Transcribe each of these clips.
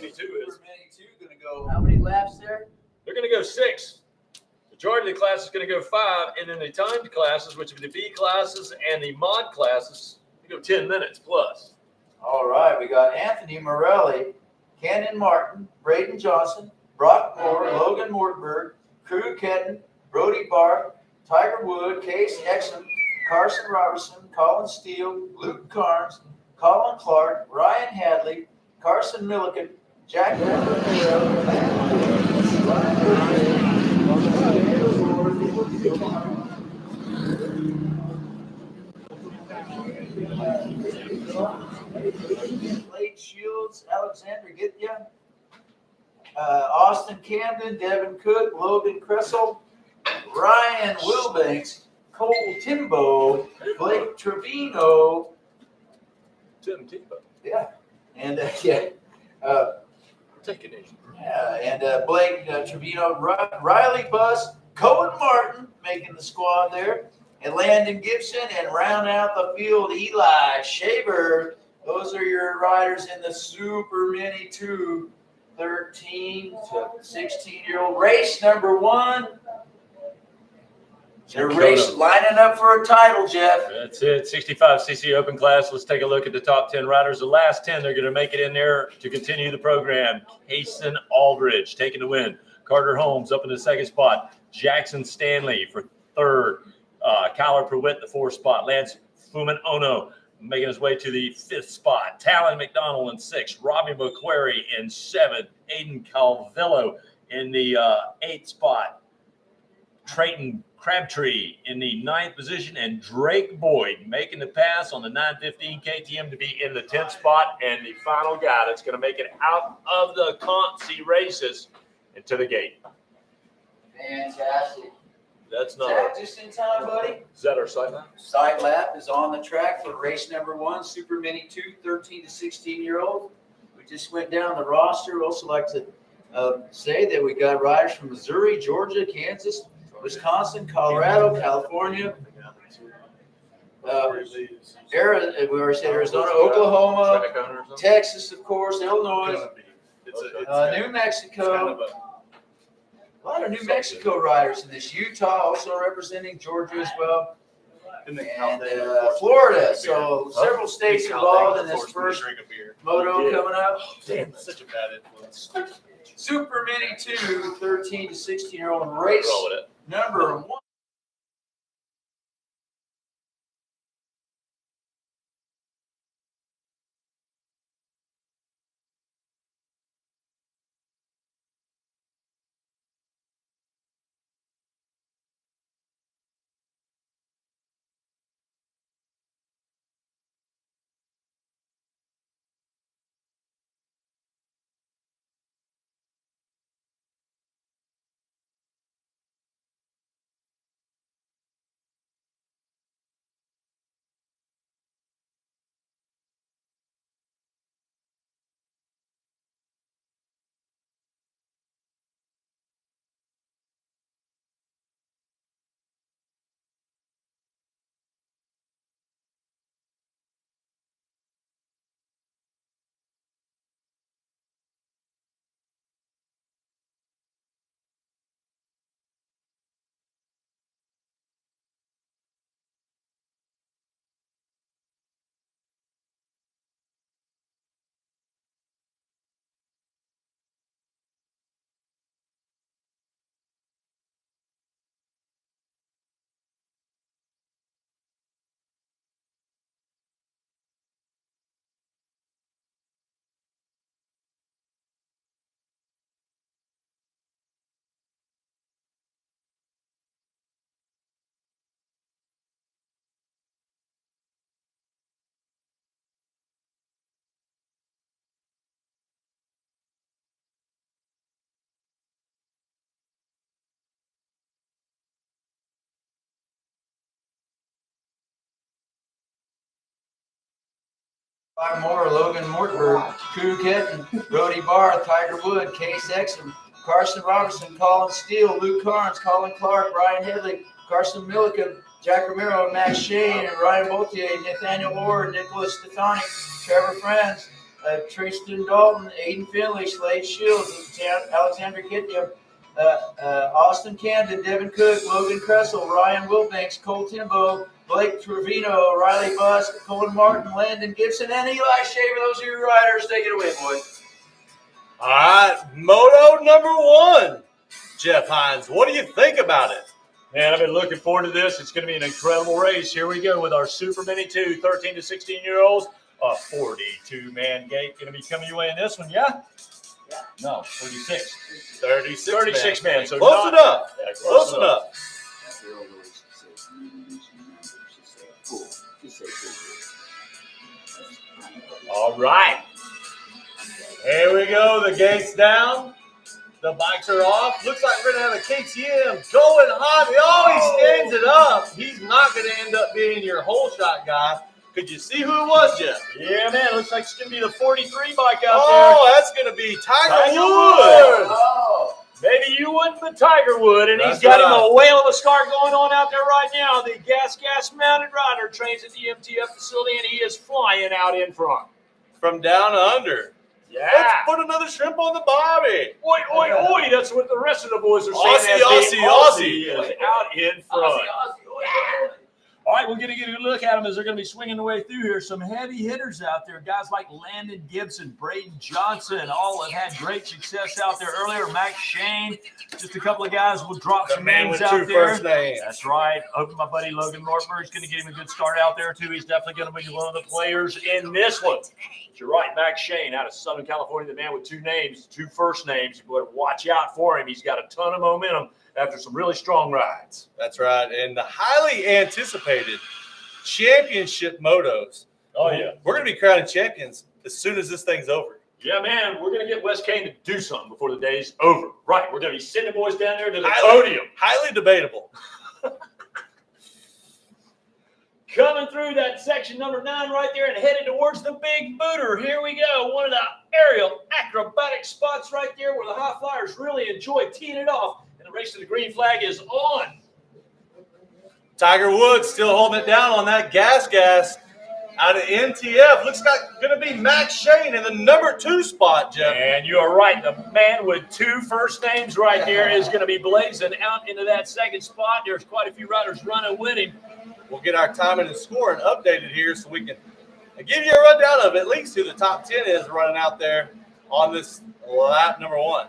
Mini 2 is. Mini 2 going to go. How many laps there? They're going to go 6. Majority of the class is going to go 5, and then the timed classes, which are the B classes and the mod classes, they go 10 minutes plus. All right, we got Anthony Morelli, Cannon Martin, Braden Johnson, Brock Moore, Logan Mortberg, Crew Ketton, Brody Barr, Tiger Wood, Case Exum, Carson Robertson, Colin Steele, Luke Carnes, Colin Clark, Ryan Hadley, Carson Milliken, Jack Blake Shields, Alexander Gitya, Austin Camden, Devin Cook, Logan Kressel, Ryan Wilbanks, Cole Timbo, Blake Trevino. Tim Tebow. Yeah. And Take it easy. yeah, and Blake Trevino, Riley Buss, Cohen Martin making the squad there, and Landon Gibson, and round out the field, Eli Shaver. Those are your riders in the Super Mini 2, 13 to 16-year-old race number 1. They're lining up for a title, Jeff. That's it. 65cc open class. Let's take a look at the top 10 riders. The last 10, they're going to make it in there to continue the program. Kason Aldridge taking the win. Carter Holmes up in the 2nd spot. Jackson Stanley for 3rd. Kyler Pruitt, the 4th spot. Lance Fuman Ono making his way to the 5th spot. Talon McDonald in 6th. Robbie McQuarrie in 7th. Aiden Calvillo in the 8th spot. Trayton Crabtree in the 9th position, and Drake Boyd making the pass on the 915 KTM to be in the 10th spot, and the final guy that's going to make it out of the Concy races into the gate. Fantastic. That's not Zach, just in time, buddy. Is that our side lap? Side lap is on the track for race number 1, Super Mini 2, 13 to 16-year-old. We just went down the roster. We'd also like to say that we got riders from Missouri, Georgia, Kansas, Wisconsin, Colorado, California, we already said Arizona, Oklahoma, Texas, of course, Illinois, New Mexico. A lot of New Mexico riders in this. Utah also representing Georgia as well. And Florida. So several states involved in this first moto coming up. Damn, such a bad influence. Super Mini 2, 13 to 16-year-old race number 1. Five more: Logan Mortberg, Crew Ketton, Brody Barr, Tiger Wood, Case Exum, Carson Robertson, Colin Steele, Luke Carnes, Colin Clark, Ryan Headley, Carson Milliken, Jack Romero, Max Shane, Ryan Boltier, Nathaniel Ward, Nicholas Stefani, Trevor Franz, Tristan Dalton, Aiden Finley, Slade Shields, Alexander Kitney, Austin Camden, Devin Cook, Logan Kressel, Ryan Wilbanks, Cole Timbo, Blake Trevino, Riley Busk, Colin Martin, Landon Gibson, and Eli Shaver. Those are your riders. Take it away, boys. All right, Moto number 1, Jeff Hines. What do you think about it? Man, I've been looking forward to this. It's going to be an incredible race. Here we go with our Super Mini 2, 13 to 16-year-olds. A 42-man gate going to be coming your way in this one, yeah? Yeah. No, 36. 36 man. So close not, enough. Yeah, Close enough. All right. Here we go. The gate's down. The bikes are off. Looks like we're going to have a KTM going hot. Oh, he stands it up. He's not going to end up being your whole shot guy. Could you see who it was, Jeff? Yeah, man. Looks like it's going to be the 43 bike out Oh, that's going to be Tiger Tiger Woods. Oh, there. Maybe you wouldn't, but Tiger would. And That's he's got him right. a whale of a start going on out there right now. The gas mounted rider trains at the MTF facility, and he is flying out in front. From down under. Yeah. Let's put another shrimp on the bobby. Oi, oi, oi. That's what the rest of the boys are saying. Aussie, as the Aussie, Aussie. is out in front. Aussie. All right, we're going to get a good look at them as they're going to be swinging their way through here. Some heavy hitters out there. Guys like Landon Gibson, Braden Johnson, all have had great success out there earlier. Max Shane, just a couple of guys will drop The some man names with out 2 there. first names. That's right. Hoping my buddy Logan Mortimer is going to get him a good start out there, too. He's definitely going to be one of the players in this one. But you're right, Max Shane out of Southern California, the man with 2 names, 2 first names. You better watch out for him. He's got a ton of momentum after some really strong rides. That's right. And the highly anticipated championship motos. Oh, yeah. We're going to be crowning champions as soon as this thing's over. Yeah, man, we're going to get Wes Kane to do something before the day's over. Right, we're going to be sending boys down there to the podium. Highly debatable. Coming through that section number 9 right there and headed towards the big booter. Here we go. One of the aerial acrobatic spots right there where the high flyers really enjoy teeing it off. And the race to the green flag is on. Tiger Woods still holding it down on that gas out of NTF. Looks like going to be Max Shane in the number 2 spot, Jeff. And you are right. The man with 2 first names right there is going to be blazing out into that second spot. There's quite a few riders running with him. We'll get our timing and scoring updated here so we can give you a rundown of at least who the top 10 is running out there on this lap number 1.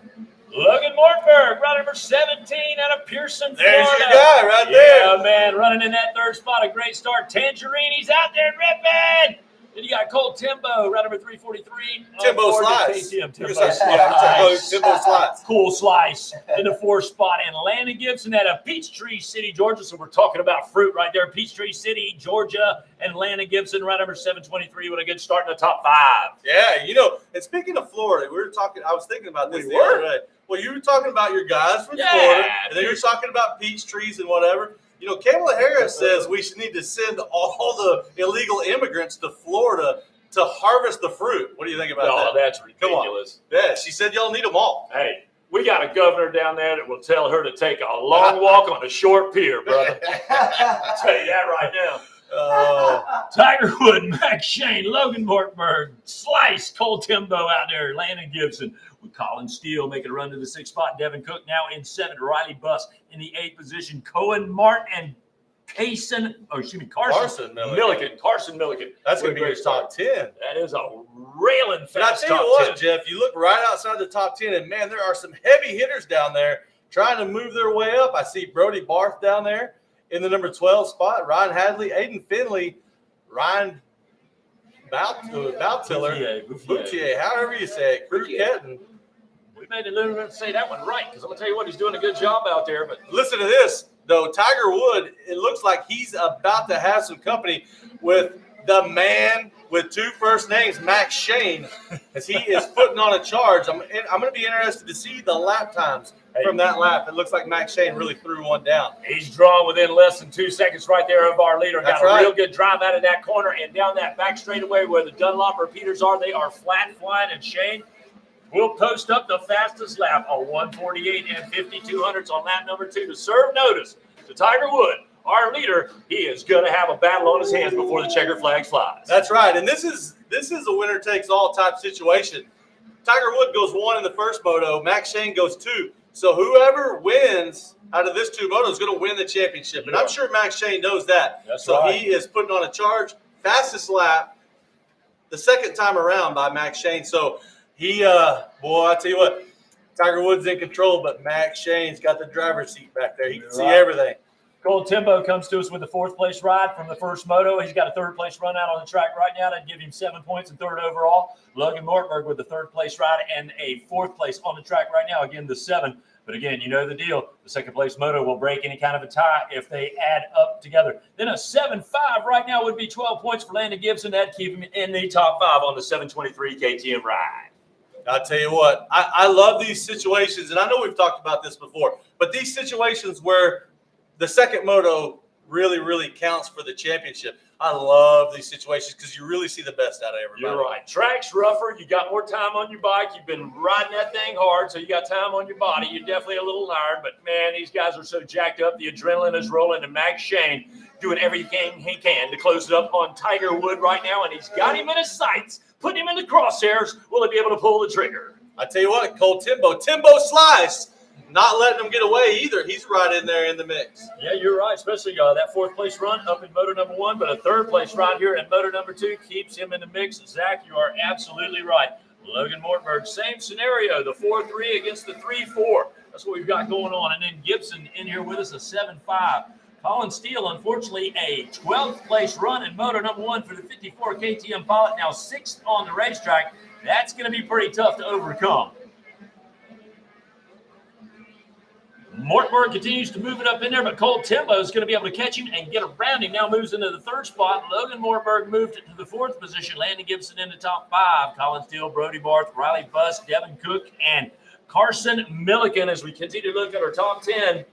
Logan Mortberg, rider number 17 out of Pearson, There's Florida. your guy right there. Yeah, man, running in that 3rd spot. A great start. Tangerini's out there ripping. Then you got Cole Timbo, rider number 343. Timbo Slice. Timbo Timbo Slice. Cool slice in the 4th spot. And Landon Gibson out of Peachtree City, Georgia. So we're talking about fruit right there. Peachtree City, Georgia. And Landon Gibson, rider number 723 with a good start in the top 5. Yeah, you know, and speaking of Florida, I was thinking about this the other day. Well, you were talking about your guys from Florida, and then you're talking about peach trees and whatever. You know, Kamala Harris says we should need to send all the illegal immigrants to Florida to harvest the fruit. What do you think about that? Oh, that's ridiculous. Yeah, she said y'all need them all. Hey, we got a governor down there that will tell her to take a long walk on a short pier, brother. I'll tell you that right now. Tiger Wood, Max Shane, Logan Mortberg, Slice, Cole Timbo out there, Landon Gibson with Colin Steele making a run to the 6th spot. Devin Cook now in 7th. Riley Buss in the 8th position. Cohen Martin and Carson Milliken. Carson Milliken. That's going to be your top 10. That is a railing fast. But I tell you what, Jeff, you look right outside the top 10, and man, there are some heavy hitters down there trying to move their way up. I see Brody Barth down there in the number 12 spot. Ryan Hadley, Aiden Finley, Ryan Boutier, however you say it, Crew Ketton. We made a little say that one right because I'm going to tell you what, he's doing a good job out there. But listen to this, though. Tiger Wood, it looks like he's about to have some company with the man with 2 first names, Max Shane, as he is putting on a charge. I'm going to be interested to see the lap times from that lap. It looks like Max Shane really threw one down. He's drawn within less than 2 seconds right there of our leader. That's got a right. real good drive out of that corner and down that back straightaway where the Dunlop repeaters are. They are flat flying, and Shane will post up the fastest lap, a 1:48 and 5200ths on lap number 2 to serve notice to Tiger Wood. Our leader, he is going to have a battle on his hands before the checker flag flies. That's right. And this is this is a winner-takes-all type situation. Tiger Woods goes 1 in the first moto. Max Shane goes 2. So whoever wins out of this 2 motos is going to win the championship. And I'm sure Max Shane knows that. That's so right. he is putting on a charge. Fastest lap the second time around by Max Shane. So he, boy, I tell you what, Tiger Woods in control, but Max Shane's got the driver's seat back there. He can see everything. Cole Timbo comes to us with a 4th place ride from the first moto. He's got a 3rd place run out on the track right now. That'd give him 7 points and 3rd overall. Logan Mortberg with the 3rd place ride and a 4th place on the track right now. Again, the 7. But again, you know the deal. The 2nd place moto will break any kind of a tie if they add up together. Then a 7-5 right now would be 12 points for Landon Gibson. That'd keep him in the top 5 on the 723 KTM ride. I'll tell you what, I love these situations, and I know we've talked about this before, but these situations where the second moto really, really counts for the championship. I love these situations because you really see the best out of everybody. You're right. Track's rougher. You got more time on your bike. You've been riding that thing hard, so you got time on your body. You're definitely a little tired, but, man, these guys are so jacked up. The adrenaline is rolling, and Max Shane doing everything he can to close it up on Tiger Wood right now, and he's got him in his sights, putting him in the crosshairs. Will he be able to pull the trigger? I tell you what, Cole Timbo Slice, not letting him get away either. He's right in there in the mix. Yeah, you're right, especially that 4th place run up in moto number 1, but a 3rd place ride here in moto number 2 keeps him in the mix. Zach, you are absolutely right. Logan Mortberg, same scenario, the 4-3 against the 3-4. That's what we've got going on. And then Gibson in here with us, a 7-5. Colin Steele, unfortunately, a 12th place run in moto number 1 for the 54 KTM Pilot, now 6th on the racetrack. That's going to be pretty tough to overcome. Mortberg continues to move it up in there, but Cole Timbo is going to be able to catch him and get around him. Now moves into the 3rd spot. Logan Mortberg moved it to the 4th position. Landon Gibson in the top 5. Colin Steele, Brody Barth, Riley Buss, Devin Cook, and Carson Milliken as we continue to look at our top 10.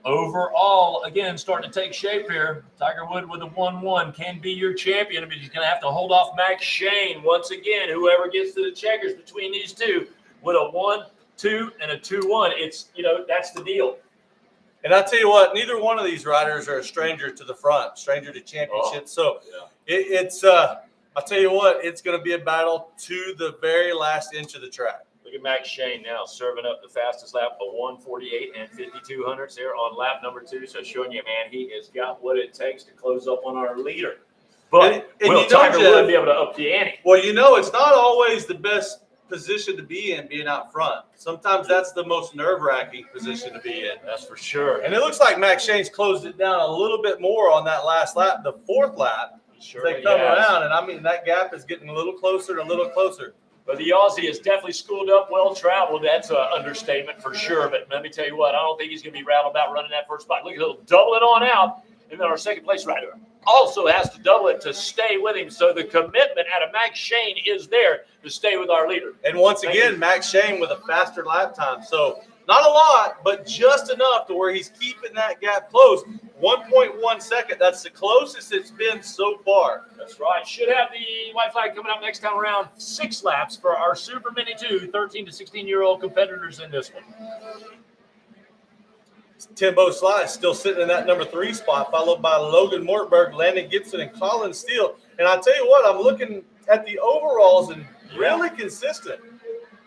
Overall, again, starting to take shape here. Tiger Wood with a 1-1 can be your champion, but he's going to have to hold off Max Shane once again. Whoever gets to the checkers between these two with a 1-2 and a 2-1, it's, that's the deal. And I tell you what, neither one of these riders are a stranger to the front, stranger to championships. It's I'll tell you what, it's going to be a battle to the very last inch of the track. Look at Max Shane now serving up the fastest lap of 1:48 and 52/100ths there on lap number 2. So showing you, man, he has got what it takes to close up on our leader. But will Tiger Wood be able to up the ante? Well, it's not always the best position to be in, being out front. Sometimes that's the most nerve-wracking position to be in. That's for sure. And it looks like Max Shane's closed it down a little bit more on that last lap, the 4th lap. Sure they come around, and I mean, that gap is getting a little closer and a little closer. But the Aussie is definitely schooled up, well-traveled. That's an understatement for sure. But let me tell you what, I don't think he's going to be rattled about running that first spot. Look, he'll double it on out. And then our 2nd place rider also has to double it to stay with him. So the commitment out of Max Shane is there to stay with our leader. And once again, Max Shane with a faster lap time. So not a lot, but just enough to where he's keeping that gap close. 1.1 second. That's the closest it's been so far. That's right. Should have the white flag coming up next time around. 6 laps for our Super Mini 2 13 to 16-year-old competitors in this one. Timbo Slice still sitting in that number 3 spot, followed by Logan Mortberg, Landon Gibson, and Colin Steele. And I tell you what, I'm looking at the overalls and really consistent.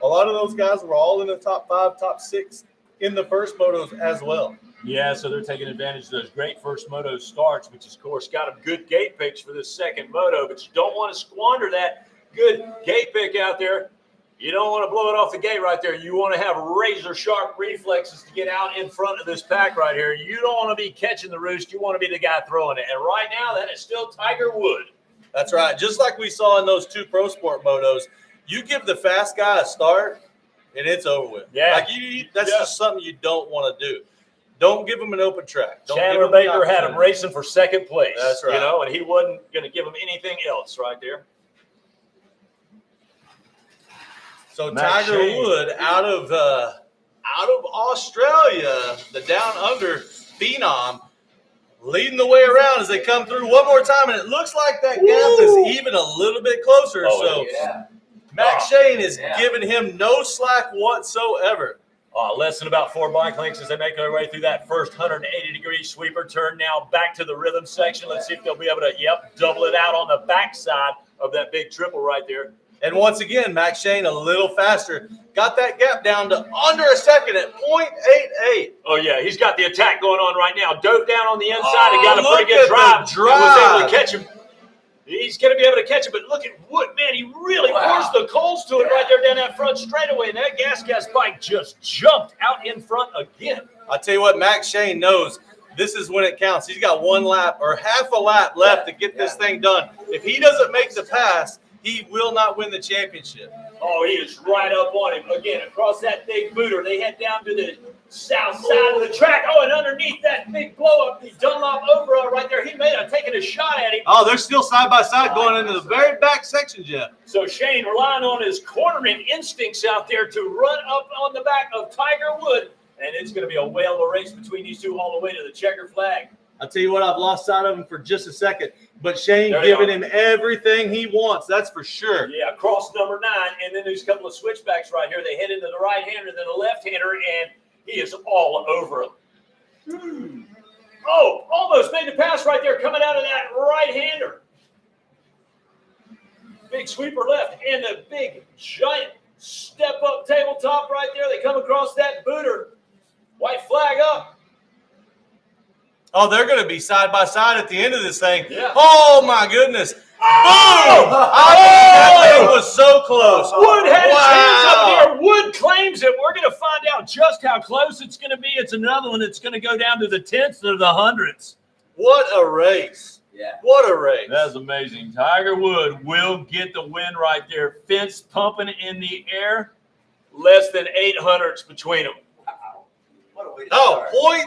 A lot of those guys were all in the top 5, top 6 in the first motos as well. Yeah, so they're taking advantage of those great first moto starts, which, of course, got them good gate picks for this second moto. But you don't want to squander that good gate pick out there. You don't want to blow it off the gate right there. You want to have razor-sharp reflexes to get out in front of this pack right here. You don't want to be catching the roost. You want to be the guy throwing it. And right now, that is still Tiger Wood. That's right. Just like we saw in those 2 Pro Sport motos, you give the fast guy a start, and it's over with. Yeah. That's just something you don't want to do. Don't give him an open track. Chandler Baker had him racing for 2nd place. That's right. And he wasn't going to give him anything else right there. So Tiger Wood out of Australia, the down under phenom, leading the way around as they come through one more time, and it looks like that gap is even a little bit closer. Max Shane is giving him no slack whatsoever. Less than about 4 bike lengths as they make their way through that first 180-degree sweeper turn. Now back to the rhythm section. Let's see if they'll be able to, double it out on the backside of that big triple right there. And once again, Max Shane a little faster. Got that gap down to under a second at 0.88. Oh, yeah, he's got the attack going on right now. Dove down on the inside and got a look pretty good at drive. the drive. Was able to catch him. He's going to be able to catch him, but look at Wood, man. He really forced the coals to it right there down that front straightaway, and that gas bike just jumped out in front again. I'll tell you what, Max Shane knows this is when it counts. He's got 1 lap or half a lap left to get this thing done. If he doesn't make the pass, he will not win the championship. Oh, he is right up on him. Again, across that big booter. They head down to the south side of the track. Oh, and underneath that big blow-up, the Dunlop overall right there. He may have taken a shot at him. Oh, they're still side by side going into the very back section, Jeff. So Shane relying on his cornering instincts out there to run up on the back of Tiger Wood. And it's going to be a whale of a race between these two all the way to the checker flag. I'll tell you what, I've lost sight of him for just a second. But Shane giving him everything he wants, that's for sure. Yeah, cross number 9, and then there's a couple of switchbacks right here. They head into the right-hander, then the left-hander, and he is all over him. Oh, almost made the pass right there coming out of that right-hander. Big sweeper left, and the big, giant step-up tabletop right there. They come across that booter. White flag up. Oh, they're going to be side by side at the end of this thing. Yeah. Oh, my goodness. Oh! Boom! That thing was so close. Wood had his hands up there. Wood claims it. We're going to find out just how close it's going to be. It's another one that's going to go down to the tenths or the hundredths. What a race. Yeah. What a race. That's amazing. Tiger Wood will get the win right there. Fence pumping in the air. Less than 800ths between them. What a way to Oh,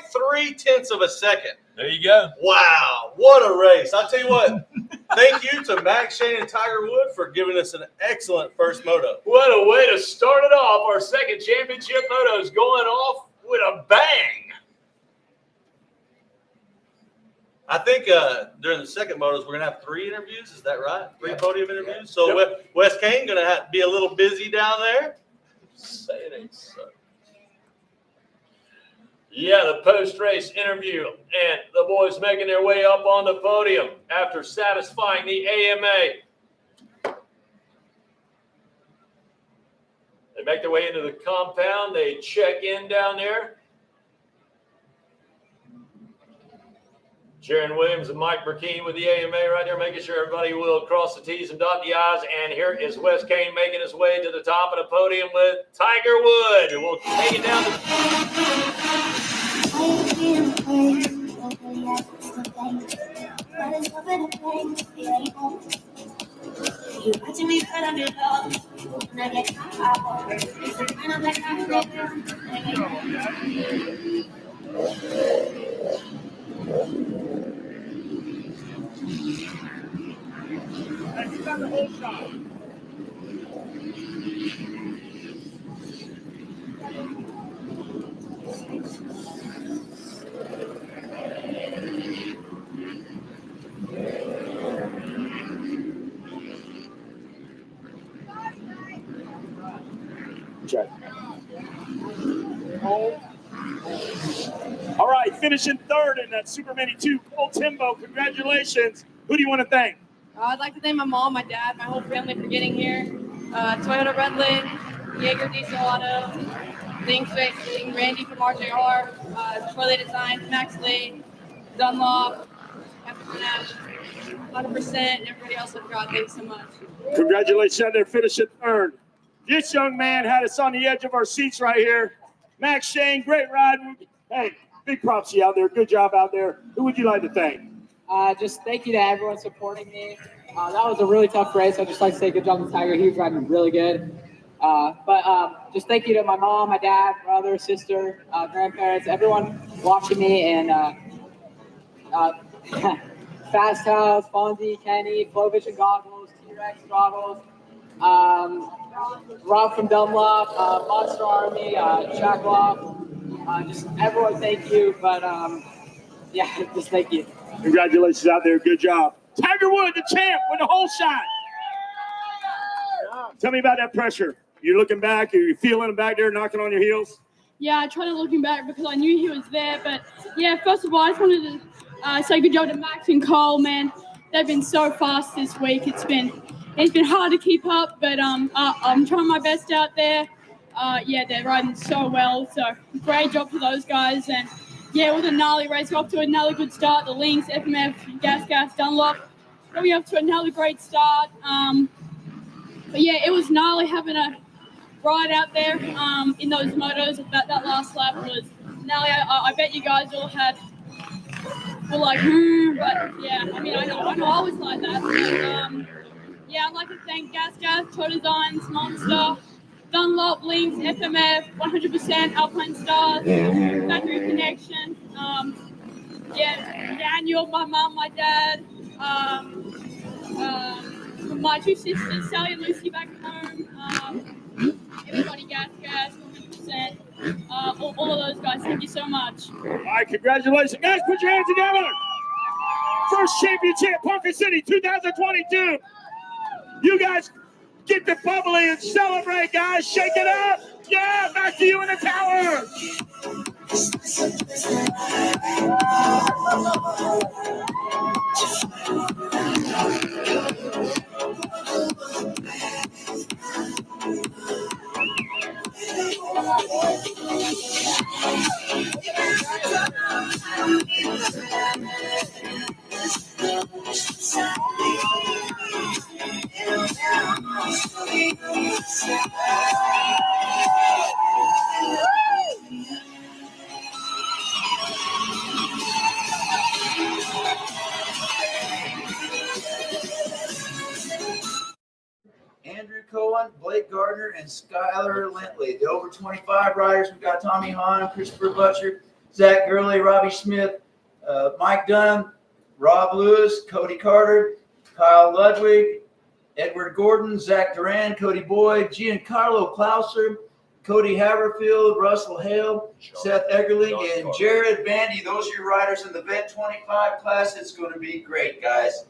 start. 0.3 of a second. There you go. Wow, what a race. I'll tell you what, thank you to Max Shane and Tiger Wood for giving us an excellent first moto. What a way to start it off. Our second championship moto is going off with a bang. I think during the second motos, we're going to have 3 interviews. Is that right? 3 podium interviews. So Wes Kane going to have to be a little busy down there. Say it ain't so. Yeah, the post-race interview, and the boys making their way up on the podium after satisfying the AMA. They make their way into the compound. They check in down there. Jaron Williams and Mike Burkeen with the AMA right there, making sure everybody will cross the T's and dot the I's. And here is Wes Kane making his way to the top of the podium with Tiger Wood. We'll take it down to... Check. All right, finishing third in that Super Mini 2, Cole Timbo. Congratulations. Who do you want to thank? I'd like to thank my mom, my dad, my whole family for getting here. Toyota Redland, Jaeger Diesel Auto, Things Fixing, Randy from RJR, Troy Design, Max Lee, Dunlop, Nash, 100%, and everybody else I forgot. Thanks so much. Congratulations out there, finishing third. This young man had us on the edge of our seats right here. Max Shane, great ride. Hey, big props to you out there. Good job out there. Who would you like to thank? Just thank you to everyone supporting me. That was a really tough race. I'd just like to say good job to Tiger. He was riding really good. But just thank you to my mom, my dad, brother, sister, grandparents, everyone watching me, and Fast House, Fonzie, Kenny, Flow Vision Goggles, T-Rex Goggles, Rob from Dunlop, Monster Army, Shackloff, just everyone, thank you. But yeah, just thank you. Congratulations out there. Good job. Tiger Wood, the champ, with the whole shot. Tell me about that pressure. You're looking back. Are you feeling them back there knocking on your heels? Yeah, I tried to looking back because I knew he was there. But yeah, first of all, I just wanted to say good job to Max and Cole, man. They've been so fast this week. It's been hard to keep up, but I'm trying my best out there. Yeah, they're riding so well. So great job to those guys. And yeah, it was a gnarly race. We're off to another good start. The Lynx, FMF, Gas, Dunlop. We're off to another great start. But yeah, it was gnarly having a ride out there in those motos. That last lap was gnarly. I bet you guys all were like, but yeah, I mean, I know I was like that. But, yeah, I'd like to thank Gas, Toe Designs, Monster, Dunlop, Lynx, FMF, 100% Alpine Stars, Factory Connection. Yeah, Daniel, my mom, my dad, my two sisters, Sally and Lucy back home. Everybody, Gas, 100%. All of those guys, thank you so much. All right, congratulations. Guys, put your hands together. First championship, Ponca City 2022. You guys get the bubbly and celebrate, guys. Shake it up. Yeah, back to you in the tower. Andrew Cohen, Blake Gardner, and Skylar Lentley. The over 25 riders, we've got Tommy Hahn, Christopher Butcher, Zach Gurley, Robbie Smith, Mike Dunn, Rob Lewis, Cody Carter, Kyle Ludwig, Edward Gordon, Zach Duran, Cody Boyd, Giancarlo Klauser, Cody Haverfield, Russell Hale, Seth Eggerling, and Jared Bandy. Those are your riders in the Vet 25 class. It's going to be great, guys.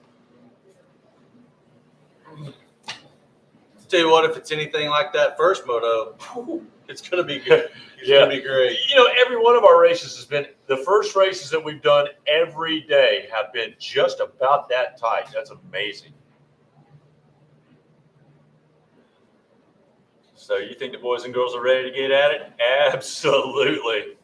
Tell you what, if it's anything like that first moto, it's going to be good. It's going to be great. You know, every one of our races has been, the first races that we've done every day have been just about that tight. That's amazing. So you think the boys and girls are ready to get at it? Absolutely.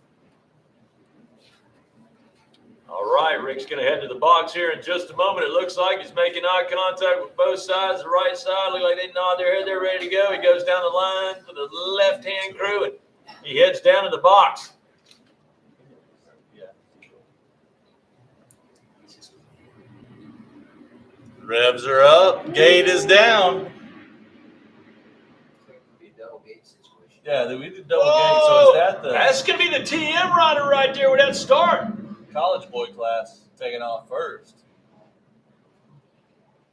All right, Rick's going to head to the box here in just a moment. It looks like he's making eye contact with both sides. The right side, look like they nod their head. They're ready to go. He goes down the line for the left-hand crew, and he heads down to the box. Revs are up. Gate is down. Yeah, we did double gate. So is that the That's going to be the TM rider right there with that start. college boy class taking off first?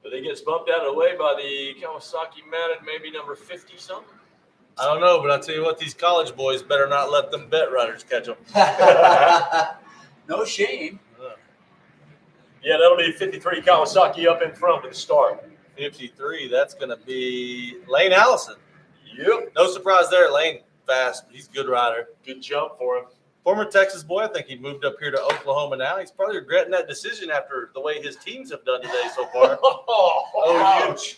But he gets bumped out of the way by the Kawasaki mounted, maybe number 50 something. I don't know, but I'll tell you what, these college boys better not let them vet riders catch them. No shame. Yeah, that'll be 53 Kawasaki up in front at the start. 53, that's going to be Lane Allison. Yep. No surprise there. Lane fast. He's a good rider. Good jump for him. Former Texas boy. I think he moved up here to Oklahoma now. He's probably regretting that decision after the way his teams have done today so far.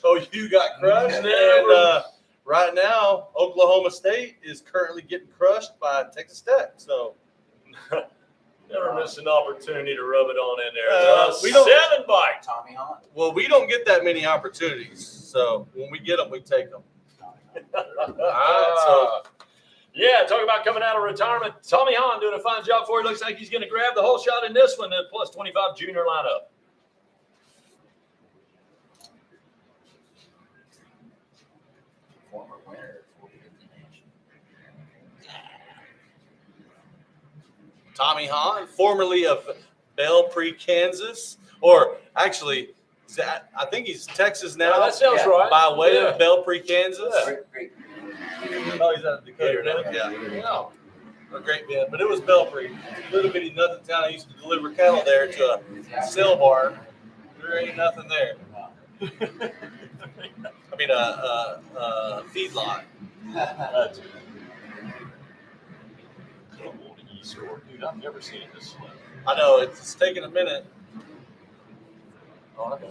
OU got crushed. And right now, Oklahoma State is currently getting crushed by Texas Tech. So never miss an opportunity to rub it on in there. We don't- 7 bike. Tommy Hahn. well, we don't get that many opportunities. So when we get them, we take them. Yeah, talk about coming out of retirement. Tommy Hahn doing a fine job for you. Looks like he's going to grab the whole shot in this one, the plus 25 junior lineup. Former winner. 450 Tommy Hahn, formerly of Belpre, Kansas, or actually, I think he's Texas now. That sounds right. By way of Belpre, Kansas. Great. Oh, he's out of Decatur now. Yeah. A great band, but it was Belpre. Little bitty nothing town. I used to deliver cattle there to a sale bar. There ain't nothing there. I mean, a feedlot. E-score. Dude, I've never seen it this slow. I know it's taking a minute. Oh, I know.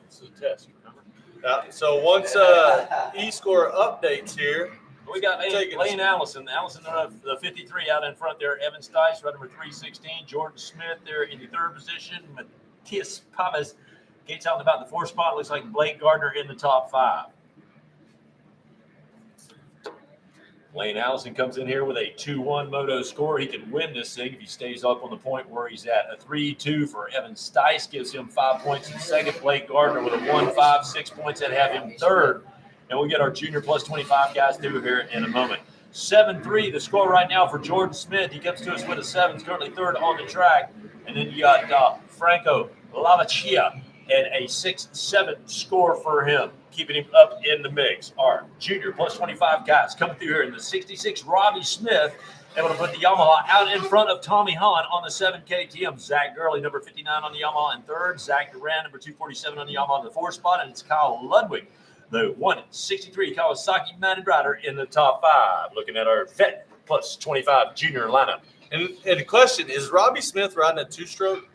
It's a test, remember? So once E-score updates here, We got Taking Lane Allison. Allison, the 53 out in front there. Evan Stice, right number 316. Jordan Smith there in the third position. Matthias Paves gates out in about the fourth spot. Looks like Blake Gardner in the top 5. Lane Allison comes in here with a 2-1 moto score. He can win this thing if he stays up on the point where he's at. A 3-2 for Evan Stice gives him 5 points in second. Blake Gardner with a 1-5, 6 points that have him third. And we'll get our junior plus 25 guys through here in a moment. 7-3, the score right now for Jordan Smith. He comes to us with a 7. He's currently third on the track. And then you got Franco Lavachia and a 6-7 score for him, keeping him up in the mix. Our junior plus 25 guys coming through here in the 66, Robbie Smith, able to put the Yamaha out in front of Tommy Hahn on the 7 KTM. Zach Gurley, number 59 on the Yamaha in third. Zach Duran, number 247 on the Yamaha in the fourth spot. And it's Kyle Ludwig, the 163 Kawasaki Mounted Rider in the top 5. Looking at our vet plus 25 junior lineup. and the question is, Robbie Smith riding a 2-stroke?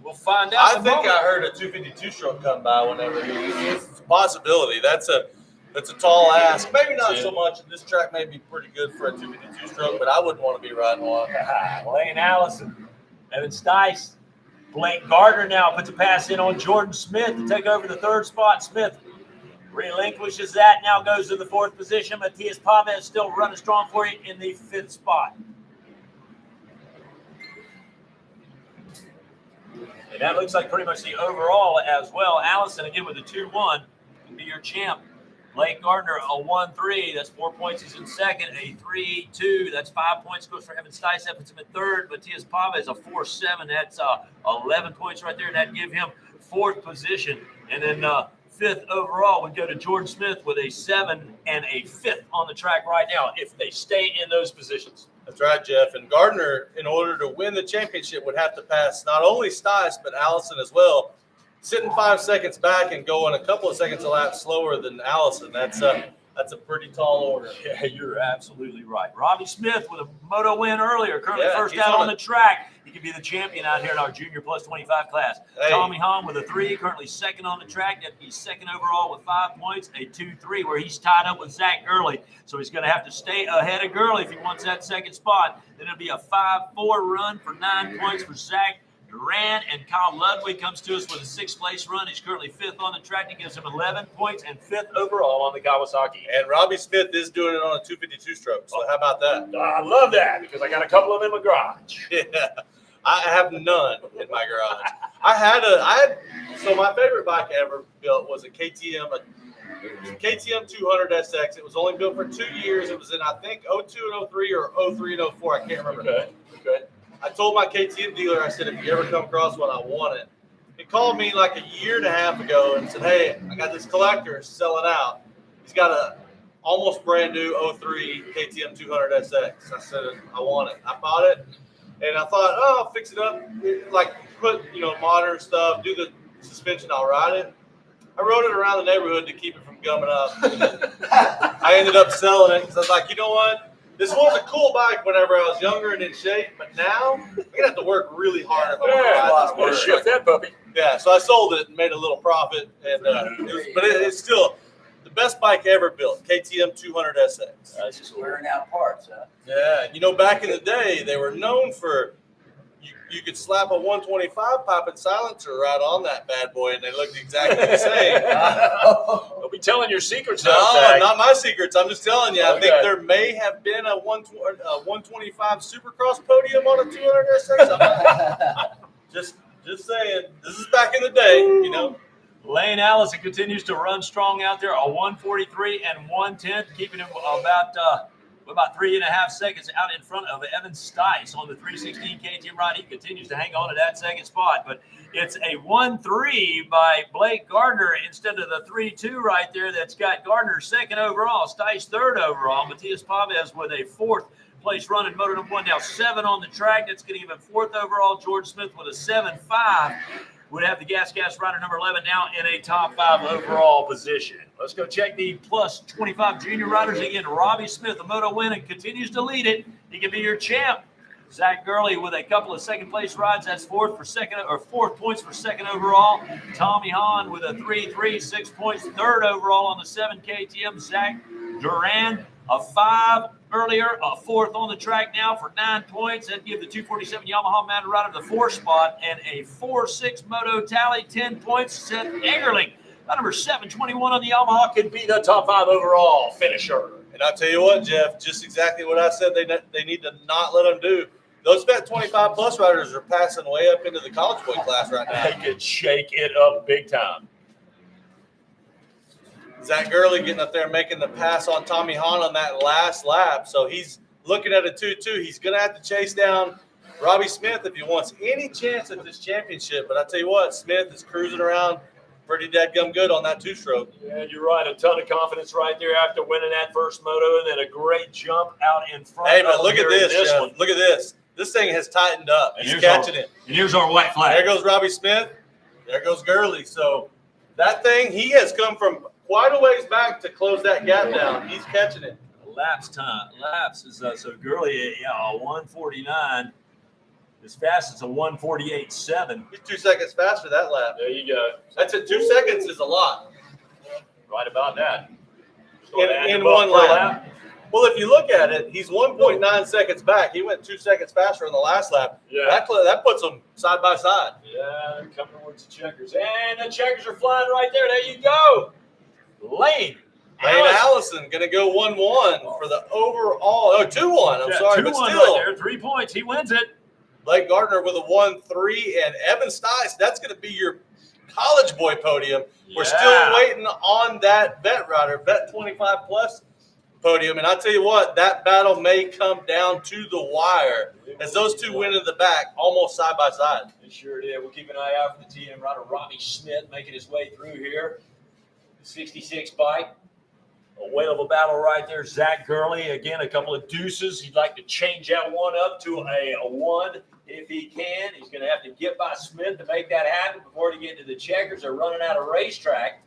We'll find out. I think I heard a 252 stroke come by whenever it's a possibility. That's a tall ask. Maybe not so much. This track may be pretty good for a 252 stroke, but I wouldn't want to be riding one. Lane Allison, Evan Stice, Blake Gardner now puts a pass in on Jordan Smith to take over the third spot. Smith relinquishes that, now goes to the fourth position. Matthias Paves still running strong for you in the 5th spot. And that looks like pretty much the overall as well. Allison, again, with a 2-1, can be your champ. Blake Gardner, a 1-3. That's 4 points. He's in second. A 3-2. That's 5 points. Goes for Evan Stice. That puts him in third. Matthias Paves, a 4-7. That's 11 points right there. That'd give him 4th position. And then 5th overall would go to Jordan Smith with a 7 and a 5th on the track right now if they stay in those positions. That's right, Jeff. And Gardner, in order to win the championship, would have to pass not only Stice, but Allison as well. Sitting 5 seconds back and going a couple of seconds a lap slower than Allison. That's a pretty tall order. Yeah, you're absolutely right. Robbie Smith with a moto win earlier, currently first he's out on on the track. He could be the champion out here in our junior plus 25 class. Hey. Tommy Hahn with a 3, currently second on the track. That'd be second overall with 5 points. A 2-3 where he's tied up with Zach Gurley. So he's going to have to stay ahead of Gurley if he wants that second spot. Then it'll be a 5-4 run for 9 points for Zach Duran, and Kyle Ludwig comes to us with a 6th place run. He's currently 5th on the track. He gives him 11 points and 5th overall on the Kawasaki. And Robbie Smith is doing it on a 252 stroke. So how about that? I love that because I got a couple of them in my garage. Yeah, I have none in my garage. So my favorite bike I ever built was a KTM 200 SX. It was only built for 2 years. It was in, I think, 02 and 03 or 03 and 04. I can't remember. Okay. I told my KTM dealer, I said, if you ever come across one, I want it. He called me like a year and a half ago and said, hey, I got this collector selling out. He's got a almost brand new 03 KTM 200 SX. I said, I want it. I bought it, and I thought, oh, I'll fix it up, like put, modern stuff, do the suspension, I'll ride it. I rode it around the neighborhood to keep it from gumming up. I ended up selling it because I was like, you know what? This was a cool bike whenever I was younger and in shape, but now I'm going to have to work really hard if I want to ride this Shift that puppy. Yeah, so I sold it and made a little profit, and it's still the best bike ever built, KTM 200 SX. That's just wearing out parts, huh? Yeah, back in the day, they were known for, you could slap a 125 pipe and silencer right on that bad boy, and they looked exactly the same. Don't be telling your secrets. No, not my secrets. I'm just telling you. I Okay. think there may have been a 125 Supercross podium on a 200 SX. Just saying. This is back in the day, Lane Allison continues to run strong out there, a 143 and 110, keeping him about 3.5 seconds out in front of Evan Stice on the 316 KTM ride. He continues to hang on to that second spot, but it's a 1-3 by Blake Gardner instead of the 3-2 right there. That's got Gardner second overall, Stice third overall. Matthias Paves with a 4th place run in Moto 1, now 7 on the track. That's getting him 4th overall. George Smith with a 7-5. would have the Gas rider number 11 now in a top 5 overall position. Let's go check the plus 25 junior riders again. Robbie Smith, the moto win, and continues to lead it. He can be your champ. Zach Gurley with a couple of second place rides. That's fourth points for second overall. Tommy Hahn with a 3-3, 6 points, third overall on the 7 KTM. Zach Duran, a 5 earlier, a fourth on the track now for 9 points. That'd give the 247 Yamaha Mountain Rider the 4th spot and a 4-6 moto tally, 10 points. Seth Egerling, number 721 on the Yamaha, could be the top 5 overall finisher. And I'll tell you what, Jeff, just exactly what I said they need to not let them do. Those Vet 25 plus riders are passing way up into the College Boy class right now. They could shake it up big time. Zach Gurley getting up there making the pass on Tommy Hahn on that last lap. So he's looking at a 2-2. He's going to have to chase down Robbie Smith if he wants any chance at this championship. But I tell you what, Smith is cruising around pretty dadgum good on that 2-stroke. Yeah, you're right. A ton of confidence right there after winning that first moto, and then a great jump out in front. Hey, but look at this, one. Look at this. This thing has tightened up. And He's catching it. And here's our white flag. There goes Robbie Smith. There goes Gurley. So that thing, he has come from quite a ways back to close that gap down. He's catching it. Laps is so Gurley, a 149. As fast as a 148.7. He's 2 seconds faster that lap. There you go. That's it. 2 seconds is a lot. Right about that. In one lap. Well, if you look at it, he's 1.9 seconds back. He went 2 seconds faster in the last lap. Yeah. That puts them side by side. Yeah, they're coming towards the checkers. And the checkers are flying right there. There you go. Lane Allison going to go 1-1 for the overall. Oh, 2-1. I'm sorry, 2-1 but still. right there. 3 points. He wins it. Blake Gardner with a 1-3, and Evan Stice, that's going to be your College Boy podium. We're still waiting on that Vet Rider, Vet 25 plus podium. And I'll tell you what, that battle may come down to the wire as those two win in the back almost side by side. It sure did. We'll keep an eye out for the TM rider, Robbie Smith, making his way through here. The 66 bike. A whale of a battle right there. Zach Gurley, again, a couple of deuces. He'd like to change that one up to a 1 if he can. He's going to have to get by Smith to make that happen before he get to the checkers. They're running out of racetrack.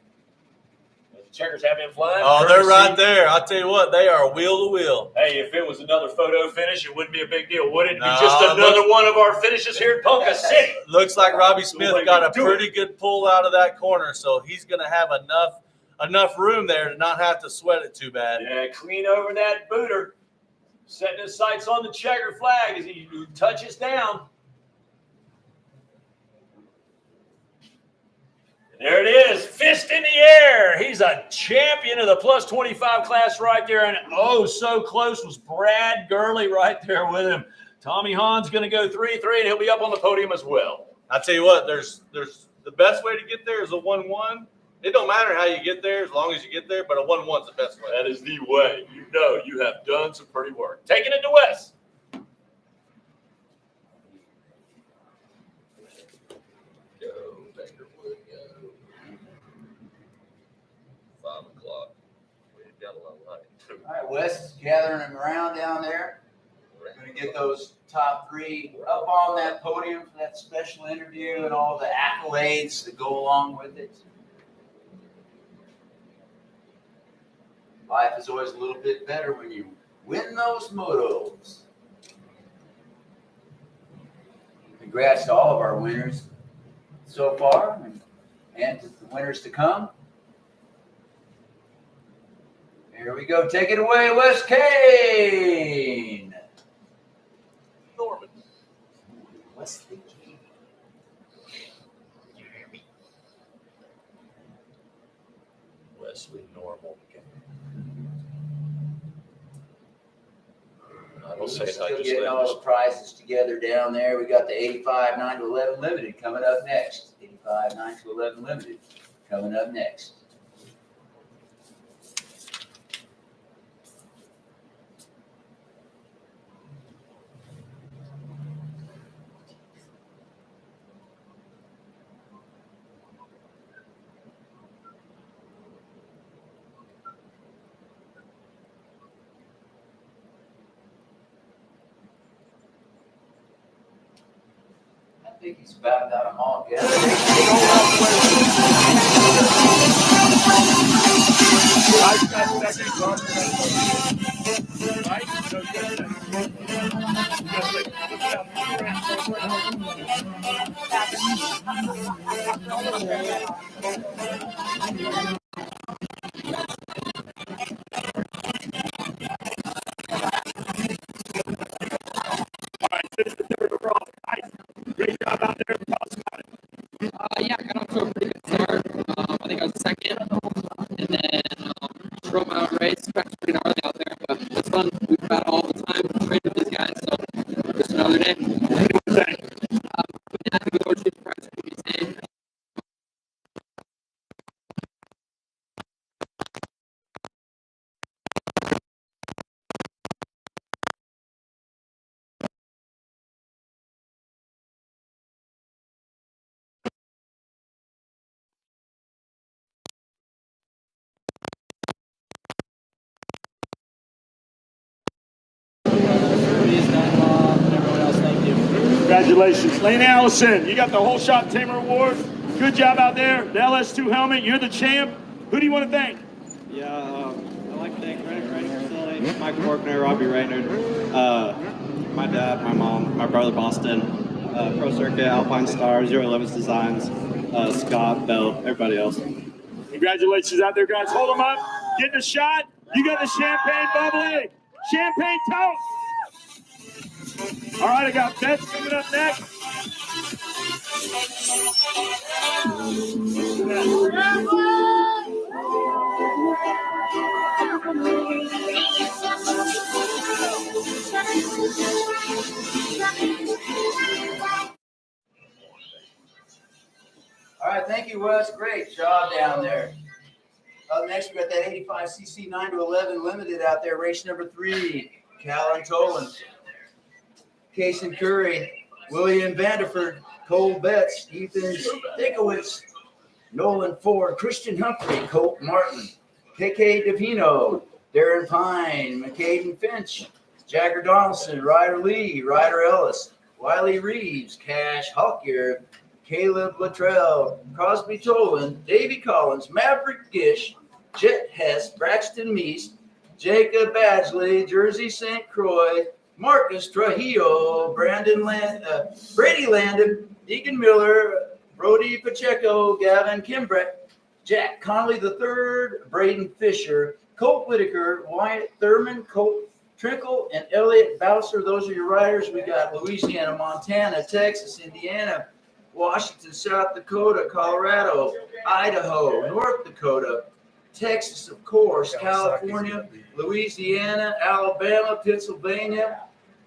The checkers have been flying. Oh, they're right there. I'll tell you what, they are wheel to wheel. Hey, if it was another photo finish, it wouldn't be a big deal, would it? It'd be just another one of our finishes here at Ponca City. Looks like Robbie Smith got a pretty good pull out of that corner, so he's going to have enough room there to not have to sweat it too bad. Yeah, clean over that booter. Setting his sights on the checker flag as he touches down. And there it is, fist in the air. He's a champion of the plus 25 class right there. And oh, so close was Brad Gurley right there with him. Tommy Hahn's going to go 3-3, and he'll be up on the podium as well. I'll tell you what, there's the best way to get there is a 1-1. It don't matter how you get there as long as you get there, but a 1-1's the best way. That is the way. You know you have done some pretty work. Taking it to Wes. Go, Baker Wood, go. 5 o'clock. We've got a lot of light. All right, Wes is gathering them around down there. We're going to get those top 3 up on that podium for that special interview and all the accolades that go along with it. Life is always a little bit better when you win those motos. Congrats to all of our winners so far and to the winners to come. Here we go. Take it away, Wes Kane. Norman. Wesley Kane. You hear me? Wesley Normal. I don't say it. I Still just getting let all the prizes together down there. We got the 85 9-11 Limited coming up next. 85 9-11 Limited coming up next. think he's batted out them all again. Great job out there. Yeah, I got off to a pretty good start. I think I was second, and then drove my own race. Track's pretty gnarly out there, but it's fun. We battle all the time, train with these guys, so just another day. I think the Lord Jesus Christ will be saved. Congratulations. Lane Allison, you got the Whole Shot Tamer Award. Good job out there. The LS2 helmet, you're the champ. Who do you want to thank? Yeah, I'd like to thank Riding Facility, Mike Faulkner, Robbie Raynard, my dad, my mom, my brother Boston, Pro Circuit, Alpine Stars, 011's Designs, Scott, Bell, everybody else. Congratulations out there, guys. Hold them up. Getting a shot. You got the champagne bubbly. Champagne toast. All right, I got bets coming up next. All right, thank you, Wes. Great job down there. Up next, we got that 85cc 9 to 11 limited out there, race number 3. Callan Tolan, Kason Curry, William Vanderford, Cole Betts, Ethan Dickowitz, Nolan Ford, Christian Humphrey, Colt Martin, KK DePino, Darren Pine, McCaden Finch, Jagger Donaldson, Ryder Lee, Ryder Ellis, Wiley Reeves, Cash Hawkier, Caleb Luttrell, Crosby Tolan, Davey Collins, Maverick Gish, Jet Hess, Braxton Meese, Jacob Badgley, Jersey St. Croix, Marcus Trujillo, Brady Landon, Deacon Miller, Brody Pacheco, Gavin Kimbrett, Jack Conley III, Braden Fisher, Colt Whitaker, Wyatt Thurman, Colt Trickle, and Elliott Bowser. Those are your riders. We got Louisiana, Montana, Texas, Indiana, Washington, South Dakota, Colorado, Idaho, North Dakota, Texas, of course, California, Louisiana, Alabama, Pennsylvania,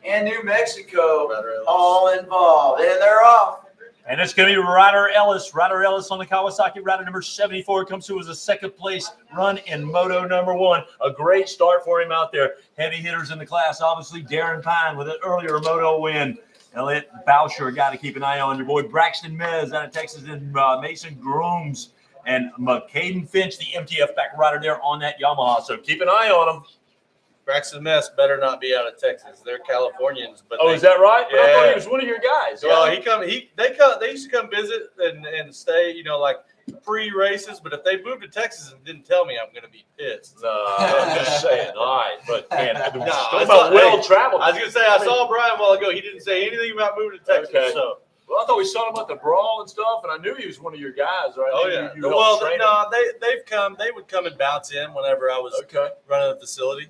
and New Mexico, all involved. And they're off. And it's going to be Ryder Ellis. Ryder Ellis on the Kawasaki. Rider number 74 comes through as a second place run in Moto number 1. A great start for him out there. Heavy hitters in the class, obviously. Darren Pine with an earlier Moto win. Elliott Bowsher, a guy to keep an eye on. Your boy Braxton Mez out of Texas, and Mason Grooms and McCaden Finch, the MTF back rider there on that Yamaha. So keep an eye on him. Braxton Mess better not be out of Texas. They're Californians, but Is that right? Yeah. I thought he was one of your guys. Well, they used to come visit and stay, like pre-races. But if they moved to Texas and didn't tell me, I'm going to be pissed. No, I'm just saying. All right, but man, I well-traveled. was going to say I saw Brian a while ago. He didn't say anything about moving to Texas. Okay. So. Well, I thought we saw him at the brawl and stuff, and I knew he was one of your guys, right? Oh yeah. They've come. They would come and bounce in whenever I was running the facility.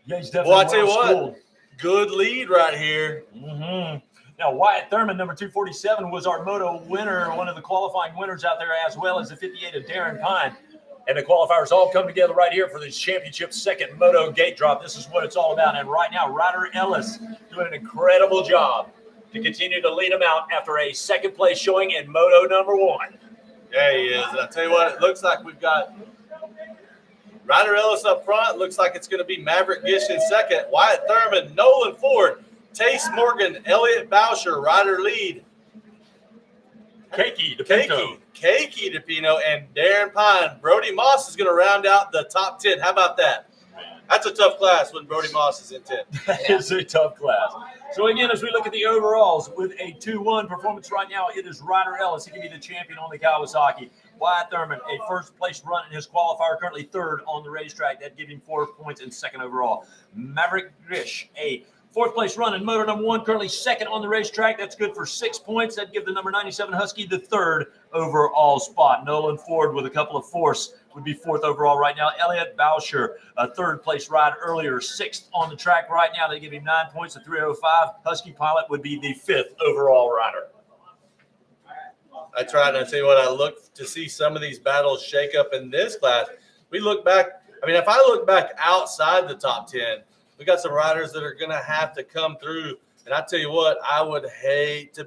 Yeah, he's definitely. Well, I tell you what, good lead right here. Mm-hmm. Now, Wyatt Thurman, number 247, was our Moto winner, one of the qualifying winners out there, as well as the 58 of Darren Pine. And the qualifiers all come together right here for this championship second Moto gate drop. This is what it's all about. And right now, Ryder Ellis doing an incredible job to continue to lead him out after a second place showing in Moto number 1. Yeah, he is. And I tell you what, it looks like we've got Ryder Ellis up front. Looks like it's going to be Maverick Gish in second. Wyatt Thurman, Nolan Ford, Tace Morgan, Elliott Bowsher, Ryder lead. Keiki DePino, and Darren Pine. Brody Moss is going to round out the top 10. How about that? That's a tough class when Brody Moss is in 10. That is a tough class. So again, as we look at the overalls with a 2-1 performance right now, it is Ryder Ellis. He can be the champion on the Kawasaki. Wyatt Thurman, a first-place run in his qualifier, currently third on the racetrack. That'd give him 4 points in second overall. Maverick Grish, a fourth-place run in motor number 1, currently second on the racetrack. That's good for 6 points. That'd give the number 97 Husky the third overall spot. Nolan Ford with a couple of fourths would be fourth overall right now. Elliot Boucher, a third-place ride earlier, sixth on the track right now. They give him 9 points to 305. Husky Pilot would be the fifth overall rider. That's right. And I tell you what, I look to see some of these battles shake up in this class. We look back. I mean, if I look back outside the top 10, we got some riders that are going to have to come through. And I tell you what, I would hate to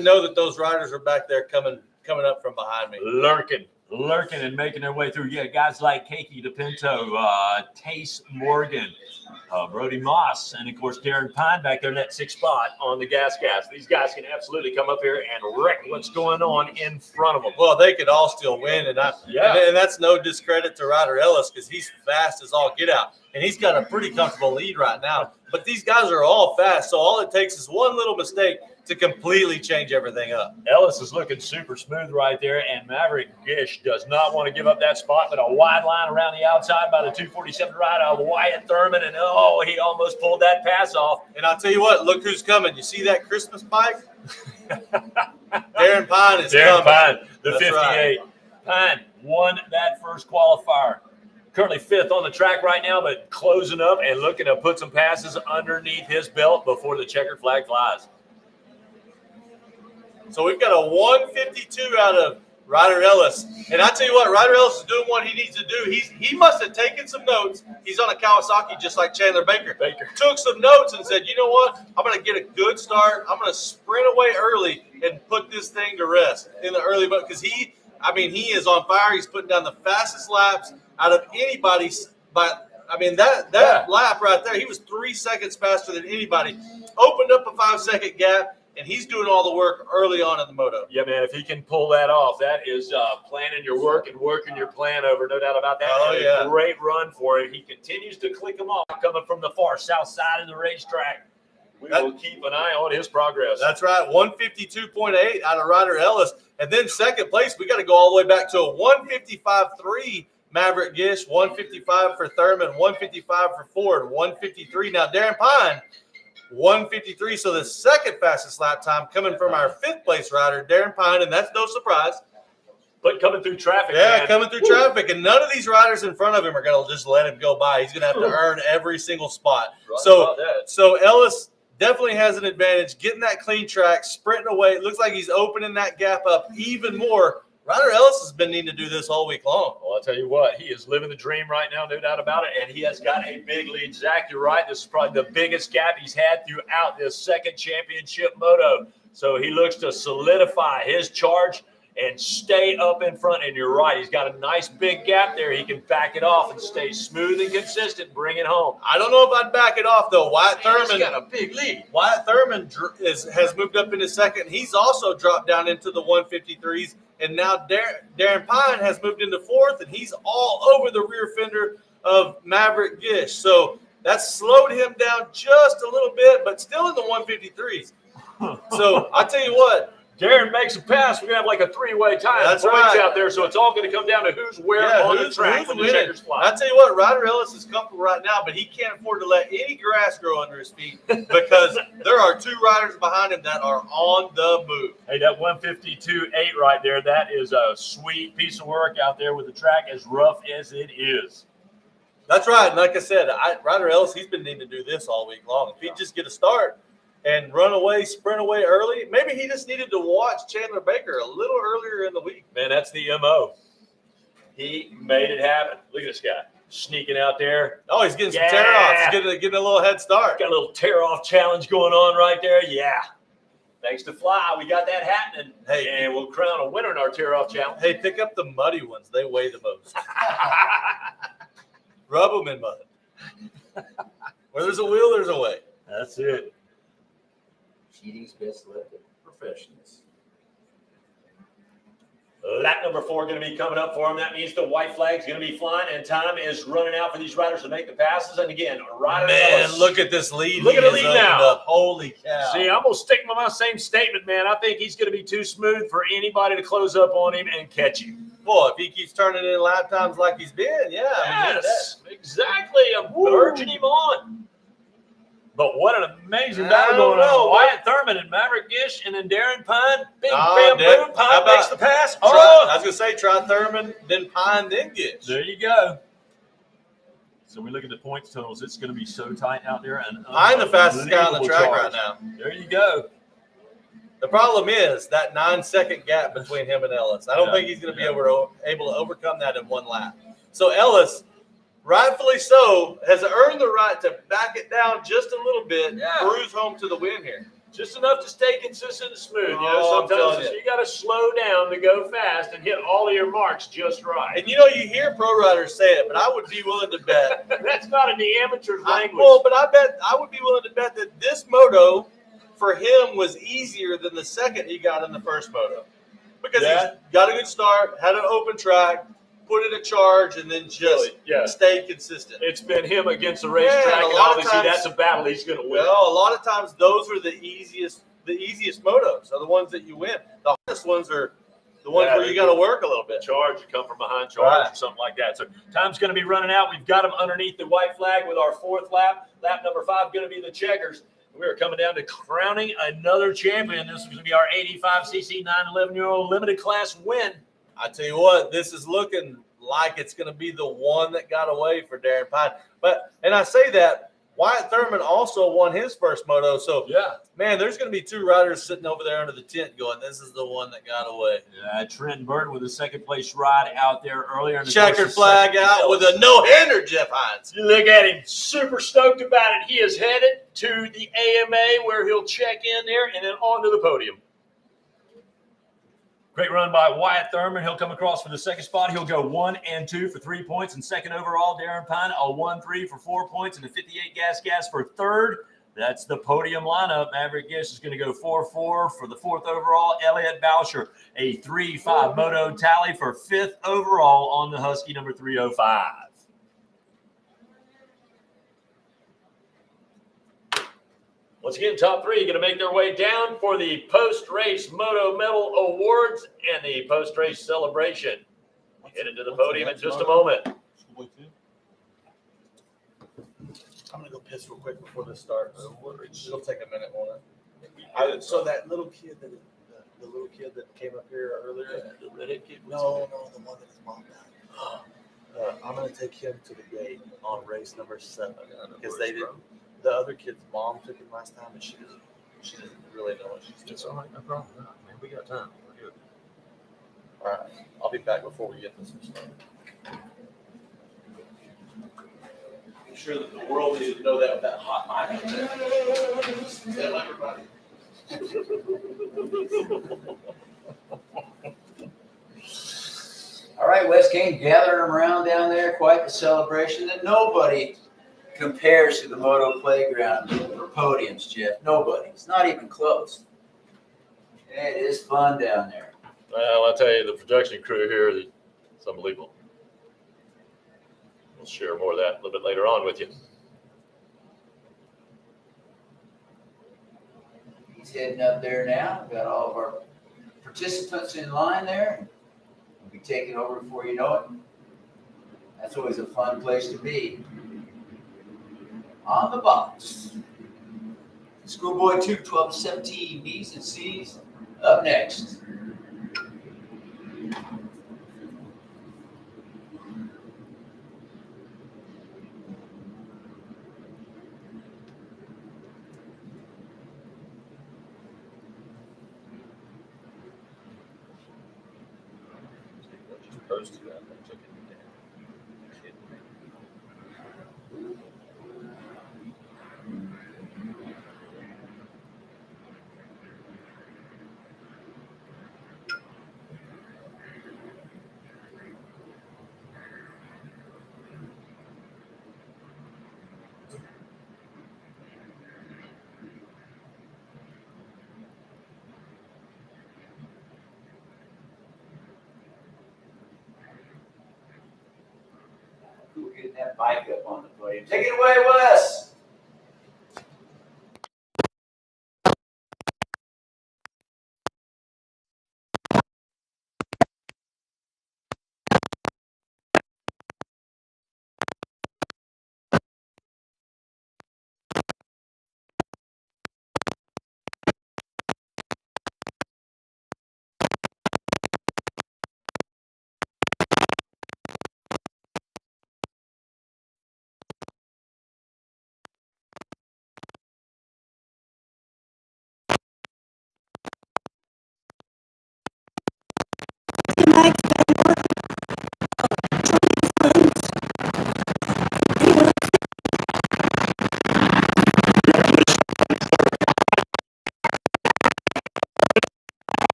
know that those riders are back there coming up from behind me. Lurking and making their way through. Yeah, guys like Keiki DePinto, Tace Morgan, Brody Moss, and, of course, Darren Pine back there in that 6th spot on the gas. These guys can absolutely come up here and wreck what's going on in front of them. Well, they could all still win, and that's no discredit to Ryder Ellis because he's fast as all get out, and he's got a pretty comfortable lead right now. But these guys are all fast, so all it takes is one little mistake to completely change everything up. Ellis is looking super smooth right there, and Maverick Gish does not want to give up that spot, but a wide line around the outside by the 247 ride of Wyatt Thurman, and he almost pulled that pass off. And I'll tell you what, look who's coming. You see that Christmas bike? Darren Pine is coming. Pine, the That's 58. right. Pine won that first qualifier. Currently 5th on the track right now, but closing up and looking to put some passes underneath his belt before the checkered flag flies. So we've got a 152 out of Ryder Ellis. And I tell you what, Ryder Ellis is doing what he needs to do. He must have taken some notes. He's on a Kawasaki just like Chandler Baker. Took some notes and said, you know what? I'm going to get a good start. I'm going to sprint away early and put this thing to rest in the early, because he is on fire. He's putting down the fastest laps out of anybody. But that lap right there, he was 3 seconds faster than anybody. Opened up a 5-second gap. And he's doing all the work early on in the moto. Yeah, man, if he can pull that off, that is planning your work and working your plan over, no doubt about that. A great run for him. He continues to click them off coming from the far south side of the racetrack. We will keep an eye on his progress. That's right, 152.8 out of Ryder Ellis. And then second place, we got to go all the way back to a 155.3 Maverick Gish, 155 for Thurman, 155 for Ford, 153. Now, Darren Pine, 153, so the second fastest lap time coming from our 5th place rider, Darren Pine, and that's no surprise. But coming through traffic, coming through traffic, and none of these riders in front of him are going to just let him go by. He's going to have to earn every single spot. So Ellis definitely has an advantage, getting that clean track, sprinting away. It looks like he's opening that gap up even more. Ryder Ellis has been needing to do this all week long. Well, I'll tell you what, he is living the dream right now, no doubt about it, and he has got a big lead. Zach, you're right. This is probably the biggest gap he's had throughout this second championship moto. So he looks to solidify his charge and stay up in front. And you're right, he's got a nice big gap there. He can back it off and stay smooth and consistent, bring it home. I don't know if I'd back it off, though. Wyatt Thurman, he's got a big lead. Wyatt Thurman has moved up into second. He's also dropped down into the 153s. And now Darren Pine has moved into 4th, and he's all over the rear fender of Maverick Gish. So that's slowed him down just a little bit, but still in the 153s. So I tell you what. Darren makes a pass. We're going to have like a 3-way tie. That's right. Out there, so it's all going to come down to who's where on the track when the checkers fly. I tell you what, Ryder Ellis is comfortable right now, but he can't afford to let any grass grow under his feet because there are 2 riders behind him that are on the move. Hey, that 152.8 right there, that is a sweet piece of work out there with the track as rough as it is. That's right. And like I said, Ryder Ellis, he's been needing to do this all week long. If he'd just get a start and run away, sprint away early, maybe he just needed to watch Chandler Baker a little earlier in the week. Man, that's the MO. He made it happen. Look at this guy sneaking out there. Oh, he's getting some tear-offs, getting a little head start. Got a little tear-off challenge going on right there. Yeah. Thanks to Fly, we got that happening. Hey, and we'll crown a winner in our tear-off challenge. Hey, pick up the muddy ones. They weigh the most. Rub them in mud. Where there's a wheel, there's a way. That's it. Cheating's best left to professionals. Lap number 4 going to be coming up for him. That means the white flag's going to be flying, and time is running out for these riders to make the passes. And again, Ryder Man, Ellis. look at this lead. Look at the he has lead now. opened up. Holy cow. See, I'm going to stick with my same statement, man. I think he's going to be too smooth for anybody to close up on him and catch him. Boy, if he keeps turning in lap times like he's been, yeah. I mean, Yes, exactly. I'm urging him on. But what an amazing battle going on. Wyatt Thurman and Maverick Gish, and then Darren Pine. Big bam, boom. Pine makes the pass. I was going to say try Thurman, then Pine, then Gish. There you go. So we look at the points totals. It's going to be so tight out there. And I'm the fastest guy on the track right now. There you go. The problem is that 9-second gap between him and Ellis. I don't think he's going to be able to overcome that in one lap. So Ellis, rightfully so, has earned the right to back it down just a little bit, cruise home to the win here. Just enough to stay consistent and smooth. Oh, Sometimes you got to slow down to go fast and hit all of your marks just right. And you hear pro riders say it, but I would be willing to bet. That's not in the amateur's language. But I would be willing to bet that this moto for him was easier than the second he got in the first moto. Because he's got a good start, had an open track, put in a charge, and then just stayed consistent. It's been him against the racetrack, and obviously that's a battle he's going to win. Well, a lot of times those are the easiest motos are the ones that you win. The hardest ones are the ones where you got to work a little bit. Charge, you come from behind charge or something like that. So time's going to be running out. We've got him underneath the white flag with our 4th lap. Lap number 5 going to be the checkers. We are coming down to crowning another champion. This is going to be our 85cc 9-11-year-old limited class win. I tell you what, this is looking like it's going to be the one that got away for Darren Pine. And I say that, Wyatt Thurman also won his first moto. So, man, there's going to be 2 riders sitting over there under the tent going, this is the one that got away. Trenton Burton with a 2nd place ride out there earlier. In the checkered flag out with a no-hander, Jeff Hines. You look at him, super stoked about it. He is headed to the AMA where he'll check in there and then on to the podium. Great run by Wyatt Thurman. He'll come across for the 2nd spot. He'll go 1 and 2 for 3 points. And 2nd overall, Darren Pine, a 1-3 for 4 points. And a 58 gas for 3rd. That's the podium lineup. Maverick Gish is going to go 4-4 for the 4th overall. Elliott Boucher, a 3-5 moto tally for 5th overall on the Husky number 305. Once again, top 3 going to make their way down for the post-race Moto Medal Awards and the post-race celebration. Headed to the podium in just a moment. I'm going to go piss real quick before this starts. It'll take a minute, won't it? So that little kid that the little kid that came up here earlier, the redhead kid. No, the one that his mom died. I'm going to take him to the gate on race number 7 because they didn't. The other kid's mom took him last time, and she doesn't really know what she's doing. It's all right, no problem. No, man, we got time. We're good. All right, I'll be back before we get this started. I'm sure that the world needed to know that with that hot mic. Tell everybody. All right, West Kane gathering them around down there. Quite the celebration that nobody compares to the Motoplayground for podiums, Jeff. Nobody. It's not even close. It is fun down there. Well, I'll tell you, the production crew here, it's unbelievable. We'll share more of that a little bit later on with you. He's heading up there now. Got all of our participants in line there. We'll be taking over before you know it. That's always a fun place to be. On the box. Schoolboy 2, 12 to 17, B's and C's up next. bike up on the podium. Take it away, Wes.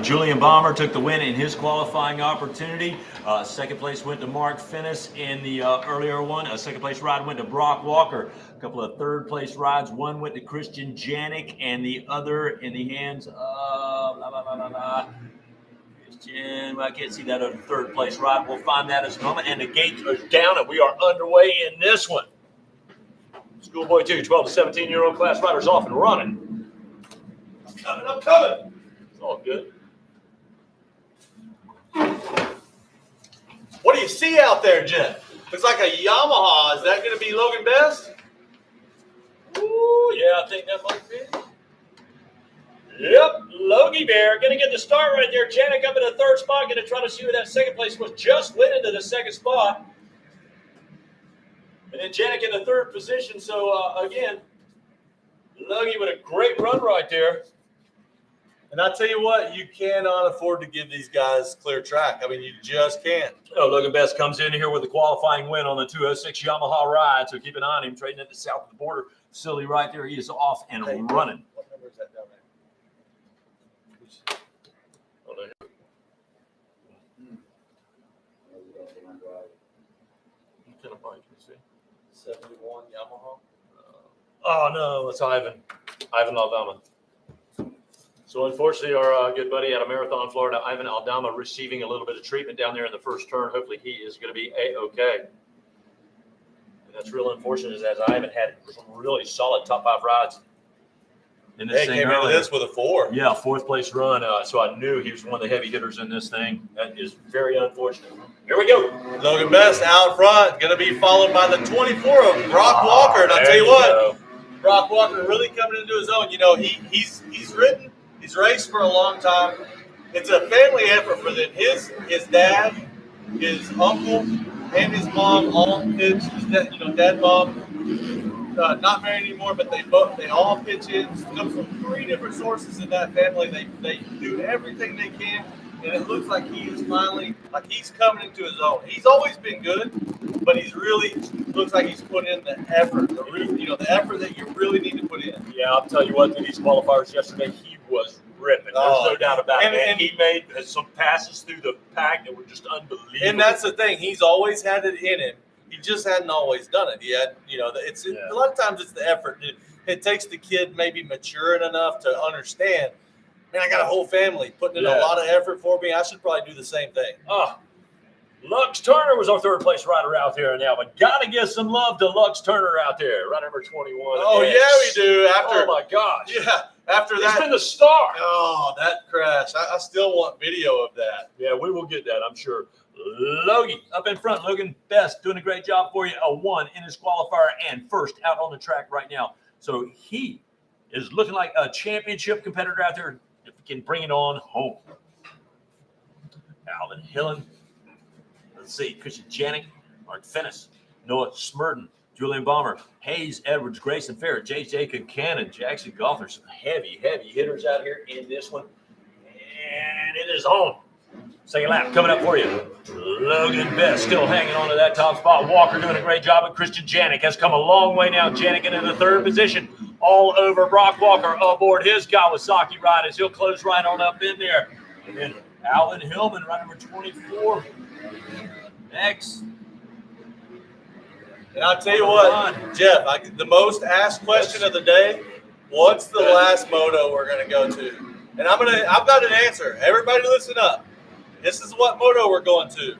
Julian Bomber took the win in his qualifying opportunity. Second place went to Mark Finnis in the earlier one. A second place ride went to Brock Walker. A couple of third place rides. One went to Christian Janik, and the other in the hands of Christian. I can't see that other third place ride. We'll find that as a moment. And the gates are down, and we are underway in this one. Schoolboy 2, 12 to 17-year-old class riders off and running. I'm coming. It's all good. What do you see out there, Jen? Looks like a Yamaha. Is that going to be Logan Best? Ooh, yeah, I think that might be. Yep, Logie Bear going to get the start right there. Janik up in the third spot, going to try to see where that second place was. Just went into the second spot. And then Janik in the third position. So, again, Logie with a great run right there. And I tell you what, you cannot afford to give these guys clear track. I mean, you just can't. Oh, Logan Best comes in here with a qualifying win on the 206 Yamaha ride. So keep an eye on him, trading at the south of the border facility right there. He is off and running. What number is that down there? Oh, there. 71 Yamaha. Oh, no, it's Ivan Aldama. So unfortunately, our good buddy out of Marathon, Florida, Ivan Aldama, receiving a little bit of treatment down there in the first turn. Hopefully he is going to be A-okay. And that's real unfortunate, as Ivan had some really solid top 5 rides in this thing came into earlier. this with a 4. Yeah, fourth place run. So I knew he was one of the heavy hitters in this thing. That is very unfortunate. Here we go. Logan Best out front, going to be followed by the 24 of Brock Walker. And I'll tell you what, Brock Walker really coming into his own. You know, he's ridden. He's raced for a long time. it's a family effort for them. His dad, his uncle, and his mom all pitch. His dad, dad, mom, not married anymore, but they all pitch in. It comes from 3 different sources in that family. They do everything they can, and it looks like he is finally he's coming into his own. He's always been good, but he's really looks like he's put in the effort. The effort that you really need to put in. Yeah, I'll tell you what. Through these qualifiers yesterday, he was ripping. There's no doubt about it. And he made some passes through the pack that were just unbelievable. And that's the thing. He's always had it in him. He just hadn't always done it. He had, a lot of times it's the effort. It takes the kid maybe maturing enough to understand, man, I got a whole family putting in a lot of effort for me. I should probably do the same thing. Lux Turner was our 3rd place rider out there now, but got to give some love to Lux Turner out there, rider number 21. Oh, yeah, we do. Oh, my gosh. Yeah, after that. He's been the star. Oh, that crash. I still want video of that. Yeah, we will get that, I'm sure. Logan up in front. Logan Best doing a great job for you. A 1 in his qualifier and 1st out on the track right now. So he is looking like a championship competitor out there if he can bring it on home. Alvin Hillen. Let's see. Christian Janik, Mark Finnis, Noah Smurden, Julian Balmer, Hayes, Edwards, Grayson Fair, J.J. Concannon, Jackson Golfer. Some heavy hitters out here in this one. And it is on. Second lap coming up for you. Logan Best still hanging on to that top spot. Walker doing a great job, but Christian Janik has come a long way now. Janik into the 3rd position. All over Brock Walker aboard his Kawasaki ride as he'll close right on up in there. And then Alvin Hillman, ride number 24. Next. And I'll tell you what, Jeff, the most asked question of the day, what's the last moto we're going to go to? And I've got an answer. Everybody listen up. This is what moto we're going to.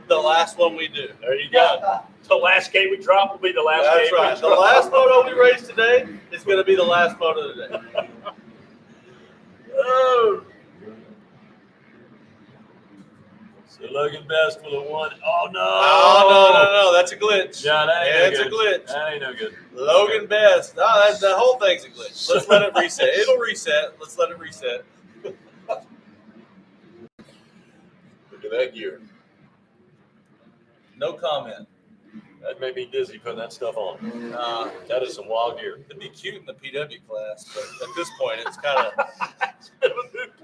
The last one we do. There you go. The last game we drop will be the last game. That's right. The last moto we race today is going to be the last moto today. Oh. So Logan Best with a 1. Oh, no. Oh, no. That's a glitch. Yeah, that ain't a glitch. That ain't no good. Logan Best. No, the whole thing's a glitch. Let's let it reset. It'll reset. Let's let it reset. Look at that gear. No comment. That made me dizzy putting that stuff on. That is some wild gear. It'd be cute in the PW class, but at this point, it's kind of.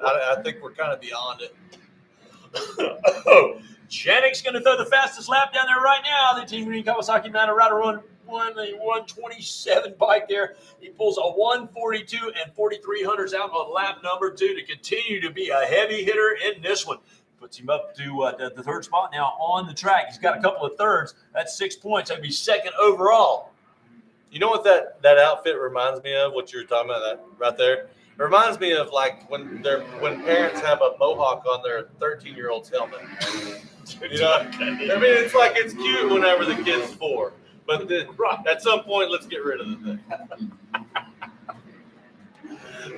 I think we're kind of beyond it. Janik's going to throw the fastest lap down there right now. The Team Green Kawasaki Mountain Rider won a 127 bike there. He pulls a 142 and 4300s out on lap number 2 to continue to be a heavy hitter in this one. Puts him up to the 3rd spot now on the track. He's got a couple of 3rds. That's 6 points. That'd be 2nd overall. You know what that outfit reminds me of? What you were talking about that right there? It reminds me of like when parents have a mohawk on their 13-year-old's helmet. You know, I mean, it's like it's cute whenever the kid's 4, but then, at some point, let's get rid of the thing.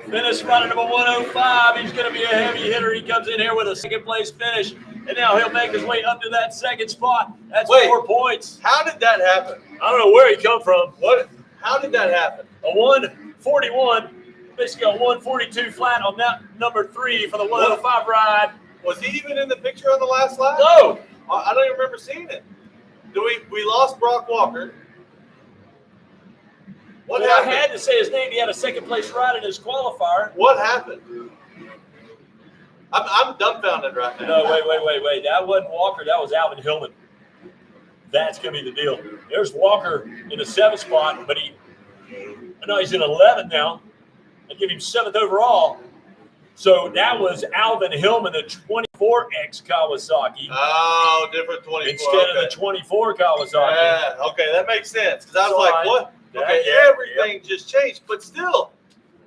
Finish running number 105. He's going to be a heavy hitter. He comes in here with a 2nd place finish, and now he'll make his way up to that 2nd spot. That's 4 points. How did that happen? I don't know where he come from. What? How did that happen? A 141, basically a 142 flat on that number 3 for the 105 ride. Was he even in the picture on the last lap? No. I don't even remember seeing it. We lost Brock Walker. What happened? I had to say his name. He had a 2nd place ride in his qualifier. What happened? I'm dumbfounded right now. No, wait. That wasn't Walker. That was Alvin Hillman. That's going to be the deal. There's Walker in the 7th spot, but he's in 11 now. I give him 7th overall. So that was Alvin Hillman, the 24X Kawasaki. Oh, different 24. Instead of the 24 Kawasaki. Yeah, okay, that makes sense. Because I was like, what? Okay, everything just changed. But still,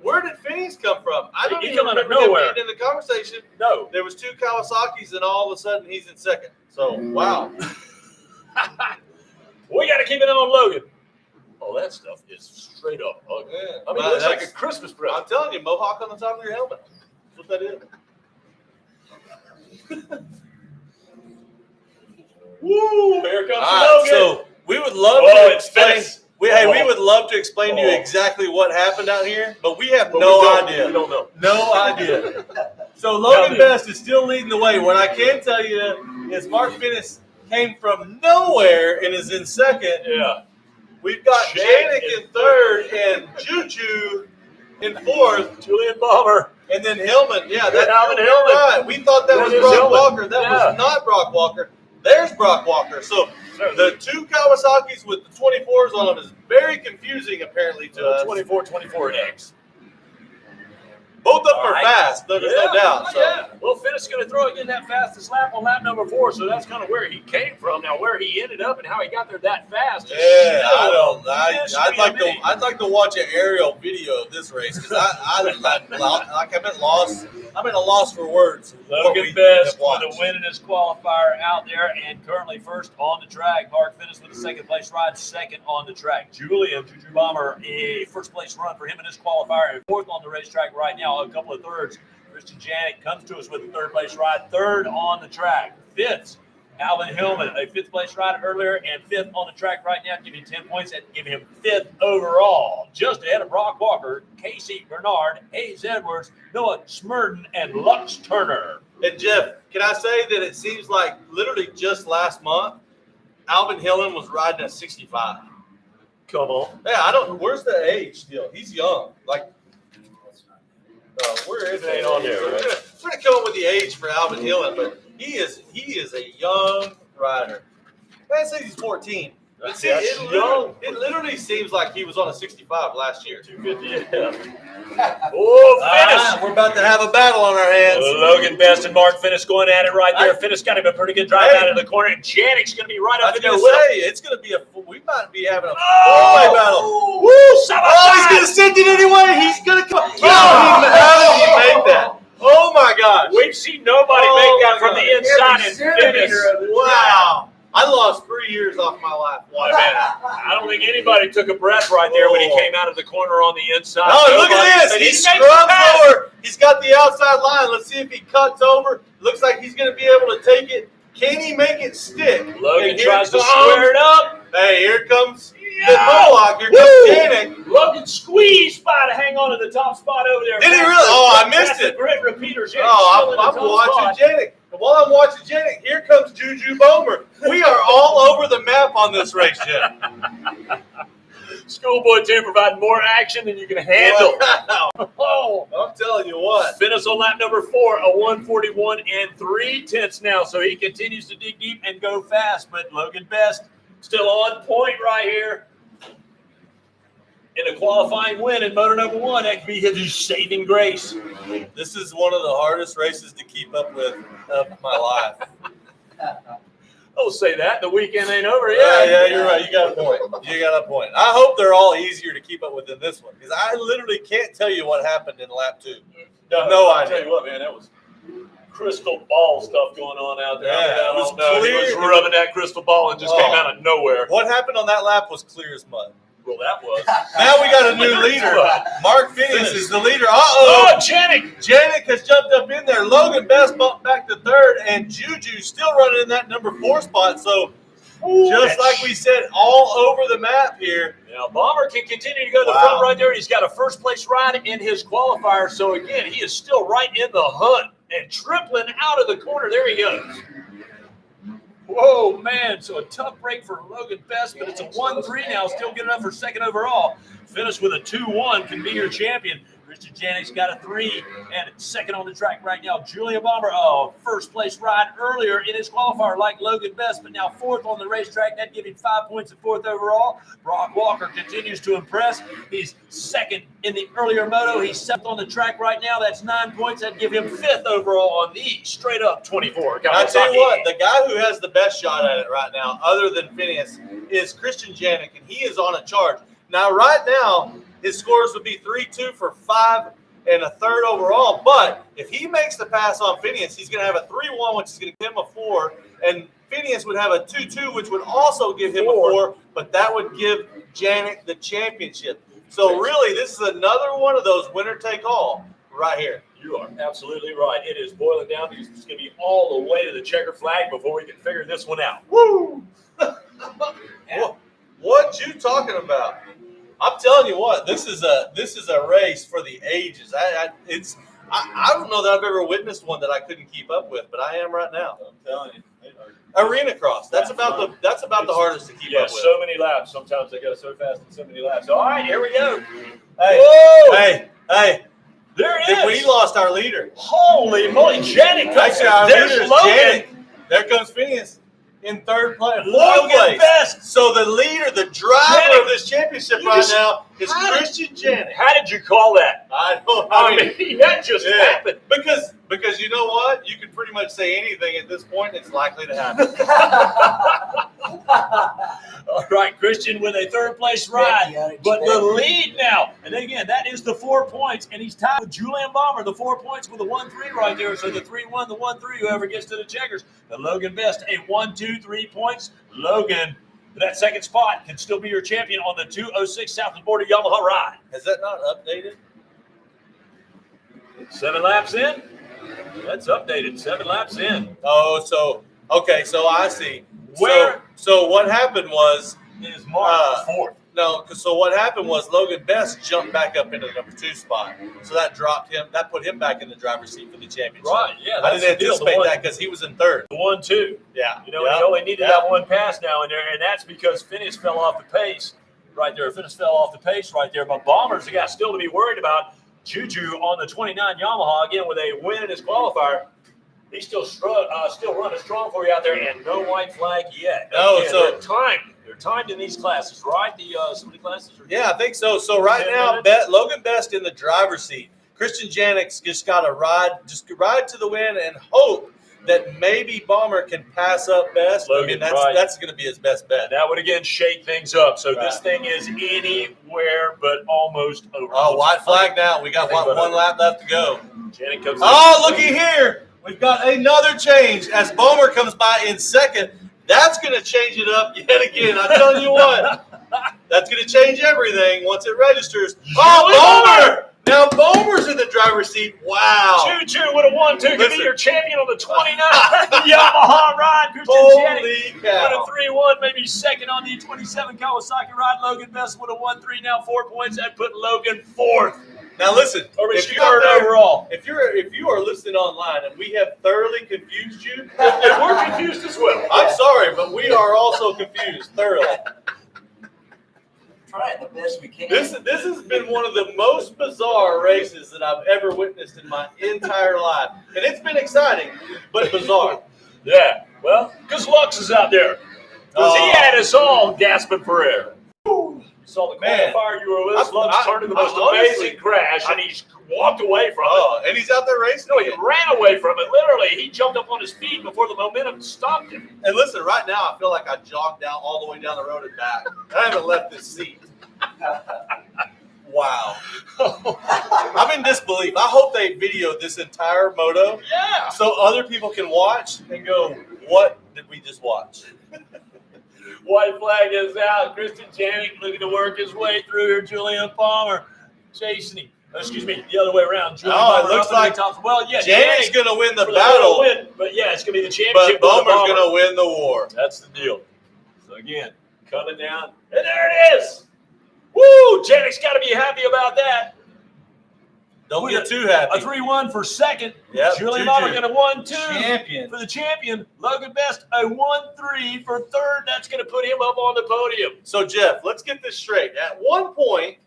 where did Phineas come from? I don't even remember him being in the conversation. No. There was 2 Kawasaki's, and all of a sudden he's in 2nd. So, wow. We got to keep it on Logan. Oh, that stuff is straight up ugly. Yeah. I mean, it looks like a Christmas present. I'm telling you, mohawk on the top of your helmet. That's what that is. Woo! Here comes Logan. So we would love to explain. We would love to explain to you exactly what happened out here, but we have no idea. We don't know. No idea. So Logan Best is still leading the way. What I can tell you is Mark Finnis came from nowhere and is in second. Yeah. We've got Janik in third and Juju in fourth. Julian Bomber. And then Hillman. Yeah, that's Alvin you're Hillman. right. We thought that was is Brock Hillman. Walker. That Yeah. was not Brock Walker. There's Brock Walker. So the two Kawasaki's with the 24s on them is very confusing, apparently, to us. 24 at X. Both of them All are right. fast, there's no doubt. So. Yeah. Well, Finnis is going to throw again that fastest lap on lap number 4, so that's kind of where he came from. Now, where he ended up and how he got there that fast. Yeah, I don't. I'd like to watch an aerial video of this race because I'm at a loss for words. Logan Best with a win in his qualifier out there and currently first on the track. Mark Finnis with a second place ride, second on the track. Juju Bomber, a first place run for him in his qualifier and fourth on the racetrack right now. A couple of thirds. Christian Janik comes to us with a third place ride, third on the track. Fifth, Alvin Hillman, a fifth place ride earlier and fifth on the track right now, giving him 10 points and giving him fifth overall. Just ahead of Brock Walker, Casey Bernard, Hayes Edwards, Noah Smurden, and Lux Turner. And Jeff, can I say that it seems like literally just last month, Alvin Hillman was riding at 65. Come on. Yeah, I don't. Where's the age deal? He's young. Like, where is It ain't on there, So right? we're gonna come up with the age for Alvin Hillman, but he is a young rider. Let's say he's 14. But see, That's young. it literally seems like he was on a 65 last year. 250, yeah. Oh, Finnis. We're about to have a battle on our hands. Logan Best and Mark Finnis going at it right there. Finnis got him a pretty good drive out of the corner, and Janik's going to be right I up was in there gonna with him. say it's gonna be we might be having a four-way battle. Woo! Oh, he's gonna send it anyway. He's gonna come. How did he make that? Oh my gosh! We've seen nobody make that from the inside and Finnis. Wow! I lost 3 years off my life. Boy, man, I don't think anybody took a breath right there when he came out of the corner on the inside. Oh, look Nobody at this! said He makes scrubs the pass. over. He's got the outside line. Let's see if he cuts over. Looks like he's going to be able to take it. Can he make it stick? Logan And here tries to comes- square it up. Hey, here comes the Yeah. Mohawk. Here comes Janik. Logan squeezed by to hang on to the top spot over there. Did he really? Oh, I missed That's the it. grid repeaters. Yeah, Oh, still in the I'm top watching spot. Janik. And while I'm watching Janik, here comes Juju Bomer. We are all over the map on this race, Jeff. Schoolboy 2 providing more action than you can handle. Wow. Oh, I'm telling you what. Finnis on lap number 4, a 1:41 3/10 now. So he continues to dig deep and go fast. But Logan Best still on point right here. In a qualifying win in motor number 1, that could be his saving grace. This is one of the hardest races to keep up with of my life. Don't say that. The weekend ain't over Yeah, yet. you're right. You got a point. You got a point. I hope they're all easier to keep up with than this one because I literally can't tell you what happened in lap 2. No I'll idea. tell you what, man, that was crystal ball stuff going on out there. Yeah, I it was don't know. He was clear. rubbing that crystal ball and just came out of nowhere. What happened on that lap was clear as mud. Well, that was. Now we got a new leader. Mark Finnis is the leader. Oh, Uh-oh. Janik! Janik has jumped up in there. Logan Best bumped back to third, and Juju still running in that number 4 spot. So just like we said, all over the map here. Now, Bomber can continue to go to the front right there. He's got a first place ride in his qualifier. So, again, he is still right in the hunt and tripling out of the corner. There he goes. Whoa, man. So a tough break for Logan Best, but it's a 1-3 now. Still good enough for second overall. Finished with a 2-1, can be your champion. Christian Janik's got a 3 and second on the track right now. Julia Bomber, first place ride earlier in his qualifier like Logan Best, but now fourth on the racetrack. That'd give him 5 points at fourth overall. Brock Walker continues to impress. He's second in the earlier moto. He's seventh on the track right now. That's 9 points. That'd give him fifth overall on the straight up 24. I tell you what, the guy who has the best shot at it right now, other than Phineas, is Christian Janik, and he is on a charge. Now, right now, his scores would be 3-2 for 5 and a third overall. But if he makes the pass on Phineas, he's going to have a 3-1, which is going to give him a 4. And Phineas would have a 2-2, which would also give him a 4. But that would give Janik the championship. So really, this is another one of those winner-take-all right here. You are absolutely right. It is boiling down because it's going to be all the way to the checker flag before we can figure this one out. Woo! What you talking about? I'm telling you what, this is a race for the ages. I don't know that I've ever witnessed one that I couldn't keep up with, but I am right now. I'm telling you. Arena cross. That's about the hardest to keep Yeah, up with. so many laps. Sometimes they go so fast and so many laps. All right, here we go. Hey, Whoa! hey. There it is. We lost our leader. Holy moly, Janet comes Actually, our There's leader is Logan. Janet. There comes Phineas in third place. Logan Place. Best. So the leader, the driver Janet, of this championship you right just- now is how did- Christian Janet. How did you call that? I don't know. I mean, that just happened. Because you know what? You can pretty much say anything at this point, and it's likely to happen. All right, Christian with a third place ride, but the lead now. And again, that is the 4 points, and he's tied with Julian Bomber, the 4 points with a 1-3 right there. So the 3-1, the 1-3, whoever gets to the checkers. But Logan Best, a 1-2-3 points. Logan, that second spot, can still be your champion on the 206 South of the Border Yamaha ride. Has that not updated? 7 laps in. That's updated. 7 laps in. Oh, so I see. Where So what happened was is Mark fourth? No, so what happened was Logan Best jumped back up into the number 2 spot. So that dropped him. That put him back in the driver's seat for the championship. Right, yeah. I didn't anticipate that because he was in third. The 1-2. Yeah. You know, he only needed that one pass now in there, and that's because Phineas fell off the pace right there. Phineas fell off the pace right there. But Bombers, they got still to be worried about. Juju on the 29 Yamaha, again, with a win in his qualifier. He's still running strong for you out there, and no white flag yet. No, again, so they're timed in these classes, right? The so many classes. Yeah, I think so. So right now, Logan Best in the driver's seat. Christian Janik's just got to ride to the win and hope that maybe Bomber can pass up Best. Logan, that's going to be his best bet. That would again shake things up. So this thing is anywhere but almost over. Oh, white flag now. We got one lap left to go. Janik comes. Oh, looky here. We've got another change as Bomber comes by in second. That's going to change it up yet again. I'm telling you what. That's going to change everything once it registers. Oh, Bomber! Now Bomber's in the driver's seat. Wow. Juju with a 1-2 can be your champion on the 29 Yamaha ride. Holy cow. With a 3-1, maybe second on the 27 Kawasaki ride. Logan Best with a 1-3, now 4 points. That put Logan fourth. Now listen, if you are listening online and we have thoroughly confused you, and we're confused as well. I'm sorry, but we are also confused thoroughly. Trying the best we can. This has been one of the most bizarre races that I've ever witnessed in my entire life, and it's been exciting, but bizarre. Yeah, well, because Lux is out there. Because he had us all gasping for air. You saw the qualifier you were with us. Lux turned to the most amazing crash, and he's walked away from it. And he's out there racing. No, he ran away from it. Literally, he jumped up on his feet before the momentum stopped him. And listen, right now, I feel like I jogged down all the way down the road and back. I haven't left this seat. Wow. I'm in disbelief. I hope they videoed this entire moto. Yeah. So other people can watch and go, what did we just watch? White flag is out. Christian Janik looking to work his way through here. Julian Palmer chasing him. Excuse me, the other way around. Julian it looks like Janik's going to win the battle. But yeah, it's going to be the championship. But Bomber's going to win the war. That's the deal. So again, coming down. And there it is. Woo! Janik's got to be happy about that. Don't get too happy. A 3-1 for second. Yep, Julian Palmer going to 1-2 champion for the champion. Logan Best a 1-3 for third. That's going to put him up on the podium. So Jeff, let's get this straight. At one point,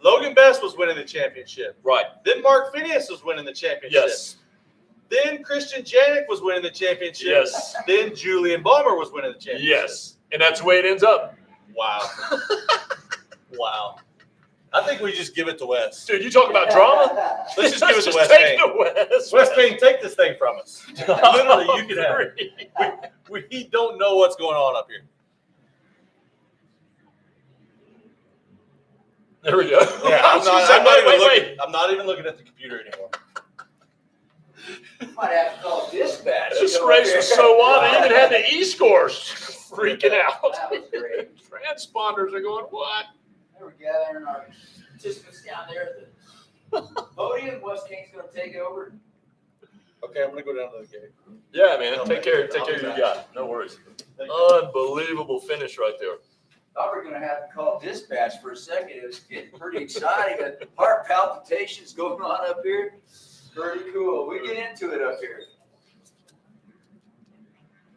Logan Best was winning the championship. Right. Then Mark Phineas was winning the championship. Yes. Then Christian Janik was winning the championship. Yes. Then Julian Bomber was winning the championship. Yes. And that's the way it ends up. Wow. Wow. I think we just give it to Wes. Dude, you talk about drama? Let's just give it to Wes take Payne. Wes. Wes Payne, take this thing from us. Literally, you can have it. We don't know what's going on up here. There we go. Yeah, I'm not even looking at the computer anymore. Might have to call dispatch. This race was so wild. They even had the E-scores freaking out. That was great. Transponders are going, what? They were gathering our participants down there at the podium. Wes King's going to take over. Okay, I'm going to go down to the gate. Yeah, man. Take care of you guys. No worries. Unbelievable finish right there. Thought we were going to have to call dispatch for a second. It was getting pretty exciting. Heart palpitations going on up here. Pretty cool. We get into it up here.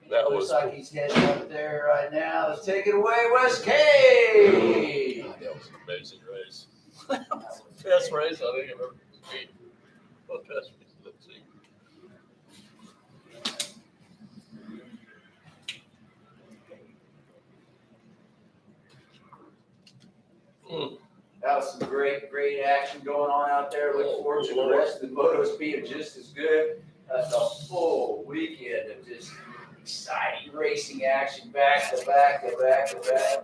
That Looks was like he's heading up there right now. Let's take it away, West K. that was an amazing race. Best race I think I've ever seen. What best race? Let's see. That was some great action going on out there. Look forward to the rest of the motos being just as good. That's a full weekend of just exciting racing action, back to back to back to back.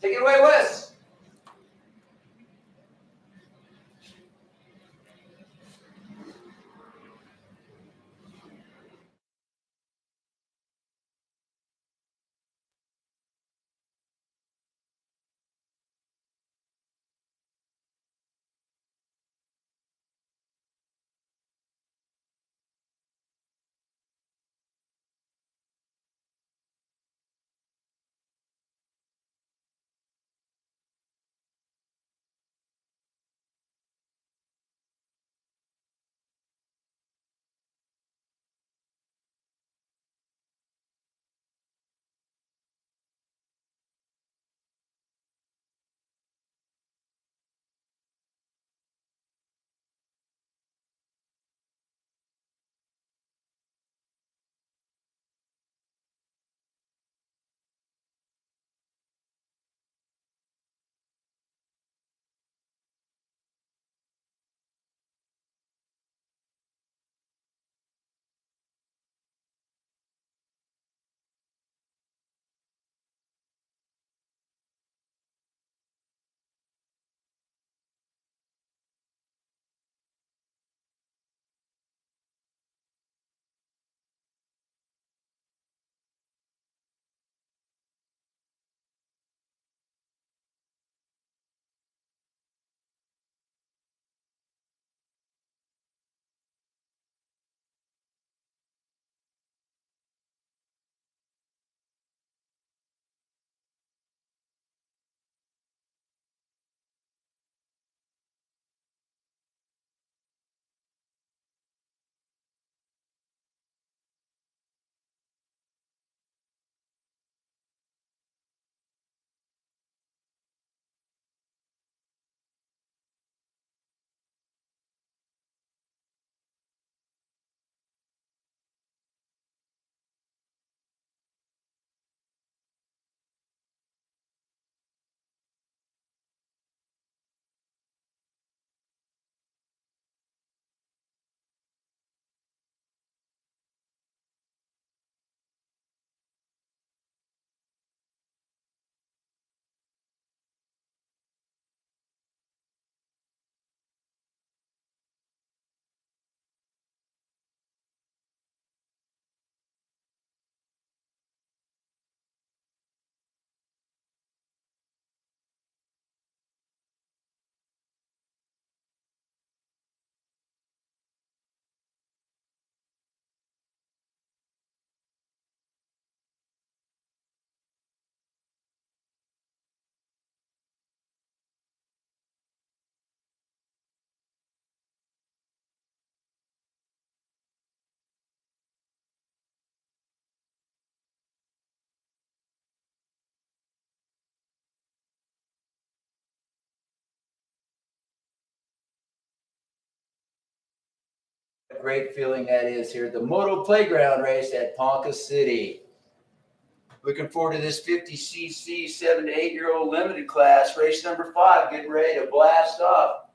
Take it away, Wes. Great feeling that is here at the Motoplayground race at Ponca City. Looking forward to this 50cc 7 to 8-year-old limited class, race number 5, getting ready to blast off.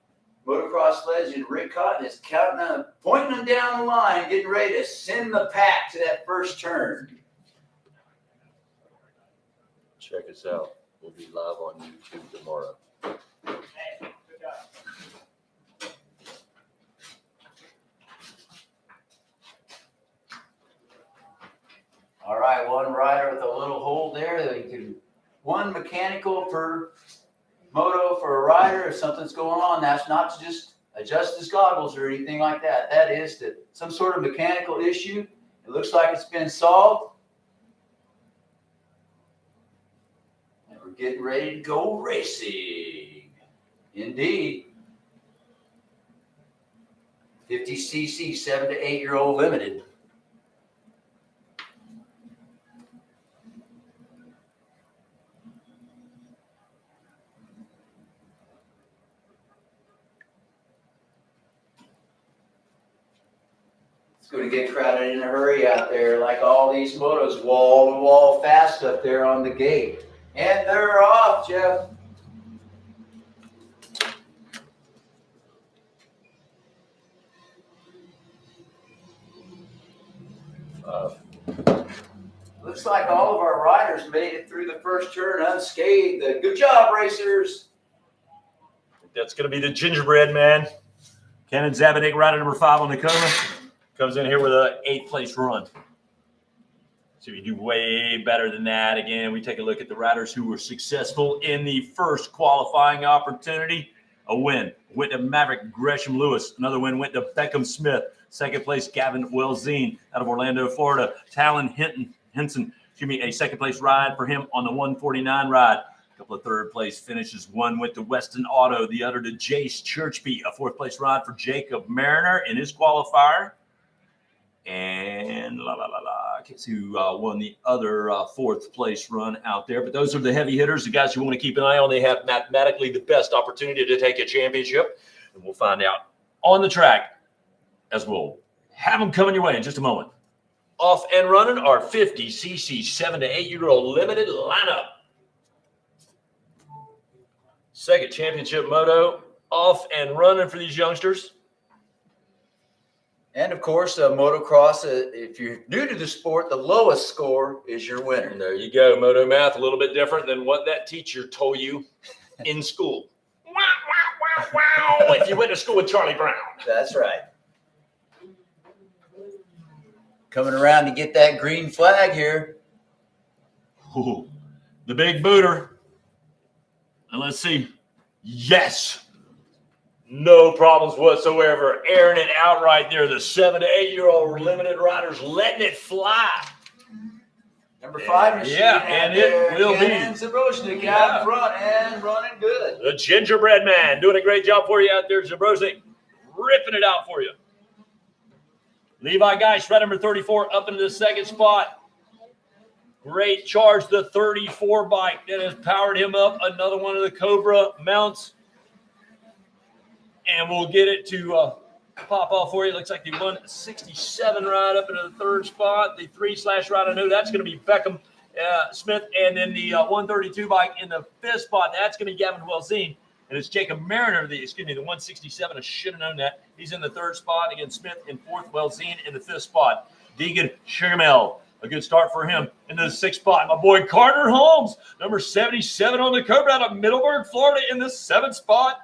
Motocross legend Rick Cotton is counting them, pointing them down the line, getting ready to send the pack to that first turn. Check us out. We'll be live on YouTube tomorrow. All right, one rider with a little hold there. That you can, one mechanical per moto for a rider. If something's going on, that's not to just adjust his goggles or anything like that. That is to some sort of mechanical issue. It looks like it's been solved. And we're getting ready to go racing. Indeed. 50cc 7 to 8-year-old limited. It's going to get crowded in a hurry out there, like all these motos, wall to wall fast up there on the gate. And they're off, Jeff. Looks like all of our riders made it through the first turn unscathed. Good job, racers. That's going to be the gingerbread man. Cannon Zabanik, rider number 5 on the cover, comes in here with an 8th place run. So you do way better than that. Again, we take a look at the riders who were successful in the first qualifying opportunity. A win went to Maverick Gresham Lewis. Another win went to Beckham Smith. Second place, Gavin Welzine out of Orlando, Florida. Talon Henson, a second place ride for him on the 149 ride. A couple of third place finishes. One went to Weston Auto, the other to Jace Churchby. A 4th place ride for Jacob Mariner in his qualifier. And I can't see who won the other 4th place run out there. But those are the heavy hitters, the guys you want to keep an eye on. They have mathematically the best opportunity to take a championship. And we'll find out on the track as we'll have them coming your way in just a moment. Off and running our 50cc 7 to 8-year-old limited lineup. Second championship moto off and running for these youngsters. And of course, motocross, if you're new to the sport, the lowest score is your winner. And there you go. Moto math, a little bit different than what that teacher told you in school. If you went to school with Charlie Brown. That's right. Coming around to get that green flag here. Ooh, the big booter. And let's see. Yes. No problems whatsoever. Airing it out right there. The 7 to 8-year-old limited riders letting it fly. Number 5 machine. Yeah, and it will be. And Zabrozhnik out front and running good. The gingerbread man doing a great job for you out there, Zabrozhnik. Ripping it out for you. Levi Geist, red number 34, up into the second spot. Great charge, the 34 bike that has powered him up. Another one of the Cobra mounts. And we'll get it to pop off for you. Looks like the 167 ride up into the third spot. The 3/ ride, I know that's going to be Beckham Smith. And then the 132 bike in the 5th spot. That's going to be Gavin Welzine. And it's Jacob Mariner, the 167. I should have known that. He's in the 3rd spot. Again, Smith in 4th, Welzine in the 5th spot. Deegan Sugarmel, a good start for him in the 6th spot. My boy Carter Holmes, number 77 on the Cobra out of Middleburg, Florida in the 7th spot.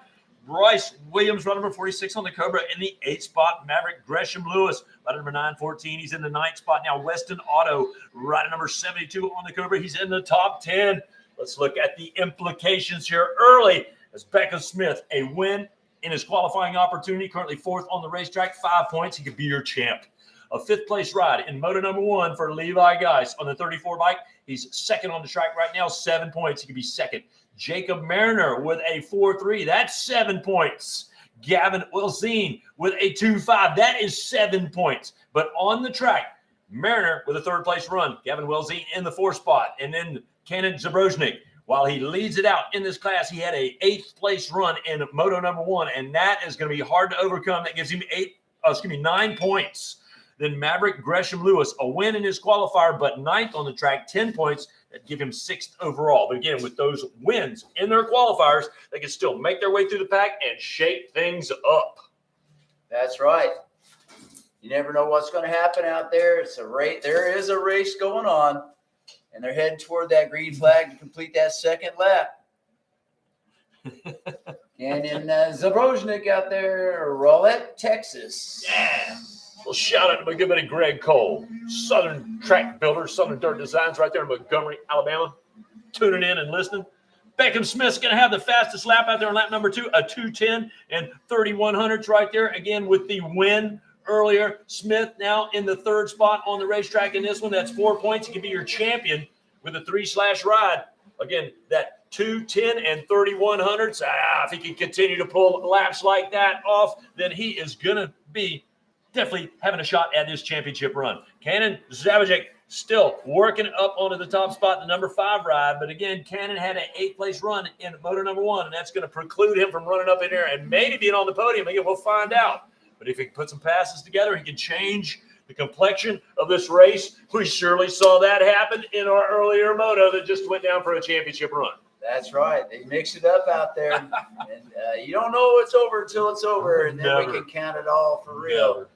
Bryce Williams, run number 46 on the Cobra in the 8th spot. Maverick Gresham Lewis, rider number 914. He's in the 9th spot. Now Weston Auto, rider number 72 on the Cobra. He's in the top 10. Let's look at the implications here early. As Beckham Smith, a win in his qualifying opportunity, currently 4th on the racetrack, 5 points. He could be your champ. A 5th place ride in moto number 1 for Levi Geist on the 34 bike. He's 2nd on the track right now, 7 points. He could be 2nd. Jacob Mariner with a 4.3. That's 7 points. Gavin Welzine with a 2.5. That is 7 points. But on the track, Mariner with a 3rd place run. Gavin Welzine in the 4th spot. And then Cannon Zabrozhnik. While he leads it out in this class, he had a 8th place run in moto number 1, and that is going to be hard to overcome. That gives him 9 points. Then Maverick Gresham Lewis, a win in his qualifier, but 9th on the track, 10 points that give him 6th overall. But again, with those wins in their qualifiers, they can still make their way through the pack and shake things up. That's right. You never know what's going to happen out there. It's a race. There is a race going on. And they're heading toward that green flag to complete that 2nd lap. Canyon Zabrozhnik out there, Rowlett, Texas. Yeah. Well, shout out to my good buddy Greg Cole, Southern Track Builder, Southern Dirt Designs right there in Montgomery, Alabama. Tuning in and listening. Beckham Smith's going to have the fastest lap out there on lap number 2, a 2:10 and 3100s right there. Again, with the win earlier. Smith now in the 3rd spot on the racetrack in this one. That's 4 points. He can be your champion with a 3/ ride. Again, that 2:10 and 3100s. If he can continue to pull laps like that off, then he is going to be definitely having a shot at this championship run. Cannon Zabajic still working up onto the top spot in the number 5 ride. But again, Cannon had an 8th place run in moto number 1, and that's going to preclude him from running up in there and maybe being on the podium. Again, we'll find out. But if he can put some passes together, he can change the complexion of this race. We surely saw that happen in our earlier moto that just went down for a championship run. That's right. They mix it up out there, and you don't know it's over until it's over, and then we can count it all for real. Never.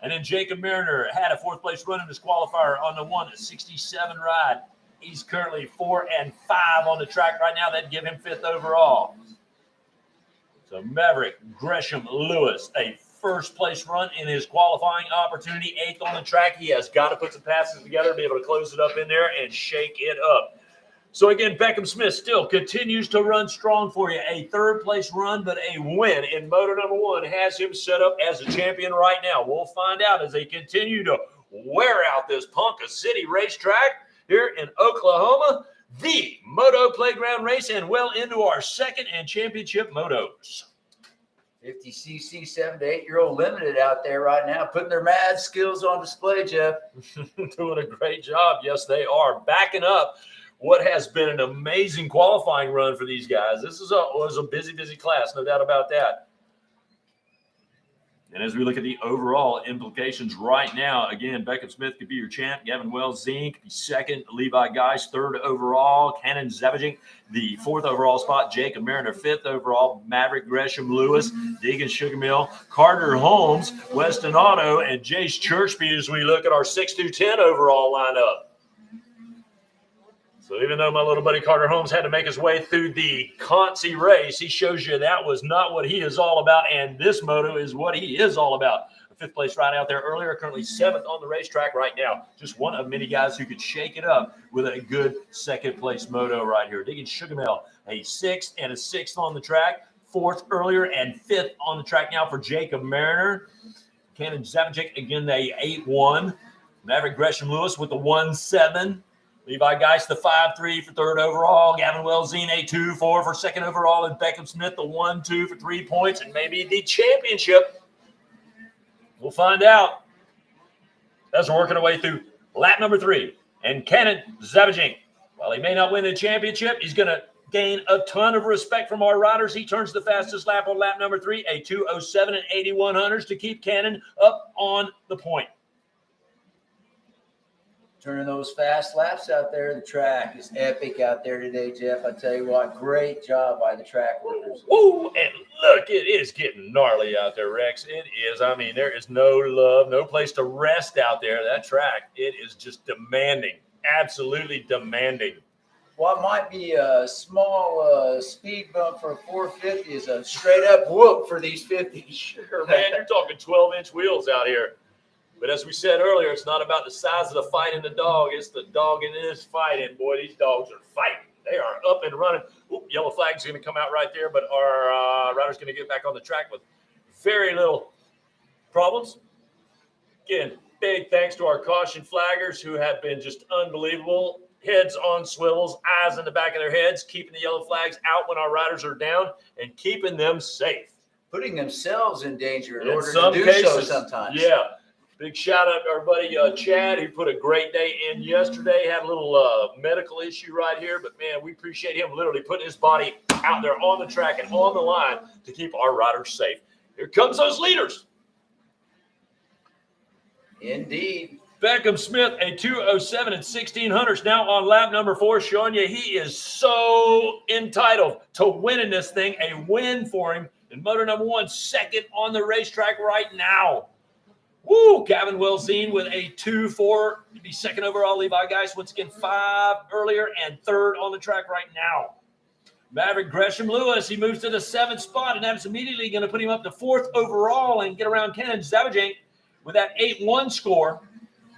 And then Jacob Mariner had a 4th place run in his qualifier on the 1:67 ride. He's currently 4 and 5 on the track right now. That'd give him 5th overall. So Maverick Gresham Lewis, a 1st place run in his qualifying opportunity, 8th on the track. He has got to put some passes together to be able to close it up in there and shake it up. So again, Beckham Smith still continues to run strong for you. A 3rd place run, but a win in moto number 1 has him set up as a champion right now. We'll find out as they continue to wear out this Ponca City racetrack here in Oklahoma. The Motoplayground race and well into our 2nd and championship motos. 50cc 7 to 8-year-old limited out there right now, putting their mad skills on display, Jeff. Doing a great job. Yes, they are. Backing up what has been an amazing qualifying run for these guys. This was a busy, busy class, no doubt about that. And as we look at the overall implications right now, again, Beckham Smith could be your champ. Gavin Wells-Zine could be 2nd. Levi Geis, 3rd overall. Cannon Zabajic, the 4th overall spot. Jacob Mariner, 5th overall. Maverick Gresham Lewis, Deegan Sugarmill, Carter Holmes, Weston Auto, and Jace Churchby as we look at our 6 through 10 overall lineup. So even though my little buddy Carter Holmes had to make his way through the Concy race, he shows you that was not what he is all about, and this moto is what he is all about. A 5th place ride out there earlier, currently 7th on the racetrack right now. Just one of many guys who could shake it up with a good 2nd place moto right here. Digging Sugarmill, a 6th and a 6th on the track. 4th earlier and 5th on the track now for Jacob Mariner. Cannon Zabajic, again, the 8-1. Maverick Gresham Lewis with the 1-7. Levi Geis, the 5-3 for 3rd overall. Gavin Wells-Zine, a 2-4 for 2nd overall. And Beckham Smith, the 1-2 for 3 points. And maybe the championship. We'll find out as we're working our way through lap number 3. And Cannon Zabajic, while he may not win the championship, he's going to gain a ton of respect from our riders. He turns the fastest lap on lap number 3, a 2:07 and 8100s to keep Cannon up on the point. Turning those fast laps out there. The track is epic out there today, Jeff. I tell you what, great job by the track workers. Ooh, and look, it is getting gnarly out there, Rex. It is. I mean, there is no love, no place to rest out there. That track, it is just demanding, absolutely demanding. What might be a small speed bump for a 450 is a straight-up whoop for these 50s. Sure, man, you're talking 12-inch wheels out here. But as we said earlier, it's not about the size of the fight in the dog. It's the dog in this fight. And, boy, these dogs are fighting. They are up and running. Ooh, yellow flag's going to come out right there, but our rider's going to get back on the track with very little problems. Again, big thanks to our caution flaggers who have been just unbelievable. Heads on swivels, eyes in the back of their heads, keeping the yellow flags out when our riders are down and keeping them safe. Putting themselves in danger in order some to do cases, so sometimes. Yeah. Big shout out to our buddy Chad, who put a great day in yesterday. Had a little medical issue right here, but, man, we appreciate him literally putting his body out there on the track and on the line to keep our riders safe. Here comes those leaders. Indeed. Beckham Smith, a 2:07 and 1600s now on lap number 4, showing you he is so entitled to winning this thing. A win for him in motor number 1, 2nd on the racetrack right now. Woo! Gavin Wells-Zine with a 2-4 to be 2nd overall. Levi Geis once again 5 earlier and 3rd on the track right now. Maverick Gresham Lewis, he moves to the 7th spot, and that's immediately going to put him up to 4th overall and get around Cannon Zabajic with that 8-1 score.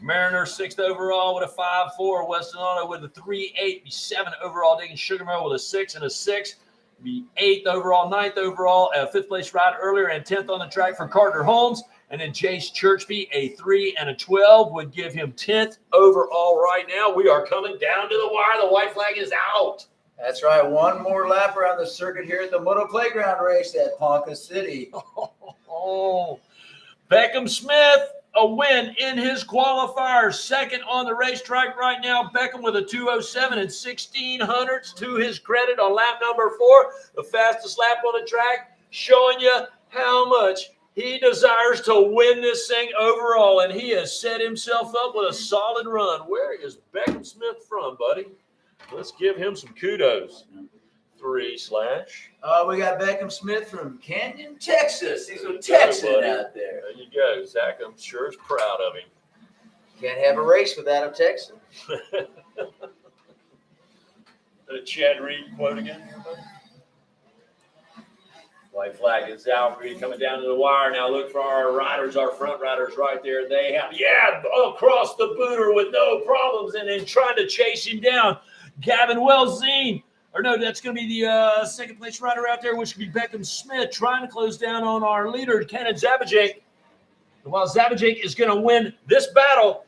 Mariner 6th overall with a 5-4. Weston Auto with a 3-8. Be 7 overall. Digging Sugarmill with a 6 and a 6. Be 8th overall, 9th overall. 5th place ride earlier and 10th on the track for Carter Holmes. And then Jace Churchby, a 3 and a 12, would give him 10th overall right now. We are coming down to the wire. The white flag is out. That's right. One more lap around the circuit here at the Motoplayground race at Ponca City. Oh, Beckham Smith, a win in his qualifier. Second on the racetrack right now. Beckham with a 2:07 and 1600ths to his credit on lap number 4. The fastest lap on the track, showing you how much he desires to win this thing overall. And he has set himself up with a solid run. Where is Beckham Smith from, buddy? Let's give him some kudos. 3/. We got Beckham Smith from Canyon, Texas. He's a Texan out there. There you go. Zach, I'm sure is proud of him. Can't have a race without a Texan. The Chad Reed quote again here, buddy. White flag is out. We're coming down to the wire. Now look for our riders, our front riders right there. They have, across the booter with no problems, and then trying to chase him down. Gavin Welzine. Or no, that's going to be the second place rider out there, which would be Beckham Smith, trying to close down on our leader, Kenan Zabajek. And while Zabajek is going to win this battle,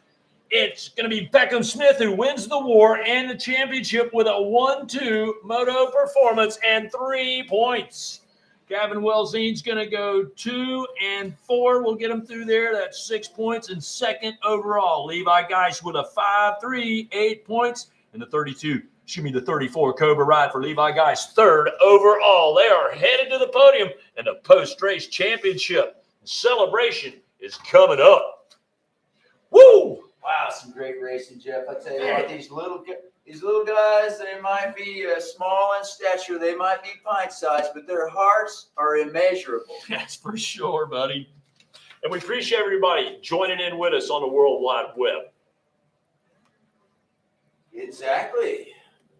it's going to be Beckham Smith who wins the war and the championship with a 1-2 moto performance and 3 points. Gavin Welzine's going to go 2 and 4. We'll get him through there. That's 6 points and second overall. Levi Geist with a 5-3, 8 points, and the 34 Cobra ride for Levi Geist, third overall. They are headed to the podium and the post-race championship celebration is coming up. Woo! Wow, some great racing, Jeff. I tell you what, these little guys, they might be small in stature, they might be pint-sized, but their hearts are immeasurable. That's for sure, buddy. And we appreciate everybody joining in with us on the World Wide Web. Exactly.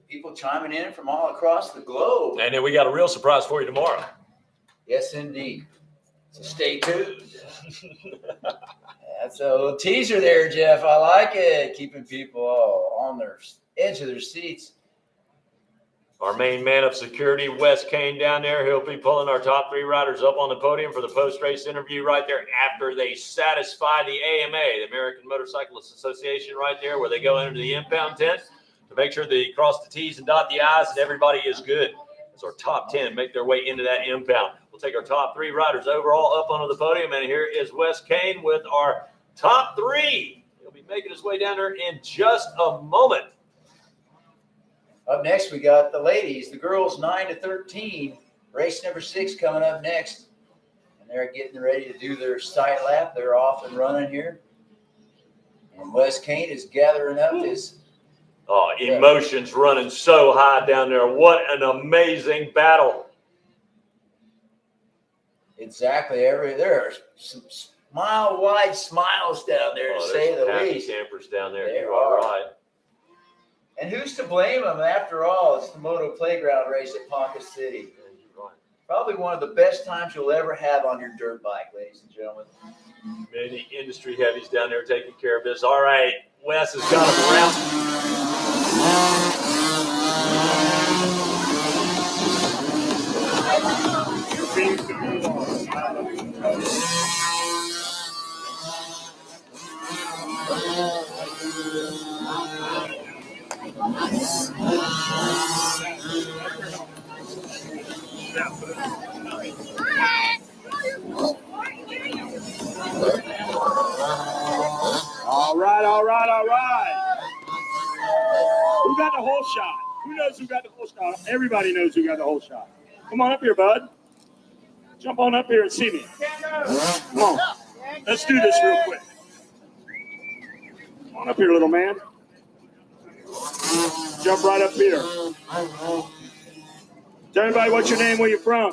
People chiming in from all across the globe. And then we got a real surprise for you tomorrow. Yes, indeed. So stay tuned. That's a little teaser there, Jeff. I like it. Keeping people all on their edge of their seats. Our main man of security, Wes Kane, down there. He'll be pulling our top 3 riders up on the podium for the post-race interview right there after they satisfy the AMA, the American Motorcyclists Association, right there, where they go into the impound tent to make sure they cross the T's and dot the I's and everybody is good. As our top 10 make their way into that impound. We'll take our top 3 riders overall up onto the podium, and here is Wes Kane with our top 3. He'll be making his way down there in just a moment. Up next, we got the ladies, the girls 9 to 13. Race number 6 coming up next. And they're getting ready to do their sight lap. They're off and running here. And Wes Kane is gathering up his... Oh, emotions running so high down there. What an amazing battle. Exactly. There are some mile-wide smiles down there, to say the least. Campers down there. There You are are. right. And who's to blame them? After all, it's the Motoplayground race at Ponca City. Probably one of the best times you'll ever have on your dirt bike, ladies and gentlemen. Many industry heavies down there taking care of this. All right, Wes has got them around. All right. Who got the whole shot? Who knows who got the whole shot? Everybody knows who got the whole shot. Come on up here, bud. Jump on up here and see me. Come on. Let's do this real quick. Come on up here, little man. Jump right up here. Tell everybody what's your name, where you're from.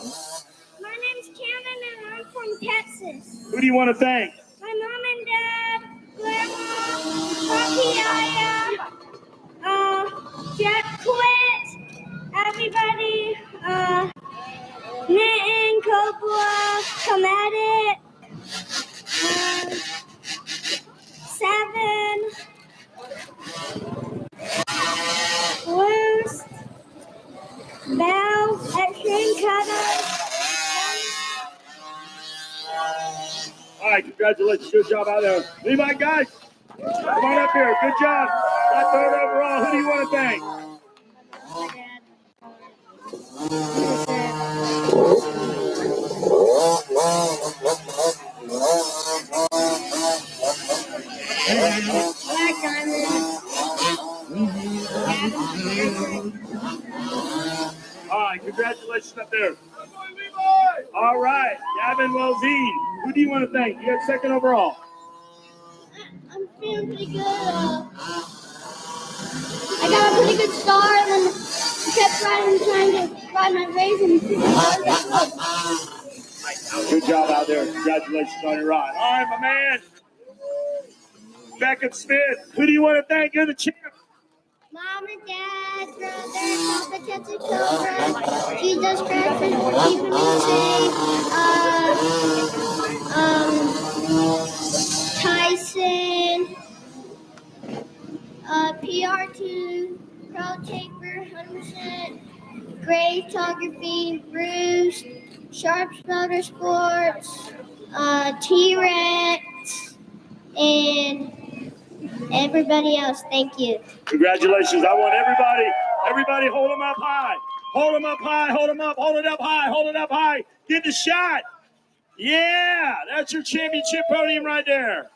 My name's Cameron and I'm from Texas. Who do you want to thank? My mom and dad, grandma, Papi, Jack Quit, everybody, Knitting, Coppola, Come At It, 7, Blues, Bell, Extreme Cutter. All right, congratulations. Good job out there. Levi, guys, come on up here. Good job. Got third overall. Who do you want to thank? My dad. Black Diamond. All right, congratulations up there. All right, Gavin Welzine. Who do you want to thank? You got second overall. I'm feeling pretty good. I got a pretty good start and then I kept trying to ride my race and Good job out there. Congratulations on your ride. All right, my man. Beckham Smith. Who do you want to thank? You're the champ. Mom and Dad, brother, Papa, Tessa, Cobra, Jesus Christ, and keeping me safe. Tyson, PR2, Pro Taper, 100%, Gray Photography, Bruce, Sharps Motorsports, T-Rex, and everybody else. Thank you. Congratulations. I want everybody hold them up high. Hold them up high, hold them up, hold it up high, hold it up high. Get the shot. Yeah, that's your championship podium right there.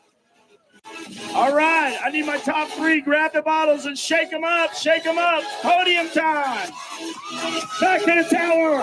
All right, I need my top three. Grab the bottles and shake them up, shake them up. Podium time. Back to the tower.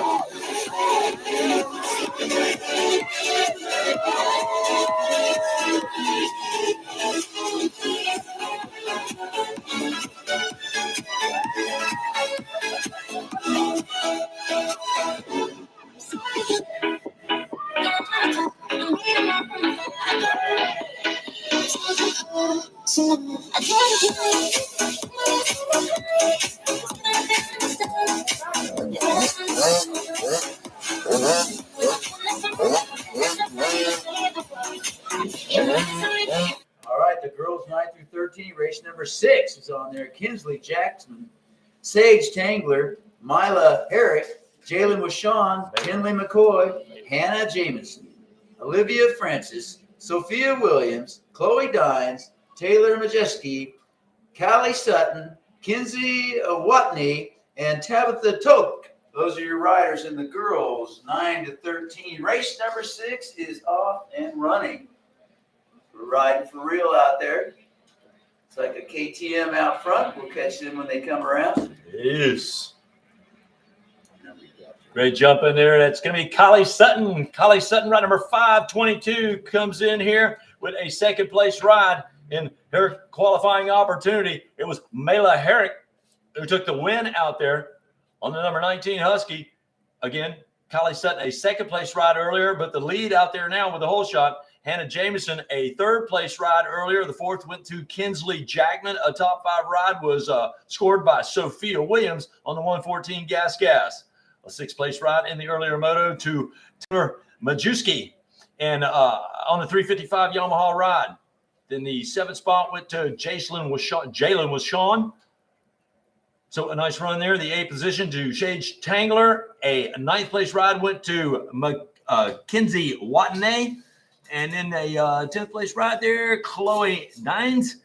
All right, the girls 9 through 13, race number 6 is on there. Kinsley Jackson, Sage Tangler, Mila Herrick, Jalen Washawn, Kinley McCoy, Hannah Jameson, Olivia Francis, Sophia Williams, Chloe Dines, Taylor Majeski, Callie Sutton, Kinsey Watney, and Tabitha Toke. Those are your riders in the girls 9 to 13. Race number 6 is off and running. We're riding for real out there. It's like a KTM out front. We'll catch them when they come around. Yes. Great jump in there. That's going to be Callie Sutton. Callie Sutton, ride number 522, comes in here with a second place ride in her qualifying opportunity. It was Mela Herrick who took the win out there on the number 19 Husky. Again, Callie Sutton, a second place ride earlier, but the lead out there now with the whole shot. Hannah Jameson, a third place ride earlier. The fourth went to Kinsley Jackman. A top 5 ride was scored by Sophia Williams on the 114 Gas. A sixth place ride in the earlier moto to Taylor Majewski and on the 355 Yamaha ride. Then the 7th spot went to Jalen Washawn. So a nice run there. The 8th position to Sage Tangler. A 9th place ride went to Kinsey Watney. And then a 10th place ride there, Chloe Dines.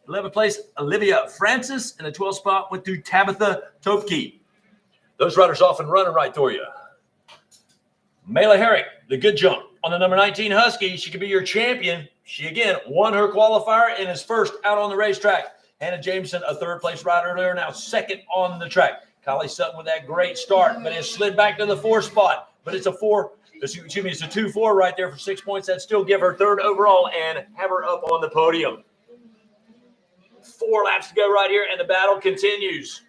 11th place, Olivia Francis. And the 12th spot went to Tabitha Topke. Those riders off and running right for you. Mela Herrick, the good jump on the number 19 Husky. She could be your champion. She, again, won her qualifier and is first out on the racetrack. Hannah Jameson, a third place rider earlier, now second on the track. Callie Sutton with that great start, but it slid back to the 4th spot. But it's a 2-4 right there for 6 points. That still give her third overall and have her up on the podium. 4 laps to go right here, and the battle continues.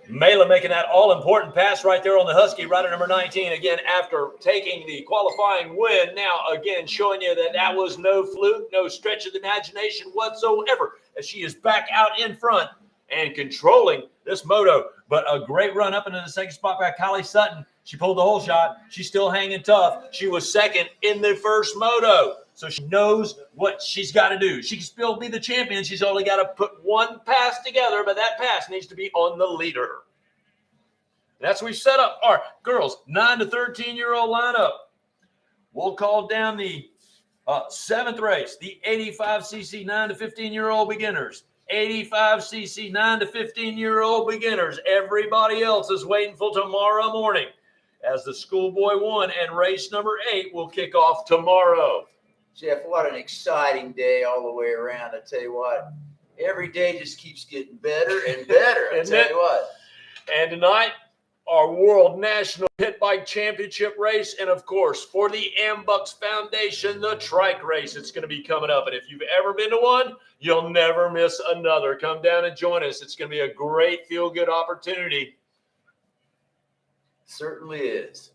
Mela making that all-important pass right there on the Husky, rider number 19. Again, after taking the qualifying win, now again showing you that that was no fluke, no stretch of the imagination whatsoever, as she is back out in front and controlling this moto. But a great run up into the second spot by Callie Sutton. She pulled the whole shot. She's still hanging tough. She was second in the first moto. So she knows what she's got to do. She can still be the champion. She's only got to put one pass together, but that pass needs to be on the leader. That's what we set up our girls 9 to 13-year-old lineup. We'll call down the 7th race, the 85cc 9 to 15-year-old beginners. 85cc 9 to 15-year-old beginners. Everybody else is waiting for tomorrow morning as the Schoolboy 1 and race number 8 will kick off tomorrow. Jeff, what an exciting day all the way around. I tell you what, every day just keeps getting better and better. I tell you what. And tonight, our World National Pit Bike Championship race, and of course, for the Ambucks Foundation, the trike race. It's going to be coming up, and if you've ever been to one, you'll never miss another. Come down and join us. It's going to be a great feel-good opportunity. Certainly is.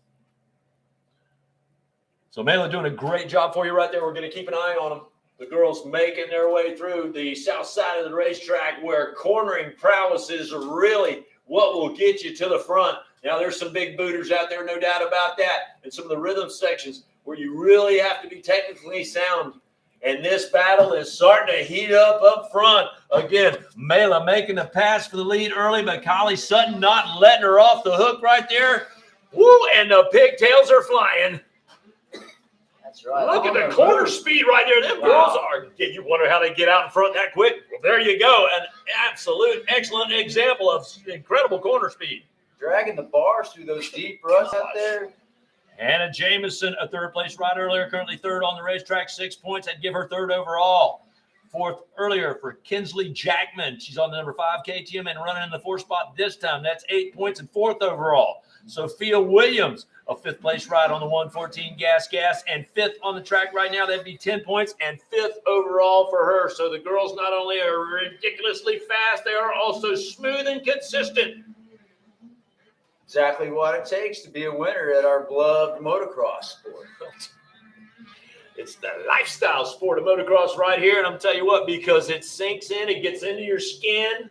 So Mela doing a great job for you right there. We're going to keep an eye on them. The girls making their way through the south side of the racetrack where cornering prowess is really what will get you to the front. Now, there's some big booters out there, no doubt about that, and some of the rhythm sections where you really have to be technically sound. And this battle is starting to heat up front. Again, Mela making the pass for the lead early, but Collie Sutton not letting her off the hook right there. Woo, and the pigtails are flying. That's right. Look at the corner speed right there. Them girls are, you wonder how they get out in front that quick? Well, there you go. An absolute excellent example of incredible corner speed. Dragging the bars through those deep ruts out there. Hannah Jamison, a third place rider earlier, currently third on the racetrack, 6 points. I'd give her third overall. Fourth earlier for Kinsley Jackman. She's on the number 5 KTM and running in the 4th spot this time. That's 8 points and 4th overall. Sophia Williams, a 5th place ride on the 114 gas, and 5th on the track right now. That'd be 10 points and 5th overall for her. So the girls not only are ridiculously fast, they are also smooth and consistent. Exactly what it takes to be a winner at our beloved motocross sport. It's the lifestyle sport of motocross right here. And I'm telling you what, because it sinks in, it gets into your skin.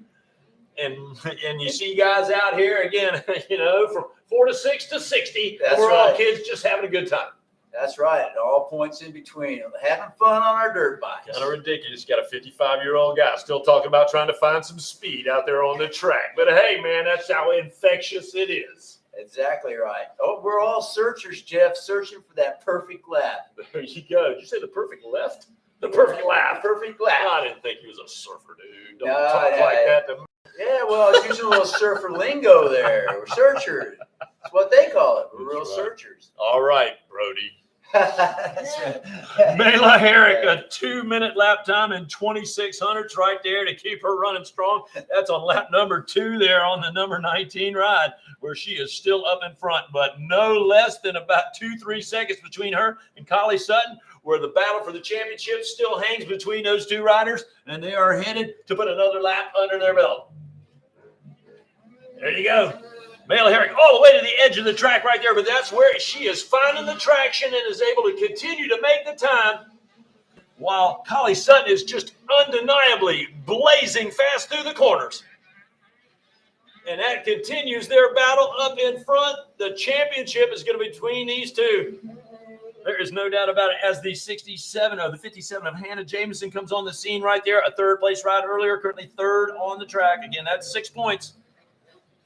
And you see guys out here, again, you know, from 4 to 6 to 60. That's we're all right. kids just having a good time. That's right. And all points in between. Having fun on our dirt bikes. Kind of ridiculous. Got a 55-year-old guy still talking about trying to find some speed out there on the track. But hey, man, that's how infectious it is. Exactly right. Oh, we're all searchers, Jeff, searching for that perfect lap. There you go. Did you say the perfect left? The perfect lap. Perfect lap. I didn't think he was a surfer, dude. Don't No, talk yeah, like yeah. that to me. Yeah, well, I was using a little surfer lingo there. We're searchers. That's what they call it. We're real That's right. searchers. All right, Brody. That's right. Mela Herrick, a 2-minute lap time and 2600s right there to keep her running strong. That's on lap number 2 there on the number 19 ride, where she is still up in front, but no less than about 2-3 seconds between her and Collie Sutton, where the battle for the championship still hangs between those two riders, and they are headed to put another lap under their belt. There you go. Mela Herrick all the way to the edge of the track right there, but that's where she is finding the traction and is able to continue to make the time, while Collie Sutton is just undeniably blazing fast through the corners. And that continues their battle up in front. The championship is going to be between these two. There is no doubt about it. As the 57 of the 57 of Hannah Jamison comes on the scene right there, a 3rd place ride earlier, currently 3rd on the track. Again, that's 6 points.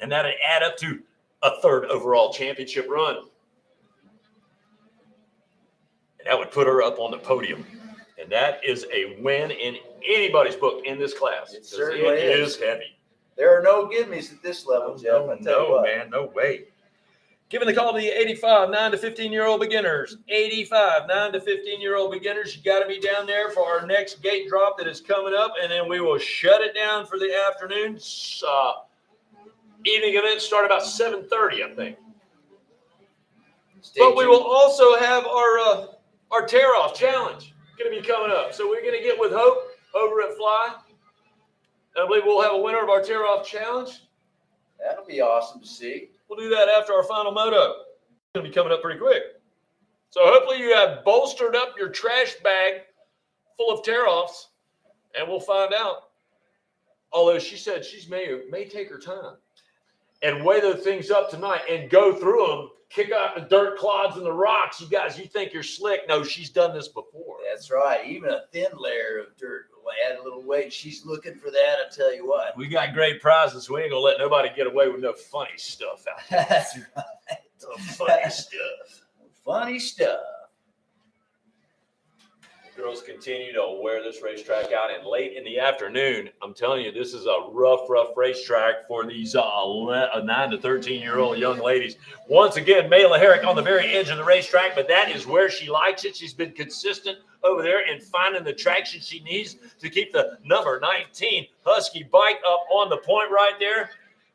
And that'd add up to a 3rd overall championship run. And that would put her up on the podium. And that is a win in anybody's book in this class. It certainly is heavy. There are no gimmies at this level, Jeff. I tell you No, what. man, no way. Giving the call to the 85, 9 to 15-year-old beginners. 85, 9 to 15-year-old beginners. You got to be down there for our next gate drop that is coming up, and then we will shut it down for the afternoon. Evening events start about 7:30, I think. But we will also have our tear-off challenge going to be coming up. So we're going to get with Hope over at Fly. And I believe we'll have a winner of our tear-off challenge. That'll be awesome to see. We'll do that after our final moto. It's going to be coming up pretty quick. So hopefully you have bolstered up your trash bag full of tear-offs, and we'll find out. Although she said she may take her time and weigh those things up tonight and go through them, kick out the dirt clods and the rocks. You guys, you think you're slick. No, she's done this before. That's right. Even a thin layer of dirt will add a little weight. She's looking for that, I tell you what. We got great prizes. We ain't going to let nobody get away with no funny stuff out there. That's right. Some funny stuff. Funny stuff. Girls continue to wear this racetrack out, and late in the afternoon, I'm telling you, this is a rough racetrack for these 9 to 13-year-old young ladies. Once again, Mayla Herrick on the very edge of the racetrack, but that is where she likes it. She's been consistent over there and finding the traction she needs to keep the number 19 Husky bike up on the point right there.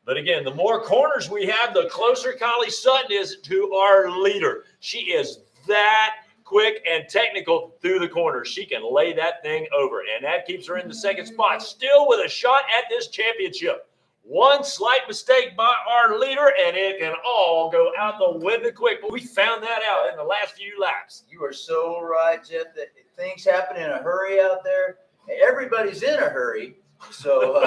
But again, the more corners we have, the closer Collie Sutton is to our leader. She is that quick and technical through the corners. She can lay that thing over, and that keeps her in the second spot, still with a shot at this championship. One slight mistake by our leader, and it can all go out the window quick. But we found that out in the last few laps. You are so right, Jeff, that things happen in a hurry out there. Everybody's in a hurry, so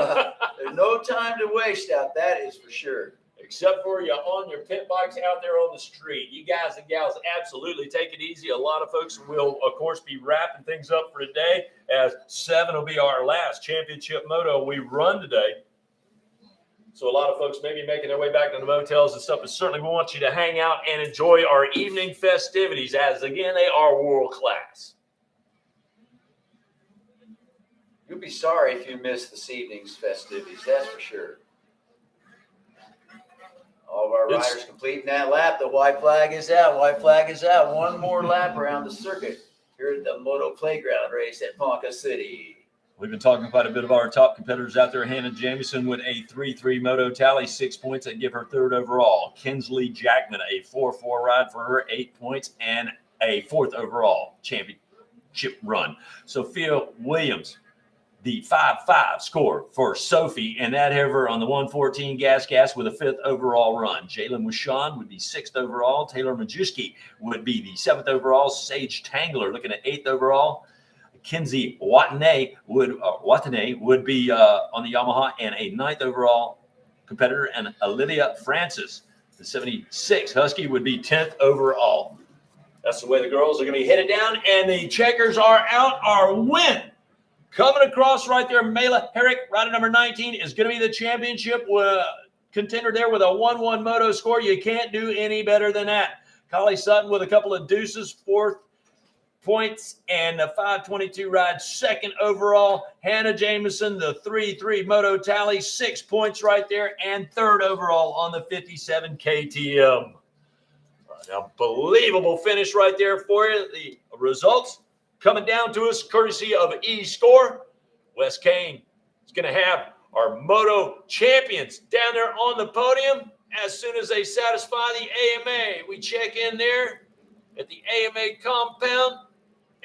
there's no time to waste out, that is for sure. Except for you on your pit bikes out there on the street. You guys and gals absolutely take it easy. A lot of folks will, of course, be wrapping things up for today, as 7 will be our last championship moto we run today. So a lot of folks may be making their way back to the motels and stuff, but certainly we want you to hang out and enjoy our evening festivities, as, again, they are world class. You'll be sorry if you miss this evening's festivities, that's for sure. All of our riders completing that lap. The white flag is out. White flag is out. One more lap around the circuit here at the Motoplayground race at Ponca City. We've been talking quite a bit about our top competitors out there. Hannah Jamieson with a 3-3 moto tally, 6 points that give her 3rd overall. Kinsley Jackman, a 4-4 ride for her, 8 points, and a 4th overall championship run. Sophia Williams, the 5-5 score for Sophie, and that have her on the 114 gas with a 5th overall run. Jalen Wishon would be 6th overall. Taylor Majewski would be the 7th overall. Sage Tangler looking at 8th overall. Kinsey Watanabe would be on the Yamaha and a 9th overall competitor. And Olivia Francis, the 76 Husky, would be 10th overall. That's the way the girls are going to be headed down, and the checkers are out. Our win coming across right there, Mayla Herrick, rider number 19, is going to be the championship contender there with a 1-1 moto score. You can't do any better than that. Collie Sutton with a couple of deuces, 4th points, and a 522 ride, 2nd overall. Hannah Jamieson, the 3-3 moto tally, 6 points right there, and 3rd overall on the 57 KTM. An unbelievable finish right there for you. The results coming down to us courtesy of E-Score. Wes Kane is going to have our moto champions down there on the podium as soon as they satisfy the AMA. We check in there at the AMA compound.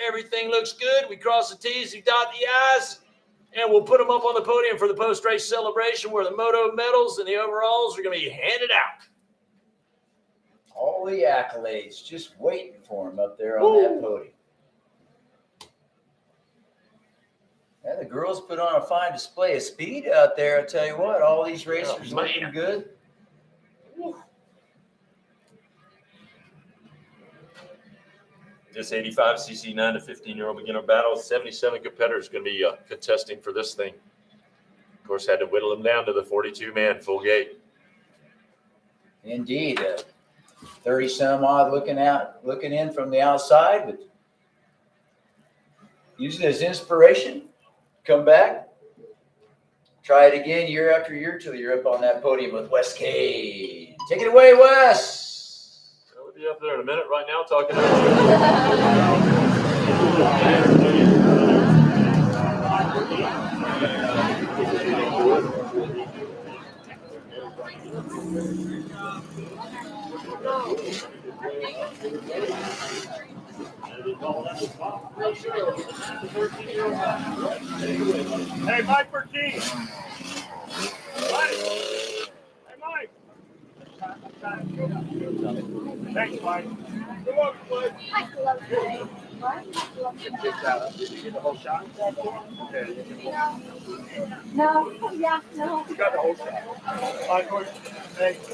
Everything looks good. We cross the T's, we dot the I's, and we'll put them up on the podium for the post-race celebration where the moto medals and the overalls are going to be handed out. All the accolades just waiting for him up there on that podium. Yeah, the girls put on a fine display of speed out there. I tell you what, all these racers looking good. This 85cc 9 to 15-year-old beginner battle, 77 competitors going to be contesting for this thing. Of course, had to whittle them down to the 42-man full gate. Indeed, 30-some odd looking in from the outside, but using it as inspiration. Come back, try it again year after year till you're up on that podium with Wes Kane. Take it away, Wes. We'll be up there in a minute right now talking about Hey, Mike Berkey. Mike. Hey, Mike. Thanks, Mike. Good luck, Mike. Did you get the whole shot? Okay. No, yeah, no. You got the whole shot. Bye, Gordon. Thanks.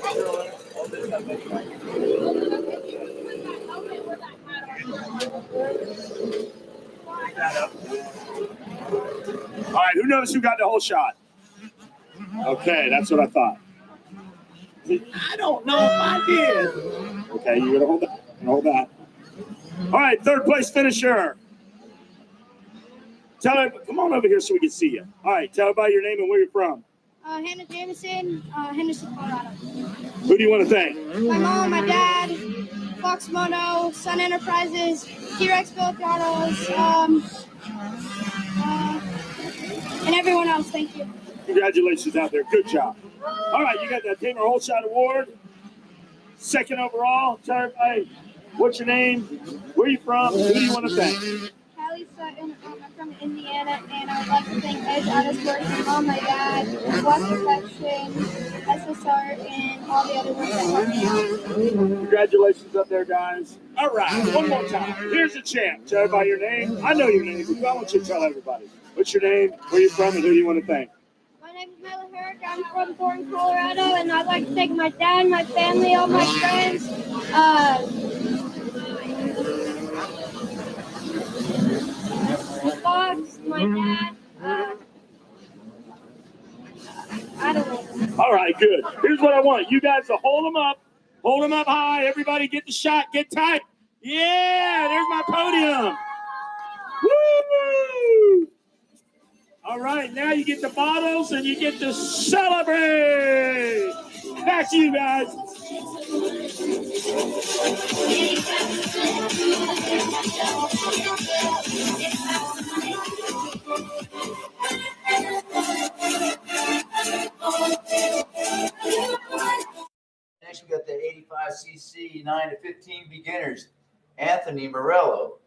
That up. All right, who knows who got the whole shot? Okay, that's what I thought. I don't know if I did. Okay, you're gonna hold that. Hold that. All right, 3rd place finisher. Tell her, come on over here so we can see you. All right, tell everybody your name and where you're from. Hannah Jameson, Henderson, Colorado. Who do you want to thank? My mom, my dad, Fox Mono, Sun Enterprises, T-Rex Filipinos, and everyone else. Thank you. Congratulations out there. Good job. All right, you got that Tamer Whole Shot Award. Second overall. Tell everybody what's your name, where you from, who do you want to thank? Callie Sutton, I'm from Indiana, and I would like to thank Edge Honest Work, my mom, my dad, Watch Protection, SSR, and all the other work that helped me out. Congratulations up there, guys. All right, one more time. Here's the champ. Tell everybody your name. I know your name, but I want you to tell everybody. What's your name, where you from, and who do you want to thank? My name is Mila Herrick. I'm from Thornton, Colorado, and I'd like to thank my dad, my family, all my friends. Fox, my dad. I don't know. All right, good. Here's what I want. You guys to hold them up. Hold them up high. Everybody get the shot. Get tight. Yeah, there's my podium. Woo! All right, now you get the bottles and you get to celebrate. Back to you guys. Next, we got the 85cc 9 to 15 beginners. Anthony Morello,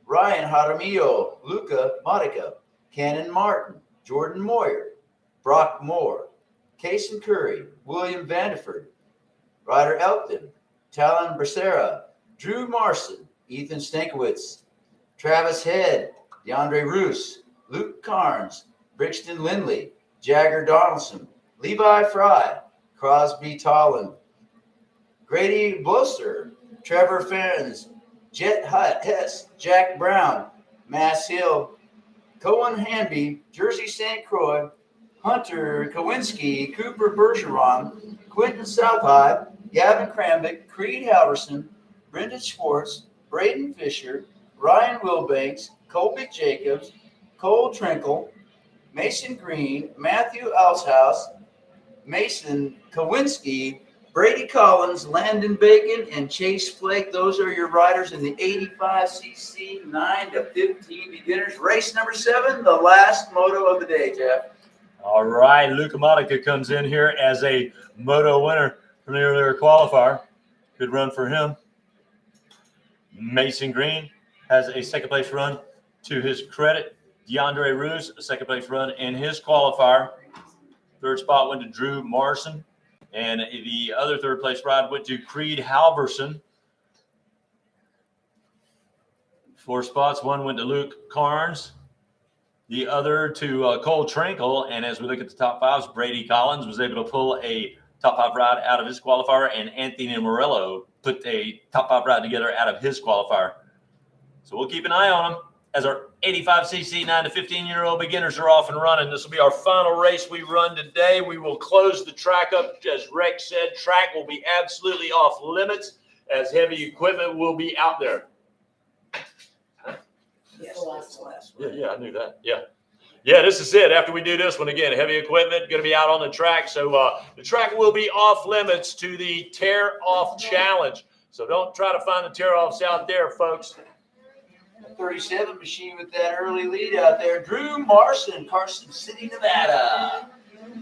Ryan Jaramillo, Luca Monica, Cannon Martin, Jordan Moyer, Brock Moore, Kason Curry, William Vandeford, Ryder Elkton, Talon Bracera, Drew Marson, Ethan Stankiewicz, Travis Head, DeAndre Roos, Luke Carnes, Brixton Lindley, Jagger Donaldson, Levi Fry, Crosby Tollin, Grady Bloster, Trevor Ferns, Jet Hess, Jack Brown, Mass Hill, Cohen Hanby, Jersey St. Croix, Hunter Kowinski, Cooper Bergeron, Quentin Southhigh, Gavin Krambick, Creed Halverson, Brendan Schwartz, Braden Fisher, Ryan Wilbanks, Colby Jacobs, Cole Trinkle, Mason Green, Matthew Alshouse, Mason Kowinski, Brady Collins, Landon Bacon, and Chase Flake. Those are your riders in the 85cc 9 to 15 beginners. Race number 7, the last moto of the day, Jeff. All right, Luca Monica comes in here as a moto winner from the earlier qualifier. Good run for him. Mason Green has a second place run to his credit. DeAndre Roos, a second place run in his qualifier. Third spot went to Drew Marson. And the other third place ride went to Creed Halverson. 4 spots. One went to Luke Carnes. The other to Cole Trinkle. And as we look at the top 5s, Brady Collins was able to pull a top 5 ride out of his qualifier. And Anthony Morello put a top 5 ride together out of his qualifier. So we'll keep an eye on them as our 85cc 9 to 15-year-old beginners are off and running. This will be our final race we run today. We will close the track up. As Rex said, track will be absolutely off limits as heavy equipment will be out there. Yes, that's the last one. Yeah, I knew that. Yeah, this is it. After we do this one again, heavy equipment going to be out on the track. So the track will be off limits to the tear-off challenge. So don't try to find the tear-offs out there, folks. 37 machine with that early lead out there. Drew Marson, Carson City, Nevada.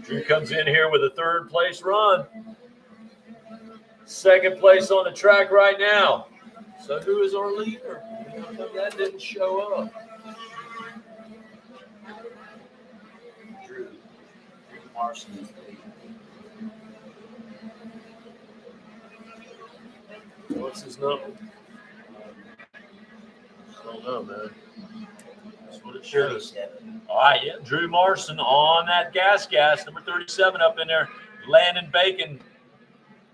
Drew comes in here with a third place run. Second place on the track right now. So who is our leader? That didn't show up. Drew Marson is the lead. What's his number? I don't know, man. That's what it shows. 37. All right, yeah, Drew Marson on that gas, number 37 up in there. Landon Bacon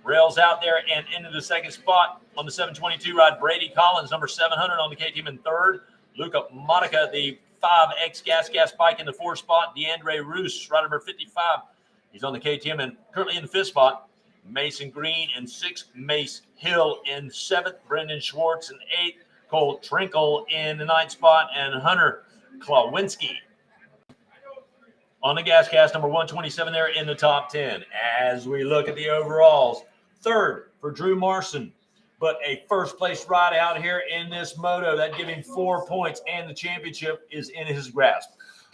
rails out there and into the second spot on the 722 ride. Brady Collins, number 700 on the KTM in third. Luca Monica, the 5X gas bike in the 4th spot. DeAndre Roos, ride number 55. He's on the KTM and currently in the 5th spot. Mason Green in 6th. Mace Hill in 7th. Brendan Schwartz in 8th. Cole Trinkle in the 9th spot, and Hunter Klawinski. On the gas cast, number 127 there in the top 10. As we look at the overalls, third for Drew Marson, but a first-place ride out here in this moto. That give him 4 points, and the championship is in his grasp.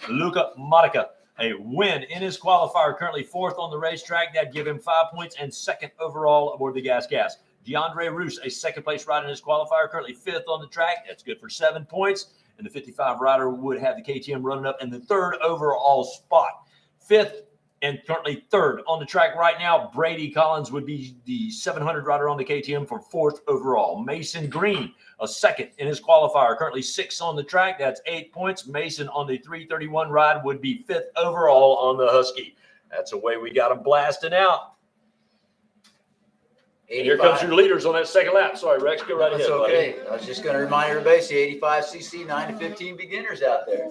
Luca Monica, a win in his qualifier, currently fourth on the racetrack. That give him 5 points and second overall aboard the gas cast. DeAndre Roos, a second-place rider in his qualifier, currently fifth on the track. That's good for 7 points. And the 55 rider would have the KTM running up in the third overall spot. Fifth and currently third on the track right now, Brady Collins would be the 700 rider on the KTM for fourth overall. Mason Green, a second in his qualifier, currently sixth on the track. That's 8 points. Mason on the 331 ride would be fifth overall on the Husky. That's the way we got them blasting out. And here comes your leaders on that second lap. Sorry, Rex, go right ahead. That's okay. Buddy. I was just going to remind everybody, see 85cc 9 to 15 beginners out there.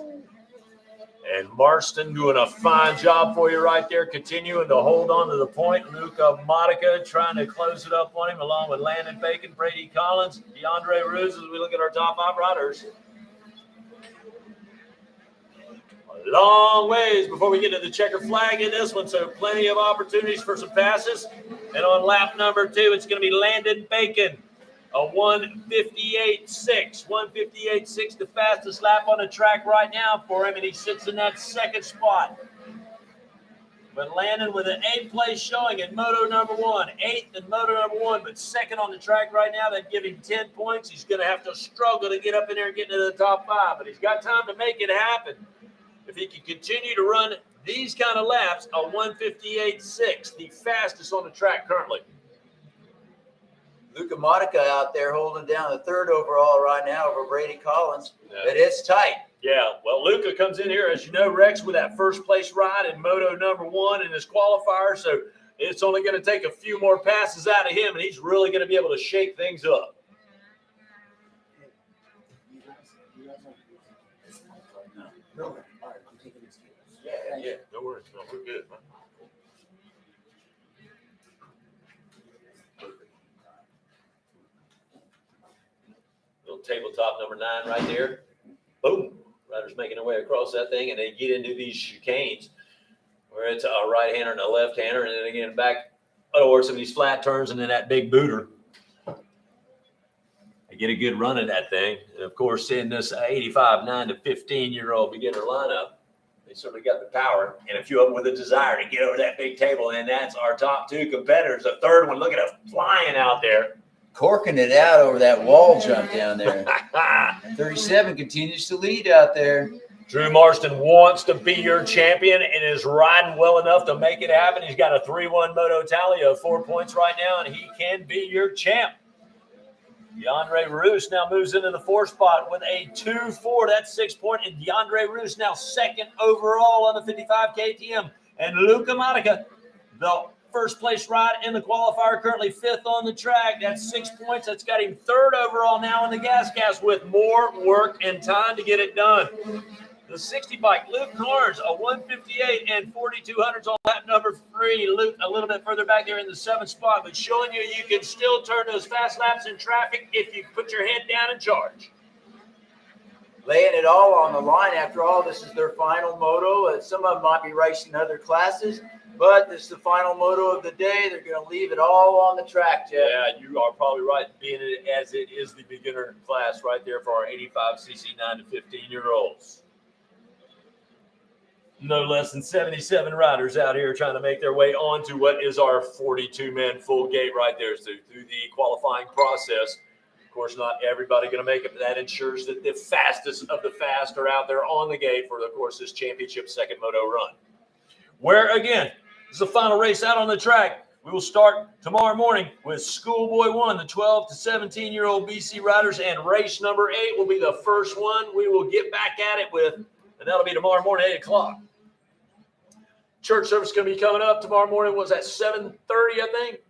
And Marston doing a fine job for you right there, continuing to hold on to the point. Luca Monica trying to close it up on him, along with Landon Bacon, Brady Collins, DeAndre Roos, as we look at our top 5 riders. A long ways before we get to the checker flag in this one, so plenty of opportunities for some passes. And on lap number 2, it's going to be Landon Bacon, a 1:58.6. 1:58.6, the fastest lap on the track right now for him, and he sits in that second spot. But Landon with an 8th place showing in Moto number 1, 8th in Moto number 1, but second on the track right now. That'd give him 10 points. He's going to have to struggle to get up in there and get into the top 5, but he's got time to make it happen. If he can continue to run these kind of laps, a 1:58.6, the fastest on the track currently. Luca Monica out there holding down the third overall right now over Brady Collins, but it's tight. Yeah, well, Luca comes in here, as you know, Rex, with that first place ride in Moto number 1 in his qualifier, so it's only going to take a few more passes out of him, and he's really going to be able to shake things up. Yeah, no worries. No, we're good, man. Little tabletop number 9 right there. Boom. Riders making their way across that thing, and they get into these chicanes where it's a right-hander and a left-hander, and then again back over some of these flat turns, and then that big booter. They get a good run at that thing. And, of course, in this 85, 9 to 15-year-old beginner lineup, they certainly got the power, and a few of them with a desire to get over that big table, and that's our top 2 competitors. The third one, look at him flying out there. Corking it out over that wall jump down there. 37 continues to lead out there. Drew Marston wants to be your champion and is riding well enough to make it happen. He's got a 3-1 moto tally of 4 points right now, and he can be your champ. DeAndre Roos now moves into the 4th spot with a 2-4. That's 6 point. And DeAndre Roos now second overall on the 55 KTM. And Luca Monica, the first place ride in the qualifier, currently 5th on the track. That's 6 points. That's got him 3rd overall now in the gas cast with more work and time to get it done. The 60 bike, Luke Carnes, a 1:58 and 4200s on lap number 3. Luke a little bit further back there in the 7th spot, but showing you can still turn those fast laps in traffic if you put your head down and charge. Laying it all on the line. After all, this is their final moto. Some of them might be racing other classes, but this is the final moto of the day. They're going to leave it all on the track, Jeff. Yeah, you are probably right, being it as it is the beginner class right there for our 85cc 9 to 15-year-olds. No less than 77 riders out here trying to make their way onto what is our 42-man full gate right there. So through the qualifying process, of course, not everybody going to make it, but that ensures that the fastest of the fast are out there on the gate for, of course, this championship second moto run. Where, again, this is the final race out on the track. We will start tomorrow morning with Schoolboy 1, the 12 to 17-year-old BC riders, and race number 8 will be the first one we will get back at it with, and that'll be tomorrow morning at 8 o'clock. Church service is going to be coming up tomorrow morning. Was that 7:30, I think?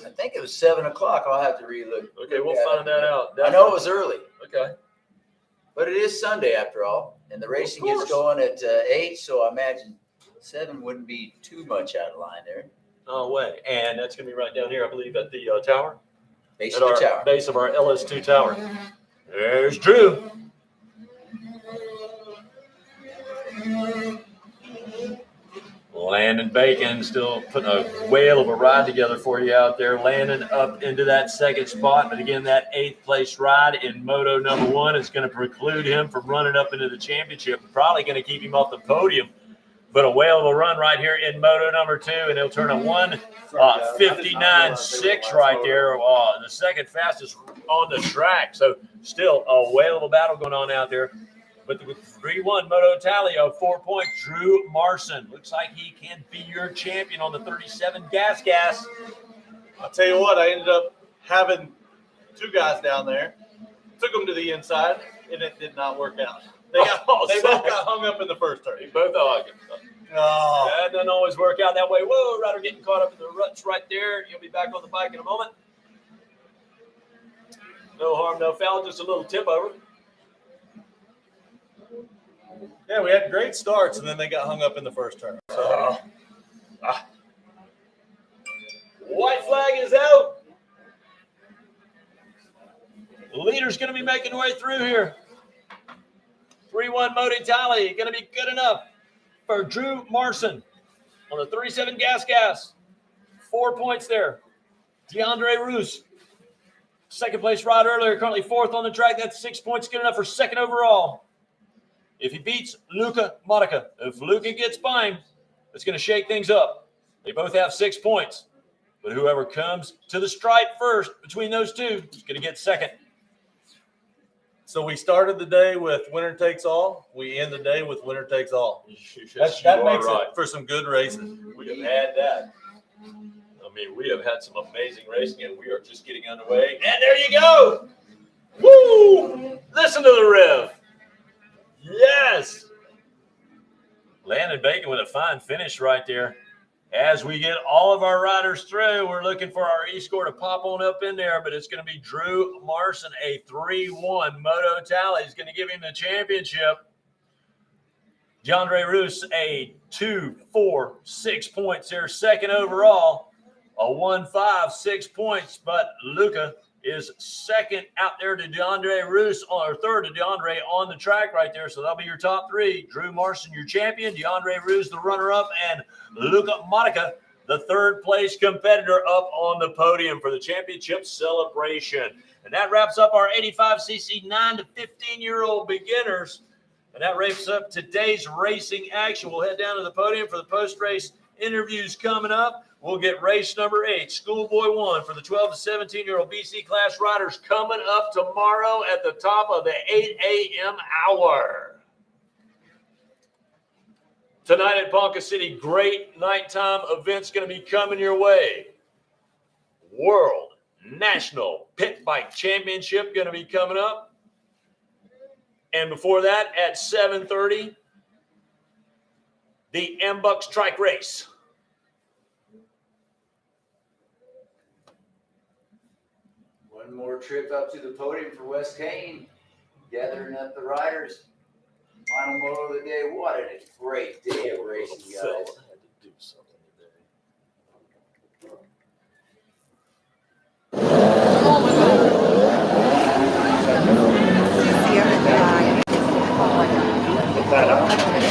I think it was 7 o'clock. I'll have to relook. Okay, we'll find that out. I know it was early. Okay. But it is Sunday after all, and the racing gets going at 8, so I imagine 7 wouldn't be too much out of line there. No way. And that's going to be right down here, I believe, at the tower. Base of the tower. Base of our LS2 tower. There's Drew. Landon Bacon still putting a whale of a ride together for you out there. Landon up into that second spot. But again, that 8th place ride in Moto number 1 is going to preclude him from running up into the championship. Probably going to keep him off the podium. But a whale of a run right here in Moto number 2. And he'll turn a 1:59.6 right there. The second fastest on the track. So still a whale of a battle going on out there. But with 3-1 Moto tally of 4 points, Drew Marson. Looks like he can be your champion on the 37 gas. I'll tell you what, I ended up having 2 guys down there. Took them to the inside, and it did not work out. They both got hung up in the first turn. They both hung. Oh. That doesn't always work out that way. Whoa, Ryder getting caught up in the ruts right there. He'll be back on the bike in a moment. No harm, no foul, just a little tip over. Yeah, we had great starts, and then they got hung up in the first turn. So. White flag is out. The leader's going to be making way through here. 3-1 Moto tally, going to be good enough for Drew Marson on the 37 gas. 4 points there. DeAndre Roos, second place ride earlier, currently 4th on the track. That's 6 points, good enough for 2nd overall. If he beats Luca Monica, if Luca gets by him, it's going to shake things up. They both have 6 points. But whoever comes to the stripe first between those two is going to get 2nd. So we started the day with winner takes all. We end the day with winner takes all. Yes, that makes it for some good races. We have had that. I mean, we have had some amazing racing, and we are just getting underway. And there you go. Woo! Listen to the rev. Yes. Landon Bacon with a fine finish right there. As we get all of our riders through, we're looking for our E-score to pop on up in there, but it's going to be Drew Marson, a 3-1 Moto tally. He's going to give him the championship. DeAndre Roos, a 2-4-6 points there, 2nd overall. A 1-5-6 points, but Luca is 2nd out there to DeAndre Roos, or 3rd to DeAndre on the track right there. So that'll be your top 3. Drew Marson, your champion. DeAndre Roos, the runner-up. And Luca Monica, the 3rd place competitor, up on the podium for the championship celebration. And that wraps up our 85cc 9 to 15-year-old beginners. And that wraps up today's racing action. We'll head down to the podium for the post-race interviews coming up. We'll get race number 8, Schoolboy 1 for the 12 to 17-year-old BC class riders coming up tomorrow at the top of the 8 a.m. hour. Tonight at Ponca City, great nighttime events going to be coming your way. World National Pit Bike Championship going to be coming up. And before that, at 7:30, the M-Bucks Trike Race. One more trip up to the podium for West Kane, gathering up the riders. Final moto of the day. What a great day of racing, guys. I had to do something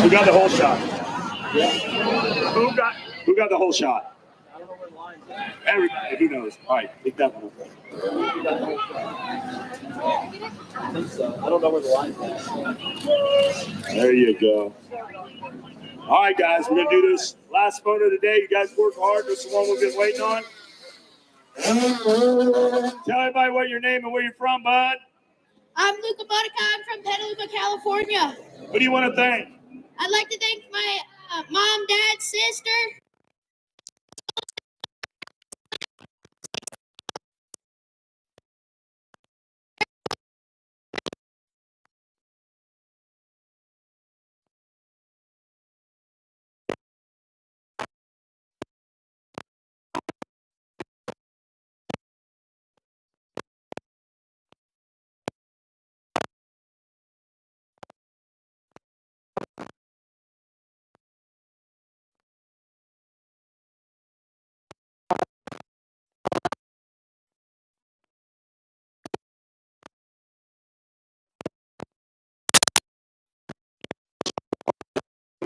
Who got the whole shot? Who got the whole shot? Everybody. Who knows? All right, take that one. I think so. I don't know where the line is. There you go. All right, guys, we're going to do this last photo of the day. You guys work hard. This is the one we've been waiting on. Tell everybody what your name and where you're from, bud. I'm Luca Monica. I'm from Petaluma, California. Who do you want to thank? I'd like to thank my mom, dad, sister.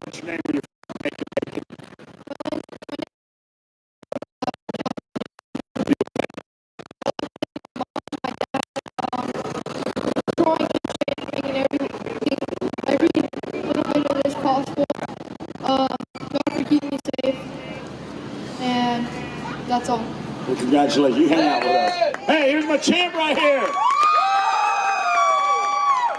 What's your name? Well, congratulations. You hang out with us. Hey, here's my champ right here.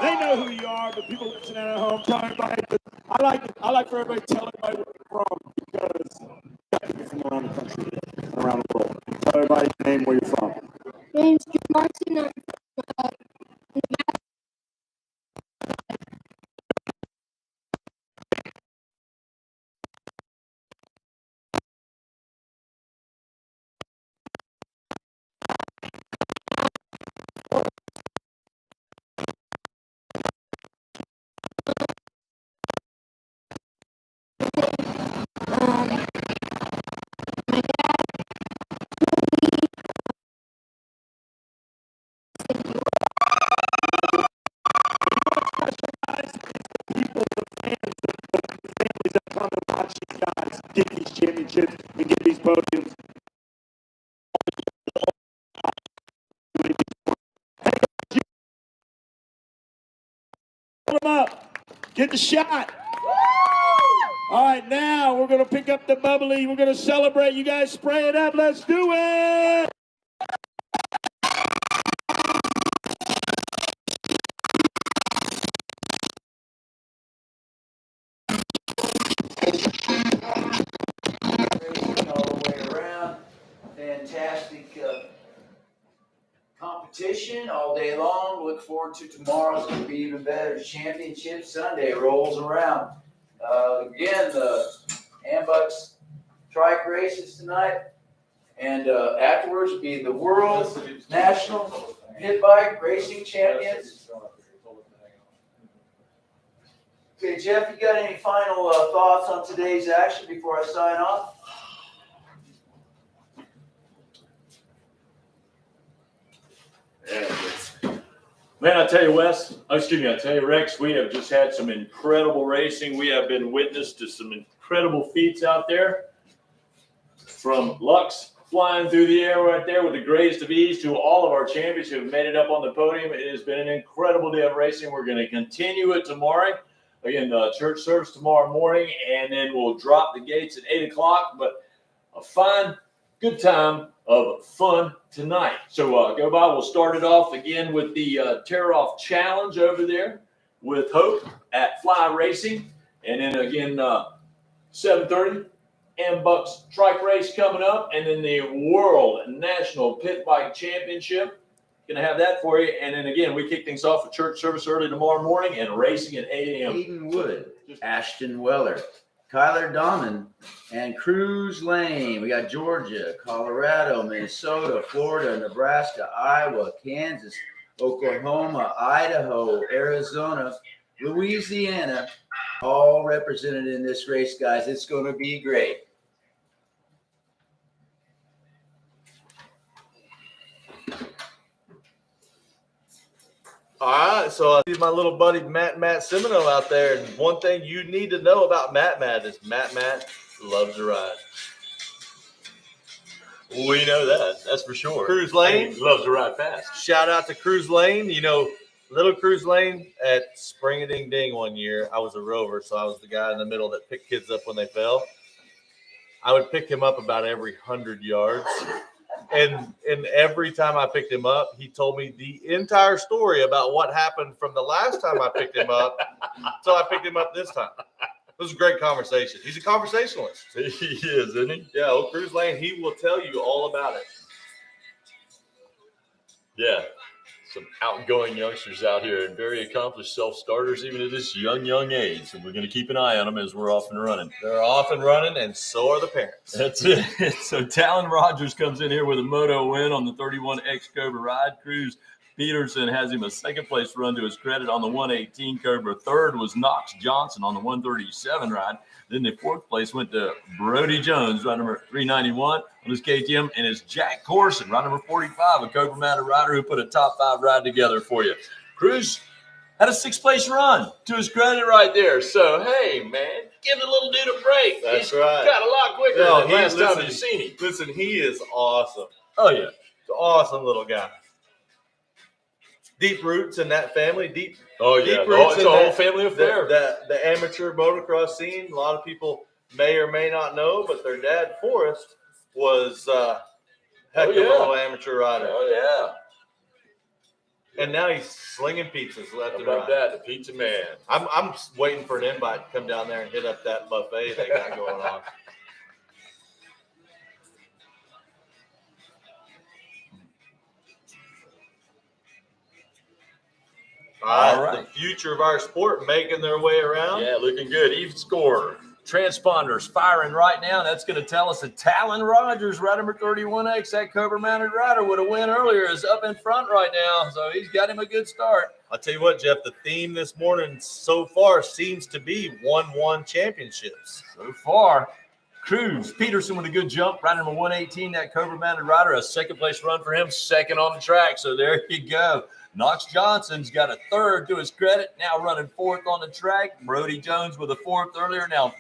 They know who you are, but people listening at home, tell everybody. I like for everybody to tell everybody where you're from because you got people from around the country, around the world. Tell everybody your name, where you're from. My name's Drew Martin. I'm from Families that come and watch these guys get these championships and get these podiums. Put them up. Get the shot. All right, now we're going to pick up the bubbly. We're going to celebrate. You guys spray it up. Let's do it. Racing all the way around. Fantastic competition all day long. Look forward to tomorrow. It's going to be even better. Championship Sunday rolls around. Again, the Ambucks trike races tonight. And afterwards will be the World National Pit Bike Racing Champions. Okay, Jeff, you got any final thoughts on today's action before I sign off? Man, I tell you, I tell you, Rex, we have just had some incredible racing. We have been witness to some incredible feats out there. From Lux flying through the air right there with the greatest of ease to all of our champions who have made it up on the podium. It has been an incredible day of racing. We're going to continue it tomorrow. Again, church service tomorrow morning, and then we'll drop the gates at 8 o'clock. But a fine, good time of fun tonight. So go by. We'll start it off again with the Tear Off Challenge over there with Hope at Fly Racing. And then again, 7:30, Ambucks Trike Race coming up. And then the World National Pit Bike Championship. Going to have that for you. And then again, we kick things off with church service early tomorrow morning and racing at 8 a.m. Hayden Wood, Ashton Weller, Kyler Dahman, and Cruz Lane. We got Georgia, Colorado, Minnesota, Florida, Nebraska, Iowa, Kansas, Oklahoma, Idaho, Arizona, Louisiana, all represented in this race, guys. It's going to be great. All right, so I see my little buddy Matt Semino out there, and one thing you need to know about Matt is Matt loves to ride. We know that. That's for sure. Cruz Lane He loves to ride fast. Shout out to Cruz Lane. You know, little Cruz Lane at Spring a Ding Ding one year, I was a rover, so I was the guy in the middle that picked kids up when they fell. I would pick him up about every 100 yards. And every time I picked him up, he told me the entire story about what happened from the last time I picked him up until I picked him up this time. It was a great conversation. He's a conversationalist. He is, isn't he? Yeah, old Cruz Lane, he will tell you all about it. Yeah. Some outgoing youngsters out here and very accomplished self-starters even at this young age. And we're going to keep an eye on them as we're off and running. They're off and running, and so are the parents. That's it. So Talon Rogers comes in here with a moto win on the 31X Cobra ride. Cruz Peterson has him a second place run to his credit on the 118 Cobra. Third was Knox Johnson on the 137 ride. Then the fourth place went to Brody Jones, ride number 391 on his KTM, and it's Jack Corson, ride number 45, a Cobra Mounted rider who put a top 5 ride together for you. Cruz had a 6th place run to his credit right there. So, hey, man, give the little dude a break. That's He's right. got a lot quicker than last time you've seen him. Listen, he is awesome. Oh, yeah. He's an awesome little guy. Deep roots in that family. Deep It's a whole family affair. The amateur motocross scene. A lot of people may or may not know, but their dad, Forrest, was heck Oh, of a yeah. little amateur rider. Oh, yeah. And now he's slinging pizzas left How and about right. that? The pizza man. I'm waiting for an invite to come down there and hit up that buffet they got going on. All right, the future of our sport making their way around. Yeah, looking good. Even score. Transponders firing right now. That's going to tell us that Talon Rogers, rider number 31X, that Cobra mounted rider would have win earlier, is up in front right now. So he's got him a good start. I'll tell you what, Jeff, the theme this morning so far seems to be 1-1 championships. So far, Cruz Peterson with a good jump. Rider number 118, that Cobra mounted rider, a second place run for him, second on the track. So there you go. Knox Johnson's got a third to his credit, now running fourth on the track. Brody Jones with a fourth earlier, now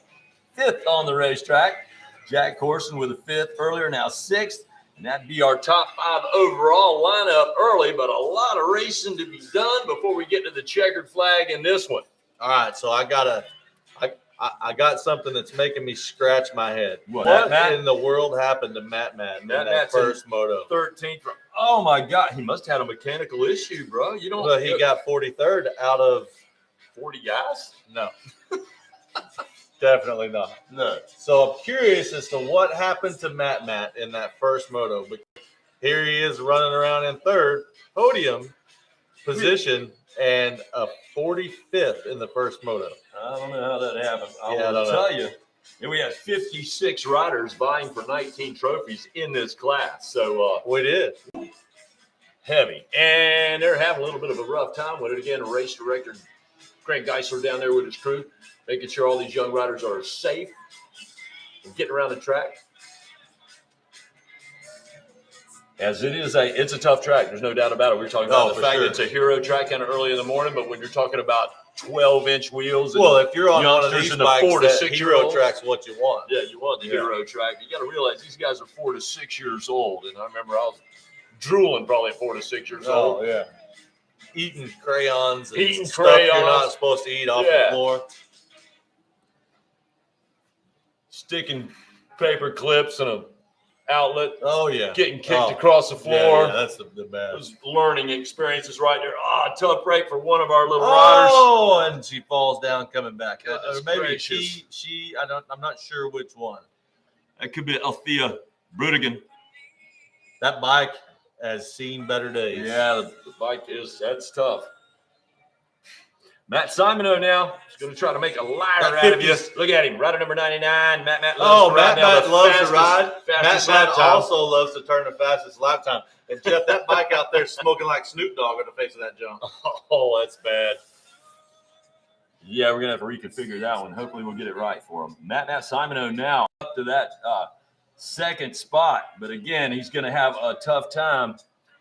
fifth on the racetrack. Jack Corson with a fifth earlier, now sixth. And that'd be our top 5 overall lineup early, but a lot of racing to be done before we get to the checkered flag in this one. All right, so I got something that's making me scratch my head. What in the world happened to Matt in that first moto? 13th. Oh my God, he must have had a mechanical issue, bro. You don't. Well, he got 43rd out of 40 guys. No. Definitely not. No. So I'm curious as to what happened to Matt in that first moto. But here he is running around in third podium position and a 45th in the first moto. I don't know how that happened. I Yeah, I will don't tell you. And we had 56 riders vying for 19 trophies in this class. So we did. Heavy. And they're having a little bit of a rough time with it. Again, race director Greg Geisler down there with his crew, making sure all these young riders are safe and getting around the track. As it's a tough track. There's no doubt about it. We were talking about the fact that it's a hero track kind of early in the morning, but when you're talking about 12-inch wheels, and well, if you're on one of these bikes, 4 to 6 hero track's what you want. Yeah, you want the hero track. You got to realize these guys are 4 to 6 years old, and I remember I was drooling probably 4 to 6 years old. Oh yeah, eating crayons and Eating stuff crayons. you're not supposed to eat off the floor. Sticking paper clips in a outlet. Oh yeah, getting kicked across the floor. Yeah, that's the bad. Those learning experiences right there. Tough break for one of our little riders. Oh, and she falls down coming back. Or maybe gracious. she. I'm not sure which one. That could be Althea Brudigan. That bike has seen better days. Yeah, the bike that's tough. Matt Simoneau now is going to try to make a liar out of you. Look at him, rider number 99. Matt loves to ride. Matt loves to ride. Matt time. also loves to turn the fastest lap time. And Jeff, that bike out there smoking like Snoop Dogg on the face of that jump. Oh, that's bad. Yeah, we're going to have to reconfigure that one. Hopefully we'll get it right for him. Matt Simoneau now up to that second spot. But again, he's going to have a tough time.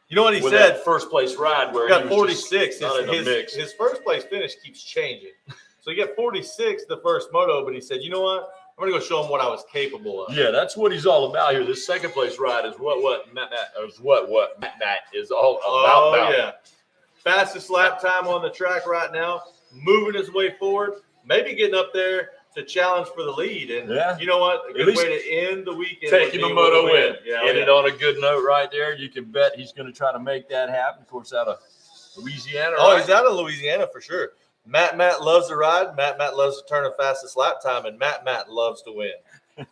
You know what he with said? That first place ride where he got he was 46. not in the mix. His first place finish keeps changing. So he got 46 the first moto, but he said, you know what? I'm going to go show him what I was capable of. Yeah, that's what he's all about here. This second place ride is what Matt is all about. Oh, yeah. Fastest lap time on the track right now, moving his way forward, maybe getting up there to challenge for the lead. And you know what? A good way to end the weekend. Take him a moto win. End it on a good note right there. You can bet he's going to try to make that happen. Of course, out of Louisiana. Oh, right? he's out of Louisiana for sure. Matt loves to ride. Matt loves to turn the fastest lap time, and Matt loves to win.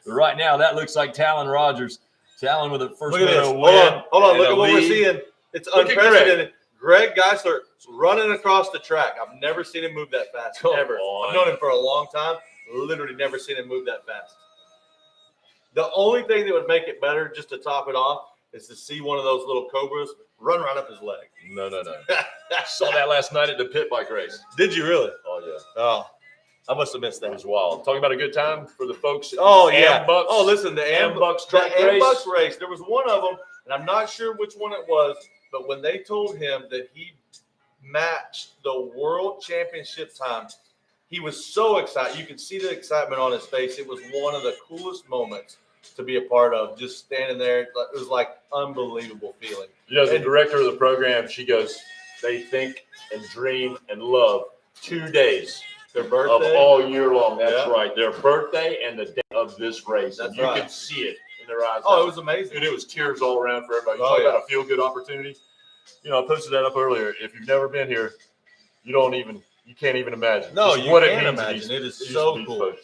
Right now, that looks like Talon Rogers. Talon with a first Look at this. moto win. Hold on. and Look a at what we're lead. seeing. It's Look at unprecedented. Greg Geisler running across the track. I've never seen him move that fast, ever. I've known him for a long time. Literally never seen him move that fast. The only thing that would make it better, just to top it off, is to see one of those little Cobras run right up his leg. No. Saw that last night at the pit bike race. Did you really? Oh, yeah. Oh, I must have missed that. It was wild. Talking about a good time for the folks. Oh, yeah. Ambucks. Oh, listen, the Ambucks track Ambucks race. There was one of them, and I'm not sure which one it was, but when they told him that he matched the world championship time, he was so excited. You could see the excitement on his face. It was one of the coolest moments to be a part of, just standing there. It was like unbelievable feeling. You know, the director of the program, she goes, they think and dream and love 2 days. Their birthday? Of all year long. That's right. Their birthday and the day of this race. That's and you right. can see it in their eyes. Oh, it was amazing. And it was tears all around for everybody. You Oh, talk yeah. about a feel-good opportunity. You know, I posted that up earlier. If you've never been here, you can't even imagine. No, just you what can't it means to imagine. these- It is these so cool. folks.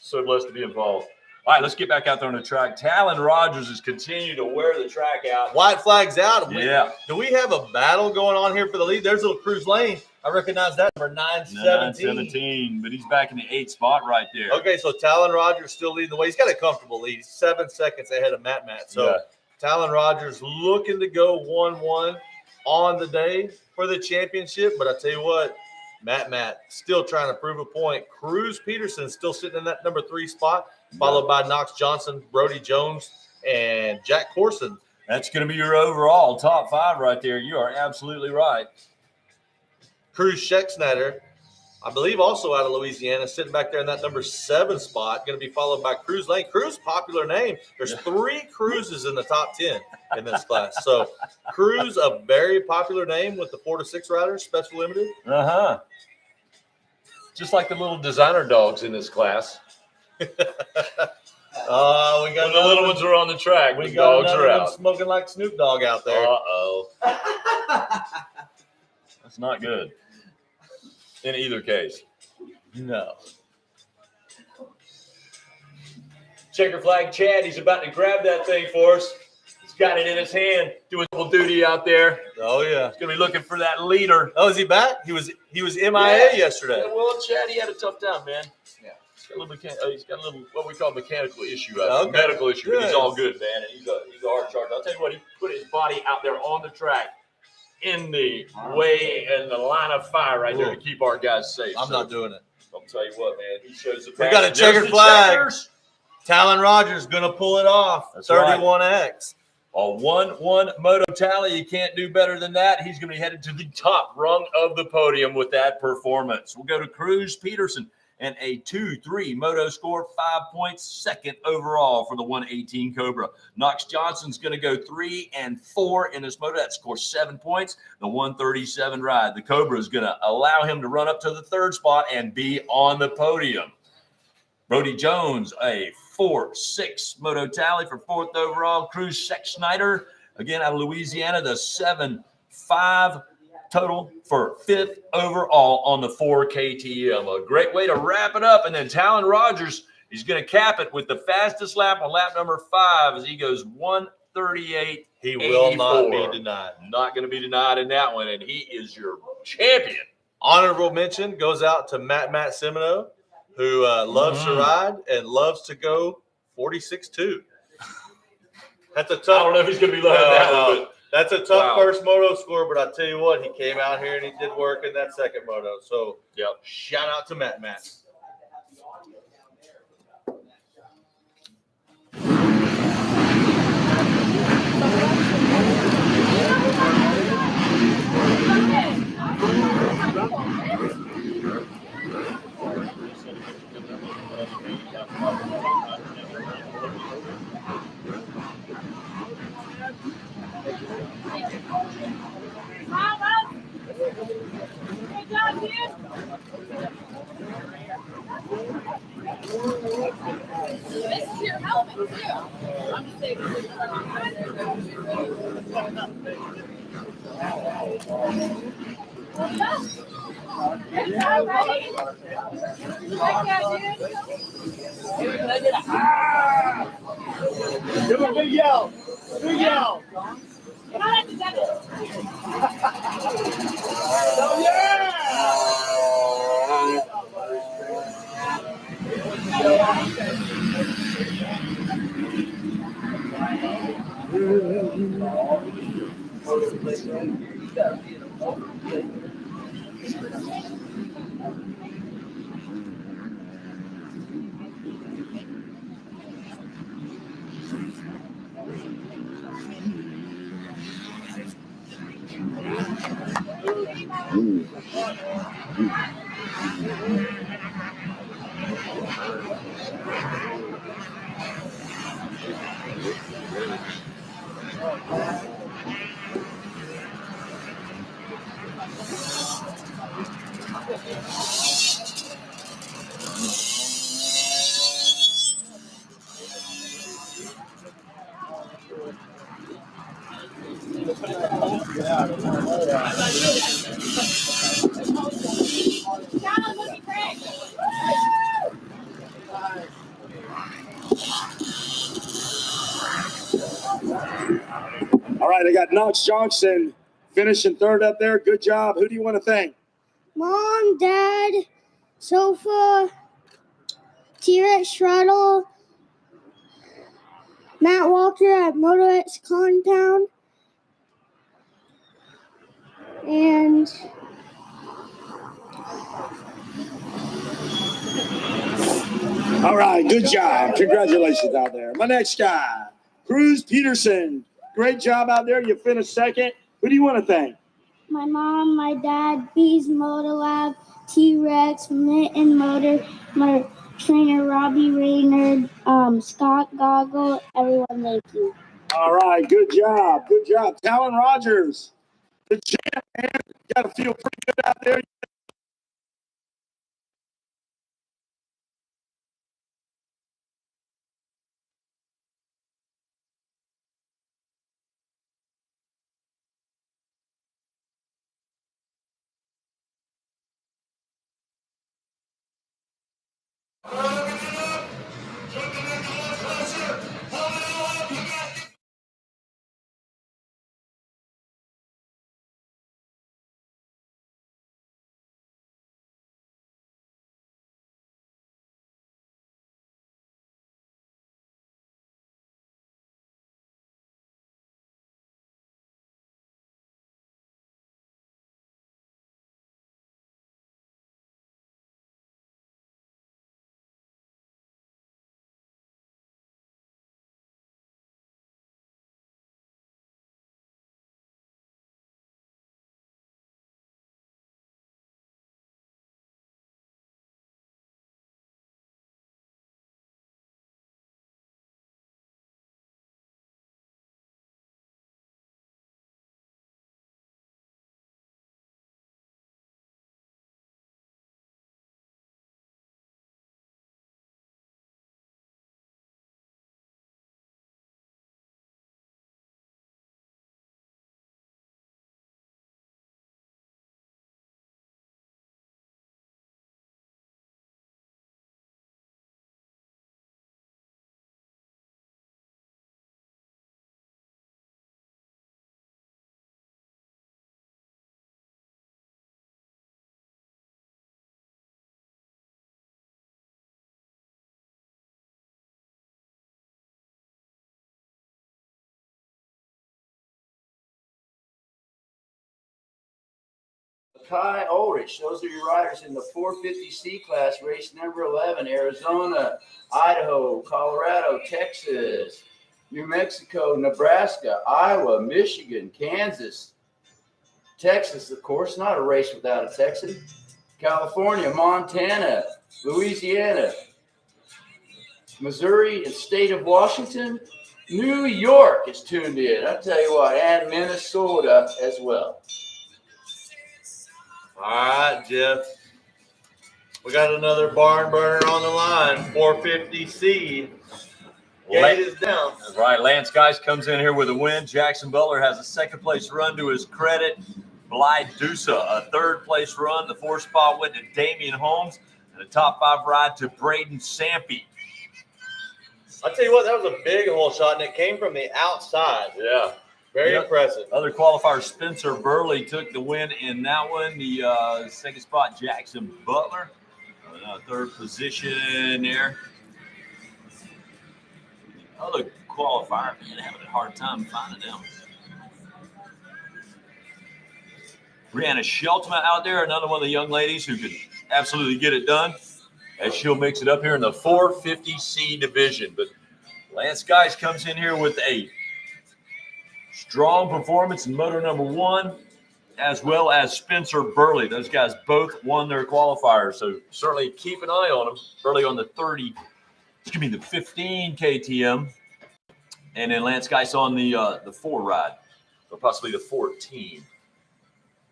So blessed to be involved. All right, let's get back out there on the track. Talon Rogers has continued to wear the track out. White flags out. Yeah. Do we have a battle going on here for the lead? There's a little Cruz Lane. I recognize that number 917. 917, but he's back in the 8th spot right there. Okay, so Talon Rogers still leading the way. He's got a comfortable lead. He's 7 seconds ahead of Matt. So Yeah. Talon Rogers looking to go 1-1 on the day for the championship. But I tell you what, Matt still trying to prove a point. Cruz Peterson still sitting in that number 3 spot, followed by Knox Johnson, Brody Jones, and Jack Corson. That's going to be your overall top 5 right there. You are absolutely right. Cruz Schexnatter, I believe also out of Louisiana, sitting back there in that number 7 spot, going to be followed by Cruz Lane. Cruz, popular name. There's 3 Cruzes in the top 10 in this class. So Cruz, a very popular name with the 4 to 6 riders, special limited. Uh-huh. Just like the little designer dogs in this class. Oh, we got When the little ones are on the track, we the got dogs another are one out. smoking like Snoop Dogg out there. Uh-oh. That's not good. In either case. No. Checker flag Chad, he's about to grab that thing for us. He's got it in his hand, doing double duty out there. Oh yeah. He's gonna be looking for that leader. Oh, is he back? He was MIA yesterday. Yeah, well, Chad, he had a tough time, man. Yeah. He's got a little what we call mechanical issue, Okay. medical issue. But he's Good. all good, man, and he's a hard charger. I'll tell you what, he put his body out there on the track, in the way and the line of fire right there to keep our guys safe. I'm not doing it. I'll tell you what, man. He shows the. We got a There's checkered the flag. checkers. Talon Rogers gonna pull it off. That's right. 31X. A 1-1 moto tally. You can't do better than that. He's going to be headed to the top rung of the podium with that performance. We'll go to Cruz Peterson and a 2-3 moto score, 5 points, second overall for the 118 Cobra. Knox Johnson's going to go 3 and 4 in this moto. That scores 7 points. The 137 ride. The Cobra is going to allow him to run up to the 3rd spot and be on the podium. Brody Jones, a 4-6 moto tally for 4th overall. Cruz Schexnatter, again out of Louisiana, the 7-5 total for 5th overall on the 4 KTM. A great way to wrap it up. And then Talon Rogers, he's going to cap it with the fastest lap on lap number 5 as he goes 138. He will not be denied. Not going to be denied in that one, and he is your champion. Honorable mention goes out to Matt Semino, who loves to ride and loves to go 46.2. That's a tough. I don't know if he's going to be loving that one, but that's a tough Wow. first moto score. But I tell you what, he came out here and he did work in that 2nd moto. So yep. shout out to Matt. This is your helmet, too. I'm just saying. Good job, buddy. Like that, dude. Give him a big yell. Big yell. Come on, together. Oh, yeah! All right, I got Knox Johnson finishing third up there. Good job. Who do you want to thank? Mom, Dad, Sofa, T-Rex Shuttle, Matt Walker at MotoX Compound, and All right, good job. Congratulations out there. My next guy, Cruz Peterson. Great job out there. You finished second. Who do you want to thank? my mom, my dad, Bees Motor Lab, T-Rex, Mitten Motor, my trainer Robbie Raynard, Scott Goggle, everyone, thank you. All right, good job. Good job. Talon Rogers, the champ, man. You got to feel pretty good out there. Kai Ulrich, those are your riders in the 450C class, race number 11, Arizona, Idaho, Colorado, Texas, New Mexico, Nebraska, Iowa, Michigan, Kansas, Texas, of course, not a race without a Texan, California, Montana, Louisiana, Missouri, and state of Washington. New York is tuned in, I'll tell you what, and Minnesota as well. All right, Jeff. We got another barn burner on the line. 450C. Gate is down. That's right. Lance Geis comes in here with a win. Jackson Butler has a second place run to his credit. Blythe Dusa, a third place run. The 4th spot went to Damian Holmes. And a top 5 ride to Braden Sampy. I'll tell you what, that was a big hole shot, and it came from the outside. Yeah. Very impressive. Other qualifier, Spencer Burley took the win in that one. The second spot, Jackson Butler. Third position there. Other qualifier, man, having a hard time finding them. Brianna Shelton out there, another one of the young ladies who could absolutely get it done as she'll mix it up here in the 450C division. But Lance Geis comes in here with a strong performance in moto number 1, as well as Spencer Burley. Those guys both won their qualifiers, so certainly keep an eye on them. Burley on the 15 KTM, and then Lance Geis on the 4 ride, or possibly the 14.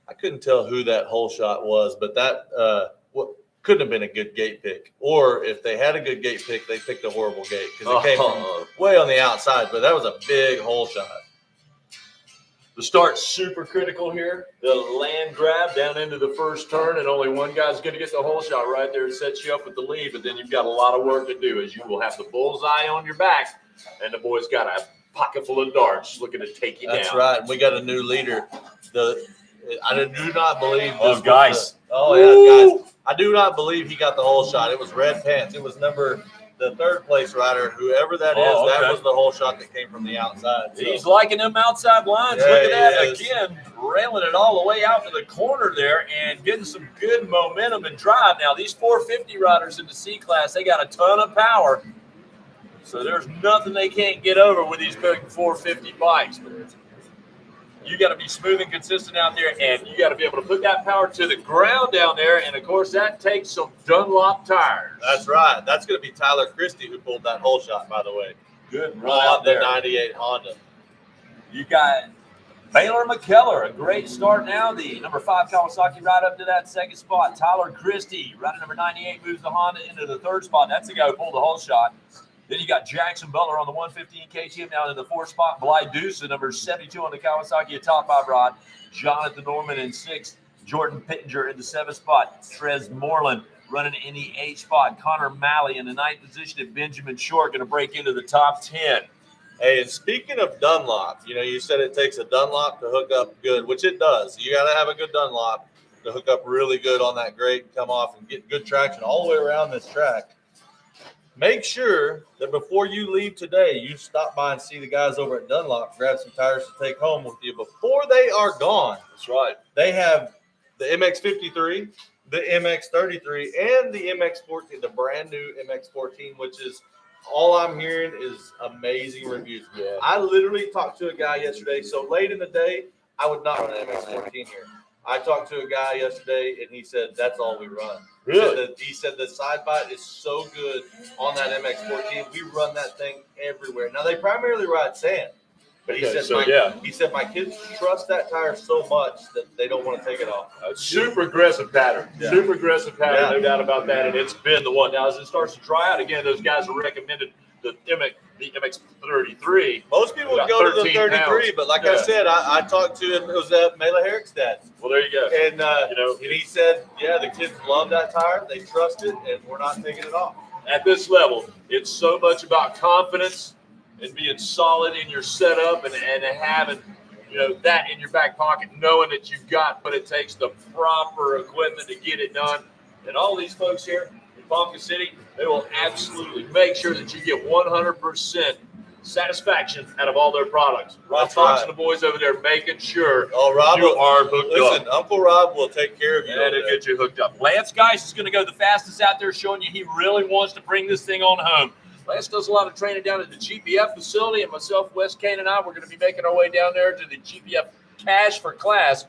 I couldn't tell who that hole shot was, but that couldn't have been a good gate pick. Or if they had a good gate pick, they picked a horrible gate because it came from way on the outside. But that was a big hole shot. The start's super critical here. The land grab down into the first turn, and only one guy's going to get the hole shot right there. It sets you up with the lead, but then you've got a lot of work to do, as you will have the bullseye on your back, and the boy's got a pocket full of darts looking to take you down. That's right. We got a new leader. I do not believe this. Oh, guys. Guys. I do not believe he got the hole shot. It was red pants. It was the third place rider, whoever that is. Oh, okay. That was the hole shot that came from the outside. So. He's liking them outside lines. Yeah, Look at that. he is. Again, railing it all the way out to the corner there and getting some good momentum and drive. Now, these 450 riders in the C class, they got a ton of power. So there's nothing they can't get over with these big 450 bikes. But you got to be smooth and consistent out there, and you got to be able to put that power to the ground down there. And, of course, that takes some Dunlop tires. That's right. That's going to be Tyler Christie who pulled that hole shot, by the way. Good run out the there. 98 Honda. You got Baylor McKellar, a great start now. The number 5 Kawasaki right up to that second spot. Tyler Christie, rider number 98, moves the Honda into the third spot. That's the guy who pulled the hole shot. Then you got Jackson Butler on the 115 KTM now in the 4th spot. Bly Deuce, number 72 on the Kawasaki, a top 5 rod. Jonathan Norman in 6th. Jordan Pittenger in the 7th spot. Trez Moreland running in the 8th spot. Connor Malley in the 9th position. And Benjamin Short going to break into the top 10. Hey, and speaking of Dunlop, you said it takes a Dunlop to hook up good, which it does. You got to have a good Dunlop to hook up really good on that grate, come off and get good traction all the way around this track. Make sure that before you leave today, you stop by and see the guys over at Dunlop, grab some tires to take home with you before they are gone. That's right. They have the MX-53, the MX-33, and the MX-14, the brand new MX-14, which is all I'm hearing is amazing reviews. Yeah. I literally talked to a guy yesterday. So late in the day, I would not run an MX-14 here. I talked to a guy yesterday, and he said, that's all we run. Really? He said the side bite is so good on that MX-14. We run that thing everywhere. Now, they primarily ride sand. But he said my kids trust that tire so much that they don't want to take it off. Super aggressive pattern. Yeah. Super aggressive pattern, Yeah. no doubt about that. And it's been the one. Now, as it starts to dry out again, those guys are recommended the MX-33. Most people would About go to the 13 33, pounds. but like I said, I talked to him. It was Mela Herrickstad. Well, there you go. And, and he said, the kids love that tire. They trust it, and we're not taking it off. At this level, it's so much about confidence and being solid in your setup and having, that in your back pocket, knowing that you've got what it takes, the proper equipment to get it done. And all these folks here in Ponca City, they will absolutely make sure that you get 100% satisfaction out of all their products. Rob Fox and the boys over there making sure Rob you are hooked up. Listen, Uncle Rob will take care of you. And it'll get you hooked up. Lance Geis is going to go the fastest out there, showing you he really wants to bring this thing on home. Lance does a lot of training down at the GPF facility, and myself, Wes Kane, and I, we're going to be making our way down there to the GPF Cash for Class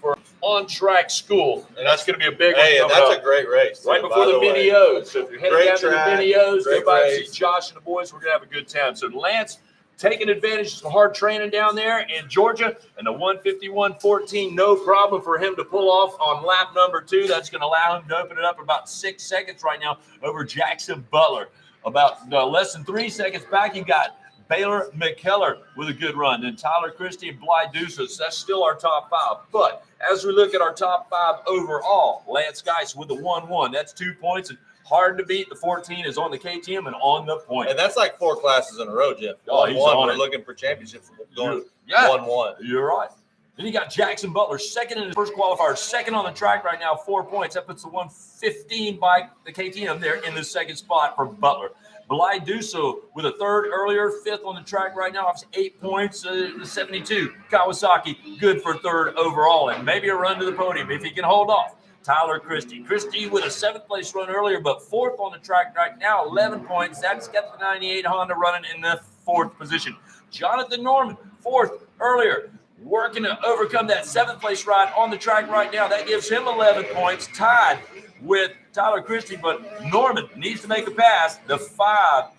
for on-track school. And that's going to be a big one. Hey, and that's a great race. Right before the Mini O's. So if you're heading down to the Mini O's, go by and see Josh and the boys. We're going to have a good time. So Lance taking advantage of some hard training down there in Georgia, and the 151.14, no problem for him to pull off on lap number 2. That's going to allow him to open it up about 6 seconds right now over Jackson Butler. About less than 3 seconds back, you got Baylor McKellar with a good run. Then Tyler Christie and Bly Deuces. That's still our top 5. But as we look at our top 5 overall, Lance Geis with the 1-1. That's 2 points. And hard to beat. The 14 is on the KTM and on the point. And that's like 4 classes in a row, Jeff. Oh, he's 1-1. on We're it. looking for championships. Going 1-1. You're right. Then you got Jackson Butler, second in his first qualifier, second on the track right now, 4 points. That puts the 115 bike, the KTM, there in the second spot for Butler. Bly Duso with a third earlier, 5th on the track right now, 8 points, 72. Kawasaki, good for 3rd overall, and maybe a run to the podium if he can hold off. Tyler Christie. Christie with a 7th place run earlier, but 4th on the track right now, 11 points. That's got the 98 Honda running in the 4th position. Jonathan Norman, 4th earlier, working to overcome that 7th place ride on the track right now. That gives him 11 points, tied with Tyler Christie, but Norman needs to make a pass. The 5/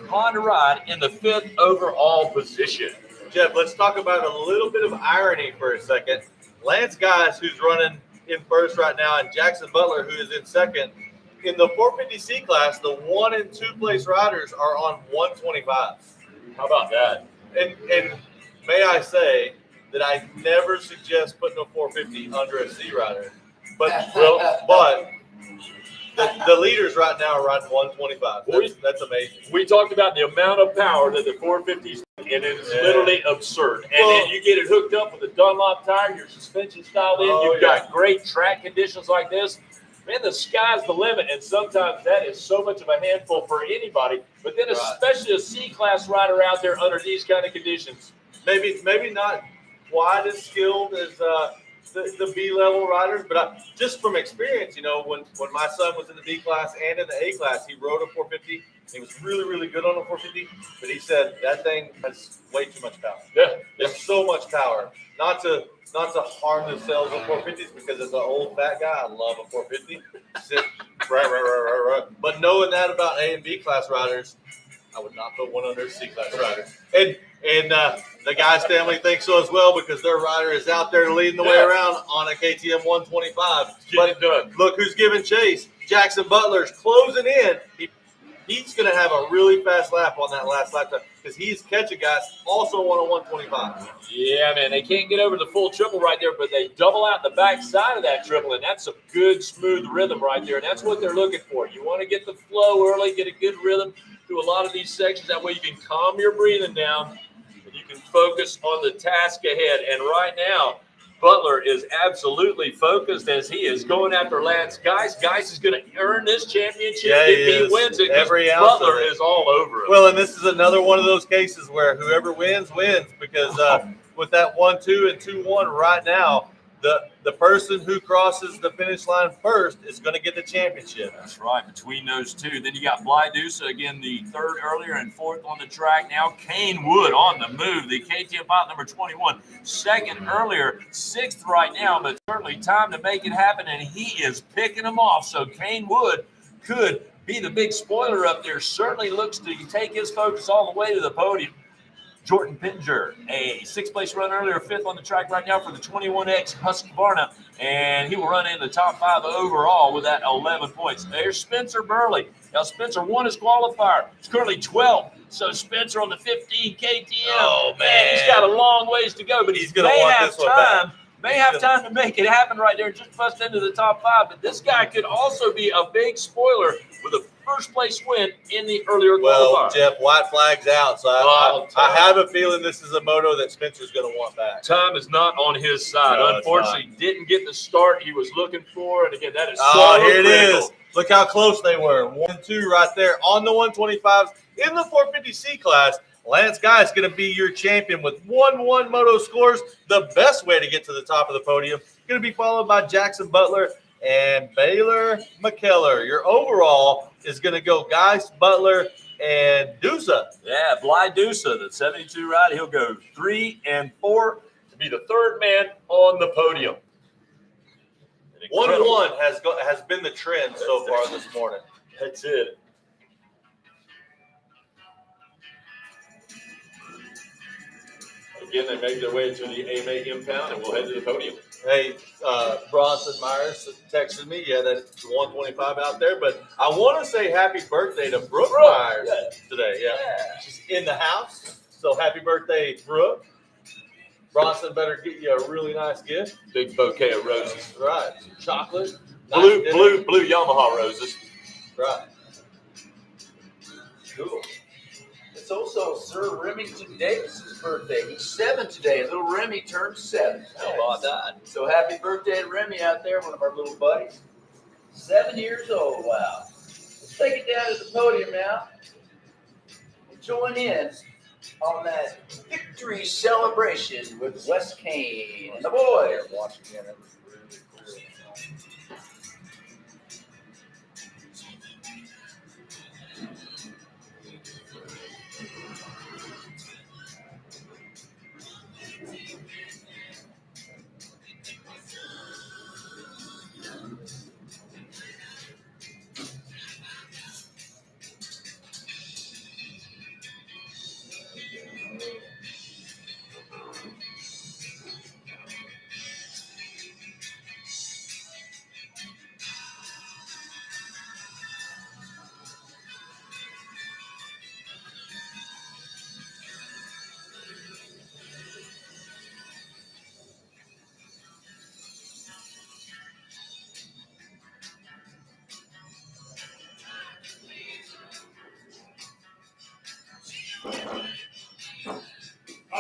Honda ride in the 5th overall position. Jeff, let's talk about a little bit of irony for a second. Lance Geis, who's running in first right now, and Jackson Butler, who is in second. In the 450C class, the 1 and 2 place riders are on 125. How about that? And may I say, that I never suggest putting a 450 under a C rider. But the leaders right now are riding 125. That's amazing. We talked about the amount of power that the 450s, and it is literally absurd. And then you get it hooked up with a Dunlop tire, your suspension dialed in. You've got great track conditions like this. Man, the sky's the limit, and sometimes that is so much of a handful for anybody. But then, especially a C-class rider out there under these kind of conditions, maybe not quite as skilled as the B-level riders, but just from experience, you know, when my son was in the B class and in the A class, he rode a 450. He was really, really good on a 450, but he said that thing has way too much power. Yeah, there's so much power. Not to harm themselves on 450s, because as an old fat guy, I love a 450. Right. But knowing that about A and B class riders, I would not put one under a C class rider. And the guy's family thinks so as well, because their rider is out there leading the way around on a KTM 125. But look who's giving chase. Jackson Butler's closing in. He's going to have a really fast lap on that last lap time, because he's catching guys also on a 125. Yeah, man, they can't get over the full triple right there, but they double out the back side of that triple, and that's a good, smooth rhythm right there, and that's what they're looking for. You want to get the flow early, get a good rhythm through a lot of these sections. That way you can calm your breathing down, and you can focus on the task ahead. And right now, Butler is absolutely focused as he is going after Lance Geis. Geis is going to earn this championship if he wins it. Every ounce Butler is all over it. Well, and this is another one of those cases where whoever wins, because with that 1-2 and 2-1 right now, the person who crosses the finish line first is going to get the championship. That's right, between those two. Then you got Bly Dusa, again, the third earlier and fourth on the track now. Kane Wood on the move, the KTM bot number 21. Second earlier, sixth right now, but certainly time to make it happen, and he is picking them off. So Kane Wood could be the big spoiler up there. Certainly looks to take his focus all the way to the podium. Jordan Pinger, a sixth-place run earlier, fifth on the track right now for the 21X Husqvarna, and he will run in the top 5 overall with that 11 points. There's Spencer Burley. Now, Spencer won his qualifier. He's currently 12th, so Spencer on the 15 KTM. Oh, man. He's got a long ways to go, but he's going to want this one back. May have time to make it happen right there and just bust into the top 5, but this guy could also be a big spoiler with a first-place win in the earlier qualifier. Well, Jeff, white flag's out, so I have a feeling this is a moto that Spencer's going to want back. Time is not on his side. No, unfortunately, didn't get the start he was looking for, and again, that is here critical. it is. Look how close they were. 1-2 right there on the 125s in the 450C class. Lance Geis is going to be your champion with 1-1 moto scores, the best way to get to the top of the podium. Going to be followed by Jackson Butler and Baylor McKellar. Your overall is going to go Geis, Butler, and Dusa. Yeah, Bly Dusa, the 72 rider, he'll go 3 and 4 to be the third man on the podium. 1-1 has been the trend so far this morning. That's it. Again, they make their way to the AMA impound, and we'll head to the podium. Hey, Bronson Myers texted me, that it's 125 out there, but I want to say happy birthday to Brooke Myers today. Yeah. She's in the house, so happy birthday, Brooke. Bronson better get you a really nice gift. Big bouquet of roses. Right. Some chocolate. Blue nice Yamaha roses. Right. Cool. It's also Sir Remington Davis's birthday. He's 7 today. Little Remy turned 7. How about that? So happy birthday to Remy out there, one of our little buddies. 7 years old. Wow. Let's take it down to the podium now. And join in on that victory celebration with Wes Kane and the boys. Watching it.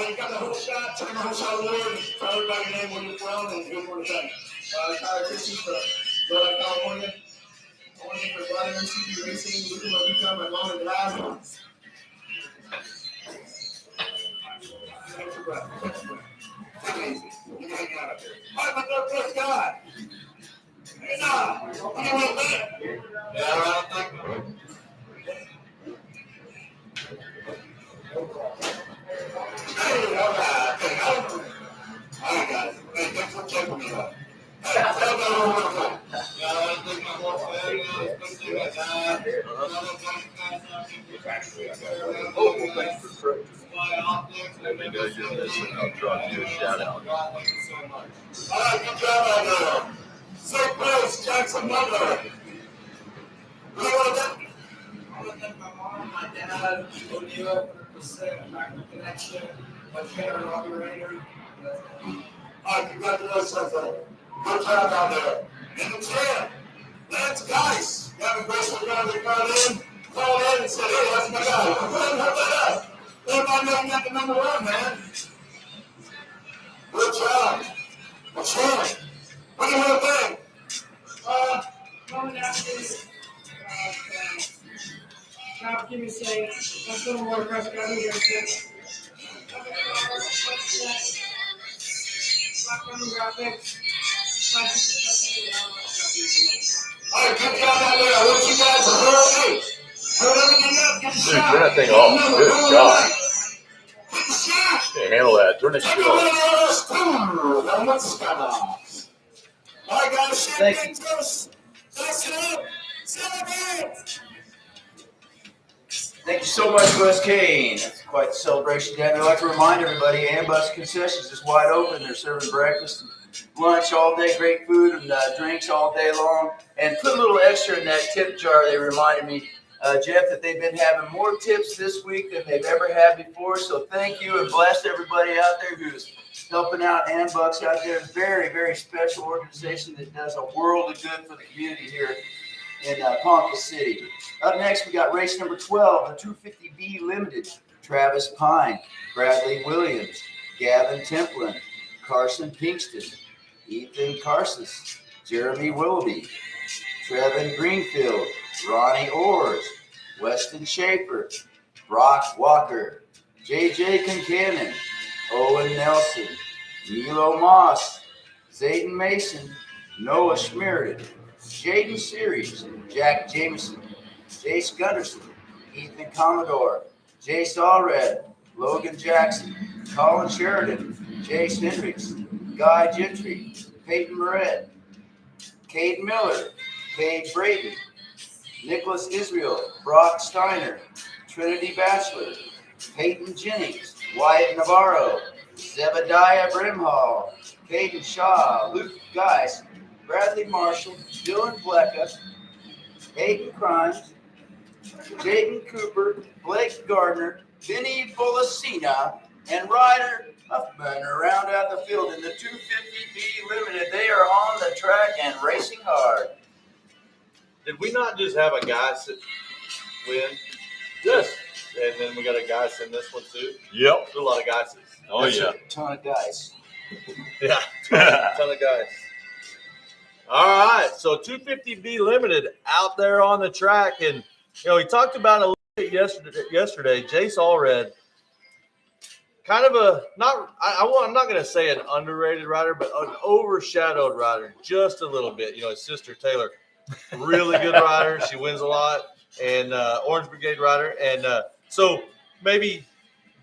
you got the whole shot, turn the whole shot award, tell everybody your name, where you're from, and who you want to thank. Tyler Christian from Southern California. I want to thank my brother, MCB Racing, Luke Mavika, my mom and dad. Catch your breath. Catch your breath. Take it easy. You can hang out up there. All right, my first guy. Hey, now, you want to win? Yeah, all right, thank you. Hey, all right. Hey, all right, guys. Hey, thanks for checking me out. Hey, tell me one more time. Yeah, I want to thank my whole family, especially my dad. Oh, thanks for trip. Let me go do this and I'll drop you a shout out. Thank you so much. All right, good job out there. Safe place, Jackson Butler. Who do you want to thank? I want to thank my mom, my dad, O'Neill, 100%, American Connection, my trainer, Robbie Raynard. All right, congratulations, good job out there. And the champ, Lance Geis. You have a graceful guy that called in and said, hey, that's my guy. Go ahead and hold that up. Everybody know you got the number one, man. Good job. The champ. What do you want to think? Mom and Dad, God, give me say, that's a little more press, God, I'm going to say. Graphics. All right, good job out there. I want you guys to hurry. Hurry everything up. Get the Dude, shot. turn that thing off. Good God. Get the shot. Can't handle that. Turn that shit off. All right, guys. Thank you. Thank you so much, Russ Kane. That's quite the celebration down there. I'd like to remind everybody, Ambus Concessions is wide open. They're serving breakfast and lunch all day, great food and drinks all day long. And put a little extra in that tip jar. They reminded me, Jeff, that they've been having more tips this week than they've ever had before. So thank you and bless everybody out there who's helping out Ambus out there. Very, very special organization that does a world of good for the community here in Ponca City. Up next, we got race number 12, the 250B Limited. Travis Pine, Bradley Williams, Gavin Templin, Carson Pinkston, Ethan Carsus, Jeremy Willoughby, Trevin Greenfield, Ronnie Orrs, Weston Schaefer, Brock Walker, JJ Concannon, Owen Nelson, Milo Moss, Zayden Mason, Noah Schmeridan, Jaden Series, Jack Jameson, Jace Gunderson, Ethan Commodore, Jace Allred, Logan Jackson, Colin Sheridan, Jace Hendricks, Guy Gentry, Peyton Moret, Cade Miller, Cade Braden, Nicholas Israel, Brock Steiner, Trinity Bachelor, Peyton Jennings, Wyatt Navarro, Zebediah Brimhall, Caden Shaw, Luke Geis, Bradley Marshall, Dylan Flecka, Hayden Crimes, Jayden Cooper, Blake Gardner, Vinny Bolasina, and Ryder Huffman are round out the field in the 250B Limited. They are on the track and racing hard. Did we not just have a guy win? Yes. And then we got a guy in this one too? Yep. A lot of guys. Oh, That's yeah. a ton of guys. Yeah, ton of guys. All right, so 250B Limited out there on the track. And, you know, we talked about it a little bit yesterday. Jace Allred, kind of a, I'm not going to say an underrated rider, but an overshadowed rider just a little bit. You know, his sister Taylor, really good rider. She wins a lot. And Orange Brigade rider. And so maybe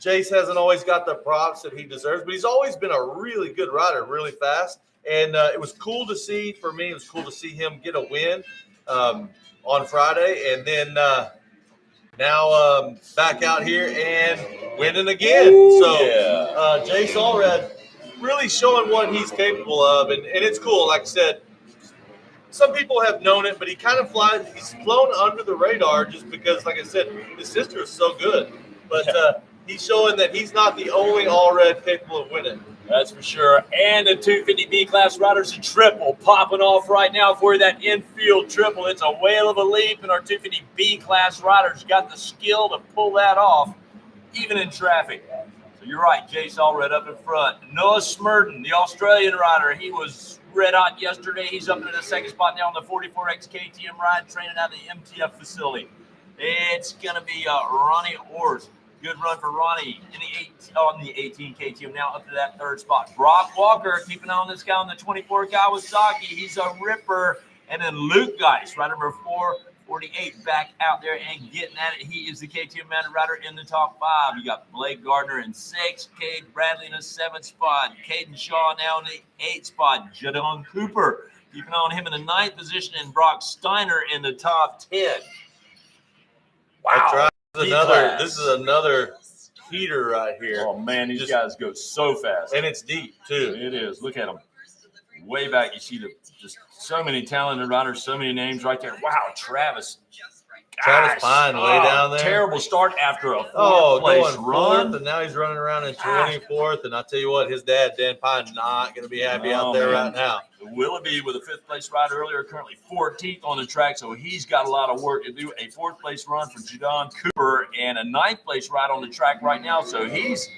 Jace hasn't always got the props that he deserves, but he's always been a really good rider, really fast. And it was cool to see, for me, it was cool to see him get a win on Friday. And then now back out here and winning again. Jace Allred really showing what he's capable of. And it's cool. Like I said, some people have known it, but he kind of flies. He's flown under the radar just because, like I said, his sister is so good. But he's showing that he's not the only Allred capable of winning. That's for sure. And the 250B class riders, a triple popping off right now for you. That infield triple. It's a whale of a leap, and our 250B class riders got the skill to pull that off, even in traffic. So you're right, Jace Allred up in front. Noah Smurden, the Australian rider, he was red hot yesterday. He's up in the second spot now on the 44X KTM ride, training out of the MTF facility. It's going to be Ronnie Orrs. Good run for Ronnie on the 18 KTM, now up to that third spot. Brock Walker, keep an eye on this guy on the 24 Kawasaki. He's a ripper. And then Luke Geis, rider number 448, back out there and getting at it. He is the KTM mounted rider in the top 5. You got Blake Gardner in 6, Cade Bradley in the 7th spot, Caden Shaw now in the 8th spot, Jadon Cooper, keep an eye on him in the 9th position, and Brock Steiner in the top 10. Wow. That's right. This is another heater right here. Oh, man, these guys go so fast. And it's deep, too. It is. Look at them. Way back, you see just so many talented riders, so many names right there. Wow, Travis. Travis Pine way down there. Terrible start after a fourth-place run. And now he's running around in 24th. And I'll tell you what, his dad, Dan Pine, not going to be happy out there right now. Willoughby with a 5th-place ride earlier, currently 14th on the track, so he's got a lot of work to do. A 4th-place run for Jadon Cooper and a 9th-place ride on the track right now, so he's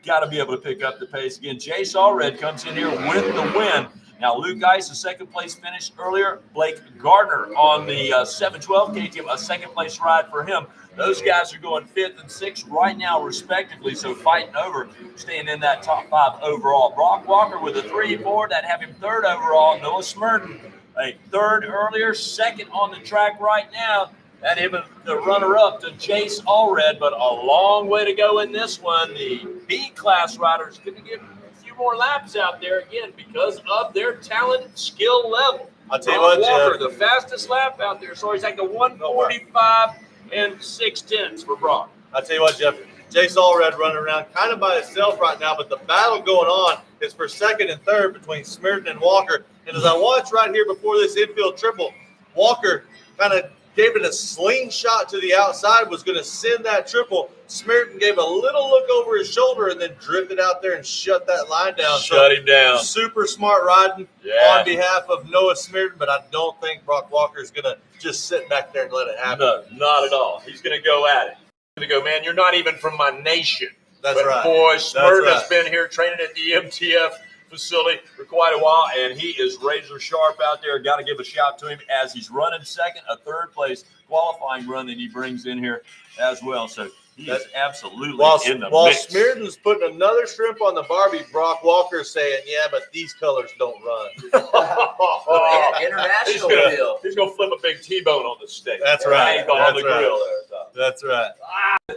got to be able to pick up the pace. Again, Jace Allred comes in here with the win. Now, Luke Geis, a 2nd-place finish earlier. Blake Gardner on the 712 KTM, a 2nd-place ride for him. Those guys are going 5th and 6th right now, respectively, so fighting over, staying in that top 5 overall. Brock Walker with a 3-4, that have him 3rd overall. Noah Smurden, a 3rd earlier, 2nd on the track right now. That him the runner-up to Jace Allred, but a long way to go in this one. The B-class riders going to get more laps out there again because of their talent and skill level. I'll tell you what, Walker, Jeff, the fastest lap out there. So he's like the 1:45 and 6/10 for Brock. I'll tell you what, Jeff, Jace Allred running around kind of by himself right now, but the battle going on is for 2nd and 3rd between Smurden and Walker. And as I watched right here before this infield triple, Walker kind of gave it a slingshot to the outside, was going to send that triple. Smurden gave a little look over his shoulder and then drifted out there and shut that line down. Shut him down. Super smart riding on behalf of Noah Smurden, but I don't think Brock Walker is going to just sit back there and let it happen. No, not at all. He's going to go at it. He's going to go, man, you're not even from my nation. That's right. Boy, Smurden has been here training at the MTF facility for quite a while, and he is razor sharp out there. Got to give a shout to him as he's running 2nd, a 3rd place qualifying run that he brings in here as well. So he is absolutely in the mix. While Smurden's putting another shrimp on the Barbie, Brock Walker's saying, yeah, but these colors don't run. International deal. He's going to flip a big T-bone on the steak. That's right. On the grill there. That's right.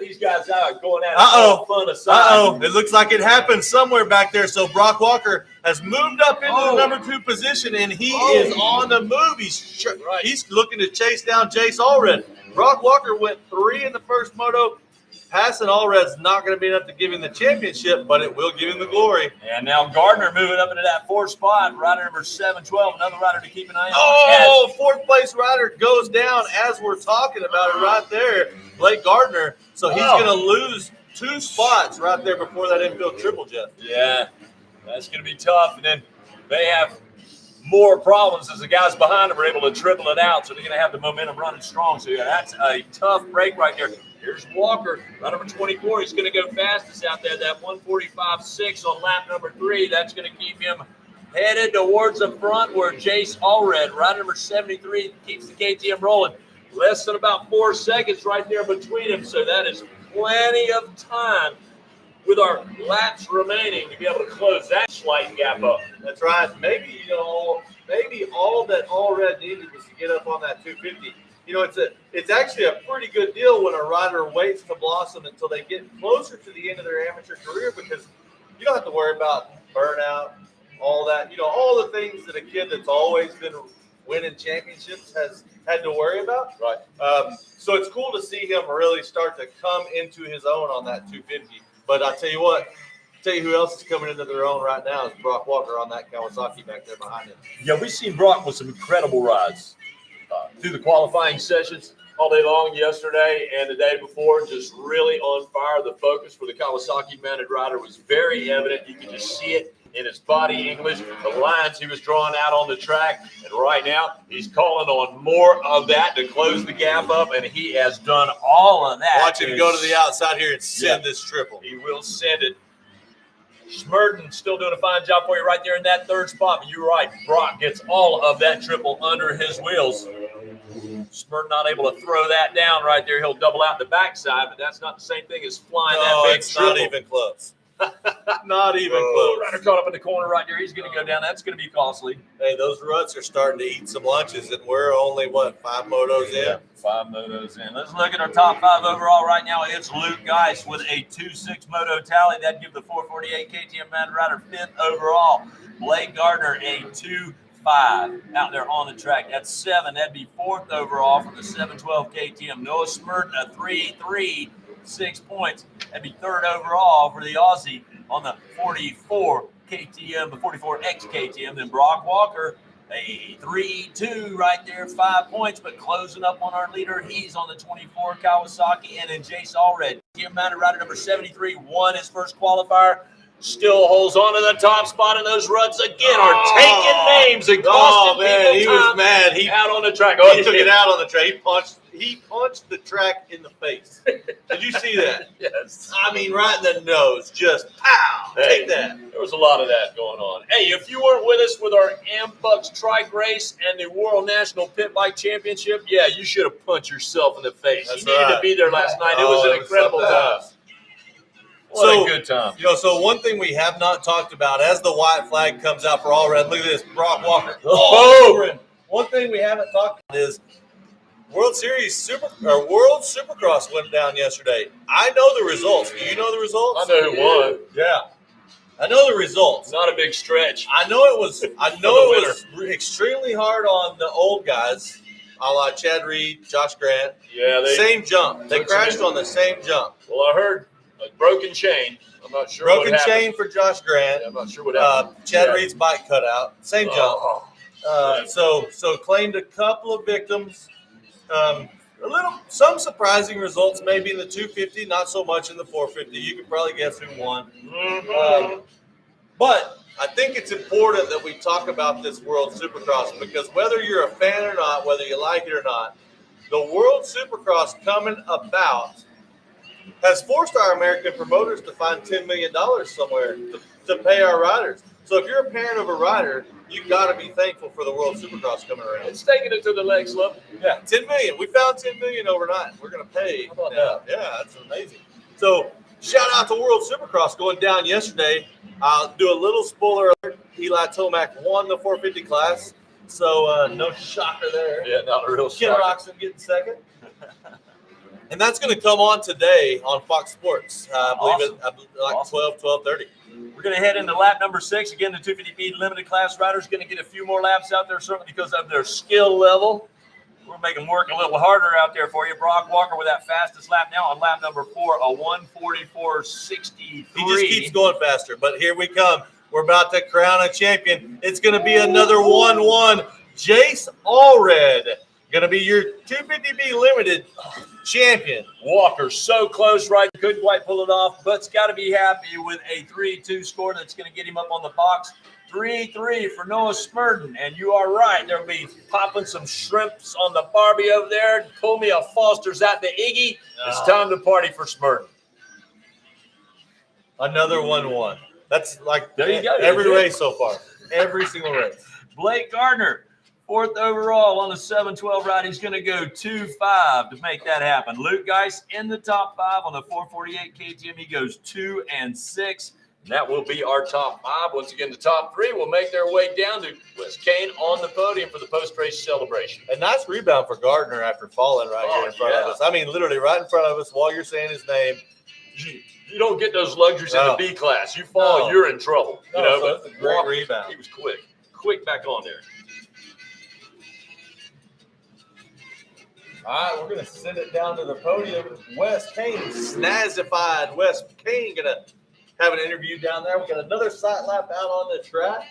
These guys out going at it. Fun aside. It looks like it happened somewhere back there. So Brock Walker has moved up into the number 2 position, and he is on the move. He's looking to chase down Jace Allred. Brock Walker went 3 in the first moto. Passing Allred's not going to be enough to give him the championship, but it will give him the glory. And now Gardner moving up into that 4th spot. Rider number 712, another rider to keep an eye on. 4th place rider goes down as we're talking about it right there. Blake Gardner. So he's going to lose 2 spots right there before that infield triple, Jeff. Yeah, that's going to be tough. And then they have more problems as the guys behind them are able to triple it out. So they're going to have the momentum running strong. So yeah, that's a tough break right there. Here's Walker, run number 24. He's going to go fastest out there, that 1:45.6 on lap number 3. That's going to keep him headed towards the front where Jace Allred, rider number 73, keeps the KTM rolling. Less than about 4 seconds right there between them. So that is plenty of time with our laps remaining to be able to close that slight gap up. That's right. Maybe all that Allred needed was to get up on that 250. You know, it's actually a pretty good deal when a rider waits to blossom until they get closer to the end of their amateur career, because you don't have to worry about burnout, all that. You know, all the things that a kid that's always been winning championships has had to worry about. Right. So it's cool to see him really start to come into his own on that 250. But I'll tell you what, who else is coming into their own right now is Brock Walker on that Kawasaki back there behind him. Yeah, we've seen Brock with some incredible rides through the qualifying sessions all day long yesterday and the day before, just really on fire. The focus for the Kawasaki mounted rider was very evident. You could just see it in his body English, the lines he was drawing out on the track. And right now, he's calling on more of that to close the gap up, and he has done all of that. Watch him go to the outside here and send this triple. He will send it. Smurden still doing a fine job for you right there in that third spot. But you're right, Brock gets all of that triple under his wheels. Smurden not able to throw that down right there. He'll double out the backside, but that's not the same thing as flying that big it's triple. not even close. Not even close. Rider caught up in the corner right there. He's going to go down. That's going to be costly. Hey, those ruts are starting to eat some lunches, and we're only, 5 motos in? Yeah, 5 motos in. Let's look at our top 5 overall right now. It's Luke Geis with a 2.6 moto tally. That'd give the 448 KTM Mad Rider 5th overall. Blake Gardner, a 2.5 out there on the track. That's 7. That'd be 4th overall from the 712 KTM. Noah Smurden, a 3.3, 6 points. That'd be 3rd overall for the Aussie on the 44 KTM, the 44X KTM. Then Brock Walker, a 3.2 right there, 5 points, but closing up on our leader. He's on the 24 Kawasaki. And then Jace Allred, KTM Mounted Rider number 73, won his first qualifier. Still holds on to the top spot, and those ruts again are taking names and costing people he time was mad. He out on the track. He took it out on the track. He punched the track in the face. Did you see that? Yes. I mean, right in the nose. Just pow. Hey, Take that. There was a lot of that going on. Hey, if you weren't with us with our Ambucks trike race and the World National Pit Bike Championship, yeah, you should have punched yourself in the face. That's you needed to be there last night. It was an incredible time. What a good time. So one thing we have not talked about as the white flag comes out for all red, look at this, Brock Walker. Oh! One thing we haven't talked about is World Supercross went down yesterday. I know the results. Do you know the results? I know who won. Yeah. I know the results. Not a big stretch. I know it was extremely hard on the old guys, a la Chad Reed, Josh Grant. Yeah, same jump. They crashed on the same jump. Well, I heard a broken chain. I'm not sure. Broken chain for Josh Grant. Yeah, I'm not sure what happened. Chad Reed's bike cut out. Same jump. So claimed a couple of victims. Some surprising results maybe in the 250, not so much in the 450. You can probably guess who won. But I think it's important that we talk about this World Supercross because whether you're a fan or not, whether you like it or not, the World Supercross coming about has forced our American promoters to find $10 million somewhere to pay our riders. So if you're a parent of a rider, you got to be thankful for the World Supercross coming around. It's taking it to the next level. Yeah, $10 million. We found $10 million overnight. We're going to pay. How about that? Yeah, that's amazing. So shout out to World Supercross going down yesterday. I'll do a little spoiler alert. Eli Tomac won the 450 class. So no shocker there. Yeah, not a real Ken shocker. Roxon getting second. And that's going to come on today on Fox Sports. I believe like 12:30. We're going to head into lap number 6. Again, the 250B limited class riders going to get a few more laps out there, certainly because of their skill level. We'll make them work a little harder out there for you. Brock Walker with that fastest lap now on lap number 4, a 1:44.63. He just keeps going faster, but here we come. We're about to crown a champion. It's going to be another 1-1. Jace Allred going to be your 250B limited champion. Walker so close, right? Couldn't quite pull it off, but's got to be happy with a 3-2 score that's going to get him up on the box. 3-3 for Noah Smurden. And you are right. There'll be popping some shrimps on the Barbie over there. Pull me a Foster's at the Iggy. It's time to party for Smurden. Another 1-1. That's like There you go. every race so far. Every single race. Blake Gardner, 4th overall on the 712 ride. He's going to go 2-5 to make that happen. Luke Geis in the top 5 on the 448 KTM. He goes 2 and 6. And that will be our top 5. Once again, the top 3 will make their way down to Wes Kane on the podium for the post-race celebration. A nice rebound for Gardner after falling here in front of us. I mean, literally right in front of us while you're saying his name. You don't get those luxuries in the B class. You fall, you're in trouble. So but that's a great rebound. He was quick back on there. All right, we're going to send it down to the podium. Wes Kane, snazzified Wes Kane, going to have an interview down there. We got another sight lap out on the track.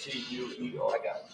T-U-E-R. I got it.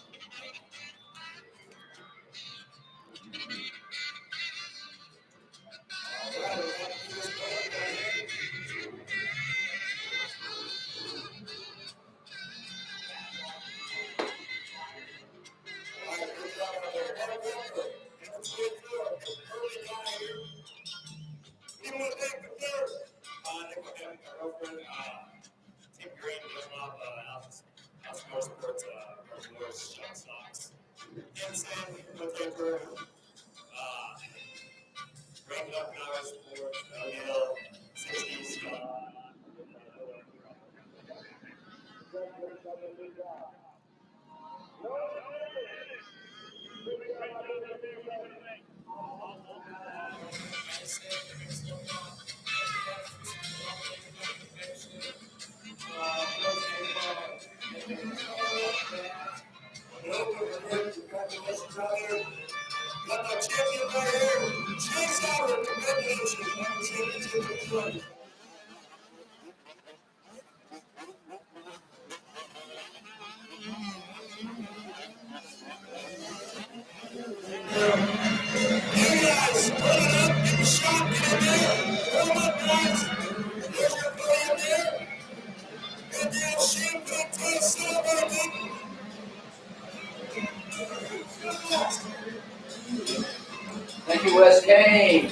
Thank you, Wes Kane.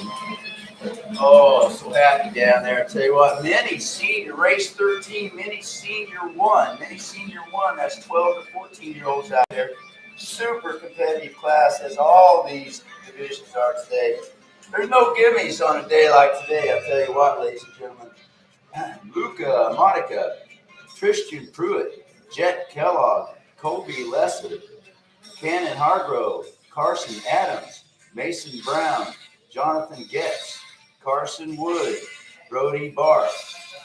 Oh, so happy down there. I tell you what, mini senior, race 13, mini senior 1. Mini senior 1, that's 12 to 14-year-olds out there. Super competitive class, as all these divisions are today. There's no gimmies on a day like today, I'll tell you what, ladies and gentlemen. Luca Monica, Tristan Pruitt, Jet Kellogg, Colby Lesser, Cannon Hargrove, Carson Adams, Mason Brown, Jonathan Getz, Carson Wood, Brody Barr,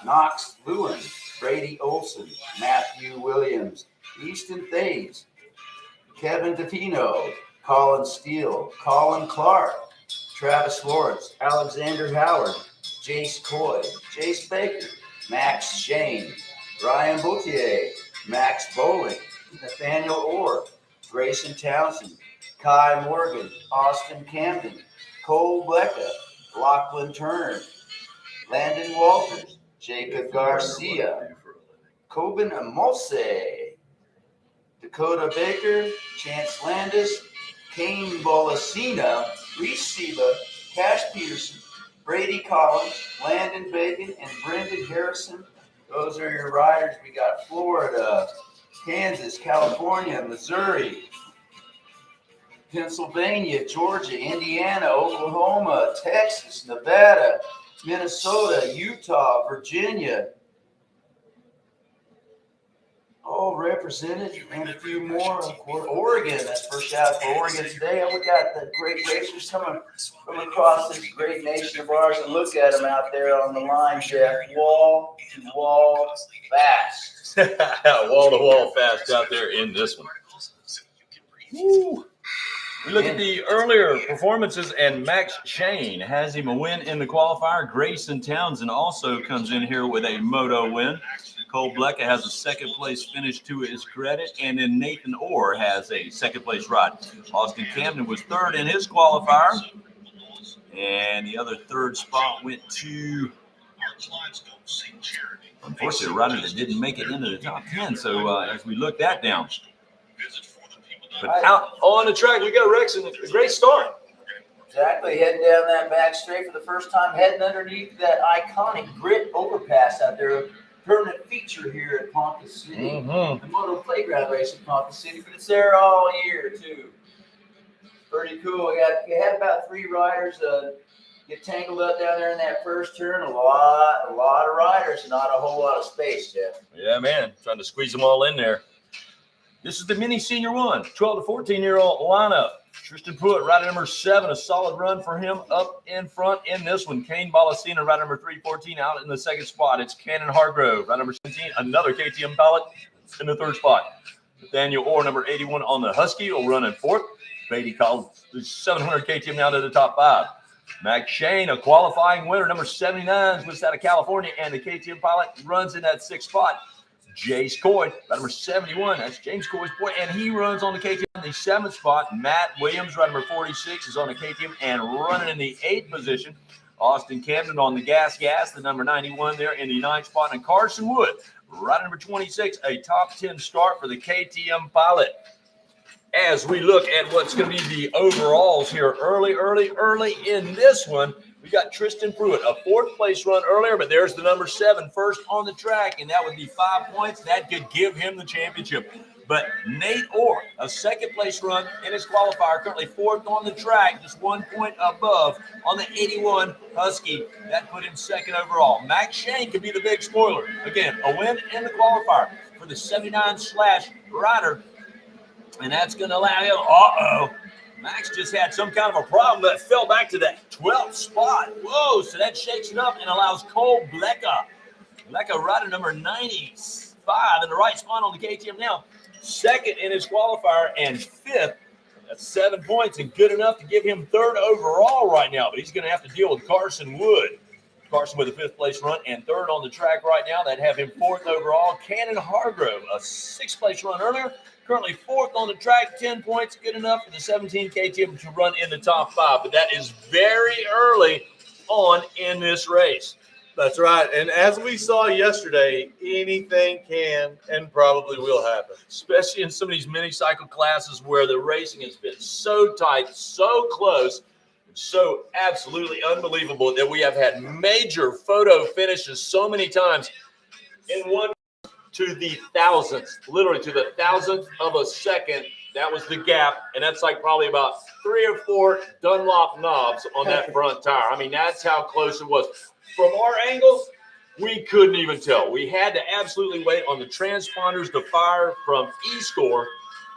Knox Lewin, Brady Olson, Matthew Williams, Easton Thays, Kevin DePino, Colin Steele, Colin Clark, Travis Lawrence, Alexander Howard, Jace Coy, Jace Baker, Max Shane, Ryan Boutier, Max Bowling, Nathaniel Orr, Grayson Townsend, Kai Morgan, Austin Camden, Cole Blecka, Lachlan Turner, Landon Walters, Jacob Garcia, Coben Amose, Dakota Baker, Chance Landis, Kane Bolasina, Reese Seba, Cash Peterson, Brady Collins, Landon Bacon, and Brendan Harrison. Those are your riders. We got Florida, Kansas, California, Missouri, Pennsylvania, Georgia, Indiana, Oklahoma, Texas, Nevada, Minnesota, Utah, Virginia. All represented, and a few more. Oregon, that's first shout for Oregon today. We got the great racers coming from across this great nation of ours, and look at them out there on the line, Jeff. Wall to wall fast. Wall to wall fast out there in this one. Woo. We look at the earlier performances, and Max Shane has him a win in the qualifier. Grayson Townsend also comes in here with a moto win. Cole Blecka has a second place finish to his credit, and then Nathan Orr has a second place ride. Austin Camden was third in his qualifier, and the other third spot went to, unfortunately, a rider that didn't make it into the top 10. So as we look that down. But out on the track, we got Rex in a great start. Exactly, heading down that back straight for the first time, heading underneath that iconic grit overpass out there, a permanent feature here at Ponca City. The Motoplayground race at Ponca City, but it's there all year too. Pretty cool. You had about 3 riders get tangled up down there in that first turn. A lot of riders, not a whole lot of space, Jeff. Yeah, man, trying to squeeze them all in there. This is the mini senior 1, 12 to 14-year-old lineup. Tristan Pruitt, rider number 7, a solid run for him up in front in this one. Kane Bolasina, rider number 314, out in the second spot. It's Cannon Hargrove, rider number 17, another KTM pilot in the third spot. Nathaniel Orr, number 81 on the Husky, will run in fourth. Brady Collins, 700 KTM now to the top 5. Max Shane, a qualifying winner, number 79, was out of California, and the KTM pilot runs in that sixth spot. Jace Coy, right number 71. That's James Coy's boy, and he runs on the KTM in the 7th spot. Matt Williams, right number 46, is on the KTM and running in the 8th position. Austin Camden on the gas, the number 91 there in the 9th spot. And Carson Wood, right number 26, a top 10 start for the KTM pilot. As we look at what's going to be the overalls here early in this one, we got Tristan Pruitt, a 4th place run earlier, but there's the number 7 first on the track, and that would be 5 points. That could give him the championship. But Nate Orr, a 2nd place run in his qualifier, currently 4th on the track, just 1 point above on the 81 Husky. That put him 2nd overall. Max Shane could be the big spoiler. Again, a win in the qualifier for the 79/rider. And that's going to allow him, Max just had some kind of a problem that fell back to that 12th spot. Whoa, so that shakes it up and allows Cole Blecka, rider number 95 in the right spot on the KTM now. 2nd in his qualifier and 5th. That's 7 points and good enough to give him 3rd overall right now. But he's going to have to deal with Carson Wood. Carson with a 5th place run and 3rd on the track right now. That'd have him 4th overall. Cannon Hargrove, a 6th place run earlier. Currently 4th on the track, 10 points, good enough for the 17 KTM to run in the top 5. But that is very early on in this race. That's right. And as we saw yesterday, anything can and probably will happen. Especially in some of these mini cycle classes where the racing has been so tight, so close, and so absolutely unbelievable that we have had major photo finishes so many times in one to the 1,000th, literally to the 1,000th of a second. That was the gap, and that's like probably about 3 or 4 Dunlop knobs on that front tire. I mean, that's how close it was. From our angle, we couldn't even tell. We had to absolutely wait on the transponders to fire from eScore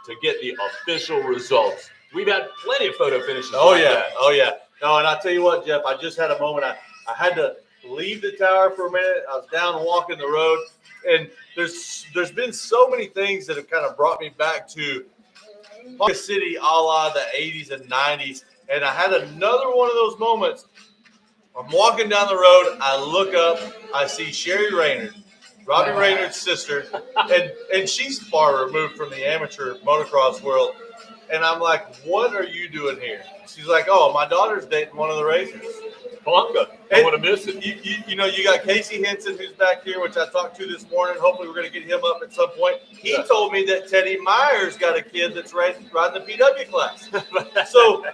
to get the official results. We've had plenty of photo finishes. Oh, like yeah. that. Oh, yeah. No, and I'll tell you what, Jeff, I just had a moment. I had to leave the tower for a minute. I was down walking the road, and there's been so many things that have kind of brought me back to Ponca City a la the 80s and 90s. And I had another one of those moments. I'm walking down the road. I look up. I see Sherry Raynard, Robbie Raynard's sister, and she's far removed from the amateur motocross world. And I'm like, what are you doing here? She's like, oh, my daughter's dating one of the racers. Ponca. I want to miss it. You know, you got Casey Henson, who's back here, which I talked to this morning. Hopefully we're going to get him up at some point. He told me that Teddy Myers got a kid that's riding the PW class. So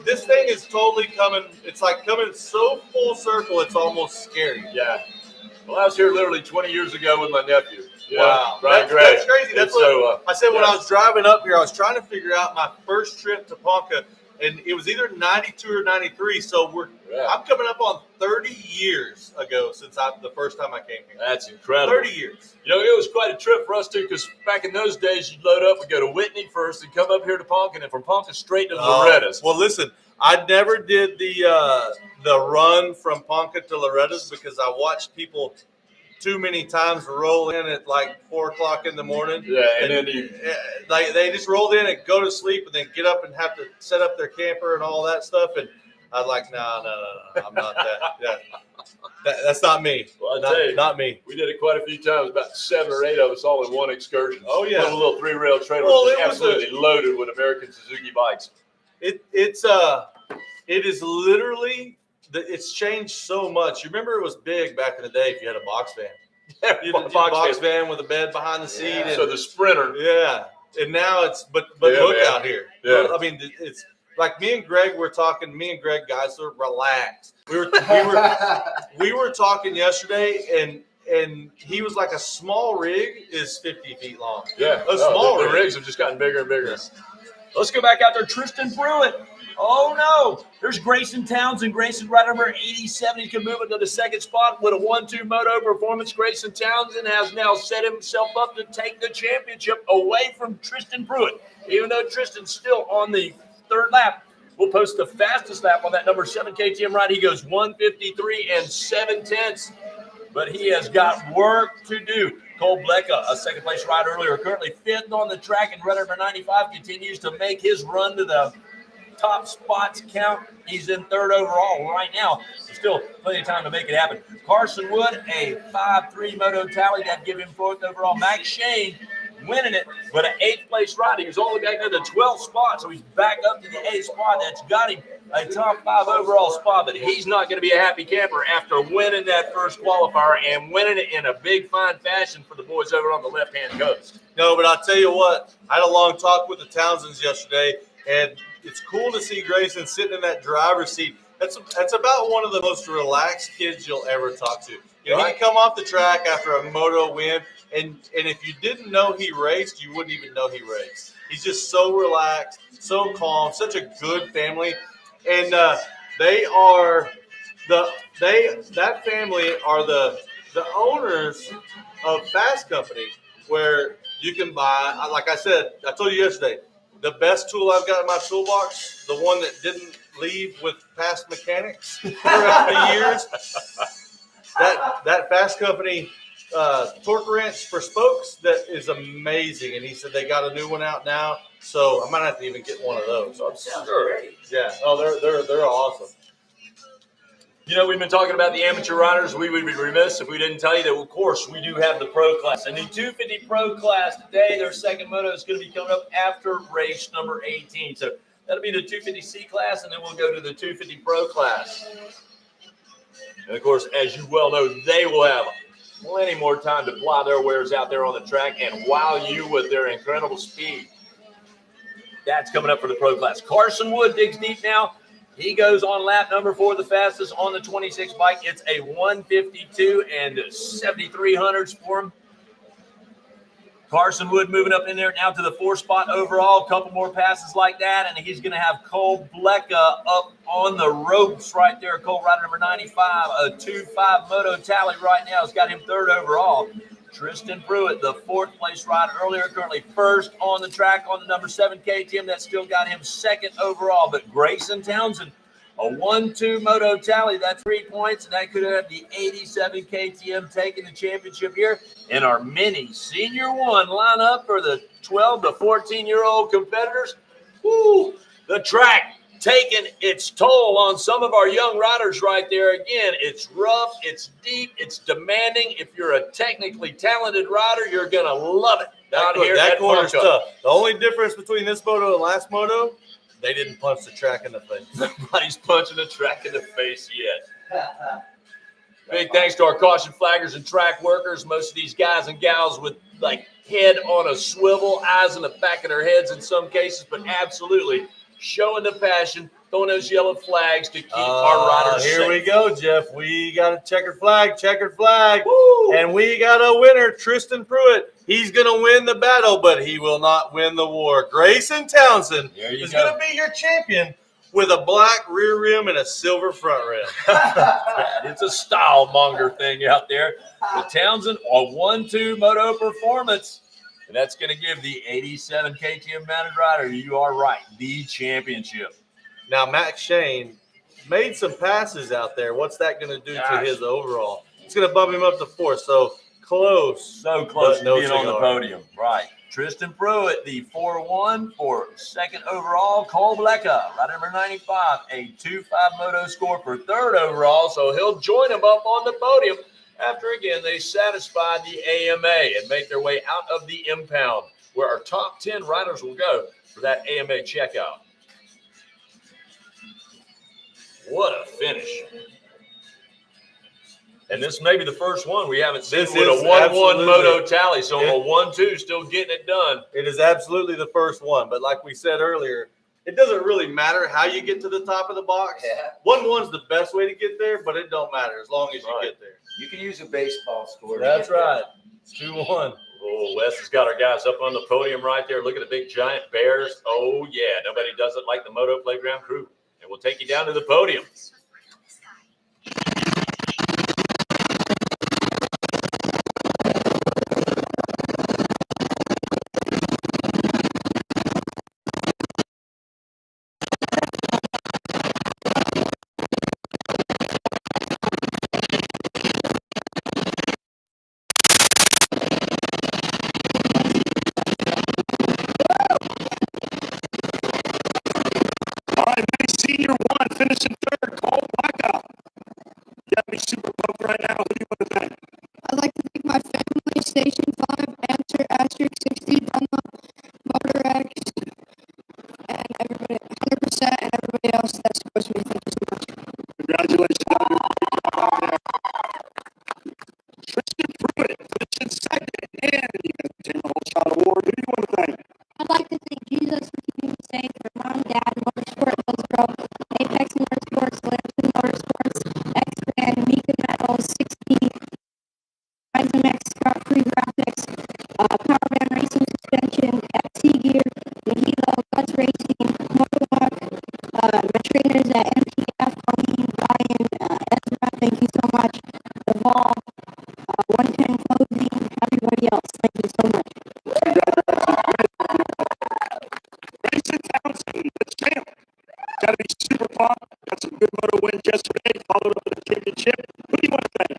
this thing is totally coming. It's like coming so full circle, it's almost scary. Yeah. Well, I was here literally 20 years ago with my nephew. Yeah, wow. That's crazy. That's what I said when I was driving up here. I was trying to figure out my first trip to Ponca, and it was either 92 or 93. So I'm coming up on 30 years ago since the first time I came here. That's incredible. 30 years. You know, it was quite a trip for us, too, because back in those days, you'd load up and go to Whitney first and come up here to Ponca, and then from Ponca straight to Loretta's. Well, listen, I never did the run from Ponca to Loretta's because I watched people too many times roll in at like 4 o'clock in the morning. Yeah, and then they just rolled in and go to sleep and then get up and have to set up their camper and all that stuff. And I was like, no, I'm not that. Yeah. That's not me. Well, I'll tell you, not me. We did it quite a few times, about 7 or 8 of us all in one excursion. Oh, yeah. Put a little 3-rail trailer, absolutely loaded with American Suzuki bikes. It is literally. It's changed so much. You remember it was big back in the day if you had a box van. You had a box van with a bed behind the seat. Yeah. And, so the Sprinter. Yeah. And now it's, but look out here. Yeah. I mean, it's like me and Greg guys are relaxed. We were talking yesterday and he was like a small rig is 50 feet long. Yeah. The rigs have just gotten bigger and bigger. Yes. Let's go back out there. Tristan Pruitt. Oh, no. There's Grayson Townsend. Grayson, right number 87. He can move into the 2nd spot with a 1-2 moto performance. Grayson Townsend has now set himself up to take the championship away from Tristan Pruitt. Even though Tristan's still on the 3rd lap. We'll post the fastest lap on that number 7 KTM ride. He goes 1:53 and 7/10. But he has got work to do. Cole Blecka, a 2nd place rider earlier, currently 5th on the track, and runner number 95 continues to make his run to the top spots count, he's in third overall right now. There's still plenty of time to make it happen. Carson Wood, a 5-3 moto tally that give him fourth overall. Max Shane winning it, but an 8th place rider. He was all the way back to the 12th spot, so he's back up to the 8th spot. That's got him a top 5 overall spot, but he's not going to be a happy camper after winning that first qualifier and winning it in a big, fine fashion for the boys over on the left-hand coast. No, but I'll tell you what, I had a long talk with the Townsends yesterday, and it's cool to see Grayson sitting in that driver's seat. That's about one of the most relaxed kids you'll ever talk to. You know, he can come off the track after a moto win, and if you didn't know he raced, you wouldn't even know he raced. He's just so relaxed, so calm, such a good family, and that family are the owners of Fast Company, where you can buy, like I said, I told you yesterday, the best tool I've got in my toolbox, the one that didn't leave with past mechanics throughout the years, that Fast Company torque wrench for spokes, that is amazing. And he said they got a new one out now, so I might have to even get one of those. I'm sure. Yeah. Oh, they're awesome. You know, we've been talking about the amateur riders. We would be remiss if we didn't tell you that, of course, we do have the pro class. And the 250 pro class today, their second moto is going to be coming up after race number 18. So that'll be the 250C class, and then we'll go to the 250 pro class. And, of course, as you well know, they will have plenty more time to fly their wares out there on the track and wow you with their incredible speed. That's coming up for the pro class. Carson Wood digs deep now. He goes on lap number 4, the fastest on the 26 bike. It's a 1:52 and 7,300s for him. Carson Wood moving up in there now to the 4th spot overall. A couple more passes like that, and he's going to have Cole Blecka up on the ropes right there. Cole, rider number 95, a 2.5 moto tally right now. Has got him 3rd overall. Tristan Pruitt, the 4th place rider earlier, currently 1st on the track on the number 7 KTM. That still got him 2nd overall. But Grayson Townsend, a 1-2 moto tally. That's 3 points, and that could have the 87 KTM taking the championship here in our mini Senior 1 lineup for the 12 to 14-year-old competitors. Woo! The track taking its toll on some of our young riders right there. Again, it's rough, it's deep, it's demanding. If you're a technically talented rider, you're going to love it. That corner's tough. The only difference between this moto and last moto, they didn't punch the track in the face. Nobody's punching the track in the face yet. Big thanks to our caution flaggers and track workers. Most of these guys and gals with like head on a swivel, eyes in the back of their heads in some cases, but absolutely showing the passion, throwing those yellow flags to keep our riders safe. Here we go, Jeff. We got a checkered flag. Woo! And we got a winner, Tristan Pruitt. He's going to win the battle, but he will not win the war. Grayson Townsend is going to be your champion with a black rear rim and a silver front rim. It's a style monger thing out there. The Townsend, a 1-2 moto performance. And that's going to give the 87 KTM mounted rider, you are right, the championship. Now, Max Shane made some passes out there. What's that going to do to his overall? It's going to bump him up to 4th. So close. So close to being on the podium. Right. Tristan Pruitt, the 4-1 for 2nd overall. Cole Blecka, rider number 95, a 2.5 moto score for 3rd overall. So he'll join him up on the podium after, again, they satisfied the AMA and make their way out of the impound, where our top 10 riders will go for that AMA checkout. What a finish. And this may be the first one we haven't seen with a 1-1 moto tally. So a 1-2 still getting it done. It is absolutely the first one. But like we said earlier, it doesn't really matter how you get to the top of the box. Yeah. 1-1's the best way to get there, but it don't matter as long as you get there. You can use a baseball score. That's right. 2-1. Oh, Wes has got our guys up on the podium right there. Look at the big giant bears. Oh, yeah. Nobody does it like the Motoplayground crew. And we'll take you down to the podium. All right, Guts Racing, Motorwalk, my trainers at MTF, Colleen, Ryan, Ezra, thank you so much. Evolve, 110 Clothing, everybody else, thank you so much. Grayson Townsend, the champ. Got to be super pumped. Got some good moto wins yesterday, followed up with a championship. Who do you want to thank?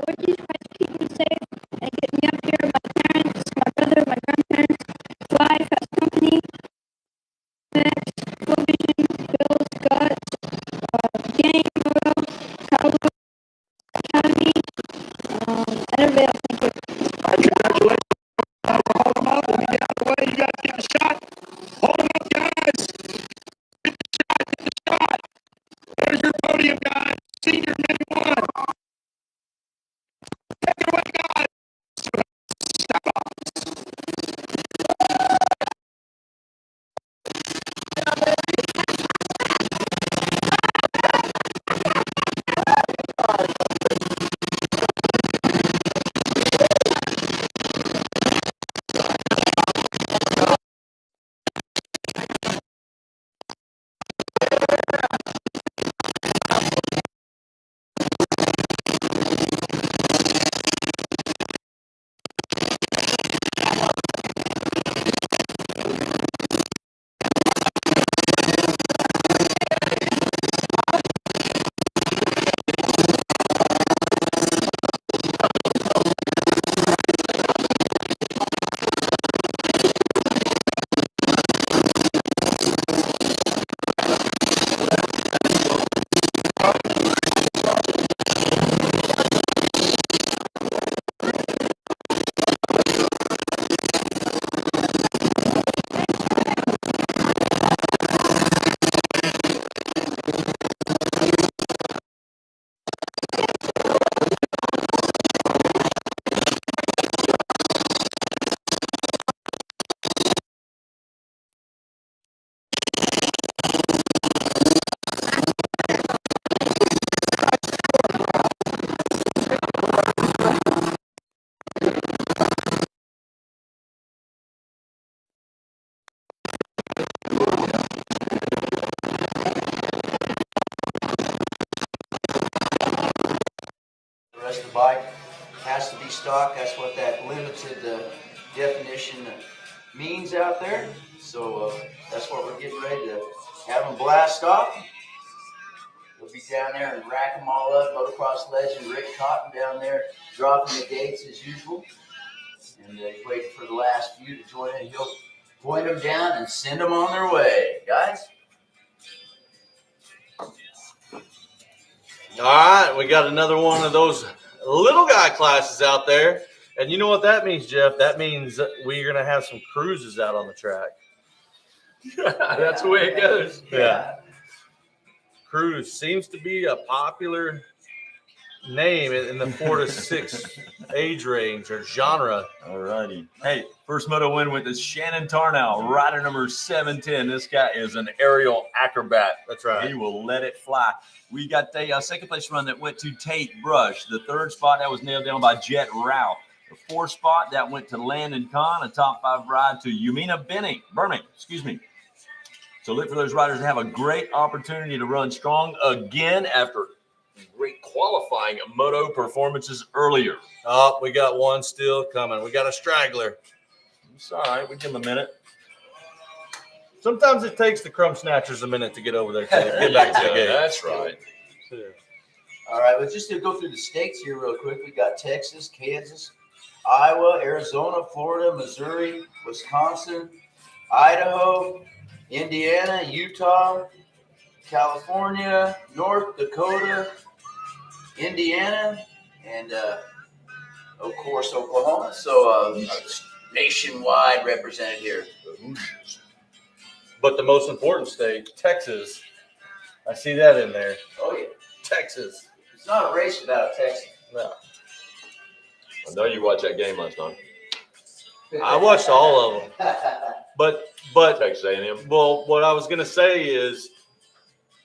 Lord Jesus Christ, keep me safe and get me up here. My parents, my brother, my grandparents, Fly, Fast Company, Next, Television, Bills, Guts, Gang, Moto, Cowboy, Academy, and everybody else. Thank you. All right, congratulations. Hold them up. Let me get out of the way. You guys get the shot. Hold them up, guys. Get the shot. Get the shot. There's your podium, guys. Senior Mini 1. Take it away, guys. The rest of the bike has to be stock. That's what that limited definition means out there. So that's what we're getting ready to have them blast off. We'll be down there and rack them all up. Motocross legend Rick Cotton down there dropping the gates as usual. And he's waiting for the last few to join in. He'll point them down and send them on their way. Guys? All right, we got another one of those little guy classes out there. And you know what that means, Jeff? That means we're going to have some cruises out on the track. That's the way it goes. Yeah. Cruise seems to be a popular name in the 4 to 6 age range or genre. All righty. Hey, first moto win with is Shannon Tarnow, rider number 710. This guy is an aerial acrobat. That's right. He will let it fly. We got the second place run that went to Tate Brush. The third spot that was nailed down by Jet Rao. The fourth spot that went to Landon Kahn. A top 5 ride to Yumina Burning. So look for those riders to have a great opportunity to run strong again after great qualifying moto performances earlier. Oh, we got one still coming. We got a straggler. It's all right. We give him a minute. Sometimes it takes the crumb snatchers a minute to get over there. Get back to the game. That's right. All right, let's just go through the states here real quick. We got Texas, Kansas, Iowa, Arizona, Florida, Missouri, Wisconsin, Idaho, Indiana, Utah, California, North Dakota, Indiana, and of course Oklahoma. So nationwide represented here. But the most important state, Texas. I see that in there. Oh yeah, Texas. it's not a race without a Texas. No. I know you watched that game last night. I watched all of them. But Texas A&M. well, what I was going to say is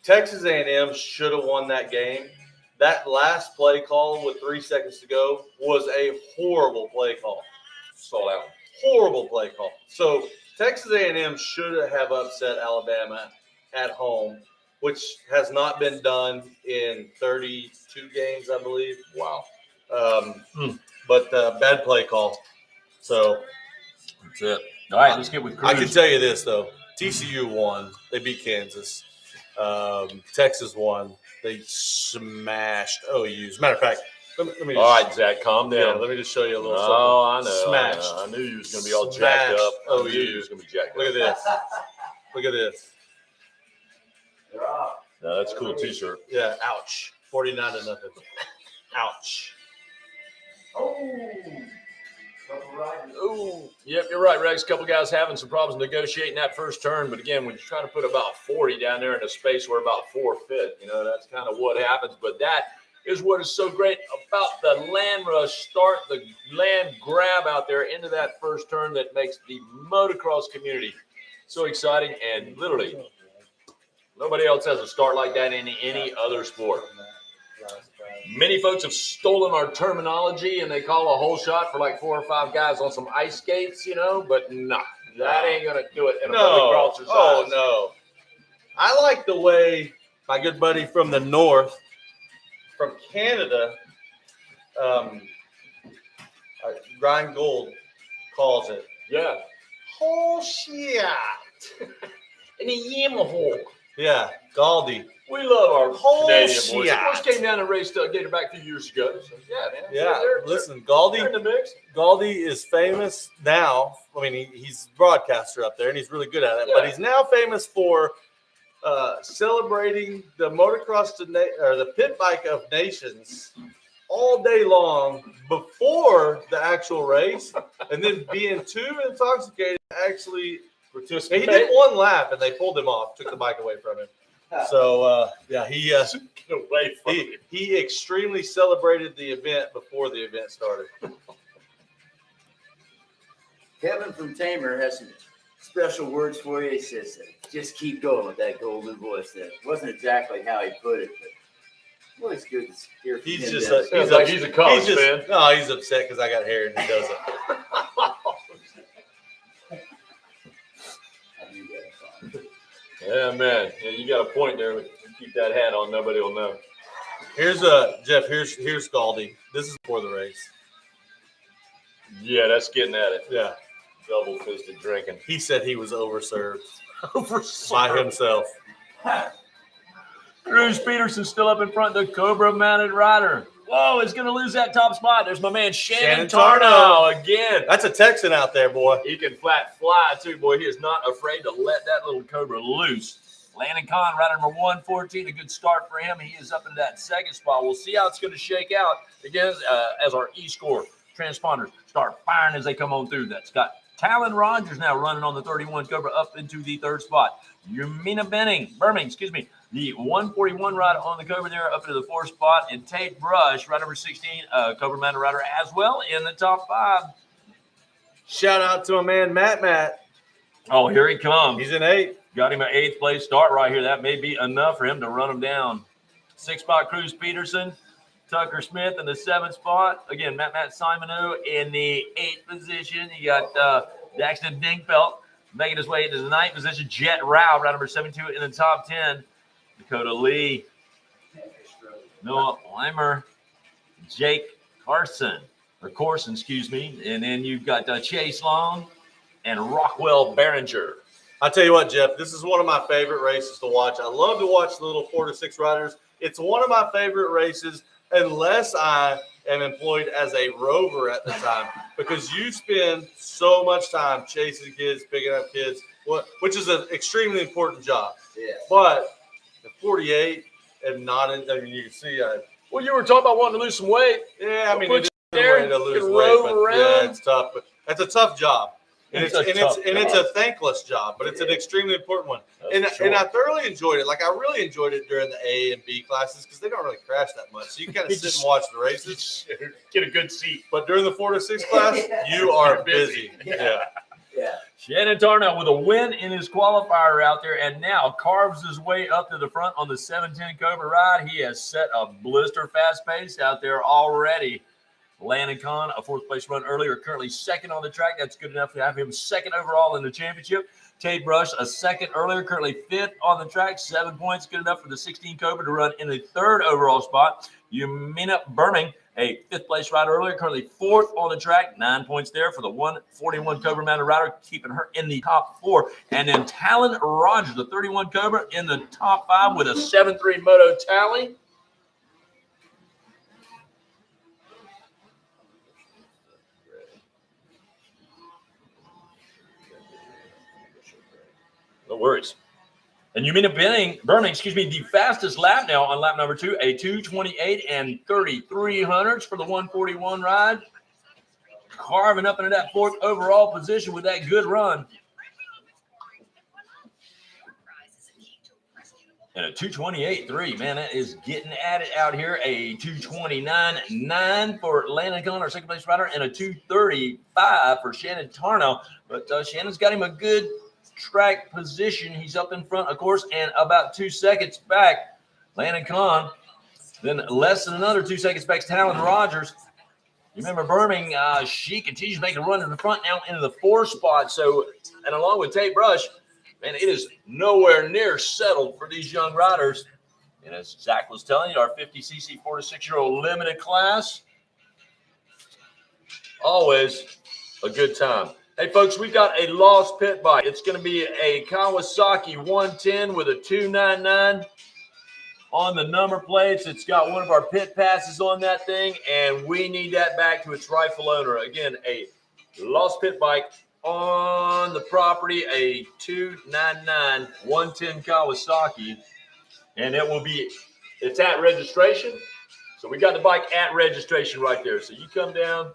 Texas A&M should have won that game. That last play call with 3 seconds to go was a horrible play call. Saw that one. Horrible play call. So Texas A&M should have upset Alabama at home, which has not been done in 32 games, I believe. Wow. But bad play call. So that's it. All right, let's get with Cruz. I can tell you this, though. TCU won. They beat Kansas. Texas won. They smashed OU. As a matter of fact, let me just, all right, Zach, calm down. Yeah, let me just show you a little something. Oh, I know. Smashed. I knew you was going to be all jacked up. OU. I knew you was going to be jacked Look up. at this. Look at this. They're off. No, that's a cool T-shirt. Yeah, ouch. 49-0. Ouch. Oh, yep, you're right, Rex. A couple guys having some problems negotiating that first turn, but again, when you're trying to put about 40 down there in a space where about 4 fit, that's kind of what happens. But that is what is so great about the land rush start, the land grab out there into that first turn that makes the motocross community so exciting. And literally, nobody else has a start like that in any other sport. Many folks have stolen our terminology and they call a whole shot for like 4 or 5 guys on some ice skates, but nah, that ain't going to do it in a motocross size. Oh, no. I like the way my good buddy from the north, from Canada, Ryan Gold calls it. Yeah. Oh, shit. And a Yamaha. Yeah, Galdi. We love our Whole Canadian boys. shit. Of course, came down and raced Gatorback a few years ago. So, yeah, man. Yeah, listen, They're in the mix. Galdi is famous now. I mean, he's a broadcaster up there, and he's really good at it. Yeah. But he's now famous for celebrating the motocross or the pit bike of nations all day long before the actual race, and then being too intoxicated to actually participate. He did one lap, and they pulled him off, took the bike away from him. So he extremely celebrated the event before the event started. Kevin from Tamer has some special words for you. He says, just keep going with that golden voice. That wasn't exactly how he put it, but well, it's good to hear from He's him. just he's a college fan. No, he's upset because I got hair and he doesn't. Yeah, man. Yeah, you got a point there. But keep that hat on. Nobody will know. Here's Jeff. Here's Galdi. This is for the race. Yeah, that's getting at it. Yeah, double-fisted drinking. He said he was overserved by himself. Cruz Peterson still up in front. The Cobra-mounted rider. Whoa, he's going to lose that top spot. There's my man Shannon Tarnow again. That's a Texan out there, boy. He can flat fly, too, boy. He is not afraid to let that little Cobra loose. Landon Kahn, rider number 114, a good start for him. He is up in that second spot. We'll see how it's going to shake out again as our E-score transponders start firing as they come on through. That's got Talon Rogers now running on the 31 Cobra up into the third spot. Yumina Birming, the 141 rider on the Cobra there up into the fourth spot. And Tate Brush, rider number 16, Cobra Mounted rider as well in the top 5. Shout out to my man, Matt. Oh, here he comes. He's in 8th. Got him an 8th place start right here. That may be enough for him to run him down. 6th spot, Cruz Peterson. Tucker Smith in the 7th spot. Again, Matt Simoneau in the 8th position. You got Daxton Dingfelt making his way into the 9th position. Jet Rao, round number 72 in the top 10. Dakota Lee, Noah Weimer, Jake Corson, and then you've got Chase Long and Rockwell Behringer. I tell you what, Jeff, this is one of my favorite races to watch. I love to watch the little 4 to 6 riders. It's one of my favorite races, unless I am employed as a rover at the time, because you spend so much time chasing kids, picking up kids, which is an extremely important job. Yeah. But at 48 and not in, I mean, you can see. Well, you were talking about wanting to lose some weight. Yeah, I mean, Put it's you there, a way to lose you can weight, rove but around. yeah, it's tough. But that's a tough job. And It's it's a thankless job, but it's an extremely important one. And I thoroughly enjoyed it. Like, I really enjoyed it during the A and B classes because they don't really crash that much. So you can kind of sit and watch the races. Get a good seat. But during the 4 to 6 class, you are busy. Yeah. Shannon Tarnow with a win in his qualifier out there, and now carves his way up to the front on the 710 Cobra ride. He has set a blister fast pace out there already. Landon Kahn, a 4th place run earlier, currently 2nd on the track. That's good enough to have him 2nd overall in the championship. Tate Brush, a 2nd earlier, currently 5th on the track, 7 points, good enough for the 16 Cobra to run in the 3rd overall spot. Yumina Burming, a 5th place rider earlier, currently 4th on the track, 9 points there for the 141 Cobra mounted rider, keeping her in the top 4. And then Talon Rogers, the 31 Cobra, in the top 5 with a 7.3 moto tally. No worries. And Yumina Burming, the fastest lap now on lap number 2, a 2:28 and 3300s for the 141 ride. Carving up into that 4th overall position with that good run. And a 2:28.3, man, that is getting at it out here. A 2:29.9 for Landon Kahn, our 2nd place rider, and a 2:35 for Shannon Tarnow. But Shannon's got him a good track position. He's up in front, of course, and about 2 seconds back, Landon Kahn. Then less than another 2 seconds back, Talon Rogers. You remember Burming, she continues to make a run in the front now into the 4th spot. So, and along with Tate Brush, man, it is nowhere near settled for these young riders. And as Zach was telling you, our 50cc 4 to 6-year-old limited class, always a good time. Hey, folks, we've got a lost pit bike. It's going to be a Kawasaki 110 with a 299 on the number plates. It's got one of our pit passes on that thing, and we need that back to its rightful owner. Again, a lost pit bike on the property, a 299 110 Kawasaki, and it's at registration. So we got the bike at registration right there. So you come down,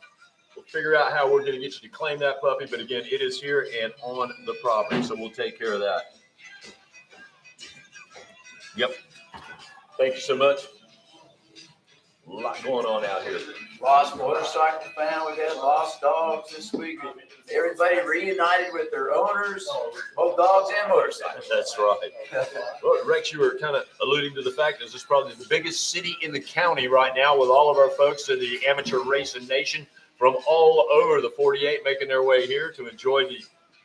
we'll figure out how we're going to get you to claim that puppy. But again, it is here and on the property, so we'll take care of that. Yep. Thank you so much. A lot going on out here. Lost motorcycle fan. We've had lost dogs this week. Everybody reunited with their owners, both dogs and motorcycles. That's right. Well, Rex, you were kind of alluding to the fact that this is probably the biggest city in the county right now, with all of our folks in the amateur racing nation from all over the 48 making their way here to enjoy the,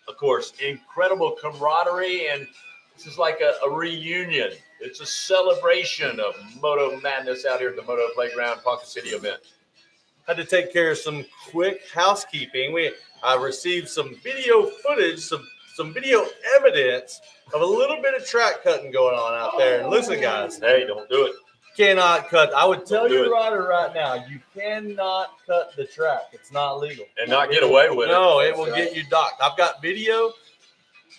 of course, incredible camaraderie. And this is like a reunion. It's a celebration of Moto Madness out here at the Motoplayground Ponca City event. Had to take care of some quick housekeeping. I received some video footage, some video evidence of a little bit of track cutting going on out there. And listen, guys. Hey, don't do it. Cannot cut. I would tell your rider right now, you cannot cut the track. It's not legal. And not get away with it. No, it will get you docked. I've got video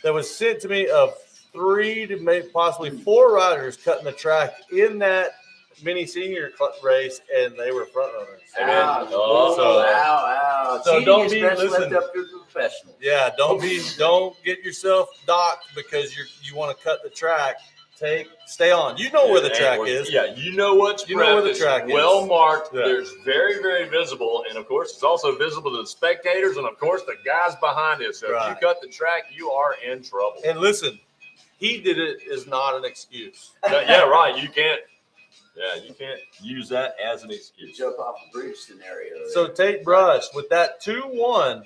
that was sent to me of 3 to maybe possibly 4 riders cutting the track in that mini senior race, and they were front runners. So don't be left listen. up to the professionals. Yeah, don't get yourself docked because you want to cut the track. Stay on. You know where the track is. Yeah, you know what's you know where the track is. Well marked. Yeah. There's very, very visible, and of course, it's also visible to the spectators, and of course, the guys behind it. So if you cut the track, you are in trouble. And listen, he did it is not an excuse. Yeah, right. You can't use that as an excuse. Jump off the bridge scenario. So Tate Brush with that 2-1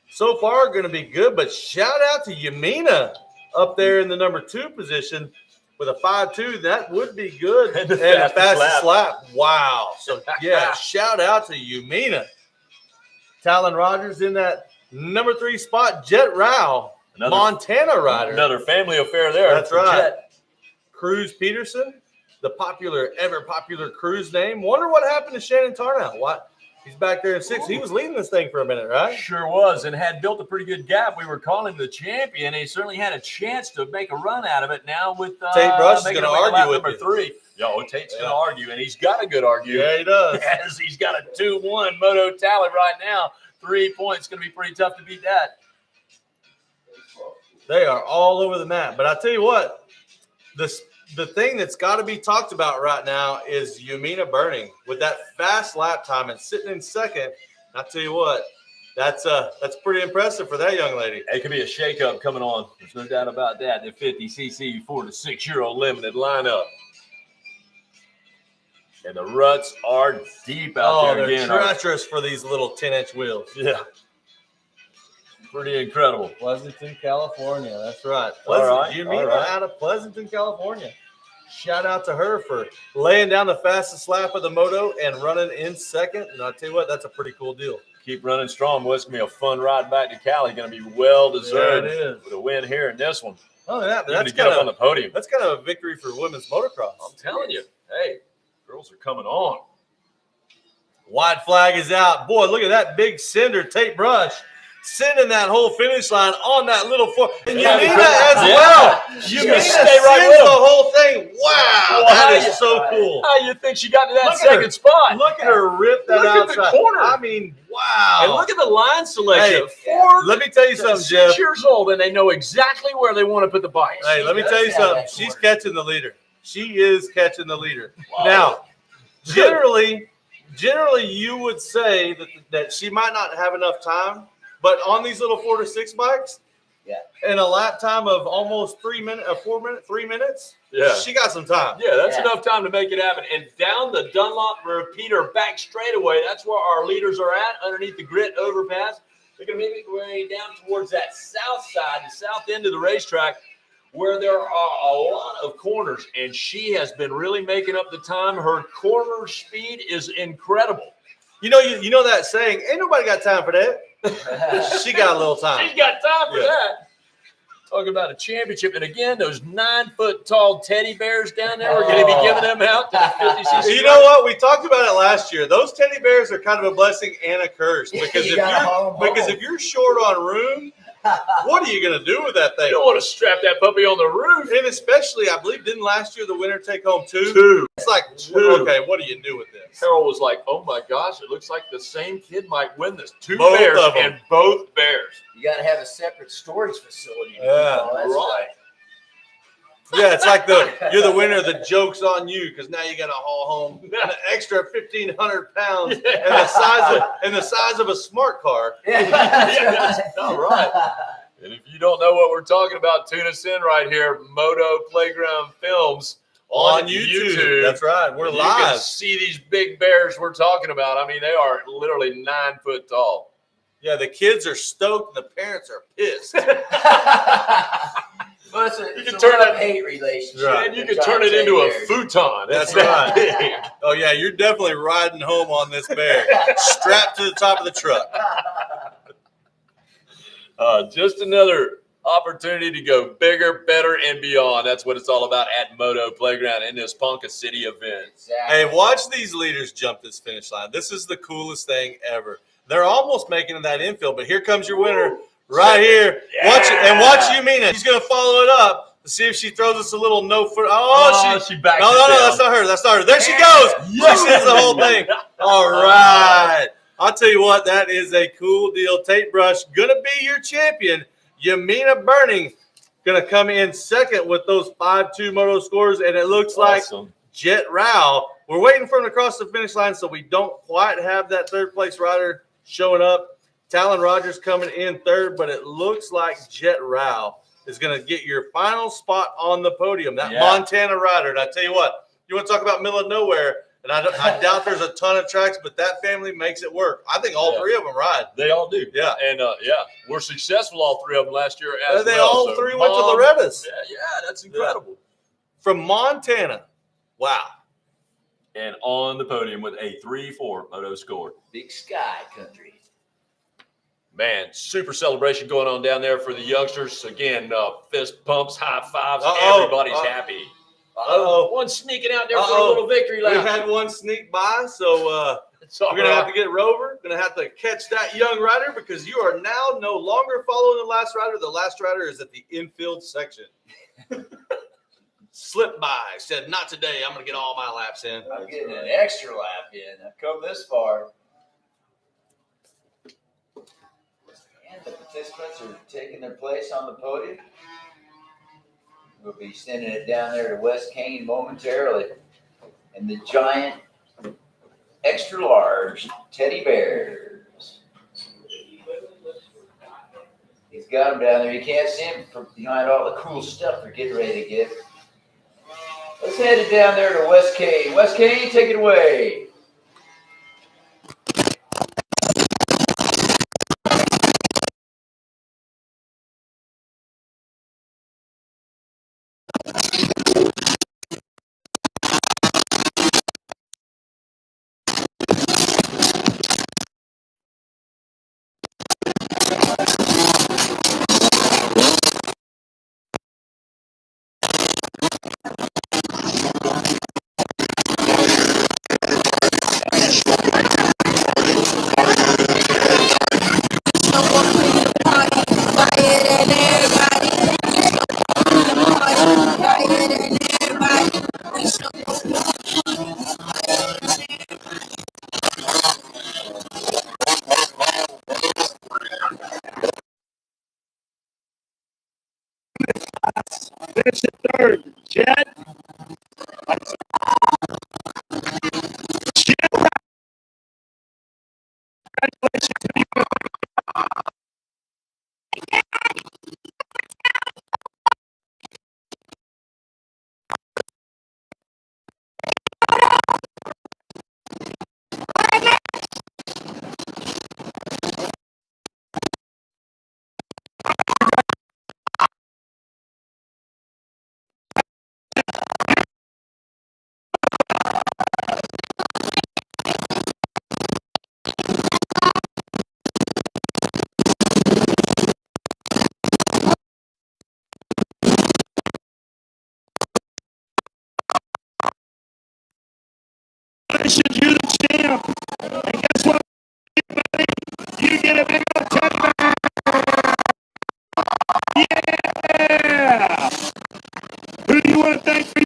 so far going to be good, but shout out to Yumina up there in the number 2 position with a 5.2. That would be good. And the fastest lap. Wow. So yeah, shout out to Yumina. Talon Rogers in that number 3 spot. Jet Rao, Montana rider. Another family affair there. That's right. Jet. Cruz Peterson, the ever popular Cruz name. Wonder what happened to Shannon Tarnow. What? He's back there in 6th. He was leading this thing for a minute, right? Sure was, and had built a pretty good gap. We were calling him the champion. He certainly had a chance to make a run out of it. Now with Tate Brush is going to argue with number 3. Tate's going to argue, and he's got a good argument. Yeah, he does. As he's got a 2-1 moto tally right now. 3 points, going to be pretty tough to beat that. They are all over the map. But I tell you what, the thing that's got to be talked about right now is Yumina Burning with that fast lap time and sitting in 2nd. I tell you what, that's pretty impressive for that young lady. It could be a shakeup coming on. There's no doubt about that. The 50cc 4 to 6-year-old limited lineup. And the ruts are deep out there they're again. treacherous for these little 10-inch wheels. Yeah. Pretty incredible. Pleasanton, California. That's right. All right, Yumina all right. out of Pleasanton, California. Shout out to her for laying down the fastest lap of the moto and running in second. And I'll tell you what, that's a pretty cool deal. Keep running strong. Well, it's going to be a fun ride back to Cali. Going to be well-deserved Yeah, it is. with a win here in this one. Oh, yeah, You're going that's to get kind up on of the podium. that's kind of a victory for women's motocross. I'm telling you. Hey, girls are coming on. White flag is out. Boy, look at that big cinder tape brush. Sending that whole finish line on that little foot. And Yeah, Yumina as yeah. well. She's Yumina gonna sends stay right with the him. whole thing. Wow, Well, that how is so cool. How you think she got to that Look at second her. spot? Look at her rip that Look at the outside. corner. I mean, wow. And look at the line selection. Hey, 4 let me tell you to something, 6 Jeff. years old, and they know exactly where they want to put the bikes. Hey, let me does tell you have something. that She's corner. catching the leader. She is catching the leader. Wow. Now, generally, you would say that she might not have enough time, but on these little 4 to 6 bikes, Yeah. in a lap time of almost 3 minutes, 3 minutes, Yeah. she got some time. Yeah, that's Yeah. enough time to make it happen. And down the Dunlop repeater back straightaway, that's where our leaders are at, underneath the grit overpass. They're going to make their way down towards that south side, the south end of the racetrack, where there are a lot of corners. And she has been really making up the time. Her corner speed is incredible. You know that saying, ain't nobody got time for that. She got a little time. She's got time for Yeah. that. Talking about a championship. And again, those 9-foot-tall teddy bears down there, we're going to be giving them out to the 50cc. You know what? We talked about it last year. Those teddy bears are kind of a blessing and a curse because You gotta haul 'em home. if you're short on room, what are you going to do with that thing? You don't want to strap that puppy on the roof. And especially, I believe, didn't last year the winner take home 2? 2. It's like, Two. okay, what do you do with this? Harold was like, oh my gosh, it looks like the same kid might win this. 2 Both bears of 'em. and both bears. You got to have a separate storage facility. to keep Yeah, all that right. Yeah, it's like you're the winner. The joke's on you because now you got to haul home an extra 1,500 pounds and the size of a smart car. stuff. Yeah, that's all right. And if you don't know what we're talking about, tune us in right here, Motoplayground Films on YouTube. That's right. We're You can live. see these big bears we're talking about. I mean, they are literally 9 foot tall. Yeah, the kids are stoked and the parents are pissed. Well, it's You it's can a turn love-hate relationship. Right. And you with can turn giant it into a teddy bears. futon. That's that right. big. Oh, yeah, you're definitely riding home on this bear, strapped to the top of the truck. Just another opportunity to go bigger, better, and beyond. That's what it's all about at Motoplayground in this Ponca City event. Exactly. Hey, watch these leaders jump this finish line. This is the coolest thing ever. They're almost making that infield, but here comes your winner right here. Yeah. Watch Yumina. She's going to follow it up to see if she throws us a little no foot. Oh, she backed No, it down. that's not her. That's not her. There she goes. She sends the whole thing. All right. I'll tell you what, that is a cool deal. Tape Brush going to be your champion. Yumina Burning going to come in second with those 5-2 moto scores, and it looks like Awesome. Jet Rao. We're waiting for him to cross the finish line, so we don't quite have that third-place rider showing up. Talon Rogers coming in third, but it looks like Jet Rao is going to get your final spot on the podium. That Yeah. Montana rider. And I tell you what, you want to talk about middle of nowhere, and I doubt there's a ton of tracks, but that family makes it work. I think all Yeah. 3 of them ride. They all do. Yeah. And, we're successful, all 3 of them last year as They well. all So 3 went to Mom- Loretta's. Yeah, that's incredible. From Montana. Wow. And on the podium with a 3-4 moto score. Big Sky Country. Man, super celebration going on down there for the youngsters. Again, fist pumps, high fives. Uh-oh. Everybody's happy. Uh-oh. One sneaking out there for a Uh-oh. little victory We lap. had one sneak by, so It's all we're going to have right. to get Rover. Going to have to catch that young rider because you are now no longer following the last rider. The last rider is at the infield section. Slipped by. Said, not today. I'm going to get all my laps in. I'm getting an extra lap in. I've come this far. And the participants are taking their place on the podium. We'll be sending it down there to West Kane momentarily. And the giant, extra large teddy bears. He's got them down there. You can't see him from behind all the cool stuff they're getting ready to get. Let's head it down there to West Kane. West Kane, take it away. Finish it third. Jet. Congratulations, you're the champ. And guess what? You get a big old teddy bear. Yeah! Who do you want to thank for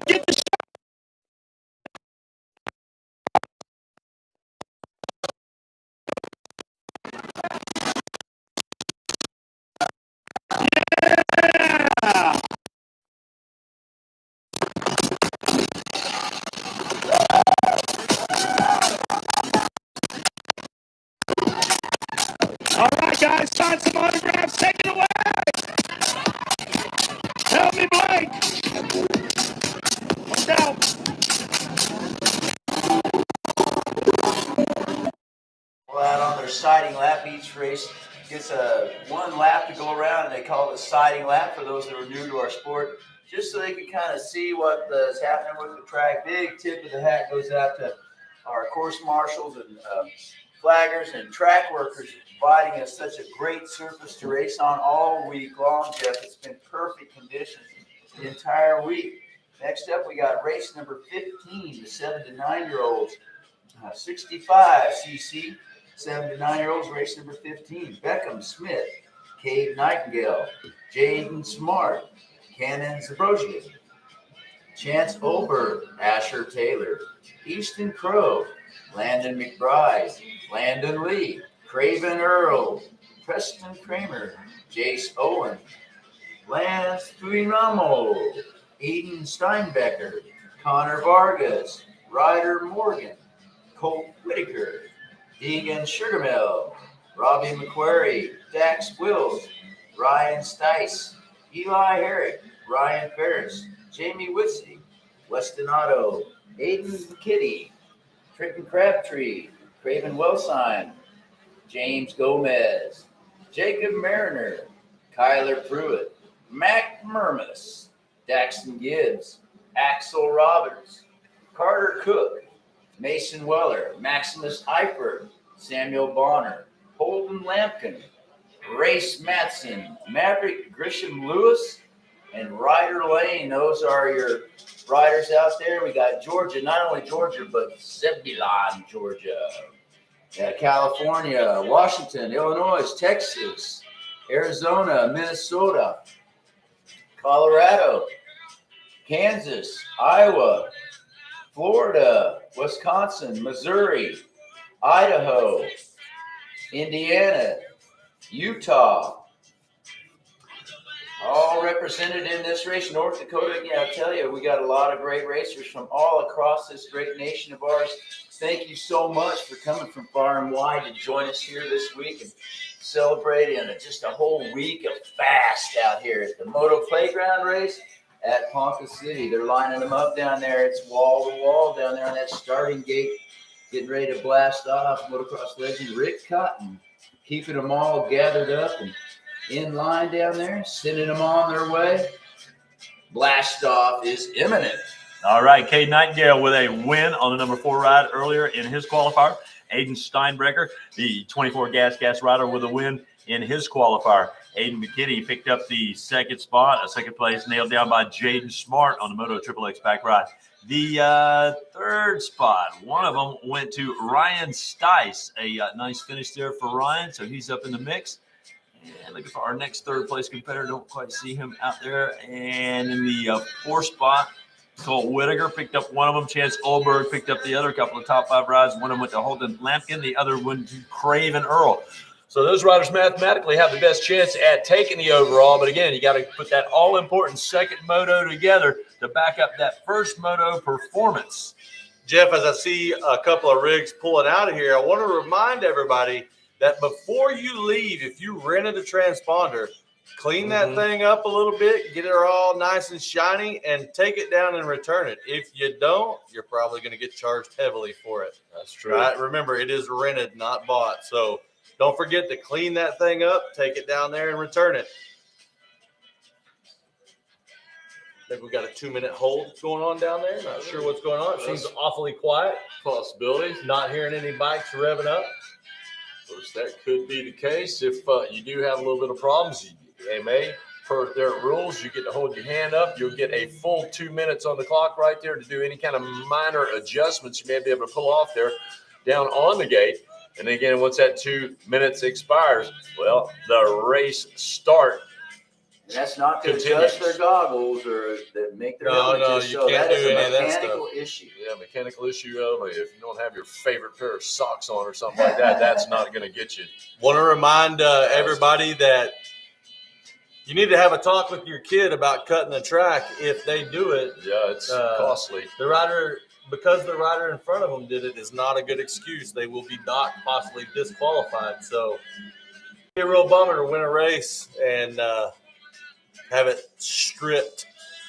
get the yeah! All right, guys, sign some autographs. Take it away. Help me, Blake. Watch out. Well, out on their siding lap, each race gets one lap to go around, and they call it a siding lap for those that are new to our sport, just so they can kind of see what is happening with the track. Big tip of the hat goes out to our course marshals and flaggers and track workers providing us such a great surface to race on all week long, Jeff. It's been perfect conditions the entire week. Next up, we got race number 15, the 7 to 9-year-olds, 65 cc. 7 to 9-year-olds, race number 15. Beckham Smith, Cade Nightingale, Jaden Smart, Cannon Zabrosian, Chance Olberg, Asher Taylor, Easton Crow, Landon McBride, Landon Lee, Craven Earl, Preston Kramer, Jace Owen, Lance Tuinamo, Eden Steinbecker, Connor Vargas, Ryder Morgan, Colt Whitaker, Deegan Sugarmill, Robbie McQuarrie, Dax Wills, Ryan Stice, Eli Herrick, Ryan Ferris, Jamie Whitsey, Weston Otto, Aiden McKitty, Trenton Crabtree, Craven Wellsign, James Gomez, Jacob Mariner, Kyler Pruitt, Mac Murmas, Daxton Gibbs, Axel Roberts, Carter Cook, Mason Weller, Maximus Eifert, Samuel Bonner, Holden Lampkin, Race Matson, Maverick Grisham Lewis, and Ryder Lane. Those are your riders out there. We got Georgia, not only Georgia, but Zebulon, Georgia, California, Washington, Illinois, Texas, Arizona, Minnesota, Colorado, Kansas, Iowa, Florida, Wisconsin, Missouri, Idaho, Indiana, Utah, all represented in this race. North Dakota, yeah, I tell you, we got a lot of great racers from all across this great nation of ours. Thank you so much for coming from far and wide to join us here this week and celebrating just a whole week of fast out here at the Motoplayground race at Ponca City. They're lining them up down there. It's wall to wall down there on that starting gate, getting ready to blast off. Motocross legend Rick Cotton keeping them all gathered up and in line down there, sending them on their way. Blast off is imminent. All right, Cade Nightingale with a win on the number 4 ride earlier in his qualifier. Aiden Steinbrecher, the 24 gas rider, with a win in his qualifier. Aiden McKinney picked up the second spot, a second place nailed down by Jaden Smart on the Moto Triple X back ride. The third spot, one of them went to Ryan Stice. A nice finish there for Ryan, so he's up in the mix. And looking for our next third place competitor. Don't quite see him out there. And in the 4th spot, Cole Whittaker picked up one of them. Chance Olberg picked up the other. Couple of top 5 rides. One of them went to Holden Lampkin. The other went to Craven Earl. So those riders mathematically have the best chance at taking the overall. But again, you got to put that all-important second moto together to back up that first moto performance. Jeff, as I see a couple of rigs pulling out of here, I want to remind everybody that before you leave, if you rented a transponder, clean that thing up a little bit, get it all nice and shiny, and take it down and return it. If you don't, you're probably going to get charged heavily for it. That's true. Right? Remember, it is rented, not bought. So don't forget to clean that thing up, take it down there, and return it. I think we got a 2-minute hold going on down there. Not sure what's going on. It seems awfully quiet. Possibilities. Not hearing any bikes revving up. That could be the case. If you do have a little bit of problems, they may, per their rules, you get to hold your hand up. You'll get a full 2 minutes on the clock right there to do any kind of minor adjustments you may be able to pull off there down on the gate. And then again, once that 2 minutes expires, well, the race start. That's not to Continues. adjust their goggles or that make their No, helmet. you can't do any of that stuff. Mechanical issue. Yeah, mechanical issue only. If you don't have your favorite pair of socks on or something like that, that's not going to get you. Want to remind everybody that you need to have a talk with your kid about cutting the track if they do it. Yeah, it's costly. The rider, because the rider in front of them did it, is not a good excuse. They will be docked, possibly disqualified. So it'd be a real bummer to win a race and have it stripped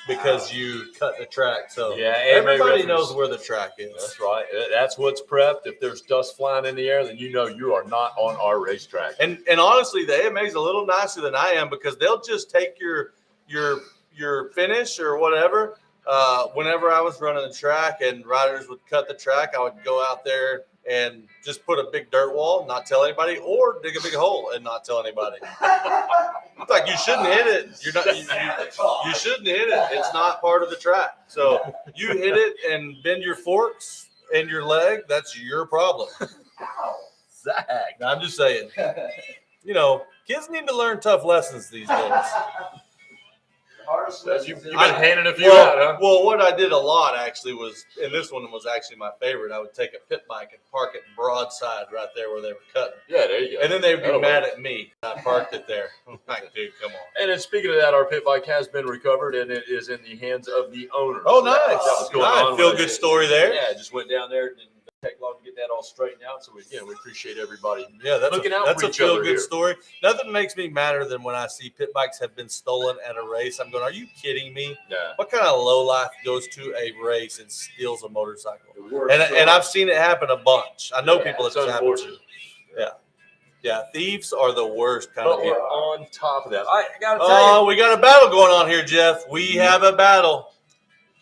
because you cut the track. So yeah, everybody knows where the track is. That's right. That's what's prepped. If there's dust flying in the air, then you know you are not on our racetrack. And honestly, the AMA is a little nicer than I am because they'll just take your finish or whatever. Whenever I was running the track and riders would cut the track, I would go out there and just put a big dirt wall, not tell anybody, or dig a big hole and not tell anybody. It's like you shouldn't hit it. You shouldn't hit it. It's not part of the track. So you hit it and bend your forks and your leg. That's your problem. Zach. I'm just saying. You know, kids need to learn tough lessons these days. You've been handing a few out, huh? Well, what I did a lot actually was, and this one was actually my favorite, I would take a pit bike and park it broadside right there where they were cutting. Yeah, there you go. And then they would be mad at me. I parked it there. Like, dude, come on. And then speaking of that, our pit bike has been recovered, and it is in the hands of the owner. Oh, So nice. that was going on. Feel good story there. Yeah, just went down there and take long to get that all straightened out. So, we appreciate everybody. Yeah, that's looking out that's for a each other feel-good here. story. Nothing makes me madder than when I see pit bikes have been stolen at a race. I'm going, are you kidding me? Yeah. What kind of lowlife goes to a race and steals a motorcycle? And I've seen it happen a bunch. I know people it's that's happened to. unfortunate. Yeah, thieves are the worst kind But of we're people. on top of that. I got to tell you. We got a battle going on here, Jeff. We have a battle.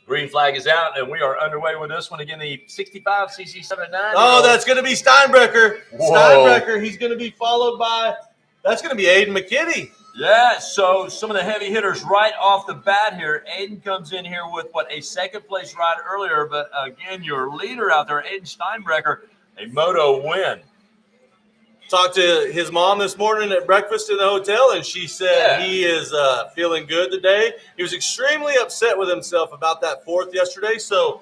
Green flag is out, and we are underway with this one. Again, the 65cc 79. Oh, that's going to be Steinbrecher. Whoa. Steinbrecher, he's going to be followed by, that's going to be Aiden McKinney. Yeah, so some of the heavy hitters right off the bat here. Aiden comes in here with, a second-place ride earlier. But, again, your leader out there, Aiden Steinbrecher, a moto win. Talked to his mom this morning at breakfast in the hotel, and she said he is feeling good today. He was extremely upset with himself about that fourth yesterday, so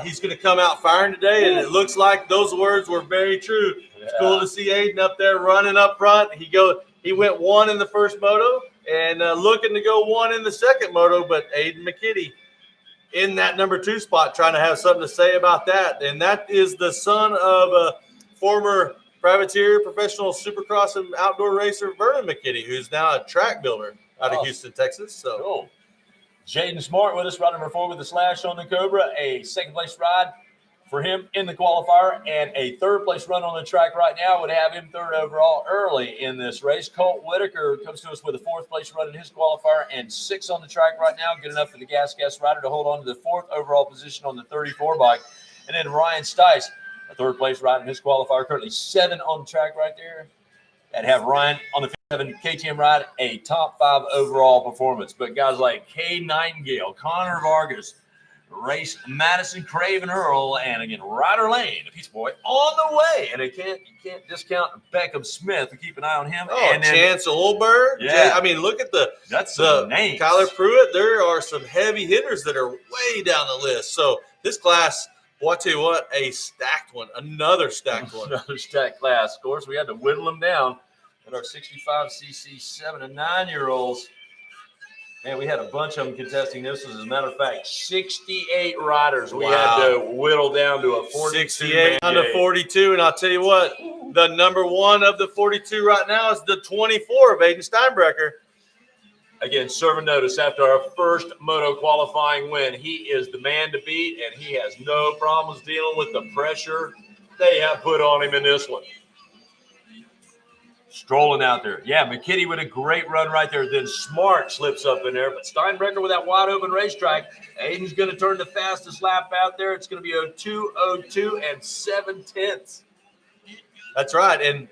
he's going to come out firing today, and it looks like those words were very true. It's cool to see Aiden up there running up front. He went 1 in the first moto and looking to go 1 in the second moto, but Aiden McKitty in that number 2 spot trying to have something to say about that, and that is the son of a former privateer, professional supercross and outdoor racer Vernon McKitty, who's now a track builder out of Houston, Texas. So cool. Jaden Smart with us, ride number 4 with the slash on the Cobra. A second-place ride for him in the qualifier, and a third-place run on the track right now would have him 3rd overall early in this race. Colt Whitaker comes to us with a 4th-place run in his qualifier and 6 on the track right now. Good enough for the Gas rider to hold on to the 4th overall position on the 34 bike. And then Ryan Stice, a 3rd-place ride in his qualifier, currently 7 on the track right there. And have Ryan on the 7 KTM ride, a top 5 overall performance. But guys like Kay Nightingale, Connor Vargas, Race Madison, Craven Earl, and again Ryder Lane, the Peach Boy, on the way. And you can't discount Beckham Smith. We keep an eye on him. Oh, and then, Chance Olberg. Yeah. I mean, look at the names. Kyler Pruitt. There are some heavy hitters that are way down the list. So this class, well, I tell you what, a stacked one, another stacked one. Another stacked class. Of course, we had to whittle them down at our 65cc 7 and 9-year-olds. Man, we had a bunch of them contesting this. As a matter of fact, 68 riders we had to whittle down to a 42. 68 down to 42. And I'll tell you what, the number 1 of the 42 right now is the 24 of Aiden Steinbrecher. Again, serving notice after our first moto qualifying win. He is the man to beat, and he has no problems dealing with the pressure they have put on him in this one. Strolling out there. Yeah, McKitty with a great run right there. Then Smart slips up in there. But Steinbrecher with that wide open racetrack. Aiden's going to turn the fastest lap out there. It's going to be a 2:02 and 7/10. That's right. And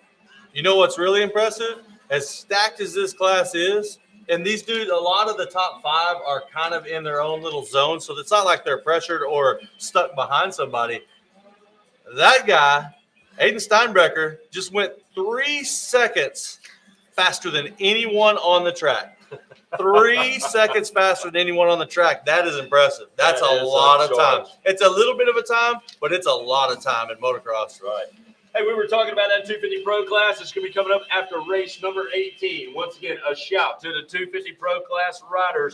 you know what's really impressive? As stacked as this class is, and these dudes, a lot of the top 5 are kind of in their own little zone. So it's not like they're pressured or stuck behind somebody. That guy, Aiden Steinbrecher, just went 3 seconds faster than anyone on the track. 3 seconds faster than anyone on the track. That is impressive. That's a lot of time. It's a little bit of a time, but it's a lot of time in motocross. Right. Hey, we were talking about that 250 Pro class. It's going to be coming up after race number 18. Once again, a shout to the 250 Pro class riders.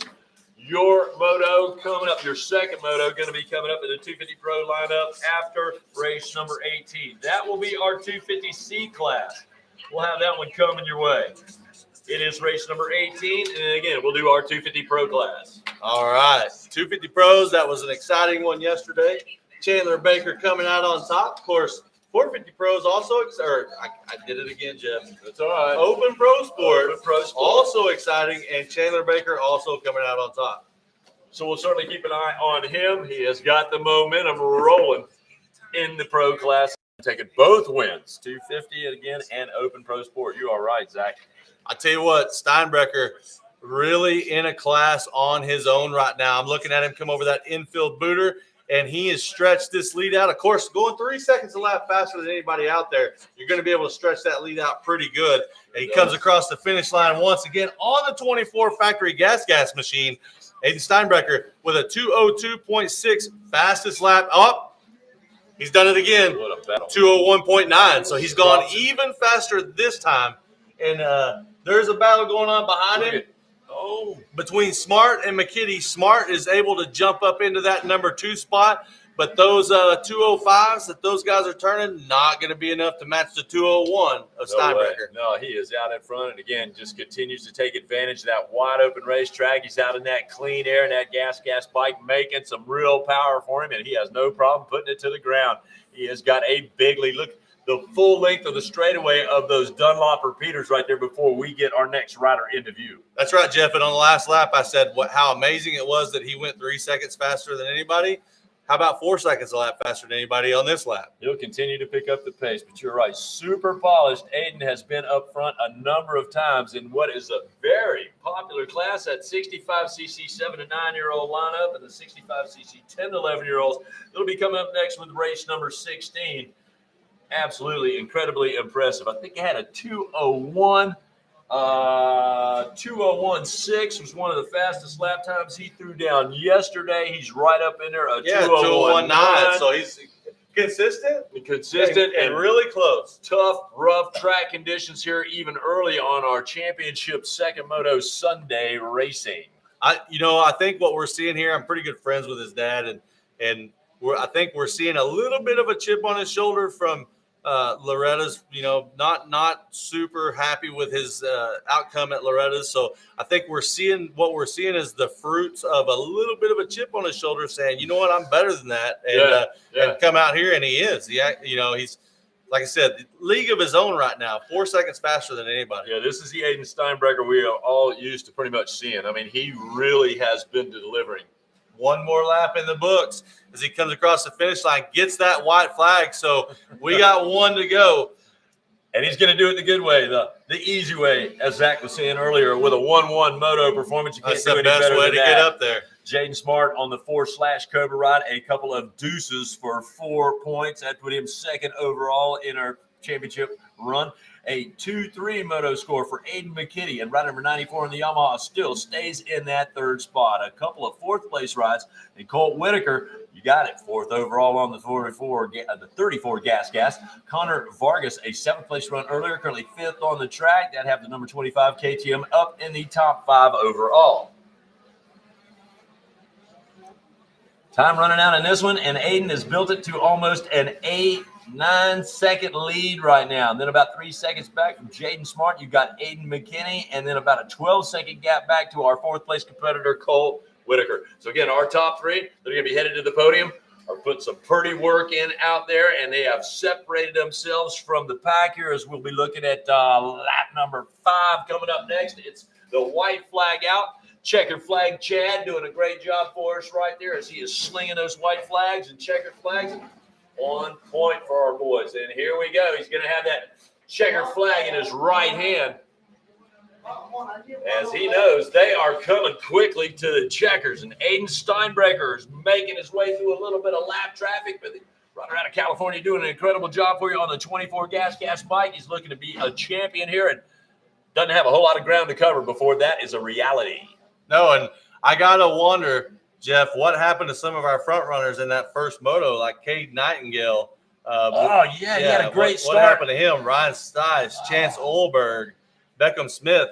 Your moto coming up, your second moto going to be coming up in the 250 Pro lineup after race number 18. That will be our 250C class. We'll have that one coming your way. It is race number 18, and again, we'll do our 250 Pro class. All right, 250 Pros. That was an exciting one yesterday. Chandler Baker coming out on top. Of course, 450 Pros also, I did it again, Jeff. That's all right. Open Pro Sport, Open Pro Sport. Also exciting, and Chandler Baker also coming out on top. So we'll certainly keep an eye on him. He has got the momentum rolling in the pro class, taking both wins, 250 again and Open Pro Sport. You are right, Zach. I tell you what, Steinbrecher really in a class on his own right now. I'm looking at him come over that infield booter, and he has stretched this lead out. Of course, going 3 seconds a lap faster than anybody out there, you're going to be able to stretch that lead out pretty good. And he comes across the finish line once again on the 24 factory gas machine. Aiden Steinbrecher with a 2:02.6 fastest lap. Oh, he's done it again. 2:01.9. So he's gone even faster this time. And there's a battle going on behind him. Between Smart and McKitty. Smart is able to jump up into that number 2 spot, but those 2:05s that those guys are turning, not going to be enough to match the 2:01 of Steinbrecher. No, he is out in front, and again, just continues to take advantage of that wide open racetrack. He's out in that clean air and that gas bike, making some real power for him, and he has no problem putting it to the ground. He has got a big lead. Look, the full length of the straightaway of those Dunlop repeaters right there before we get our next rider into view. That's right, Jeff. And on the last lap, I said how amazing it was that he went 3 seconds faster than anybody. How about 4 seconds a lap faster than anybody on this lap? He'll continue to pick up the pace, but you're right. Super polished. Aiden has been up front a number of times in what is a very popular class, that 65cc 7 to 9-year-old lineup and the 65cc 10 to 11-year-olds. It'll be coming up next with race number 16. absolutely incredibly impressive. I think he had a 2:01. 2:01.6 was one of the fastest lap times he threw down yesterday. He's right up in there. A 2:01.9. So he's consistent and really close. Tough, rough track conditions here, even early on our championship second moto Sunday racing. I think what we're seeing here, I'm pretty good friends with his dad, and I think we're seeing a little bit of a chip on his shoulder from Loretta's. Not super happy with his outcome at Loretta's. So I think what we're seeing is the fruits of a little bit of a chip on his shoulder, saying, you know what, I'm better than that, and come out here, and he is. He's, like I said, league of his own right now, 4 seconds faster than anybody. Yeah, this is the Aiden Steinbrecher we are all used to pretty much seeing. I mean, he really has been delivering. One more lap in the books as he comes across the finish line, gets that white flag. So we got one to go. And he's going to do it the good way, the easy way, as Zach was saying earlier, with a 1-1 moto performance. You can't That's do the any best better way than to that. get up there. Jaden Smart on the 4/Cobra ride, a couple of deuces for 4 points. That put him second overall in our championship run. A 2-3 moto score for Aiden McKinney, and ride number 94 in the Yamaha still stays in that third spot. A couple of fourth place rides, and Colt Whitaker, you got it, fourth overall on the 34 gas. Connor Vargas, a seventh place run earlier, currently fifth on the track. That have the number 25 KTM up in the top 5 overall. Time running out in this one, and Aiden has built it to almost an 9-second lead right now. And then about 3 seconds back from Jaden Smart, you've got Aiden McKinney, and then about a 12-second gap back to our fourth place competitor, Colt Whitaker. So again, our top 3, they're going to be headed to the podium, are putting some pretty work in out there, and they have separated themselves from the pack here as we'll be looking at lap number 5 coming up next. It's the white flag out. Checkered flag Chad doing a great job for us right there as he is slinging those white flags and checkered flags. On point for our boys. And here we go. He's going to have that checkered flag in his right hand. As he knows, they are coming quickly to the checkers. And Aiden Steinbrecher is making his way through a little bit of lap traffic. But the runner out of California doing an incredible job for you on the 24 gas bike. He's looking to be a champion here and doesn't have a whole lot of ground to cover before that is a reality. No, and I got to wonder, Jeff, what happened to some of our front runners in that first moto, like Cade Nightingale? He had a great start. What happened to him? Ryan Stice, Chance Olberg, Beckham Smith.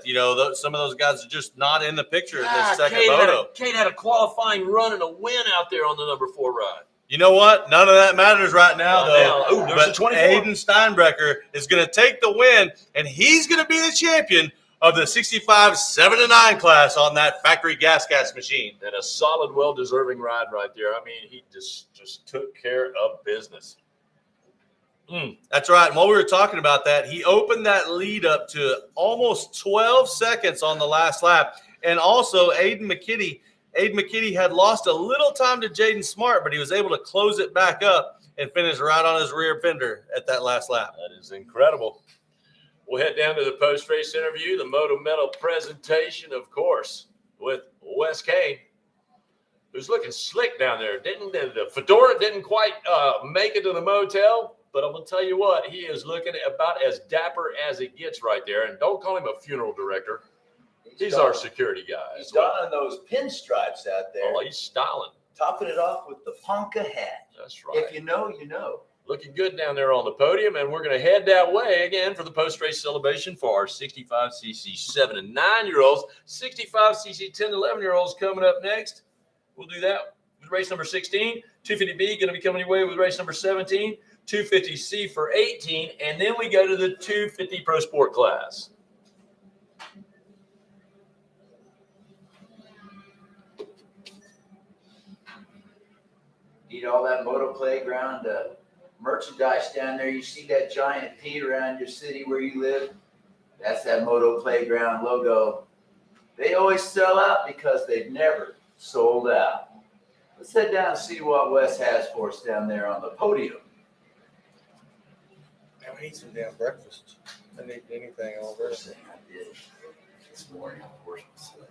Some of those guys are just not in the picture in this second moto. Cade had a qualifying run and a win out there on the number 4 ride. You know what? None of that matters right now, though. There's a 24. Aiden Steinbrecher is going to take the win, and he's going to be the champion of the 65 7-9 class on that factory gas machine. And a solid, well-deserving ride right there. I mean, he just took care of business. That's right. And while we were talking about that, he opened that lead up to almost 12 seconds on the last lap. And also, Aiden McKinney had lost a little time to Jaden Smart, but he was able to close it back up and finish right on his rear fender at that last lap. That is incredible. We'll head down to the post-race interview, the Moto Metal presentation, of course, with Wes Kane, who's looking slick down there. The fedora didn't quite make it to the motel, but I'm going to tell you what, he is looking about as dapper as it gets right there. And don't call him a funeral director. He's our security guy. He's donning those pinstripes out there. Oh, he's styling. Topping it off with the Ponca hat. That's right. If you know, you know. Looking good down there on the podium, and we're going to head that way again for the post-race celebration for our 65cc 7 and 9-year-olds. 65cc 10 and 11-year-olds coming up next. We'll do that with race number 16. 250B going to be coming your way with race number 17. 250C for 18, and then we go to the 250 Pro Sport class. Need all that Motoplayground merchandise down there. You see that giant P around your city where you live? That's that Motoplayground logo. They always sell out because they've never sold out. Let's head down and see what Wes has for us down there on the podium. I need some damn breakfast. I need anything over. First thing I did this morning, of course, was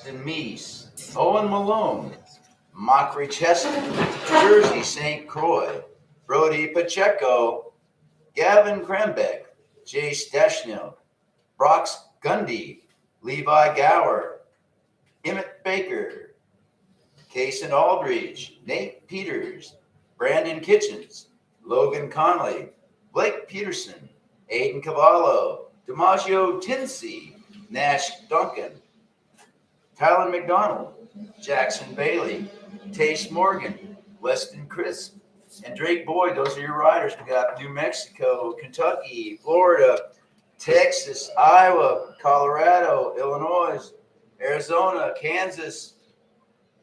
Meese, Owen Malone, Mockery Chestnut, Jersey St. Croix, Brody Pacheco, Gavin Krembeck, Jace Deschnell, Brox Gundy, Levi Gower, Emmett Baker, Kason Aldridge, Nate Peters, Brandon Kitchens, Logan Conley, Blake Peterson, Aiden Cavallo, DiMaggio Tinsey, Nash Duncan, Tyler McDonald, Jackson Bailey, Tace Morgan, Weston Crisp, and Drake Boyd. Those are your riders. We got New Mexico, Kentucky, Florida, Texas, Iowa, Colorado, Illinois, Arizona, Kansas,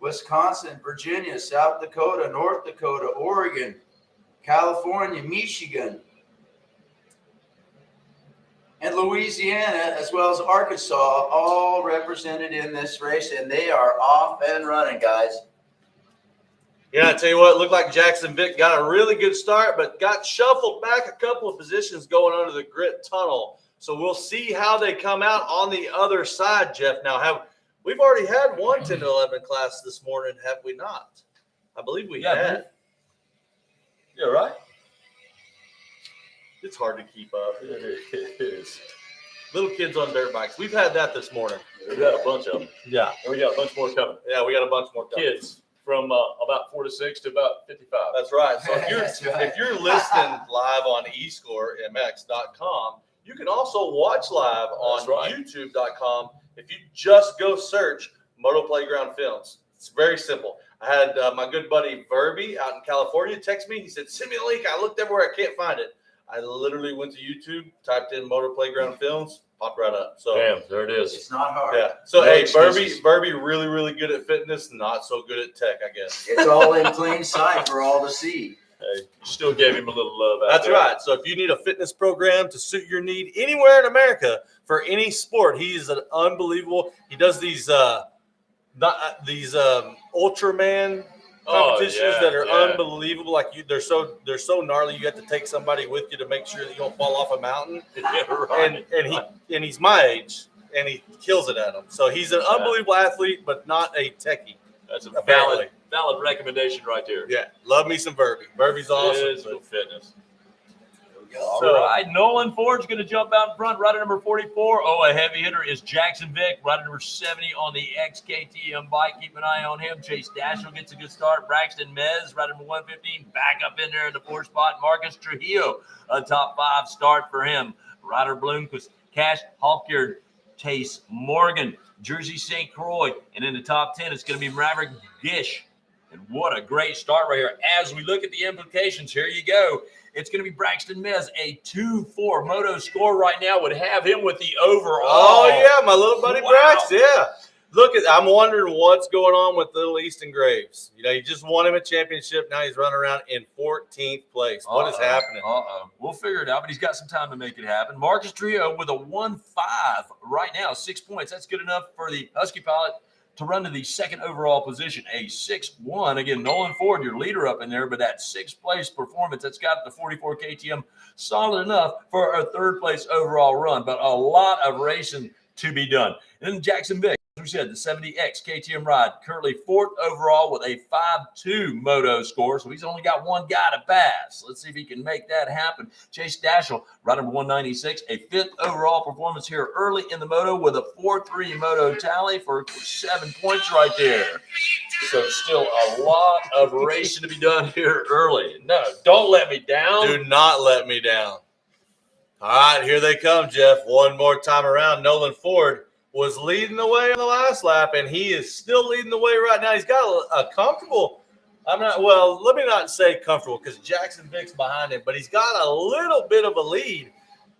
Wisconsin, Virginia, South Dakota, North Dakota, Oregon, California, Michigan, and Louisiana, as well as Arkansas, all represented in this race, and they are off and running, guys. Yeah, I tell you what, it looked like Jackson Vick got a really good start, but got shuffled back a couple of positions going under the grit tunnel. So we'll see how they come out on the other side, Jeff. Now, we've already had one 10 to 11 class this morning, have we not? I believe we had. Yeah, right? It's hard to keep up. It is. Little kids on dirt bikes. We've had that this morning. We got a bunch of them. Yeah. And we got a bunch more coming. Yeah, we got a bunch more coming. Kids from about 4 to 6 to about 55. That's right. So That's right. if you're listening live on escoremx.com, you can also watch live on youtube.com if you just go search Motoplayground Films. It's very simple. I had my good buddy Verby out in California text me. He said, send me a link. I looked everywhere. I can't find it. I literally went to YouTube, typed in Motoplayground Films, popped right up. So Bam, there it is. It's not hard. yeah. So No hey, excuses. Verby really, really good at fitness, not so good at tech, I guess. It's all in plain sight for all to see. Hey, you still gave him a little love out That's there. right. So if you need a fitness program to suit your need anywhere in America for any sport, he is an unbelievable. He does these Ultraman competitions that are unbelievable. Like they're so gnarly. You have to take somebody with you to make sure that you don't fall off a mountain. Yeah, right. And he's my age and he kills it at them. So he's an unbelievable athlete, but not a techie. That's a Apparently. valid recommendation right there. Yeah, love me some Verby. Verby's awesome. Physical fitness. All All right, Nolan Ford's going to jump out in front. Rider number 44. Oh, a heavy hitter is Jackson Vick. Rider number 70 on the XKTM bike. Keep an eye on him. Chase Dashel gets a good start. Braxton Mez, rider number 115, back up in there in the 4th spot. Marcus Trujillo, a top 5 start for him. Rider Bloomquist, Cash Hawkyard, Tace Morgan, Jersey St. Croix. And in the top 10, it's going to be Maverick Gish. And what a great start right here. As we look at the implications, here you go. It's going to be Braxton Mez, a 2-4 moto score right now would have him with the overall. Oh, yeah, my little buddy Wow. Brax, yeah. I'm wondering what's going on with little Easton Graves. You know, he just won him a championship. Now he's running around in 14th place. What is happening? We'll figure it out, but he's got some time to make it happen. Marcus Trio with a 1-5 right now, 6 points. That's good enough for the Husky pilot to run to the 2nd overall position, a 6-1. Again, Nolan Ford, your leader up in there, but that 6th place performance, that's got the 44 KTM solid enough for a 3rd place overall run, but a lot of racing to be done. And then Jackson Vick, as we said, the 70X KTM ride, currently 4th overall with a 5-2 moto score, so he's only got one guy to pass. Let's see if he can make that happen. Chase Dashel, ride number 196, a 5th overall performance here early in the moto with a 4-3 moto tally for 7 points right there. So still a lot of racing to be done here early. No, don't let me down. Do not let me down. All right, here they come, Jeff. One more time around. Nolan Ford was leading the way on the last lap, and he is still leading the way right now. He's got a comfortable – let me not say comfortable because Jackson Vick's behind him, but he's got a little bit of a lead.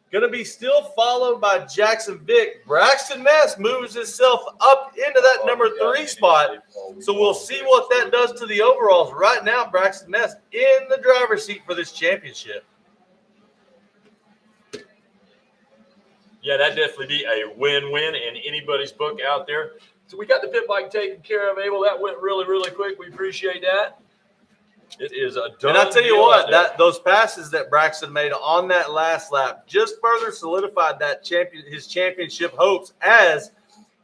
Going to be still followed by Jackson Vick. Braxton Mess moves himself up into that number 3 spot. So we'll see what that does to the overalls. Right now, Braxton Mess in the driver's seat for this championship. Yeah, that'd definitely be a win-win in anybody's book out there. So we got the pit bike taken care of, Abel. That went really, really quick. We appreciate that. It is a done And I'll tell you deal what, out there. those passes that Braxton made on that last lap just further solidified that his championship hopes, as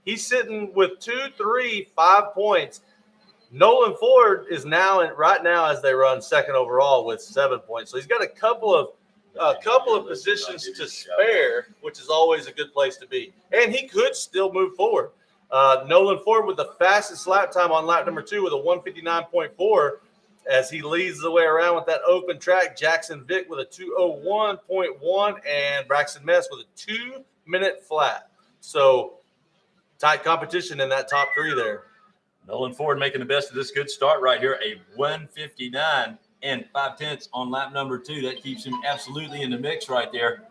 He's sitting with 2, 3, 5 points. Nolan Ford is right now as they run second overall with 7 points. So he's got a couple of positions to spare, which is always a good place to be. And he could still move forward. Nolan Ford with the fastest lap time on lap number 2 with a 159.4 as he leads the way around with that open track. Jackson Vick with a 201.1 and Braxton Mess with a 2-minute flat. So tight competition in that top 3 there. Nolan Ford making the best of this good start right here. A 159 and 5/10 on lap number 2. That keeps him absolutely in the mix right there.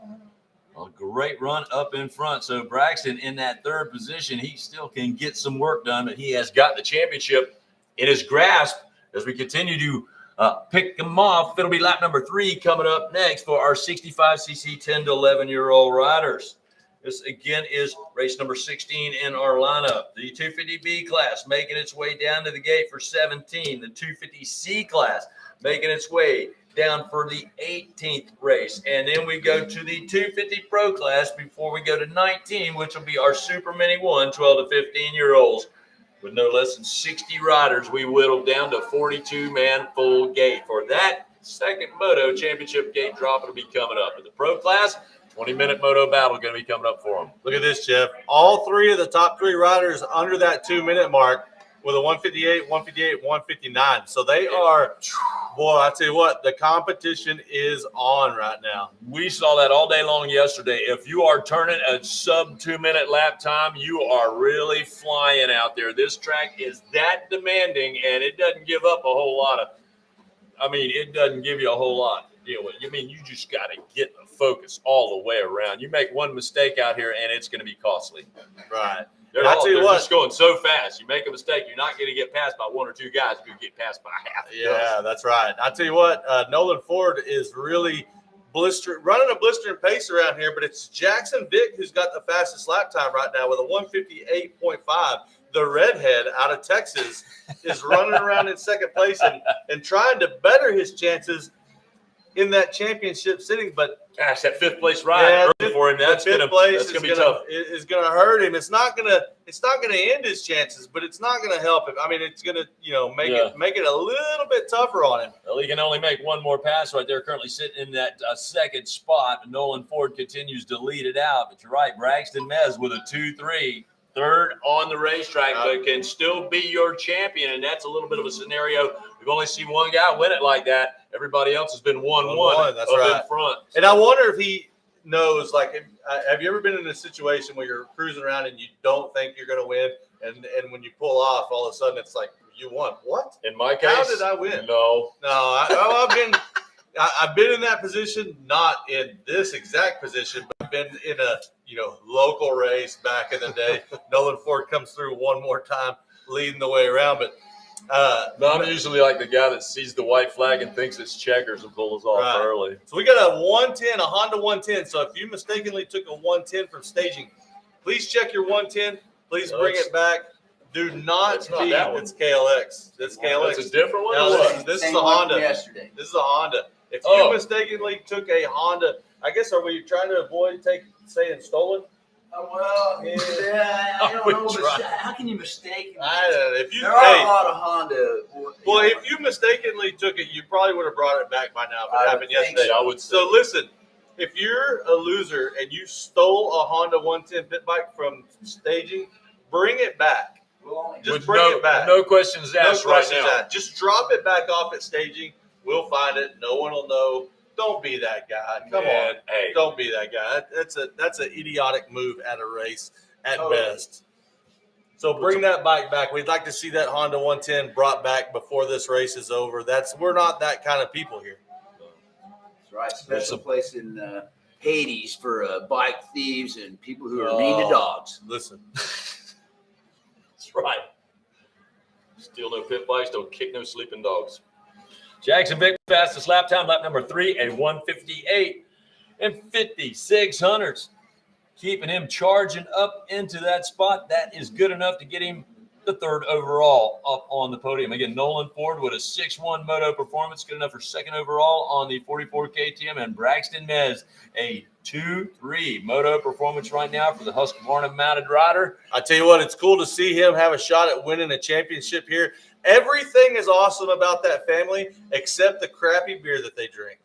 A great run up in front. So Braxton in that 3rd position, he still can get some work done, but he has got the championship in his grasp as we continue to pick them off. It'll be lap number 3 coming up next for our 65cc 10 to 11-year-old riders. This, again, is race number 16 in our lineup. The 250B class making its way down to the gate for 17. The 250C class making its way down for the 18th race. And then we go to the 250 Pro class before we go to 19, which will be our Super Mini 1, 12 to 15-year-olds. With no less than 60 riders, we whittled down to 42-man full gate. For that second Moto Championship gate drop, it'll be coming up. In the Pro class, 20-minute moto battle going to be coming up for them. Look at this, Jeff. All 3 of the top 3 riders under that 2-minute mark with a 158, 158, 159. So they are, boy, I tell you what, the competition is on right now. We saw that all day long yesterday. If you are turning a sub 2-minute lap time, you are really flying out there. This track is that demanding, and it doesn't give up a whole lot of, it doesn't give you a whole lot to deal with. You just got to get the focus all the way around. You make one mistake out here, and it's going to be costly. Right. They're just going so fast. You make a mistake, you're not going to get passed by 1 or 2 guys. You get passed by half. Yeah, that's right. I tell you what, Nolan Ford is really running a blistering pace around here, but it's Jackson Vick who's got the fastest lap time right now with a 158.5. The redhead out of Texas is running around in second place and trying to better his chances in that championship sitting, but gosh, that 5th place ride for him, that's going to be tough. It's going to hurt him. It's not going to end his chances, but it's not going to help him. It's going to make it a little bit tougher on him. Well, he can only make one more pass right there. Currently sitting in that 2nd spot. Nolan Ford continues to lead it out, but you're right. Braxton Mez with a 2-3. 3rd on the racetrack, but can still be your champion, and that's a little bit of a scenario. We've only seen one guy win it like that. Everybody else has been 1-1 That's up right. in front. And I wonder if he knows, have you ever been in a situation where you're cruising around and you don't think you're going to win, and when you pull off, all of a sudden it's like, you won. What? In my case, how did I win? No, I've been in that position, not in this exact position, but I've been in a local race back in the day. Nolan Ford comes through one more time, leading the way around. But I'm usually like the guy that sees the white flag and thinks it's checkers and pulls off early. So we got a Honda 110. So if you mistakenly took a 110 from staging, please check your 110. Please bring it back. Do not it's KLX. It's KLX. It's a different one. No, this is a Honda. Yesterday. This is a Honda. If you mistakenly took a Honda, I guess, are we trying to avoid saying stolen? I don't know. How can you mistake? There are a lot of Honda. Well, if you mistakenly took it, you probably would have brought it back by now. If it happened yesterday, I would. So listen, if you're a loser and you stole a Honda 110 pit bike from staging, bring it back. Just bring it back. No questions asked right now. Just drop it back off at staging. We'll find it. No one will know. Don't be that guy. Come on. Hey. Don't be that guy. That's an idiotic move at a race at best. So bring that bike back. We'd like to see that Honda 110 brought back before this race is over. We're not that kind of people here. That's right. Special place in Hades for bike thieves and people who are mean to dogs. Listen. That's right. Steal no pit bikes, don't kick no sleeping dogs. Jackson Vick, fastest lap time, lap number 3, a 158 and 56 hundredths. Keeping him charging up into that spot. That is good enough to get him the 3rd overall up on the podium. Again, Nolan Ford with a 6-1 moto performance, good enough for 2nd overall on the 44 KTM, and Braxton Mez a 2-3 moto performance right now for the Husqvarna mounted rider. I tell you what, it's cool to see him have a shot at winning a championship here. Everything is awesome about that family except the crappy beer that they drink.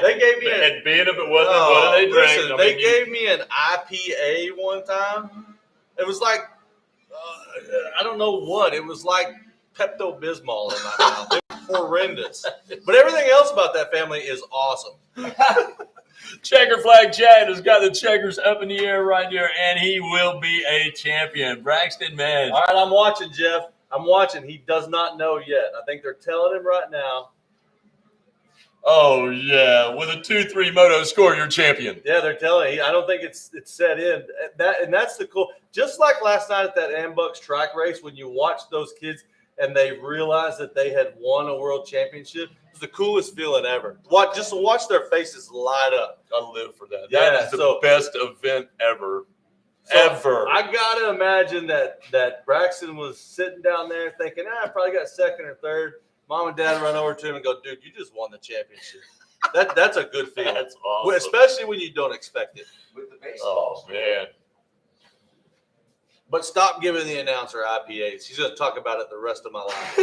They gave me and being if it wasn't, what do they drink? Listen, they gave me an IPA one time. It was like, I don't know what. It was like Pepto-Bismol in my mouth. It was horrendous. But everything else about that family is awesome. Checker Flag Chad has got the checkers up in the air right here, and he will be a champion. Braxton Mez. All right, I'm watching, Jeff. I'm watching. He does not know yet. I think they're telling him right now. Oh, yeah. With a 2-3 moto score, you're champion. Yeah, they're telling him. I don't think it's set in. That's the cool. Just like last night at that Ambucks track race, when you watch those kids and they realized that they had won a world championship, it's the coolest feeling ever. Just to watch their faces light up. I live for that. Yeah, That is the best event ever. So I got to imagine that Braxton was sitting down there thinking, I probably got 2nd or 3rd. Mom and Dad run over to him and go, dude, you just won the championship. That's a good feeling. That's awesome. Especially when you don't expect it. With the baseball. Oh, man. But stop giving the announcer IPAs. He's going to talk about it the rest of my life.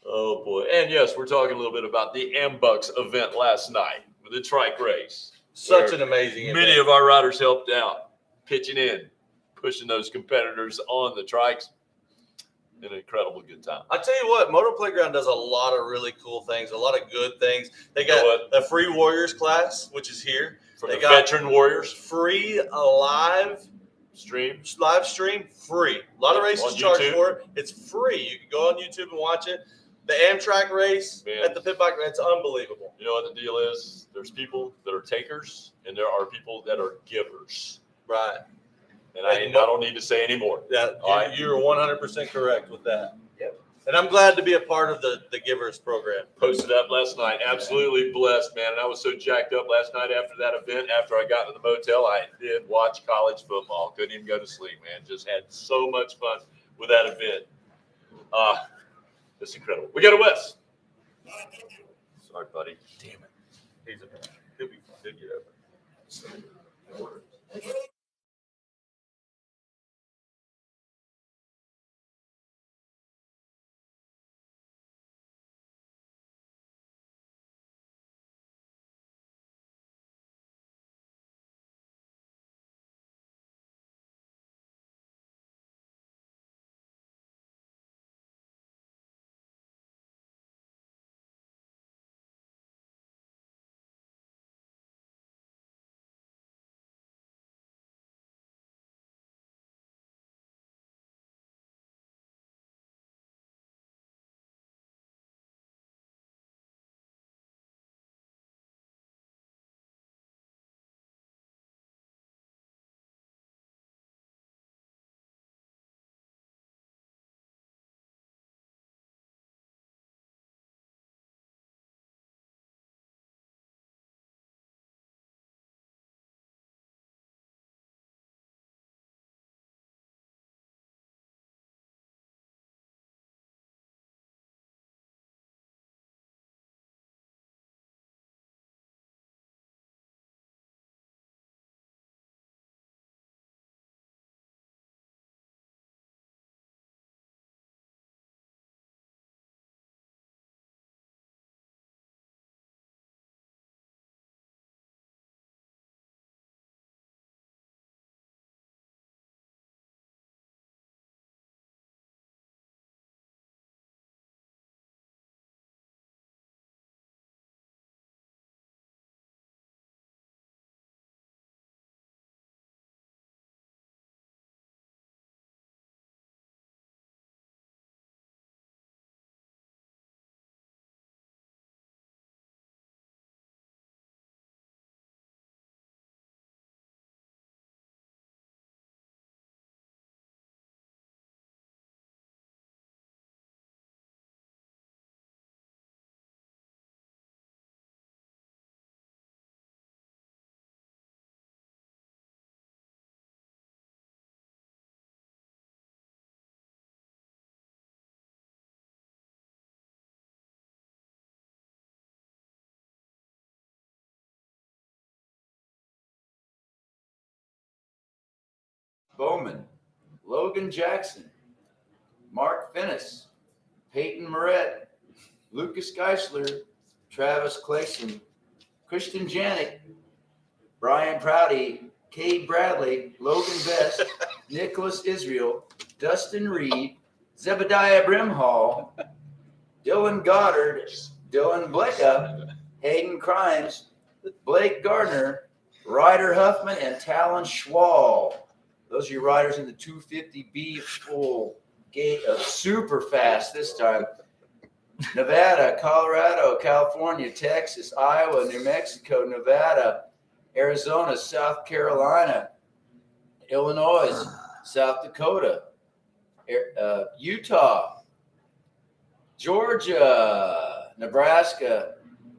Oh, boy. And, yes, we're talking a little bit about the Ambucks event last night with the trike race. Such an amazing event. Many of our riders helped out, pitching in, pushing those competitors on the trikes. An incredible good time. I tell you what, Motoplayground does a lot of really cool things, a lot of good things. They got the Free Warriors class, which is here. They got Veteran Warriors. Free live stream, free. A lot of races charge for it. It's free. You can go on YouTube and watch it. The Amtrak race at the pit bike, it's unbelievable. You know what the deal is? There's people that are takers, and there are people that are givers. Right. And I don't need to say any more. Yeah, you're 100% correct with that. Yep. And I'm glad to be a part of the Givers program. Posted up last night. Absolutely blessed, man. And I was so jacked up last night after that event. After I got to the motel, I did watch college football. Couldn't even go to sleep, man. Just had so much fun with that event. It's incredible. We got a Wes. Sorry, buddy. Damn it. He'll get over. Bowman, Logan Jackson, Mark Finnis, Peyton Moret, Lucas Geisler, Travis Clayson, Christian Janik, Brian Prouty, Cade Bradley, Logan Best, Nicholas Israel, Dustin Reed, Zebediah Brimhall, Dylan Goddard, Dylan Blecka, Hayden Crimes, Blake Gardner, Ryder Huffman, and Talon Schwall. Those are your riders in the 250B full gate of super fast this time. Nevada, Colorado, California, Texas, Iowa, New Mexico, Nevada, Arizona, South Carolina, Illinois, South Dakota, Utah, Georgia, Nebraska,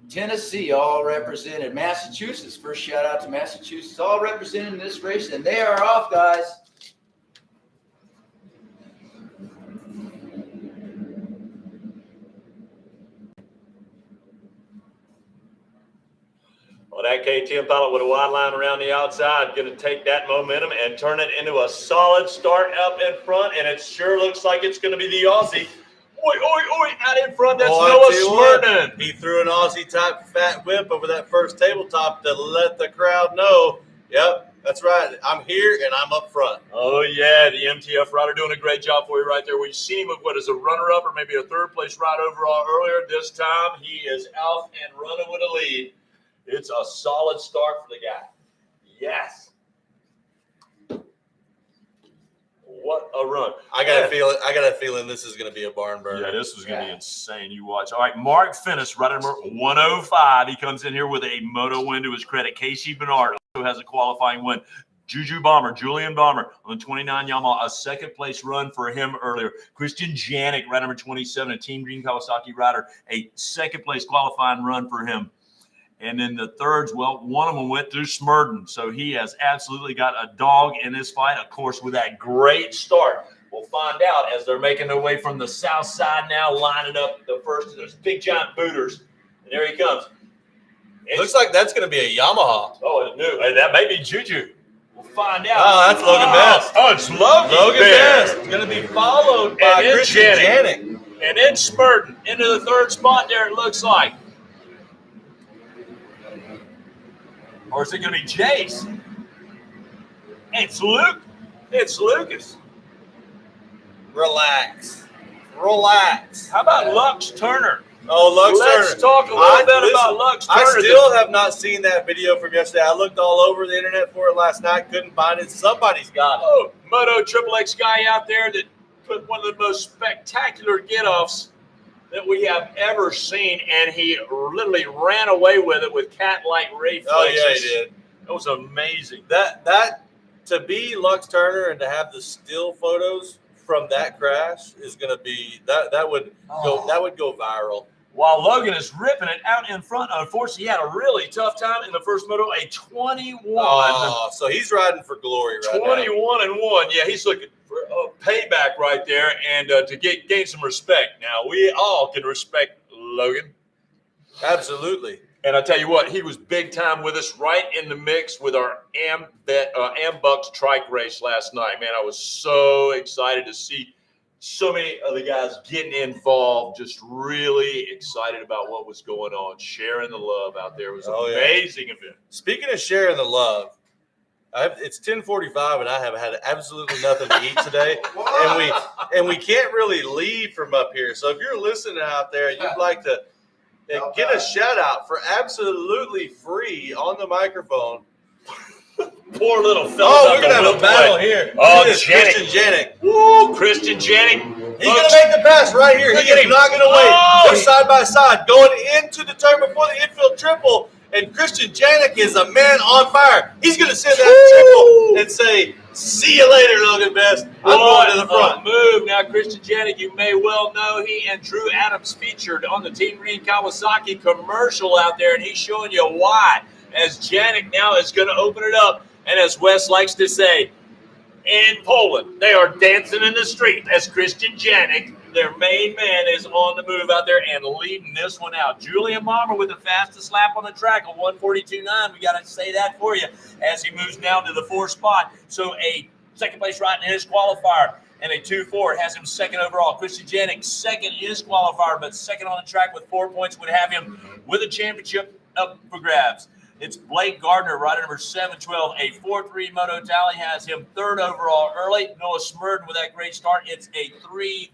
Tennessee, all represented. Massachusetts, first shout out to Massachusetts, all represented in this race, and they are off, guys. Well, that KTM pilot with a wide line around the outside, going to take that momentum and turn it into a solid start up in front, and it sure looks like it's going to be the Aussie. Oi, oi, oi, out in front, that's Noah Smurden. He threw an Aussie-type fat whip over that first tabletop to let the crowd know, yep, that's right, I'm here and I'm up front. Oh, yeah, the MTF rider doing a great job for you right there. We've seen him with what is a runner-up or maybe a third-place ride overall earlier. This time, he is out and running with a lead. It's a solid start for the guy. Yes. What a run. I got a feeling this is going to be a barn burner. Yeah, this is going to be insane. You watch. All right, Mark Finnis, rider number 105. He comes in here with a moto win to his credit. Casey Bernard also has a qualifying win. Julian Bomber on the 29 Yamaha, a second-place run for him earlier. Christian Janik, rider number 27, a Team Green Kawasaki rider, a second-place qualifying run for him. And then the thirds, well, one of them went through Smurden. So he has absolutely got a dog in this fight, of course, with that great start. We'll find out as they're making their way from the south side now, lining up the first of those big giant booters. And there he comes. Looks like that's going to be a Yamaha. Oh, it's new. Hey, that may be Juju. We'll find out. Oh, that's Logan Best. Oh, it's Logan Best. It's going to be followed by Christian Janik. And then Smurden into the third spot there, it looks like. Or is it going to be Jace? It's Luke. It's Lucas. Relax. How about Lux Turner? Oh, Lux Turner. Let's talk a little bit about Lux Turner. I still have not seen that video from yesterday. I looked all over the internet for it last night. Couldn't find it. Somebody's got it. Oh, Moto XXX guy out there that put one of the most spectacular get-offs that we have ever seen, and he literally ran away with it with cat-like reflexes. Oh, yeah, he did. That was amazing. That to be Lux Turner and to have the still photos from that crash is going to be that would go viral. While Logan is ripping it out in front, unfortunately, he had a really tough time in the first moto, a 21. Oh, so he's riding for glory right 21 and 1. Yeah, he's looking for a payback right there and to gain some respect. Now, we all can respect Logan. now. Absolutely. And I tell you what, he was big time with us right in the mix with our Ambucks trike race last night. Man, I was so excited to see so many of the guys getting involved, just really excited about what was going on, sharing the love out there. It was an amazing event. Speaking of sharing the love, it's 10:45 and I have had absolutely nothing to eat today, and we can't really leave from up here. So if you're listening out there and you'd like to get a shout out for absolutely free on the microphone. Poor little fella. Oh, we're gonna have a battle here. Oh, Christian Janik. Woo, Christian Janik. He's going to make the pass right here. He is not going to wait. They're side by side, going into the turn before the infield triple. And Christian Janik is a man on fire. He's going to send that triple and say, see you later, Logan Best. I'm going to the front. Move. Now, Christian Janik, you may well know he and Drew Adams featured on the Team Green Kawasaki commercial out there, and he's showing you why. As Janik now is going to open it up. And as Wes likes to say, in Poland, they are dancing in the street as Christian Janik, their main man, is on the move out there and leading this one out. Julian Bomber with the fastest lap on the track, a 1:42.9. We got to say that for you as he moves down to the fourth spot. So a second place right in his qualifier. And a 2-4 has him second overall. Christian Janik, second in his qualifier, but second on the track with 4 points would have him with a championship up for grabs. It's Blake Gardner, rider number 712. A 4-3 moto tally has him third overall early. Noah Smurden with that great start. It's a 3-5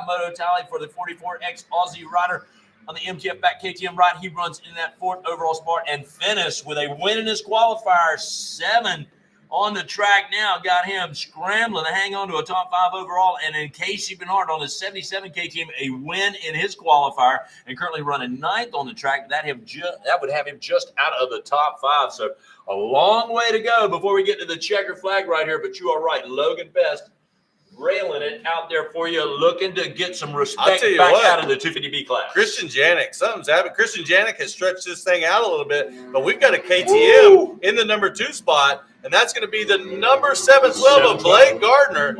moto tally for the 44X Aussie rider on the MTF back KTM ride. He runs in that fourth overall spot and finished with a win in his qualifier. 7 on the track now, got him scrambling to hang on to a top 5 overall. And then Casey Bernard on his 77 KTM, a win in his qualifier, and currently running 9th on the track. That would have him just out of the top 5. So a long way to go before we get to the checker flag right here. But you are right, Logan Best railing it out there for you, looking to get some respect back out of the 250B class. Christian Janik, something's happened. Christian Janik has stretched this thing out a little bit, but we've got a KTM in the number 2 spot, and that's going to be the number 712 of Blake Gardner.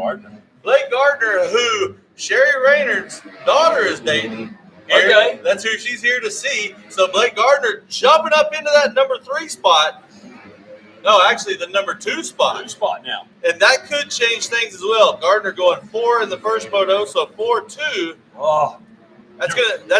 Blake Gardner, who Sherry Raynard's daughter is dating. Okay. That's who she's here to see. So Blake Gardner jumping up into that number 3 spot. No, actually the number 2 spot. 2 spot now. And that could change things as well. Gardner going 4 in the first moto, so 4-2. Oh, that's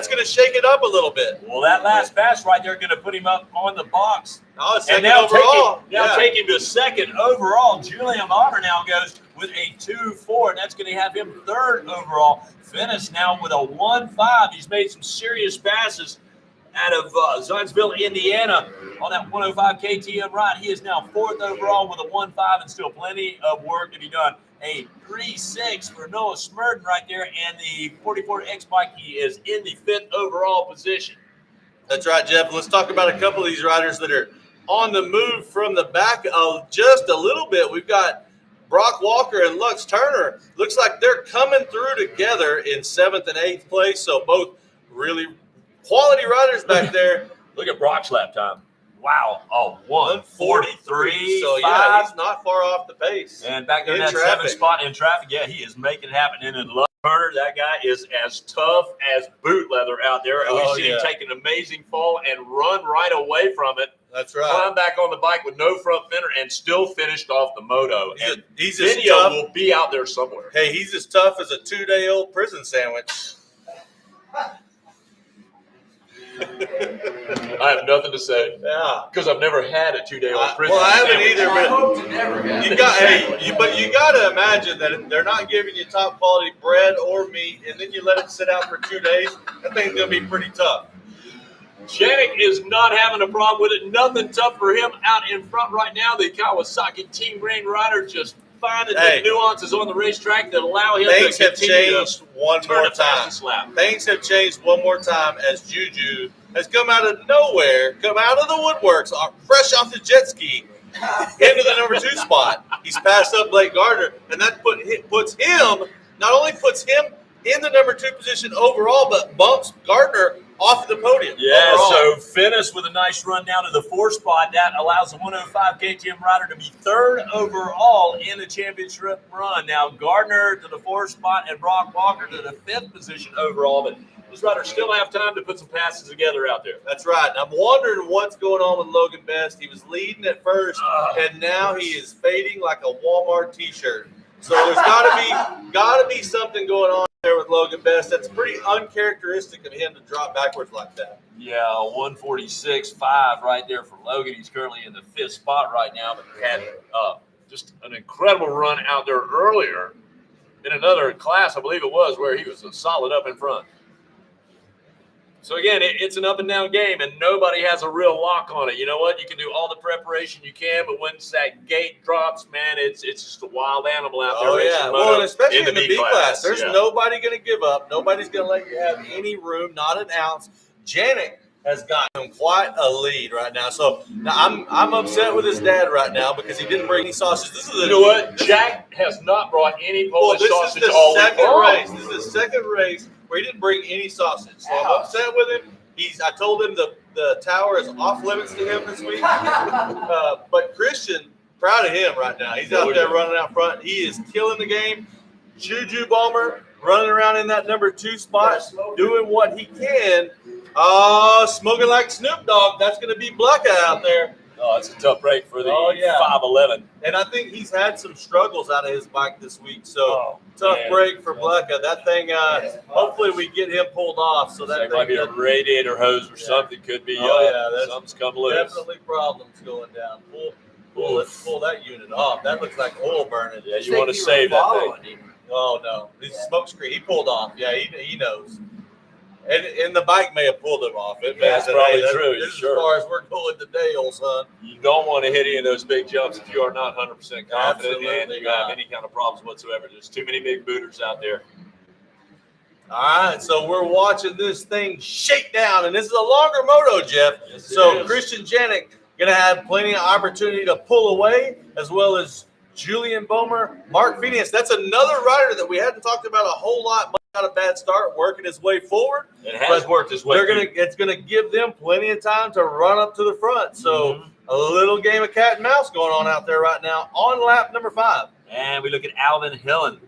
gonna shake it up a little bit. well, that last pass right there going to put him up on the box. Oh, And second now overall. take him to second overall. Julian Bonner now goes with a 2-4, and that's going to have him third overall. Finish now with a 1-5. He's made some serious passes out of Zionsville, Indiana on that 105 KTM ride. He is now 4th overall with a 1-5 and still plenty of work to be done. A 3-6 for Noah Smurden right there, and the 44X bike, he is in the 5th overall position. That's right, Jeff. Let's talk about a couple of these riders that are on the move from the back of just a little bit. We've got Brock Walker and Lux Turner. Looks like they're coming through together in 7th and 8th place, so both really quality riders back there. Look at Brock's lap time. Wow, a 1:43. So, yeah, he's not far off the pace. And back there in that traffic. 7th spot in traffic, yeah, he is making it happen. And then Love Turner, that guy is as tough as boot leather out there. And we've seen him take an amazing fall and run right away from it. That's right. Climb back on the bike with no front fender and still finished off the moto. And He's as video tough. will be out there somewhere. Hey, he's as tough as a 2-day-old prison sandwich. I have nothing to say. Yeah. Because I've never had a 2-day-old prison. Well, I haven't sandwich. either, I but hope to never have. but you got to imagine that they're not giving you top quality bread or meat, and then you let it sit out for 2 days. That thing's gonna be pretty tough. Janik is not having a problem with it. Nothing tough for him out in front right now. The Kawasaki Team Grain rider just finding the nuances on the racetrack that allow him Things to have continue changed to one turn more the fastest time. lap. Things have changed one more time as Juju has come out of nowhere, come out of the woodworks, fresh off the jet ski, into the number 2 spot. He's passed up Blake Gardner, and that puts him, not only puts him in the number 2 position overall, but bumps Gardner off the podium. Yeah, overall. so finish with a nice run down to the 4th spot. That allows the 105 KTM rider to be 3rd overall in the championship run. Now, Gardner to the 4th spot and Brock Walker to the 5th position overall. But these riders still have time to put some passes together out there. That's right. I'm wondering what's going on with Logan Best. He was leading at first, and now he is fading like a Walmart T-shirt. So there's got to be something going on there with Logan Best. That's pretty uncharacteristic of him to drop backwards like that. Yeah, 146.5 right there for Logan. He's currently in the 5th spot right now, but had just an incredible run out there earlier in another class, I believe it was, where he was a solid up in front. So, again, it's an up-and-down game, and nobody has a real lock on it. You know what? You can do all the preparation you can, but once that gate drops, man, it's just a wild animal out there. Oh, yeah. Well, and especially in the B class. There's nobody going to give up. Nobody's going to let you have any room, not an ounce. Janik has gotten him quite a lead right now. So, now I'm upset with his dad right now because he didn't bring any sausage. You know what? Jack has not brought any Polish sausage all week. This is the second race where he didn't bring any sausage. So I'm upset with him. I told him the tower is off limits to him this week. But Christian, proud of him right now. He's out there running out front. He is killing the game. Juju Bomber running around in that number 2 spot, doing what he can. Smoking like Snoop Dogg. That's going to be Blecka out there. Oh, it's a tough break for the Oh, yeah. 5'11". And I think he's had some struggles out of his bike this week. So tough man. break for Blecka. That thing, hopefully we get him pulled off. So that There might be a thing radiator hose or something. Could be. that's Something's come loose. definitely problems going down. Let's pull that unit off. That looks like oil burning. Yeah, you want to save that thing. Oh no, he's smoke screen. He pulled off. Yeah, he knows. And the bike may have pulled him off. It may have That's said, probably hey, true. This is Sure. as far as we're going today, old son. You don't want to hit any of those big jumps if you are not 100% confident Absolutely and you not. have any kind of problems whatsoever. There's too many big booters out there. All right, so we're watching this thing shake down, and this is a longer moto, Jeff. Yes, it So is. Christian Janik going to have plenty of opportunity to pull away, as well as Julian Bomer, Mark Phineas. That's another rider that we hadn't talked about a whole lot. Got a bad start, working his way forward. It has worked his way. It's gonna give them plenty of time to run up to the front. So a little game of cat and mouse going on out there right now on lap number 5. And we look at Alvin Hillen,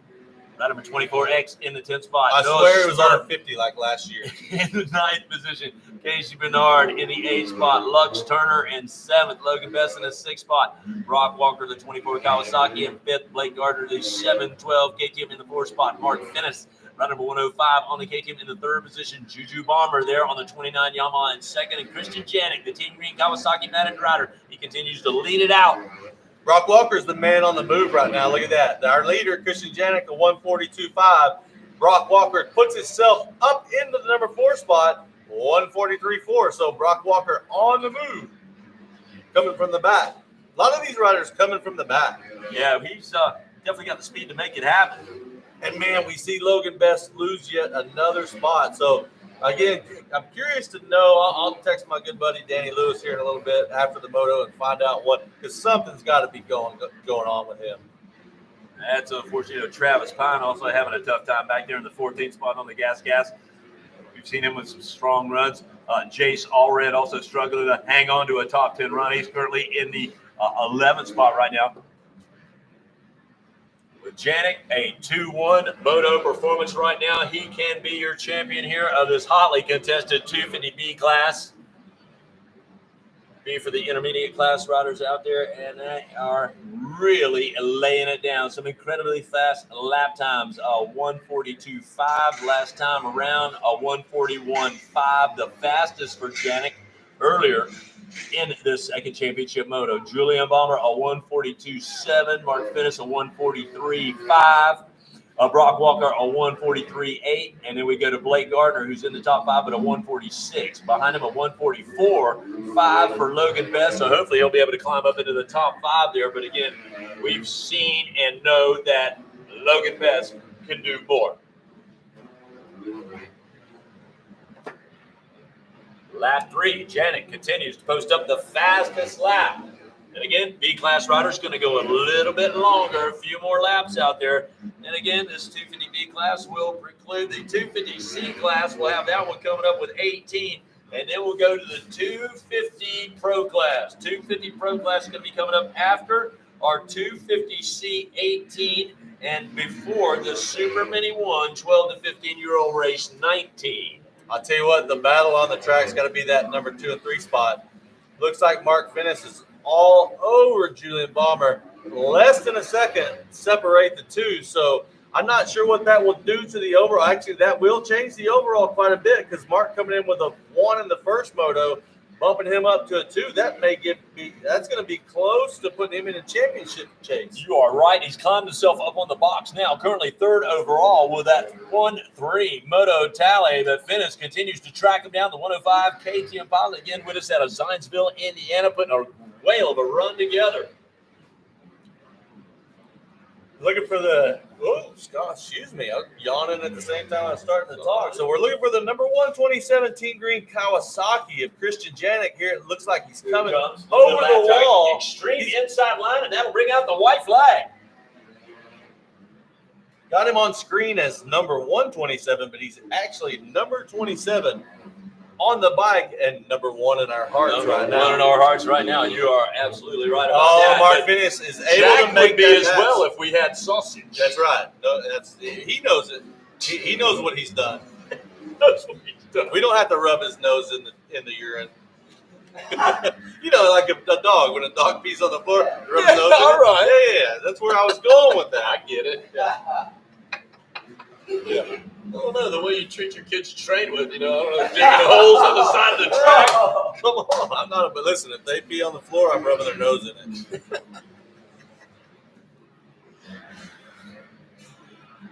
rider number 24X in the 10th spot. I Noah swear it was Sturt on 50 like last year. in the 9th position. Casey Bernard in the 8th spot. Lux Turner in 7th. Logan Best in the 6th spot. Brock Walker, the 24 Kawasaki in 5th. Blake Gardner, the 712 KTM in the 4th spot. Mark Finnis, rider number 105 on the KTM in the 3rd position. Juju Bomber there on the 29 Yamaha in 2nd. And Christian Janik, the Team Green Kawasaki matted rider. He continues to lead it out. Brock Walker's the man on the move right now. Look at that. Our leader, Christian Janik, the 142.5. Brock Walker puts himself up into the number 4 spot, 143.4. So Brock Walker on the move, coming from the back. A lot of these riders coming from the back. Yeah, he's definitely got the speed to make it happen. And, man, we see Logan Best lose yet another spot. So, again, I'm curious to know. I'll text my good buddy Danny Lewis here in a little bit after the moto and find out what, because something's got to be going on with him. That's unfortunate. Travis Pine also having a tough time back there in the 14th spot on the gas. We've seen him with some strong runs. Jace Allred also struggling to hang on to a top 10 run. He's currently in the 11th spot right now. With Janik, a 2-1 moto performance right now. He can be your champion here of this hotly contested 250B class. B for the intermediate class riders out there, and they are really laying it down. Some incredibly fast lap times. 142.5 last time around, a 141.5, the fastest for Janik earlier in this second championship moto. Julian Bomber, a 142.7. Mark Finnis, a 143.5. Brock Walker, a 143.8. And then we go to Blake Gardner, who's in the top 5 at a 146. Behind him, a 144.5 for Logan Best. So hopefully he'll be able to climb up into the top 5 there. But again, we've seen and know that Logan Best can do more. Lap 3, Janik continues to post up the fastest lap. And again, B-class rider's going to go a little bit longer, a few more laps out there. And again, this 250B class will preclude the 250C class. We'll have that one coming up with 18. And then we'll go to the 250 Pro class. 250 Pro class is going to be coming up after our 250C 18 and before the Super Mini 1 12 to 15-year-old race 19. I'll tell you what, the battle on the track's got to be that number 2 and 3 spot. Looks like Mark Finnis is all over Julian Bomber. Less than a second separate the two. So I'm not sure what that will do to the overall. Actually, that will change the overall quite a bit because Mark coming in with a 1 in the first moto, bumping him up to a 2. That may that's going to be close to putting him in a championship chase. You are right. He's climbed himself up on the box now. Currently 3rd overall with that 1-3 moto tally. But Finnis continues to track him down. The 105 KTM pilot again with us out of Zionsville, Indiana, putting a whale of a run together. Looking for the, excuse me, I'm yawning at the same time I'm starting to talk. So we're looking for the number 127 Team Green Kawasaki of Christian Janik here. It looks like he's coming over the wall. Extreme inside line, and that'll bring out the white flag. Got him on screen as number 127, but he's actually number 27 on the bike and number 1 in our hearts right now. 1 in our hearts right now. You are absolutely right about that. Mark Finnis is able to make be that as well if we had sausage. That's right. No, he knows it. He knows what he's done. That's what he's done. We don't have to rub his nose in the urine. You know, like a dog. When a dog pees on the floor, rub Yeah, his nose in all it. right. Yeah, that's where I was going with that. I get it. Yeah. I don't know, the way you treat your kids to train with, you know, I don't know, digging holes on the side of the track. Come on, I'm not. But listen, if they pee on the floor, I'm rubbing their nose in it.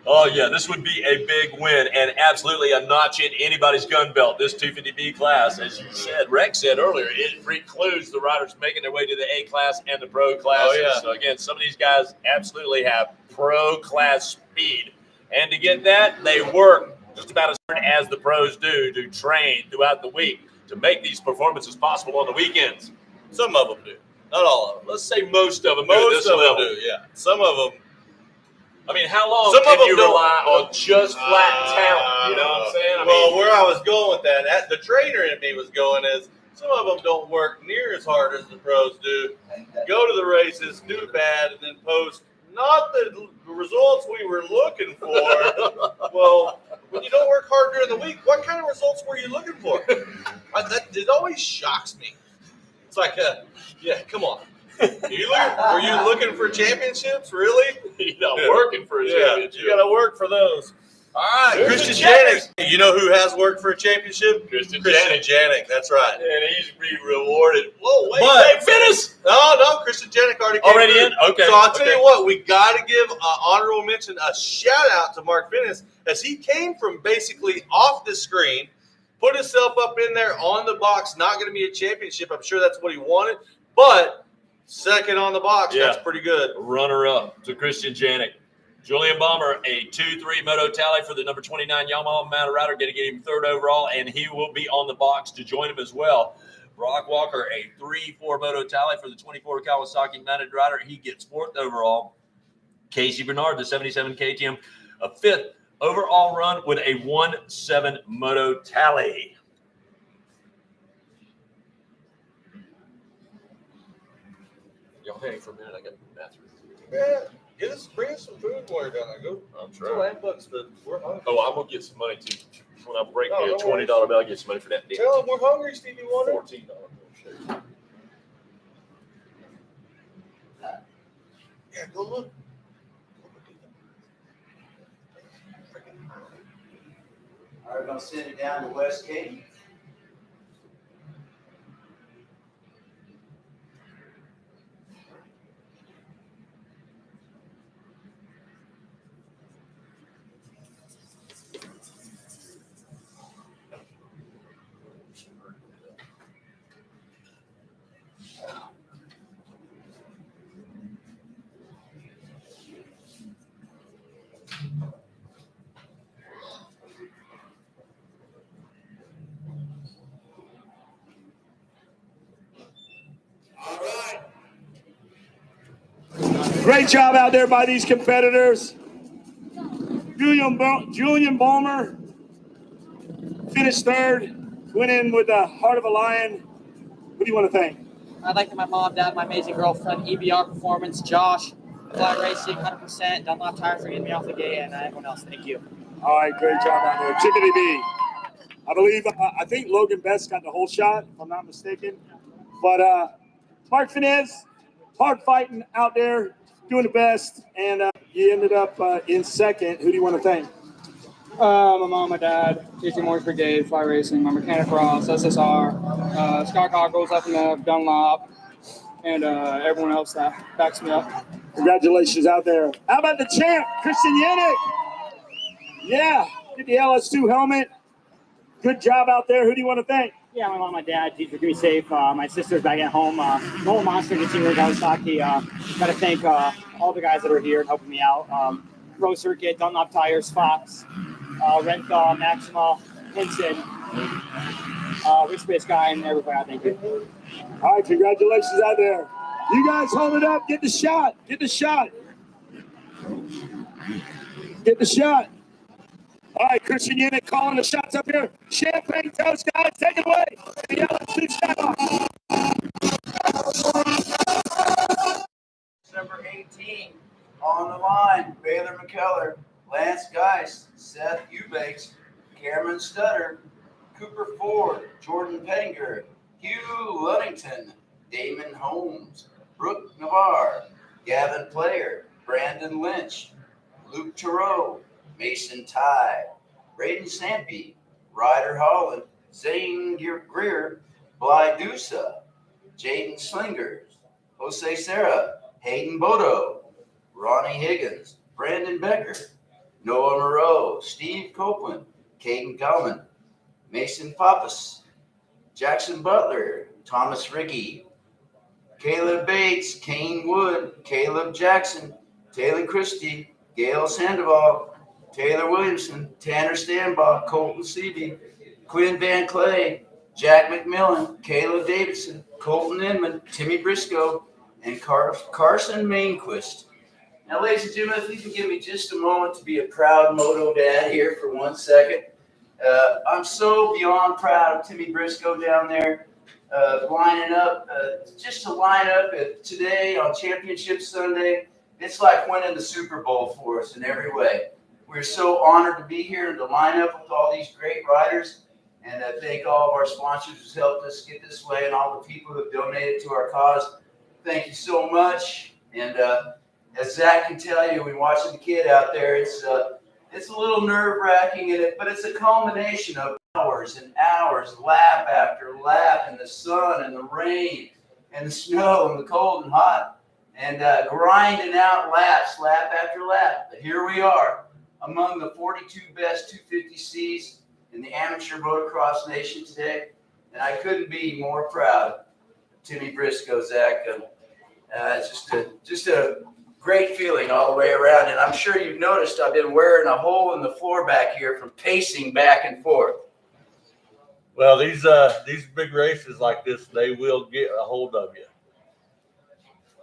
Oh, yeah, this would be a big win and absolutely a notch in anybody's gun belt. This 250B class, as you said, Rex said earlier, it precludes the riders making their way to the A class and the pro classes. Oh, yeah. So, again, some of these guys absolutely have pro class speed. And to get that, they work just about as hard as the pros do to train throughout the week to make these performances possible on the weekends. Some of them do, not all of them. Let's say most of them do at Most this of them level. do, yeah. Some of them. I mean, how long Some of can them you don't- rely on just flat talent? You know what I'm saying? I Well, mean, where I was going with that, the trainer in me was going is some of them don't work near as hard as the pros do. Go to the races, do bad, and then post not the results we were looking for. Well, when you don't work hard during the week, what kind of results were you looking for? It always shocks me. It's like, yeah, come on. Were you looking for championships? Really? You're not working for a championship. You got to work for those. All right, Christian Christian Janik. You know who has worked for a championship? Christian Janik. That's right. And he's be rewarded. Whoa, wait, But- finish! No, Christian Janik already came Already through. in? Okay. So I'll tell Okay. you what, we got to give honorable mention, a shout out to Mark Finnis, as he came from basically off the screen, put himself up in there on the box. Not going to be a championship. I'm sure that's what he wanted, but second on the box. Yeah. That's pretty good. Runner-up to Christian Janik. Julian Balmer, a 2-3 moto tally for the number 29 Yamaha Mountain Rider, going to get him third overall, and he will be on the box to join him as well. Brock Walker, a 3-4 moto tally for the 24 Kawasaki Mounted Rider. He gets fourth overall. Casey Bernard, the 77 KTM, a fifth overall run with a 1-7 moto tally. Y'all hang for a minute. I got the bathroom. Yeah, bring us some food while you're down there. Go. I'm It's trying. $2 but we're hungry. Oh, I'm gonna get some money too. When I break No, me a don't worry. $20 bill, I get some money for that. Tell them we're hungry, Stevie Wonder. $14 bill. Yeah, go look. All right, we're going to send it down to West Katy. Great job out there by these competitors. Julian Balmer finished third, went in with the heart of a lion. What do you want to thank? I'd like to thank my mom, dad, my amazing girlfriend, EBR Performance, Josh, Fly Racing, 100%, Dunlop Tires for getting me off the gate, and everyone else. Thank you. All right, great job out there. Chickadee B. I think Logan Best got the whole shot, if I'm not mistaken. But Mark Finez, hard fighting out there, doing the best, and you ended up in second. Who do you want to thank? My mom, my dad, JC Morris Brigade, Fly Racing, my mechanic Ross, SSR, Scott Goggles up in the Dunlop, and everyone else that backs me up. Congratulations out there. How about the champ, Christian Yannick? Yeah, get the LS2 helmet. Good job out there. Who do you want to thank? Yeah, my mom, my dad, keep me safe. My sister's back at home. The whole monster team with Kawasaki. Got to thank all the guys that are here and helping me out. Pro Circuit, Dunlop Tires, Fox, Renthal, Maxima, Hinson, Rich Space Guy, and everybody. Thank you. All right, congratulations out there. You guys hold it up. Get the shot. Get the shot. Get the shot. All right, Christian Yannick calling the shots up here. Champagne toast, guys. Take it away. The LS2 shot off. Number 18 on the line, Baylor McKellar, Lance Geist, Seth Eubanks, Cameron Stutter, Cooper Ford, Jordan Pettinger, Hugh Luddington, Damon Holmes, Brooke Navarre, Gavin Player, Brandon Lynch, Luke Thoreau, Mason Ty, Braden Sampy, Ryder Holland, Zane Greer, Bly Dusa, Jaden Slingers, Jose Serra, Hayden Bodo, Ronnie Higgins, Brandon Becker, Noah Moreau, Steve Copeland, Caden Gallman, Mason Pappas, Jackson Butler, Thomas Ricky, Caleb Bates, Kane Wood, Caleb Jackson, Taylor Christie, Gail Sandoval, Taylor Williamson, Tanner Stanbach, Colton Seavey, Quinn Van Clay, Jack McMillan, Caleb Davidson, Colton Inman, Timmy Briscoe, and Carson Mainquist. Now, ladies and gentlemen, if you can give me just a moment to be a proud moto dad here for 1 second. I'm so beyond proud of Timmy Briscoe down there lining up. Just to line up today on Championship Sunday, it's like winning the Super Bowl for us in every way. We're so honored to be here and to line up with all these great riders. And I thank all of our sponsors who helped us get this way and all the people who have donated to our cause. Thank you so much. And as Zach can tell you, when watching the kid out there, it's a little nerve-wracking, but it's a culmination of hours and hours, lap after lap, in the sun and the rain and the snow and the cold and hot, and grinding out laps, lap after lap. But here we are, among the 42 best 250Cs in the amateur motocross nation today, and I couldn't be more proud of Timmy Briscoe, Zach. It's just a great feeling all the way around, and I'm sure you've noticed I've been wearing a hole in the floor back here from pacing back and forth. Well, these big races like this, they will get a hold of you.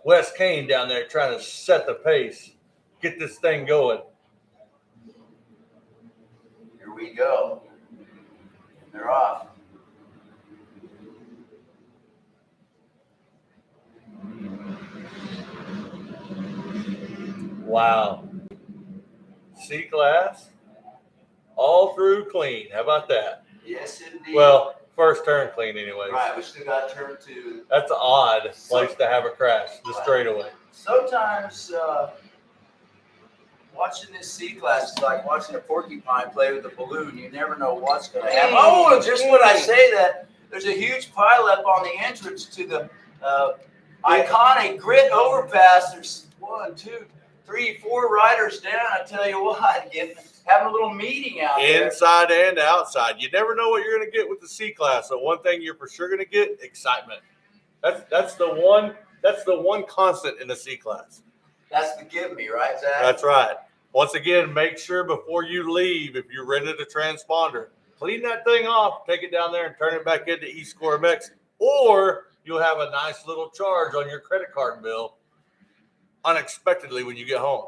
Wes Kane down there trying to set the pace, get this thing going. Here we go. They're off. Wow. C-Class, all through clean. How about that? Yes, indeed. Well, first turn clean anyways. Right, we still got turn two. That's an odd place to have a crash, the straightaway. Sometimes watching this C-Class is like watching a porcupine play with a balloon. You never know what's going to happen. Oh, just when I say that, there's a huge pileup on the entrance to the iconic grit overpass. There's 1, 2, 3, 4 riders down. I tell you what, having a little meeting out there. Inside and outside. You never know what you're going to get with the C-Class. So one thing you're for sure going to get, excitement. That's the one constant in the C-Class. That's the give me, right, Zach? That's right. Once again, make sure before you leave, if you rented a transponder, clean that thing off, take it down there and turn it back into eScore MX, or you'll have a nice little charge on your credit card bill unexpectedly when you get home.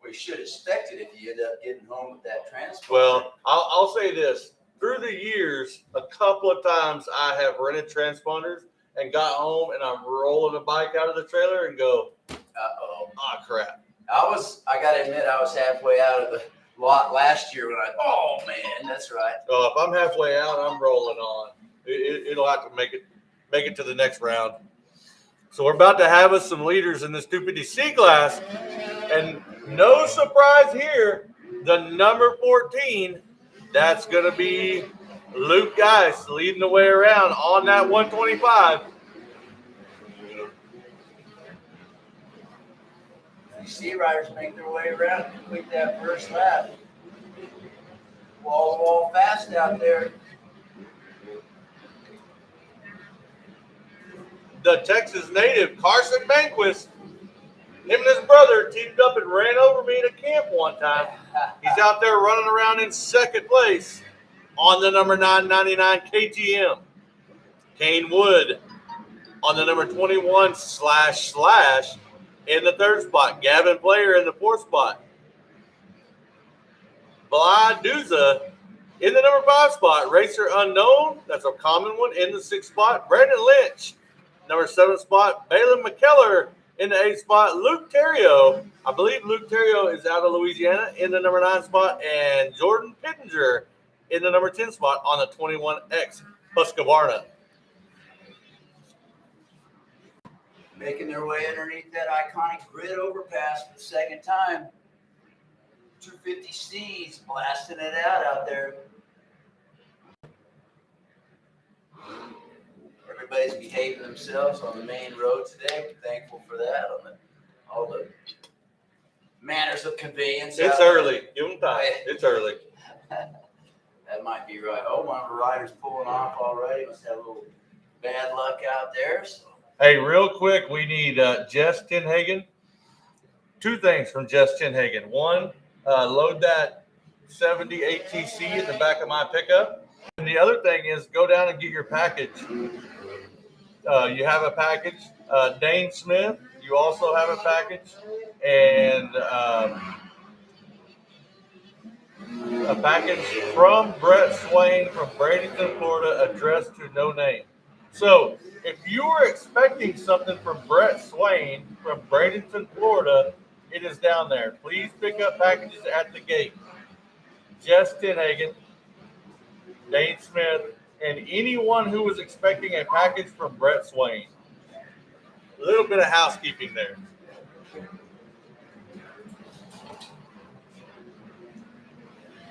We should expect it if you end up getting home with that transponder. Well, I'll say this. Through the years, a couple of times I have rented transponders and got home and I'm rolling the bike out of the trailer and go, uh-oh, crap. I got to admit, I was halfway out of the lot last year when oh man, that's right. So if I'm halfway out, I'm rolling on. It'll have to make it to the next round. So we're about to have us some leaders in this 250C class, and no surprise here, the number 14, that's going to be Luke Geis leading the way around on that 125. You see riders make their way around and complete that first lap. Wall to wall fast out there. The Texas native, Carson Banquist, him and his brother teamed up and ran over me at a camp one time. He's out there running around in second place on the number 999 KTM. Kane Wood on the number 21 // in the third spot. Gavin Player in the fourth spot. Bly Dusa in the number 5 spot. Racer Unknown, that's a common one, in the 6th spot. Brandon Lynch, number 7 spot. Balin McKellar in the 8th spot. Luke Terrio, I believe Luke Terrio is out of Louisiana, in the number 9 spot. And Jordan Pittenger in the number 10 spot on the 21X Husqvarna. Making their way underneath that iconic grid overpass for the second time. 250C's blasting it out there. Everybody's behaving themselves on the main road today. We're thankful for that. All the manners of conveyance. It's early. Give them time. It's early. That might be right. Oh, one of the riders pulling off already. Must have a little bad luck out there. So. Hey, real quick, we need Jess Tinhagen. 2 things from Jess Tinhagen. 1, load that 70 ATC in the back of my pickup. And the other thing is go down and get your package. You have a package. Dane Smith, you also have a package. And a package from Brett Swain from Bradenton, Florida, addressed to no name. So if you were expecting something from Brett Swain from Bradenton, Florida, it is down there. Please pick up packages at the gate. Jess Tinhagen, Dane Smith, and anyone who was expecting a package from Brett Swain. A little bit of housekeeping there.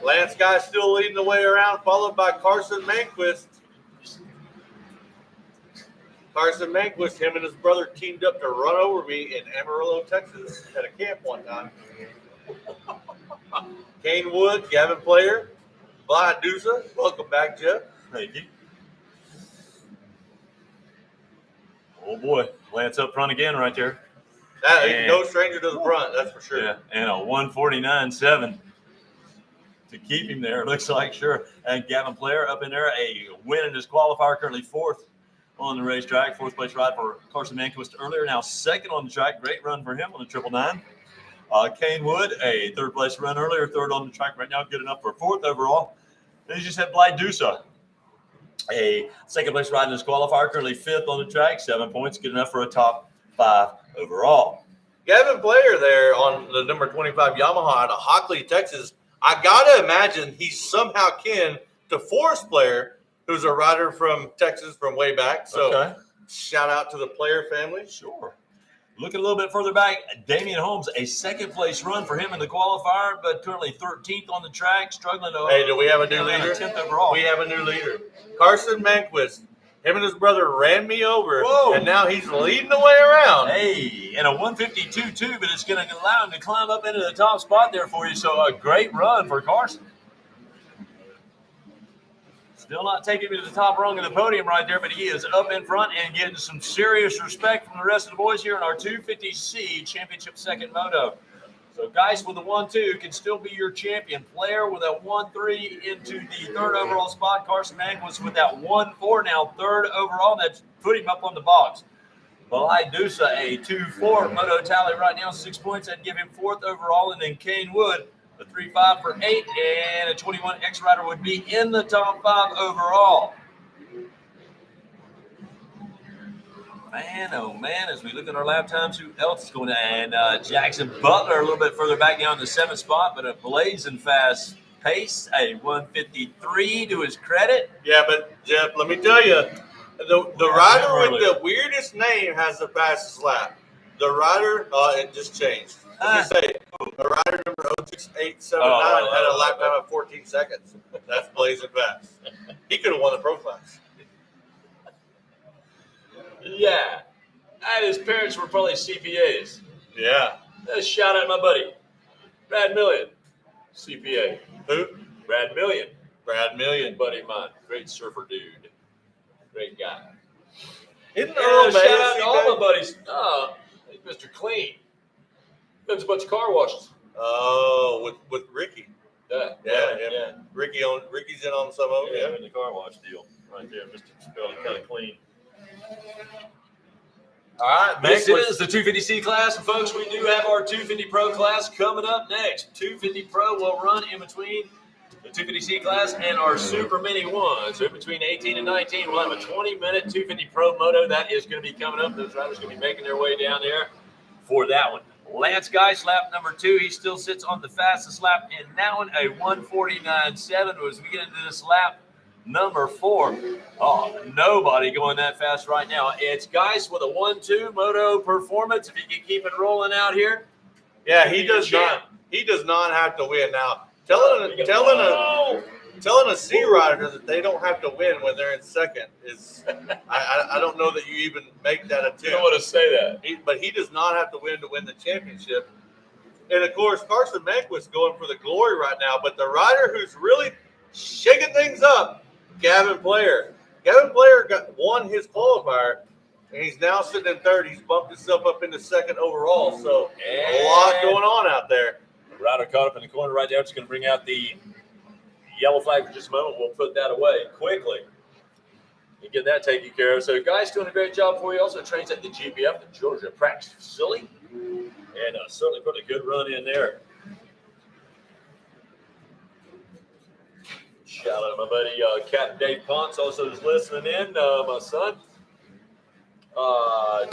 Lance Guy still leading the way around, followed by Carson Manquist. Carson Manquist, him and his brother teamed up to run over me in Amarillo, Texas at a camp one time. Kane Wood, Gavin Player, Bly Dusa. Welcome back, Jeff. Thank you. Oh, boy. Lance up front again right there. That ain't no stranger to the front, that's for sure. Yeah, and a 149.7 to keep him there. Looks like, sure. And Gavin Player up in there, a win in his qualifier, currently 4th on the racetrack. 4th place ride for Carson Manquist earlier, now 2nd on the track. Great run for him on the 999. Kane Wood, a 3rd place run earlier, 3rd on the track right now, good enough for 4th overall. Then you just had Bly Dusa, a 2nd place ride in his qualifier, currently 5th on the track, 7 points, good enough for a top 5 overall. Gavin Player there on the number 25 Yamaha out of Hockley, Texas. I got to imagine he's somehow kin to Forrest Player, who's a rider from Texas from way back. So shout out to the Player family. Sure. Looking a little bit further back, Damian Holmes, a 2nd place run for him in the qualifier, but currently 13th on the track, struggling to. Hey, do we have a new leader? 10th overall. We have a new leader. Carson Manquist. Him and his brother ran me over, and now he's leading the way around. Hey, and a 152.2, but it's going to allow him to climb up into the top spot there for you. So a great run for Carson. Still not taking me to the top rung of the podium right there, but he is up in front and getting some serious respect from the rest of the boys here in our 250C Championship 2nd Moto. So Geis with a 1-2 can still be your champion. Player with a 1-3 into the 3rd overall spot. Carson Manquist with that 1-4 now 3rd overall. That's put him up on the box. Bly Dusa, a 2-4 moto tally right now, 6 points. That'd give him 4th overall. And then Kane Wood, a 3-5 for 8, and a 21 X-Rider would be in the top 5 overall. Man, oh man, as we look at our lap times, who else is going to? And Jackson Butler a little bit further back down in the 7th spot, but a blazing fast pace, a 153 to his credit. Yeah, but Jeff, let me tell you, the rider with the weirdest name has the fastest lap. The rider, it just changed. Let me say, the rider number 06879 had a lap time of 14 seconds. That's blazing fast. He could have won the pro class. Yeah. And his parents were probably CPAs. Yeah. Let's shout out my buddy, Brad Million, CPA. Who? Brad Million. Brad Million. Buddy of mine. Great surfer dude. Great guy. Isn't shout out to all my buddies. Mr. Clean. Does a bunch of car washes. Oh, with Ricky. Yeah. Ricky's in on some of them. Yeah, in the car wash deal right there. Mr. Spelling kind of clean. All right, this is the 250C class, and folks, we do have our 250 Pro class coming up next. 250 Pro will run in between the 250C class and our Super Mini 1. So in between 18 and 19, we'll have a 20-minute 250 Pro moto that is going to be coming up. Those riders are going to be making their way down there for that one. Lance Geis, lap number 2. He still sits on the fastest lap in that one, a 149.7. As we get into this lap number 4. Oh, nobody going that fast right now. It's Geis with a 1-2 moto performance. If you can keep it rolling out here. Yeah, he does not. He does not have to win now. Telling a C rider that they don't have to win when they're in second is, I don't know that you even make that attempt. You don't want to say that. But he does not have to win the championship. And of course, Carson Manquist going for the glory right now. But the rider who's really shaking things up, Gavin Player. Gavin Player won his qualifier, and he's now sitting in third. He's bumped himself up into second overall. So a lot going on out there. Rider caught up in the corner right there. It's going to bring out the yellow flag for just a moment. We'll put that away quickly and get that taken care of. So, guys, doing a great job for you. Also trains at the GPF, the Georgia Practice Facility, and certainly put a good run in there. Shout out to my buddy Captain Dave Ponce, also is listening in. My son,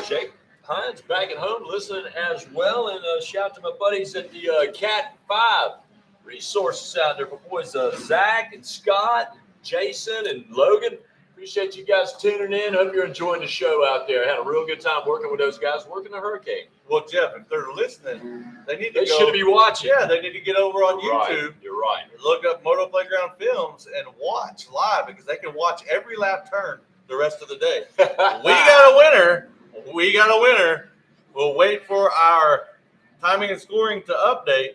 Jake Hines, back at home, listening as well. And shout out to my buddies at the Cat 5 resources out there. My boys Zach and Scott, Jason, and Logan. Appreciate you guys tuning in. Hope you're enjoying the show out there. Had a real good time working with those guys, working the hurricane. Well, Jeff, if they're listening, they should be watching. Yeah, they need to get over on YouTube. You're right. Look up Motoplayground Films and watch live because they can watch every lap turn the rest of the day. We got a winner. We'll wait for our timing and scoring to update,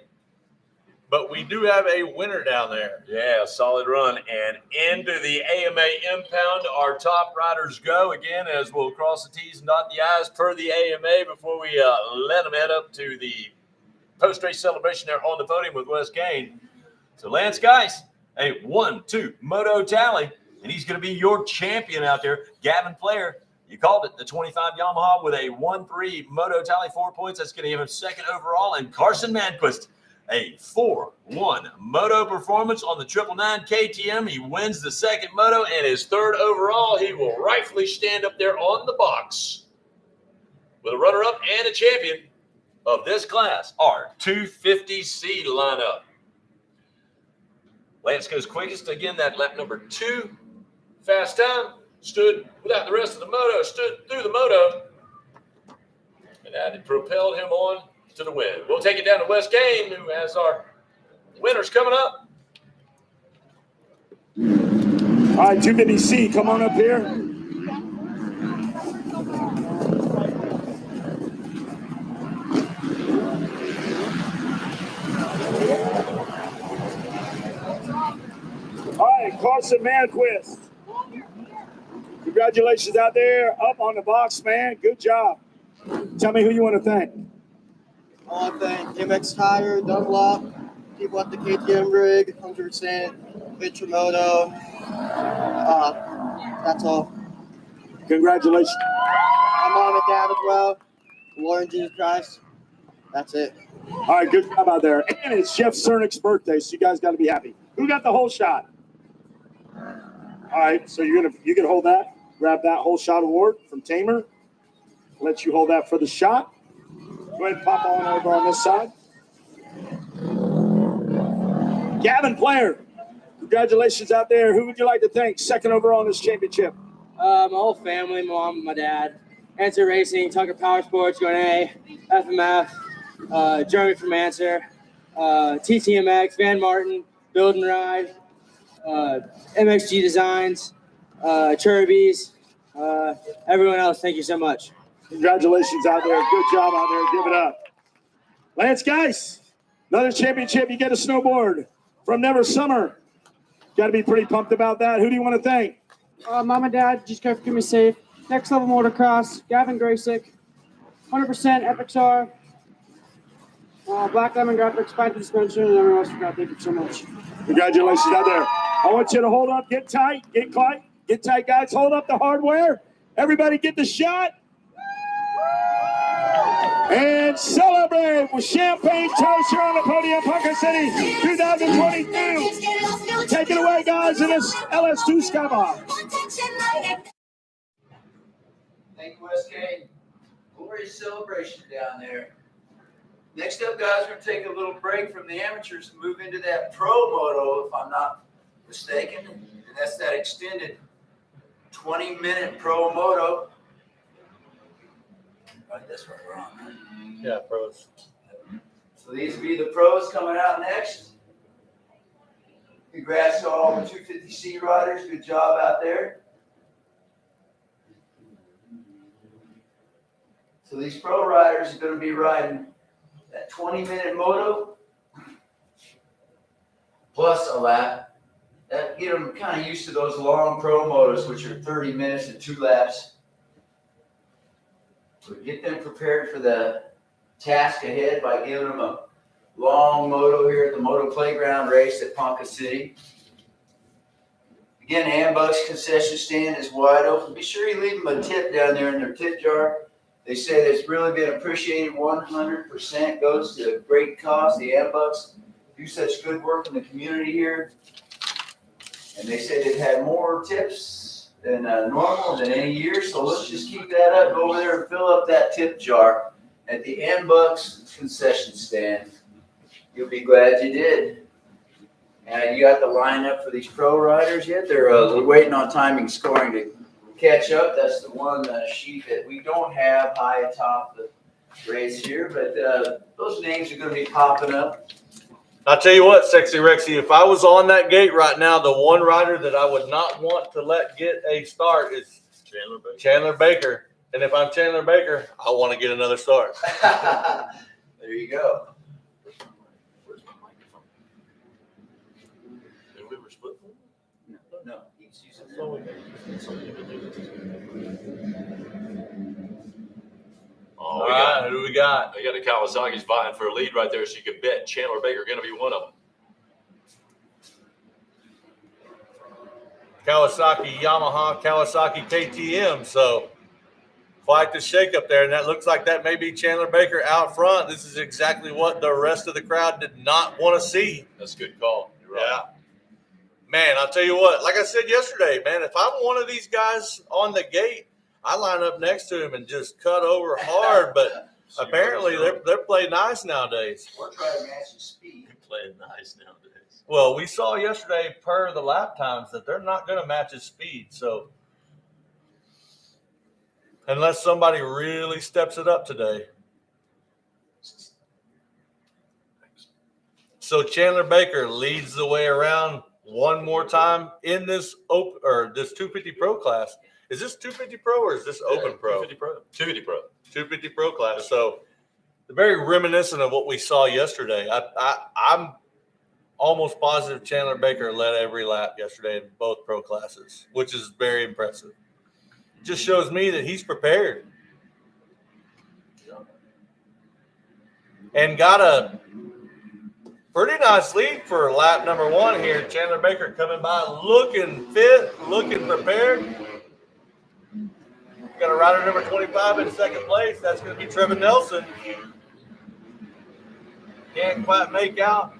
but we do have a winner down there. Yeah, solid run. And into the AMA impound, our top riders go again as we'll cross the T's and dot the I's per the AMA before we let them head up to the post-race celebration there on the podium with Wes Gain. So Lance Geis, a 1-2 moto tally, and he's going to be your champion out there. Gavin Player, you called it, the 25 Yamaha with a 1-3 moto tally, 4 points. That's going to give him second overall. And Carson Manquist, a 4-1 moto performance on the 999 KTM. He wins the second moto and his third overall. He will rightfully stand up there on the box with a runner-up and a champion of this class, our 250C lineup. Lance goes quickest. Again, that lap number 2. Fast time. Stood without the rest of the moto. Stood through the moto. And that propelled him on to the win. We'll take it down to Wes Gain, who has our winners coming up. All right, 250C, come on up here. All right, Carson Manquist. Congratulations out there, up on the box, man. Good job. Tell me who you want to thank. I want to thank MX Tire, Dunlop, people at the KTM rig, 100%, Vitromoto. That's all. Congratulations. My mom and dad as well. Lord Jesus Christ. That's it. All right, good job out there. And it's Jeff Cernick's birthday, so you guys got to be happy. Who got the whole shot? All right, so you can hold that. Grab that whole shot award from Tamer. Let you hold that for the shot. Go ahead and pop on over on this side. Gavin Player, congratulations out there. Who would you like to thank second overall in this championship? My whole family, my mom, my dad. Answer Racing, Tucker Power Sports, going A, FMF, Jeremy from Answer, TTMX, Van Martin, Build and Ride, MXG Designs, Churbies, everyone else, thank you so much. Congratulations out there. Good job out there. Give it up. Lance Geis, another championship. You get a snowboard from Never Summer. Got to be pretty pumped about that. Who do you want to thank? Mom and Dad, just care for keeping me safe. Next Level Motocross, Gavin Graysick, 100% FXR, Black Lemon Graphics, Spine Suspension, and everyone else forgot. Thank you so much. Congratulations out there. I want you to hold up, get tight, get tight, guys. Hold up the hardware. Everybody get the shot. And celebrate with champagne toast here on the podium, Ponca City 2022. Take it away, guys, in this LS2 Skybox. Thank you, Wes Gain. Glorious celebration down there. Next up, guys, we're going to take a little break from the amateurs and move into that pro moto, if I'm not mistaken. And And that's that extended 20-minute pro moto. Right, that's what we're on. Right? Yeah, pros. So these will be the pros coming out next. Congrats to all the 250C riders. Good job out there. So these pro riders are going to be riding that 20-minute moto plus a lap. That get them kind of used to those long pro motos, which are 30 minutes and 2 laps. So get them prepared for the task ahead by giving them a long moto here at the Motoplayground race at Ponca City. Again, Ambuck's concession stand is wide open. Be sure you leave them a tip down there in their tip jar. They say that it's really been appreciated. 100% goes to a great cause. The Ambucks do such good work in the community here. And they say they've had more tips than normal than any year. So let's just keep that up. Go over there and fill up that tip jar at the Ambucks concession stand. You'll be glad you did. And you got the lineup for these pro riders yet? They're waiting on timing scoring to catch up. That's the one sheet that we don't have high atop the race here, but those names are going to be popping up. I'll tell you what, Sexy Rexy, if I was on that gate right now, the one rider that I would not want to let get a start is Chandler Baker. And if I'm Chandler Baker, I want to get another start. There you go. No, he's using that. Oh, All right, who do we got? They got the Kawasaki's vying for a lead right there, so you could bet Chandler Baker going to be one of them. Kawasaki, Yamaha, Kawasaki, KTM. So quite the shake up there. And that looks like that may be Chandler Baker out front. This is exactly what the rest of the crowd did not want to see. That's a good call. You're right. Yeah. Man, I'll tell you what, like I said yesterday, man, if I'm one of these guys on the gate, I line up next to him and just cut over hard. But apparently they're playing nice nowadays. We're trying to match the speed. They're playing nice nowadays. Well, we saw yesterday per the lap times that they're not going to match his speed. So unless somebody really steps it up today. So Chandler Baker leads the way around one more time in this open or this 250 Pro class. Is this 250 Pro or is this Open Pro? 250 Pro. 250 Pro. 250 Pro class. So very reminiscent of what we saw yesterday. I'm almost positive Chandler Baker led every lap yesterday in both pro classes, which is very impressive. Just shows me that he's prepared. And got a pretty nice lead for lap number 1 here. Chandler Baker coming by looking fit, looking prepared. Got a rider number 25 in second place. That's going to be Trevor Nelson. Can't quite make out.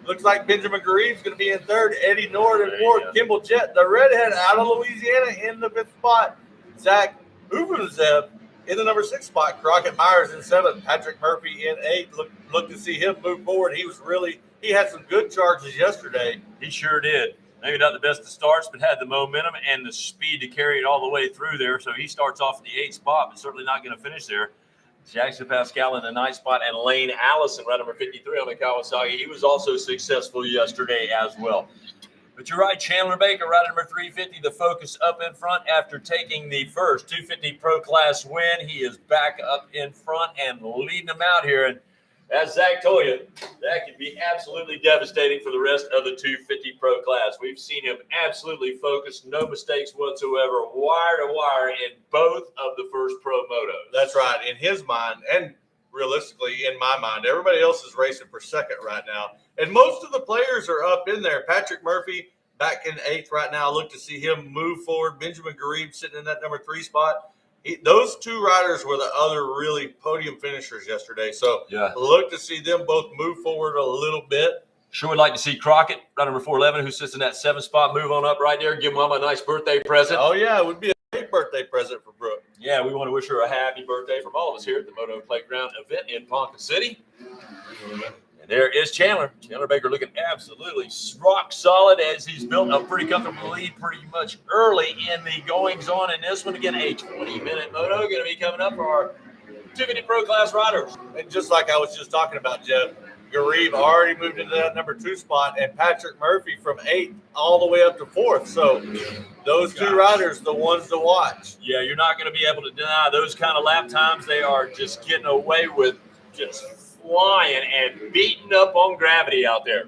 Looks like Benjamin Gareeb's going to be in third. Eddie Nord and fourth. Kimball Jett, the redhead out of Louisiana, in the 5th spot. Zach Uvenzev in the number 6 spot. Crockett Myers in 7th. Patrick Murphy in 8th. Look to see him move forward. He had some good charges yesterday. He sure did. Maybe not the best of starts, but had the momentum and the speed to carry it all the way through there. So he starts off in the 8th spot, but certainly not going to finish there. Jackson Pascal in the 9th spot, and Lane Allison, right number 53 on the Kawasaki. He was also successful yesterday as well. But you're right, Chandler Baker, right number 350, the focus up in front after taking the first 250 Pro Class win. He is back up in front and leading them out here. And as Zach told you, that could be absolutely devastating for the rest of the 250 Pro Class. We've seen him absolutely focused, no mistakes whatsoever, wire to wire in both of the first Pro Motos. That's right. In his mind, and realistically in my mind, everybody else is racing for second right now. And most of the players are up in there. Patrick Murphy back in 8th right now. Look to see him move forward. Benjamin Gareeb sitting in that number 3 spot. Those 2 riders were the other really podium finishers yesterday. So look to see them both move forward a little bit. Sure would like to see Crockett, right number 411, who sits in that 7th spot, move on up right there, give Mama a nice birthday present. Oh, yeah, it would be a great birthday present for Brooke. Yeah, we want to wish her a happy birthday from all of us here at the Motoplayground event in Ponca City. And there is Chandler. Chandler Baker looking absolutely rock solid as he's built a pretty comfortable lead pretty much early in the goings on in this one. Again, a 20-minute moto going to be coming up for our 250 Pro Class riders. And just like I was just talking about, Jeff, Garib already moved into that number 2 spot, and Patrick Murphy from 8th all the way up to 4th. So those 2 riders, the ones to watch. Yeah, you're not going to be able to deny those kind of lap times. They are just getting away with just flying and beating up on gravity out there.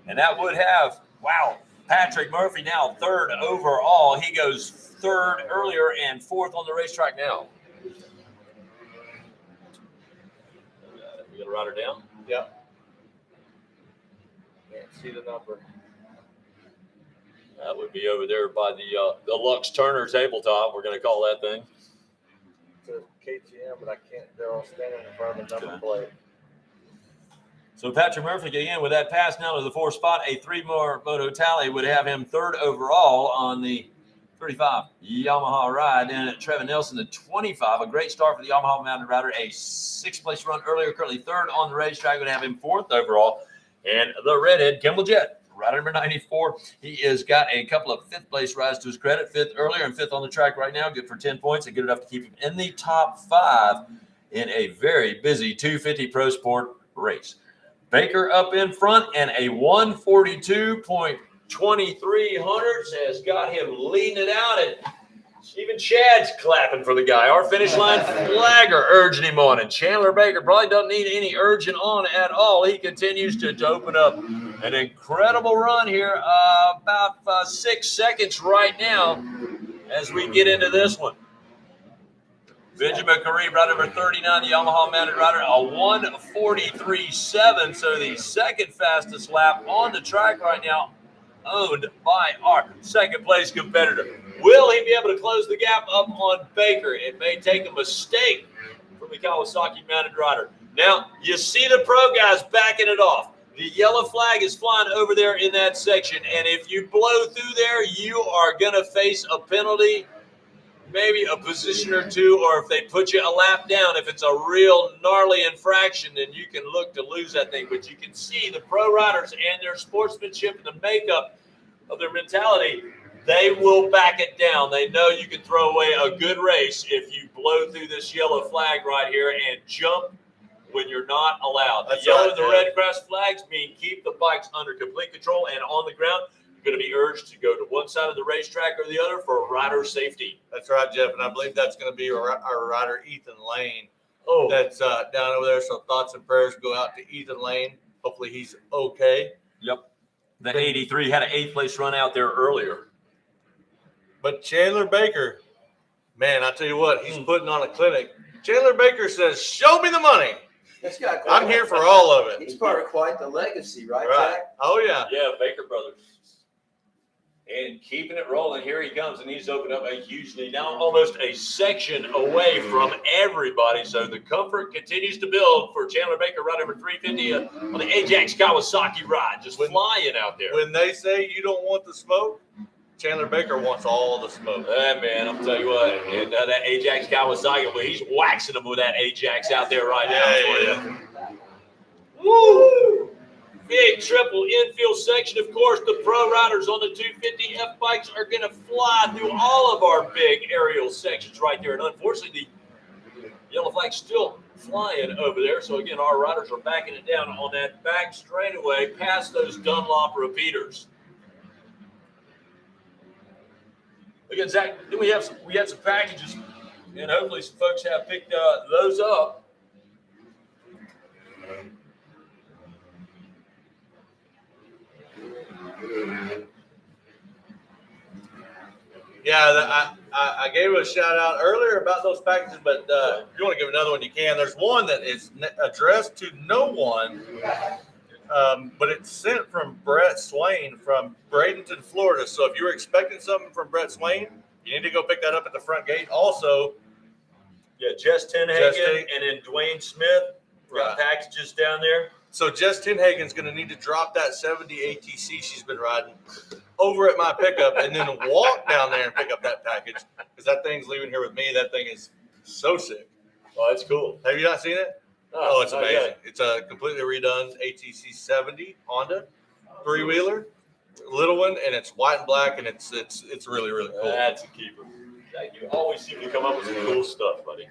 And that would have, wow, Patrick Murphy now 3rd overall. He goes 3rd earlier and 4th on the racetrack now. We got a rider down? Yep. Can't see the number. That would be over there by the Lux Turner tabletop, we're going to call that thing. To KTM, but I can't. They're all standing in front of the number plate. So Patrick Murphy again with that pass now to the 4th spot. A 3-more moto tally would have him 3rd overall on the 35 Yamaha ride. And Trevin Nelson, the 25, a great start for the Yamaha mounted rider. A 6th place run earlier, currently 3rd on the racetrack, would have him 4th overall. And the redhead, Kimball Jett, rider number 94. He has got a couple of 5th place rides to his credit. 5th earlier and 5th on the track right now. Good for 10 points and good enough to keep him in the top 5 in a very busy 250 Pro Sport race. Baker up in front and a 142.23 has got him leading it out. And even Chad's clapping for the guy. Our finish line flagger urging him on. And Chandler Baker probably doesn't need any urging on at all. He continues to open up an incredible run here. About 6 seconds right now as we get into this one. Benjamin Garib, rider number 39, the Yamaha mounted rider, a 143.7. So the second fastest lap on the track right now, owned by our 2nd place competitor. Will he be able to close the gap up on Baker? It may take a mistake from the Kawasaki mounted rider. Now, you see the pro guys backing it off. The yellow flag is flying over there in that section, and if you blow through there, you are going to face a penalty, maybe a position or 2, or if they put you a lap down, if it's a real gnarly infraction, then you can look to lose that thing. But you can see the pro riders and their sportsmanship and the makeup of their mentality, they will back it down. They know you can throw away a good race if you blow through this yellow flag right here and jump when you're not allowed. The yellow and the red crest flags mean keep the bikes under complete control and on the ground. Going to be urged to go to one side of the racetrack or the other for rider safety. That's right, Jeff, and I believe that's going to be our rider Ethan Lane. Oh, that's down over there. So thoughts and prayers go out to Ethan Lane. Hopefully he's okay. Yep. The 83 had an 8th place run out there earlier. But Chandler Baker, man, I tell you what, he's putting on a clinic. Chandler Baker says, "Show me the money." I'm here for all of it. He's part of quite the legacy, right, Right. Jack? Oh yeah. Yeah, Baker brothers. And keeping it rolling. Here he comes, and he's opened up a huge lead. Now almost a section away from everybody. So the comfort continues to build for Chandler Baker, ride number 350 on the Ajax Kawasaki ride. Just flying out there. When they say you don't want the smoke, Chandler Baker wants all the smoke. Hey, man, I'm telling you what. And that Ajax Kawasaki, well, he's waxing them with that Ajax out there right now for you. Woo! Big triple infield section. Of course, the pro riders on the 250F bikes are going to fly through all of our big aerial sections right there. And unfortunately, the yellow flag's still flying over there. So, again, our riders are backing it down on that back straightaway past those Dunlop repeaters. Again, Zach, then we had some packages, and hopefully some folks have picked those up. Yeah, I gave a shout out earlier about those packages, but if you want to give another one, you can. There's one that is addressed to no one, but it's sent from Brett Swain from Bradenton, Florida. So if you were expecting something from Brett Swain, you need to go pick that up at the front gate. Also, yeah, Jess Tenhagen and then Dwayne Smith got packages down there. So Jess Tenhagen's going to need to drop that 70 ATC she's been riding over at my pickup and then walk down there and pick up that package because that thing's leaving here with me. That thing is so sick. Oh, that's cool. Have you not seen it? Oh, it's not amazing. yet. It's a completely redone ATC 70 Honda 3-wheeler, little one, and it's white and black, and it's really, really cool. That's a keeper. You always seem to come up with some cool stuff, buddy.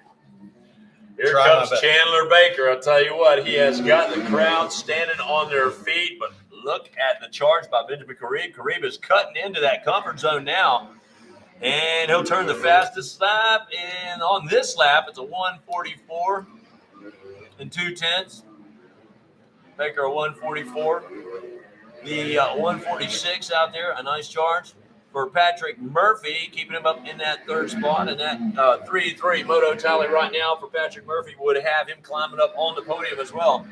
Here Try my comes best. Chandler Baker. I'll tell you what, he has got the crowd standing on their feet, but look at the charge by Benjamin Kareem. Kareem is cutting into that comfort zone now, and he'll turn the fastest lap. And on this lap, it's a 1:44 and 2/10. Baker a 1:44. The 1:46 out there, a nice charge for Patrick Murphy, keeping him up in that third spot. And that 3-3 moto tally right now for Patrick Murphy would have him climbing up on the podium as well.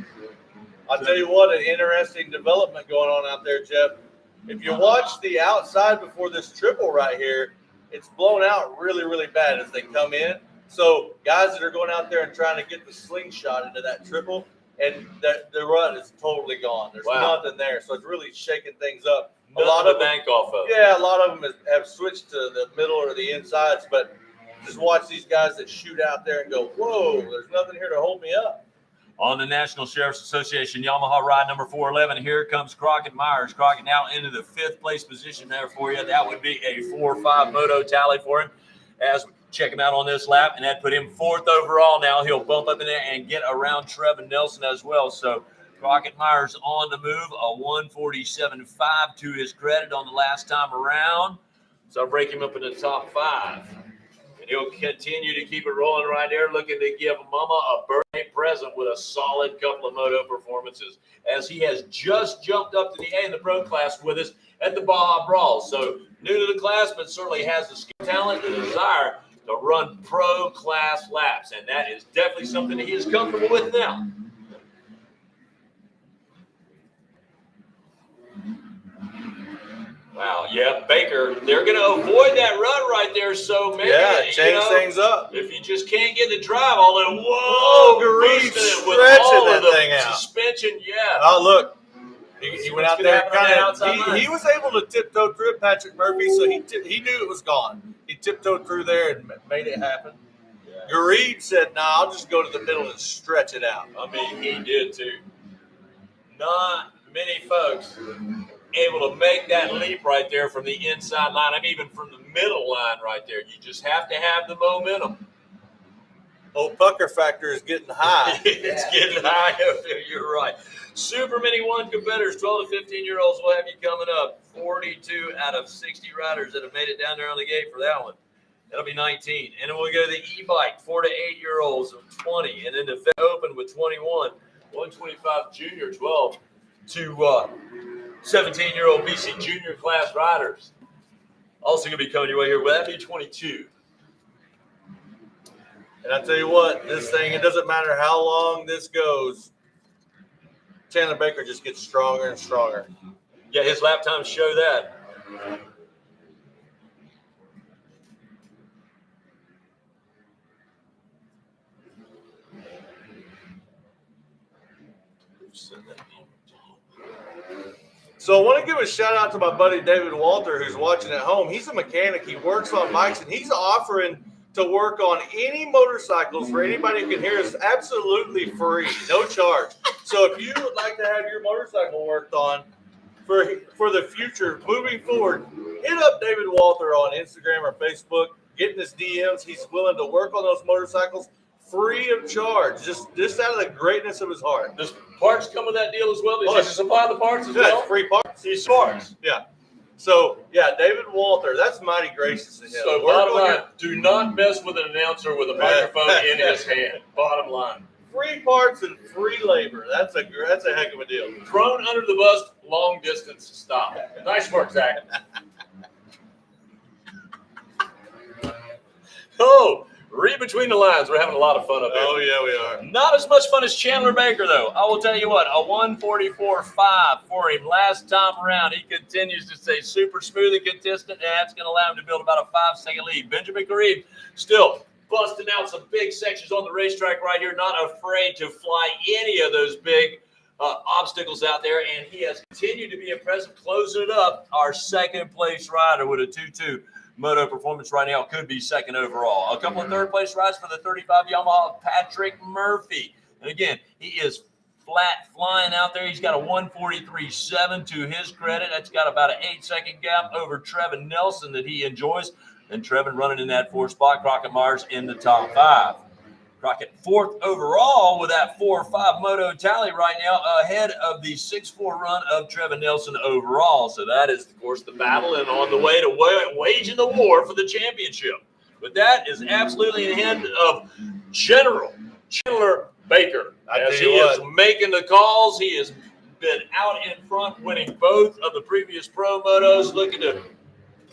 I'll tell you what, an interesting development going on out there, Jeff. If you watch the outside before this triple right here, it's blown out really, really bad as they come in. So guys that are going out there and trying to get the slingshot into that triple, and the run is totally gone. There's nothing there. So it's really shaking things up. A lot of bank off of. Yeah, a lot of them have switched to the middle or the insides, but just watch these guys that shoot out there and go, whoa, there's nothing here to hold me up. On the National Sheriff's Association Yamaha ride number 411, here comes Crockett Myers. Crockett now into the 5th place position there for you. That would be a 4-5 moto tally for him as we check him out on this lap, and that put him 4th overall. Now he'll bump up in there and get around Trevin Nelson as well. So Crockett Myers on the move, a 1:47.5 to his credit on the last time around. So I'll break him up in the top 5. And he'll continue to keep it rolling right there, looking to give Mama a birthday present with a solid couple of moto performances, as he has just jumped up to the A in the pro class with us at the Baja Brawl. So new to the class, but certainly has the skill, talent, and desire to run pro class laps. And that is definitely something that he is comfortable with now. Wow, yeah, Baker, they're going to avoid that run right there. So maybe, change things up. If you just can't get the drive, although, boosting it with all of the suspension, Oh, look. He went out there he was able to tiptoe through it, Patrick Murphy, so he knew it was gone. He tiptoed through there and made it happen. Gareed said, nah, I'll just go to the middle and stretch it out. I mean, he did too. Not many folks able to make that leap right there from the inside line. I mean, even from the middle line right there. You just have to have the momentum. Old pucker factor is getting high. It's getting high up there. You're right. Super Mini 1 competitors, 12 to 15-year-olds will have you coming up. 42 out of 60 riders that have made it down there on the gate for that one. That'll be 19. And then we'll go to the e-bike, 4 to 8-year-olds of 20. And then the Vet Open with 21. 125 junior, 12 to 17-year-old BC junior class riders. Also going to be coming your way here. Well, that'd be 22. And I tell you what, this thing, it doesn't matter how long this goes, Chandler Baker just gets stronger and stronger. Yeah, his lap times show that. So I want to give a shout out to my buddy David Walter, who's watching at home. He's a mechanic. He works on bikes, and he's offering to work on any motorcycles for anybody who can hear us absolutely free, no charge. So if you would like to have your motorcycle worked on for the future, moving forward, hit up David Walter on Instagram or Facebook, get in his DMs. He's willing to work on those motorcycles free of charge, just out of the greatness of his heart. Does parts come with that deal as well? Does he supply the parts as well? Free parts. He's parts. Yeah. So, yeah, David Walter, that's mighty gracious of him. So, bottom line, do not mess with an announcer with a microphone in his hand. Bottom line. Free parts and free labor. That's a heck of a deal. Thrown under the bus, long distance stop. Nice work, Zach. Oh, read between the lines. We're having a lot of fun up here. Oh, yeah, we are. Not as much fun as Chandler Baker, though. I will tell you what, a 1:44.5 for him last time around. He continues to stay super smooth and consistent, and that's going to allow him to build about a 5-second lead. Benjamin Kareem still busting out some big sections on the racetrack right here, not afraid to fly any of those big obstacles out there, and he has continued to be impressive, closing it up. Our second-place rider with a 2-2. Moto performance right now could be second overall. A couple of third-place rides for the 35 Yamaha, Patrick Murphy. And again, he is flat flying out there. He's got a 143.7 to his credit. That's got about an 8-second gap over Trevin Nelson that he enjoys. And Trevin running in that 4th spot. Crockett Myers in the top 5. Crockett 4th overall with that 4-5 moto tally right now, ahead of the 6-4 run of Trevin Nelson overall. So that is, of course, the battle and on the way to waging the war for the championship. But that is absolutely in the hand of General Chandler Baker. As he is making the calls, he has been out in front, winning both of the previous pro motos, looking to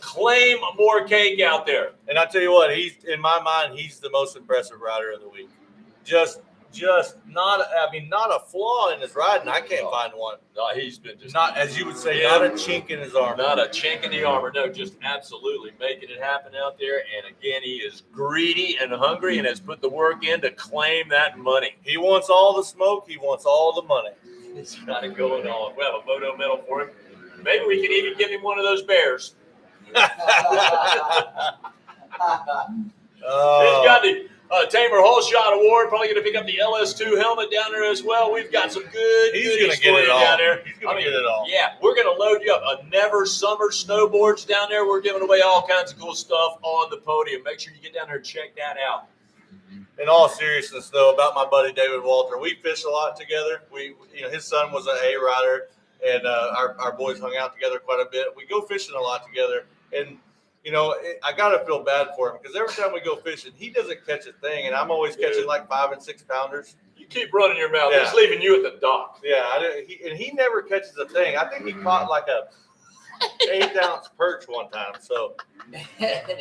claim more cake out there. And I tell you what, he's, in my mind, he's the most impressive rider of the week. Just not, I mean, not a flaw in his riding. I can't find one. No, he's been just not, as you would say, not a chink in his armor. Not a chink in the armor. No, just absolutely making it happen out there. And again, he is greedy and hungry and has put the work in to claim that money. He wants all the smoke. He wants all the money. He's got it going on. We have a moto medal for him. Maybe we can even give him one of those bears. He's got the Tamer Holshot Award. Probably going to pick up the LS2 helmet down there as well. We've got some good. He's going to get it all. Down there. He's going to get it all. Yeah, we're going to load you up. A Never Summer snowboards down there. We're giving away all kinds of cool stuff on the podium. Make sure you get down there and check that out. In all seriousness, though, about my buddy David Walter, we fish a lot together. His son was an A rider, and our boys hung out together quite a bit. We go fishing a lot together, and I gotta feel bad for him because every time we go fishing, he doesn't catch a thing, and I'm always catching like 5 and 6 pounders. You keep running your mouth. Yeah. He's leaving you at the dock. Yeah, he never catches a thing. I think he caught like a 8-ounce perch one time. So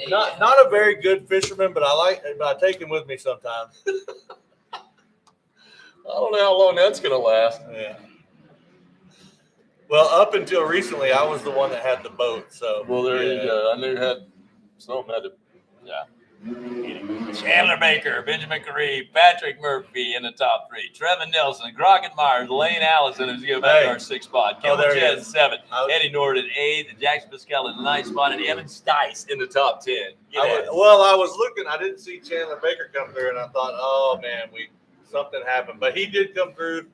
not a very good fisherman, but I take him with me sometimes. I don't know how long that's gonna last. Yeah. Well, up until recently, I was the one that had the boat. So well, there you go. I knew you had something had to. Yeah. Chandler Baker, Benjamin Caree, Patrick Murphy in the top 3. Trevin Nelson, Crockett Myers, Lane Allison is going back to our 6th spot. Kevin Jed 7th, Eddie Nord at 8th, Jackson Pascal in the 9th spot, and Evan Stice in the top 10. I was looking. I didn't see Chandler Baker come through, and I thought, oh man, something happened. But he did come through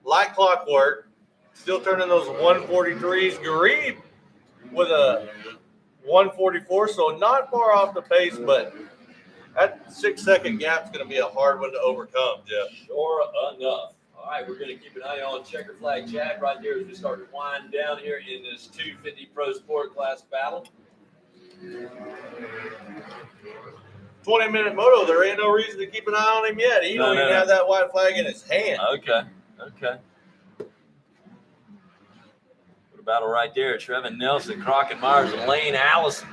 like clockwork. Still turning those 143s. Garib with a 144, so not far off the pace, but that 6-second gap is going to be a hard one to overcome, Jeff. Sure enough. All right, we're going to keep an eye on Checker Flag Chad right there as we start to wind down here in this 250 Pro Sport class battle. 20-minute moto, there ain't no reason to keep an eye on him yet. He don't even have that white flag in his hand. Okay. Battle right there. Trevin Nelson, Crockett Myers, and Lane Allison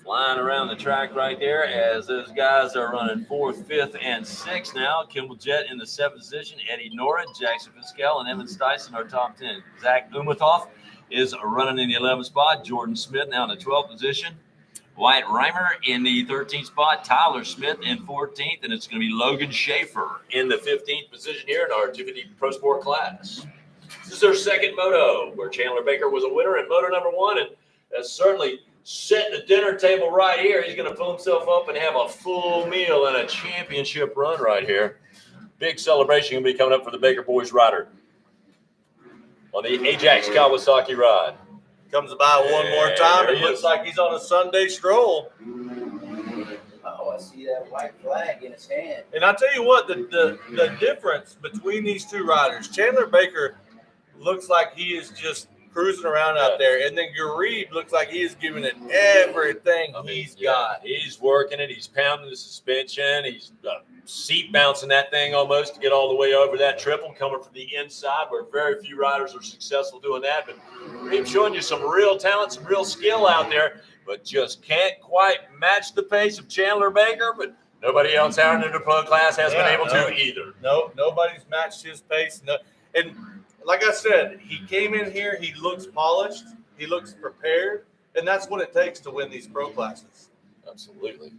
flying around the track right there as those guys are running 4th, 5th, and 6th now. Kimball Jett in the 7th position. Eddie Nora, Jackson Pascal, and Evan Stice in our top 10. Zach Umatoff is running in the 11th spot. Jordan Smith now in the 12th position. Wyatt Reimer in the 13th spot. Tyler Smith in 14th. And it's going to be Logan Schaefer in the 15th position here in our 250 Pro Sport class. This is their second moto where Chandler Baker was a winner in moto number 1 and has certainly set the dinner table right here. He's going to pull himself up and have a full meal and a championship run right here. Big celebration going to be coming up for the Baker Boys rider on the Ajax Kawasaki ride. Comes by one more time. It looks like he's on a Sunday stroll. Oh, I see that white flag in his hand. And I tell you what, the difference between these two riders, Chandler Baker looks like he is just cruising around out there, and then Garib looks like he is giving it everything he's got. He's working it. He's pounding the suspension. He's seat bouncing that thing almost to get all the way over that triple, coming from the inside, where very few riders are successful doing that. But Garib's showing you some real talent, some real skill out there, but just can't quite match the pace of Chandler Baker. But nobody else out in the pro class has been able to either. No, nobody's matched his pace. No, and like I said, he came in here, he looks polished, he looks prepared, and that's what it takes to win these pro classes. Absolutely.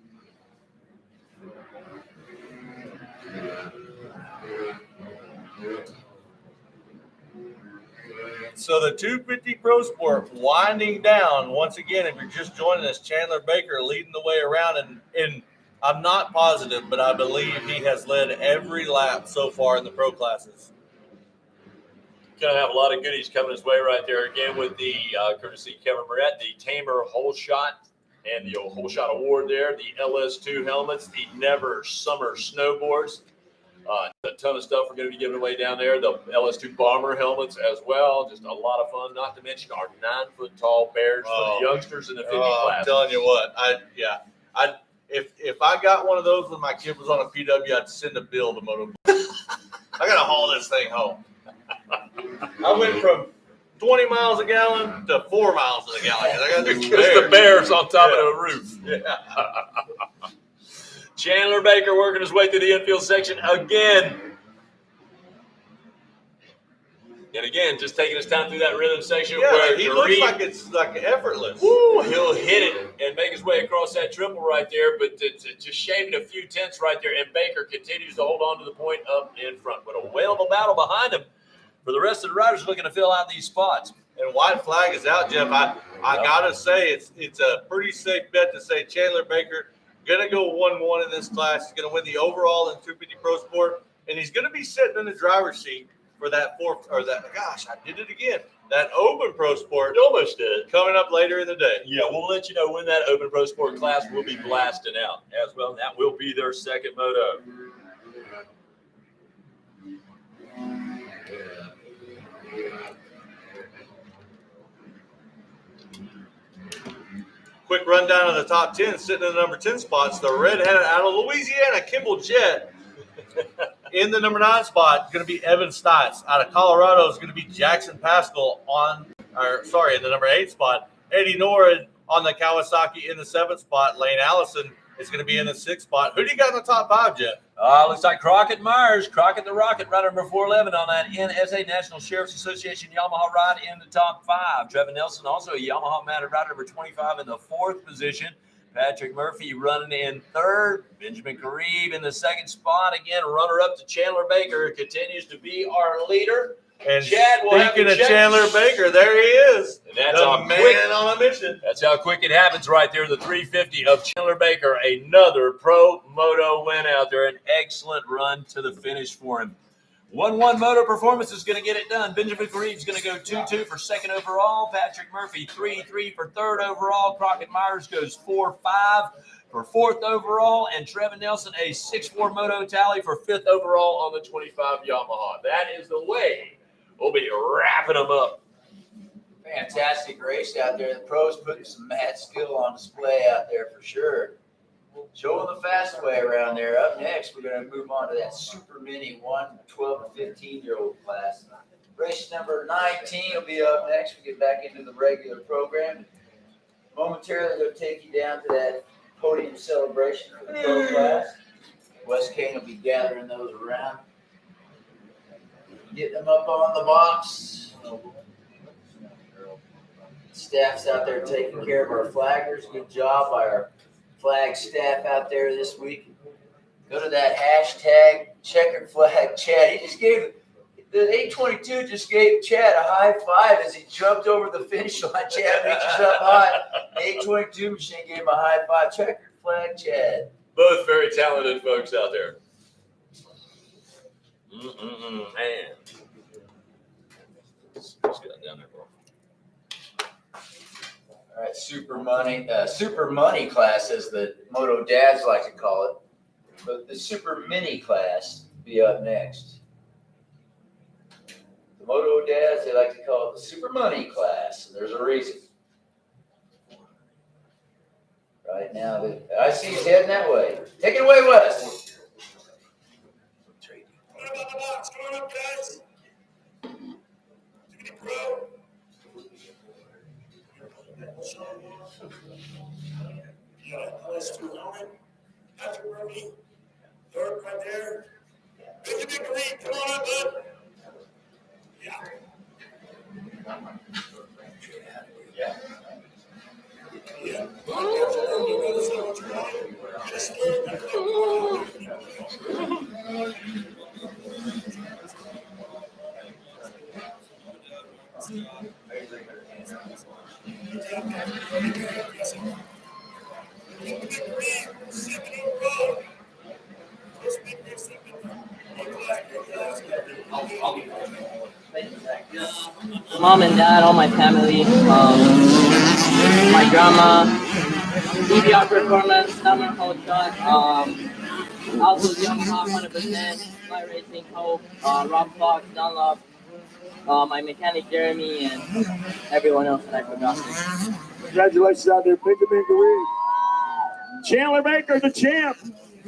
So the 250 Pro Sport winding down once again. If you're just joining us, Chandler Baker leading the way around, and I'm not positive, but I believe he has led every lap so far in the pro classes. Going to have a lot of goodies coming his way right there. Again, with the courtesy of Kevin Moret, the Tamer Hole Shot and the Hole Shot Award there, the LS2 helmets, the Never Summer snowboards. A ton of stuff we're going to be giving away down there. The LS2 Bomber helmets as well. Just a lot of fun, not to mention our 9-foot-tall bears for the youngsters in the 50 class. I'm telling you what, if I got one of those when my kid was on a PW, I'd send a bill to Moto. I got to haul this thing home. I went from 20 miles a gallon to 4 miles a gallon. I got because the bears on top of the roof. Yeah. Chandler Baker working his way through the infield section again. And again, just taking his time through that rhythm section. Yeah, where he looks like it's like effortless. Woo, he'll hit it and make his way across that triple right there, but just shaving a few tenths right there. And Baker continues to hold on to the point up in front. But a whale of a battle behind him for the rest of the riders looking to fill out these spots. And white flag is out, Jeff. I gotta say it's a pretty safe bet to say Chandler Baker gonna go 1-1 in this class. He's gonna win the overall in 250 Pro Sport, and he's gonna be sitting in the driver's seat for that that Open Pro Sport. You almost did. Coming up later in the day. Yeah, we'll let you know when that Open Pro Sport class will be blasting out as well. That will be their second moto. Quick rundown of the top 10, sitting in the number 10 spots. The red-headed out of Louisiana, Kimball Jett. In the number 9 spot, going to be Evan Stites. Out of Colorado is going to be Jackson Pascal in the number 8 spot. Eddie Nora on the Kawasaki in the 7th spot. Lane Allison is going to be in the 6th spot. Who do you got in the top 5, Jeff? Looks like Crockett Myers, Crockett the Rocket, rider number 411 on that NSA National Sheriff's Association Yamaha ride in the top 5. Trevor Nelson, also a Yamaha mounted rider number 25 in the 4th position. Patrick Murphy running in 3rd. Benjamin Karib in the 2nd spot. Again, runner-up to Chandler Baker continues to be our leader. And Chad will speaking of Chandler Baker, there he is. And that's the man on a mission. That's how quick it happens right there. The 350 of Chandler Baker, another pro moto win out there. An excellent run to the finish for him. 1-1 moto performance is going to get it done. Benjamin Karib is going to go 2-2 for 2nd overall. Patrick Murphy 3-3 for 3rd overall. Crockett Myers goes 4-5 for 4th overall. And Trevor Nelson a 6-4 moto tally for 5th overall on the 25 Yamaha. That is the way we'll be wrapping them up. Fantastic race out there. The pros putting some mad skill on display out there for sure. Showing the fast way around there. Up next, we're going to move on to that Super Mini 1, 12 to 15-year-old class. Race number 19 will be up next. We get back into the regular program. Momentarily, they'll take you down to that podium celebration for the pro class. Wes Kane will be gathering those around. Getting them up on the box. Staff's out there taking care of our flaggers. Good job by our flag staff out there this week. Go to that hashtag checkered flag Chad. He just gave the 822 just gave Chad a high five as he jumped over the finish line. Chad reaches up high. The 822 machine gave him a high five. Checkered flag Chad. Both very talented folks out there. Man. Just got down there, bro. All right, Super Money class, as the Moto dads like to call it. But the Super Mini class will be up next. The Moto dads, they like to call it the Super Money class, and there's a reason. Right now, I see he's heading that way. Take it away, Wes. Come on up, guys. Pro. Yeah, close to Owen. Patrick Murphy. Third right there. Benjamin Karib, come on up, bud. Yeah. Yeah. Second overall. mom and dad, all my family, my grandma, EBR Performance, Summer Whole Shot, Alpha's Yamaha 100%, Fly Racing, Hope, Rob Fox, Dunlop, my mechanic Jeremy, and everyone else that I forgot. Congratulations out there, big win. Chandler Baker, the champ.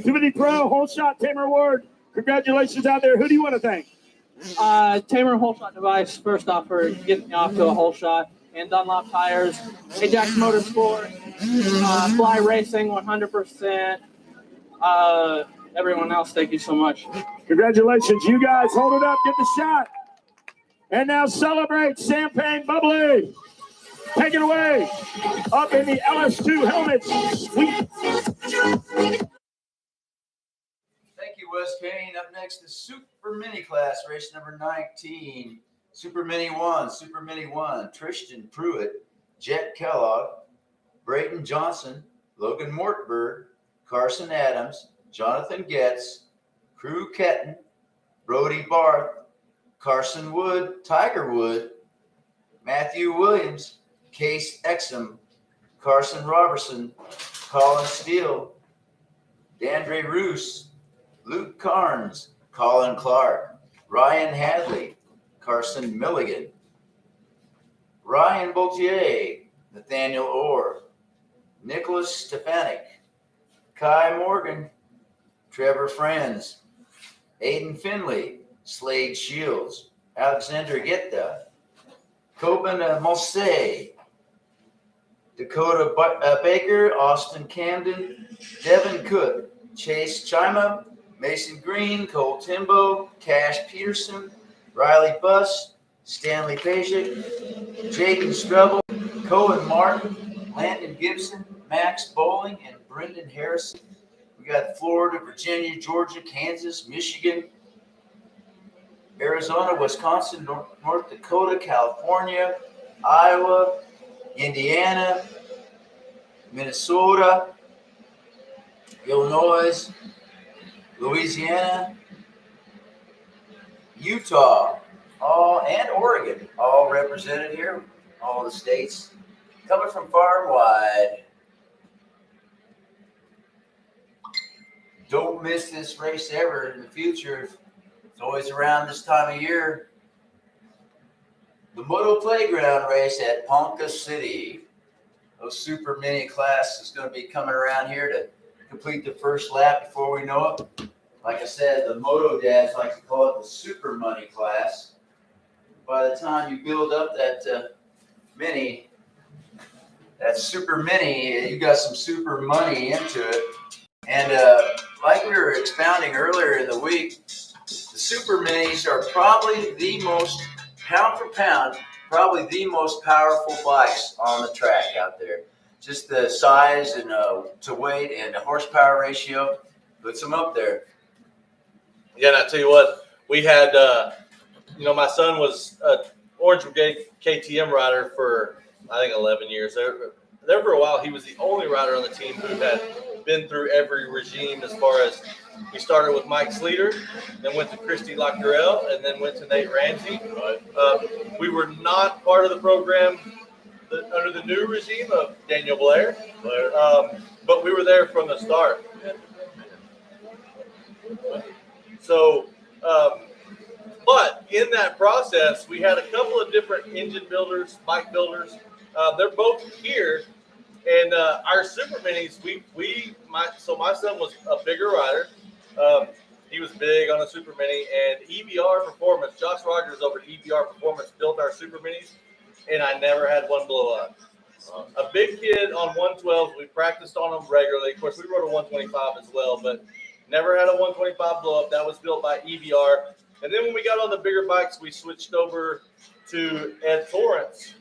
Timothy Pro, Whole Shot, Tamer Ward. Congratulations out there. Who do you want to thank? Tamer Whole Shot Device, first off, for getting me off to a whole shot, and Dunlop Tires, Ajax Motorsport, Fly Racing 100%. Everyone else, thank you so much. Congratulations. You guys hold it up, get the shot. And now celebrate Champagne Bubbly. Take it away. Up in the LS2 helmets. Sweet. Thank you, Wes Kane. Up next, the Super Mini class, race number 19. Super Mini 1, Super Mini 1. Tristan Pruitt, Jet Kellogg, Brayton Johnson, Logan Mortberg, Carson Adams, Jonathan Getz, Crew Ketton, Brody Barth, Carson Wood, Tiger Wood, Matthew Williams, Case Exum, Carson Robertson, Colin Steele, Dandre Roos, Luke Carnes, Colin Clark, Ryan Hadley, Carson Milligan, Ryan Boltier, Nathaniel Orr, Nicholas Stefanik, Kai Morgan, Trevor Friends, Aiden Finley, Slade Shields, Alexander Guetta, Coben Mosse, Dakota Baker, Austin Camden, Devin Cook, Chase Chima, Mason Green, Cole Timbo, Cash Peterson, Riley Buss, Stanley Pajek, Jaden Strebel, Cohen Martin, Landon Gibson, Max Bowling, and Brendan Harrison. We got Florida, Virginia, Georgia, Kansas, Michigan, Arizona, Wisconsin, North Dakota, California, Iowa, Indiana, Minnesota, Illinois, Louisiana, Utah, and Oregon, all represented here, all the states, coming from far and wide. Don't miss this race ever in the future. It's always around this time of year. The Motoplayground race at Ponca City. Those Super Mini class is going to be coming around here to complete the first lap before we know it. Like I said, the Moto dads like to call it the Super Money class. By the time you build up that Mini, that Super Mini, you got some super money into it. And like we were expounding earlier in the week, the Super Minis are probably the most, pound for pound, probably the most powerful bikes on the track out there. Just the size and to weight and the horsepower ratio puts them up there. Yeah, and I tell you what, we had, my son was an Orange Brigade KTM rider for, I think, 11 years. There for a while, he was the only rider on the team who had been through every regime as far as we started with Mike Sleater, then went to Christy Lockerell, and then went to Nate Ramsey. We were not part of the program under the new regime of Daniel Blair, but we were there from the start. So, but in that process, we had a couple of different engine builders, bike builders. They're both here. And our Super Minis, my son was a bigger rider. He was big on a Super Mini, and EBR Performance, Josh Rogers over at EBR Performance built our Super Minis, and I never had one blow up. A big kid on 112s, we practiced on them regularly. Of course, we rode a 125 as well, but never had a 125 blow up. That was built by EBR. And then when we got on the bigger bikes, we switched over to Ed Torrance,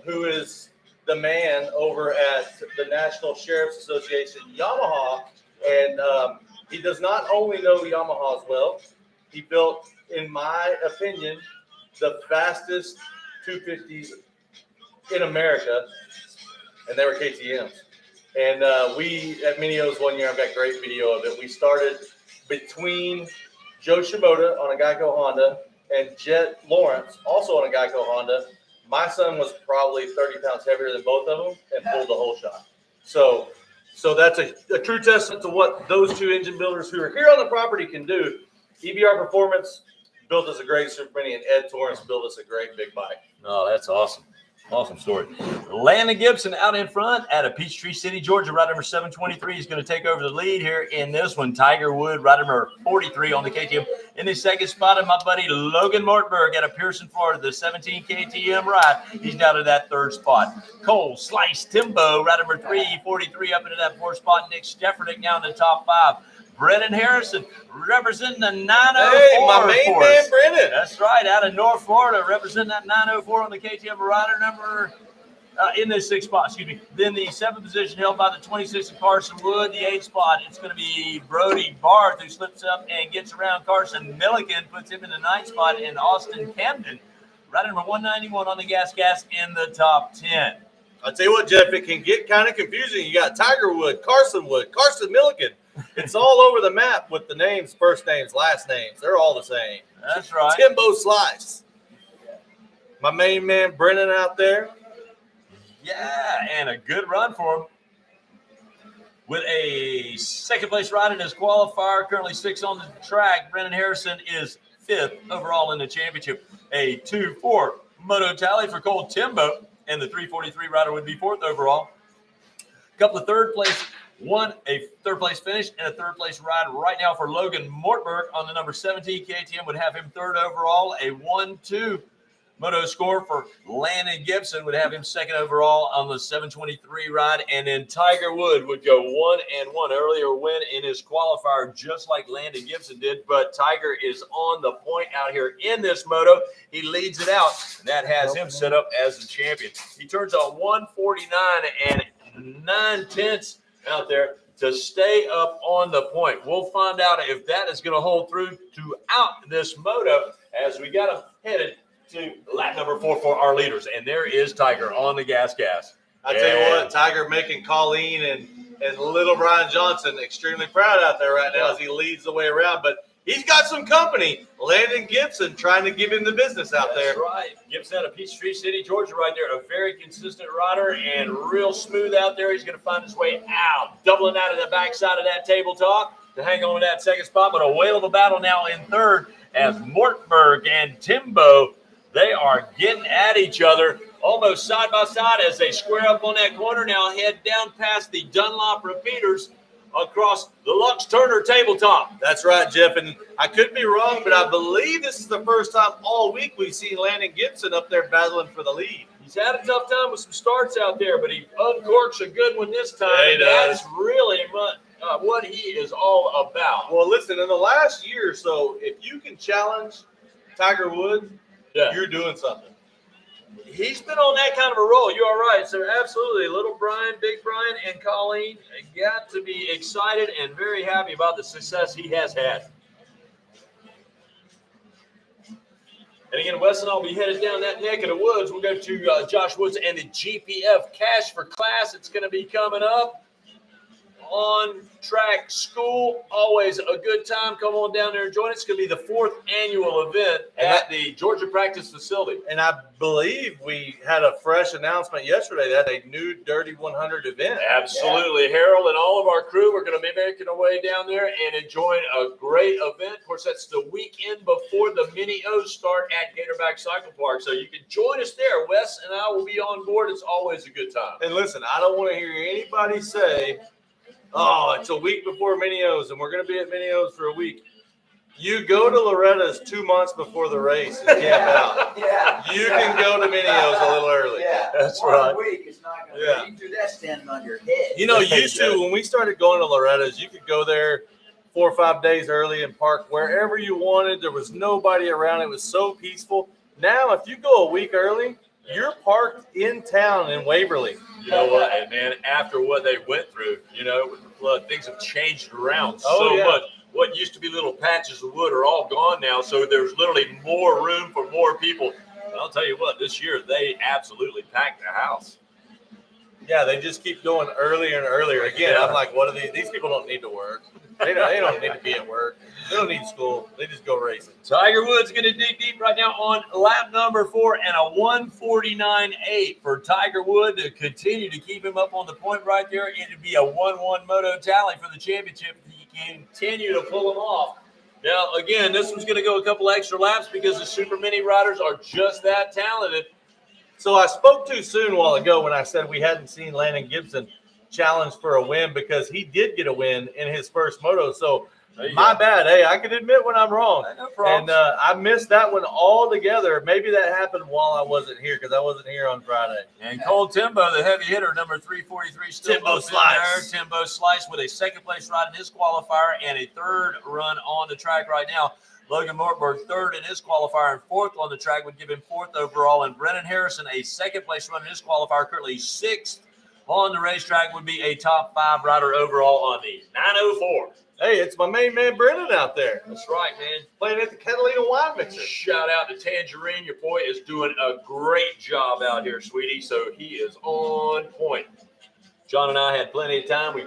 who is the man over at the National Sheriff's Association, Yamaha, and he does not only know Yamahas well, he built, in my opinion, the fastest 250s in America, and they were KTMs. And we, at Minio's one year, I've got great video of it, we started between Joe Shimoda on a Geico Honda and Jet Lawrence, also on a Geico Honda. My son was probably 30 pounds heavier than both of them and pulled the whole shot. So that's a true testament to what those two engine builders who are here on the property can do. EBR Performance built us a great Super Mini, and Ed Torrance built us a great big bike. Oh, that's awesome. Awesome story. Landon Gibson out in front at a Peachtree City, Georgia. Rider number 723 is going to take over the lead here in this one. Tiger Wood, rider number 43 on the KTM. In the second spot, and my buddy Logan Martberg out of Pearson, Florida, the 17 KTM ride. He's down to that third spot. Cole Slice Timbo, rider number 343 up into that fourth spot. Nick Stefferding down in the top 5. Brennan Harrison representing the 904. Hey, my main man, Brennan. That's right, out of North Florida, representing that 904 on the KTM rider number in the 6th spot, excuse me. Then the 7th position held by the 26 of Carson Wood. The 8th spot, it's going to be Brody Barth, who slips up and gets around Carson Milliken, puts him in the 9th spot, and Austin Camden, rider number 191 on the gas in the top 10. I'll tell you what, Jeff, it can get kind of confusing. You got Tiger Wood, Carson Milliken. It's all over the map with the names, first names, last names. They're all the same. That's right. Timbo Slice. My main man, Brennan, out there. Yeah, and a good run for him. With a second place ride in his qualifier, currently 6th on the track. Brennan Harrison is 5th overall in the championship. A 2-4 moto tally for Cole Timbo, and the 343 rider would be 4th overall. A couple of third place. A third place finish and a third place ride right now for Logan Mortberg on the number 17 KTM would have him 3rd overall. A 1-2 moto score for Landon Gibson would have him 2nd overall on the 723 ride. And then Tiger Wood would go 1-1 earlier win in his qualifier, just like Landon Gibson did. But Tiger is on the point out here in this moto. He leads it out, and that has him set up as the champion. He turns on 149 9/10 out there to stay up on the point. We'll find out if that is going to hold through throughout this moto as we got him headed to lap number 4 for our leaders. And there is Tiger on the gas. I tell you what, Tiger making Colleen and little Brian Johnson extremely proud out there right now as he leads the way around. But he's got some company. Landon Gibson trying to give him the business out there. That's right. Gibson out of Peachtree City, Georgia right there. A very consistent rider and real smooth out there. He's going to find his way out. Doubling out of the backside of that tabletop to hang on to that 2nd spot. But a whale of a battle now in 3rd as Mortberg and Timbo, they are getting at each other almost side by side as they square up on that corner. Now head down past the Dunlop repeaters across the Lux Turner tabletop. That's right, Jeff. And I could be wrong, but I believe this is the first time all week we've seen Landon Gibson up there battling for the lead. He's had a tough time with some starts out there, but he uncorks a good one this time. Yeah, he does. That's really what he is all about. Well, listen, in the last year or so, if you can challenge Tiger Woods, you're doing something. He's been on that kind of a roll. You are right. So absolutely, little Brian, big Brian, and Colleen got to be excited and very happy about the success he has had. And again, Wes and I will be headed down that neck of the woods. We'll go to Josh Woods and the GPF Cash for Class. It's going to be coming up. On Track School, always a good time. Come on down there and join us. It's going to be the 4th annual event at the Georgia Practice Facility. And I believe we had a fresh announcement yesterday that a new Dirty 100 event. Absolutely. Yeah. Harold and all of our crew are going to be making our way down there and enjoying a great event. Of course, that's the weekend before the Mini O's start at Gatorback Cycle Park. So you can join us there. Wes and I will be on board. It's always a good time. And listen, I don't want to hear anybody say, oh, it's a week before Mini-O's, and we're going to be at Mini-O's for a week. You go to Loretta's 2 months before the race and camp out. You can go to Mini-O's a little early. That's right. 1 week, it's not going to You can do that standing on your head. You know, used to, when we started going to Loretta's, you could go there 4 or 5 days early and park wherever you wanted. There was nobody around. It was so peaceful. Now, if you go a week early, you're parked in town in Waverly. You know what, and man, after what they went through, with the flood, things have changed around so much. What used to be little patches of wood are all gone now, so there's literally more room for more people. And I'll tell you what, this year they absolutely packed the house. Yeah, they just keep going earlier and earlier. Again, I'm like, what are these people don't need to work. They don't need to be at work. They don't need school. They just go racing. Tiger Woods going to dig deep right now on lap number 4 and a 149.8 for Tiger Wood to continue to keep him up on the point right there. It'd be a 1-1 moto tally for the championship. He can continue to pull him off. Now, again, this one's going to go a couple extra laps because the Super Mini riders are just that talented. So I spoke too soon a while ago when I said we hadn't seen Landon Gibson challenge for a win because he did get a win in his first moto. So my bad. Hey, I can admit when I'm wrong. No problem. And I missed that one altogether. Maybe that happened while I wasn't here because I wasn't here on Friday. And Cole Timbo, the heavy hitter, number 343, still Timbo both in there. Slice. Timbo Slice with a second-place ride in his qualifier and a third run on the track right now. Logan Mortberg, third in his qualifier and fourth on the track, would give him fourth overall. And Brennan Harrison, a second-place run in his qualifier, currently sixth on the racetrack, would be a top 5 rider overall on the 904. Hey, it's my main man Brennan out there. That's right, man. Playing at the Catalina Wine Mixer. Shout out to Tangerine. Your boy is doing a great job out here, sweetie. So he is on point. John and I had plenty of time. We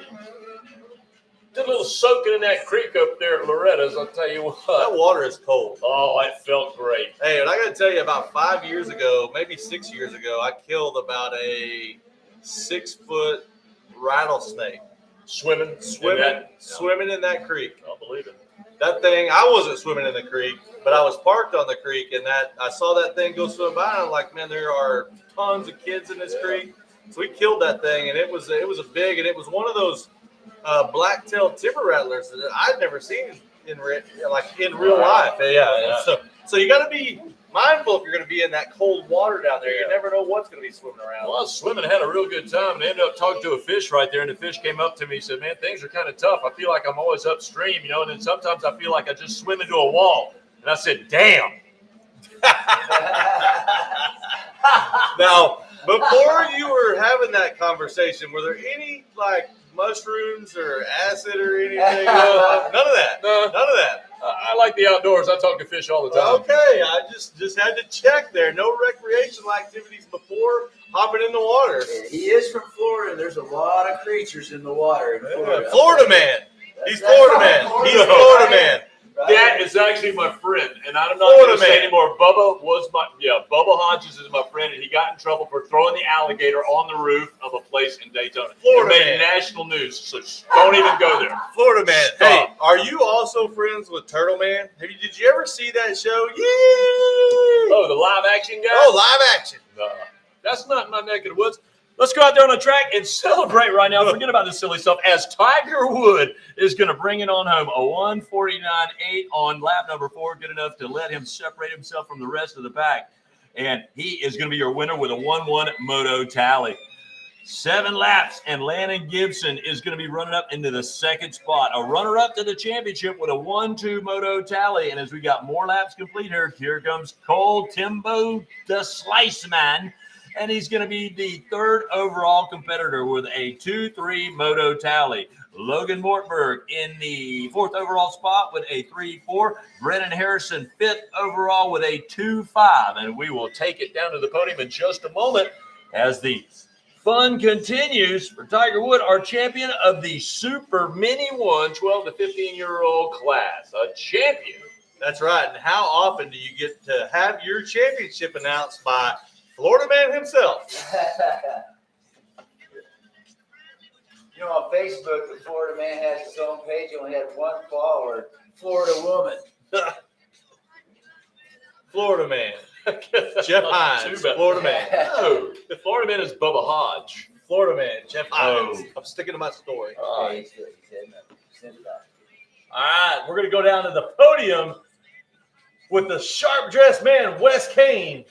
did a little soaking in that creek up there at Loretta's. I'll tell you what. That water is cold. Oh, it felt great. Hey, and I got to tell you, about 5 years ago, maybe 6 years ago, I killed about a 6-foot rattlesnake. Swimming in that creek. I'll believe it. That thing, I wasn't swimming in the creek, but I was parked on the creek, and that I saw that thing go swim by, and I'm like, man, there are tons of kids in this creek. So we killed that thing, and it was a big, and it was one of those black-tailed timber rattlers that I'd never seen in real life. Yeah. So you got to be mindful if you're going to be in that cold water down there. You never know what's going to be swimming around. Well, I was swimming and had a real good time and ended up talking to a fish right there, and the fish came up to me and said, man, things are kind of tough. I feel like I'm always upstream, you know, and then sometimes I feel like I just swim into a wall. And I said, damn. Now, before you were having that conversation, were there any, like, mushrooms or acid or anything? None of that. No. None of that. I like the outdoors. I talk to fish all the time. Okay, I just had to check there. No recreational activities before hopping in the water. He is from Florida, and there's a lot of creatures in the water in Florida. Florida man. He's Florida man. He's Florida man. That is actually my friend, and I'm not Florida going to say man. anymore. Bubba Hodges is my friend, and he got in trouble for throwing the alligator on the roof of a place in Daytona. Florida it made man. national news, so don't even go there. Florida man. Stop. Hey, are you also friends with Turtle Man? Did you ever see that show? Yay! Oh, the live action guy? Oh, live action. No, that's not my neck of the woods. Let's go out there on the track and celebrate right now. Forget about this silly stuff. As Tiger Wood is going to bring it on home, a 149.8 on lap number 4, good enough to let him separate himself from the rest of the pack. And he is going to be your winner with a 1-1 moto tally. 7 laps, and Landon Gibson is going to be running up into the second spot. A runner-up to the championship with a 1-2 moto tally. And as we got more laps complete here comes Cole Timbo, the Slice Man. And he's going to be the 3rd overall competitor with a 2-3 moto tally. Logan Mortberg in the 4th overall spot with a 3-4. Brennan Harrison 5th overall with a 2-5. And we will take it down to the podium in just a moment as the fun continues for Tiger Wood, our champion of the Super Mini 1 12 to 15-year-old class. A champion. That's right. And how often do you get to have your championship announced by Florida man himself? You know, on Facebook, the Florida man has his own page. He only had 1 follower, Florida woman. Florida man. Jeff Hines, Florida man. No, the Florida man is Bubba Hodge. Florida man, Jeff Hines. Oh. I'm sticking to my story. Oh, he's good. He said nothing. Send it out. All right, we're going to go down to the podium with the sharp-dressed man, Wes Kane.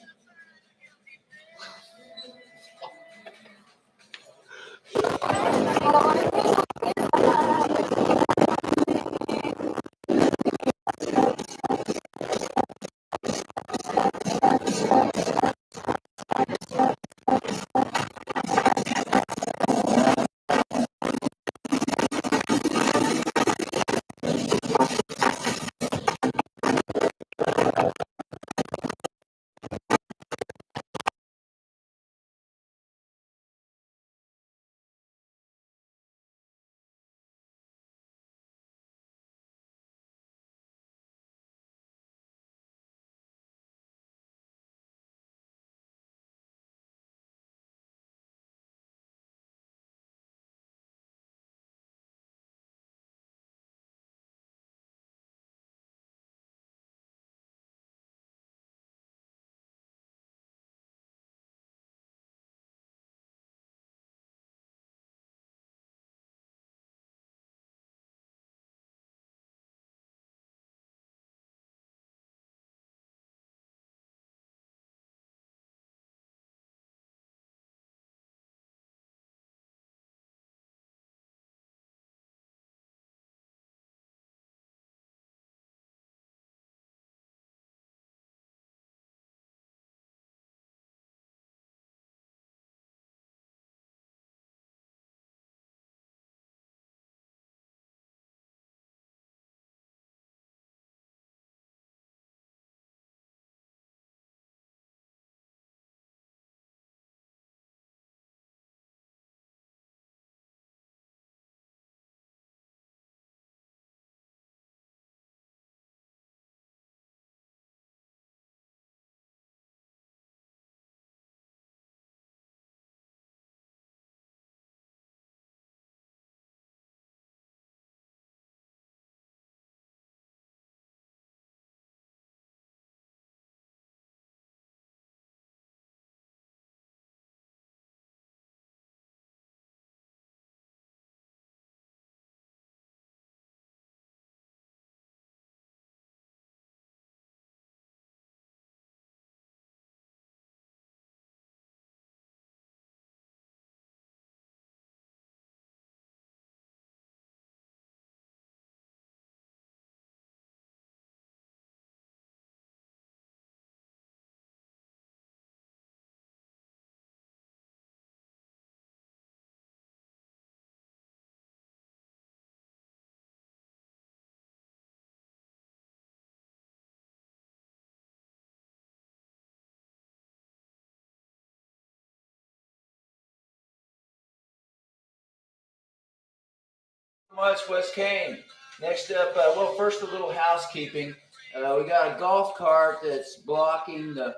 much, Wes Kane. Next up, well, first a little housekeeping. We got a golf cart that's blocking the.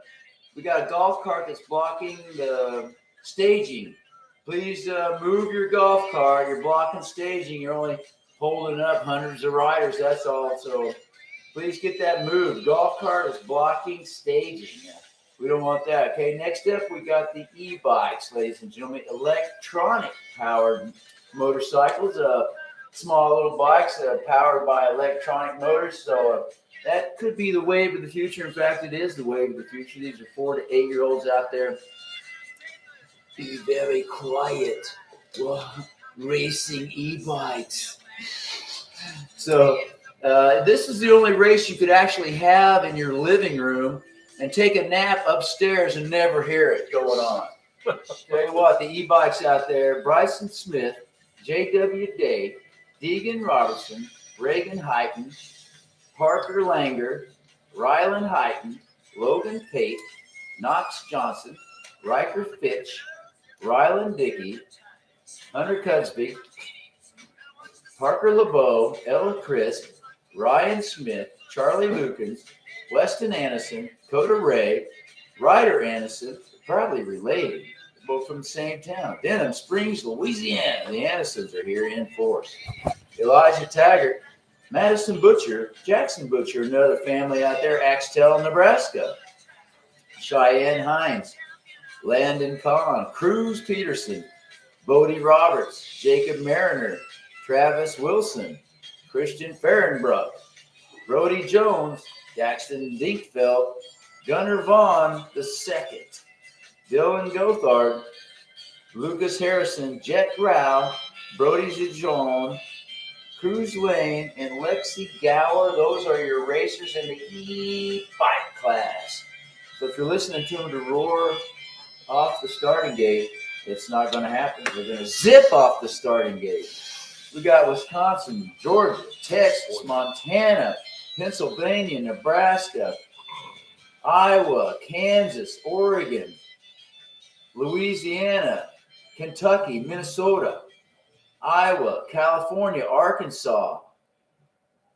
We got a golf cart that's blocking the staging. Please move your golf cart. You're blocking staging. You're only holding up hundreds of riders. That's all. So please get that moved. Golf cart is blocking staging. We don't want that. Okay. Next up, we got the e-bikes, ladies and gentlemen. Electronic powered motorcycles. Small little bikes that are powered by electronic motors. So that could be the wave of the future. In fact, it is the wave of the future. These are 4 to 8 year olds out there. Be very quiet while racing e-bikes. So this is the only race you could actually have in your living room and take a nap upstairs and never hear it going on. Tell you what, the e-bikes out there, Bryson Smith, J.W. Day, Deegan Robertson, Reagan Hyten, Parker Langer, Rylan Hyten, Logan Pate, Knox Johnson, Riker Fitch, Rylan Dickey, Hunter Cudsby, Parker LeBeau, Ella Crisp, Ryan Smith, Charlie Lukens, Weston Anderson, Coda Ray, Ryder Anderson, probably related, both from the same town. Denham Springs, Louisiana. The Andersons are here in force. Elijah Taggart, Madison Butcher, Jackson Butcher, another family out there, Axtell, Nebraska. Cheyenne Hines, Landon Kahn, Cruz Peterson, Bodie Roberts, Jacob Mariner, Travis Wilson, Christian Fehrenbruck, Brody Jones, Jackson Dinkfeld, Gunnar Vaughn II, Dylan Gothard, Lucas Harrison, Jet Rao, Brody Zijon, Cruz Lane, and Lexi Gower. Those are your racers in the e-bike class. So if you're listening to them to roar off the starting gate, it's not going to happen. They're going to zip off the starting gate. We got Wisconsin, Georgia, Texas, Montana, Pennsylvania, Nebraska, Iowa, Kansas, Oregon, Louisiana, Kentucky, Minnesota, Iowa, California, Arkansas,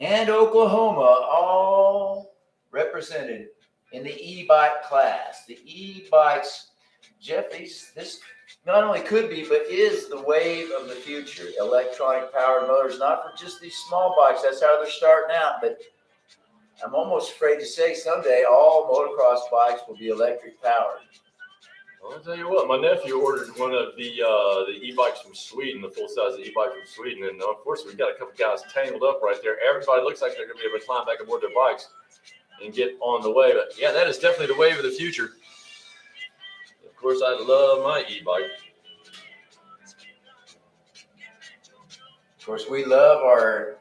and Oklahoma, all represented in the e-bike class. The e-bikes, Jeff, this not only could be, but is the wave of the future. Electronic powered motors, not for just these small bikes. That's how they're starting out. But I'm almost afraid to say someday all motocross bikes will be electric powered. Well, I'll tell you what, my nephew ordered one of the e-bikes from Sweden, the full-size e-bike from Sweden, and unfortunately, we got a couple guys tangled up right there. Everybody looks like they're going to be able to climb back aboard their bikes and get on the way. But yeah, that is definitely the wave of the future. Of course, I love my e-bike. Of course, we love our,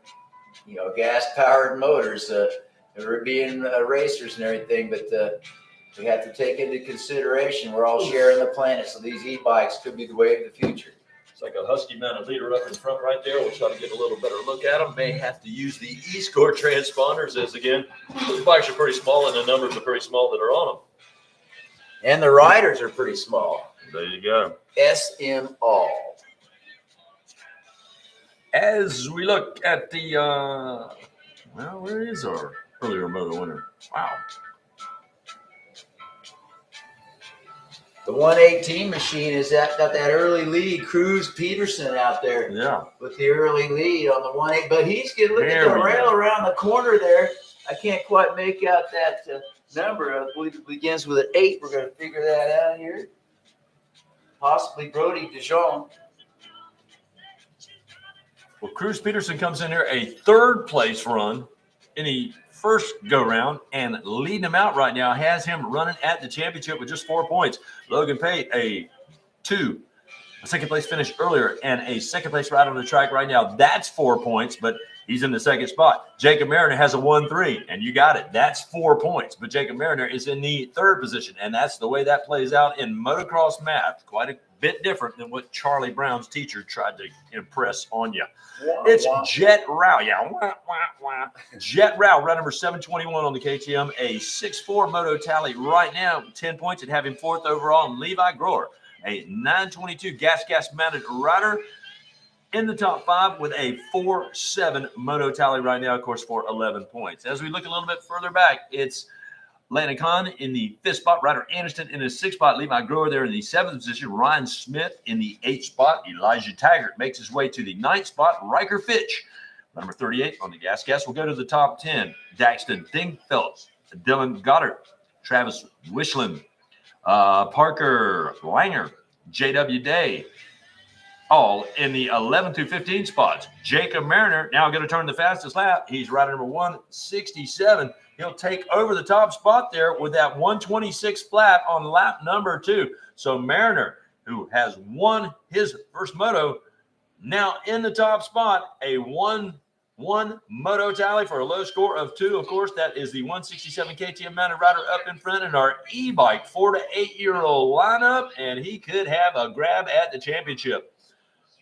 gas-powered motors, being racers and everything, but we have to take into consideration we're all sharing the planet, so these e-bikes could be the wave of the future. It's like a husky mounted leader up in front right there. We'll try to get a little better look at them. May have to use the E-Score transponders, as again, those bikes are pretty small and the numbers are pretty small that are on them. And the riders are pretty small. There you go. SM all. As we look at the, where is our earlier moto winner? Wow. The 118 machine got that early lead. Cruz Peterson out there, with the early lead on the 18. But he's getting look at the rail around the corner there. I can't quite make out that number. I believe it begins with an 8. We're going to figure that out here. Possibly Brody Dijon. Well, Cruz Peterson comes in here a third place run in the first go round and leading him out right now, has him running at the championship with just 4 points. Logan Pate, a second place finish earlier, and a second place ride on the track right now. That's 4 points, but he's in the second spot. Jacob Mariner has a 1-3, and you got it. That's 4 points, but Jacob Mariner is in the third position, and that's the way that plays out in motocross math. Quite a bit different than what Charlie Brown's teacher tried to impress on you. It's Jet Rao. Jet Rao, run number 721 on the KTM, a 6'4" moto tally right now, 10 points, and have him fourth overall. And Levi Groer, a 922 gas mounted rider, in the top 5 with a 4-7 moto tally right now, of course, for 11 points. As we look a little bit further back, it's Landon Kahn in the 5th spot, Ryder Anderson in the 6th spot, Levi Grower there in the 7th position, Ryan Smith in the 8th spot, Elijah Taggart makes his way to the 9th spot, Riker Fitch, number 38 on the gas. We'll go to the top 10, Daxton Dingfeldt, Dylan Goddard, Travis Wishland, Parker Langer, J.W. Day, all in the 11 through 15 spots. Jacob Mariner now going to turn the fastest lap. He's rider number 167. He'll take over the top spot there with that 126 flat on lap number 2. So Mariner, who has won his first moto, now in the top spot, a 1-1 moto tally for a low score of 2. Of course, that is the 167 KTM mounted rider up in front in our e-bike 4 to 8-year-old lineup, and he could have a grab at the championship.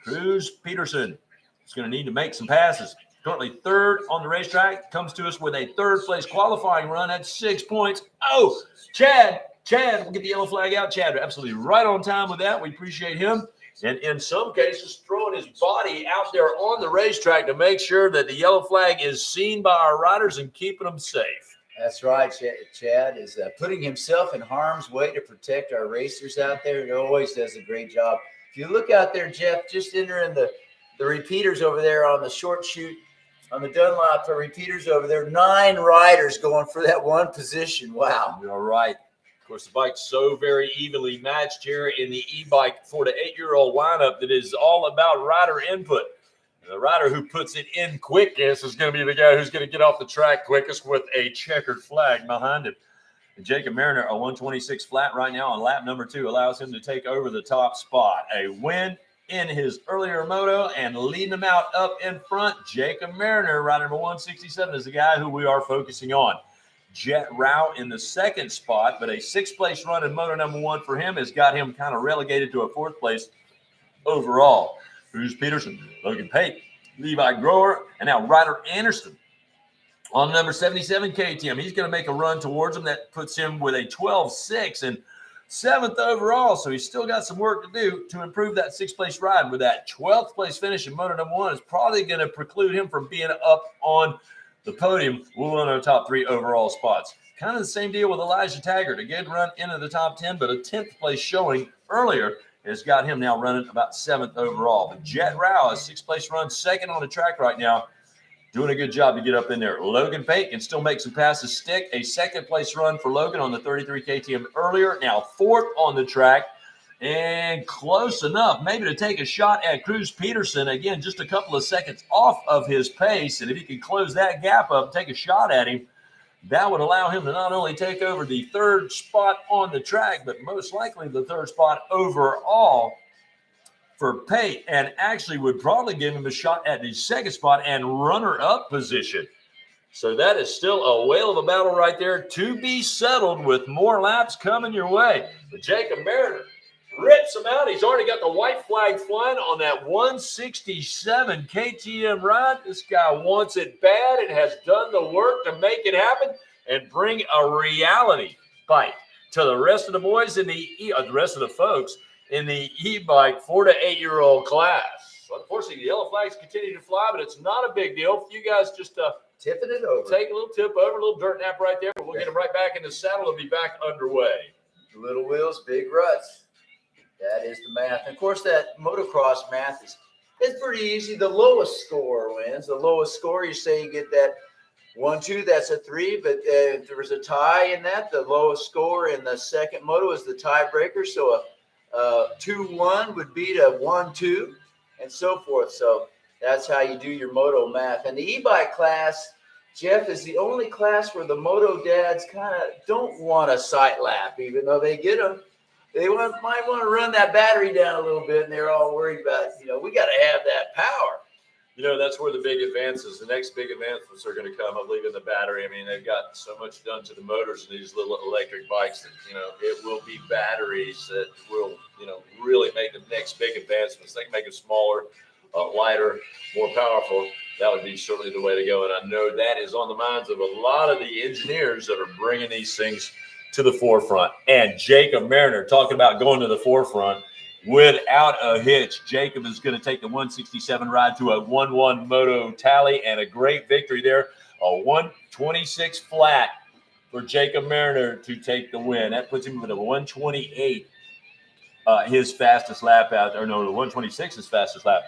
Cruz Peterson is going to need to make some passes. Currently 3rd on the racetrack, comes to us with a 3rd place qualifying run at 6 points. Oh, Chad, we'll get the yellow flag out. Chad, absolutely right on time with that. We appreciate him. And in some cases, throwing his body out there on the racetrack to make sure that the yellow flag is seen by our riders and keeping them safe. That's right. Chad is putting himself in harm's way to protect our racers out there. He always does a great job. If you look out there, Jeff, just entering the repeaters over there on the short chute, on the Dunlop, the repeaters over there, 9 riders going for that one position. Wow. You're right. Of course, the bike's so very evenly matched here in the e-bike 4 to 8-year-old lineup that is all about rider input. And the rider who puts it in quickest is going to be the guy who's going to get off the track quickest with a checkered flag behind him. And Jacob Mariner, a 126 flat right now on lap number 2, allows him to take over the top spot. A win in his earlier moto and leading him out up in front. Jacob Mariner, rider number 167, is the guy who we are focusing on. Jet Rao in the 2nd spot, but a 6th place run in moto number 1 for him has got him kind of relegated to a 4th place overall. Cruz Peterson, Logan Pate, Levi Grower, and now Ryder Anderson on number 77 KTM. He's going to make a run towards him. That puts him with a 12-6 and 7th overall. So he's still got some work to do to improve that 6th place ride. With that 12th place finish in moto number 1 is probably going to preclude him from being up on the podium. We'll run our top 3 overall spots. Kind of the same deal with Elijah Taggart. A good run into the top 10, but a 10th place showing earlier has got him now running about 7th overall. But Jet Rao, a 6th place run, 2nd on the track right now, doing a good job to get up in there. Logan Pate can still make some passes stick. A 2nd place run for Logan on the 33 KTM earlier. Now 4th on the track and close enough maybe to take a shot at Cruz Peterson. Again, just a couple of seconds off of his pace. And if he can close that gap up, take a shot at him, that would allow him to not only take over the 3rd spot on the track, but most likely the 3rd spot overall for Pate, and actually would probably give him a shot at the 2nd spot and runner-up position. So that is still a whale of a battle right there to be settled with more laps coming your way. But Jacob Mariner rips him out. He's already got the white flag flying on that 167 KTM ride. This guy wants it bad and has done the work to make it happen and bring a reality bike to the rest of the boys in the rest of the folks in the e-bike 4 to 8-year-old class. So unfortunately, the yellow flags continue to fly, but it's not a big deal. If you guys just tipping it over, take a little tip over, a little dirt nap right there, but we'll get them right back in the saddle and be back underway. Little wheels, big ruts. That is the math. And of course, that motocross math is pretty easy. The lowest score wins. The lowest score, you say you get that 1-2, that's a 3. But if there was a tie in that, the lowest score in the second moto is the tiebreaker. So a 2-1 would beat a 1-2 and so forth. So that's how you do your moto math. And the e-bike class, Jeff, is the only class where the moto dads kind of don't want a sight lap, even though they get them. They might want to run that battery down a little bit, and they're all worried about, we got to have that power. That's where the big advances, the next big advancements are going to come, I believe, in the battery. I mean, they've got so much done to the motors in these little electric bikes that, it will be batteries that will, really make the next big advancements. They can make it smaller, lighter, more powerful. That would be certainly the way to go. And I know that is on the minds of a lot of the engineers that are bringing these things to the forefront. And Jacob Mariner, talking about going to the forefront, without a hitch. Jacob is going to take the 167 ride to a 1-1 moto tally and a great victory there. A 126 flat for Jacob Mariner to take the win. That puts him with a 128, his fastest lap out there. No, the 126 is fastest lap.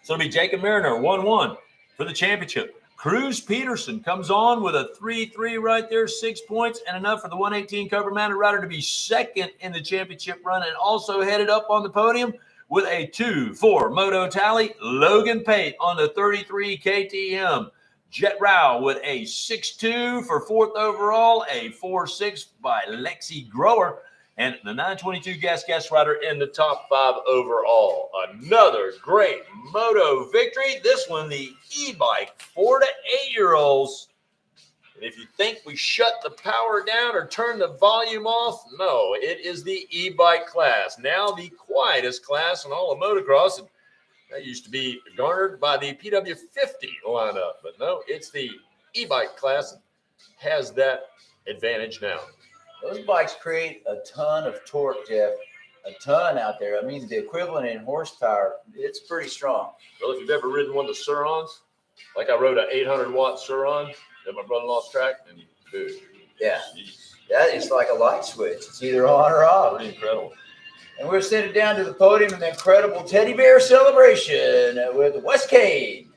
So it'll be Jacob Mariner, 1-1 for the championship. Cruz Peterson comes on with a 3-3 right there, 6 points, and enough for the 118 Cover Mounted Rider to be second in the championship run, and also headed up on the podium with a 2-4 moto tally. Logan Pate on the 33 KTM. Jet Rao with a 6-2 for fourth overall, a 4-6 by Lexi Grower, and the 922 Gas Rider in the top 5 overall. Another great moto victory. This one, the e-bike 4 to 8-year-olds. And if you think we shut the power down or turn the volume off, no, it is the e-bike class. Now the quietest class in all of motocross. And that used to be garnered by the PW50 lineup. But no, it's the e-bike class that has that advantage now. Those bikes create a ton of torque, Jeff. A ton out there. I mean, the equivalent in horsepower, it's pretty strong. Well, if you've ever ridden one of the Surons, like I rode an 800-watt Suron at my brother-in-law's track, and dude, yeah, that is like a light switch. It's either on or off. Pretty incredible. And we're sitting down to the podium in the incredible teddy bear celebration with Wes Cade.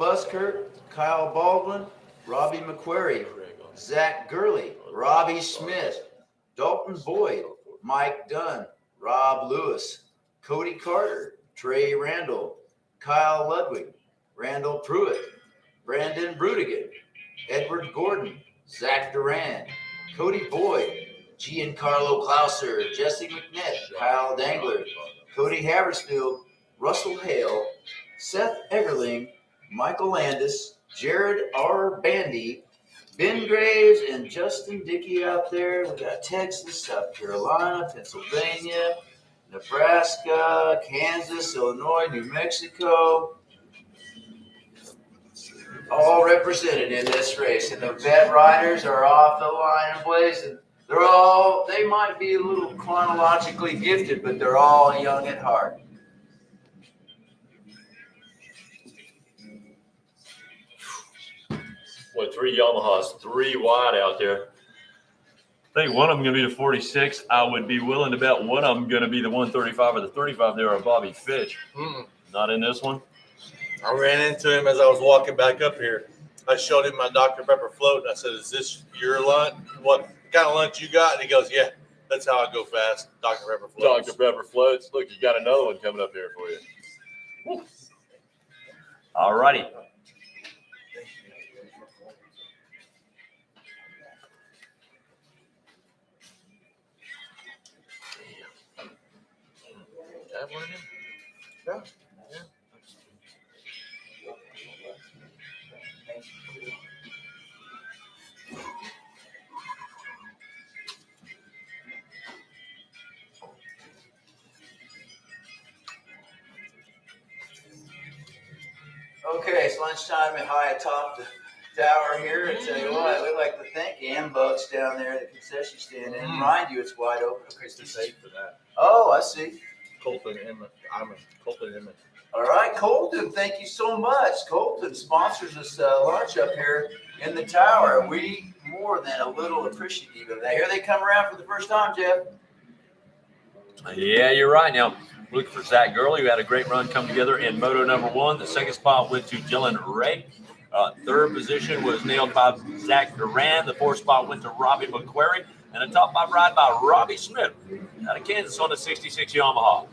Buskirk, Kyle Baldwin, Robbie McQuarrie, Zach Gurley, Robbie Smith, Dalton Boyd, Mike Dunn, Rob Lewis, Cody Carter, Trey Randall, Kyle Ludwig, Randall Pruitt, Brandon Brudigan, Edward Gordon, Zach Duran, Cody Boyd, Giancarlo Klauser, Jesse McNett, Kyle Dangler, Cody Haversfield, Russell Hale, Seth Eggerling, Michael Landis, Jared R. Bandy, Ben Graves, and Justin Dickey out there. We got Texas, South Carolina, Pennsylvania, Nebraska, Kansas, Illinois, New Mexico, all represented in this race. And the vet riders are off the line and blazing. They might be a little chronologically gifted, but they're all young at heart. Boy, 3 Yamahas, 3 wide out there. I think one of them going to be the 46. I would be willing to bet one of them going to be the 135 or the 35 there, or Bobby Fitch. Not in this one. I ran into him as I was walking back up here. I showed him my Dr. Pepper float, and I said, "Is this your lunch? What kind of lunch you got?" And he goes, "Yeah, that's how I go fast, Dr. Pepper floats." Dr. Pepper floats. Look, you got another one coming up here for you. Woo. All righty. Have one in here? Yeah. Okay, it's lunchtime at high atop the tower here. I tell you what, we'd like to thank Ambucks down there at the concession stand. And remind you, it's wide open. Okay, It's safe for that. Oh, I see. Colton Emmett. Colton Emmett. All right, Colton, thank you so much. Colton sponsors this lunch up here in the tower. We more than a little appreciative of that. Here they come around for the first time, Jeff. Yeah, you're right. Now, looking for Zach Gurley, who had a great run come together in Moto number 1. The second spot went to Dylan Ray. Third position was nailed by Zach Duran. The fourth spot went to Robbie McQuarrie. And a top 5 ride by Robbie Smith out of Kansas on the 66 Yamaha.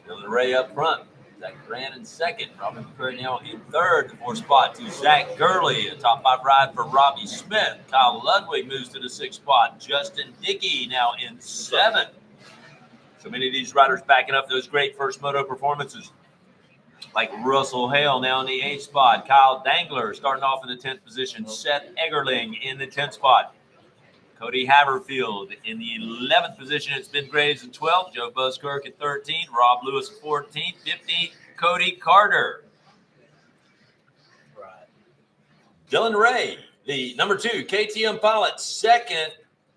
Dylan Ray up front. Zach Duran in second. Robbie McQuarrie now in third. The fourth spot to Zach Gurley. A top 5 ride for Robbie Smith. Kyle Ludwig moves to the 6th spot. Justin Dickey now in 7th. So many of these riders backing up those great first moto performances. Like Russell Hale now in the 8th spot. Kyle Dangler starting off in the 10th position. Seth Eggerling in the 10th spot. Cody Haverfield in the 11th position. It's Ben Graves in 12th. Joe Buskirk at 13th. Rob Lewis at 14th. 15th, Cody Carter. Right. Dylan Ray, the number 2 KTM pilot, second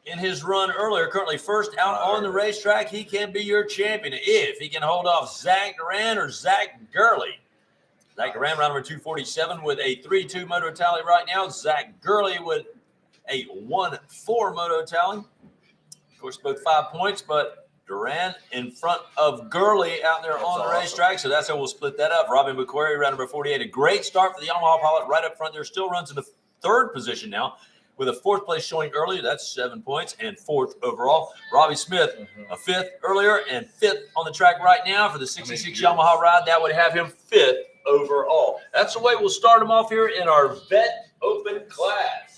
in his run earlier, currently first out on the racetrack. He can be your champion if he can hold off Zach Duran or Zach Gurley. Zach Duran, round number 247 with a 3-2 moto tally right now. Zach Gurley with a 1-4 moto tally. Of course, both 5 points, but Duran in front of Gurley out there on the racetrack. So that's how we'll split that up. Robbie McQuarrie, round number 48. A great start for the Yamaha pilot right up front there. Still runs in the 3rd position now, with a 4th place showing earlier. That's 7 points and 4th overall. Robbie Smith, a 5th earlier and 5th on the track right now for the 66 Yamaha ride. That would have him 5th overall. That's the way we'll start him off here in our vet open class.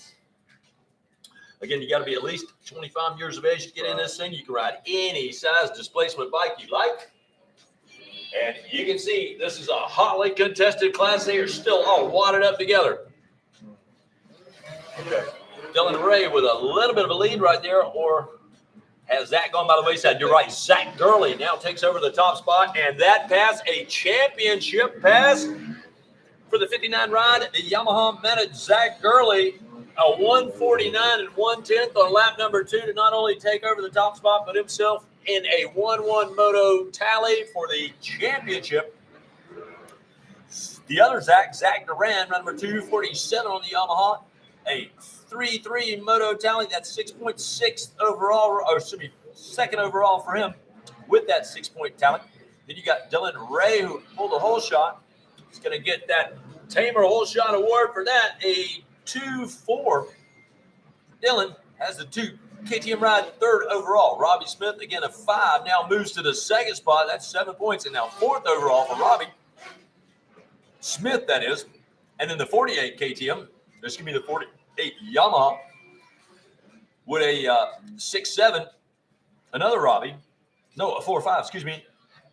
Again, you got to be at least 25 years of age to get in this thing. You can ride any size displacement bike you like. And you can see this is a hotly contested class. They are still all wadded up together. Okay. Dylan Ray with a little bit of a lead right there, or has Zach gone by the wayside? You're right. Zach Gurley now takes over the top spot, and that pass, a championship pass for the 59 ride. The Yamaha managed Zach Gurley a 149 and 1/10 on lap number 2 to not only take over the top spot, but himself in a 1-1 moto tally for the championship. The other Zach Duran, number 247 on the Yamaha, a 3-3 moto tally. That's 6.6 overall, or should be 2nd overall for him with that 6-point tally. Then you got Dylan Ray, who pulled a hole shot. He's going to get that Tamer hole shot award for that. A 2-4. Dylan has the 2 KTM ride, 3rd overall. Robbie Smith, again, a 5. Now moves to the 2nd spot. That's 7 points. And now 4th overall for Robbie Smith, that is. And then the 48 KTM, there's going to be the 48 Yamaha with a 6-7. Another Robbie. No, a 4-5, excuse me.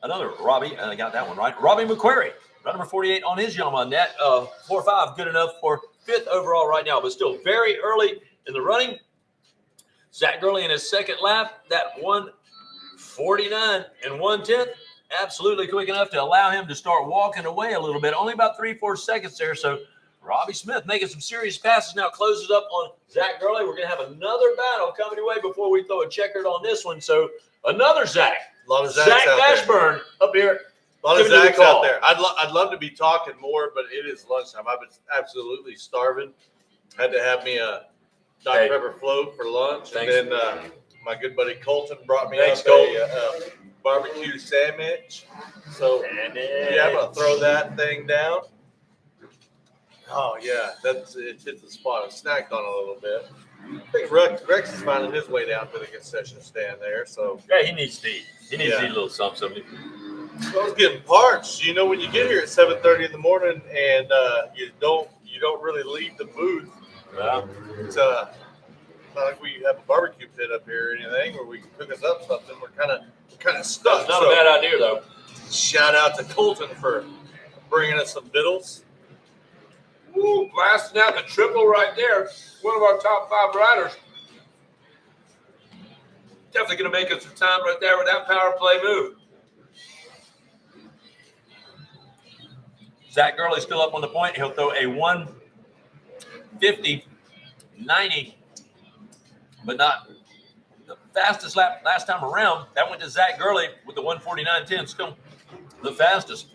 Another Robbie, and I got that one right. Robbie McQuarrie, run number 48 on his Yamaha net. 4-5, good enough for 5th overall right now, but still very early in the running. Zach Gurley in his 2nd lap, that 1:49 and 1/10, absolutely quick enough to allow him to start walking away a little bit. Only about 3-4 seconds there. So Robbie Smith making some serious passes now, closes up on Zach Gurley. We're going to have another battle coming your way before we throw a checkered on this one. So another Zach. A lot of Zach Zachs out there. Ashburn up here. A lot of giving you the Zachs out call. there. I'd love to be talking more, but it is lunchtime. I've been absolutely starving. Had to have me a Dr. Pepper float for lunch. Thanks. And then my good buddy Colton brought me Thanks, up Colton. a barbecue sandwich. So, yeah, I'm going to throw that thing down. Oh, yeah, it hit the spot. I snacked on it a little bit. I think Rex is finding his way down to the concession stand there. So Yeah, he needs to eat. He needs to eat a little something. So I was getting parched. You know, when you get here at 7:30 in the morning and you don't really leave the booth. It's not like we have a barbecue pit up here or anything where we can cook us up something. We're kind of stuck. That's not a bad idea, though. Shout out to Colton for bringing us some vittles. Woo, blasting out the triple right there. One of our top 5 riders. Definitely going to make us some time right there with that power play move. Zach Gurley still up on the point. He'll throw a 1:50.90, but not the fastest lap last time around. That went to Zach Gurley with the 1:49.10, still the fastest.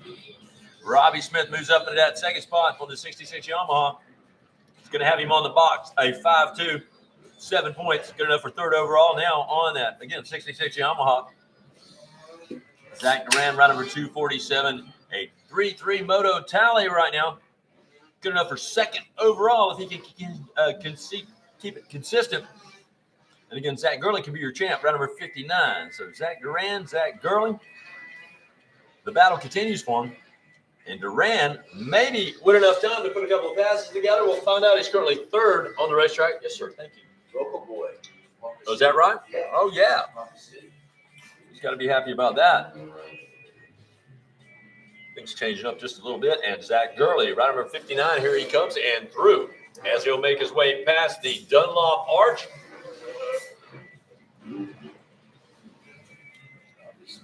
Robbie Smith moves up into that 2nd spot on the 66 Yamaha. It's going to have him on the box. A 5.2, 7 points. Good enough for 3rd overall now on that. Again, 66 Yamaha. Zach Duran, ride number 247. A 3.3 moto tally right now. Good enough for 2nd overall if he can keep it consistent. And again, Zach Gurley can be your champ, ride number 59. So Zach Duran, Zach Gurley. The battle continues for him. And Duran, maybe with enough time to put a couple of passes together. We'll find out. He's currently 3rd on the racetrack. Yes, sir. Thank you. Local boy. Oh, is that right? Oh, yeah. He's got to be happy about that. Things changing up just a little bit. And Zach Gurley, ride number 59, here he comes and through as he'll make his way past the Dunlop Arch.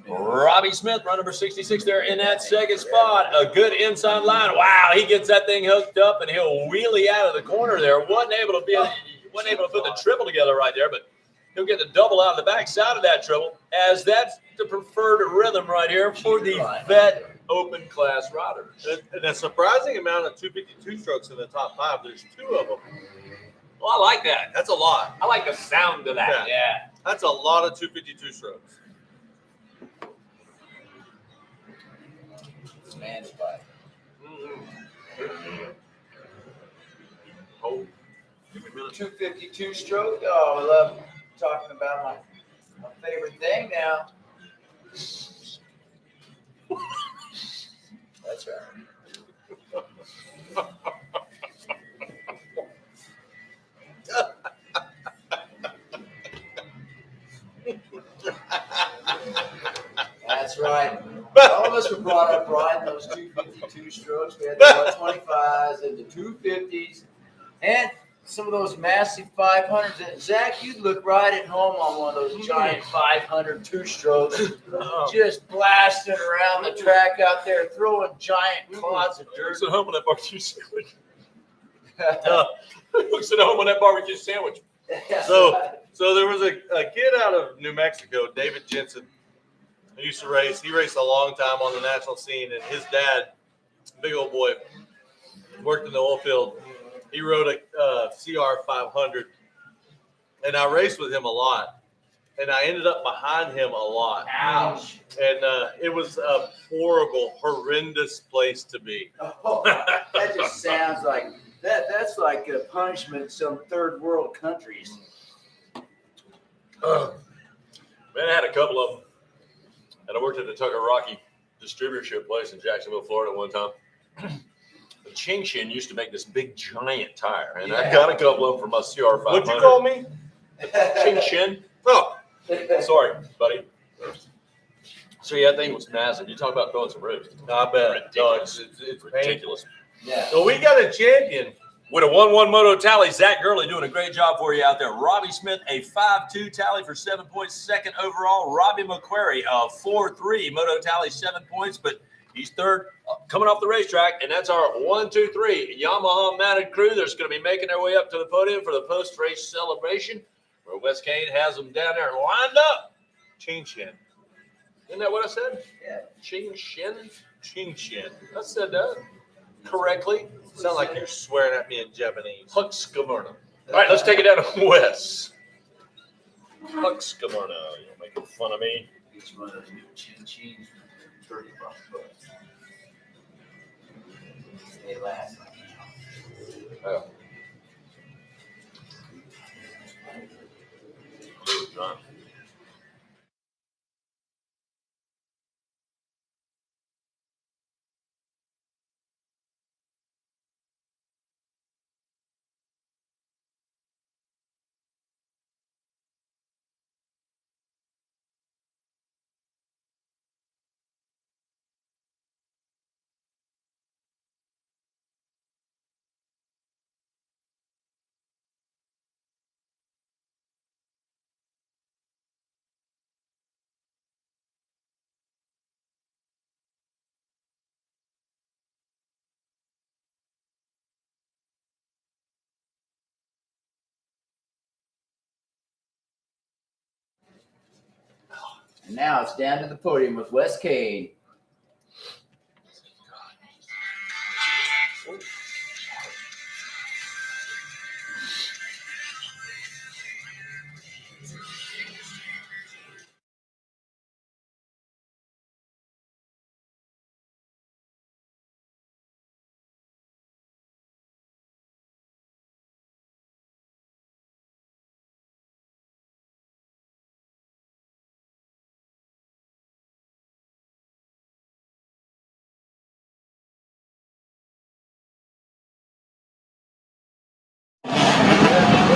Robbie Smith, run number 66 there in that 2nd spot. A good inside line. Wow, he gets that thing hooked up and he'll wheelie out of the corner there. Wasn't able to put the triple together right there, but he'll get the double out of the back side of that triple, as that's the preferred rhythm right here for the vet open class riders. And a surprising amount of 252 strokes in the top 5. There's 2 of them. Well, I like that. That's a lot. I like the sound of that. Yeah. That's a lot of 252 strokes. Man's bike. Oh, 252 stroke. Oh, I love talking about my favorite thing now. That's right. That's right. All of us were brought up riding those 252 strokes. We had the 125s and the 250s, and some of those massive 500s. And Zach, you'd look right at home on one of those giant 500 two-strokes, just blasting around the track out there, throwing giant clods of dirt. Looks at home on that barbecue sandwich. Looks at home on that barbecue sandwich. So there was a kid out of New Mexico, David Jensen, who used to race. He raced a long time on the national scene, and his dad, big old boy, worked in the oil field. He rode a CR 500, and I raced with him a lot. and I ended up behind him a lot. Ouch. And it was a horrible, horrendous place to be. Oh, that just sounds like that's like a punishment in some third world countries. Man, I had a couple of them. And I worked at the Tucker Rocky distributorship place in Jacksonville, Florida one time. Ching Chin used to make this big giant tire, and I got a couple of them for my CR500. What'd you call me? Ching Chin. Oh, sorry, buddy. So yeah, that thing was massive. You talk about throwing some ribs. I bet. No, it's ridiculous. Yeah. So we got a champion. With a 1-1 moto tally, Zach Gurley doing a great job for you out there. Robbie Smith, a 5-2 tally for 7 points, second overall. Robbie McQuarrie, a 4-3 moto tally, 7 points, but he's third coming off the racetrack, and that's our 1-2-3 Yamaha mounted crew that's going to be making their way up to the podium for the post-race celebration, where Wes Kane has them down there lined up. Ching Chin. Isn't that what I said? Yeah. Ching Chin? Ching Chin. I said that correctly. Sound like you're swearing at me in Japanese. Huxkamerna. All right, let's take it down to Wes. Huxkamerna. You're making fun of me. Each one of those new chin cheese, 30 bucks. They last. Oh. John. And now it's down to the podium with Wes Kane.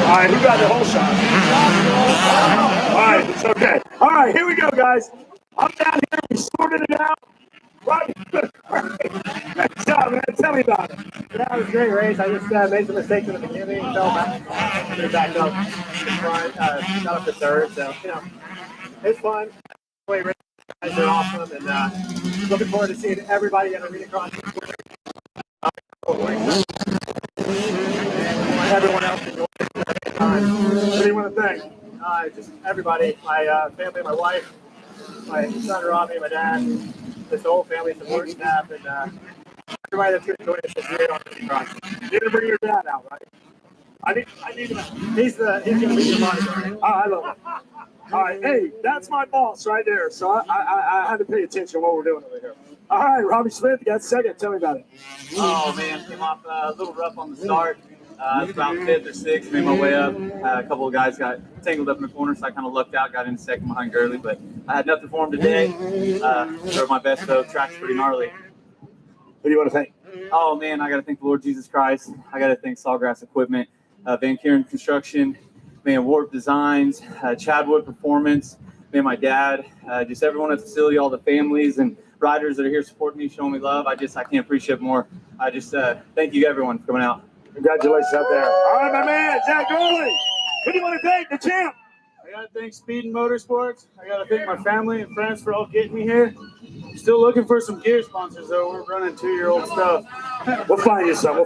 All right, who got the whole shot? All right, it's okay. All right, here we go, guys. I'm down here. We sorted it out. Right. Good job, man. Tell me about it. Yeah, it was a great race. I just made some mistakes in the beginning, fell back, back up in front, got up to third. So, you know, it's fun. Wait, race guys are awesome, and looking forward to seeing everybody at Arena Cross. Everyone else enjoy it. What do you want to thank? Just everybody, my family, my wife, my son Robbie, my dad, this whole family support staff, and everybody that's going to join us this year on the cross. You're going to bring your dad out, right? I need to know. He's going to be your bodyguard. I love it. All right, hey, that's my boss right there. So I had to pay attention to what we're doing over here. All right, Robbie Smith, you got second. Tell me about it. Oh, man, came off a little rough on the start. About fifth or sixth, made my way up. A couple of guys got tangled up in the corner, so I kind of lucked out, got in second behind Gurley, but I had nothing for him today. Drove my best, though. Track's pretty gnarly. Who do you want to thank? Oh, man, I got to thank the Lord Jesus Christ. I got to thank Sawgrass Equipment, Van Kieran Construction, man, Warp Designs, Chadwood Performance, man, my dad, just everyone at the facility, all the families and riders that are here supporting me, showing me love. I can't appreciate more. I just thank you, everyone, for coming out. Congratulations out there. All right, my man, Zach Gurley. Who do you want to thank? The champ. I got to thank Speed and Motorsports. I got to thank my family and friends for all getting me here. Still looking for some gear sponsors, though. We're running 2-year-old stuff. We'll find you some.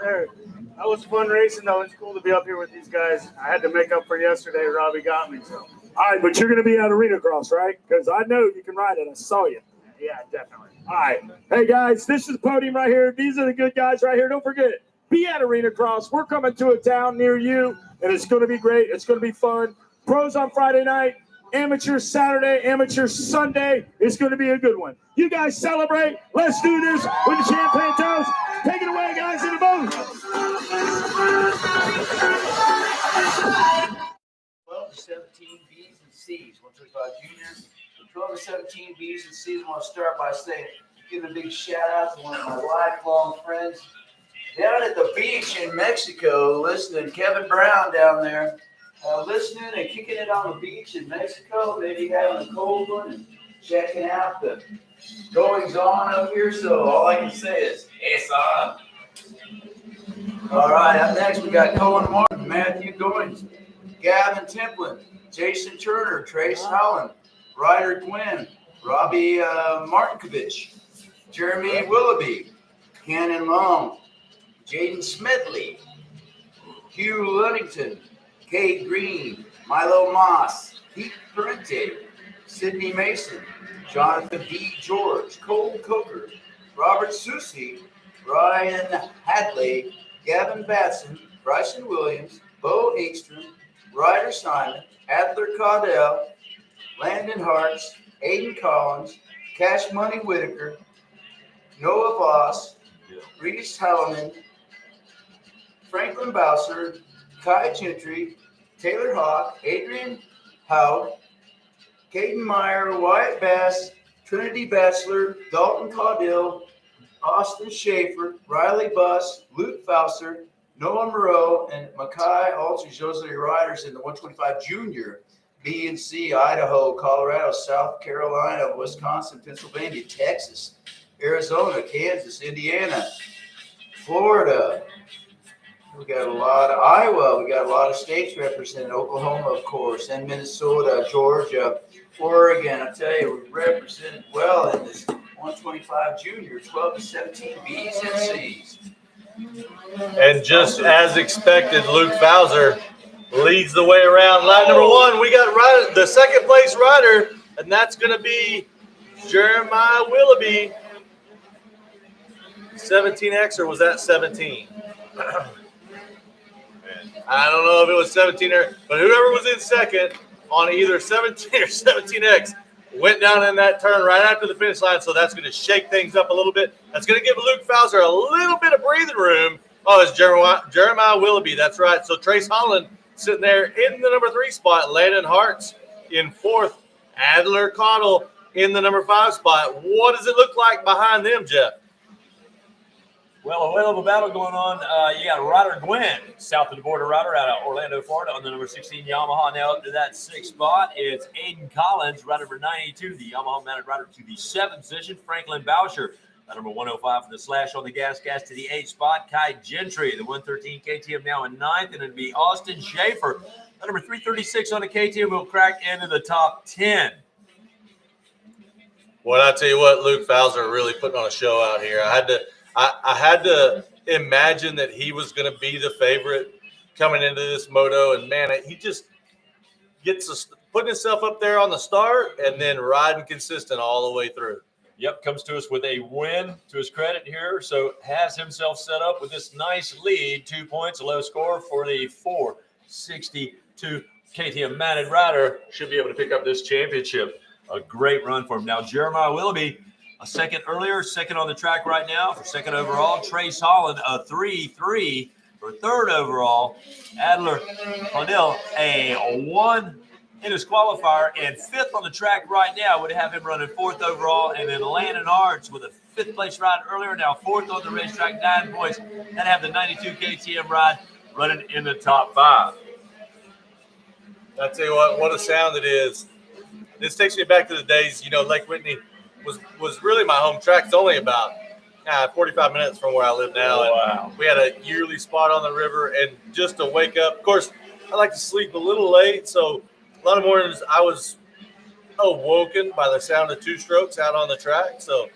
There. That was fun racing, though. It's cool to be up here with these guys. I had to make up for yesterday. Robbie got me, so. All right, but you're going to be at Arena Cross, right? Because I know you can ride it. I saw you. Yeah, definitely. All right. Hey, guys, this is the podium right here. These are the good guys right here. Don't forget, be at Arena Cross. We're coming to a town near you, and it's going to be great. It's going to be fun. Pros on Friday night, amateur Saturday, amateur Sunday. It's going to be a good one. You guys celebrate. Let's do this with the champagne toast. Take it away, guys, in the boat. 12 to 17 B's and C's, 125 juniors. 12 to 17 B's and C's. I want to start by saying, giving a big shout out to one of my lifelong friends down at the beach in Mexico, listening. Kevin Brown down there, listening and kicking it on the beach in Mexico. Maybe having a cold one and checking out the goings on up here. So all I can say is, it's on. All right, up next we got Colin Martin, Matthew Goins, Gavin Templin, Jason Turner, Trace Howland, Ryder Gwynn, Robbie Martinkovich, Jeremy Willoughby, Cannon Long, Jaden Smedley, Hugh Luddington, Cade Green, Milo Moss, Pete Parente, Sidney Mason, Jonathan D. George, Cole Coker, Robert Susi, Ryan Hadley, Gavin Batson, Bryson Williams, Bo Ekstrom, Ryder Simon, Adler Caudell, Landon Hartz, Aiden Collins, Cash Money Whitaker, Noah Voss, Reese Halleman, Franklin Bowser, Kai Gentry, Taylor Hawk, Adrian Howe, Caden Meyer, Wyatt Bass, Trinity Batchelor, Dalton Caudill, Austin Schaefer, Riley Buss, Luke Fauser, Noah Moreau, and Mackay Alter Jose Riders in the 125 junior, B and C, Idaho, Colorado, South Carolina, Wisconsin, Pennsylvania, Texas, Arizona, Kansas, Indiana, Florida. We got a lot of Iowa. We got a lot of states represented. Oklahoma, of course, and Minnesota, Georgia, Oregon. I tell you, we represented well in this 125 junior, 12 to 17 B's and C's. And just as expected, Luke Fauser leads the way around. Line number one, we got the second place rider, and that's going to be Jeremiah Willoughby. 17X, or was that 17? I don't know if it was 17 but whoever was in second on either 17 or 17X went down in that turn right after the finish line, so that's going to shake things up a little bit. That's going to give Luke Fauser a little bit of breathing room. Oh, it's Jeremiah Willoughby. That's right. So Trace Holland sitting there in the number 3 spot. Landon Hartz in 4th. Adler Caudell in the number 5 spot. What does it look like behind them, Jeff? Well, a whale of a battle going on. You got Ryder Gwynn, south of the border rider out of Orlando, Florida, on the number 16 Yamaha. Now up to that 6th spot, it's Aiden Collins, rider number 92, the Yamaha mounted rider to the 7th position. Franklin Boucher, number 105 for the slash on the gas to the 8th spot. Kai Gentry, the 113 KTM now in 9th, and it'd be Austin Schaefer, number 336 on the KTM, will crack into the top 10. Well, I tell you what, Luke Fauser really putting on a show out here. I had to imagine that he was going to be the favorite coming into this moto, and man, he just gets putting himself up there on the start and then riding consistent all the way through. Yep, comes to us with a win to his credit here. So has himself set up with this nice lead, 2 points, a low score for the 462 KTM mounted rider. Should be able to pick up this championship. A great run for him. Now, Jeremiah Willoughby, a second earlier, second on the track right now for second overall. Trace Holland, a 3-3 for third overall. Adler Caudell, a 1 in his qualifier, and 5th on the track right now. Would have him running 4th overall. And then Landon Hartz with a 5th place ride earlier, now 4th on the racetrack. 9 points that have the 92 KTM ride running in the top 5. I tell you what a sound it is. This takes me back to the days, Lake Whitney was really my home track. It's only about 45 minutes from where I live now. Oh, wow. And we had a yearly spot on the river, and just to wake up, of course, I like to sleep a little late, so a lot of mornings I was awoken by the sound of 2 strokes out on the track. So,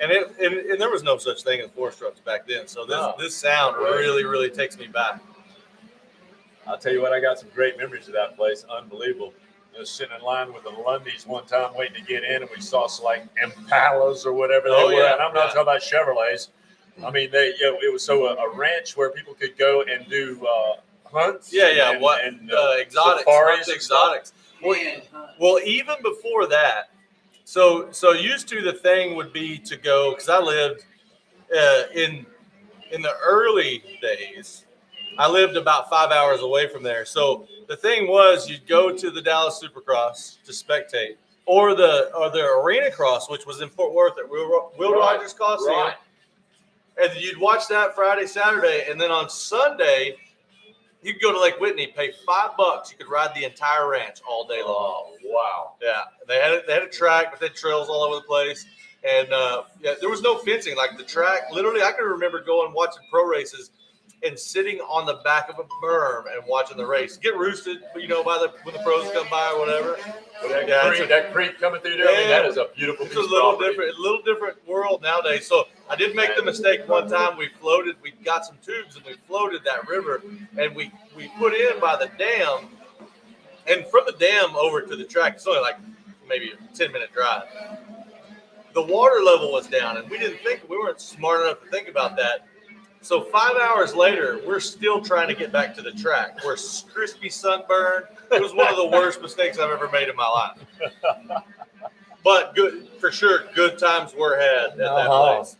and there was no such thing as 4 strokes back then. So this sound really takes me back. I'll tell you what, I got some great memories of that place. Unbelievable. Just sitting in line with the Lundys one time waiting to get in, and we saw some like Impalas or whatever they were. And I'm not talking about Chevrolets. I mean, it was a ranch where people could go and do hunts. Yeah. And exotics, safaris hunts, and stuff. exotics. Well, even before that, so used to the thing would be to go, because I lived in the early days. I lived about 5 hours away from there. So the thing was, you'd go to the Dallas Supercross to spectate, or the Arena Cross, which was in Fort Worth at Will Rogers Coliseum. Right. And you'd watch that Friday, Saturday, and then on Sunday, you could go to Lake Whitney, pay $5. You could ride the entire ranch all day long. Oh, wow. Yeah, they had a track, but they had trails all over the place. And there was no fencing. Like the track, literally, I can remember going watching pro races and sitting on the back of a berm and watching the race. Get roosted, when the pros come by or whatever. That creek coming through there, I mean, that is a beautiful piece It's of a property. little different world nowadays. So I did make the mistake one time. We got some tubes and we floated that river, and we put in by the dam. And from the dam over to the track, it's only like maybe a 10-minute drive. The water level was down, and we weren't smart enough to think about that. So 5 hours later, we're still trying to get back to the track. We're crispy sunburned. It was one of the worst mistakes I've ever made in my life. But for sure, good times were had at that place.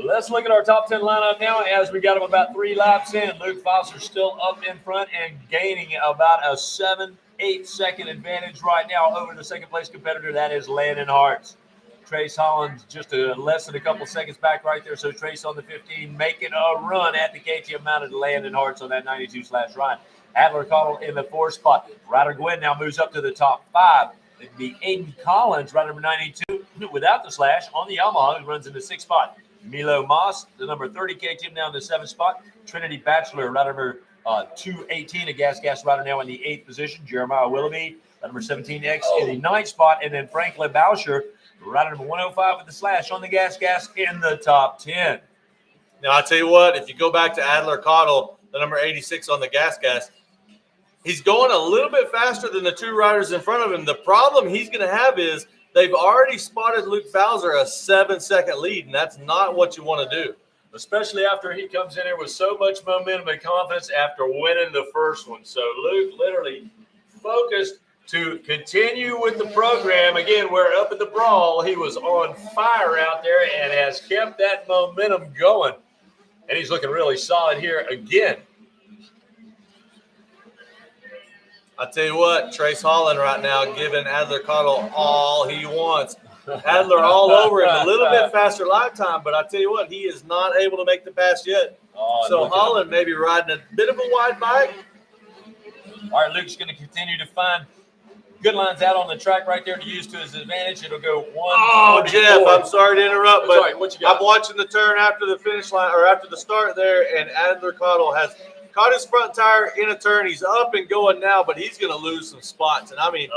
Let's look at our top 10 lineup now as we got them about 3 laps in. Luke Foster still up in front and gaining about a 7-8 second advantage right now over the second place competitor. That is Landon Hartz. Trace Holland just less than a couple seconds back right there. So Trace on the 15 making a run at the KTM mounted Landon Hartz on that 92/ride. Adler Cottle in the 4th spot. Ryder Gwynn now moves up to the top 5. It'd be Aiden Collins, rider number 92, without the slash on the Yamaha, who runs in the 6th spot. Milo Moss, the number 30 KTM, now in the 7th spot. Trinity Batchelor, rider number 218, a gas rider now in the 8th position. Jeremiah Willoughby, rider number 17X in the 9th spot. And then Franklin Boucher, rider number 105 with the slash on the gas in the top 10. Now, I'll tell you what, if you go back to Adler Cottle, the number 86 on the gas, he's going a little bit faster than the 2 riders in front of him. The problem he's going to have is they've already spotted Luke Bowser a 7-second lead, and that's not what you want to do. Especially after he comes in here with so much momentum and confidence after winning the first one. So Luke literally focused to continue with the program. Again, we're up at the brawl. He was on fire out there and has kept that momentum going. And he's looking really solid here again. I'll tell you what, Trace Holland right now giving Adler Cottle all he wants. Adler all over him, a little bit faster lifetime, but I tell you what, he is not able to make the pass yet. So Holland may be riding a bit of a wide bike. All right, Luke's going to continue to find good lines out on the track right there to use to his advantage. It'll go 1. Oh, Jeff, I'm sorry to interrupt, but Sorry, what you got? I'm watching the turn after the finish line, or after the start there, and Adler Cottle has caught his front tire in a turn. He's up and going now, but he's going to lose some spots. And, I mean,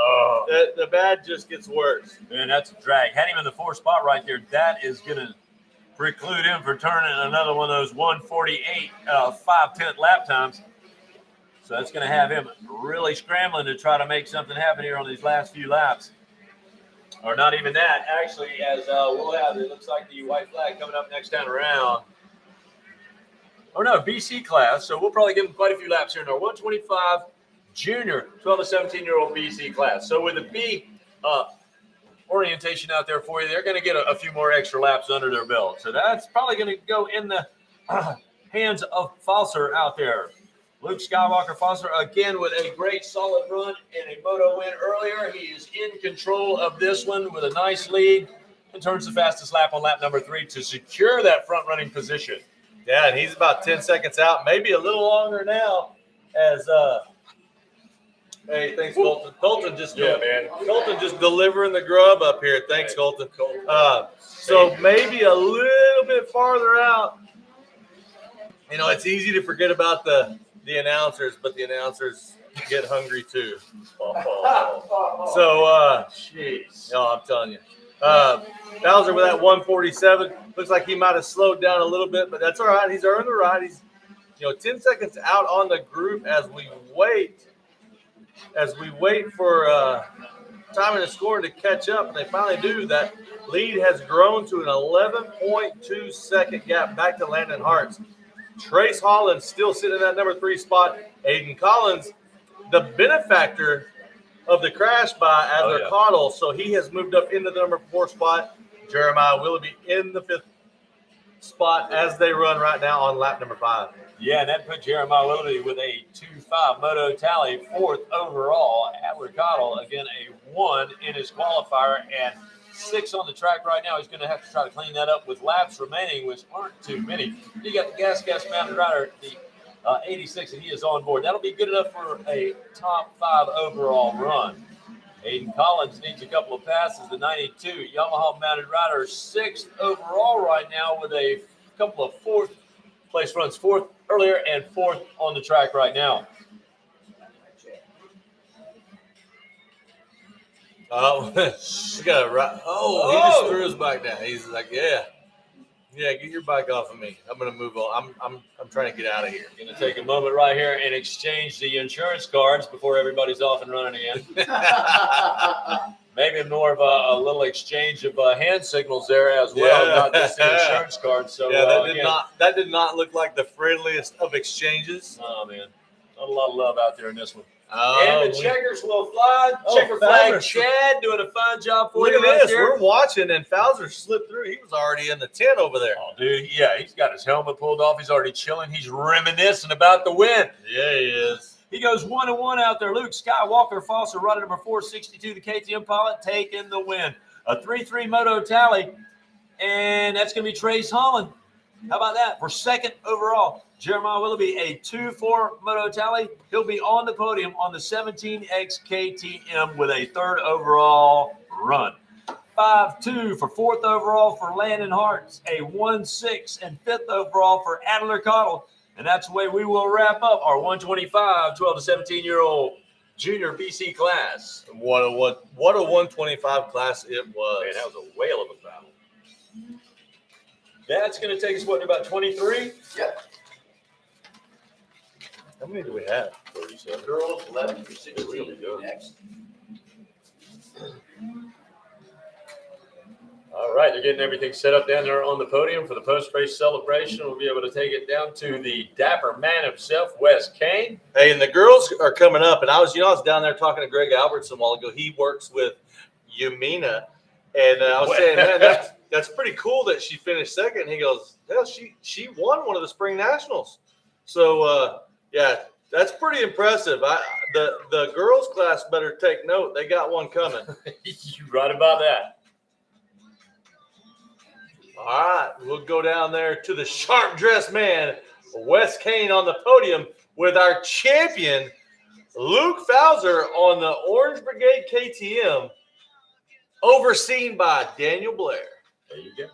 the bad just gets worse. Man, that's a drag. Had him in the 4th spot right there. That is going to preclude him from turning another one of those 1:48 5/10 lap times. So that's going to have him really scrambling to try to make something happen here on these last few laps. Or not even that. Actually, as we'll have, it looks like the white flag coming up next time around. Or no, BC class. So we'll probably give them quite a few laps here in our 125 junior 12 to 17-year-old BC class. So with the B orientation out there for you, they're going to get a few more extra laps under their belt. So that's probably going to go in the hands of Foster out there. Luke Skywalker Foster, again, with a great solid run and a moto win earlier. He is in control of this one with a nice lead and turns the fastest lap on lap number 3 to secure that front-running position. Yeah, and he's about 10 seconds out, maybe a little longer now as hey, thanks, Colton. Colton just delivering the grub up here. Thanks, Colton. So maybe a little bit farther out. You know, it's easy to forget about the announcers, but the announcers get hungry too. Jeez. No, I'm telling you. Bowser with that 147. Looks like he might have slowed down a little bit, but that's all right. He's earned the ride. He's 10 seconds out on the group as we wait for timing and scoring to catch up, and they finally do. That lead has grown to an 11.2 second gap back to Landon Hartz. Trace Holland still sitting in that number 3 spot. Aiden Collins, the benefactor of the crash by Adler Cottle, so he has moved up into the number 4 spot. Jeremiah Willoughby in the 5th spot as they run right now on lap number 5. Yeah, and that put Jeremiah Willoughby with a 2.5 moto tally, 4th overall. Adler Cottle, again, a 1 in his qualifier and 6 on the track right now. He's going to have to try to clean that up with laps remaining, which aren't too many. You got the Gas Mountain Rider, the 86, and he is on board. That'll be good enough for a top 5 overall run. Aiden Collins needs a couple of passes. The 92 Yamaha Mounted Rider, 6th overall right now with a couple of 4th place runs, 4th earlier and 4th on the track right now. Oh, we got it right. Oh, he just threw his bike down. He's like, yeah, get your bike off of me. I'm gonna move on. I'm trying to get out of here. Going to take a moment right here and exchange the insurance cards before everybody's off and running again. Maybe more of a little exchange of hand signals there as well, not just the insurance cards. So that did not look like the friendliest of exchanges. Oh man, not a lot of love out there in this one. Oh, and the checkers will fly. Checker flag Chad doing a fine job for you. Look at this. We're watching, and Fowler slipped through. He was already in the 10 over there. Oh, dude, yeah, he's got his helmet pulled off. He's already chilling. He's reminiscing about the win. Yeah, he is. He goes 1-1 out there. Luke Skywalker Foster, rider number 462, the KTM pilot, taking the win. A 3-3 moto tally, and that's going to be Trace Holland. How about that? For 2nd overall. Jeremiah Willoughby, a 2-4 moto tally. He'll be on the podium on the 17X KTM with a 3rd overall run. 5-2 for 4th overall for Landon Hartz, a 1-6 and 5th overall for Adler Cottle. And that's the way we will wrap up our 125 12 to 17-year-old junior BC class. What a 125 class it was. Man, that was a whale of a battle. That's going to take us, what, to about 23? Yep. How many do we have? 37. Girls, 11 for 16. Next. All right, they're getting everything set up down there on the podium for the post-race celebration. We'll be able to take it down to the dapper man himself, Wes Kane. Hey, and the girls are coming up, and I was down there talking to Greg Albertson a while ago. He works with Yumina, and I was saying, man, that's pretty cool that she finished 2nd. He goes, hell, she won one of the spring nationals. So, yeah, that's pretty impressive. The girls class better take note. They got one coming. You're right about that. All right, we'll go down there to the sharp-dressed man, Wes Kane, on the podium with our champion, Luke Fowler, on the Orange Brigade KTM, overseen by Daniel Blair. There you go.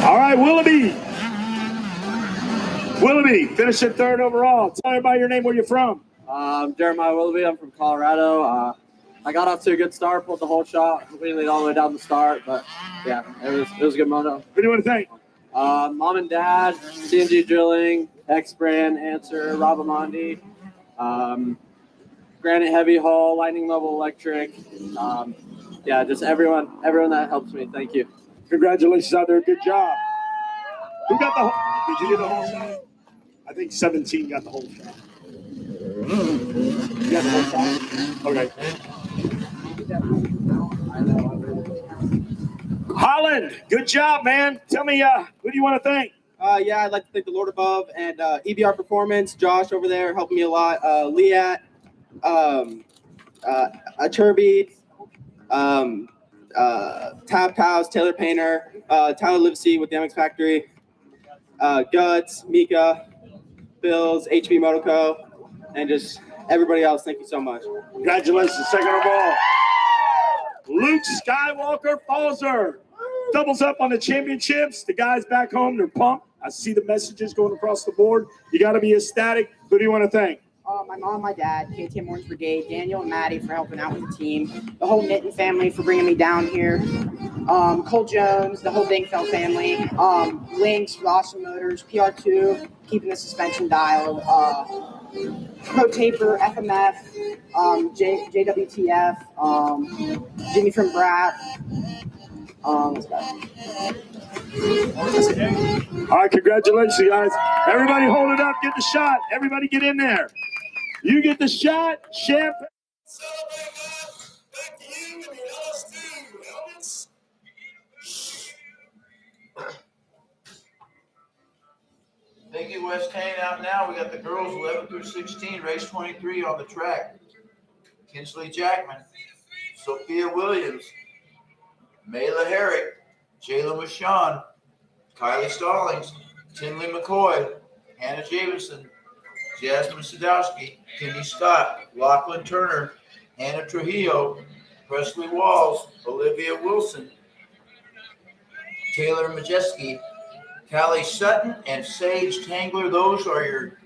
All right, Willoughby, finishing 3rd overall. Tell everybody your name, where you're from. Jeremiah Willoughby. I'm from Colorado. I got off to a good start, pulled the whole shot, completely all the way down the start. But yeah, it was a good moto. Who do you want to thank? Mom and Dad, CNG Drilling, X Brand, Answer, Rob Amondi, Granite Heavy Haul, Lightning Mobile Electric. Yeah, just everyone that helps me. Thank you. Congratulations out there. Good job. Who got the whole? Did you get the whole shot? I think 17 got the whole shot. You got the whole shot? Okay. Holland, good job, man. Tell me, who do you want to thank? Yeah, I'd like to thank the Lord above and EBR Performance, Josh over there helping me a lot, Liat, Turby, Tap House, Taylor Painter, Tyler Livesey with the MX Factory, Guts, Mika, Bills, HB Motoco, and just everybody else. Thank you so much. Congratulations, second overall. Luke Skywalker Falzer doubles up on the championships. The guys back home, they're pumped. I see the messages going across the board. You got to be ecstatic. Who do you want to thank? My mom, my dad, KTM Orange Brigade, Daniel and Maddie for helping out with the team, the whole Mitten family for bringing me down here, Cole Jones, the whole Dingfeld family, Lynx, Awesome Motors, PR2, keeping the suspension dialed, Pro Taper, FMF, JWTF, Jimmy from Brat. Let's go. All right, congratulations, guys. Everybody hold it up, get the shot. Everybody get in there. You get the shot, champagne. Thank you, West Kane out now. We got the girls 11 through 16, race 23 on the track. Kinsley Jackman, Sophia Williams, Mayla Herrick, Jayla Michon, Kylie Stallings, Tinley McCoy, Hannah Jameson, Jasmine Sadowski, Kimmy Scott, Lachlan Turner, Hannah Trujillo, Presley Walls, Olivia Wilson, Taylor Majeski, Callie Sutton, and Sage Tangler. Those are your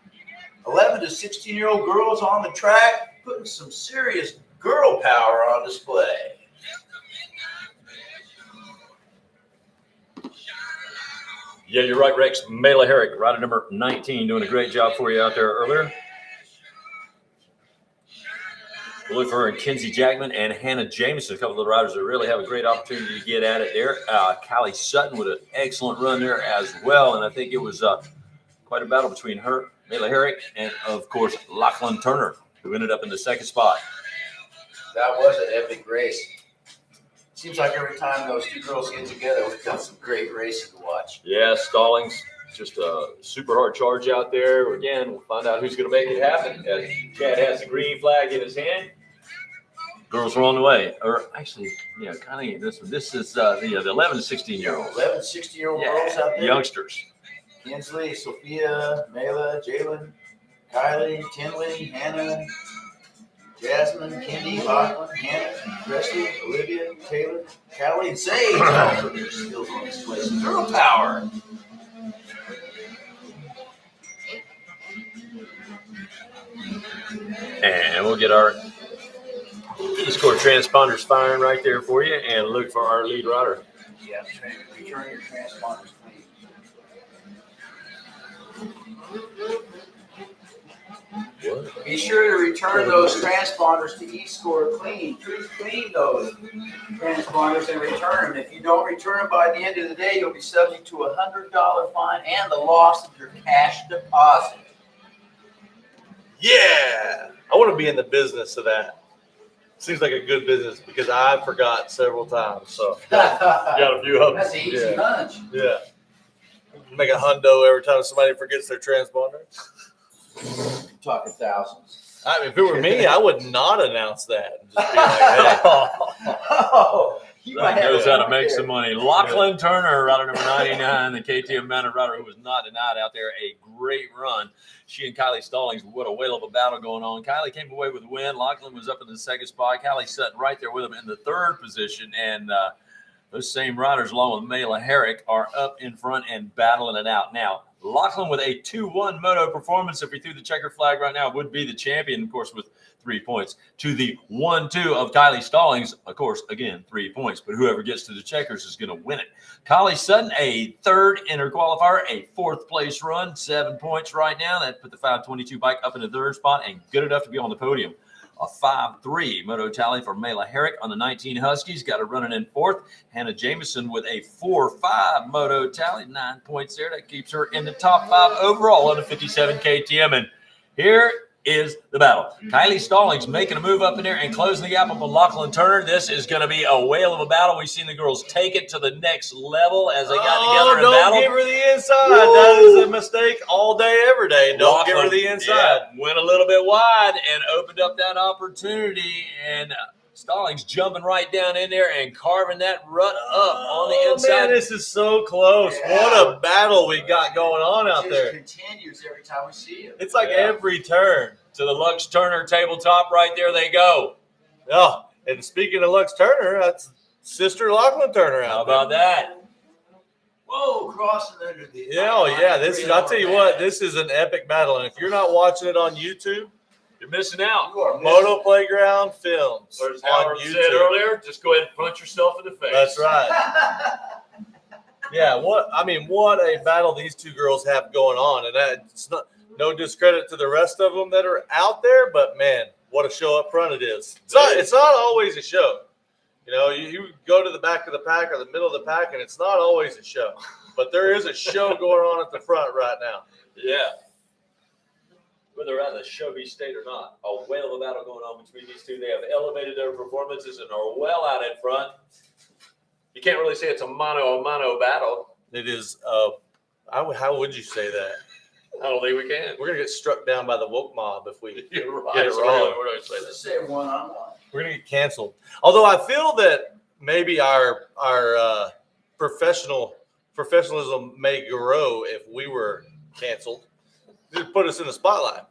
11 to 16-year-old girls on the track, putting some serious girl power on display. Yeah, you're right, Rex. Mayla Herrick, rider number 19, doing a great job for you out there earlier. We'll look for her and Kinsey Jackman and Hannah Jameson, a couple of the riders that really have a great opportunity to get at it there. Callie Sutton with an excellent run there as well, and I think it was quite a battle between her, Mayla Herrick, and, of course, Lachlan Turner, who ended up in the second spot. That was an epic race. Seems like every time those two girls get together, we've got some great racing to watch. Yeah, Stallings, just a super hard charge out there. Again, we'll find out who's going to make it happen. As Chad has the green flag in his hand. Girls are on the way. Or actually, yeah, kind of this one. This is the 11 to 16-year-olds. 11, 16-year-old girls out there. Youngsters. Kinsley, Sophia, Mayla, Jalen, Kylie, Tinley, Hannah, Jasmine, Kendi, Lachlan, Hannah, Presley, Olivia, Taylor, Callie, and Sage. All put their skills on display. Some girl power. And we'll get our E-score transponders firing right there for you and look for our lead rider. Yeah, return your transponders, please. What? Be sure to return those transponders to E-score clean. Please clean those transponders and return them. If you don't return them by the end of the day, you'll be subject to a $100 fine and the loss of your cash deposit. Yeah, I want to be in the business of that. Seems like a good business because I forgot several times. So got a few of them. That's an easy lunch. Yeah. Make a hundo every time somebody forgets their transponder. Talking thousands. I mean, if it were me, I would not announce that. And just be like, hey. That knows how to make some money. Lachlan Turner, rider number 99, the KTM mounted rider who was not denied out there. A great run. She and Kylie Stallings, what a whale of a battle going on. Kylie came away with the win. Lachlan was up in the second spot. Kylie sitting right there with him in the third position. And those same riders, along with Mayla Herrick, are up in front and battling it out. Now, Lachlan with a 2-1 moto performance, if we threw the checker flag right now, would be the champion, of course, with 3 points. To the 1-2 of Kylie Stallings, of course, again, 3 points. But whoever gets to the checkers is going to win it. Kylie Sutton, a third in her qualifier, a fourth place run, 7 points right now. That put the 522 bike up in the third spot and good enough to be on the podium. A 5-3 moto tally for Mayla Herrick on the 19 Huskies. Got her running in fourth. Hannah Jameson with a 4-5 moto tally. 9 points there. That keeps her in the top 5 overall on the 57 KTM. And here is the battle. Kylie Stallings making a move up in there and closing the gap up on Lachlan Turner. This is going to be a whale of a battle. We've seen the girls take it to the next level as they got together and battled. Don't give her the inside. Woo! That is a mistake all day, every day. Don't Lachlan, give her the inside. Yeah, went a little bit wide and opened up that opportunity, and Stallings jumping right down in there and carving that rut up on the inside. Man, this is so close. Yeah. What a battle we got going on out there. It continues every time we see it. It's like every turn. To the Lux Turner tabletop right there they go. Oh, and speaking of Lux Turner, that's Sister Lachlan Turner out. How about that? Whoa, crossing under the. Yeah, this is. I'll tell you what, this is an epic battle, and if you're not watching it on YouTube, you're missing out. Motoplayground Films. Or as Howard said earlier, just go ahead and punch yourself in the face. That's right. Yeah, what a battle these two girls have going on, and that's no discredit to the rest of them that are out there, but man, what a show up front it is. It's not always a show. You know, you go to the back of the pack or the middle of the pack, and it's not always a show. But there is a show going on at the front right now. Yeah. Whether they're at the Show-B state or not, a whale of a battle going on between these two. They have elevated their performances and are well out in front. You can't really say it's a mano-a-mano battle. It is. How would you say that? I don't think we can. We're going to get struck down by the woke mob if we get it wrong. We're going to say one-on-one. We're going to get canceled. Although I feel that maybe our professionalism may grow if we were canceled. Just put us in the spotlight.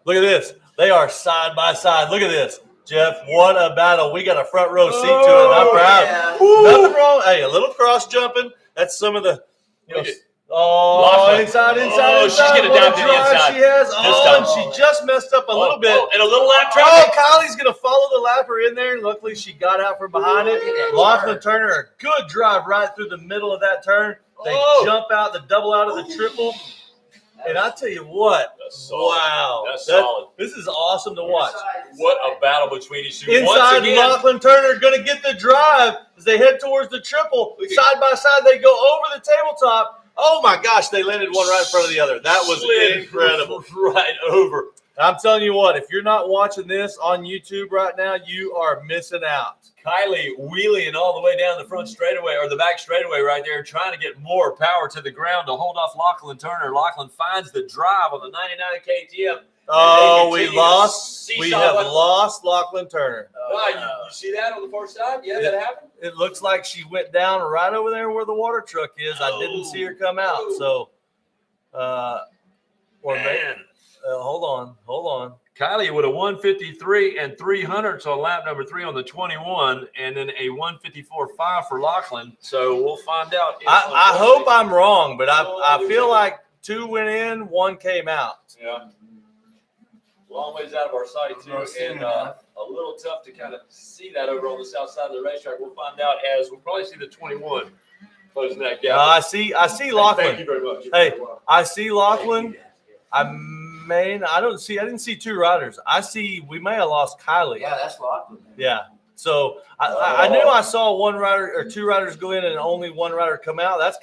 Look at this. They are side by side. Look at this. Jeff, what a battle. We got a front row seat to it. I'm proud. Yeah. Nothing wrong. Hey, a little cross jumping. That's some of the, inside. She's going to dive to the inside. She has. And she just messed up a little bit. And a little lap traffic. Kylie's going to follow the lapper in there. And luckily, she got out from behind it. Lachlan Turner, a good drive right through the middle of that turn. They jump out, the double out of the triple. And I tell you what, wow. That's solid. This is awesome to watch. What a battle between these two. Inside, Lachlan Turner going to get the drive as they head towards the triple. Side by side, they go over the tabletop. Oh, my gosh, they landed one right in front of the other. That was incredible. Right over. I'm telling you what, if you're not watching this on YouTube right now, you are missing out. Kylie wheeling all the way down the front straightaway or the back straightaway right there, trying to get more power to the ground to hold off Lachlan Turner. Lachlan finds the drive on the 99 KTM. Oh, we lost. We have lost Lachlan Turner. Wow, you see that on the far side? Yeah, that happened? It looks like she went down right over there where the water truck is. I didn't see her come out. So, hold on. Kylie with a 153 and 300 on lap number 3 on the 21, and then a 154.5 for Lachlan. So we'll find out. I hope I'm wrong, but I feel like 2 went in, 1 came out. Yeah. Long ways out of our sight, too, and a little tough to kind of see that over on the south side of the racetrack. We'll find out as we'll probably see the 21 closing that gap. I see Lachlan. Thank you very much. Hey, I see Lachlan. I didn't see 2 riders. We may have lost Kylie. Yeah, that's Lachlan. Yeah. So I knew I saw 1 rider or 2 riders go in and only 1 rider come out. That's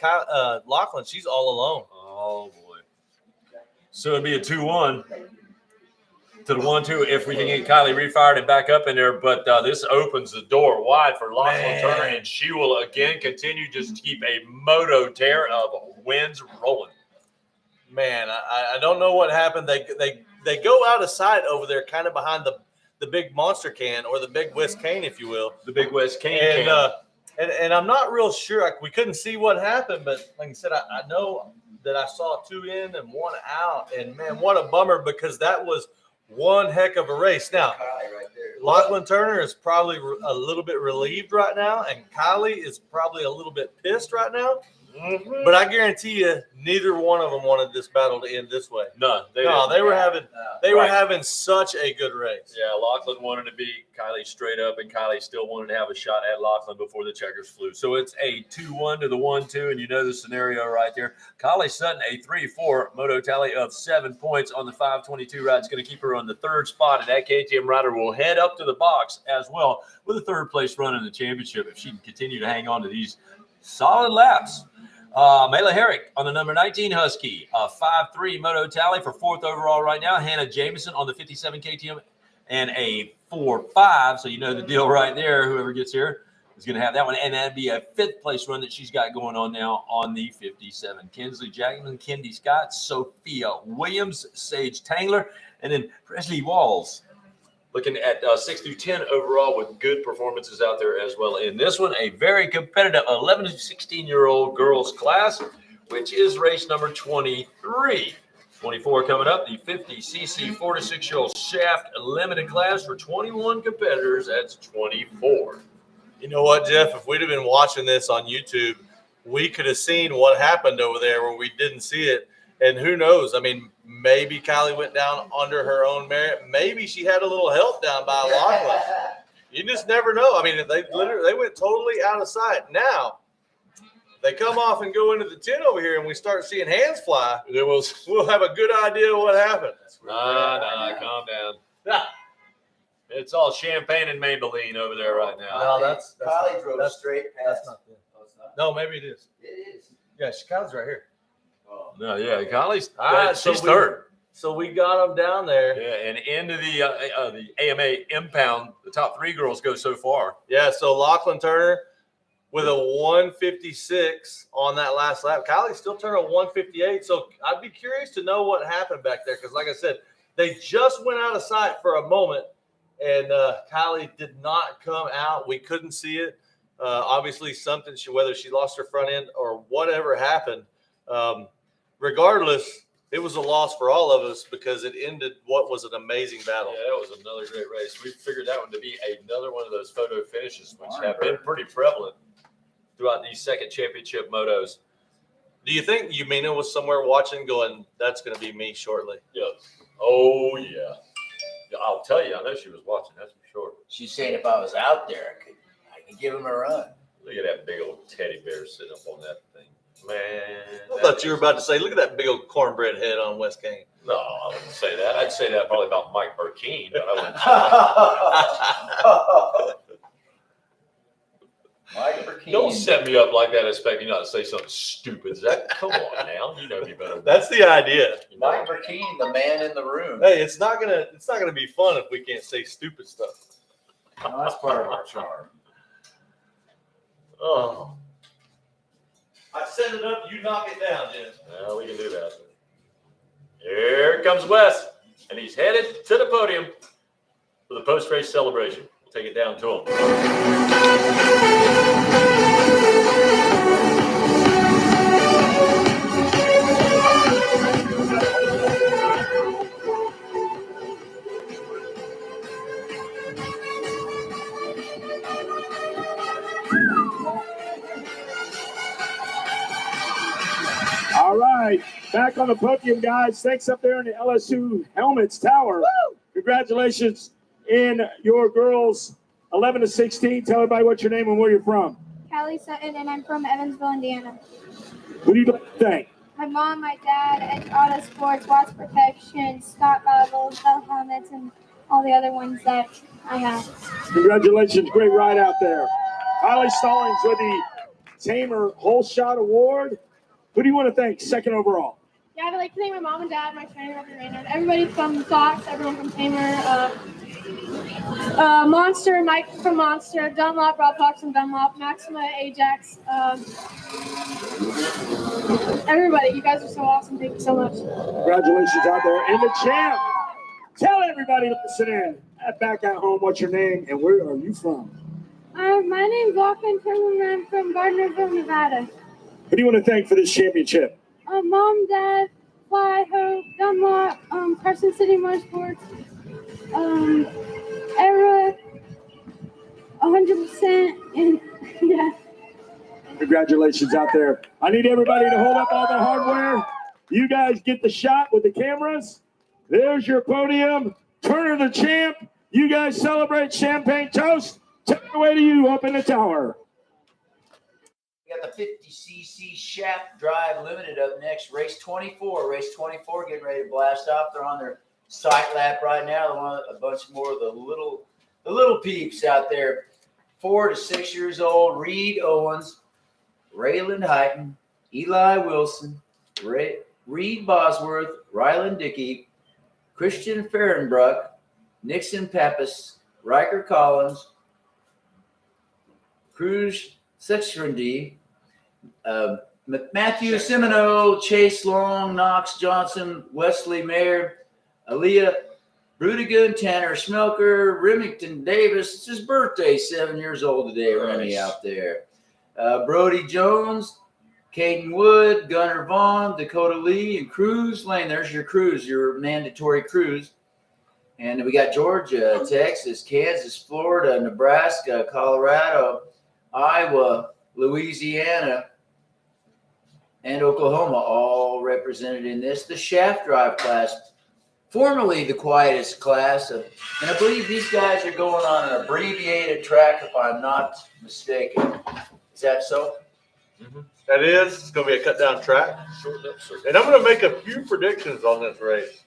Lachlan. She's all alone. Oh, boy. So it'd be a 2-1 to the 1-2 if we can get Kylie refired and back up in there. But this opens the door wide for Lachlan Turner, and she will again continue just to keep a moto tear of wins rolling. Man, I don't know what happened. They go out of sight over there, kind of behind the big monster can or the big West cane, if you will. The big West cane can. And I'm not real sure. We couldn't see what happened, but like I said, I know that I saw 2 in and 1 out. And man, what a bummer, because that was one heck of a race. Now, Lachlan Turner is probably a little bit relieved right now, and Kylie is probably a little bit pissed right now. Mm-hmm. But I guarantee you, neither one of them wanted this battle to end this way. No, they were having such a good race. Yeah, Lachlan wanted to beat Kylie straight up, and Kylie still wanted to have a shot at Lachlan before the checkers flew. So it's a 2-1 to the 1-2, and you know the scenario right there. Kylie Sutton, a 3-4 moto tally of 7 points on the 522 ride. It's going to keep her on the 3rd spot, and that KTM rider will head up to the box as well with a 3rd place run in the championship if she can continue to hang on to these solid laps. Mayla Herrick on the number 19 Husky. 5'3" moto tally for 4th overall right now. Hannah Jameson on the 57 KTM and a 4.5. So you know the deal right there. Whoever gets here is going to have that one. And that'd be a 5th place run that she's got going on now on the 57. Kinsley Jackman, Kendi Scott, Sophia Williams, Sage Tangler, and then Presley Walls. Looking at 6 through 10 overall with good performances out there as well. In this one, a very competitive 11 to 16-year-old girls class, which is race number 23. 24 coming up, the 50cc 4 to 6-year-old shaft limited class for 21 competitors. That's 24. You know what, Jeff? If we'd have been watching this on YouTube, we could have seen what happened over there where we didn't see it. And who knows? I mean, maybe Kylie went down under her own merit. Maybe she had a little help down by Lachlan. You just never know. I mean, they went totally out of sight. Now, they come off and go into the 10 over here, and we start seeing hands fly. We'll have a good idea what happened. Nah, calm down. It's all champagne and Maybelline over there right now. No, that's Kylie drove straight past. That's not it. No, maybe it is. It is. Yeah, Kylie's right here. No, yeah, Kylie's So she's third. So we got them down there. Yeah, and into the AMA impound, the top 3 girls go so far. Yeah, so Lachlan Turner with a 156 on that last lap. Kylie still turned a 158. So I'd be curious to know what happened back there because, like I said, they just went out of sight for a moment, and Kylie did not come out. We couldn't see it. Obviously, something whether she lost her front end or whatever happened. Regardless, it was a loss for all of us because it ended what was an amazing battle. Yeah, that was another great race. We figured that one to be another one of those photo finishes, which have been pretty prevalent throughout these second championship motos. Do you think Yumina was somewhere watching going, that's going to be me shortly? Yeah. Oh, yeah. I'll tell you, I know she was watching, that's for sure. She's saying if I was out there, I could give him a run. Look at that big old teddy bear sitting up on that thing. Man. I thought you were about to say, look at that big old cornbread head on West Kane. No, I wouldn't say that. I'd say that probably about Mike Burkeen, but I wouldn't. Mike Burkeen. Don't set me up like that expecting you not to say something stupid. Zach, come on now. You know me better. That's the idea. Mike Burkeen, the man in the room. Hey, it's not gonna be fun if we can't say stupid stuff. No, that's part of our charm. Oh. I set it up, you knock it down, Jim. Well, we can do that. Here comes Wes, and he's headed to the podium for the post-race celebration. We'll take it down to All right, back on the podium, guys. Thanks up there in the LSU Helmets Tower. Woo! Congratulations in your girls 11 to 16. Tell everybody what's your name and where you're from. Callie Sutton, and I'm from Evansville, Indiana. Who do you like to thank? My mom, my dad, Edge Auto Sports, Watts Protection, Scott Goggles, Bell Helmets, and all the other ones that I have. Congratulations, great ride out there. Holly Stallings with the Tamer Whole Shot Award. Who do you want to thank second overall? Yeah, I'd like to thank my mom and dad, my trainer, Robbie Raynard, everybody from Fox, everyone from Tamer, Monster, Mike from Monster, Dunlop, Rob Fox from Dunlop, Maxima, Ajax, everybody. You guys are so awesome. Thank you so much. Congratulations out there. And the champ. Tell everybody listening back at home what's your name and where are you from? My name's Lachlan Turner, and I'm from Gardnerville, Nevada. Who do you want to thank for this championship? Mom, Dad, Fly, Hope, Dunlop, Carson City Motorsports, Era, 100%, and yeah. Congratulations out there. I need everybody to hold up all the hardware. You guys get the shot with the cameras. There's your podium. Turner the champ. You guys celebrate champagne toast. Take it away to you up in the tower. We got the 50cc shaft drive limited up next. Race 24. Race 24 getting ready to blast off. They're on their sight lap right now. They want a bunch more of the little peeps out there. 4 to 6 years old. Reed Owens, Raylan Heighton, Eli Wilson, Reed Bosworth, Ryland Dickey, Christian Fehrenbruck, Nixon Pappas, Riker Collins, Cruz Sextrandy, Matthew Semino, Chase Long, Knox Johnson, Wesley Mayer, Aaliyah Brudigan, Tanner Smelker, Remington Davis. It's his birthday, 7 years old today, Remy out there. Brody Jones, Caden Wood, Gunnar Vaughn, Dakota Lee, and Cruz Lane. There's your cruise, your mandatory cruise. And we got Georgia, Texas, Kansas, Florida, Nebraska, Colorado, Iowa, Louisiana, and Oklahoma, all represented in this. The shaft drive class, formerly the quietest class. And I believe these guys are going on an abbreviated track, if I'm not mistaken. Is that so? Mm-hmm. That is. It's going to be a cut-down track. And I'm going to make a few predictions on this race.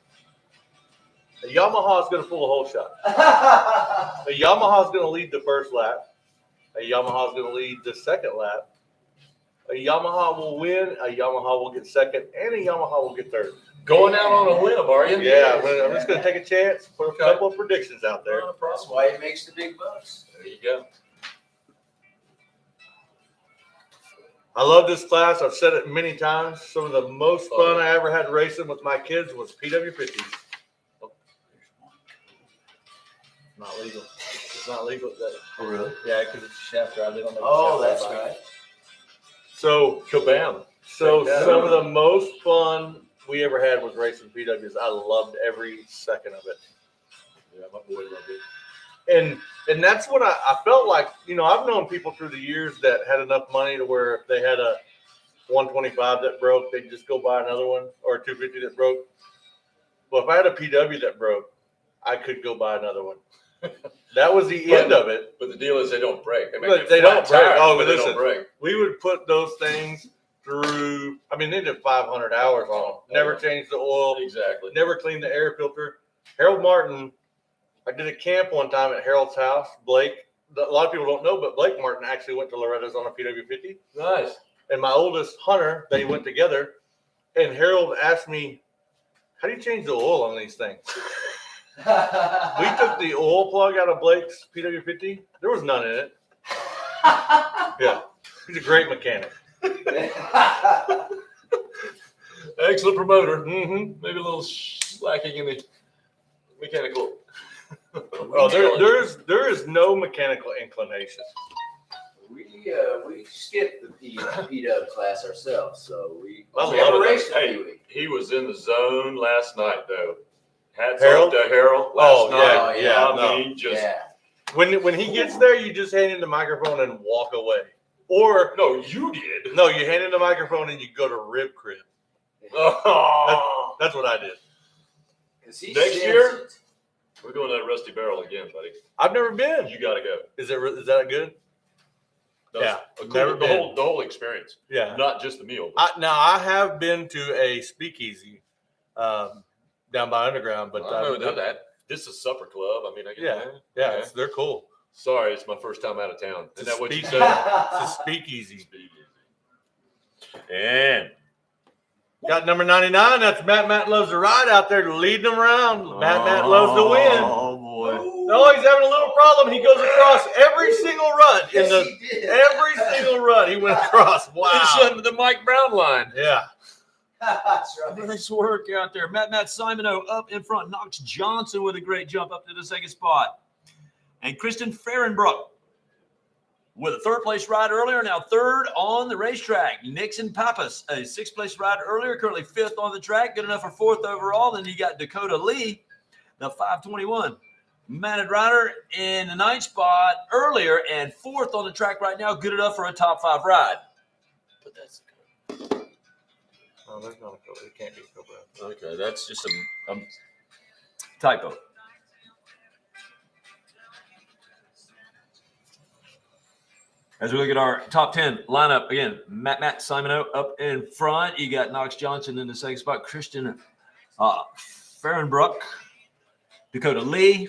The Yamaha is going to pull a whole shot. The Yamaha is going to lead the first lap. A Yamaha is going to lead the second lap. A Yamaha will win. A Yamaha will get second. And a Yamaha will get third. Going out on a limb, are you? Yeah, I'm just going to take a chance, put a couple of predictions out there. That's why it makes the big bucks. There you go. I love this class. I've said it many times. Some of the most fun I ever had racing with my kids was PW50s. Not legal. It's not legal. Oh, really? Yeah, because it's a shaft drive. They don't make that's right. So, kabam. So some of the most fun we ever had was racing PWs. I loved every second of it. Yeah, my boy loved it. And that's what I felt like. You know, I've known people through the years that had enough money to where if they had a 125 that broke, they'd just go buy another one, or a 250 that broke. Well, if I had a PW that broke, I could go buy another one. That was the end of it. But the deal is they don't break. They don't break. Oh, but listen, they don't break. we would put those things through. I mean, they did 500 hours on them. Never changed the oil. Exactly. Never cleaned the air filter. Harold Martin. I did a camp one time at Harold's house. Blake. A lot of people don't know, but Blake Martin actually went to Loretta's on a PW50. Nice. And my oldest Hunter, they went together. And Harold asked me, "How do you change the oil on these things?" We took the oil plug out of Blake's PW50. There was none in it. Yeah, he's a great mechanic. Excellent promoter. Mm-hmm. Maybe a little slacking in the mechanical. Oh, there is no mechanical inclination. We skipped the P-Dub class ourselves, so we I have a love race. it. Hey, he was in the zone last night, though. Hats Harold? off to Harold last night. Yeah. When he gets there, you just hand him the microphone and walk away. Or no, you did. No, you hand him the microphone and you go to rib crib. Oh. That's what I did. Next year, we're going to that Rusty Barrel again, buddy. I've never been. You got to go. Is that good? Yeah, never the whole experience. Yeah, not just the meal. Now I have been to a speakeasy down by Underground, but I know that. This is a supper club. I mean, I get that. Yeah, they're cool. Sorry, it's my first time out of town. Isn't that what you said? It's a speakeasy. And got number 99. That's Matt Loves to Ride out there leading them around. Matt loves to win. Oh boy! Oh, he's having a little problem. He goes across every single run. Every single run he went across. Wow! It's under the Mike Brown line. Yeah. That's right. Nice work out there. Matt Simoneau up in front. Knox Johnson with a great jump up to the second spot. And Kristen Fehrenbruck with a third place ride earlier, now third on the racetrack. Nixon Pappas, a sixth place ride earlier, currently fifth on the track, good enough for fourth overall. Then you got Dakota Lee, the 521. Matted rider in the ninth spot earlier and fourth on the track right now, good enough for a top 5 ride. But that's good. Oh, there's not a Cobra. It can't be a Cobra. Okay, that's just a typo. As we look at our top 10 lineup, again, Matt Simoneau up in front. You got Knox Johnson in the second spot. Christian Fehrenbruck, Dakota Lee,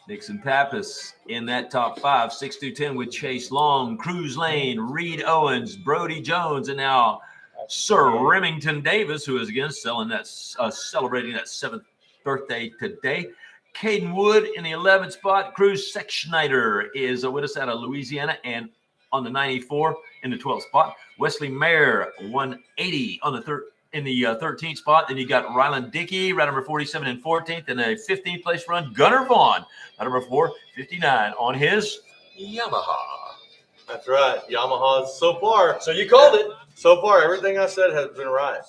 Nixon Pappas in that top 5. 6 through 10 with Chase Long, Cruz Lane, Reed Owens, Brody Jones, and now Sir Remington Davis, who is again celebrating that 7th birthday today. Caden Wood in the 11th spot. Cruz Sexschneider is with us out of Louisiana and on the 94 in the 12th spot. Wesley Mayer, 180 on the 13th spot. Then you got Ryland Dickey, right number 47 and 14th, and a 15th place run. Gunnar Vaughn, right number 459 on his Yamaha. That's right. Yamaha's so far. So you called it. So far, everything I said has been right.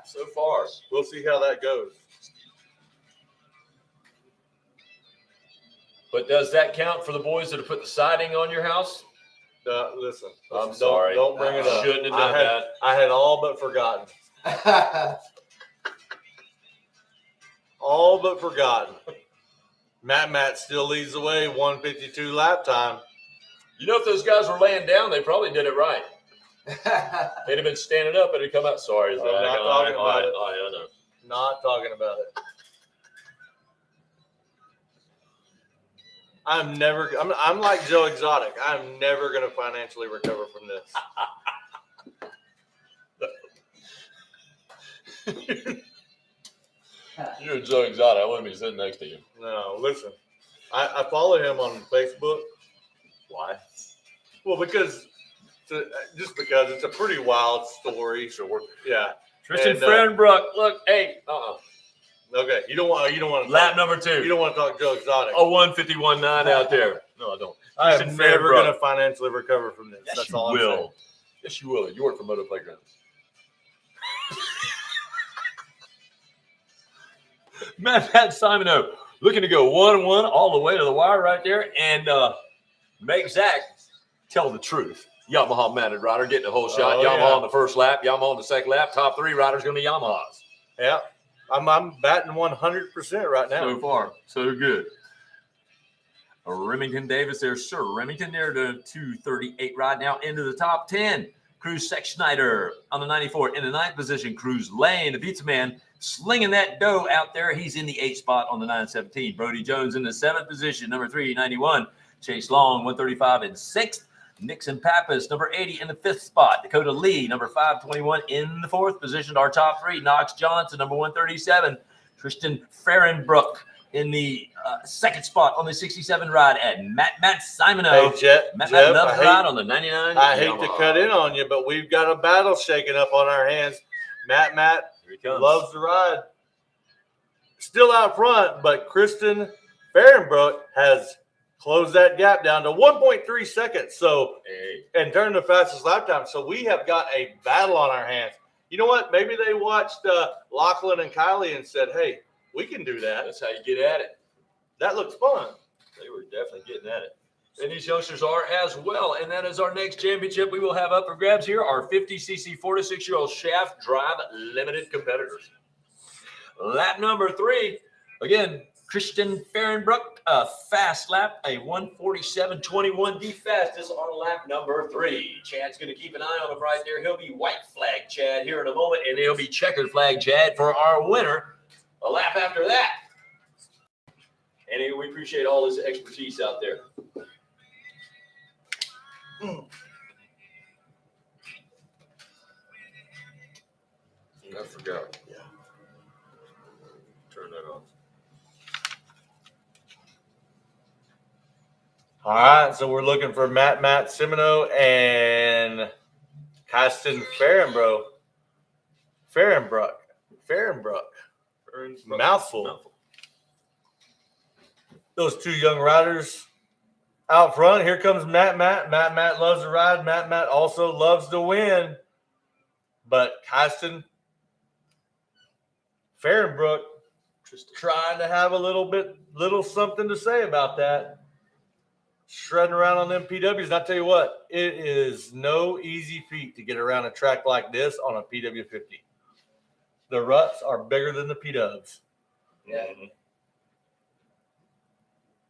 So far. We'll see how that goes. But does that count for the boys that have put the siding on your house? Listen, I'm sorry. Don't bring it up. Shouldn't have done that. I had all but forgotten. All but forgotten. Matt still leads the way, 152 lap time. You know, if those guys were laying down, they probably did it right. They'd have been standing up, and it'd come out. Sorry, Zach. I'm not talking about it. I know. Not talking about it. I'm like Joe Exotic. I'm never going to financially recover from this. You're Joe Exotic. I wouldn't be sitting next to you. No, listen. I follow him on Facebook. Why? Well, because it's a pretty wild story. Sure. Yeah. Tristan Frenbrook. Look, hey. Okay, you don't want to lap number 2. You don't want to talk Joe Exotic. Oh, 151.9 out there. No, I don't. I am never going to financially recover from this. Yes, That's you all will. I'm saying. Yes, you will. You work for Motoplayground. Matt Simoneau looking to go 1-1 all the way to the wire right there and make Zach tell the truth. Yamaha mounted rider getting a whole shot. Oh, Yamaha yeah. on the first lap. Yamaha on the second lap. Top 3 riders going to be Yamahas. Yeah. I'm batting 100% right now. So far, so good. Remington Davis there, Sir Remington there to 238 right now into the top 10. Cruz Sexschneider on the 94 in the 9th position. Cruz Lane, the pizza man, slinging that dough out there. He's in the 8th spot on the 917. Brody Jones in the 7th position, number 391. Chase Long, 135 in 6th. Nixon Pappas, number 80 in the 5th spot. Dakota Lee, number 521 in the 4th position. Our top 3, Knox Johnson, number 137. Tristan Fahrenbrook in the 2nd spot on the 67 ride. And Matt Simoneau. Hey, Jeff, Matt loves the ride on the 99. I hate to cut in on you, but we've got a battle shaking up on our hands. Matt loves the ride. Still out front, but Kristen Fahrenbrook has closed that gap down to 1.3 seconds. So, and turned the fastest lap time. So we have got a battle on our hands. You know what? Maybe they watched Lachlan and Kylie and said, "Hey, we can do that." That's how you get at it. That looks fun. They were definitely getting at it. And these youngsters are as well. And that is our next championship we will have up for grabs here. Our 50cc 4 to 6-year-old shaft drive limited competitors. Lap number 3. Again, Christian Fahrenbrook, a fast lap, a 147.21, the fastest on lap number 3. Chad's going to keep an eye on him right there. He'll be white flag Chad here in a moment, and he'll be checkered flag Chad for our winner a lap after that. And we appreciate all his expertise out there. I forgot. Yeah. Turn that on. All right, so we're looking for Matt Simoneau and Kaston Fahrenbrook. Mouthful. Those 2 young riders out front. Here comes Matt. Matt loves to ride. Matt also loves to win. But Kaston Fahrenbrook trying to have a little something to say about that. Shredding around on them PWs. And I tell you what, it is no easy feat to get around a track like this on a PW50. The ruts are bigger than the P-dubs. Yeah.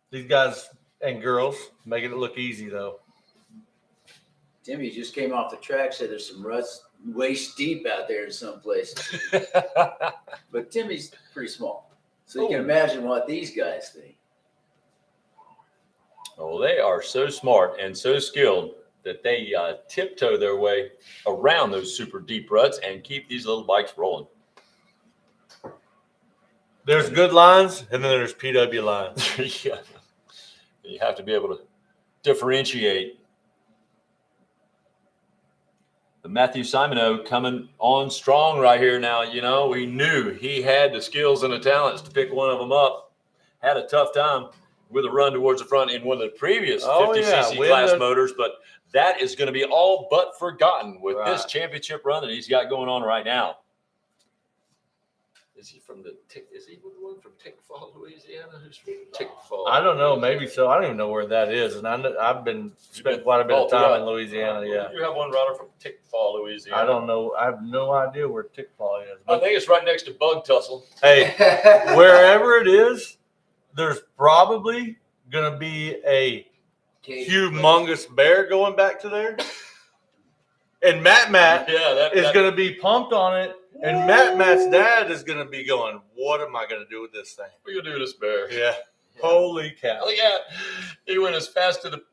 These guys and girls making it look easy, though. Timmy just came off the track, said there's some ruts waist deep out there in some places. But Timmy's pretty small. So you can imagine what these guys think. Oh, they are so smart and so skilled. that they tiptoe their way around those super deep ruts and keep these little bikes rolling. There's good lines, and then there's PW lines. Yeah. You have to be able to differentiate. The Matthew Simoneau coming on strong right here now. You know, we knew he had the skills and the talents to pick one of them up. Had a tough time with a run towards the front in one of the previous 50cc class motors, but that is going to be all but forgotten with this championship run that he's got going on right now. Is he from the one from Tickfall, Louisiana? Who's from Tickfall? I don't know. Maybe so. I don't even know where that is. And I've spent quite a bit of time in Louisiana. Yeah. You have one rider from Tickfall, Louisiana. I don't know. I have no idea where Tickfall is. I think it's right next to Bug Tussle. Hey, wherever it is, there's probably going to be a humongous bear going back to there. And Matt is going to be pumped on it. And Matt's dad is going to be going, what am I going to do with this thing? What are you going to do with this bear? Yeah. Holy cow. Look at he went as fast to the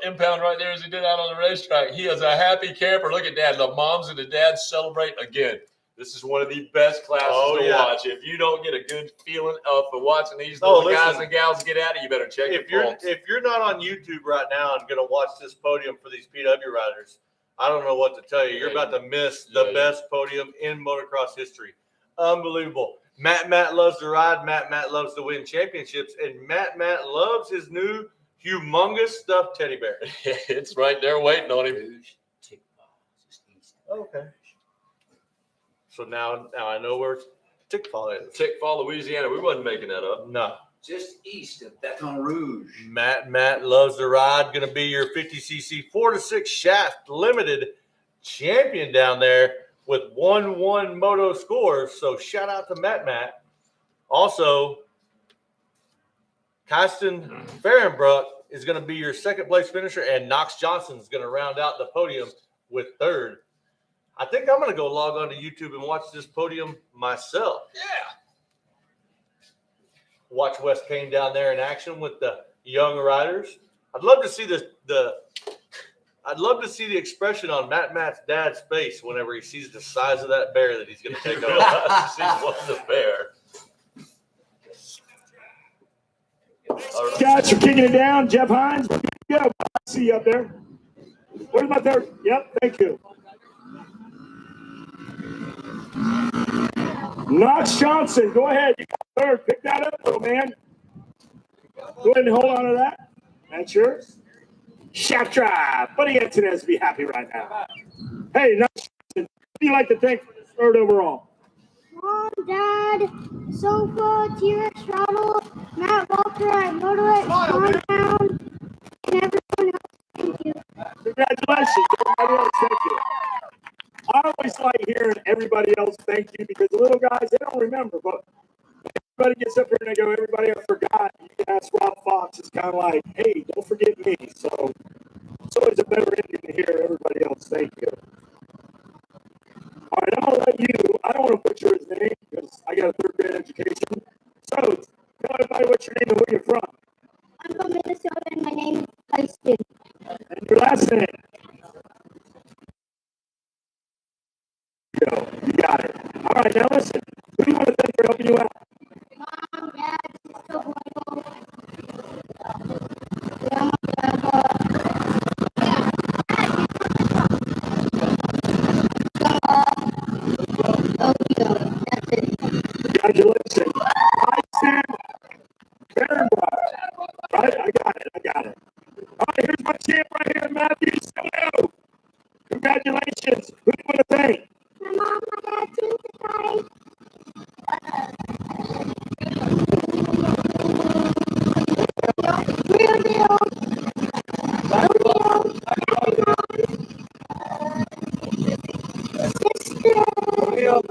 impound right there as he did out on the racetrack. He is a happy camper. Look at Dad. The moms and the dads celebrate again. This is one of the best classes to watch. If you don't get a good feeling of watching these little guys and gals get at it, you better check if you're not on YouTube right now and going to watch this podium for these PW riders, I don't know what to tell you. You're about to miss the best podium in motocross history. Unbelievable. Matt loves to ride. Matt loves to win championships. And Matt loves his new humongous stuffed teddy bear. It's right there waiting on him. Okay. So now I know where Tickfall is. Tickfall, Louisiana. We wasn't making that up. No. Just east of Baton Rouge. Matt loves to ride. Going to be your 50cc 4-6 shaft limited champion down there with 1-1 moto scores. So shout out to Matt. Also, Kysten Fahrenbruck is going to be your second place finisher, and Knox Johnson is going to round out the podium with third. I think I'm going to go log on to YouTube and watch this podium myself. Yeah. Watch Wes Payne down there in action with the young riders. I'd love to see the expression on Matt's dad's face whenever he sees the size of that bear that he's going to take over. The bear. Guys for kicking it down. Jeff Hines. Go. I see you up there. Where's my third? Yep. Thank you. Knox Johnson, go ahead. You got third. Pick that up, little man. Go ahead and hold on to that. That's yours. Shaft drive. Buddy Antonez be happy right now. Hey, Knox Johnson, what do you like to think for this third overall? Mom, Dad, Sofa, T-Rex Throttle, Matt Walker at Motorhead, Compound, and everyone else. Thank you. Congratulations. Everybody else, thank you. I always like hearing everybody else thank you because the little guys, they don't remember, but everybody gets up here and they go, everybody I forgot. You can ask Rob Fox. It's kind of like, hey, don't forget me. So it's always a better ending to hear everybody else thank you. All right, I'm going to let you, I don't want to butcher his name because I got a third grade education. So tell everybody what's your name and where you're from. I'm from Minnesota and my name is Tyson. And your last name? You got it. All right, now listen. Who do you want to thank for helping you out? Mom, Dad, Sister Boyle, Grandma, Grandpa. Congratulations. Tyson Fahrenbruck. Right? I got it. All right, here's my champ right here, Matthew Simoneau. Congratulations. Who do you want to thank? My mom, my dad, Team Sakai. Real deal.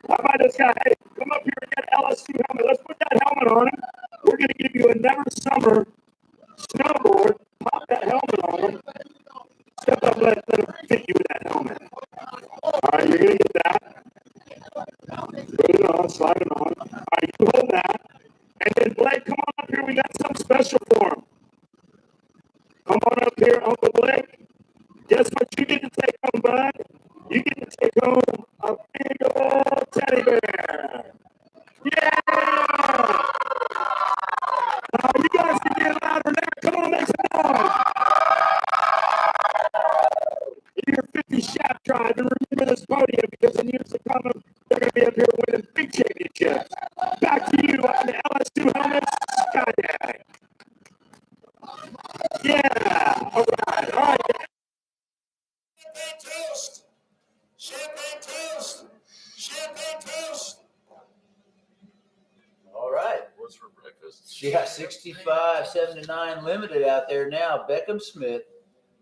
How about this guy? Hey, come up here and get LSU helmet. Let's put that helmet on him. We're going to give you a Never Summer snowboard. Pop that helmet on him. Step up, let him fit you with that helmet. All right, you're going to get that. Put it on, slide it on. All right. us for breakfast. Yeah, 65, 7-9 limited out there now. Beckham Smith,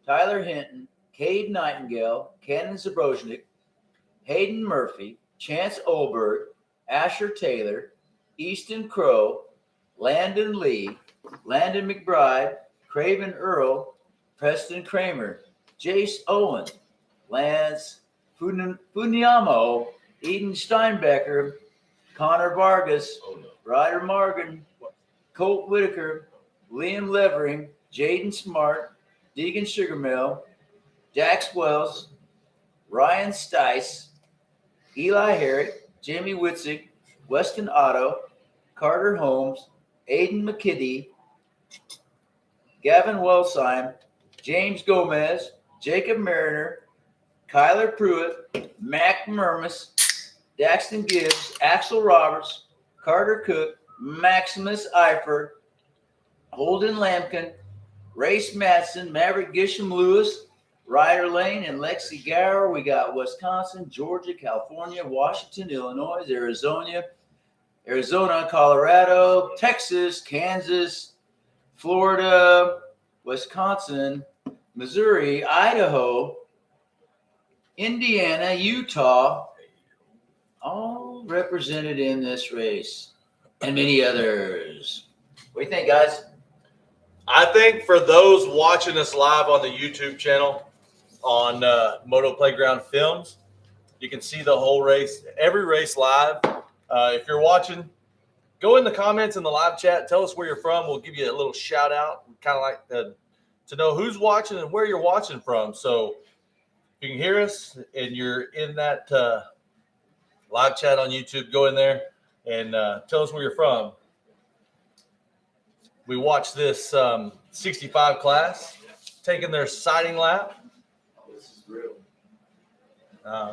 Tyler Hinton, Cade Nightingale, Cannon Zabroznik, Hayden Murphy, Chance Olberg, Asher Taylor, Easton Crow, Landon Lee, Landon McBride, Craven Earl, Preston Kramer, Jace Owen, Lance Funyamo, Eden Steinbecker, Connor Vargas, Ryder Morgan, Colt Whitaker, Liam Levering, Jaden Smart, Deegan Sugarmill, Dax Wells, Ryan Stice, Eli Herrick, Jamie Witzig, Weston Otto, Carter Holmes, Aiden McKinney, Gavin Wellsheim, James Gomez, Jacob Mariner, Kyler Pruitt, Mac Murmas, Daxton Gibbs, Axel Roberts, Carter Cook, Maximus Eifer, Holden Lampkin, Race Madsen, Maverick Gisham Lewis, Ryder Lane, and Lexi Gower. We got Wisconsin, Georgia, California, Washington, Illinois, Arizona, Colorado, Texas, Kansas, Florida, Wisconsin, Missouri, Idaho, Indiana, Utah, all represented in this race, and many others. What do you think, guys? I think for those watching us live on the YouTube channel on Motoplayground Films, you can see the whole race, every race live. If you're watching, go in the comments in the live chat. Tell us where you're from. We'll give you a little shout out. Kind of like to know who's watching and where you're watching from. So if you can hear us and you're in that live chat on YouTube, go in there and tell us where you're from. We watched this 65 class taking their sighting lap. This is real.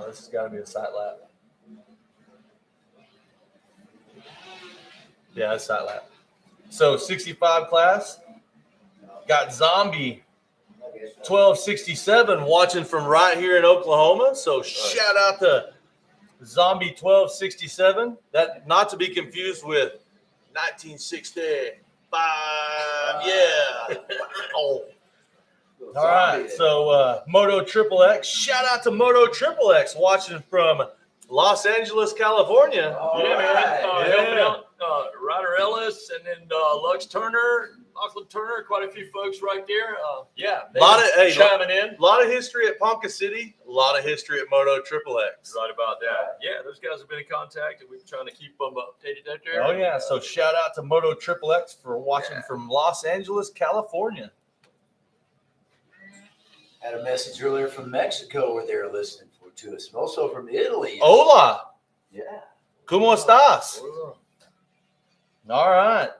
This has got to be a sight lap. Yeah, it's sight lap. So 65 class got Zombie 1267 watching from right here in Oklahoma. So shout out to Zombie 1267. That not to be confused with 1965. Yeah. Wow. All right. So Moto Triple X. Shout out to Moto Triple X watching from Los Angeles, California. Yeah, man. Helping out Ryder Ellis and then Lux Turner, Lachlan Turner, quite a few folks right there. Chiming in. A lot of history at Ponca City, a lot of history at Moto Triple X. Right about that. Yeah, those guys have been in contact, and we're trying to keep them updated out there. Oh, yeah. So shout out to Moto Triple X for watching from Los Angeles, California. Had a message earlier from Mexico where they were listening to us. Also from Italy. Hola. Yeah. ¿Cómo estás? All right.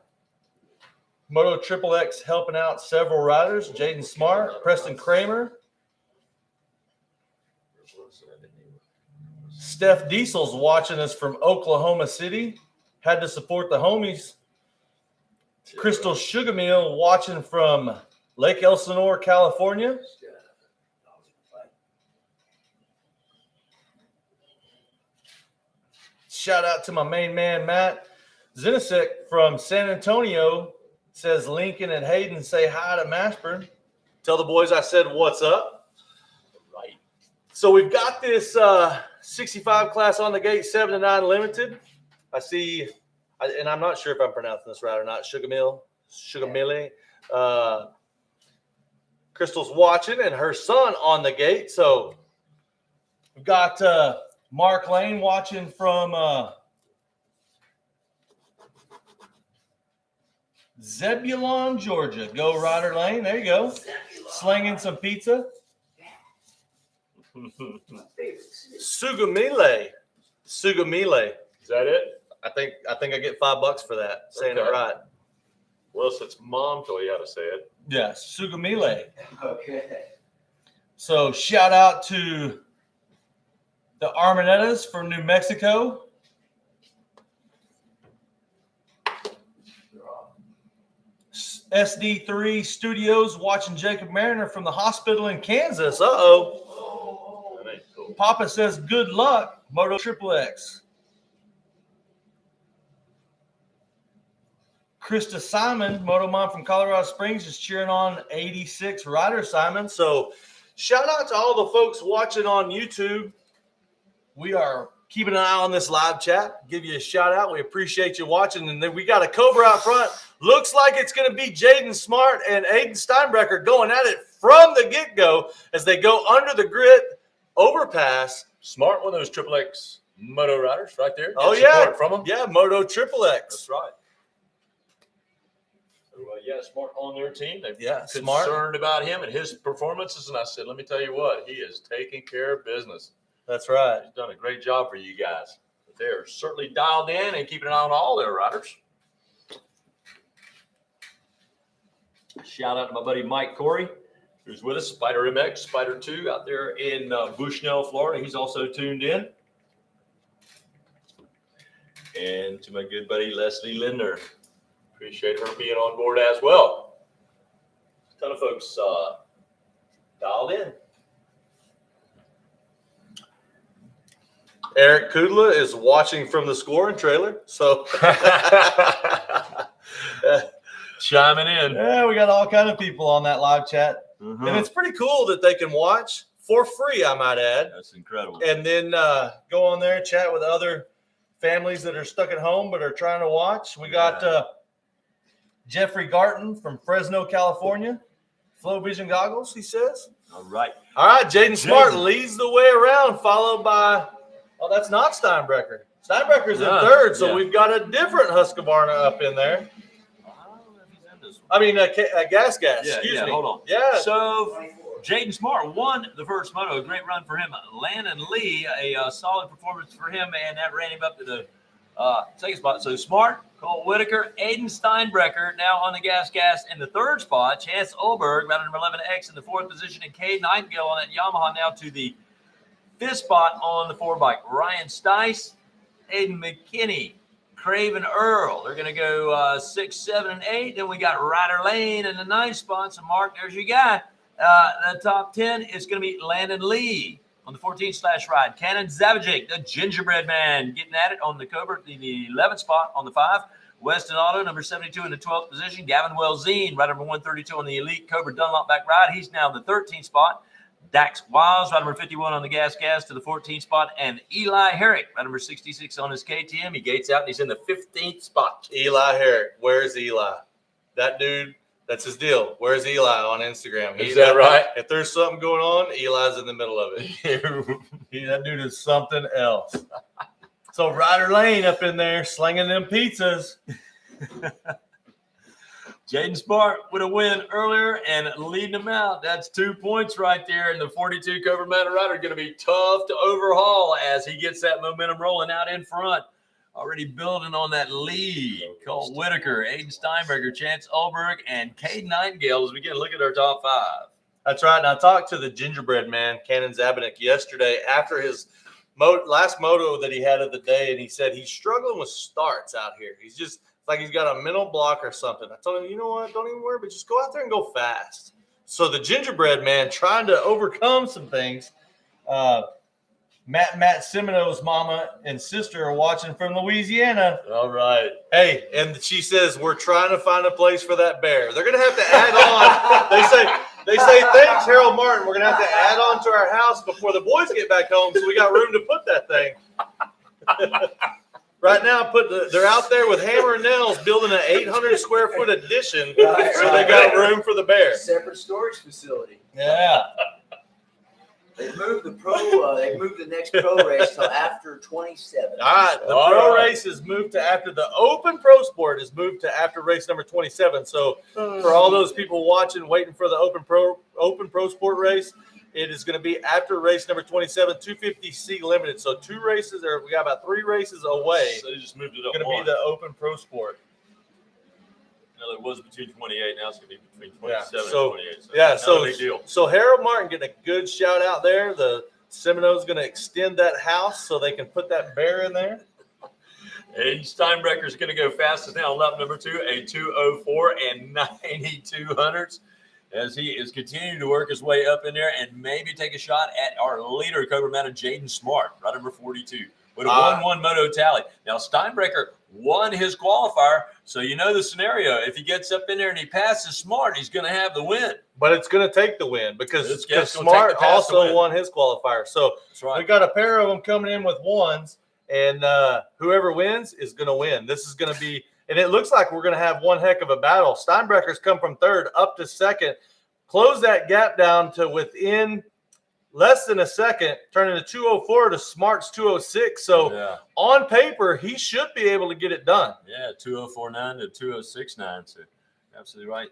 Moto Triple X helping out several riders. Jaden Smart, Preston Kramer. Steph Diesel's watching us from Oklahoma City. Had to support the homies. Crystal Sugarmill watching from Lake Elsinore, California. Shout out to my main man, Matt Zinasek from San Antonio. Says Lincoln and Hayden say hi to Mashburn. Tell the boys I said what's up. Right. So we've got this 65 class on the gate, 7-9 limited. I see, and I'm not sure if I'm pronouncing this right or not, Sugarmille. Crystal's watching and her son on the gate. So we've got Mark Lane watching from Zebulon, Georgia. Go Ryder Lane. There you go. Slinging some pizza. Sugamile. Is that it? I think I get $5 for that. Saying it right. Well, since Mom told you how to say it. Yeah, Sugamile. Okay. So shout out to the Armanettas from New Mexico. SD3 Studios watching Jacob Mariner from the hospital in Kansas. Uh-oh. That ain't cool. Papa says good luck, Moto Triple X. Krista Simon, Moto Mom from Colorado Springs, is cheering on 86 Ryder Simon. So shout out to all the folks watching on YouTube. We are keeping an eye on this live chat. Give you a shout out. We appreciate you watching. And then we got a Cobra out front. Looks like it's going to be Jaden Smart and Aiden Steinbrecher going at it from the get-go as they go under the grid overpass. Smart, one of those Triple X Moto riders right there. Oh, Get yeah. support from them. Yeah, Moto Triple X. That's right. So, yeah, Smart on their team. They're concerned Smart. about him and his performances. And I said, let me tell you what, he is taking care of business. That's right. He's done a great job for you guys. But they're certainly dialed in and keeping an eye on all their riders. Shout out to my buddy Mike Corey, who's with us, Spider MX, Spider 2 out there in Bushnell, Florida. He's also tuned in. And to my good buddy Leslie Lindner. Appreciate her being on board as well. A ton of folks dialed in. Eric Kudla is watching from the scoring trailer. So chiming in. Yeah, we got all kind of people on that live chat. And it's pretty cool that they can watch for free, I might add. That's incredible. And then go on there and chat with other families that are stuck at home but are trying to watch. We got Jeffrey Garton from Fresno, California. Flow Vision Goggles, he says. All right. All right, Jaden Smart leads the way around, followed by, oh, that's not Steinbrecher. Steinbrecher's in third, so we've got a different Husqvarna up in there. I mean, Gas. Excuse me. Hold on. Yeah. So Jaden Smart won the first moto. A great run for him. Landon Lee, a solid performance for him, and that ran him up to the second spot. So Smart, Cole Whitaker, Aiden Steinbrecher now on the Gas in the third spot. Chance Olberg, round number 11X in the fourth position, and Cade Nightingale on that Yamaha now to the fifth spot on the 4-bike. Ryan Stice, Aiden McKinney, Craven Earl. They're going to go 6, 7, and 8. Then we got Ryder Lane in the ninth spot. So, Mark, there's your guy. The top 10 is going to be Landon Lee on the 14th ride. Cannon Zavajic, the gingerbread man, getting at it on the Cobra in the 11th spot on the 5. Weston Auto, number 72 in the 12th position. Gavin Welzine, ride number 132 on the Elite Cobra Dunlop back ride. He's now in the 13th spot. Dax Wiles, ride number 51 on the Gas to the 14th spot. And Eli Herrick, ride number 66 on his KTM. He gates out and he's in the 15th spot. Eli Herrick. Where's Eli? That dude, that's his deal. Where's Eli on Instagram? Is that right? If there's something going on, Eli's in the middle of it. That dude is something else. So Ryder Lane up in there slinging them pizzas. Jaden Smart with a win earlier and leading them out. That's 2 points right there. And the 42 Cobra Mountain Rider going to be tough to overhaul as he gets that momentum rolling out in front. Already building on that lead. Cole Whitaker, Aiden Steinberger, Chance Ulberg, and Cade Nightingale as we get a look at our top 5. That's right. And I talked to the gingerbread man, Cannon Zabanik, yesterday after his last moto that he had of the day, and he said he's struggling with starts out here. He's just like he's got a mental block or something. I told him, you know what, don't even worry, but just go out there and go fast. So the gingerbread man trying to overcome some things. Matt Semino's mama and sister are watching from Louisiana. All right. Hey, and she says, we're trying to find a place for that bear. They're going to have to add on. They say, thanks, Harold Martin. We're going to have to add on to our house before the boys get back home, so we got room to put that thing. Right now, they're out there with hammer and nails building an 800-square-foot addition, so they got room for the bear. Separate storage facility. Yeah. They moved the next pro race till after 27. All right, the pro race is moved to after the Open Pro Sport is moved to after race number 27. So for all those people watching, waiting for the Open Pro Sport race, it is going to be after race number 27, 250C limited. So we got about 3 races away. So they just moved it up. It's going to be the Open Pro Sport. No, it was between 28. Now it's going to be between 27 and 28. So, not a big deal. So Harold Martin getting a good shout out there. The Semino's going to extend that house so they can put that bear in there. Aiden Steinbrecher is going to go fastest now on lap number 2, a 2:04 and 92 as he is continuing to work his way up in there and maybe take a shot at our leader, Cobra Mountain, Jaden Smart, right number 42, with a 1-1 moto tally. Now, Steinbrecher won his qualifier, So you know the scenario. If he gets up in there and he passes Smart, he's going to have the win. But it's going to take the win because It's gonna take Smart the pass to also win. won his qualifier. So That's right. we got a pair of them coming in with ones, and whoever wins is going to win. This is going to be, and it looks like we're going to have one heck of a battle. Steinbrecker's come from third up to second, close that gap down to within less than a second, turning to 204 to Smart's 206. So on paper, he should be able to get it done. Yeah, 2049 to 2069. So absolutely right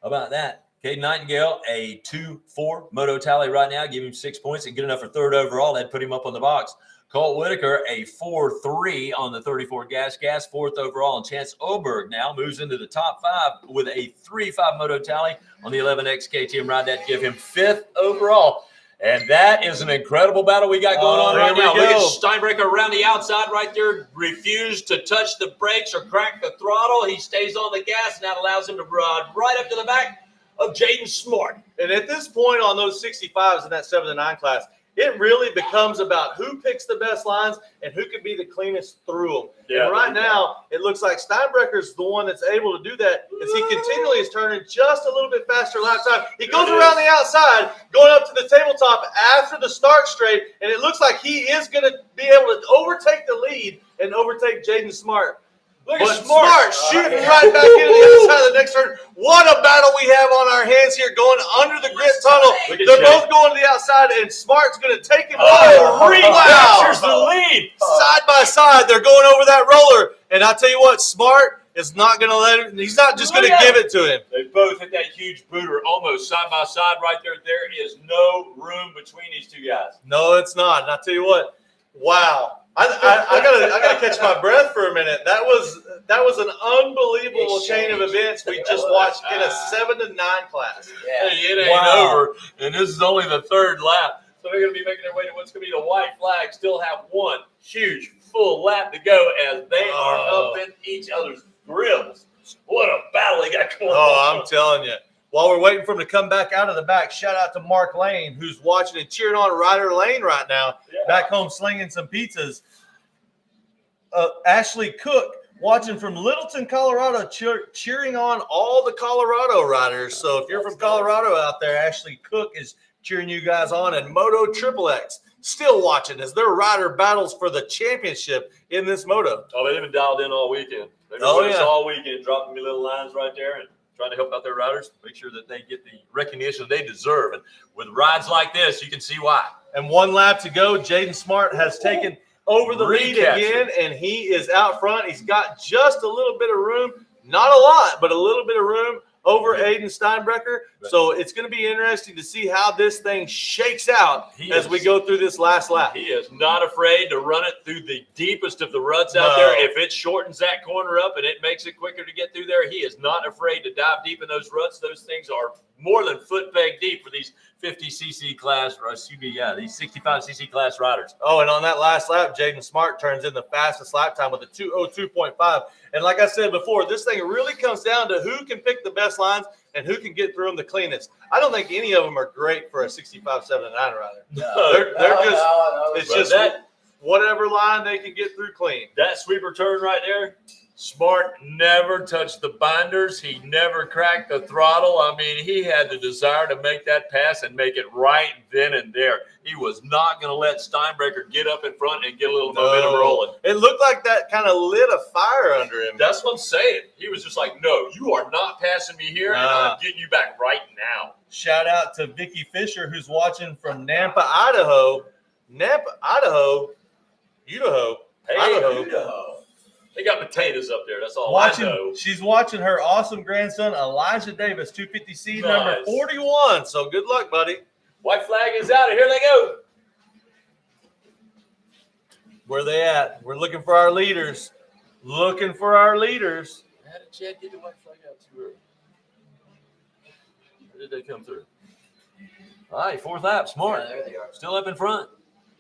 about that. Caden Nightingale, a 2-4 moto tally right now. Give him 6 points and good enough for third overall. That'd put him up on the box. Colt Whitaker, a 4-3 on the 34 gas, fourth overall. And Chance Oberg now moves into the top 5 with a 3-5 moto tally on the 11X KTM ride. That give him 5th overall. And that is an incredible battle we got going on right now. Look at Steinbrecher around the outside right there. Refused to touch the brakes or crack the throttle. He stays on the gas, and that allows him to run right up to the back of Jaden Smart. And at this point on those 65s in that 7 to 9 class, it really becomes about who picks the best lines and who can be the cleanest through them. Yeah. And right now, it looks like Steinbrecker's the one that's able to do that as he continually is turning just a little bit faster lap time. He goes around the outside, going up to the tabletop after the start straight, and it looks like he is going to be able to overtake the lead and overtake Jaden Smart. Look But at Smart shooting right back into the other side of the next turn. What a battle we have on our hands here going under the grit tunnel. They're both going to the outside, and Smart's going to take him over. Recaptures the lead. Side by side, they're going over that roller. And I'll tell you what, Smart is not going to let him. He's not just going to give it to him. They both hit that huge booter almost side by side right there. There is no room between these two guys. No, it's not. And I'll tell you what, wow. I gotta catch my breath for a minute. That was an unbelievable chain of events we just watched in a 7 to 9 class. Hey, it ain't over, and this is only the third lap. So they're going to be making their way to what's going to be the white flag. Still have one huge full lap to go as they are up in each other's grills. What a battle they got going on. Oh, I'm telling you. While we're waiting for him to come back out of the back, shout out to Mark Lane, who's watching and cheering on Ryder Lane right now, back home slinging some pizzas. Ashley Cook, watching from Littleton, Colorado, cheering on all the Colorado riders. So if you're from Colorado out there, Ashley Cook is cheering you guys on. And Moto Triple X still watching as their rider battles for the championship in this moto. Oh, they've been dialed in all weekend. They've been with us all weekend, dropping me little lines right there and trying to help out their riders, make sure that they get the recognition they deserve. And with rides like this, you can see why. And 1 lap to go. Jaden Smart has taken over the lead again, and he is out front. He's got just a little bit of room, not a lot, but a little bit of room over Aiden Steinbrecher. So it's going to be interesting to see how this thing shakes out as we go through this last lap. He is not afraid to run it through the deepest of the ruts out there. If it shortens that corner up and it makes it quicker to get through there, he is not afraid to dive deep in those ruts. Those things are more than foot peg deep for these 50cc class, or excuse me, these 65cc class riders. Oh, and on that last lap, Jaden Smart turns in the fastest lap time with a 2:02.5. And like I said before, this thing really comes down to who can pick the best lines and who can get through them the cleanest. I don't think any of them are great for a 65, 7, and 9 rider. No. It's just whatever line they can get through clean. That sweeper turn right there, Smart never touched the binders. He never cracked the throttle. I mean, he had the desire to make that pass and make it right then and there. He was not going to let Steinbrecher get up in front and get a little momentum rolling. It looked like that kind of lit a fire under him. That's what I'm saying. He was just like, no, you are not passing me here, and I'm getting you back right now. Shout out to Vicky Fisher, who's watching from Nampa, Idaho. Idaho. They got potatoes up there. That's all I know. She's watching her awesome grandson, Elijah Davis, 250C, number 41. So good luck, buddy. White flag is out. Here they go. Where they at? We're looking for our leaders. How did Chad get the white flag out too early? Where did they come through? All right, 4th lap. Smart. Yeah, there they are. Still up in front.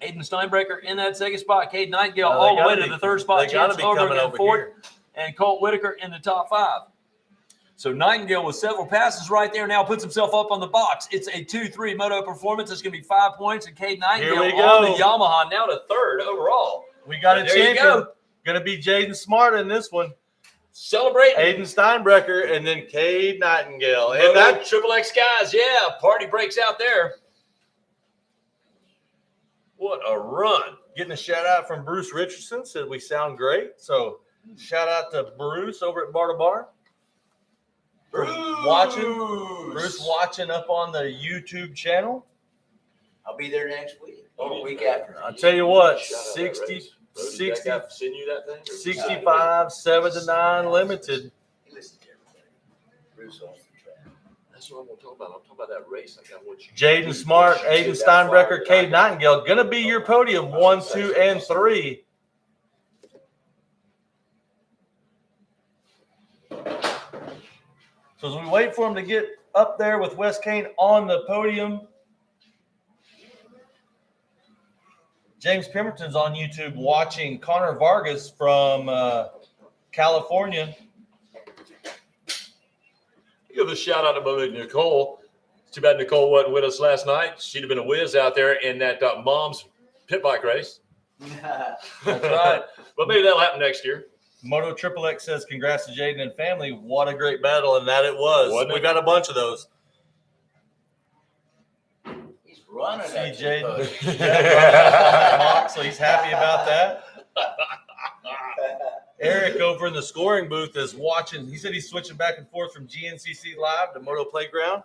Aiden Steinbrecher in that 2nd spot. Cade Nightingale all the way to the 3rd spot. Chance Oberg in 4th. And Colt Whitaker in the top 5. So Nightingale with several passes right there now puts himself up on the box. It's a 2-3 moto performance. It's going to be 5 points. And Cade Nightingale on the Yamaha now to 3rd overall. We got a champion. Going to be Jaden Smart in this one. Celebrating. Aiden Steinbrecker, and then Cade Nightingale. And And that that Triple X guys, yeah, party breaks out there. What a run. getting a shout out from Bruce Richardson, said we sound great. So shout out to Bruce over at Bar to Bar. Bruce watching up on the YouTube channel. I'll be there next week or the week after. I'll tell you what, Shout out that 60, race. Brody, 60, that guy send you that thing? Or- 65, 7 to 9 limited. He listens to everything. Bruce owns the track. That's what I'm going to talk about. I'm talking about that race. Like I want you. Jaden Smart, Aiden Steinbrecker, Cade Nightingale, gonna be your podium 1, 2, and 3. So as we wait for him to get up there with Wes Kane on the podium, James Pemberton's on YouTube watching Connor Vargas from California. Give a shout out to Mother Nicole. It's too bad Nicole wasn't with us last night. She'd have been a whiz out there in that mom's pit bike race. That's right. But maybe that'll happen next year. Moto Triple X says, congrats to Jaden and family. What a great battle, and that it was. Wasn't it? We got a bunch of those. He's running See that Jaden. So he's happy about that. Eric over in the scoring booth is watching. He said he's switching back and forth from GNCC Live to Motoplayground.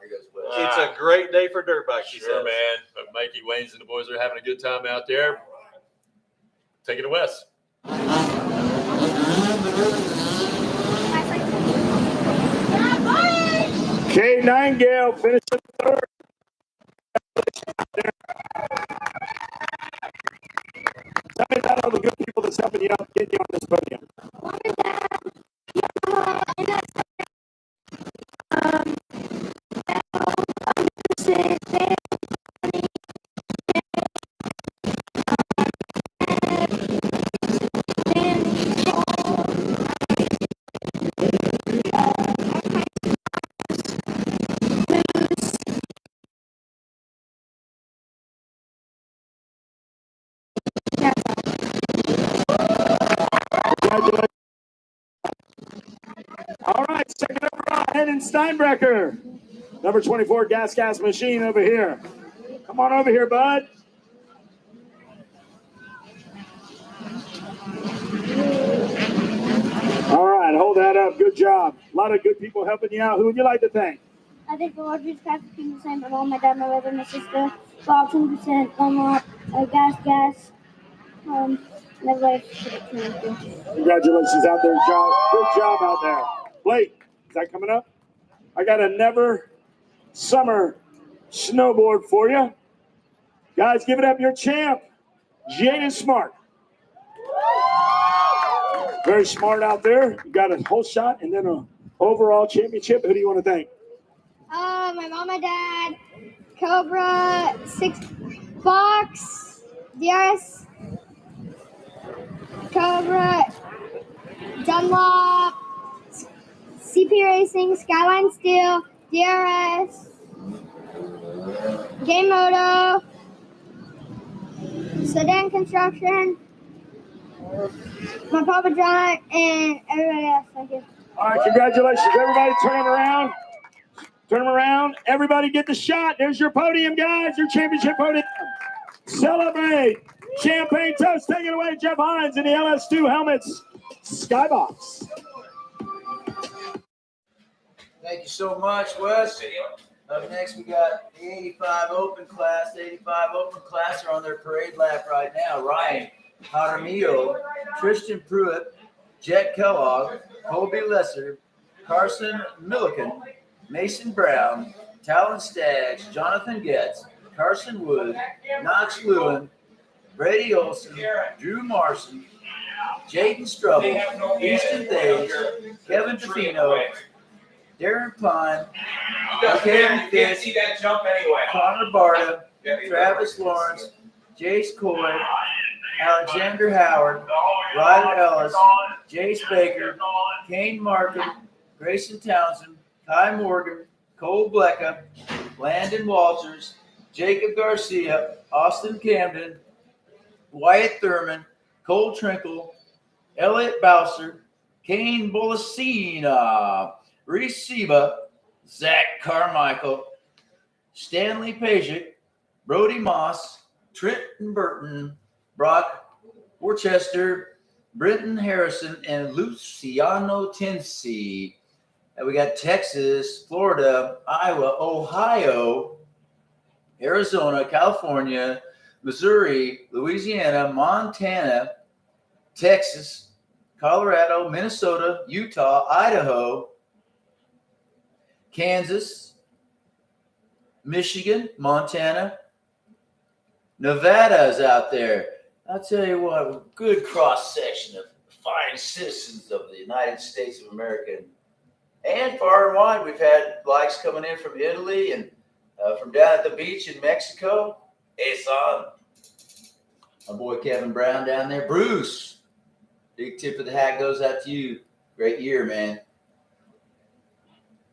It's a great day for dirt bikes, he Sure, says. man. But Mikey Waynes and the boys are having a good time out there. Take it to Wes. Cade Nightingale finished in third. Tell me about all the good people that's helping you out, getting you on this podium. Congratulations. All right, second overall, Hennon Steinbrecker. Number 24, Gas Machine over here. Come on over here, bud. All right, hold that up. Good job. A lot of good people helping you out. Who would you like to thank? I think the Lord Jesus Christ became the same for mom, my dad, my brother, my sister, Bob, 10%, Dunlop, gas, and everybody. Congratulations out there, John. Good job out there. Blake, is that coming up? I got a Never Summer snowboard for you. Guys, give it up, your champ, Jaden Smart. Very smart out there. You got a whole shot and then an overall championship. Who do you want to thank? My mom, my dad, Cobra, 6 Fox, DRS, Cobra, Dunlop, CP Racing, Skyline Steel, DRS, Game Moto, Sedan Construction, my Papa John, and everybody else. Thank you. All right, congratulations. Everybody turn them around. Turn them around. Everybody get the shot. There's your podium, guys. Your championship podium. Celebrate. Champagne toast. Take it away, Jeff Hines in the LS2 helmets. Skybox. Thank you so much, Wes. Up next, we got the 85 Open class. The 85 Open class are on their parade lap right now. Ryan Jaramillo, Tristan Pruitt, Jet Kellogg, Colby Lesser, Carson Milliken, Mason Brown, Talon Staggs, Jonathan Getz, Carson Wood, Knox Lewin, Brady Olson, Drew Marson, Jaden Strubble, Easton Thage, Kevin Trevino, Darren Pine, Kevin Fitz, Connor Barta, Travis Lawrence, Jace Coy, Alexander Howard, Ryder Ellis, Jace Baker, Kane Markham, Grayson Townsend, Kai Morgan, Cole Blecka, Landon Walters, Jacob Garcia, Austin Camden, Wyatt Thurman, Cole Trinkle, Elliot Bowser, Kane Bolasina, Reciba, Zach Carmichael, Stanley Pajic, Brody Moss, Trenton Burton, Brock Worcester, Britton Harrison, and Luciano Tennessee. And we got Texas, Florida, Iowa, Ohio, Arizona, California, Missouri, Louisiana, Montana, Texas, Colorado, Minnesota, Utah, Idaho, Kansas, Michigan, Montana, Nevada is out there. I'll tell you what, a good cross-section of fine citizens of the United States of America. And far and wide, we've had likes coming in from Italy and from down at the beach in Mexico. Hey, son. My boy Kevin Brown down there. Bruce, big tip of the hat goes out to you. Great year, man.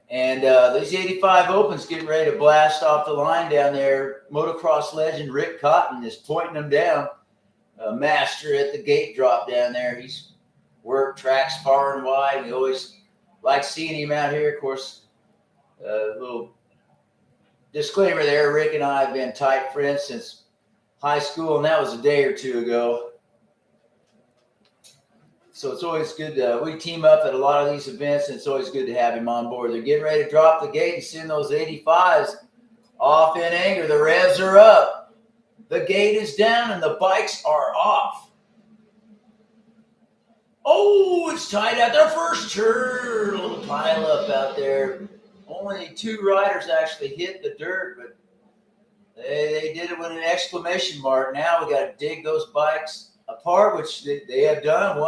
And these 85 Opens getting ready to blast off the line down there. Motocross legend Rick Cotton is pointing them down. A master at the gate drop down there. He's worked tracks far and wide. We always like seeing him out here. Of course, a little disclaimer there. Rick and I have been tight friends since high school, and that was a day or two ago. So it's always good. We team up at a lot of these events, and it's always good to have him on board. They're getting ready to drop the gate and send those 85s off in anger. The revs are up. The gate is down, and the bikes are off. Oh, it's tight out there. First turn. A little pile up out there. Only 2 riders actually hit the dirt, but they did it with an exclamation mark. Now we got to dig those bikes apart, which they have done.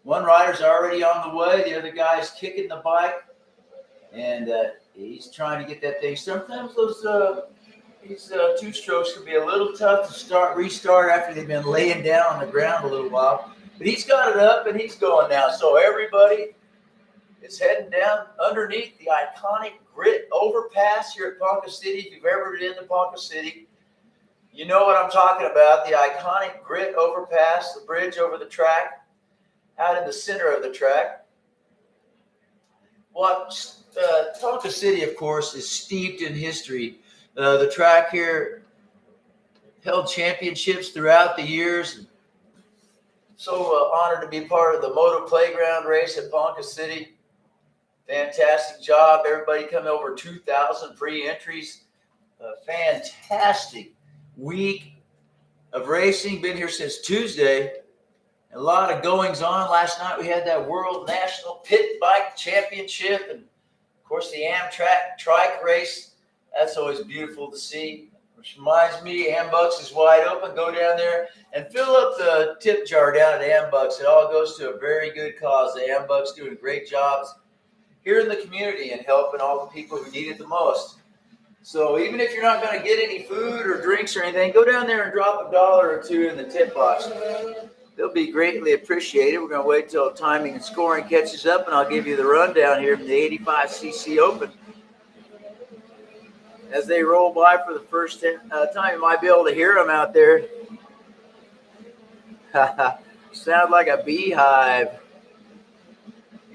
One rider's already on the way. The other guy's kicking the bike, and he's trying to get that thing. Sometimes these 2-strokes can be a little tough to restart after they've been laying down on the ground a little while. But he's got it up, and he's going now. So everybody is heading down underneath the iconic grit overpass here at Ponca City. If you've ever been to Ponca City, you know what I'm talking about. The iconic grit overpass, the bridge over the track, out in the center of the track. Well, Ponca City, of course, is steeped in history. The track here held championships throughout the years. So honored to be part of the Motoplayground race at Ponca City. Fantastic job. Everybody coming over 2,000 free entries. Fantastic week of racing. Been here since Tuesday. A lot of goings on. Last night we had that World National Pit Bike Championship. And, of course, the Amtrak trike race. That's always beautiful to see. Which reminds me, Ambucks is wide open. Go down there and fill up the tip jar down at Ambucks. It all goes to a very good cause. The Ambucks doing great jobs here in the community and helping all the people who need it the most. So even if you're not going to get any food or drinks or anything, go down there and drop $1 or $2 in the tip box. They'll be greatly appreciated. We're going to wait till timing and scoring catches up, and I'll give you the rundown here from the 85cc Open. As they roll by for the first time, you might be able to hear them out there. Sound like a beehive.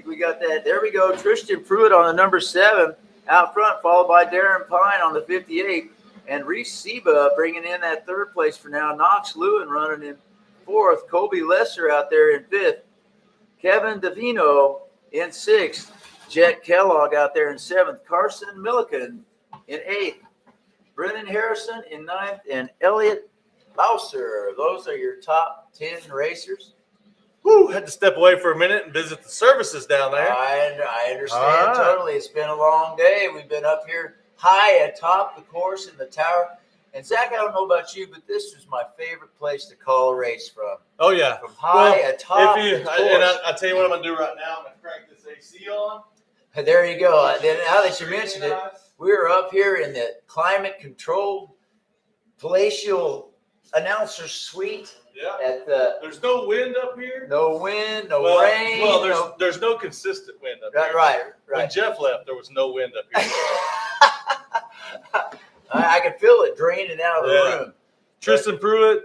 We got that. There we go. Tristan Pruitt on the number 7 out front, followed by Darren Pine on the 58. And Reese Seba bringing in that 3rd place for now. Knox Lewin running in 4th. Colby Lesser out there in 5th. Kevin Davino in 6th. Jet Kellogg out there in 7th. Carson Milliken in 8th. Brennan Harrison in 9th. And Elliot Bowser. Those are your top 10 racers. Woo, had to step away for a minute and visit the services down there. I understand totally. It's been a long day. We've been up here high atop the course in the tower. And Zach, I don't know about you, but this is my favorite place to call a race from. Oh, yeah. From high atop the course. And I'll tell you what I'm going to do right now. I'm going to crank this AC on. There you go. Then now that you mentioned it, we're up here in the climate-controlled palatial announcer suite. Yeah. At there's no wind up here. No wind, no rain. Well, there's no consistent wind up here. Right. When Jeff left, there was no wind up here. I can feel it draining out of the room. Tristan Pruitt.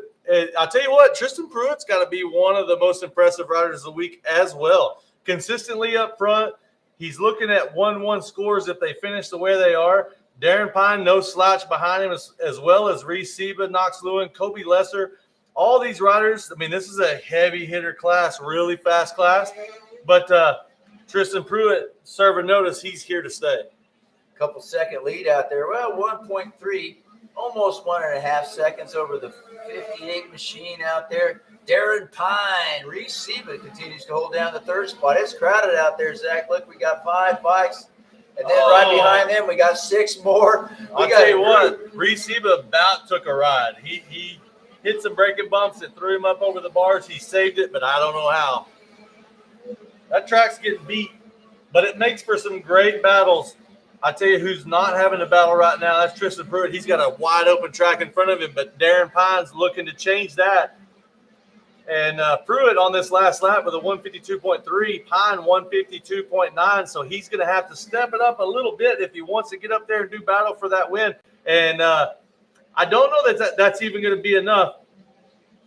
I'll tell you what, Tristan Pruitt's got to be one of the most impressive riders of the week as well. consistently up front. He's looking at 1-1 scores if they finish the way they are. Darren Pine, no slouch behind him, as well as Reese Seba, Knox Lewin, Kobe Lesser. All these riders, I mean, this is a heavy hitter class, really fast class. But Tristan Pruitt serving notice, he's here to stay. Couple second lead out there. Well, 1.3, almost 1.5 seconds over the 58 machine out there. Darren Pine, Reese Seba continues to hold down the third spot. It's crowded out there, Zach. Look, we got 5 bikes. And then right behind them, we got 6 more. I'll tell you what, Reese Seba about took a ride. He hit some braking bumps that threw him up over the bars. He saved it, but I don't know how. That track's getting beat, but it makes for some great battles. I tell you who's not having a battle right now, that's Tristan Pruitt. He's got a wide open track in front of him, but Darren Pine's looking to change that. And Pruitt on this last lap with a 152.3, Pine 152.9. So he's going to have to step it up a little bit if he wants to get up there and do battle for that win. And I don't know that that's even going to be enough.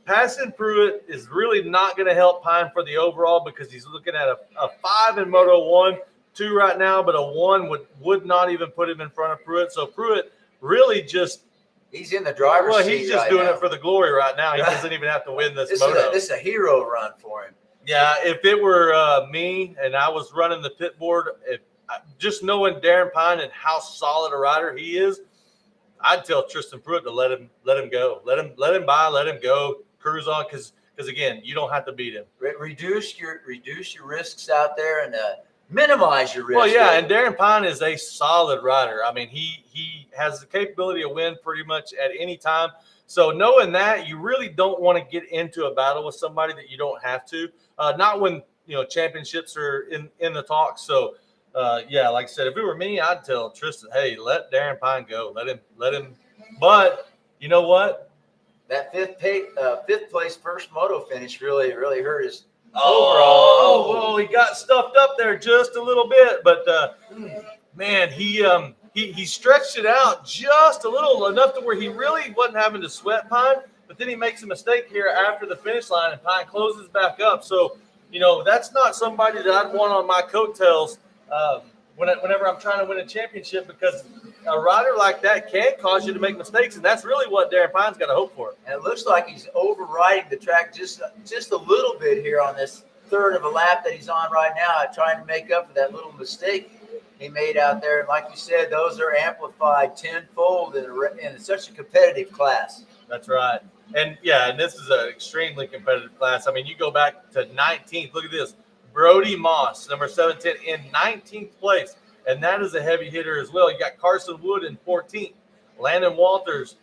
Passing Pruitt is really not going to help Pine for the overall because he's looking at a 5 in Moto 1, 2 right now, but a 1 would not even put him in front of Pruitt. So Pruitt really just – he's in the driver's seat. Well, he's just doing it for the glory right now. He doesn't even have to win this moto. This is a hero run for him. Yeah, if it were me and I was running the pit board, just knowing Darren Pine and how solid a rider he is, I'd tell Tristan Pruitt to let him go. Let him go, cruise on, because again, you don't have to beat him. Reduce your risks out there and minimize your risk. Well, yeah, and Darren Pine is a solid rider. I mean, he has the capability to win pretty much at any time. So knowing that, you really don't want to get into a battle with somebody that you don't have to. Not when championships are in the talk. So yeah, like I said, if it were me, I'd tell Tristan, hey, let Darren Pine go. Let him. But you know what? That fifth place first moto finish really hurt his. Oh, he got stuffed up there just a little bit, but man, he stretched it out just a little, enough to where he really wasn't having to sweat Pine. But then he makes a mistake here after the finish line, and Pine closes back up. So that's not somebody that I'd want on my coattails whenever I'm trying to win a championship, because a rider like that can cause you to make mistakes, and that's really what Darren Pine's got to hope for. And it looks like he's overriding the track just a little bit here on this third of a lap that he's on right now, trying to make up for that little mistake he made out there. And like you said, those are amplified tenfold in such a competitive class. That's right. And yeah, and this is an extremely competitive class. I mean, you go back to 19th. Look at this. Brody Moss, number 710, in 19th place. And that is a heavy hitter as well. You got Carson Wood in 14th, Landon Walters,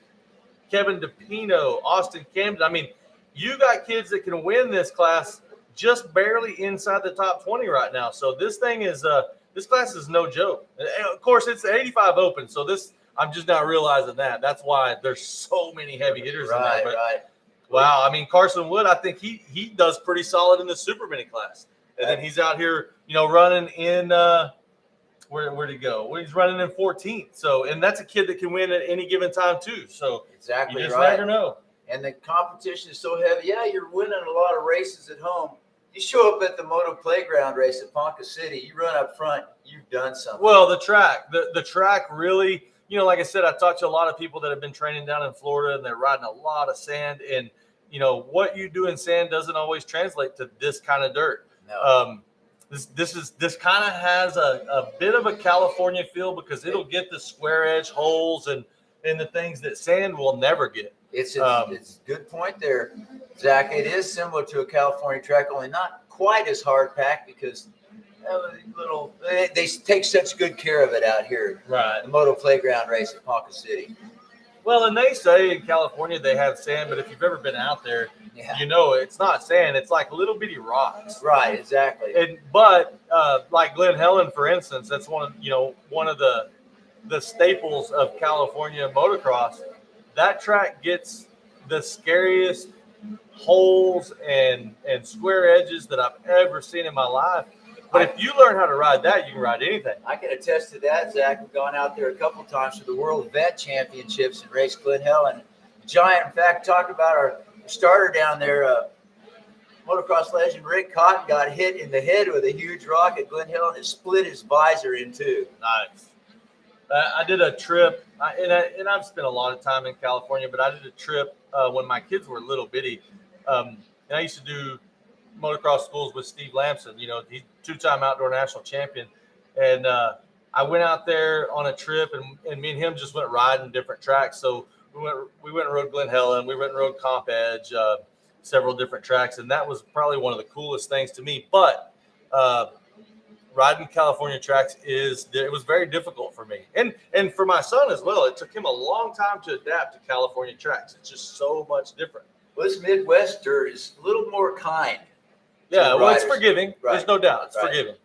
Kevin DePino, Austin Camden. I mean, you got kids that can win this class just barely inside the top 20 right now. So this thing is this class is no joke. And of course, it's the 85 Open. So this, I'm just not realizing that. That's why there's so many heavy hitters in there. But wow, I mean, Carson Wood, I think he does pretty solid in the super mini class. And then he's out here, running in where'd he go? Well, he's running in 14th. So, and that's a kid that can win at any given time too. So exactly, you just never know. And the competition is so heavy. Yeah, you're winning a lot of races at home. You show up at the Motoplayground race at Ponca City, you run up front, you've done something. Well, the track really, like I said, I talked to a lot of people that have been training down in Florida, and they're riding a lot of sand. And what you do in sand doesn't always translate to this kind of dirt. No. This kind of has a bit of a California feel, because it'll get the square edge holes and the things that sand will never get. It's a good point there, Zach. It is similar to a California track, only not quite as hard packed, because they take such good care of it out here. Right. The Motoplayground race at Ponca City. Well, and they say in California they have sand, but if you've ever been out there, it's not sand. It's like little bitty rocks. Right, exactly. But like Glen Helen, for instance, that's one of the staples of California motocross. That track gets the scariest holes and square edges that I've ever seen in my life. But if you learn how to ride that, you can ride anything. I can attest to that, Zach. We've gone out there a couple times for the World Vet Championships and raced Glen Helen. Giant, in fact, talked about our starter down there, motocross legend Rick Cotton got hit in the head with a huge rock at Glen Hill and it split his visor in two. Nice. I did a trip, and I've spent a lot of time in California, but I did a trip when my kids were little bitty. And I used to do motocross schools with Steve Lamson. You know, he's two-time outdoor national champion. And I went out there on a trip, and me and him just went riding different tracks. So we went and rode Glen Helen, we went and rode Comp Edge, several different tracks, and that was probably one of the coolest things to me. But riding California tracks it was very difficult for me, and for my son as well. It took him a long time to adapt to California tracks. It's just so much different. Well, this Midwest dirt is a little more kind. Yeah, well, it's forgiving. Right. There's no doubt. It's forgiving.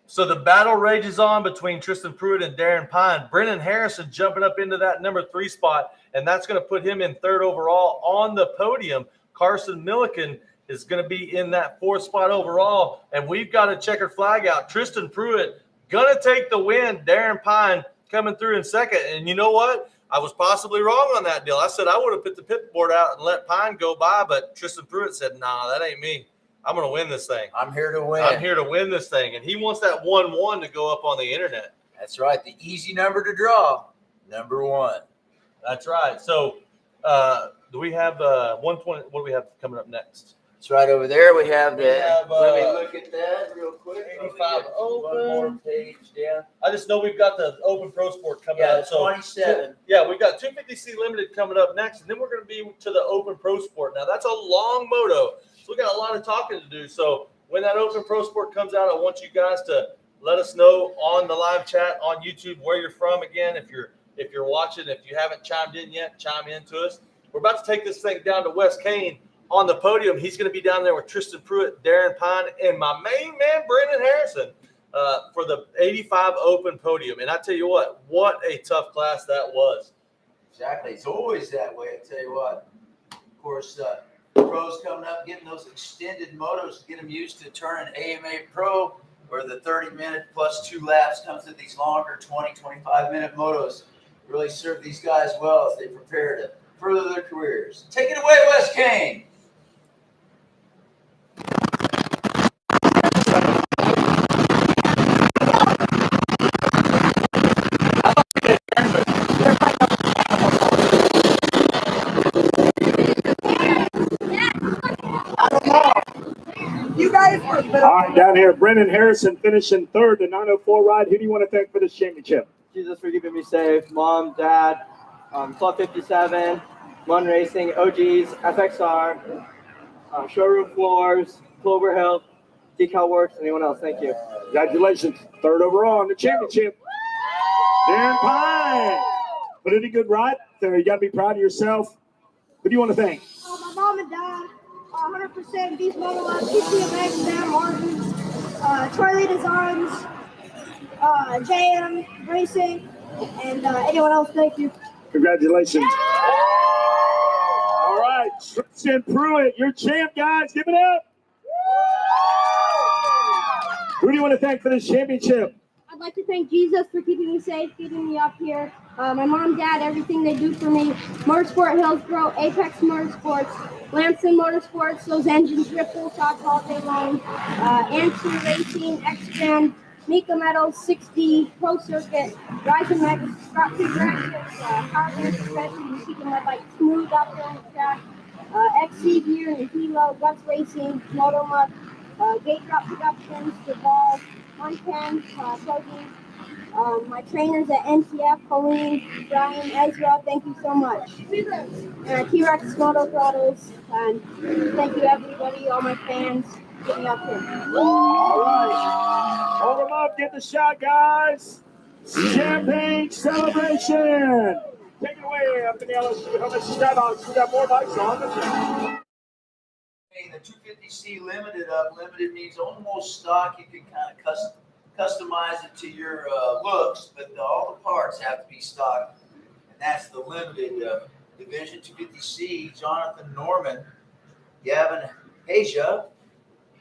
So the battle rages on between Tristan Pruitt and Darren Pine. Brennan Harrison jumping up into that number 3 spot, and that's going to put him in 3rd overall on the podium. Carson Milliken is going to be in that 4th spot overall, and we've got a checkered flag out. Tristan Pruitt going to take the win. Darren Pine coming through in 2nd. And you know what? I was possibly wrong on that deal. I said I would have put the pit board out and let Pine go by, but Tristan Pruitt said, nah, that ain't me. I'm going to win this thing. I'm here to win. I'm here to win this thing. And he wants that 1-1 to go up on the internet. That's right. The easy number to draw, number 1. That's right. So do we have 120? What do we have coming up next? It's right over there. We have let me look at that real quick. 85 One more page down. I just know we've got the Open Pro Sport coming up. So 27. Yeah, we've got 250C Limited coming up next, and then we're going to be to the Open Pro Sport. Now, that's a long moto, so we got a lot of talking to do. So when that Open Pro Sport comes out, I want you guys to let us know on the live chat on YouTube where you're from. Again, if you're watching, if you haven't chimed in yet, chime in to us. We're about to take this thing down to West Kane on the podium. He's going to be down there with Tristan Pruitt, Darren Pine, and my main man, Brendan Harrison, for the 85 Open podium. And I tell you what a tough class that was. Exactly. It's always that way. I tell you what. Of course, pros coming up, getting those extended motos to get them used to turning AMA Pro, where the 30-minute plus 2 laps comes to these longer 20, 25-minute motos. Really serve these guys well as they prepare to further their careers. Take it away, Wes Kane. You guys were All right, down here, Brendan Harrison finishing 3rd, the 904 ride. Who do you want to thank for this championship? Jesus for keeping me safe. Mom, Dad, Club 57, Mun Racing, OGs, FXR, Showroom Floors, Clover Hill, Decal Works, anyone else. Thank you. Congratulations. 3rd overall in the championship. Darren Pine. Put in a good ride. So you got to be proud of yourself. Who do you want to thank? My mom and dad, 100% Beast Model Lab, TCMX, Sam Martin, Charlie Designs, JM Racing, and anyone else. Thank you. Congratulations. All right, Tristan Pruitt, your champ, guys. Give it up. Who do you want to thank for this championship? I'd like to thank Jesus for keeping me safe, keeping me up here. My mom, dad, everything they do for me. Motorsport Hillsborough, Apex Motorsports, Lamson Motorsports, those engines rip full shots all day long. Anti Racing, X-Gen, Mika Metals, 6D, Pro Circuit, Rising Max, Scott Creek Rackets, Power Gear Suspension, you keep them like smooth out there on the track. XC Gear, Nahilo, Guts Racing, Motomut, Gate Drop Productions, Deval, 110, plugins. My trainers at NCF, Colleen, Brian, Ezra, thank you so much. T-Rex Moto Throttles, and thank you everybody, all my fans, get me up here. All right. Hold them up, get the shot, guys. Champagne celebration. Take it away up in the skybox. We got more bikes on the track. The 250C limited up. Limited means almost stock. You can kind of customize it to your looks, but all the parts have to be stock. And that's the limited division. 250C, Jonathan Norman, Gavin Asia,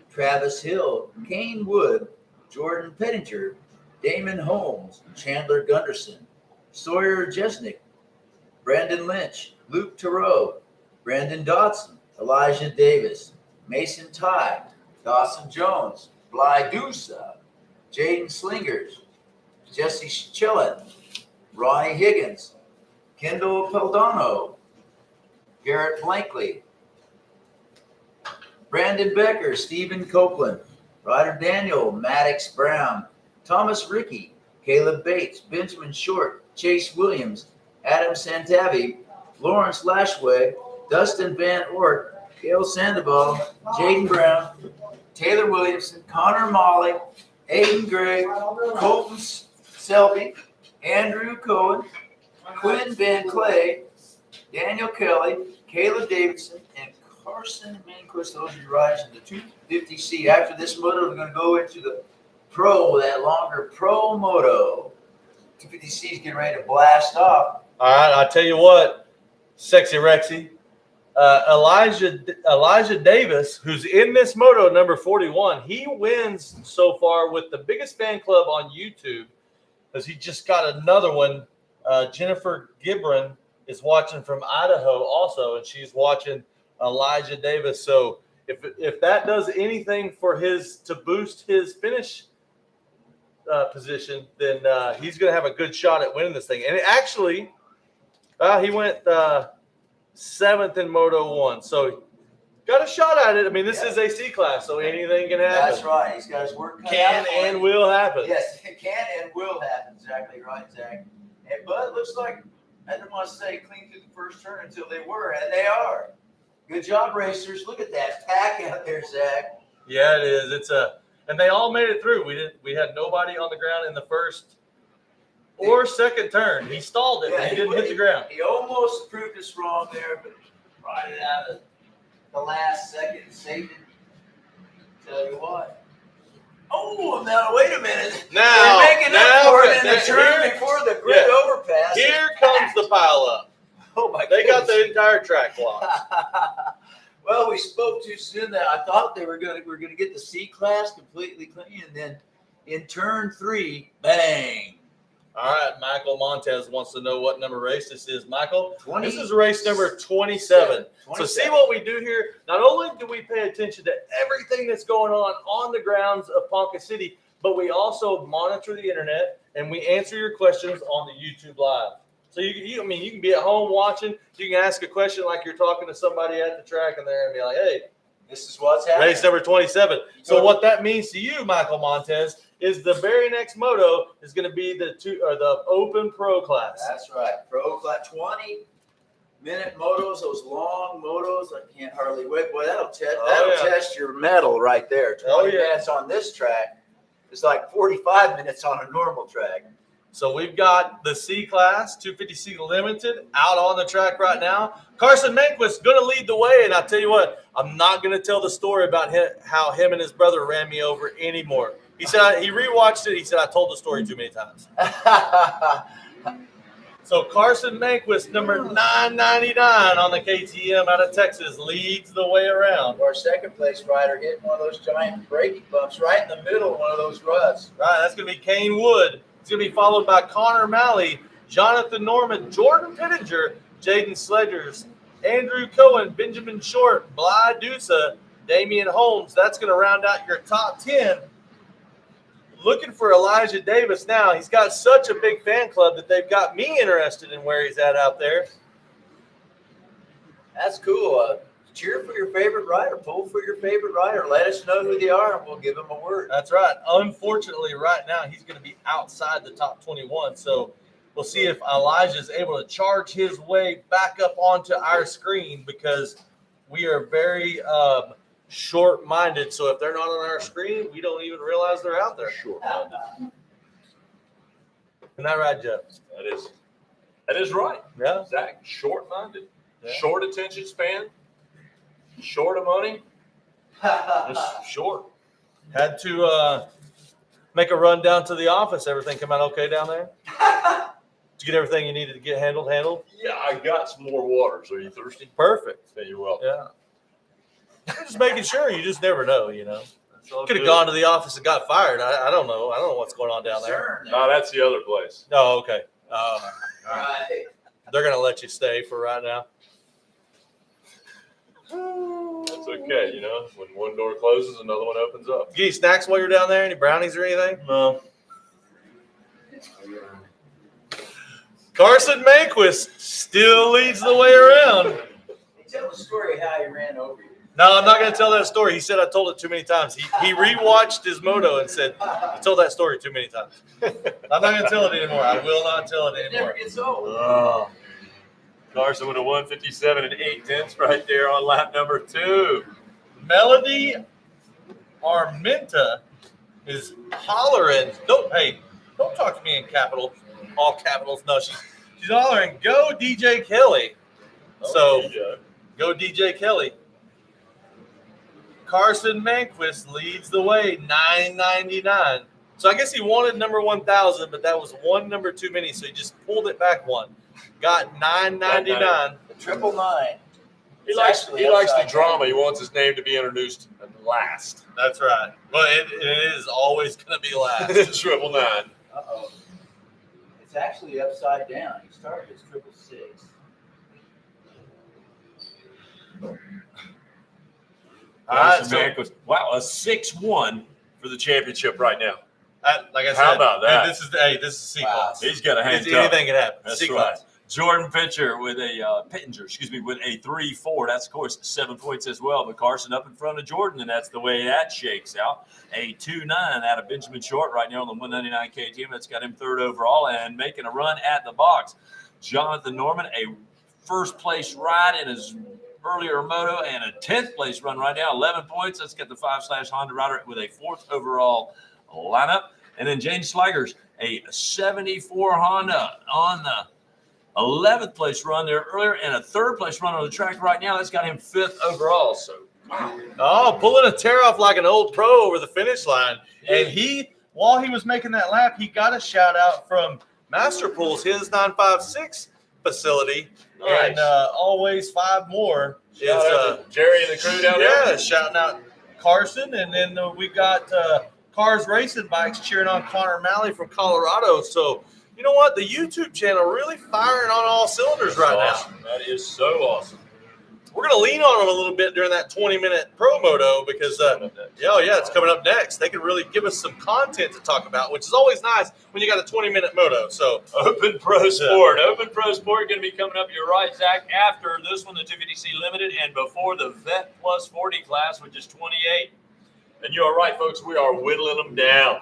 Travis Hill, Kane Wood, Jordan Pettinger, Damon Holmes, Chandler Gunderson, Sawyer Jesnick, Brandon Lynch, Luke Thoreau, Brandon Dodson, Elijah Davis, Mason Ty, Dawson Jones, Bly Dusa, Jaden Slingers, Jesse Chillin, Ronnie Higgins, Kendall Peldano, Garrett Blankley, Brandon Becker, Stephen Copeland, Ryder Daniel, Maddox Brown, Thomas Rickey, Caleb Bates, Benjamin Short, Chase Williams, Adam Santavi, Lawrence Lashway, Dustin Van Ort, Gail Sandoval, Jaden Brown, Taylor Williamson, Connor Molly, Aiden Gray, Colton Selby, Andrew Cohen, Quinn Van Clay, Daniel Kelly, Caleb Davidson, and Carson Manquist. Those are your riders in the 250C. After this moto, we're going to go into the pro, that longer pro moto. 250C is getting ready to blast off. All right, I'll tell you what, Sexy Rexy. Elijah Davis, who's in this moto, number 41, he wins so far with the biggest fan club on YouTube because he just got another one. Jennifer Gibran is watching from Idaho also, and she's watching Elijah Davis. So if that does anything for to boost his finish position, then he's going to have a good shot at winning this thing. And actually, he went 7th in Moto 1. So got a shot at it. I mean, this is a C class, so anything can happen. That's right. He's got his work cut Can out for and him. will happen. Yes, it can and will happen. Exactly right, Zach. But it looks like, I didn't want to say clean through the first turn until they were, and they are. Good job, racers. Look at that pack out there, Zach. Yeah, it is. And they all made it through. We had nobody on the ground in the first or second turn. He stalled it, but he didn't hit the ground. He almost proved us wrong there, but brought it out of the last second and saved it. Tell you what. Oh, now wait a minute. Now, they're making up for it in the turn before the grid overpass. Here comes the pile up. Oh my! They got the entire track blocked. Well, we spoke too soon. That I thought we're going to get the C class completely clean, and then in turn 3, bang. All right, Michael Montez wants to know what number race this is. Michael, 20. This is race number 27. So see what we do here. Not only do we pay attention to everything that's going on the grounds of Ponca City, but we also monitor the internet and we answer your questions on the YouTube Live. So you can be at home watching. You can ask a question like you're talking to somebody at the track, and they're gonna be like, "Hey, this is what's happening." Race number 27. So what that means to you, Michael Montez, is the very next moto is going to be the Open Pro class. That's right, Pro class, 20-minute motos, those long motos. I can't hardly wait. Boy, that'll test your mettle right there. 20 minutes on this track. It's like 45 minutes on a normal track. So we've got the C class, 250C Limited, out on the track right now. Carson Manquist going to lead the way, and I'll tell you what, I'm not going to tell the story about how him and his brother ran me over anymore. He said he rewatched it. He said I told the story too many times. So Carson Manquist, number 999 on the KTM out of Texas, leads the way around. Our second place rider hitting one of those giant braking bumps right in the middle of one of those ruts. Right, that's going to be Kane Wood. It's going to be followed by Connor Malley, Jonathan Norman, Jordan Pittenger, Jaden Sledgers, Andrew Cohen, Benjamin Short, Bly Dusa, Damian Holmes. That's going to round out your top 10. Looking for Elijah Davis now. He's got such a big fan club that they've got me interested in where he's at out there. That's cool. Cheer for your favorite rider. Pull for your favorite rider. Let us know who they are, and we'll give them a word. That's right. Unfortunately, right now, he's going to be outside the top 21. So we'll see if Elijah is able to charge his way back up onto our screen because we are very short-minded. So if they're not on our screen, we don't even realize they're out there. Short-minded. Isn't that right, Jeff? That is right. Yeah. Zach, short-minded. Yeah. Short attention span. Short of money. Just short. Had to make a run down to the office. Everything come out okay down there? Did you get everything you needed to get handled? Yeah, I got some more waters. Are you thirsty? Perfect. Yeah, you're welcome. Yeah. Just making sure. You just never know, you know. Could have good. gone to the office and got fired. I don't know. I don't know what's going on down there. No, that's the other place. Oh, okay. All right. They're going to let you stay for right now. That's okay, you know. When one door closes, another one opens up. Get any snacks while you're down there? Any brownies or anything? No. Carson Manquist still leads the way around. Tell the story how he ran over you. No, I'm not going to tell that story. He said I told it too many times. He rewatched his moto and said, you told that story too many times. I'm not going to tell it anymore. I will not tell it anymore. Never gets old. Oh. Carson with a 157 and 8/10 right there on lap number 2. Melody Armenta is hollering. Don't talk to me in all capitals. No, she's hollering, go DJ Kelly. So go DJ Kelly. Carson Manquist leads the way, 999. So I guess he wanted number 1,000, but that was one number too many, so he just pulled it back one. Got 999. Triple 9. He likes the drama. He wants his name to be introduced last. That's right. Well, it is always going to be last. Triple 9. Uh-oh. It's actually upside down. He started as 666. All right, wow, a 6-1 for the championship right now. Like I said, how about that? This is sequence. Wow. He's got a hand. Anything can happen. That's sequence. right. Jordan Pittinger with a 3-4. That's of course 7 points as well. But Carson up in front of Jordan, and that's the way that shakes out. A 2-9 out of Benjamin Short right now on the 199 KTM. That's got him 3rd overall and making a run at the box. Jonathan Norman, a first place ride in his earlier moto and a 10th place run right now, 11 points. Let's get the 5/ Honda rider with a 4th overall lineup. And then James Slagers, a 74 Honda on the 11th place run there earlier and a 3rd place run on the track right now. That's got him 5th overall. So, wow. Oh, pulling a tear off like an old pro over the finish line. And while he was making that lap, he got a shout out from Master Pools, his 956 facility. Nice. And always 5 more is Jerry and the crew down there. Yeah, shouting out Carson. And then we got Cars Racing Bikes cheering on Connor Malley from Colorado. So, you know what? The YouTube channel really firing on all cylinders right Awesome. now. That is so awesome. We're going to lean on them a little bit during that 20-minute pro moto because, it's coming up next. They can really give us some content to talk about, which is always nice when you got a 20-minute moto. So Open Pro Sport. Open Pro Sport going to be coming up, you're right, Zach, after this one, the 250C Limited, and before the Vet Plus 40 class, which is 28. And you are right, folks, we are whittling them down.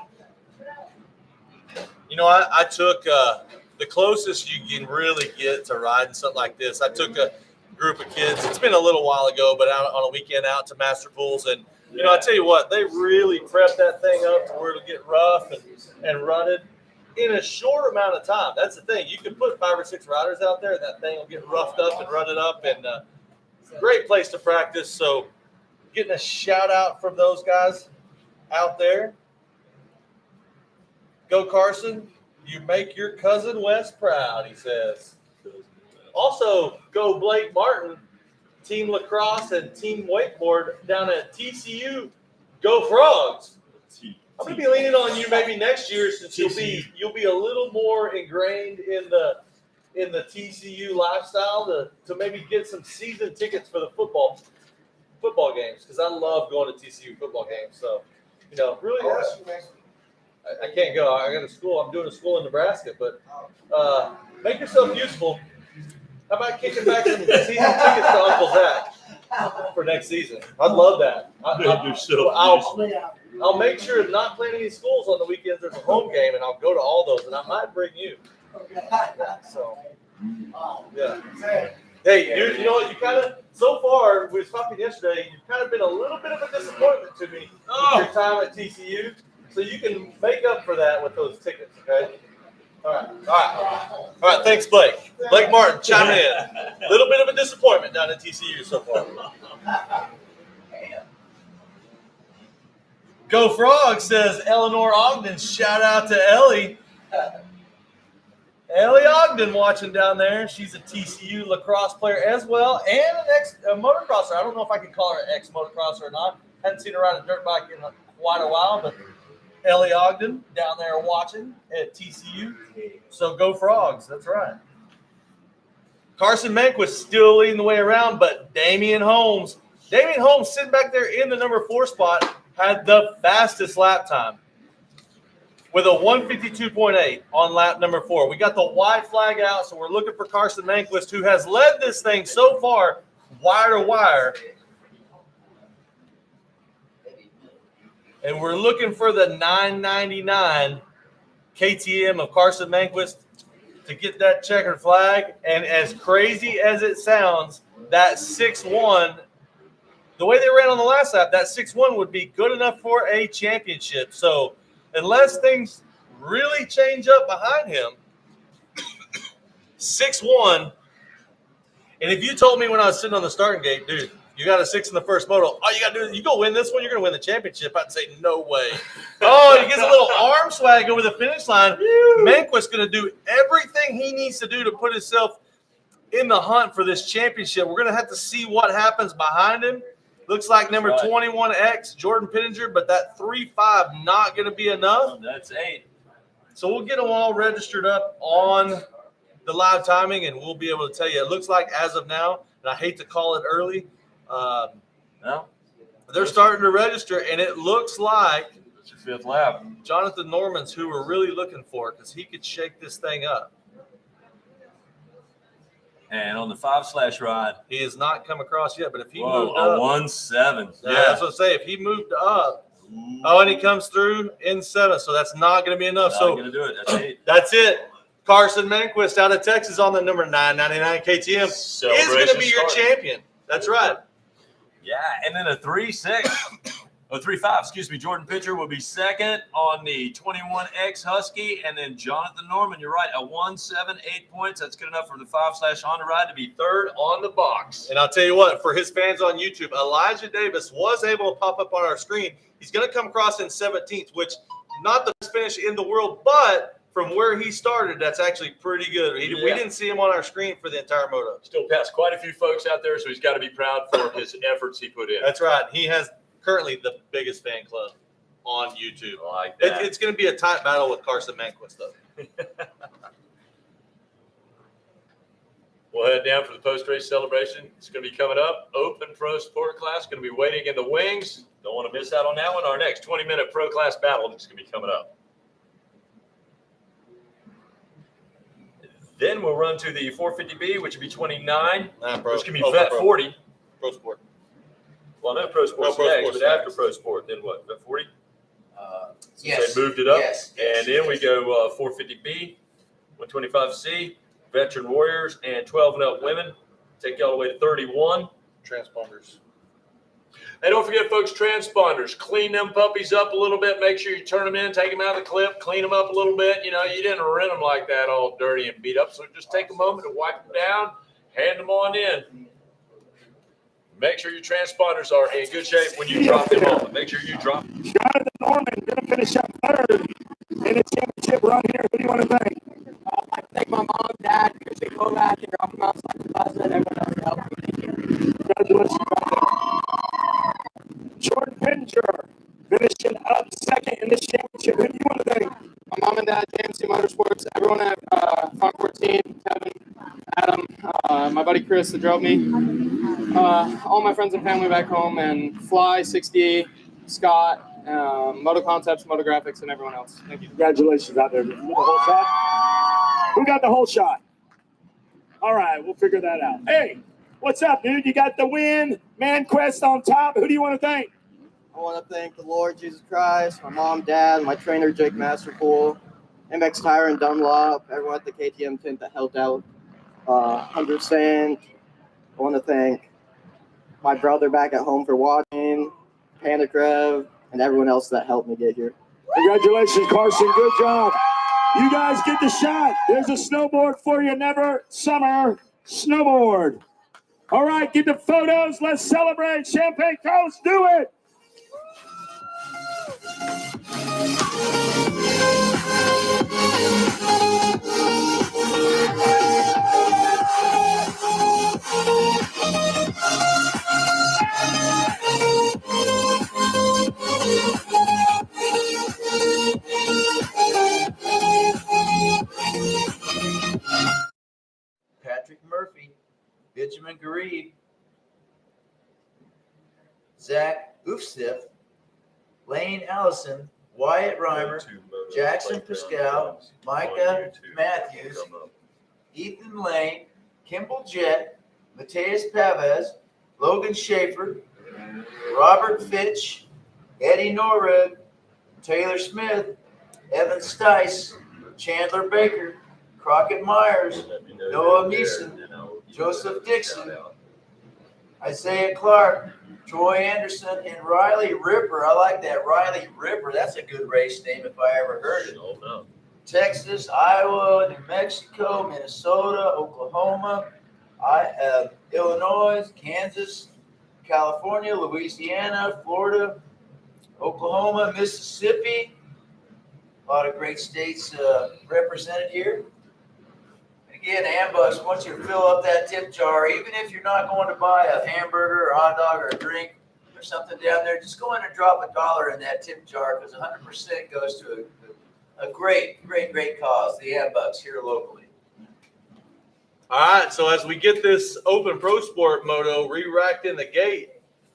You know, I took the closest you can really get to riding something like this. I took a group of kids. It's been a little while ago, but out on a weekend out to Master Pools. And, you know, I tell you what, they really prepped that thing up to where it'll get rough and rutted in a short amount of time. That's the thing. You can put 5 or 6 riders out there, and that thing will get roughed up and rutted up. And great place to practice. So getting a shout out from those guys out there. Go Carson, you make your cousin Wes proud, he says. Also, go Blake Martin, Team Lacrosse and Team Wakeboard down at TCU. Go Frogs. I'm going to be leaning on you maybe next year since you'll be a little more ingrained in the TCU lifestyle to maybe get some season tickets for the football games because I love going to TCU football games. So, you know, really. I can't go. I got a school. I'm doing a school in Nebraska, but make yourself useful. How about kicking back some season tickets to Uncle Zach for next season? I'd love that. I'll make sure not playing any schools on the weekends. There's a home game, and I'll go to all those, and I might bring you. So, yeah. Hey, you know what? You kind of, so far, we were talking yesterday, you've kind of been a little bit of a disappointment to me with your time at TCU. So you can make up for that with those tickets, okay? All right. Thanks, Blake. Blake Martin, chime in. A little bit of a disappointment down at TCU so far. Go Frog, says Eleanor Ogden. Shout out to Ellie. Ellie Ogden watching down there. She's a TCU lacrosse player as well and an ex-motocrosser. I don't know if I can call her an ex-motocrosser or not. Hadn't seen her ride a dirt bike in quite a while, but Ellie Ogden down there watching at TCU. So go Frogs. That's right. Carson Manquist still leading the way around, but Damian Holmes sitting back there in the number 4 spot had the fastest lap time with a 152.8 on lap number 4. We got the white flag out, so we're looking for Carson Manquist, who has led this thing so far wire to wire. And we're looking for the 999 KTM of Carson Manquist to get that checkered flag. And as crazy as it sounds, that 6-1, the way they ran on the last lap, that 6-1 would be good enough for a championship. So unless things really change up behind him, 6-1. And if you told me when I was sitting on the starting gate, dude, you got a 6 in the first moto, all you got to do is you go win this one, you're going to win the championship, I'd say no way. Oh, he gets a little arm swag over the finish line. Manquist's going to do everything he needs to do to put himself in the hunt for this championship. We're going to have to see what happens behind him. Looks like number 21X, Jordan Pittenger, but that 3.5 not going to be enough. That's 8. So we'll get them all registered up on the live timing, and we'll be able to tell you. It looks like as of now, and I hate to call it early, they're starting to register, and it looks like it's your 5th lap. Jonathan Norman's who we're really looking for, because he could shake this thing up. And on the 5-slash ride, he has not come across yet, but if he moved a up, 1.7. yeah, that's what I say. If he moved up, and he comes through in 7, so that's not going to be enough. Not going to do it. That's 8. That's it. Carson Manquist out of Texas on the number 999 KTM is going to be your champion. That's right. Yeah, and then a 3.6, oh, 3.5, excuse me. Jordan Pitcher will be second on the 21X Husky, and then Jonathan Norman, you're right, a 1.78 points. That's good enough for the 5-slash Honda ride to be 3rd on the box. And I'll tell you what, for his fans on YouTube, Elijah Davis was able to pop up on our screen. He's going to come across in 17th, which not the best finish in the world, but from where he started, that's actually pretty good. We didn't see him on our screen for the entire moto. Still passed quite a few folks out there, so he's got to be proud for his efforts he put in. That's right. He has currently the biggest fan club on YouTube. I like that. It's going to be a tight battle with Carson Manquist, though. We'll head down for the post-race celebration. It's going to be coming up. Open Pro Sport class going to be waiting in the wings. Don't want to miss out on that one. Our next 20-minute pro class battle is going to be coming up. Then we'll run to the 450B, which will be 29. Which can be Vet 40. Pro Sport. Well, no Pro Sport's next, but after Pro Sport, then what? Vet 40? Yes. They moved it up. Yes. And then we go 450B, 125C, Veteran Warriors, and 12 and up women. Take you all the way to 31. Transponders. And don't forget, folks, transponders. Clean them puppies up a little bit. Make sure you turn them in, take them out of the clip, clean them up a little bit. You know, you didn't rent them like that all dirty and beat up. So just take a moment to wipe them down, hand them on in. Make sure your transponders are in good shape when you drop them off. Make sure you drop them. Jonathan Norman going to finish up 3rd in the championship run here. Who do you want to thank? I'd like to thank my mom, dad, Chrissy Kovac, and Rocky Mouse, like the bus, and everyone else that helped me. Congratulations, Jordan Pittenger finishing up 2nd in this championship. Who do you want to thank? My mom and dad, JMC Motorsports, everyone at Funk 14, Kevin, Adam, my buddy Chris that drove me, all my friends and family back home, and Fly, 60, Scott, Moto Concepts, Moto Graphics, and everyone else. Thank you. Congratulations out there. The whole shot? Who got the whole shot? All right, we'll figure that out. Hey, what's up, dude? You got the win. Manquist on top. Who do you want to thank? I want to thank the Lord Jesus Christ, my mom, dad, my trainer, Jake Masterpool, MX Tire and Dunlop, everyone at the KTM tent that helped out 100%. I want to thank my brother back at home for watching, Panic Rev, and everyone else that helped me get here. Congratulations, Carson. Good job. You guys get the shot. There's a snowboard for you. Never summer snowboard. All right, get the photos. Let's celebrate. Champagne Coast, do it. Patrick Murphy. Garib, Zach Oofsif, Lane Allison, Wyatt Reimer, Jackson Pascal, Micah Matthews, Ethan Lane, Kimball Jett, Mateus Pavez, Logan Schaefer, Robert Fitch, Eddie Norred, Taylor Smith, Evan Stice, Chandler Baker, Crockett Myers, Noah Meeson, Joseph Dixon, Isaiah Clark, Troy Anderson, and Riley Ripper. I like that, Riley Ripper. That's a good race name if I ever heard it. Texas, Iowa, New Mexico, Minnesota, Oklahoma, Illinois, Kansas, California, Louisiana, Florida, Oklahoma, Mississippi. A lot of great states represented here. Again, Ambush wants you to fill up that tip jar. Even if you're not going to buy a hamburger or a hot dog or a drink or something down there, just go in and drop $1 in that tip jar because 100% goes to a great cause, the Ambucks here locally. All right, so as we get this Open Pro Sport moto re-racked in the gate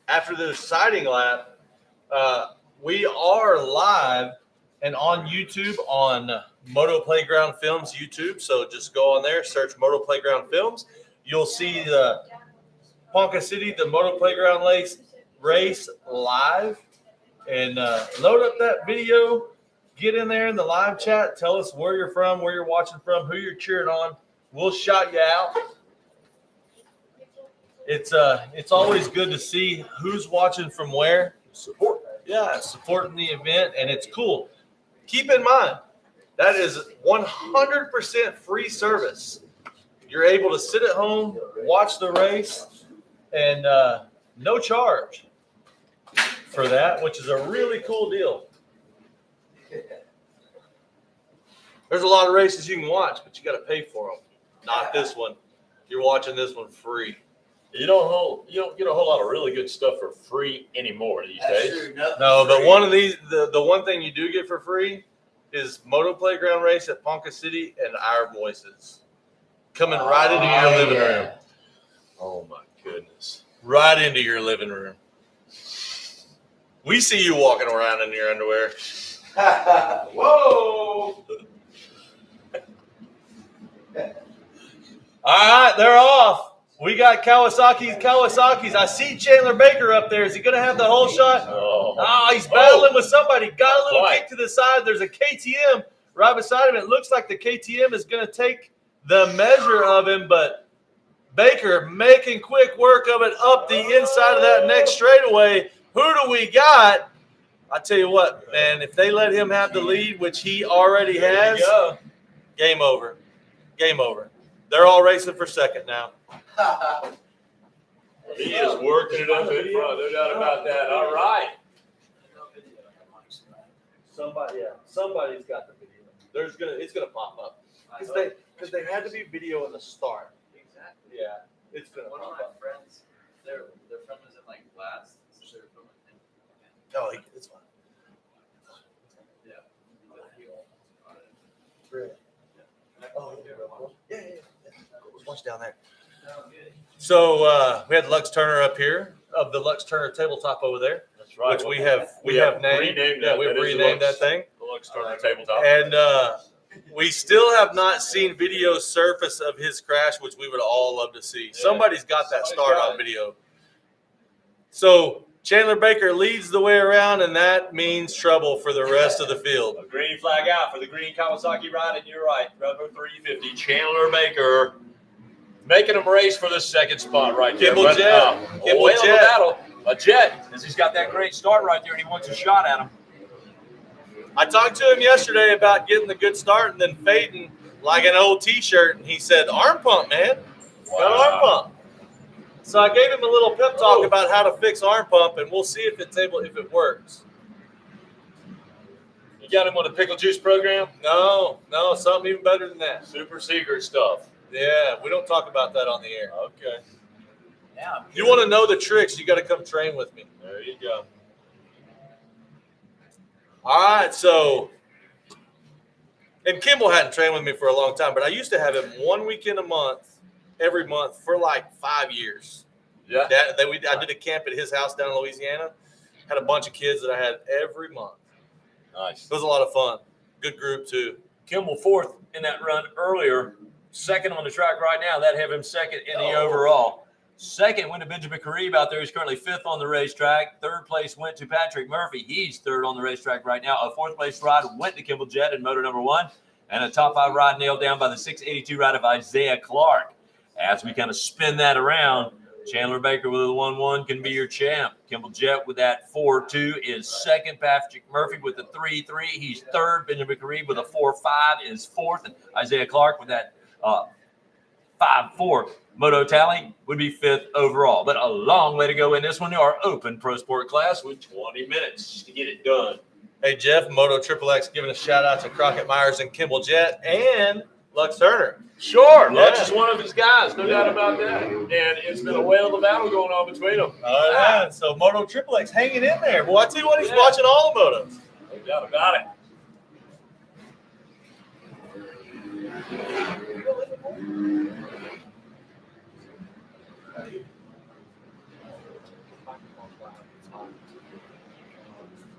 after this sighting lap, we are live and on YouTube on Motoplayground Films YouTube. So just go on there, search Motoplayground Films. You'll see the Ponca City, the Motoplayground race live. And load up that video. Get in there in the live chat. Tell us where you're from, where you're watching from, who you're cheering on. We'll shout you out. It's always good to see who's watching from where. Support. Yeah, supporting the event, and it's cool. Keep in mind, that is 100% free service. You're able to sit at home, watch the race, and no charge for that, which is a really cool deal. There's a lot of races you can watch, but you got to pay for them. Not this one. You're watching this one free. You don't get a whole lot of really good stuff for free anymore these days. True, No, but one of these, the one thing you do get for free is Moto Playground race at Ponca City and our voices coming right into your living room. Oh my goodness! Right into your living room. We see you walking around in your underwear. Whoa! All right, they're off. We got Kawasaki's. I see Chandler Baker up there. Is he going to have the whole shot? Oh, he's battling with somebody. Got a little kick to the side. There's a KTM right beside him. It looks like the KTM is going to take the measure of him, but Baker making quick work of it up the inside of that next straightaway. Who do we got? I tell you what, man, if they let him have the lead, which he already has, game over. Game over. They're all racing for second now. He is working it up in front, no doubt about that. All right. Somebody's got the video. It's gonna pop up because they had to be video in the start. Exactly. Yeah, it's gonna One of pop my up. friends, their friend was in like last, so they were filming him. Oh, it's fine. Yeah. Oh, yeah. Watch down there. So we had Lux Turner up here of the Lux Turner tabletop over there. That's right. Which we have named. Renamed Yeah, that. we've That is renamed that thing. The Lux Turner tabletop. And we still have not seen video surface of his crash, which we would all love to see. Yeah. Somebody's got that start on video. So Chandler Baker leads the way around, and that means trouble for the rest of the field. A green flag out for the green Kawasaki ride, and you're right. Number 350, Chandler Baker, making him race for the second spot right there. Kimball Jett. Kimball Jett. Battle. A Jet, as he's got that great start right there, and he wants a shot at him. I talked to him yesterday about getting the good start and then fading like an old T-shirt, and he said, arm pump, man. Got an arm pump. So I gave him a little pep talk about how to fix arm pump, and we'll see if it works. You got him on the pickle juice program? No, something even better than that. Super secret stuff. Yeah, we don't talk about that on the air. Okay. Yeah. You want to know the tricks, you got to come train with me. There you go. All right, so, and Kimball hadn't trained with me for a long time, but I used to have him 1 weekend a month every month for like 5 years. Yeah. I did a camp at his house down in Louisiana. Had a bunch of kids that I had every month. Nice. It was a lot of fun. Good group too. Kimball fourth in that run earlier. Second on the track right now. That have him second in the overall. Second went to Benjamin Karib out there. He's currently fifth on the racetrack. Third place went to Patrick Murphy. He's third on the racetrack right now. A fourth place ride went to Kimball Jett in motor number 1. And a top 5 ride nailed down by the 682 ride of Isaiah Clark. As we kind of spin that around, Chandler Baker with a 1-1 can be your champ. Kimball Jett with that 4-2 is second. Patrick Murphy with the 3-3. He's third. Benjamin Karib with a 4-5 is fourth. And Isaiah Clark with that 5-4 moto tally would be fifth overall. But a long way to go in this one. Our open pro sport class with 20 minutes to get it done. Hey, Jeff, Moto Triple X giving a shout out to Crockett Myers and Kimball Jett and Lux Turner. Sure, Lux is one of his guys, no doubt about that. And it's been a whale of a battle going on between them. All right, so Moto Triple X hanging in there. Well, I tell you what, he's watching all the motos. No doubt about it.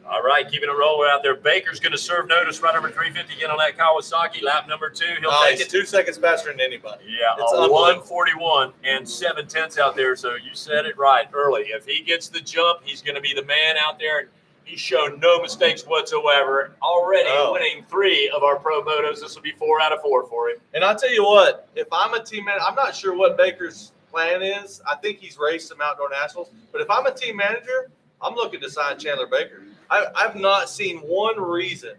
All right, keeping it rolling. We're out there. Baker's going to serve notice. Right number 350 again on that Kawasaki. Lap number 2. He'll take it 2 seconds faster than anybody. Yeah, it's 1:41 and 7/10 out there. So you said it right early. If he gets the jump, he's going to be the man out there. And he's shown no mistakes whatsoever. Already winning 3 of our pro motos. This will be 4 out of 4 for him. And I'll tell you what, if I'm a team manager, I'm not sure what Baker's plan is. I think he's raced some outdoor nationals. But if I'm a team manager, I'm looking to sign Chandler Baker. I've not seen one reason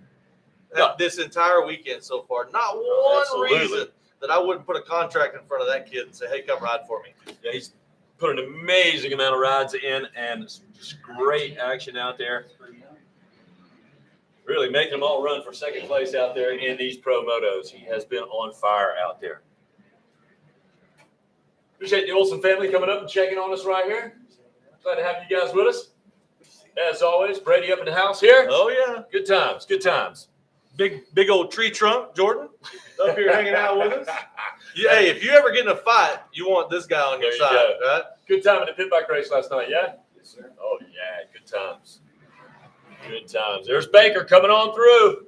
this entire weekend so far. Not one reason that I wouldn't put a contract in front of that kid and say, hey, come ride for me. Yeah, he's put an amazing amount of rides in and just great action out there. Really making them all run for second place out there in these pro motos. He has been on fire out there. Appreciate the Olsen family coming up and checking on us right here. Glad to have you guys with us. As always, Brady up in the house here. Oh, yeah. Good times, good times. Big old tree trunk, Jordan, up here hanging out with us. Yeah, hey, if you ever get in a fight, you want this guy on your side, right? Good time in the pit bike race last night, yeah? Yes, sir. Oh, yeah, good times. Good times. There's Baker coming on through.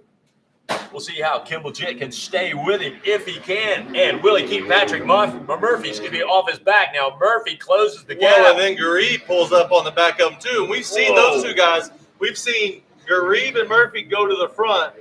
We'll see how Kimball Jett can stay with him if he can. And will he keep Patrick Murphy's going to be off his back. Now, Murphy closes the gap. Well, and then Garib pulls up on the back of him, too. And we've seen those two guys. We've seen Garib and Murphy go to the front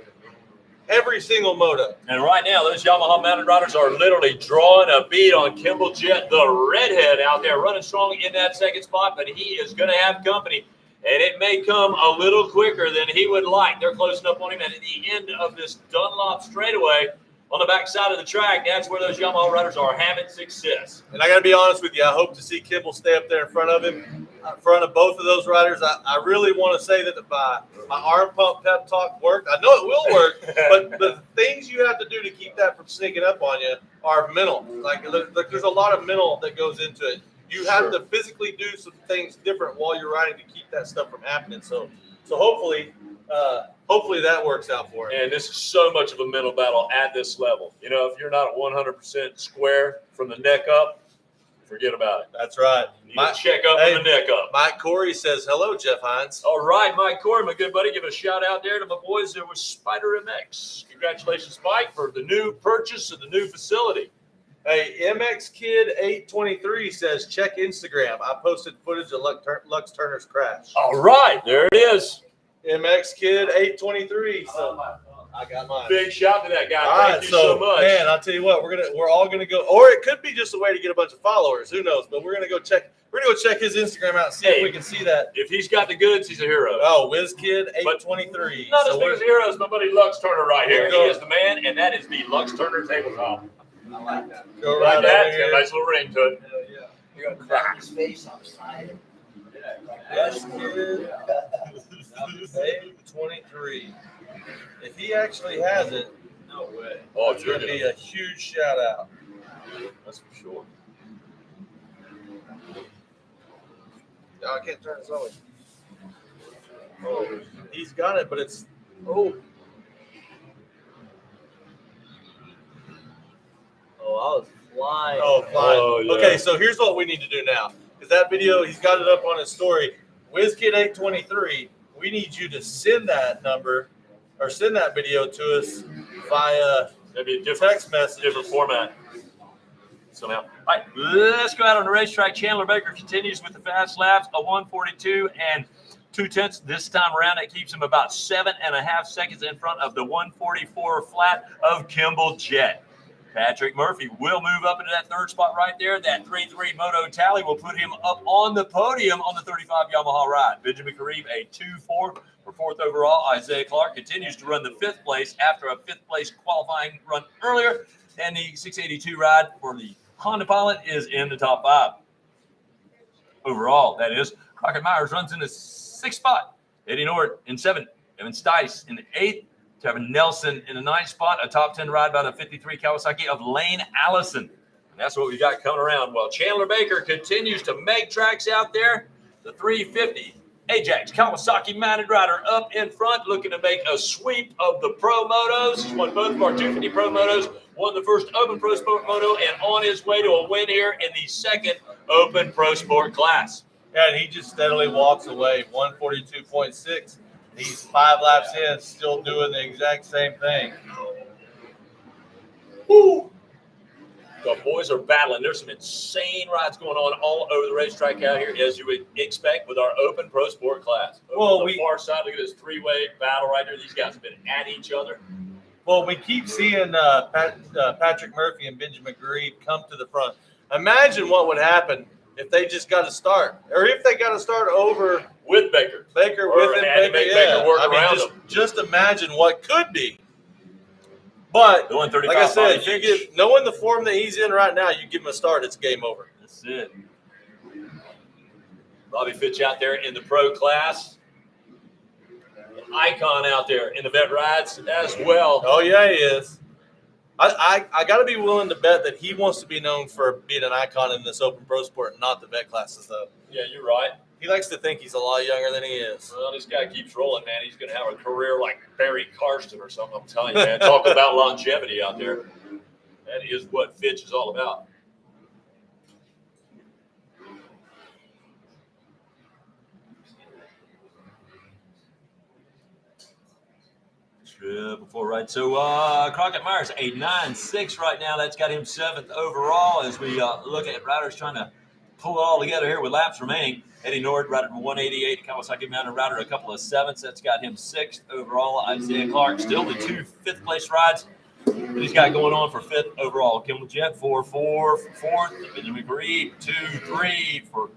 every single moto. And right now, those Yamaha mounted riders are literally drawing a beat on Kimball Jett, the redhead out there, running strong in that second spot. But he is going to have company. And it may come a little quicker than he would like. They're closing up on him at the end of this Dunlop straightaway on the backside of the track. That's where those Yamaha riders are having success. And I got to be honest with you, I hope to see Kimball stay up there in front of him, in front of both of those riders. I really want to say that my arm pump pep talk worked. I know it will work, but the things you have to do to keep that from sneaking up on you are mental. Like there's a lot of mental that goes into it. You have to physically do some things different while you're riding to keep that stuff from happening. So hopefully that works out for him. And this is so much of a mental battle at this level. You know, if you're not at 100% square from the neck up, forget about it. That's right. You need to check up from the neck up. Mike Corey says, hello, Jeff Hines. All right, Mike Corey, my good buddy. Give a shout out there to my boys there with Spider MX. Congratulations, Mike, for the new purchase of the new facility. Hey, MX Kid 823 says, check Instagram. I posted footage of Lux Turner's crash. All right, there it is. MX Kid 823. So I got mine. Big shout to that guy. All Thank right, you so much. Man, I'll tell you what, we're all gonna go, or it could be just a way to get a bunch of followers. Who knows? But we're gonna go check his Instagram out and see if we can see that. If he's got the goods, he's a hero. Oh, WizKid 823. Not as big as a hero as my buddy Lux Turner right here. He is the man, and that is the Lux Turner tabletop. I like that. Go Like right that. over It's got a here. nice little ring to it. Yeah. You're gonna crack his face on the side. Yes, kid. 823. If he actually has it, no way. Oh, it's going to be a huge shout out. That's for sure. No, I can't turn this on. Oh, he's got it, but it's I was flying. Oh, flying. Oh, yeah. Okay, so here's what we need to do now. Because that video, he's got it up on his story. WizKid823, we need you to send that number or send that video to us via maybe a different text message. Different format. Somehow. All right, let's go out on the racetrack. Chandler Baker continues with the fast laps, a 1:42 and 2/10. This time around, it keeps him about 7.5 seconds in front of the 1:44 flat of Kimball Jet. Patrick Murphy will move up into that third spot right there. That 3-3 moto tally will put him up on the podium on the 35 Yamaha ride. Benjamin Kareem, a 2-4 for fourth overall. Isaiah Clark continues to run the fifth place after a fifth place qualifying run earlier. And the 682 ride for the Honda Pilot is in the top 5. Overall, that is. Crockett Myers runs in the 6th spot. Eddie Nord in 7th. Evan Stice in the 8th. Kevin Nelson in the 9th spot. A top 10 ride by the 53 Kawasaki of Lane Allison. And that's what we got coming around. While Chandler Baker continues to make tracks out there. The 350 Ajax Kawasaki mounted rider up in front, looking to make a sweep of the Pro Motos. He's won both of our 250 Pro Motos, won the first Open Pro Sport Moto, and on his way to a win here in the second Open Pro Sport class. Yeah, and he just steadily walks away. 142.6. He's 5 laps in, still doing the exact same thing. Woo! The boys are battling. There's some insane rides going on all over the racetrack out here, as you would expect with our Open Pro Sport class. Over on the far side, look at this 3-way battle right there. These guys have been at each other. Well, we keep seeing Patrick Murphy and Benjamin Grieve come to the front. Imagine what would happen if they just got to start, or if they got to start over with Baker. Baker or with him, Baker work around just imagine what could be. But like I said, you give knowing the form that he's in right now, you give him a start, it's game over. That's it. Bobby Fitch out there in the pro class. An icon out there in the vet rides as well. Oh yeah, he is. I got to be willing to bet that he wants to be known for being an icon in this Open Pro Sport, not the vet classes though. Yeah, you're right. He likes to think he's a lot younger than he is. Well, this guy keeps rolling, man. He's going to have a career like Barry Karsten or something. I'm telling you, man. Talk about longevity out there. That is what Fitch is all about. Before right, so Crockett Myers 8.96 right now. That's got him 7th overall. As we look at riders trying to pull it all together here with laps remaining. Eddie Nord rider from 188, Kawasaki mounted rider a couple of 7ths. That's got him 6th overall. Isaiah Clark still the 2 5th-place rides that he's got going on for 5th overall. Kimball Jet 4-4 for 4th. Benjamin Grieve 2-3 for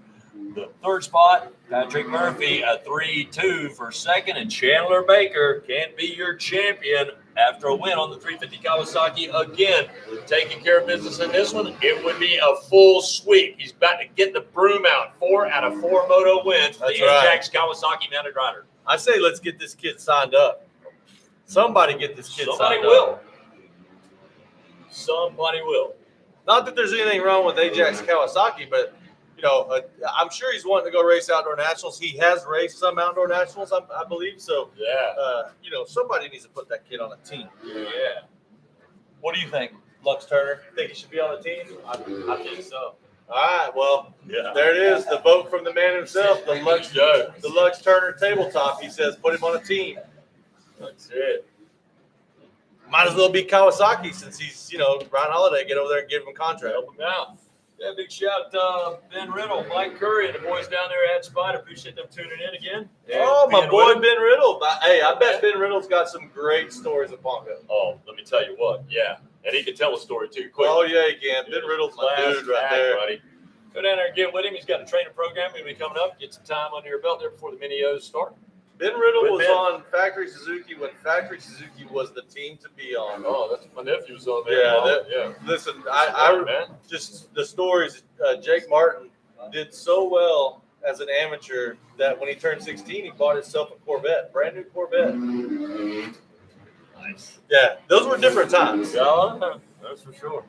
the 3rd spot. Patrick Murphy a 3-2 for 2nd, and Chandler Baker can't be your champion after a win on the 350 Kawasaki again. Taking care of business in this one, it would be a full sweep. He's about to get the broom out. 4 out of 4 moto wins for the Ajax Kawasaki mounted rider. I say let's get this kid signed up. Somebody get this kid Somebody signed will. up. Somebody will. Not that there's anything wrong with Ajax Kawasaki, but you know, I'm sure he's wanting to go race outdoor nationals. He has raced some outdoor nationals, I believe. So, yeah, you know, somebody needs to put that kid on a team. Yeah. What do you think, Lux Turner? Think he should be on the team? I think so. All right, well, there it is. The vote from the man himself, the Lux Turner tabletop. He says put him on a team. That's it. Might as well be Kawasaki since he's, you know, Ryan Holiday. Get over there and give him a contract. Help him out. Yeah, big shout to Ben Riddle, Mike Curry, and the boys down there at Spot. Appreciate them tuning in again. Oh, my boy Ben Riddle. Hey, I bet Ben Riddle's got some great stories of Ponca. Oh, let me tell you what. Yeah, and he can tell a story too quick. Oh, yeah, he can. Ben Riddle's my dude right there. Buddy. Go down there and get with him. He's got a training program. He'll be coming up. Get some time under your belt there before the mini-O's start. Ben Riddle was on Factory Suzuki when Factory Suzuki was the team to be on. Oh, that's my nephew was on there. Yeah. Listen, I just the stories. Jake Martin did so well as an amateur that when he turned 16, he bought himself a Corvette, brand new Corvette. Nice. Yeah, those were different times. Yeah, that's for sure.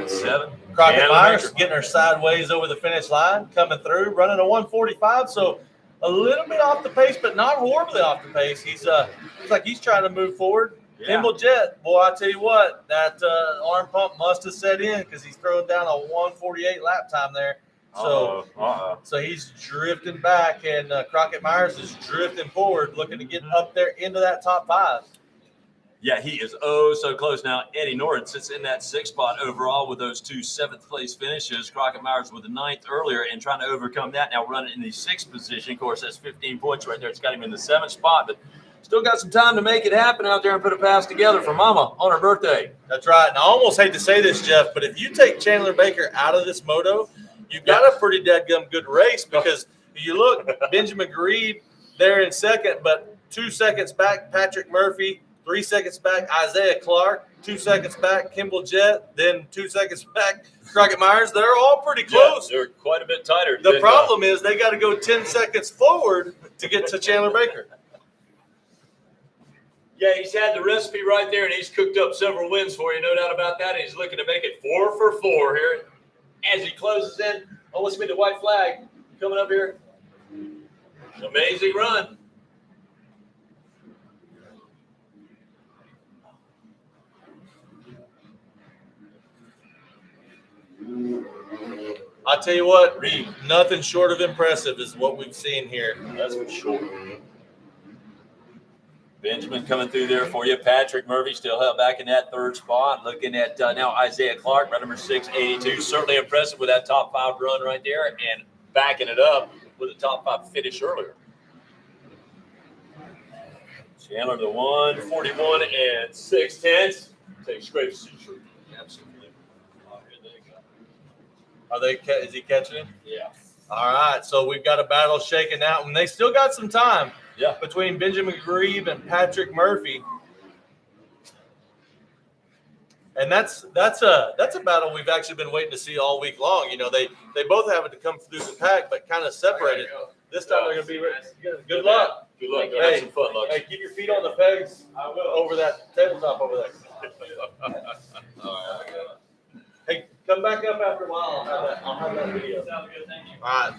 7. Crockett Myers getting her sideways over the finish line, coming through, running a 145. So a little bit off the pace, but not horribly off the pace. He's looks like he's trying to move forward. Yeah. Kimball Jett, boy, I tell you what, that arm pump must have set in because he's throwing down a 1:48 lap time there. So, so he's drifting back, and Crockett Myers is drifting forward, looking to get up there into that top 5. Yeah, he is so close now. Eddie Norton sits in that 6th spot overall with those 2 7th-place finishes. Crockett Myers with the 9th earlier and trying to overcome that. Now running in the 6th position. Of course, that's 15 points right there. It's got him in the 7th spot, but still got some time to make it happen out there and put a pass together for Mama on her birthday. That's right. And I almost hate to say this, Jeff, but if you take Chandler Baker out of this moto, you've got a pretty dadgum good race because you look, Benjamin Grebe there in 2nd, but 2 seconds back, Patrick Murphy. 3 seconds back, Isaiah Clark. 2 seconds back, Kimball Jett. Then 2 seconds back, Crockett Myers. They're all pretty close. Yeah, they're quite a bit tighter. The problem is they got to go 10 seconds forward to get to Chandler Baker. Yeah, he's had the recipe right there, and he's cooked up several wins for you, no doubt about that. And he's looking to make it 4 for 4 here as he closes in. Oh, let's meet the white flag coming up here. Amazing run. I tell you what, nothing short of impressive is what we've seen here. That's for sure. Benjamin coming through there for you. Patrick Murphy still held back in that 3rd spot. Looking at now Isaiah Clark, run number 682. Certainly impressive with that top 5 run right there and backing it up with a top 5 finish earlier. Chandler the 141 and 6/10. Takes great shooter. Absolutely. Is he catching him? Yeah. All right, so we've got a battle shaking out, and they still got some time between Benjamin Grebe and Patrick Murphy. And that's a battle we've actually been waiting to see all week long. You know, they both have it to come through the pack, but kind of separated. This time they're going to be ready. Good luck. Good luck. Hey, Have some fun, Lux. hey, keep your feet on the pegs. I will. Over that tabletop over there. Hey, come back up after a while. I'll have that video. Sounds good. Thank you. All right.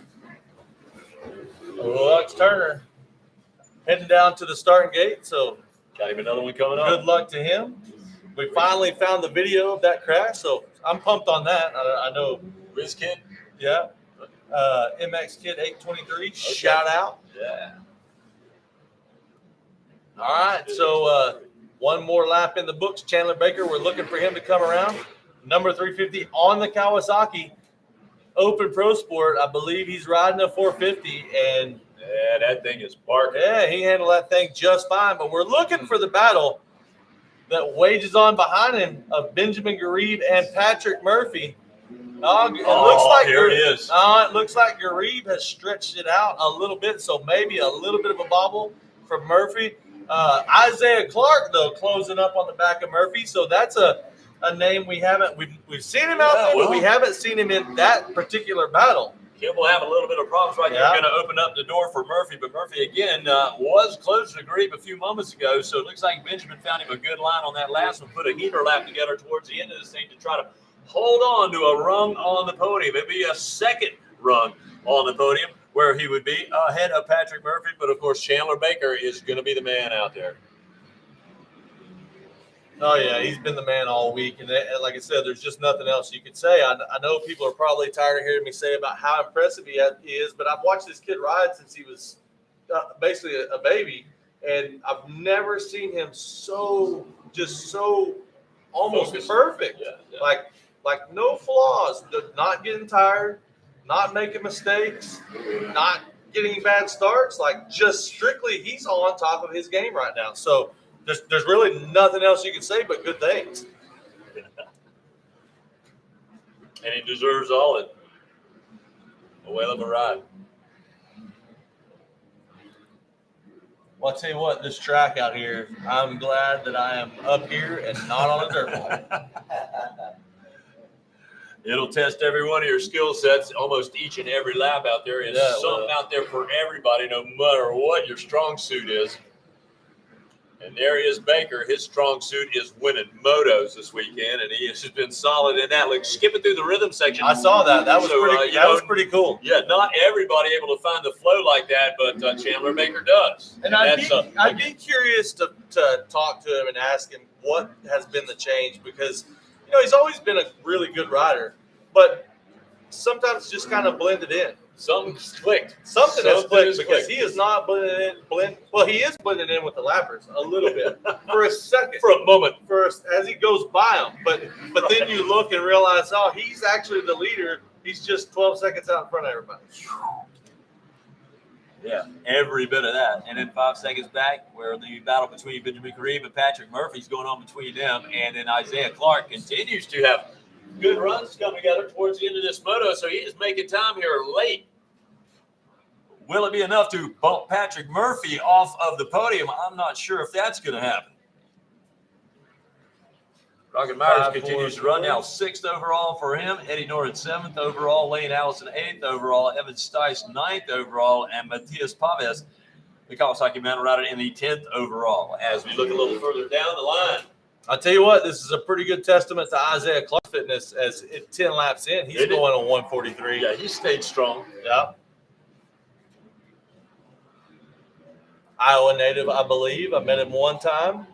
Lux Turner heading down to the starting gate. So got him another one coming up. Good luck to him. We finally found the video of that crash, so I'm pumped on that. I know. Riz Kid? Yeah. MX Kid 823. Okay. Shout out. Yeah. All right. So one more lap in the books. Chandler Baker, we're looking for him to come around. Number 350 on the Kawasaki Open Pro Sport. I believe he's riding a 450. And yeah, that thing is barking. Yeah, he handled that thing just fine. But we're looking for the battle that wages on behind him of Benjamin Grebe and Patrick Murphy. Looks like here it is. It looks like Grebe has stretched it out a little bit, so maybe a little bit of a bobble from Murphy. Isaiah Clark, though, closing up on the back of Murphy, so that's a name we haven't we've seen him out there, but we haven't seen him in that particular battle. Kimball have a little bit of problems right there. Going to open up the door for Murphy, but Murphy again was close to Grebe a few moments ago, so it looks like Benjamin found him a good line on that last one, put a heater lap together towards the end of this thing to try to hold on to a rung on the podium. It'd be a second rung on the podium where he would be ahead of Patrick Murphy, but of course Chandler Baker is going to be the man out there. Oh, yeah, he's been the man all week. And like I said, there's just nothing else you could say. I know people are probably tired of hearing me say about how impressive he is, but I've watched this kid ride since he was basically a baby, and I've never seen him so almost perfect. Yeah. Like no flaws, not getting tired, not making mistakes, not getting bad starts. Like just strictly, he's on top of his game right now. So there's really nothing else you can say but good things. And he deserves all it. A whale of a ride. Well, I'll tell you what, this track out here, I'm glad that I am up here and not on a dirt bike. It'll test every one of your skill sets almost each and every lap out there. Is something out there for everybody, no matter what your strong suit is. And there is Baker. His strong suit is winning motos this weekend, and he has been solid in that. Like skipping through the rhythm section. I saw that. That was pretty cool. Yeah, not everybody able to find the flow like that, but Chandler Baker does. And I'd be curious to talk to him and ask him what has been the change, because he's always been a really good rider, but sometimes just kind of blended in. Something's clicked. Something has clicked because he is not blended in. Well, he is blended in with the lappers a little bit for a second, for a moment, as he goes by them. But then you look and realize, oh, he's actually the leader. He's just 12 seconds out in front of everybody. Yeah, every bit of that. And then 5 seconds back, where the battle between Benjamin Kareem and Patrick Murphy's going on between them, and then Isaiah Clark continues to have good runs come together towards the end of this moto, so he is making time here late. Will it be enough to bump Patrick Murphy off of the podium? I'm not sure if that's going to happen. Rocket Myers continues to run now, 6th overall for him. Eddie Norton 7th overall. Lane Allison 8th overall. Evan Stice 9th overall. And Matias Paves, the Kawasaki Mountain Rider, in the 10th overall. As we look a little further down the line. I'll tell you what, this is a pretty good testament to Isaiah Clark's fitness. As 10 laps in, he's going on 143. Yeah, he stayed strong. Yeah. Iowa native, I believe. I met him one time.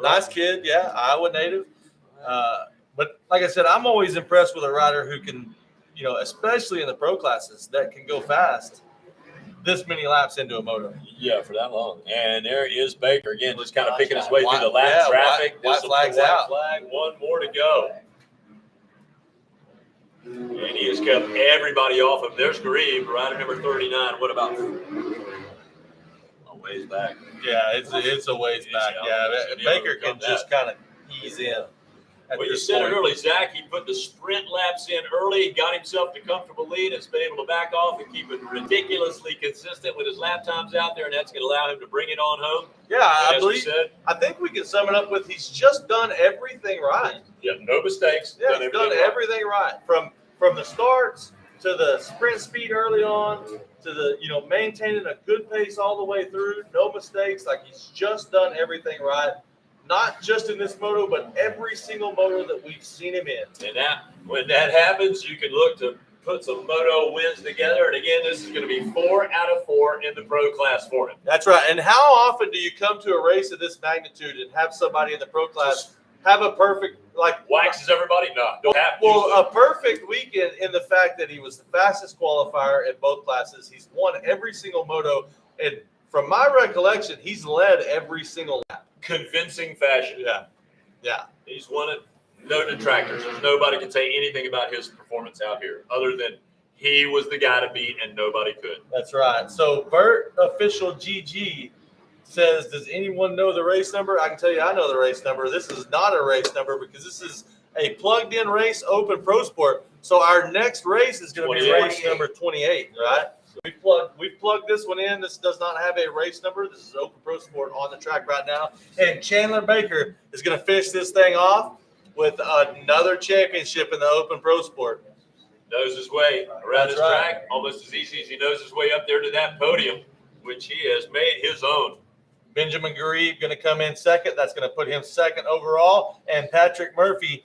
Nice kid, yeah, Iowa native. But like I said, I'm always impressed with a rider who can, especially in the pro classes, that can go fast this many laps into a moto. Yeah, for that long. And there is Baker again, just kind of picking his way through the lap traffic. White flag's out. Flag, one more to go. And he has kept everybody off of him. There's Garib, rider number 39. What about a ways back? Yeah, it's a ways back. Yeah, Baker can just kind of ease in. Well, you said it early, Zach. He put the sprint laps in early, got himself to comfortable lead, and has been able to back off and keep it ridiculously consistent with his lap times out there, and that's going to allow him to bring it on home. Yeah, I think we can sum it up with he's just done everything right. Yeah, no mistakes. Yeah, he's done everything right. From the starts to the sprint speed early on to the maintaining a good pace all the way through, no mistakes. Like, he's just done everything right. Not just in this moto, but every single moto that we've seen him in. And when that happens, you can look to put some moto wins together. And again, this is going to be 4 out of 4 in the pro class for him. That's right. And how often do you come to a race of this magnitude and have somebody in the pro class have a perfect, waxes everybody? No, don't have to. Well, a perfect weekend in the fact that he was the fastest qualifier in both classes. He's won every single moto. And from my recollection, he's led every single lap. Convincing fashion. Yeah. He's won it. No detractors. There's nobody can say anything about his performance out here other than he was the guy to beat and nobody could. That's right. So Bert Official GG says, does anyone know the race number? I can tell you I know the race number. This is not a race number because this is a plugged-in race, open pro sport. So our next race is going to be race number 28, right? We've plugged this one in. This does not have a race number. This is open pro sport on the track right now. And Chandler Baker is going to finish this thing off with another championship in the open pro sport. Knows his way around this track almost as easy as he knows his way up there to that podium, which he has made his own. Benjamin Garib going to come in second. That's going to put him second overall. And Patrick Murphy,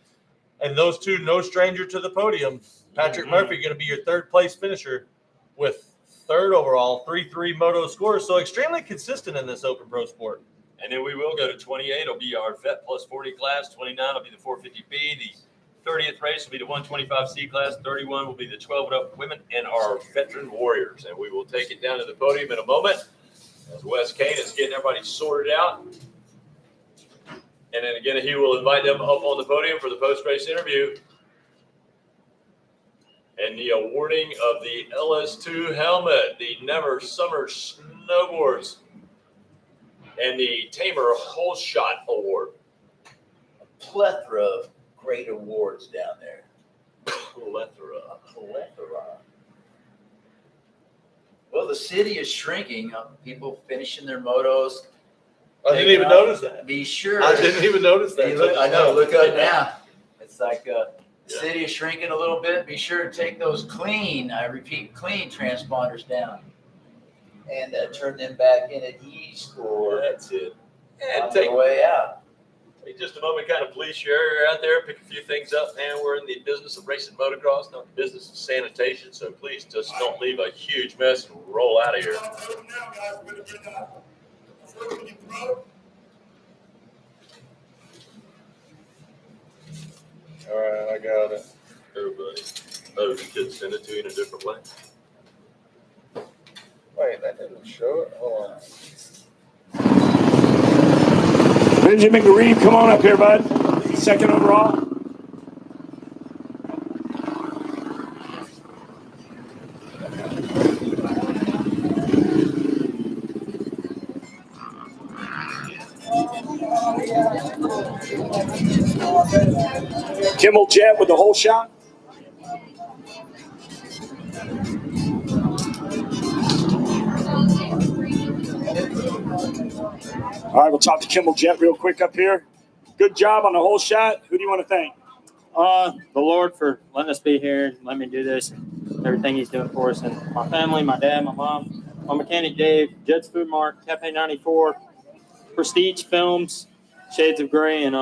and those two, no stranger to the podium. Patrick Murphy going to be your third place finisher with third overall, 3-3 moto score. So extremely consistent in this open pro sport. And then we will go to 28. It'll be our Vet Plus 40 class. 29 will be the 450B. The 30th race will be the 125C class. 31 will be the 12 and up women and our veteran warriors. And we will take it down to the podium in a moment as Wes Kane is getting everybody sorted out. And then again, he will invite them up on the podium for the post-race interview. And the awarding of the LS2 helmet, the Never Summer Snowboards, and the Tamer Whole Shot Award. A plethora of great awards down there. Plethora. Well, the city is shrinking. People finishing their motos. I didn't even notice that. Be sure. I didn't even notice that. I know. Look up now. It's like the city is shrinking a little bit. Be sure to take those clean, I repeat, clean transponders down and turn them back in at E-Score. That's it. And on the take way out. Take just a moment, kind of police your area out there, pick a few things up. Man, we're in the business of racing motocross, not the business of sanitation. So please just don't leave a huge mess and roll out of here. All right, I got it. Everybody. Oh, you could send it to you in a different way. Wait, that didn't show it. Hold on. Benjamin Green, come on up here, bud. Second overall. Kimmel Jet with the whole shot. All right, we'll talk to Kimmel Jet real quick up here. Good job on the whole shot. Who do you want to thank? The Lord for letting us be here and letting me do this, everything He's doing for us, and my family, my dad, my mom, my mechanic Dave, Jed's Food Mart, Cafe 94, Prestige Films, Shades of Gray, and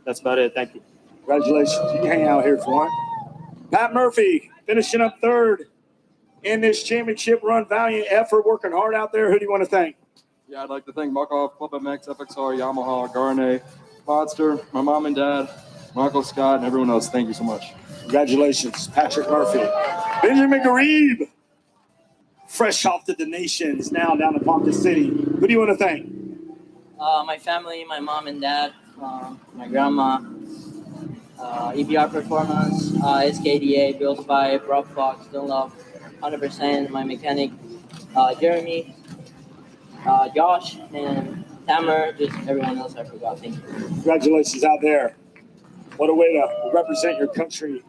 that's about it. Thank you. Congratulations. You can hang out here if you want. Pat Murphy finishing up third in this championship run. Valiant effort, working hard out there. Who do you want to thank? Yeah, I'd like to thank Markov, Club MX, FXR, Yamaha, Garnet, Monster, my mom and dad, my Uncle Scott, and everyone else. Thank you so much. Congratulations, Patrick Murphy. Benjamin Garib, fresh off to the nations, now down in Ponca City. Who do you want to thank? My family, my mom and dad, my grandma, EBR Performance, SKDA, Bills 5, Rob Fox, Dunlop, 100%, my mechanic, Jeremy, Josh, and Tamer, just everyone else I forgot. Thank you. Congratulations out there. What a way to represent your country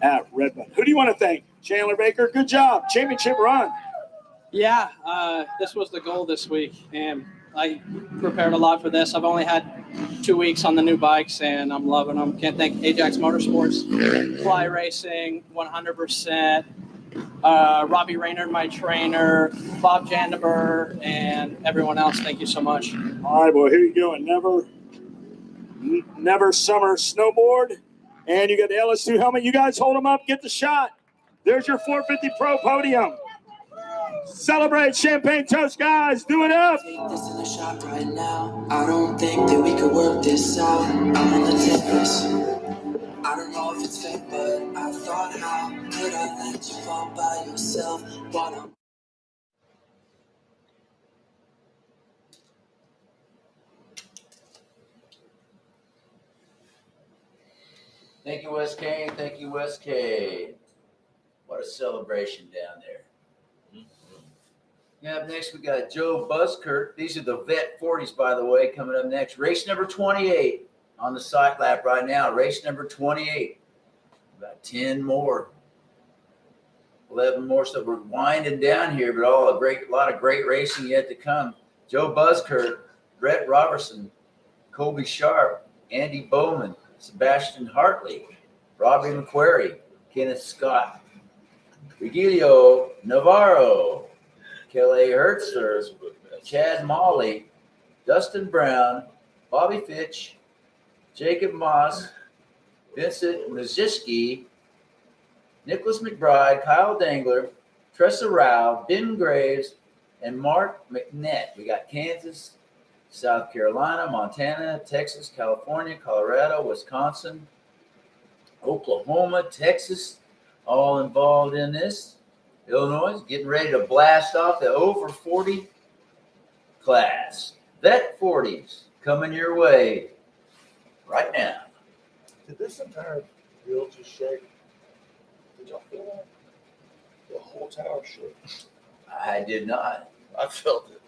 at Redmond. Who do you want to thank? Chandler Baker, good job. Championship run. Yeah, this was the goal this week, and I prepared a lot for this. I've only had 2 weeks on the new bikes, and I'm loving them. Can't thank Ajax Motorsports, Fly Racing, 100%, Robbie Raynard, my trainer, Bob Jandeber, and everyone else. Thank you so much. All right, well, here you go. And Never Summer Snowboard. And you got the LS2 helmet. You guys hold them up. Get the shot. There's your 450 Pro podium. Celebrate, champagne toast, guys. Do it up. This in a shot right now. I don't think that we could work this out. I'm on the tempest. I don't know if it's fake, but I thought, how could I let you fall by yourself? But I'm Thank you, West Kane. Thank you, West Kane. What a celebration down there. Yeah, up next we got Joe Buskirk. These are the Vet 40s, by the way, coming up next. Race number 28 on the site lap right now. Race number 28. About 10 more. 11 more. So we're winding down here, but a lot of great racing yet to come. Joe Buskirk, Brett Robertson, Colby Sharp, Andy Bowman, Sebastian Hartley, Robbie McQuarrie, Kenneth Scott, Regilio Navarro, Kelly Hertzler, Chad Molly, Dustin Brown, Bobby Fitch, Jacob Moss, Vincent Maziski, Nicholas McBride, Kyle Dangler, Tressa Rao, Ben Graves, and Mark McNett. We got Kansas, South Carolina, Montana, Texas, California, Colorado, Wisconsin, Oklahoma, Texas, all involved in this. Illinois getting ready to blast off the over 40 class. Vet 40s coming your way right now. Did this entire field just shake? Did y'all feel that? The whole tower shook. I did not. I felt it.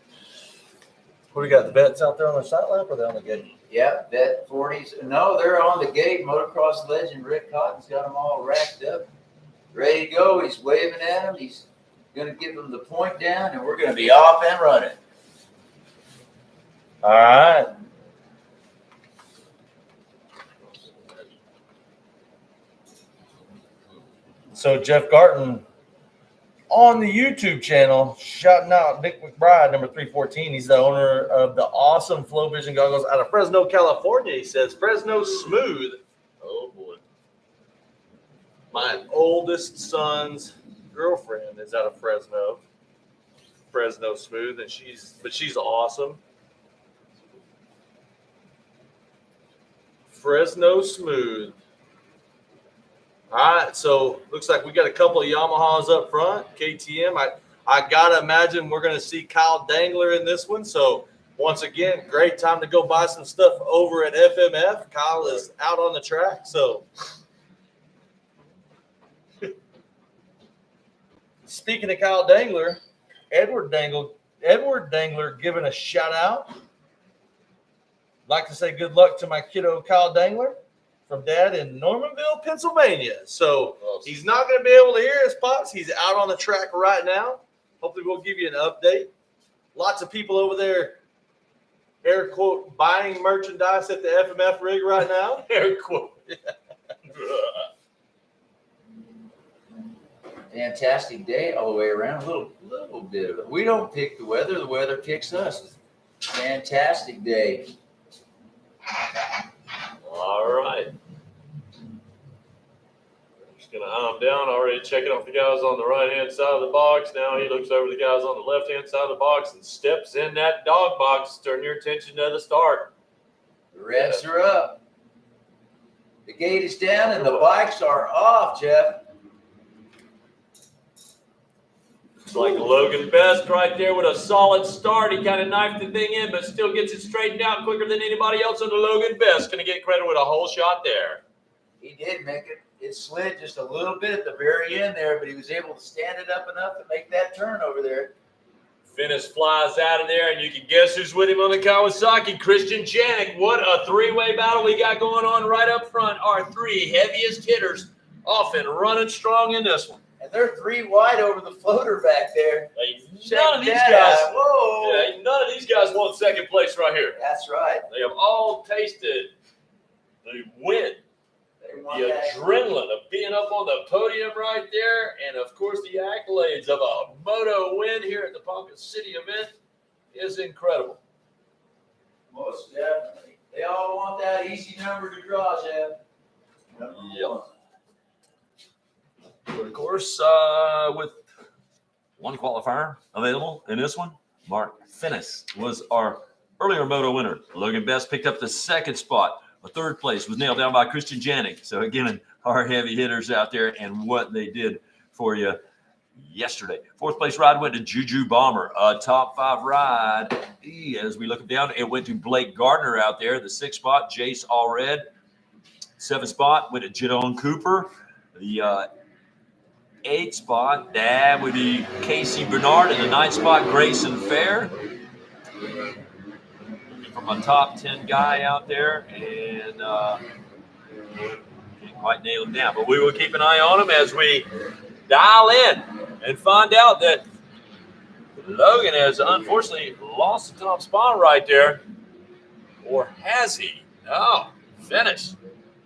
What do we got? The vets out there on the side lap or they on the gate? Yeah, Vet 40s. No, they're on the gate. Motocross legend Rick Cotton's got them all racked up, ready to go. He's waving at them. He's going to give them the point down, and we're going to be off and running. All right. So Jeff Garton on the YouTube channel, shouting out Nick McBride, number 314. He's the owner of the awesome Flow Vision goggles out of Fresno, California. He says, Fresno Smooth. Oh, boy. My oldest son's girlfriend is out of Fresno Smooth, and she's awesome. Fresno Smooth. All right, so looks like we got a couple of Yamahas up front. KTM. I gotta imagine we're gonna see Kyle Dangler in this one. So once again, great time to go buy some stuff over at FMF. Kyle is out on the track. So speaking of Kyle Dangler, Edward Dangler giving a shout out. Like to say good luck to my kiddo Kyle Dangler from Dad in Normanville, Pennsylvania. So he's not going to be able to hear his pops. He's out on the track right now. Hopefully we'll give you an update. Lots of people over there, air quote, buying merchandise at the FMF rig right now. Air quote. Fantastic day all the way around. A little bit of it. We don't pick the weather picks us. Fantastic day. All right. Just going to eye him down, already checking off the guys on the right-hand side of the box. Now he looks over the guys on the left-hand side of the box and steps in that dog box. Turn your attention to the start. The revs are up. The gate is down and the bikes are off, Jeff. It's like Logan Best right there with a solid start. He kind of knifed the thing in, but still gets it straightened out quicker than anybody else on the Logan Best. Going to get credit with a whole shot there. He did make it. It slid just a little bit at the very end there, but he was able to stand it up enough to make that turn over there. Finnis flies out of there, and you can guess who's with him on the Kawasaki. Christian Janik. What a three-way battle we got going on right up front. Our three heaviest hitters off and running strong in this one. And they're three wide over the floater back there. None of these guys. Whoa. Yeah, none of these guys want second place right here. That's right. They have all tasted the win, the adrenaline of being up on the podium right there, and of course the accolades of a moto win here at the Ponca City event is incredible. Most definitely. They all want that easy number to draw, Jeff. Yep. But of course, with one qualifier available in this one, Mark Finnis was our earlier moto winner. Logan Best picked up the second spot. A third place was nailed down by Christian Janik. So again, our heavy hitters out there and what they did for you yesterday. Fourth place ride went to Juju Bomber. A top five ride. As we look down, it went to Blake Gardner out there. The sixth spot, Jace Allred. Seventh spot went to Jadon Cooper. The eighth spot, that would be Casey Bernard. And the ninth spot, Grayson Fair. From a top 10 guy out there. And can't quite nail him down. But we will keep an eye on him as we dial in and find out that Logan has unfortunately lost the top spot right there. Or has he? No, Finnis.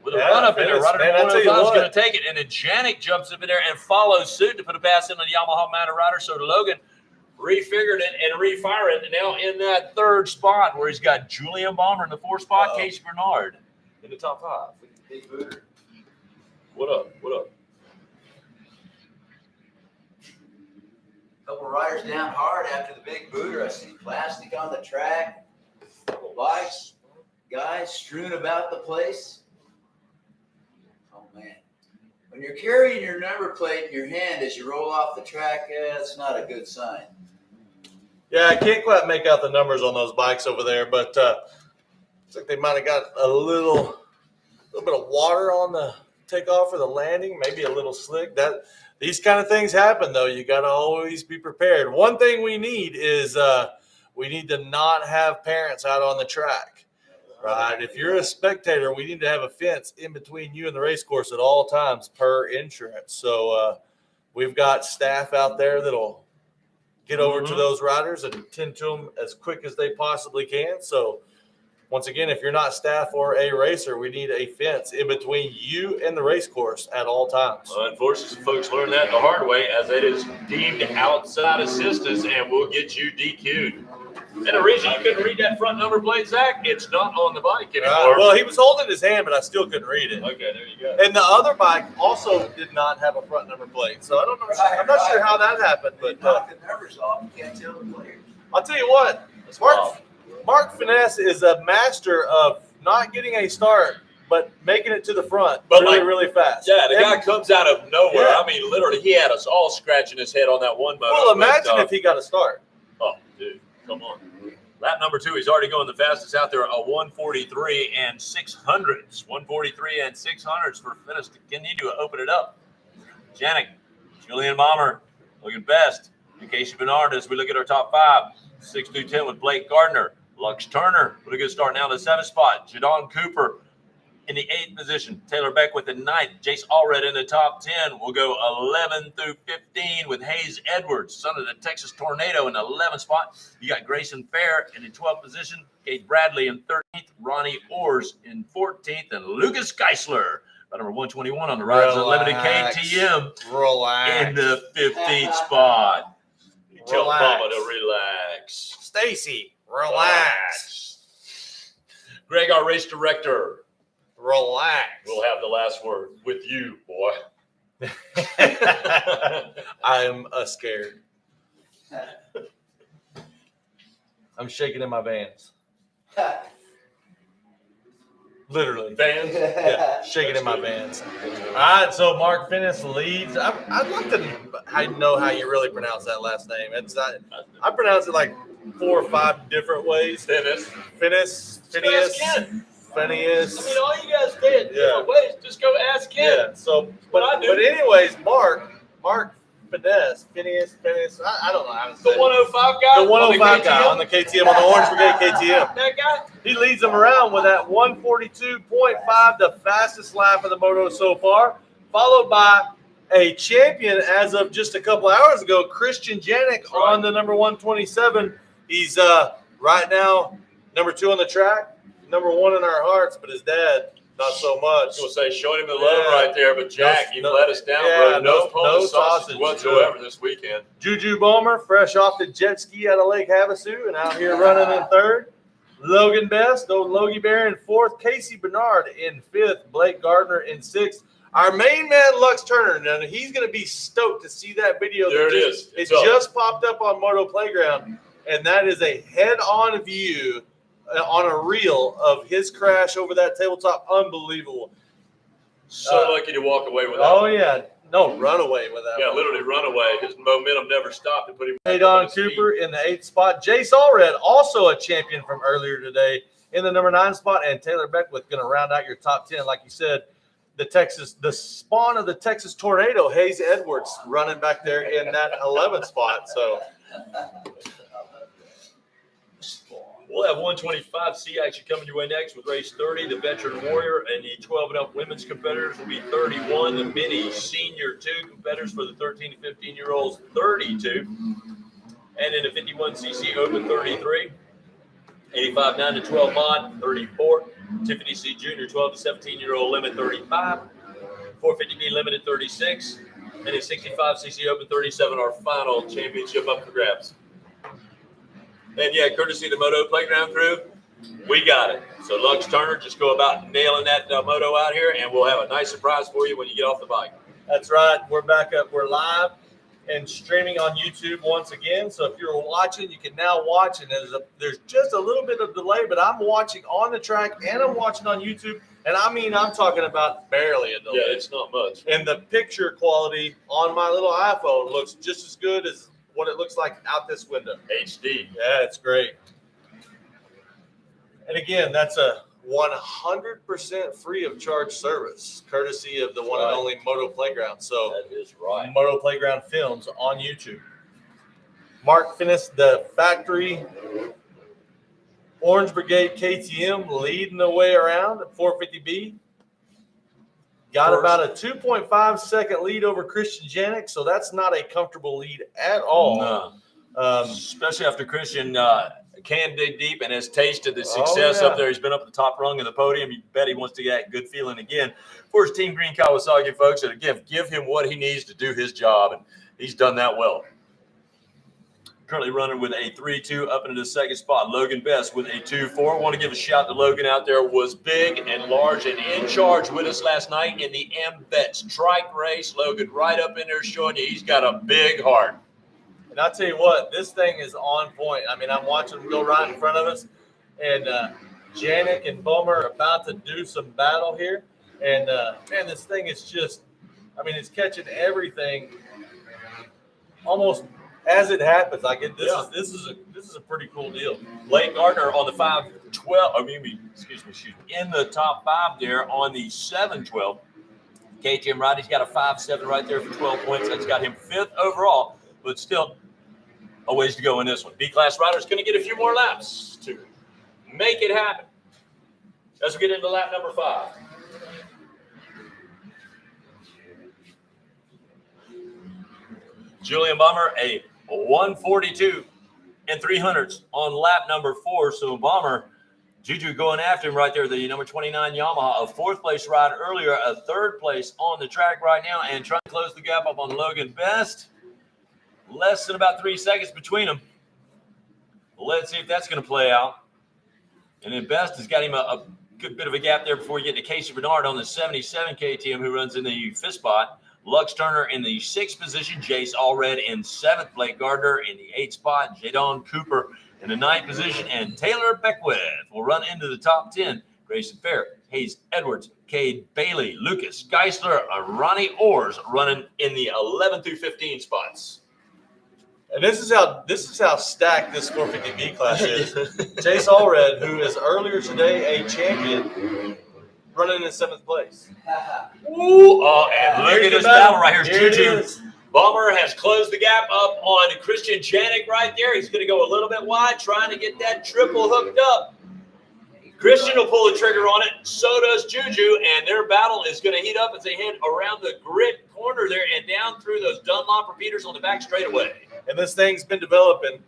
With a run up in there, right under 105 is going to take it. And then Janik jumps up in there and follows suit to put a pass in on the Yamaha Mountain Rider. So Logan refigured it and refired it. And now in that third spot where he's got Julian Bomber in the fourth spot, Casey Bernard in the top five. Big booter. What up? What up? Couple riders down hard after the big booter. I see plastic on the track. Bikes, guys strewn about the place. Man, when you're carrying your number plate in your hand as you roll off the track, that's not a good sign. Yeah, I can't quite make out the numbers on those bikes over there, but looks like they might have got a little bit of water on the takeoff or the landing, maybe a little slick. These kind of things happen, though. You got to always be prepared. One thing we need is we need to not have parents out on the track. Right. If you're a spectator, we need to have a fence in between you and the race course at all times per insurance. So we've got staff out there that'll get over to those riders and tend to them as quick as they possibly can. So Once again, if you're not staff or a racer, we need a fence in between you and the race course at all times. Unfortunately, folks learn that the hard way, as it is deemed outside assistance and will get you DQ'd. And the reason you couldn't read that front number plate, Zach, it's not on the bike anymore. Well, he was holding his hand, but I still couldn't read it. Okay, there you go. And the other bike also did not have a front number plate, so I don't know. I'm not sure how that happened, but knock the numbers off. You can't tell the player. I'll tell you what, Mark Finesse is a master of not getting a start, but making it to the front really fast. Yeah, the guy comes out of nowhere. Yeah. I mean, literally, he had us all scratching his head on that one moto. Well, imagine if he got a start. Oh, dude, come on. Lap number 2, he's already going the fastest out there, a 143 and 600s. 143 and 600s for Finesse to continue to open it up. Janik, Julian Mommer looking best. And Casey Bernard as we look at our top 5. 6 through 10 with Blake Gardner. Lux Turner with a good start now in the 7th spot. Jadon Cooper in the 8th position. Taylor Beck with the 9th. Jace Allred in the top 10. We'll go 11 through 15 with Hayes Edwards, son of the Texas Tornado, in the 11th spot. You got Grayson Fair in the 12th position. Kate Bradley in 13th. Ronnie Orrs in 14th. And Lucas Geisler, by number 121 on the Rise Unlimited KTM, in the 15th spot. Tell Mama to relax. Stacy, relax. Greg, our race director. Relax. We'll have the last word with you, boy. I'm scared. I'm shaking in my vans. Literally. Vans? Yeah, shaking in my vans. All right, so Mark Finesse leads. I'd like to know how you really pronounce that last name. It's not, I pronounce it like 4 or 5 different ways. Finesse. Phineas. I mean, all you guys did different ways. Just go ask him. Yeah. So, but anyways, Mark Finesse, I don't know how to say the 105 guy. The 105 guy on the KTM, on the Orange Brigade KTM. That guy. He leads them around with that 142.5, the fastest lap of the moto so far, followed by a champion as of just a couple hours ago, Christian Janik on the number 127. He's right now number 2 on the track, number 1 in our hearts, but his dad, not so much. We'll say showing him the love right there, but Jack, you let us down, bro. No sausage whatsoever this weekend. Juju Bomer, fresh off the jet ski out of Lake Havasu and out here running in 3rd. Logan Best, old Logie Bear in 4th. Casey Bernard in 5th. Blake Gardner in 6th. Our main man, Lux Turner. Now, he's going to be stoked to see that video. There it is. It just popped up on Moto Playground, and that is a head-on view on a reel of his crash over that tabletop. Unbelievable. So lucky to walk away with that. Oh, yeah. No, run away with that. Yeah, literally run away. His momentum never stopped to put him Jadon Cooper in the 8th spot. Jace Allred, also a champion from earlier today, in the number 9 spot. And Taylor Beckwith going to round out your top 10. Like you said, the spawn of the Texas Tornado, Hayes Edwards, running back there in that 11th spot. So we'll have 125C action coming your way next with race 30. The Veteran Warrior and the 12 and up women's competitors will be 31. The Mini Senior 2 competitors for the 13 to 15-year-olds, 32. And in the 51cc Open, 33. 85 9 to 12 mod, 34. Tiffany C Junior 12 to 17-year-old limit, 35. 450B limited, 36. And in 65cc Open, 37. Our final championship up for grabs. And yeah, courtesy of the Moto Playground crew, we got it. So Lux Turner, just go about nailing that moto out here, and we'll have a nice surprise for you when you get off the bike. that's right. We're back up. We're live and streaming on YouTube once again. So if you're watching, you can now watch. And there's just a little bit of delay, but I'm watching on the track and I'm watching on YouTube. And I mean, I'm talking about barely a delay. Yeah, it's not much. And the picture quality on my little iPhone looks just as good as what it looks like out this window. HD. Yeah, it's great. And again, that's a 100% free of charge service, courtesy of the one and only Moto Playground. So that is right. Moto Playground Films on YouTube. Mark Finesse, the factory Orange Brigade KTM, leading the way around at 450B. Got about a 2.5 second lead over Christian Janik, so that's not a comfortable lead at all. No. Especially after Christian can dig deep and has tasted the success up there. He's been up at the top rung of the podium. You bet he wants to get that good feeling again for his Team Green Kawasaki folks. And again, give him what he needs to do his job, and he's done that well. Currently running with a 3-2 up into the second spot. Logan Best with a 2-4. Want to give a shout to Logan out there. Was big and large and in charge with us last night in the MVETS trike race. Logan right up in there showing you he's got a big heart. And I'll tell you what, this thing is on point. I mean, I'm watching them go right in front of us, and Janik and Bummer are about to do some battle here. And, man, this thing is just, I mean, it's catching everything almost as it happens. Like this is a pretty cool deal. Blake Gardner on the 5-12. Excuse me, in the top 5 there on the 7-12. KTM Roddy's got a 5-7 right there for 12 points. That's got him 5th overall, but still a ways to go in this one. B-class rider's going to get a few more laps to make it happen. As we get into lap number 5. Julian Bomber, a 142 and 300s on lap number 4. So Bomber, Juju going after him right there. The number 29 Yamaha, a 4th place ride earlier, a 3rd place on the track right now, and trying to close the gap up on Logan Best. Less than about 3 seconds between them. Let's see if that's going to play out. And then Best has got him a good bit of a gap there before you get to Casey Bernard on the 77 KTM, who runs in the 5th spot. Lux Turner in the 6th position. Jace Allred in 7th. Blake Gardner in the 8th spot. Jadon Cooper in the 9th position. And Taylor Beckwith will run into the top 10. Grayson Fair, Hayes Edwards, Cade Bailey, Lucas Geisler, Ronnie Orrs running in the 11 through 15 spots. And this is how stacked this 450B class is. Jace Allred, who is earlier today a champion, running in 7th place. Ooh, and look at this battle right here. Juju Bomber has closed the gap up on Christian Janik right there. He's going to go a little bit wide, trying to get that triple hooked up. Christian will pull the trigger on it. So does Juju, and their battle is going to heat up as they head around the grid corner there and down through those Dunlop repeaters on the back straightaway. And this thing's been developing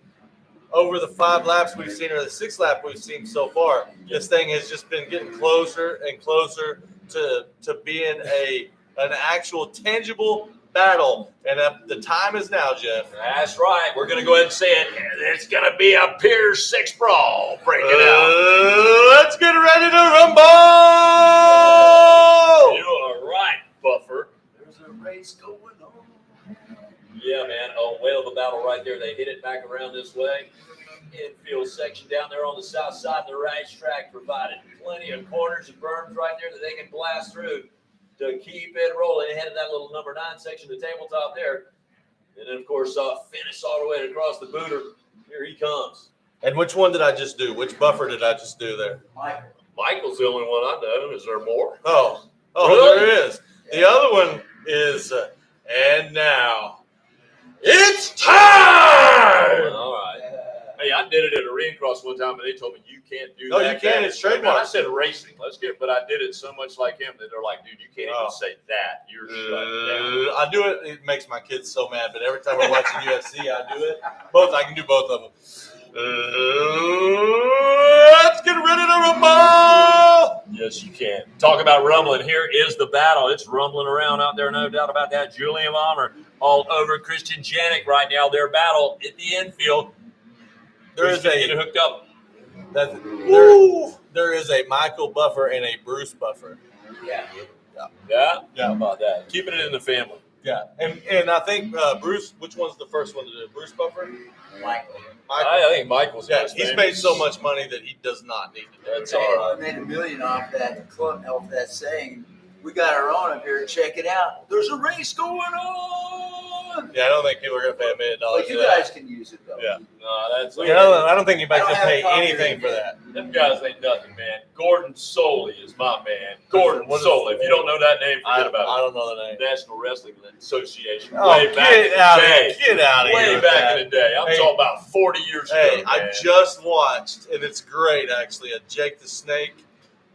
over the 5 laps we've seen, or the 6th lap we've seen so far. This thing has just been getting closer and closer to being an actual tangible battle. And the time is now, Jeff. That's right. We're going to go ahead and say it. It's going to be a Pier 6 brawl. Break it out. Let's get ready to rumble! You are right, Buffer. There's a race going on. Yeah, man. A whale of a battle right there. They hit it back around this way. Infield section down there on the south side of the racetrack provided plenty of corners and berms right there that they can blast through to keep it rolling ahead of that little number 9 section of the tabletop there. And then, of course, finish all the way across the booter. Here he comes. And which one did I just do? Which buffer did I just do there? Michael's the only one I know. Is there more? Oh, Really? There is. The other one is, and now, it's time! All right. Hey, I did it at a ring cross one time, and they told me you can't do No, that. you can't. It's trademarked. I said racing. But I did it so much like him that they're like, dude, you can't even say that. You're shut down. I do it. It makes my kids so mad, but every time we're watching UFC, I do it. I can do both of them. Let's get ready to rumble! Yes, you can. Talk about rumbling. Here is the battle. It's rumbling around out there, no doubt about that. Julian Bomber all over Christian Janik right now. Their battle at the infield. There is get it hooked up. There is a Michael Buffer and a Bruce Buffer. Yeah. How about that? Keeping it in the family. Yeah, and I think Bruce. Which one's the first one to do? Bruce Buffer. Michael. I think Michael's. Yeah, he's made so much money that he does not need to do it. That's all right. We made $1 million off that saying. We got our own up here. Check it out. There's a race going on. Yeah, I don't think people are going to pay $1 million. But you guys can use it though. Yeah. No, that's. I don't think anybody's going to pay anything for that. Them guys ain't nothing, man. Gordon Soley is my man. Gordon Soley. If you don't know that name, forget about it. I don't know the name. National Wrestling Association. Oh, Way back in the day. Get out of here. Way back in the day. I'm talking about 40 years ago. Hey, man. I just watched, and it's great actually, a Jake the Snake.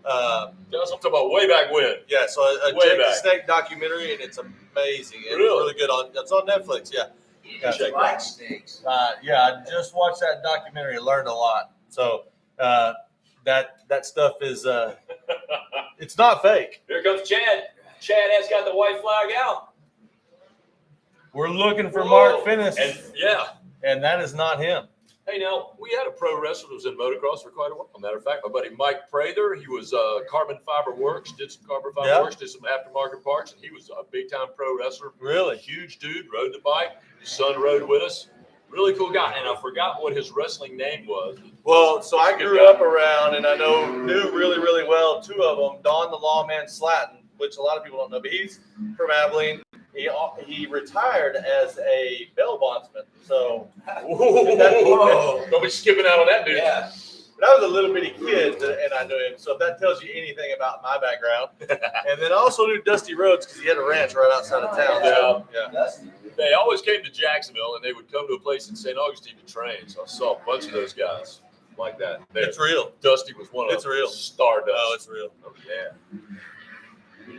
I'm talking about way back when. Yeah, so a Way Jake back. the Snake documentary, and it's amazing. It's Really? really good. It's on Netflix, yeah. Check Like that. snakes. Yeah, I just watched that documentary and learned a lot. So that stuff is it's not fake. Here comes Chad. Chad has got the white flag out. We're looking for Whoa. Mark Finnis, And yeah. and that is not him. Hey, now, we had a pro wrestler that was in motocross for quite a while. Matter of fact, my buddy Mike Prather, he was Carbon Fiber Works, did some Carbon Fiber Works, did some aftermarket parts, and he was a big-time pro wrestler. Really? Huge dude, rode the bike. His son rode with us. Really cool guy. And I forgot what his wrestling name was. Well, so I grew up around, and I knew really, really well two of them, Don the Lawman Slatton, which a lot of people don't know, but he's from Abilene. He retired as a bail bondsman. So, whoa. Don't be skipping out on that, dude. Yeah. But I was a little bitty kid, and I knew him. So if that tells you anything about my background. And then I also knew Dusty Rhodes because he had a ranch right outside of town. So, yeah. They always came to Jacksonville, and they would come to a place in St. Augustine to train. So I saw a bunch of those guys like that. It's real. Dusty was one of them. It's real. Stardust. Oh, it's real. Oh, yeah.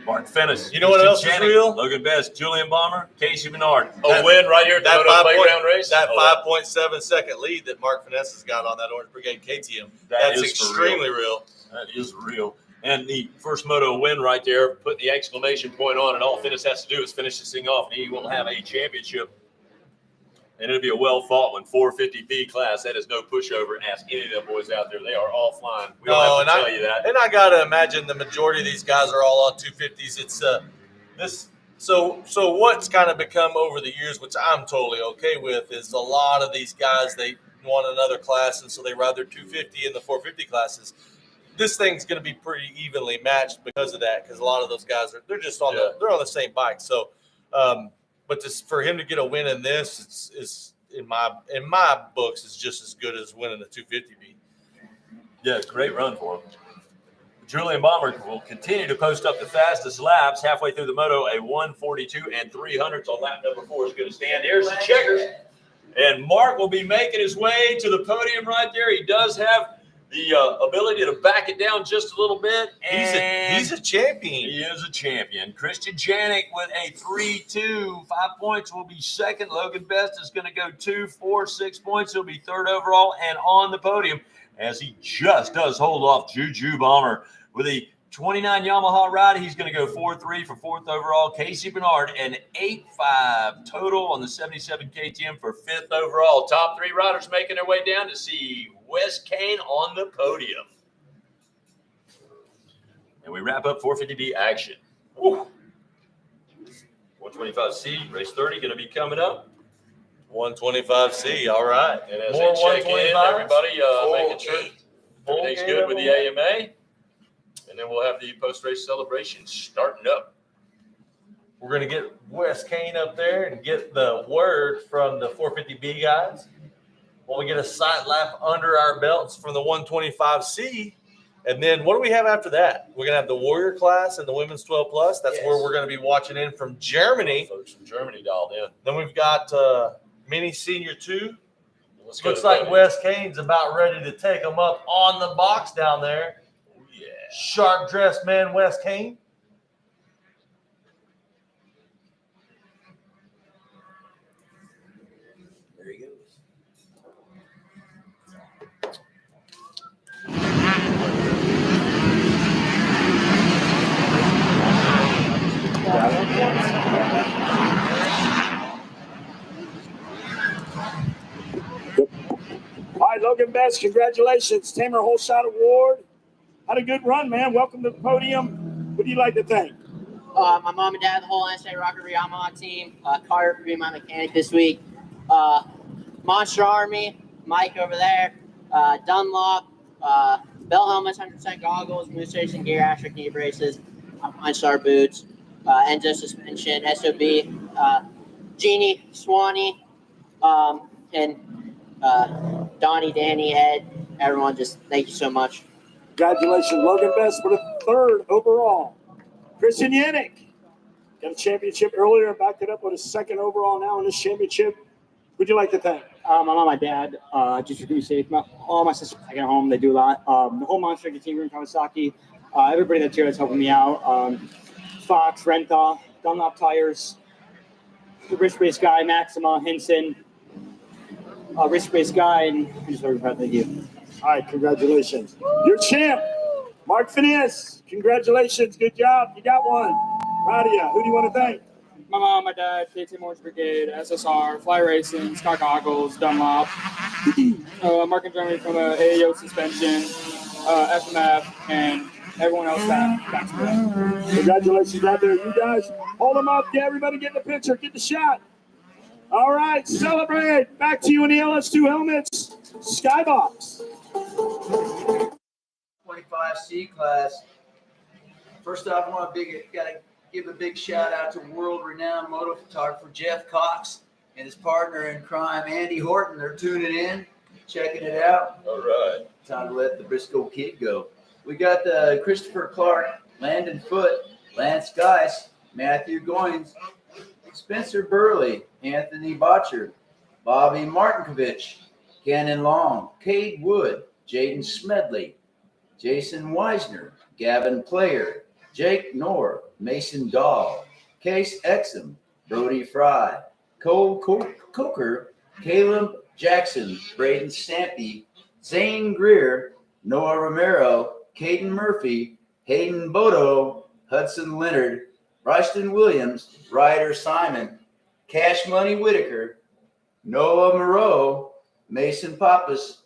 Mark Finnis. You know what else is real? Logan Best, Julian Balmer, Casey Menard. A win right here at the Motoplayground race. That 5.7 second lead that Mark Finesse has got on that Orange Brigade KTM. That's extremely real. That is real. And the first moto win right there, putting the exclamation point on, and all Finnis has to do is finish this thing off, and he will have a championship. And it'll be a well-fought one, 450B class. That is no pushover. Ask any of them boys out there. They are all flying. We don't have to tell you that. And I got to imagine the majority of these guys are all on 250s. It's this. So what's kind of become over the years, which I'm totally okay with, is a lot of these guys, they want another class, and so they ride their 250 in the 450 classes. This thing's going to be pretty evenly matched because of that, because a lot of those guys they're just on they're on the same bike. So, but just for him to get a win in this is in my books is just as good as winning a 250B. Yeah, great run for him. Julian Balmer will continue to post up the fastest laps halfway through the moto. A 1:42 and 300 on lap number 4 is going to stand. There's the checkers. And Mark will be making his way to the podium right there. He does have the ability to back it down just a little bit. And he's a champion. He is a champion. Christian Janik with a 3-2. 5 points will be second. Logan Best is going to go 2, 4, 6 points. He'll be third overall and on the podium as he just does hold off Juju Balmer. With a 29 Yamaha ride, he's going to go 4-3 for fourth overall. Casey Bernard, an 8-5 total on the 77 KTM for fifth overall. Top 3 riders making their way down to see Wes Kane on the podium. And we wrap up 450B action. Woo. 125C, race 30 going to be coming up. 125C, all right. And as they check in, everybody making sure everything's good with the AMA. And then we'll have the post-race celebration starting up. We're going to get Wes Kane up there and get the word from the 450B guys. When we get a sight lap under our belts from the 125C. And then what do we have after that? We're going to have the Warrior class and the Women's 12 Plus. That's where we're going to be watching in from Germany. Folks from Germany dialed in. Then we've got Mini Senior 2. Looks like Wes Kane's about ready to take them up on the box down there. Yeah. Sharp dressed man, Wes Kane. There he goes. All right, Logan Best, congratulations. Tamer Holshot Award. Had a good run, man. Welcome to the podium. What do you like to think? My mom and dad, the whole SA Rocker Yamaha team, Carter for being my mechanic this week, Monster Army, Mike over there, Dunlop, Bell helmets, 100% goggles, Moose Racing gear, Asterisk knee braces, Pine Star boots, Enzo suspension, SOB, Jeannie, Swanee, and Donnie, Danny, Ed, everyone, just thank you so much. Congratulations, Logan Best for the third overall. Christian Yannick got a championship earlier and backed it up with a second overall now in this championship. Who'd you like to thank? My mom, my dad, just to keep me safe. All my sisters I get home, they do a lot. The whole Monster team in Kawasaki, everybody that's here that's helping me out. Fox, Renthal, Dunlop Tires. the wrist race guy, Maxima Henson, wrist race guy, and I just very proud. Thank you. All right, congratulations. You're champ. Mark Phineas, congratulations. Good job. You got one. Proud of you. Who do you want to thank? My mom, my dad, KTM Orange Brigade, SSR, Fly Racing, Scott Goggles, Dunlop, Mark and Jeremy from AAO Suspension, FMF, and everyone else that Congratulations out there. You guys, hold them up. Get everybody get in the picture. Get the shot. All right, celebrate. Back to you in the LS2 helmets. Skybox. 25C class. First off, I want to give a big shout out to world-renowned moto photographer Jeff Cox and his partner in crime, Andy Horton. They're tuning in, checking it out. All right. Time to let the Briscoe kid go. We got Christopher Clark, Landon Foote, Lance Geis, Matthew Goins, Spencer Burley, Anthony Botcher, Bobby Martinkovich, Gannon Long, Cade Wood, Jaden Smedley, Jason Weisner, Gavin Player, Jake Knorr, Mason Dahl, Case Exum, Brody Fry, Cole Coker, Caleb Jackson, Braden Stampy, Zane Greer, Noah Romero, Caden Murphy, Hayden Bodo, Hudson Leonard, Ryston Williams, Ryder Simon, Cash Money Whitaker, Noah Moreau, Mason Pappas,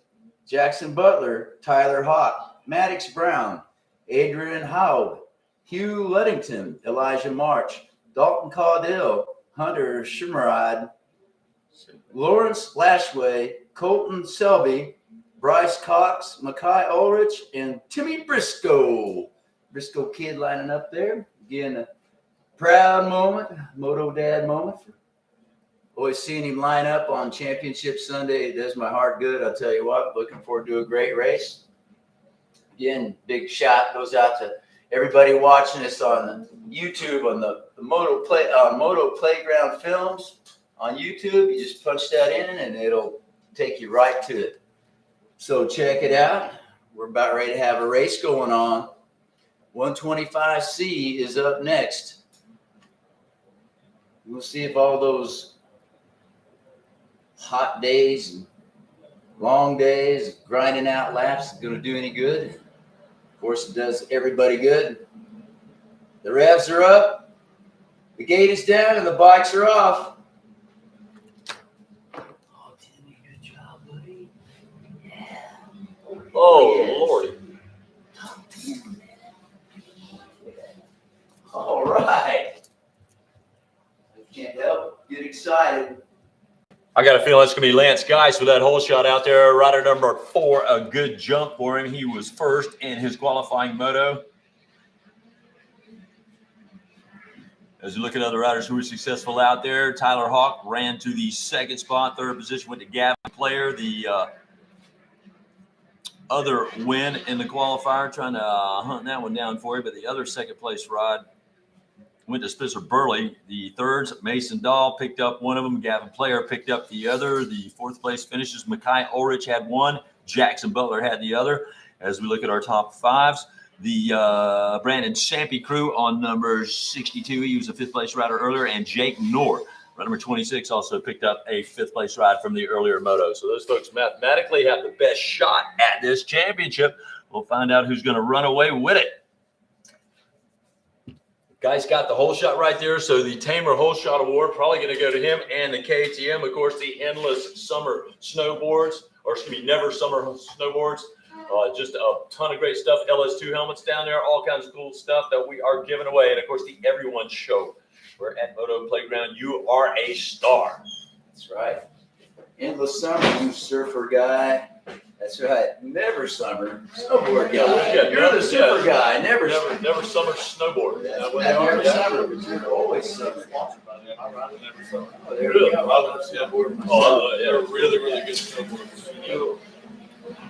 Jackson Butler, Tyler Hawk, Maddox Brown, Adrian Howard, Hugh Luddington, Elijah March, Dalton Caudill, Hunter Shimerad, Lawrence Lashway, Colton Selby, Bryce Cox, Makai Ulrich, and Timmy Briscoe. Briscoe kid lining up there. Again, a proud moment, Moto Dad moment. Always seeing him line up on Championship Sunday. It does my heart good. I'll tell you what, looking forward to a great race. Again, big shout goes out to everybody watching us on YouTube, on the Moto Playground Films on YouTube. You just punch that in and it'll take you right to it. So check it out. We're about ready to have a race going on. 125C is up next. We'll see if all those hot days and long days grinding out laps is going to do any good. Of course, it does everybody good. The revs are up, the gate is down, and the bikes are off. Oh, Timmy, good job, buddy. Yeah. Oh, Lordy. All right. Can't help get excited. I got a feeling it's going to be Lance Geis with that hole shot out there. Rider number 4, a good jump for him. He was first in his qualifying moto. As you look at other riders who were successful out there, Tyler Hawk ran to the second spot. Third position went to Gavin Player, the other win in the qualifier. Trying to hunt that one down for you, but the other second place ride went to Spencer Burley. The thirds, Mason Dahl picked up one of them. Gavin Player picked up the other. The fourth place finishes, Makai Ulrich had one. Jackson Butler had the other. As we look at our top fives, the Brandon Sampy crew on number 62. He was a fifth place rider earlier. And Jake Knorr, number 26, also picked up a fifth place ride from the earlier moto. So those folks mathematically have the best shot at this championship. We'll find out who's going to run away with it. Guys got the hole shot right there. So the Tamer Hole Shot Award probably going to go to him and the KTM. Of course, the Endless Summer Snowboards, or excuse me, Never Summer Snowboards. Just a ton of great stuff. LS2 helmets down there, all kinds of cool stuff that we are giving away. And, of course, the Everyone Show. We're at Moto Playground. You are a star. That's right. Endless Summer, you surfer guy. That's right. Never Summer snowboard guy. You're the super guy. Never Summer snowboard. Never Summer, but you're always summer. Oh, there you go. I love snowboarding myself. They're really, really good snowboards.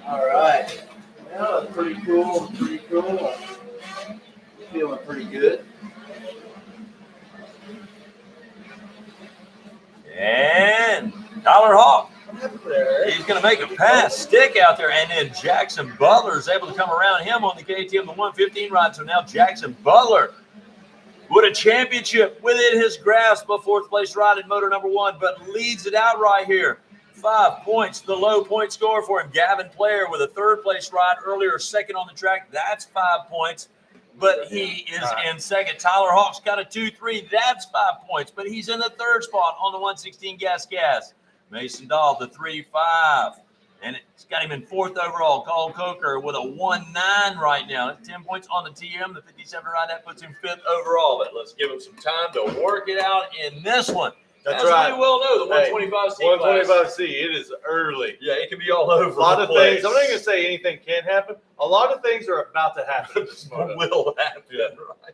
All right. Well, pretty cool. Pretty cool. Feeling pretty good. And Tyler Hawk. He's going to make a pass, stick out there, and then Jackson Butler is able to come around him on the KTM, the 115 ride. So now Jackson Butler What a championship within his grasp. A fourth place ride in motor number 1, but leads it out right here. 5 points, the low point score for him. Gavin Player with a third place ride earlier, second on the track. That's 5 points, but he is in second. Tyler Hawk's got a 2-3. That's 5 points, but he's in the third spot on the 116 gas. Mason Dahl, the 3-5. And it's got him in fourth overall. Cole Coker with a 1-9 right now. That's 10 points on the TM. The 57 ride, that puts him fifth overall. But let's give him some time to work it out in this one. That's As right. we well know, the 125C 125C, it is early. Yeah, it can be all over. A lot of place. things. I'm not going to say anything can't happen. A lot of things are about to happen. Will happen. Yeah. Right.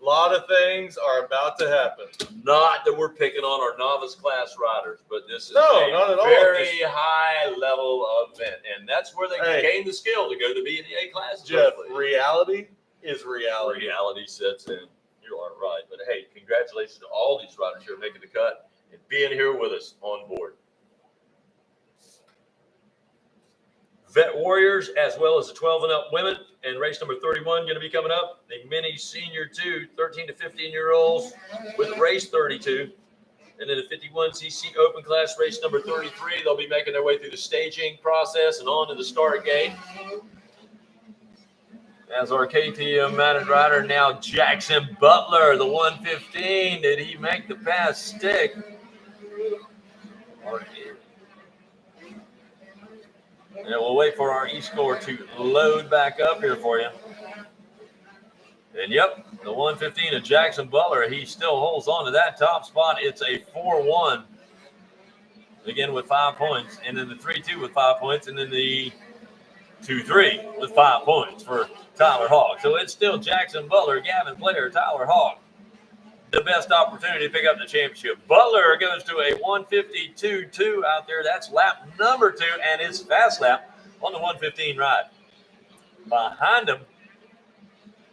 A lot of things are about to happen. Not that we're picking on our novice class riders, but this is not a at all. very high level event, and that's where they can gain the skill to go to B and A class. Jeff, reality is reality. Reality sets in. You are right. But hey, congratulations to all these riders here making the cut and being here with us on board. Vet Warriors, as well as the 12 and up women, and race number 31 going to be coming up. The mini senior 2, 13 to 15-year-olds with race 32. And then the 51cc open class race number 33. They'll be making their way through the staging process and on to the start gate. As our KTM mounted rider now, Jackson Butler, the 115. Did he make the pass stick? And we'll wait for our e-score to load back up here for you. And yep, the 115 of Jackson Butler, he still holds on to that top spot. It's a 4-1. Again with 5 points. And then the 3-2 with 5 points. And then the 2-3 with 5 points for Tyler Hawk. So it's still Jackson Butler, Gavin Player, Tyler Hawk. The best opportunity to pick up the championship. Butler goes to a 152.2 out there. That's lap number 2 and his fast lap on the 115 ride. Behind him,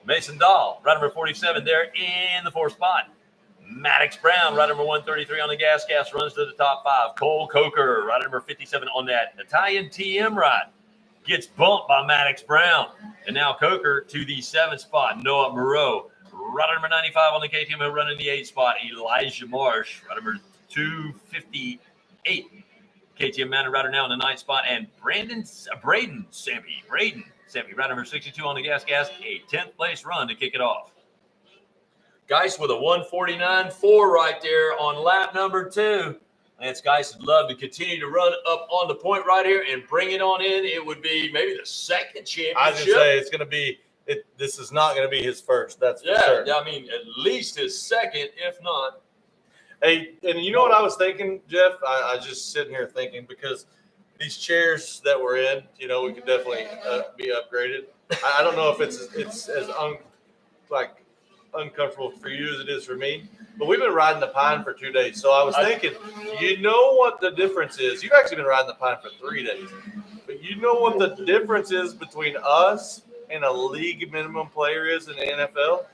Mason Dahl, ride number 47 there in the 4th spot. Maddox Brown, ride number 133 on the gas. Runs to the top 5. Cole Coker, ride number 57 on that Italian TM ride. Gets bumped by Maddox Brown. And now Coker to the 7th spot. Noah Moreau. Rider number 95 on the KTM who running the 8th spot. Elijah Marsh, rider number 258. KTM mounted rider now in the 9th spot. And Braden Sammy, rider number 62 on the gas. A 10th place run to kick it off. Geist with a 149.4 right there on lap number 2. Lance Geist would love to continue to run up on the point right here and bring it on in. It would be maybe the second championship. I was going to say it's going to be. This is not going to be his first. That's for sure. I mean, at least his second, if not. Hey, and you know what I was thinking, Jeff? I was just sitting here thinking because these chairs that we're in, you know, we could definitely be upgraded. I don't know if it's as uncomfortable for you as it is for me, but we've been riding the Pine for 2 days. So I was thinking, you know what the difference is? You've actually been riding the Pine for 3 days, but you know what the difference is between us and a league minimum player is in the NFL?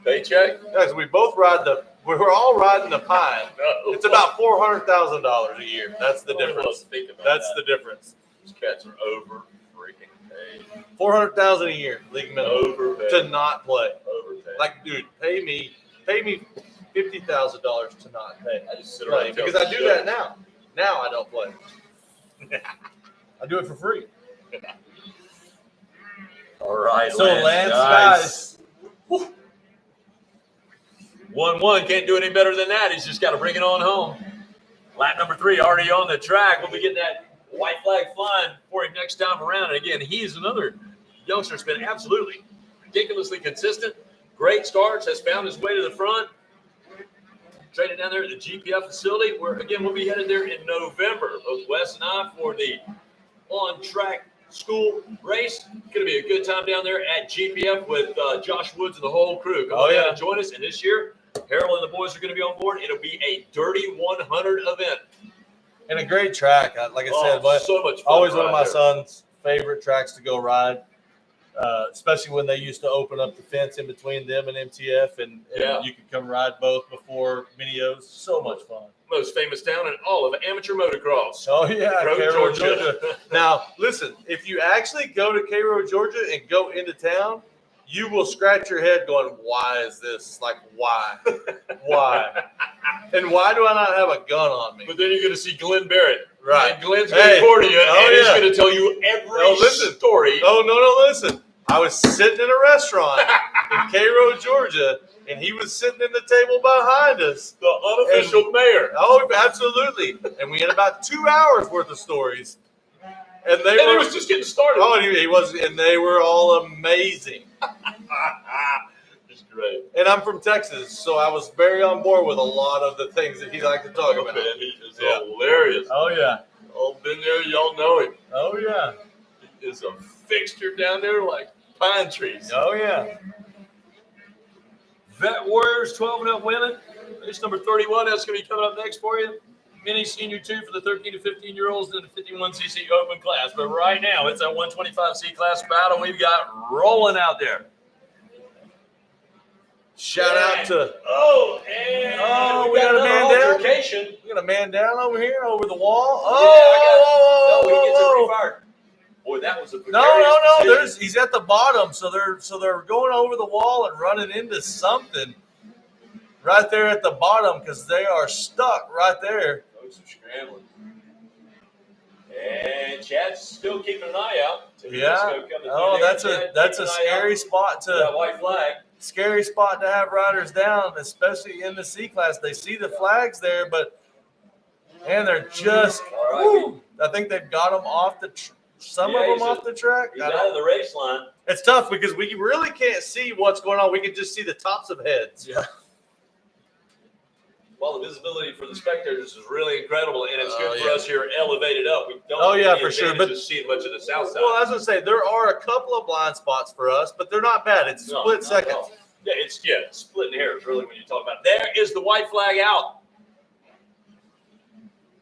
Paycheck? Guys, we're all riding the Pine. No. It's about $400,000 a year. That's the difference. That's the difference. These cats are over freaking paid. $400,000 a year, league minimum, overpaid. to not play. Overpaid. Like, dude, pay me $50,000 to not pay. I just sit around Right, because I do that now. Now I don't play. I do it for free. All right, So Lance, guys. 1-1, can't do any better than that. He's just got to bring it on home. Lap number 3 already on the track. We'll be getting that white flag flying for him next time around. And again, he's another youngster that's been absolutely ridiculously consistent. Great starts, has found his way to the front. Traded down there at the GPF facility, where again we'll be headed there in November. Both Wes and I for the on-track school race. Going to be a good time down there at GPF with Josh Woods and the whole crew. Come on down and join us. And this year, Harold and the boys are going to be on board. It'll be a Dirty 100 event. And a great track. Like I said, but so much fun. Always one of my son's favorite tracks to go ride. Especially when they used to open up the fence in between them and MTF, and you could come ride both before Minios. So much fun. Most famous town in all of amateur motocross. Oh, yeah. Cairo, Georgia. Now, listen, if you actually go to Cairo, Georgia and go into town, you will scratch your head going, why is this? Like, why? Why? And why do I not have a gun on me? But then you're going to see Glenn Barrett. Right. And Glenn's going to record you, and he's going to tell you every story. Oh, no, listen. I was sitting in a restaurant in Cairo, Georgia, and he was sitting in the table behind us. The unofficial mayor. Oh, absolutely. And we had about 2 hours worth of stories. And he was just getting started. Oh, he was, and they were all amazing. It's great. And I'm from Texas, so I was very on board with a lot of the things that he liked to talk about. Man, he is hilarious. Oh, yeah. Oh, been there, y'all know him. Oh, yeah. He is a fixture down there like pine trees. Oh, yeah. Vet Warriors 12-0 winning. Race number 31. That's going to be coming up next for you. Mini Senior 2 for the 13 to 15-year-olds in the 51cc open class. But right now, it's a 125C class battle we've got rolling out there. Shout out to we got a man down. altercation. We got a man down over here over the wall. He gets it refired. Boy, that was a no. He's at the bottom, so they're going over the wall and running into something right there at the bottom because they are stuck right there. Folks are scrambling. And Chad's still keeping an eye out. Yeah. Oh, that's a scary spot to that white flag. Scary spot to have riders down, especially in the C class. They see the flags there, but and they're just. I think they've got them off the. Some of them off the track. He's out of the race line. It's tough because we really can't see what's going on. We can just see the tops of heads. Yeah. Well, the visibility for the spectators is really incredible, and it's good for us here elevated up. We don't for sure. But see much of the south side. Well, as I say, there are a couple of blind spots for us, but they're not bad. It's split seconds. Yeah, it's splitting hairs really when you talk about it. There is the white flag out.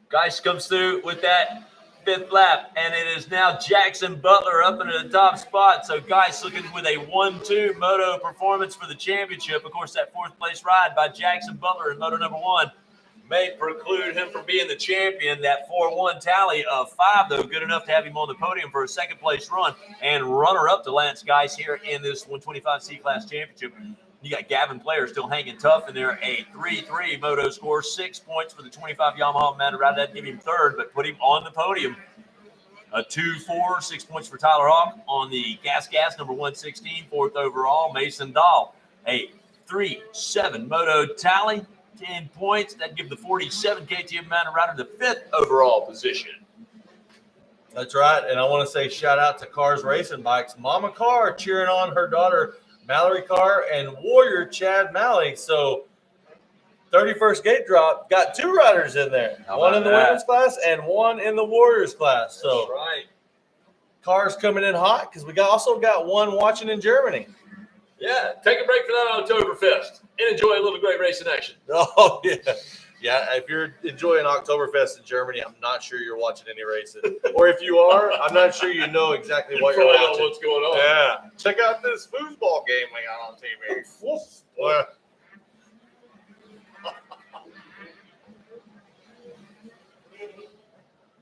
Geist comes through with that fifth lap, and it is now Jackson Butler up into the top spot. So Geist looking with a 1-2 moto performance for the championship. Of course, that fourth place ride by Jackson Butler in moto number 1 may preclude him from being the champion. That 4-1 tally of 5, though, good enough to have him on the podium for a second place run and runner up to Lance Geist here in this 125C class championship. You got Gavin Player still hanging tough in there. A 3-3 moto score, 6 points for the 25 Yamaha Mountain Rider. That'd give him third, but put him on the podium. A 2-4, 6 points for Tyler Hawk on the gas number 116, fourth overall. Mason Dahl, a 3-7 moto tally, 10 points. That'd give the 47 KTM Mountain Rider the fifth overall position. That's right, and I want to say shout out to Cars Racing Bikes. Mama Carr cheering on her daughter Mallory Carr and Warrior Chad Malley. So 31st gate drop, got 2 riders in there. One in the women's class and one in the Warriors class. So that's right. Cars coming in hot because we also got one watching in Germany. Yeah, take a break for that Oktoberfest and enjoy a little great racing action. Oh, yeah. Yeah, if you're enjoying Oktoberfest in Germany, I'm not sure you're watching any racing. Or if you are, I'm not sure you know exactly what you're watching. What's going on. Yeah. Check out this foosball game we got on TV. Well,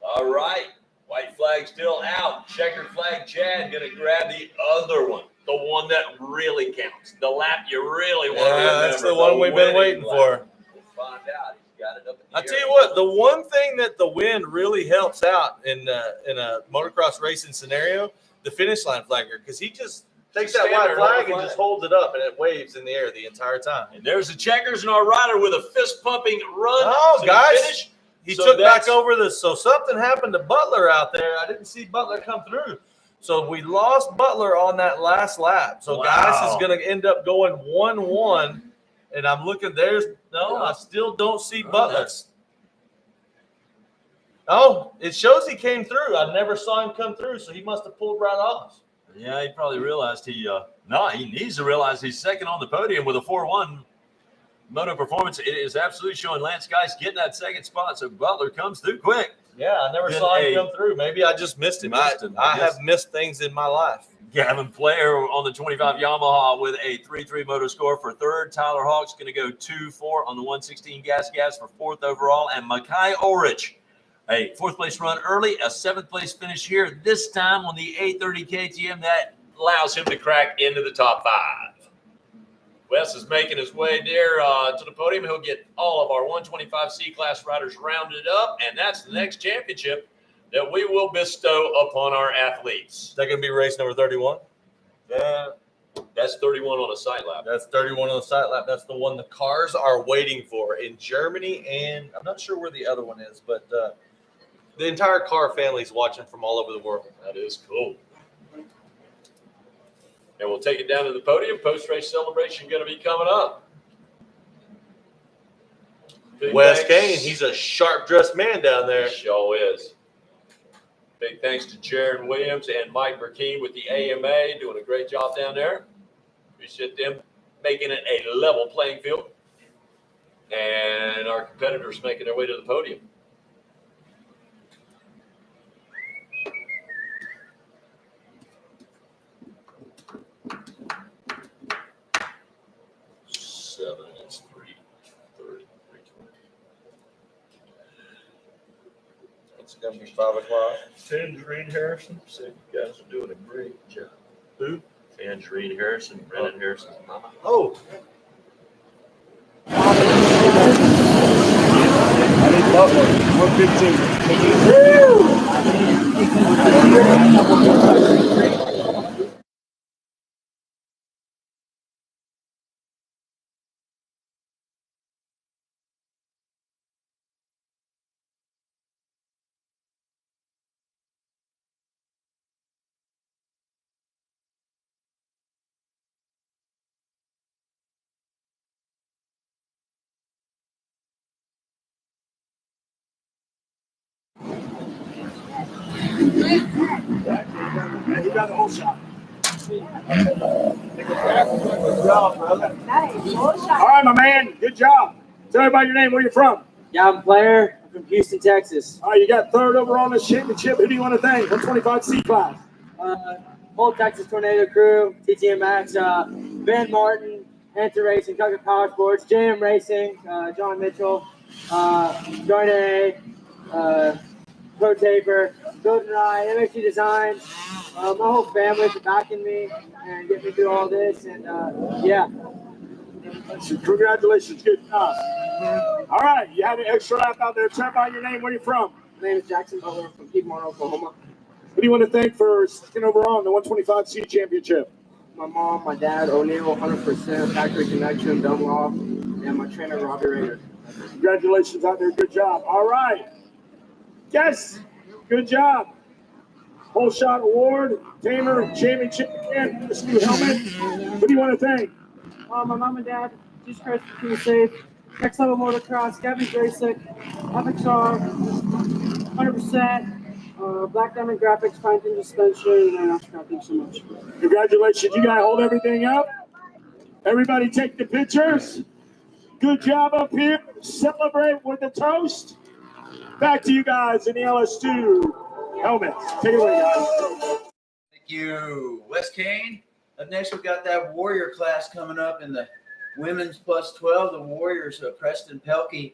all right. White flag still out. Checkered flag Chad going to grab the other one. The one that really counts. The lap you really want to remember. That's the one we've been waiting for. We'll find out. He's got it up in the I tell you what, the one thing that the wind really helps out in a motocross racing scenario, the finish line flagger, because he just takes that white flag and just holds it up and it waves in the air the entire time. And there's the checkers and our rider with a fist-pumping run. Oh, to guys. finish. He So took that's- back over this. So something happened to Butler out there. I didn't see Butler come through. So we lost Butler on that last lap. So Geist is going to end up going 1-1. And I'm looking, I still don't see Butler. Oh, it shows he came through. I never saw him come through, so he must have pulled right off. Yeah, he probably realized he needs to realize he's second on the podium with a 4-1 moto performance. It is absolutely showing Lance Geist getting that second spot. So Butler comes through quick. Yeah, I never saw him come through. Maybe I just missed him. I have missed things in my life. Gavin Player on the 25 Yamaha with a 3-3 moto score for third. Tyler Hawk's going to go 2-4 on the 116 gas for fourth overall. And Makai Ulrich, a fourth place run early, a seventh place finish here, this time on the 830 KTM. That allows him to crack into the top 5. Wes is making his way there to the podium. He'll get all of our 125C class riders rounded up, and that's the next championship that we will bestow upon our athletes. Is that going to be race number 31? Yeah. That's 31 on a sight lap. That's 31 on the sight lap. That's the one the cars are waiting for in Germany, and I'm not sure where the other one is, but the entire car family is watching from all over the world. That is cool. And we'll take it down to the podium. Post-race celebration going to be coming up. Wes Kane, he's a sharp-dressed man down there. Sure is. Big thanks to Jaron Williams and Mike Burkeen with the AMA, doing a great job down there. Appreciate them making it a level playing field. And our competitors making their way to the podium. It's 3:30, 3:20. It's going to be 5 o'clock. Tangerine Harrison said you guys are doing a great job. Who? Tangerine Harrison, Brennan Harrison's mama. Oh. I need Butler. 115. He got the whole shot. All right, my man. Good job. Tell everybody your name, where you're from. Yeah, I'm Blair. I'm from Houston, Texas. All right, you got 3rd overall in this championship. Who do you want to thank? 125C class. Whole Texas Tornado crew, TTMX, Ben Martin, Hunter Racing, Tucker Power Sports, JM Racing, John Mitchell, Garnet, Pro Taper, Golden Eye, MXG Designs, my whole family for backing me and getting me through all this. And yeah. So congratulations, good job. All right, you had an extra lap out there. Tell about your name, where you from. My name is Jackson Butler from Piedmont, Oklahoma. Who do you want to thank for sticking overall in the 125C championship? My mom, my dad, O'Neill, 100%, Factory Connection, Dunlop, and my trainer, Robbie Rayner. Congratulations out there, good job. All right. Yes, good job. Whole shot award, Tamer championship again, this new helmet. Who do you want to thank? My mom and dad, Jesus Christ, keep me safe. Next Level Motocross, Gavin Graysick, FXR, 100%, Black Diamond Graphics, Fine Tune Suspension, and thank you so much. Congratulations, you guys hold everything up. Everybody take the pictures. Good job up here. Celebrate with the toast. Back to you guys in the LS2 helmets. Take it away, guys. Thank you, Wes Kane. Up next, we got that Warrior class coming up in the women's plus 12. The Warriors are Preston Pelkey,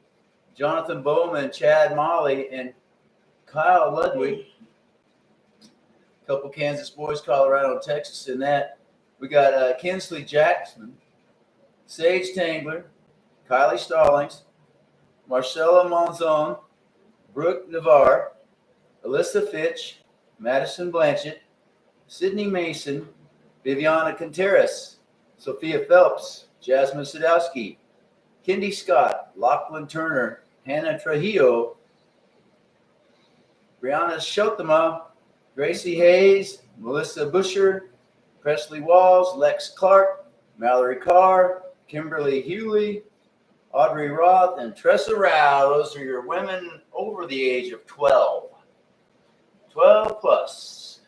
Jonathan Bowman, Chad Molly, and Kyle Ludwig. A couple Kansas boys, Colorado, and Texas in that. We got Kinsley Jackson, Sage Tangler, Kylie Stallings, Marcella Monzon, Brooke Navarre, Alyssa Fitch, Madison Blanchett, Sydney Mason, Viviana Contreras, Sophia Phelps, Jasmine Sadowski, Kendi Scott, Lachlan Turner, Hannah Trujillo, Brianna Shotama, Gracie Hayes, Melissa Busher, Presley Walls, Lex Clark, Mallory Carr, Kimberly Hewley, Audrey Roth, and Tressa Rao. Those are your women over the age of 12. 12 plus.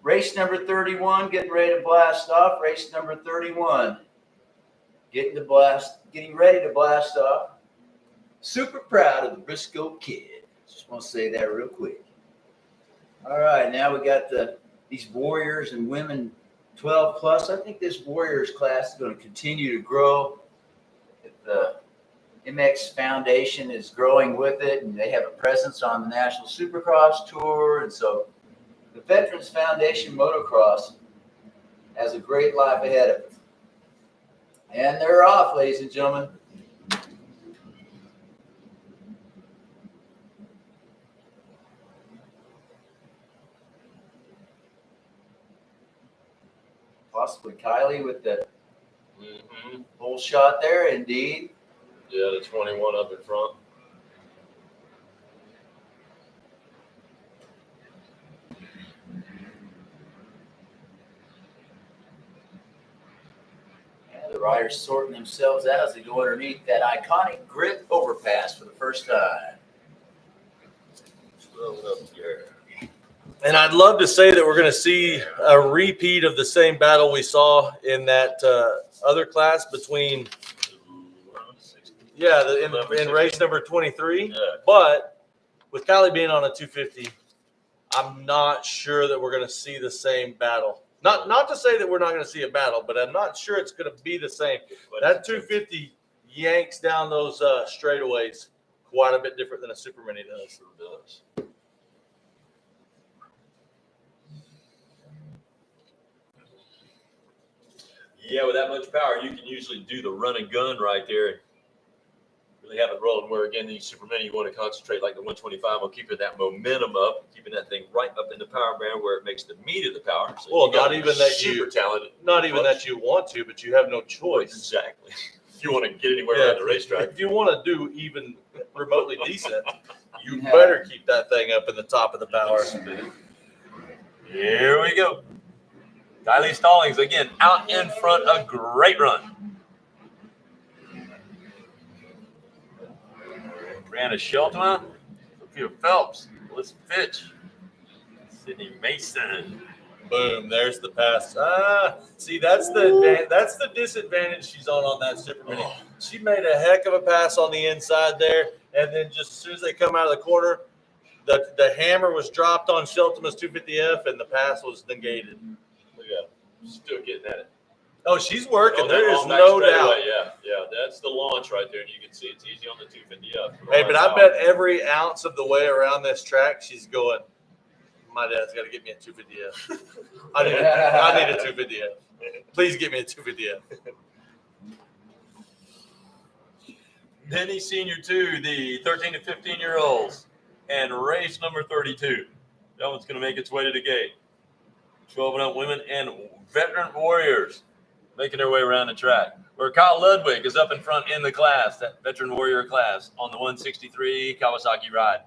Race number 31, getting ready to blast off. Race number 31, getting ready to blast off. Super proud of the Briscoe kid. Just want to say that real quick. All right, now we got these Warriors and women 12 plus. I think this Warriors class is going to continue to grow. The MX Foundation is growing with it, and they have a presence on the National Supercross Tour, and so The Veterans Foundation Motocross has a great life ahead of it. And they're off, ladies and gentlemen. Possibly Kylie with the full shot there, indeed. Yeah, the 21 up in front. The riders sorting themselves out as they go underneath that iconic grit overpass for the first time. And I'd love to say that we're going to see a repeat of the same battle we saw in that other class between, in race number 23. Yeah. But with Kylie being on a 250, I'm not sure that we're going to see the same battle. Not to say that we're not going to see a battle, but I'm not sure it's going to be the same. That 250 yanks down those straightaways quite a bit different than a Super Mini does. Yeah, with that much power, you can usually do the run and gun right there and really have it rolling. Where again, these Super Mini, you want to concentrate like the 125 on keeping that momentum up, keeping that thing right up in the power band where it makes the meat of the power. So well, not even that super talented. Not even that you want to, but you have no choice. Exactly. If you want to get anywhere around the racetrack, if you want to do even remotely decent, you better keep that thing up in the top of the power. Here we go. Kylie Stallings again out in front. A great run. Brianna Shelton, Sophia Phelps, Melissa Fitch, Sydney Mason. Boom! There's the pass. See, that's the disadvantage she's on that Super Mini. She made a heck of a pass on the inside there, and then just as soon as they come out of the corner, the hammer was dropped on Shelton's 250F, and the pass was negated. Look at her, still getting at it. Oh, she's working. Oh, there is no doubt. Yeah, that's the launch right there, and you can see it's easy on the 250F. Hey, but I bet every ounce of the way around this track, she's going, my dad's got to get me a 250F. I need a 250F. Please get me a 250F. Penny Senior 2, the 13 to 15-year-olds, and race number 32. That one's going to make its way to the gate. 12 and up women and veteran warriors making their way around the track. Where Kyle Ludwig is up in front in the class, that veteran warrior class, on the 163 Kawasaki ride.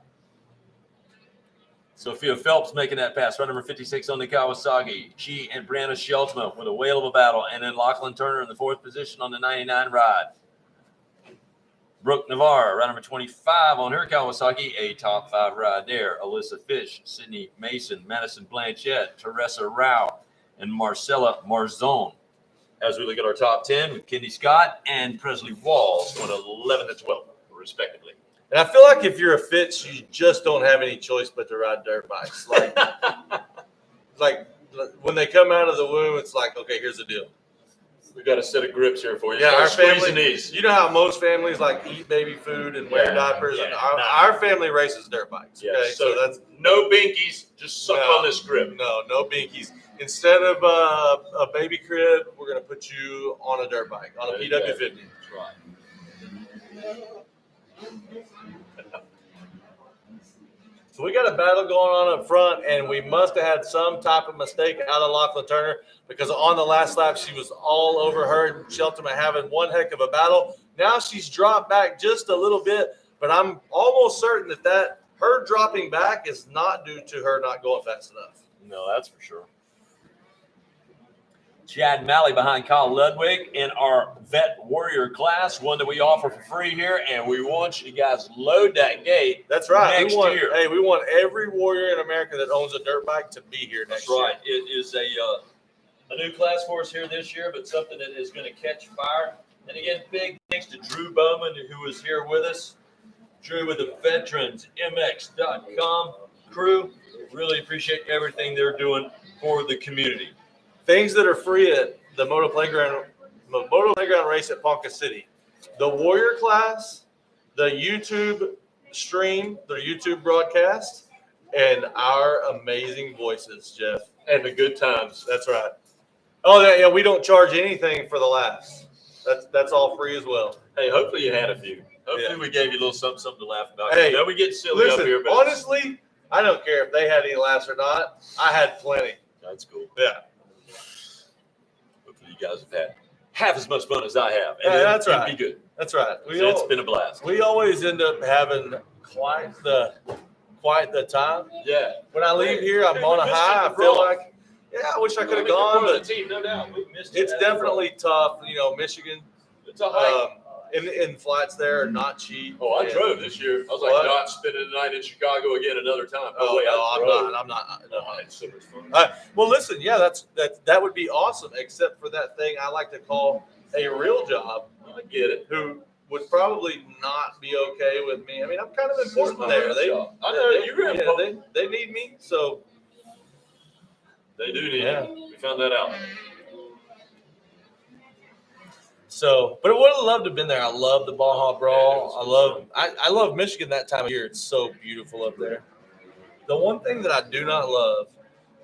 Sophia Phelps making that pass, run number 56 on the Kawasaki. She and Brianna Sheltman with a whale of a battle. And then Lachlan Turner in the 4th position on the 99 ride. Brooke Navarre, ride number 25 on her Kawasaki, a top 5 ride there. Alyssa Fish, Sydney Mason, Madison Blanchett, Teresa Rao, and Marcella Marzone. As we look at our top 10 with Kendi Scott and Presley Walls on 11 to 12, respectively. And I feel like if you're a Fitz, you just don't have any choice but to ride dirt bikes. Like when they come out of the womb, it's like, okay, here's the deal. We got a set of grips here for you. Yeah, our family. Knees. You know how most families like eat baby food and wear diapers, and our family races dirt bikes. Yeah, okay, so that's no binkies. Just suck on this grip. No binkies. Instead of a baby crib, we're gonna put you on a dirt bike, on a PW50. That's right. So we got a battle going on up front, and we must have had some type of mistake out of Lachlan Turner, because on the last lap, she was all over her and Shelton having one heck of a battle. Now she's dropped back just a little bit, but I'm almost certain that her dropping back is not due to her not going fast enough. No, that's for sure. Chad Malley behind Kyle Ludwig in our Vet Warrior class, one that we offer for free here, and we want you guys load that gate. That's right. Next year. Hey, we want every warrior in America that owns a dirt bike to be here next year. Right. It is a new class for us here this year, but something that is going to catch fire. And again, big thanks to Drew Bowman, who is here with us. Drew with the VeteransMX.com crew. Really appreciate everything they're doing for the community. Things that are free at the Motoplayground race at Ponca City. The Warrior class, the YouTube stream, the YouTube broadcast, and our amazing voices, Jeff. And the good times. That's right. Oh, yeah, we don't charge anything for the laughs. That's all free as well. Hey, hopefully you had a few. Hopefully we gave you a little something to laugh about. Hey, we get silly listen, up here, but honestly, I don't care if they had any laughs or not. I had plenty. That's cool. Yeah. Hopefully you guys have had half as much fun as I have. Yeah, that's right. It'd be good. That's right. It's been a blast. We always end up having quite the time. Yeah. When I leave here, I'm on a high. I feel like, I wish I could have gone, the but team, no doubt. We missed it's definitely tough. Michigan. It's a hike. And flights there are not cheap. Oh, I drove this year. I was like, not spending the night in Chicago again another time. I'm not. No, it's so much fun. Well, listen, that would be awesome, except for that thing I like to call a real job. I get it. Who would probably not be okay with me. I mean, I'm kind of important there. They need me, so they do need you. We found that out. So, but I would have loved to have been there. I love the Baja Brawl. I love Michigan that time of year. It's so beautiful up there. The one thing that I do not love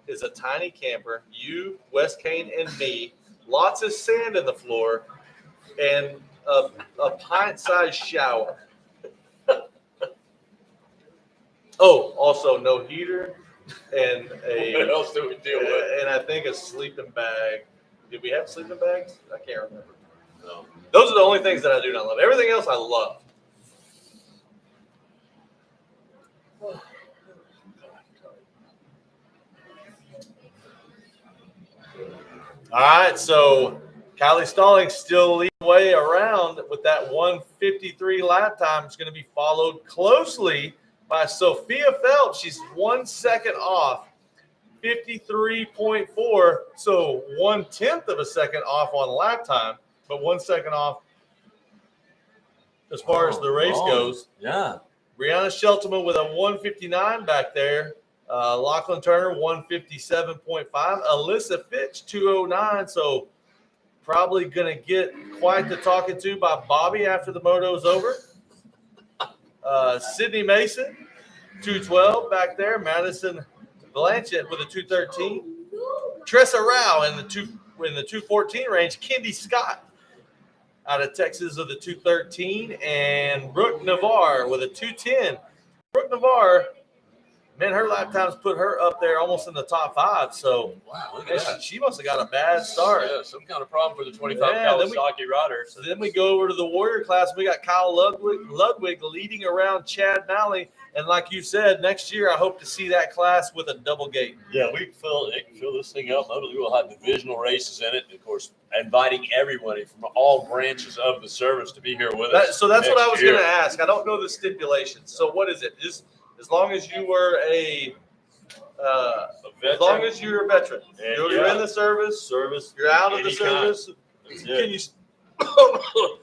is a tiny camper, you, Wes Kane, and me, lots of sand in the floor, and a pint-sized shower. Oh, also no heater and what else do we deal with? And I think a sleeping bag. Did we have sleeping bags? I can't remember. No. Those are the only things that I do not love. Everything else I love. All right, so Kylie Stallings still leading the way around with that 1:53 lap time. It's going to be followed closely by Sophia Phelps. She's 1 second off, 53.4, so 1/10 of a second off on lap time, but 1 second off as far as the race goes. Yeah. Brianna Sheltman with a 1:59 back there. Lachlan Turner, 1:57.5. Alyssa Fitch, 2:09. So probably going to get quite the talking to by Bobby after the moto's over. Sydney Mason, 2:12 back there. Madison Blanchett with a 2:13. Tressa Rao in the 2:14 range. Kendi Scott out of Texas with a 2:13. And Brooke Navarre with a 2:10. Brooke Navarre, man, her lap times put her up there almost in the top 5. So wow, look at that. She must have got a bad start. Yeah, some kind of problem for the 25 Kawasaki riders. So then we go over to the Warrior class. We got Kyle Ludwig leading around Chad Malley. And like you said, next year I hope to see that class with a double gate. Yeah, we can fill this thing up. Hopefully we'll have divisional races in it. And of course, inviting everybody from all branches of the service to be here with us. So that's what I was going to ask. I don't know the stipulations. So what is it? Just as long as you were as long as you're a veteran, you're in the service, you're out of the service. Can you?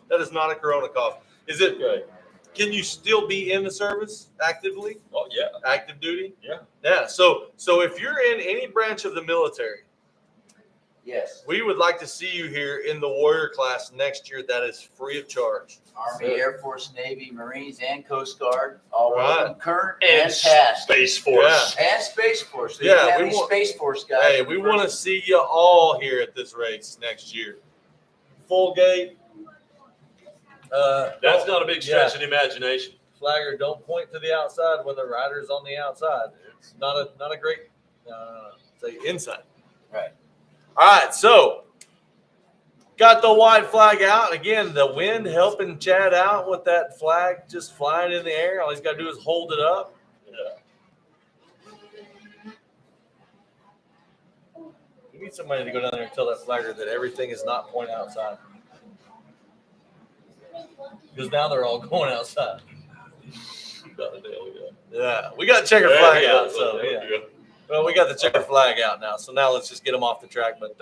That is not a Corona cough. Is it? Okay. Can you still be in the service actively? Oh yeah, active duty. Yeah. So if you're in any branch of the military, yes, we would like to see you here in the Warrior class next year. That is free of charge. Army, Air Force, Navy, Marines, and Coast Guard, all right. current and past. Space Force. Yeah. And Space Force. So Yeah, we want Space Force guys. Hey, we want to see you all here at this race next year. Full gate. That's not a big stretch in imagination. Flagger, don't point to the outside when the rider's on the outside. It's not a great say inside. Right. All right, so got the white flag out. Again, the wind helping Chad out with that flag just flying in the air. All he's got to do is hold it up. Yeah. You need somebody to go down there and tell that flagger that everything is not pointing outside. Because now they're all going outside. Yeah, we got the checker flag out. So yeah. Well, we got the checker flag out now. So now let's just get them off the track. But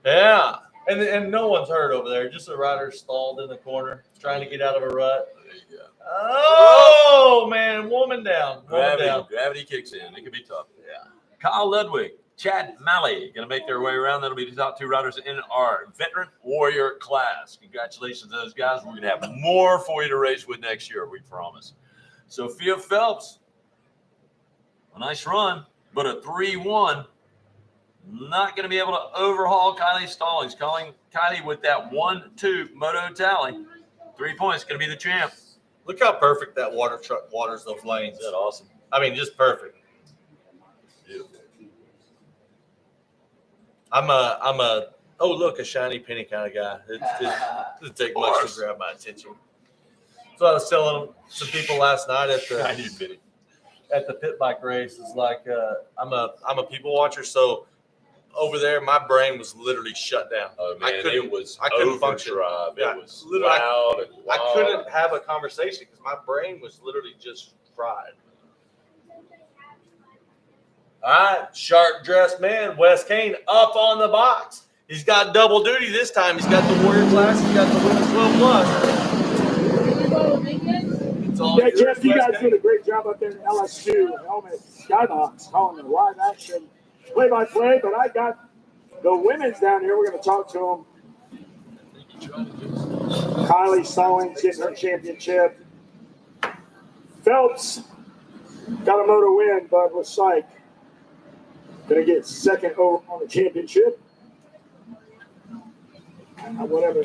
yeah, and no one's hurt over there. Just a rider stalled in the corner, trying to get out of a rut. There you go. Oh man, woman down. Gravity kicks in. It can be tough. Yeah. Kyle Ludwig, Chad Malley going to make their way around. That'll be the top 2 riders in our veteran Warrior class. Congratulations to those guys. We're going to have more for you to race with next year, we promise. Sophia Phelps, A nice run, but a 3-1. Not going to be able to overhaul Kylie Stallings. Kylie with that 1-2 moto tally. 3 points, going to be the champ. Look how perfect that water truck waters those lanes. Is that awesome? I mean, just perfect. Beautiful. Oh, look, a shiny penny kind of guy. It doesn't take much to grab my attention. So I was telling some people last night at the pit bike race. It's like I'm a people watcher, so over there my brain was literally shut down. Oh man, it was I couldn't function. It was loud and wild. I couldn't have a conversation because my brain was literally just fried. All right, sharp dressed man, Wes Kane up on the box. He's got double duty this time. He's got the Warrior class. He's got the Women's 12 Plus. Yeah, Jeff, you guys did a great job up there in LS2. Helmet Skybox calling the live action play-by-play, but I got the women's down here. We're going to talk to them. Kylie Stallings getting her championship. Phelps got a moto win, but looks like going to get second over on the championship. Whatever.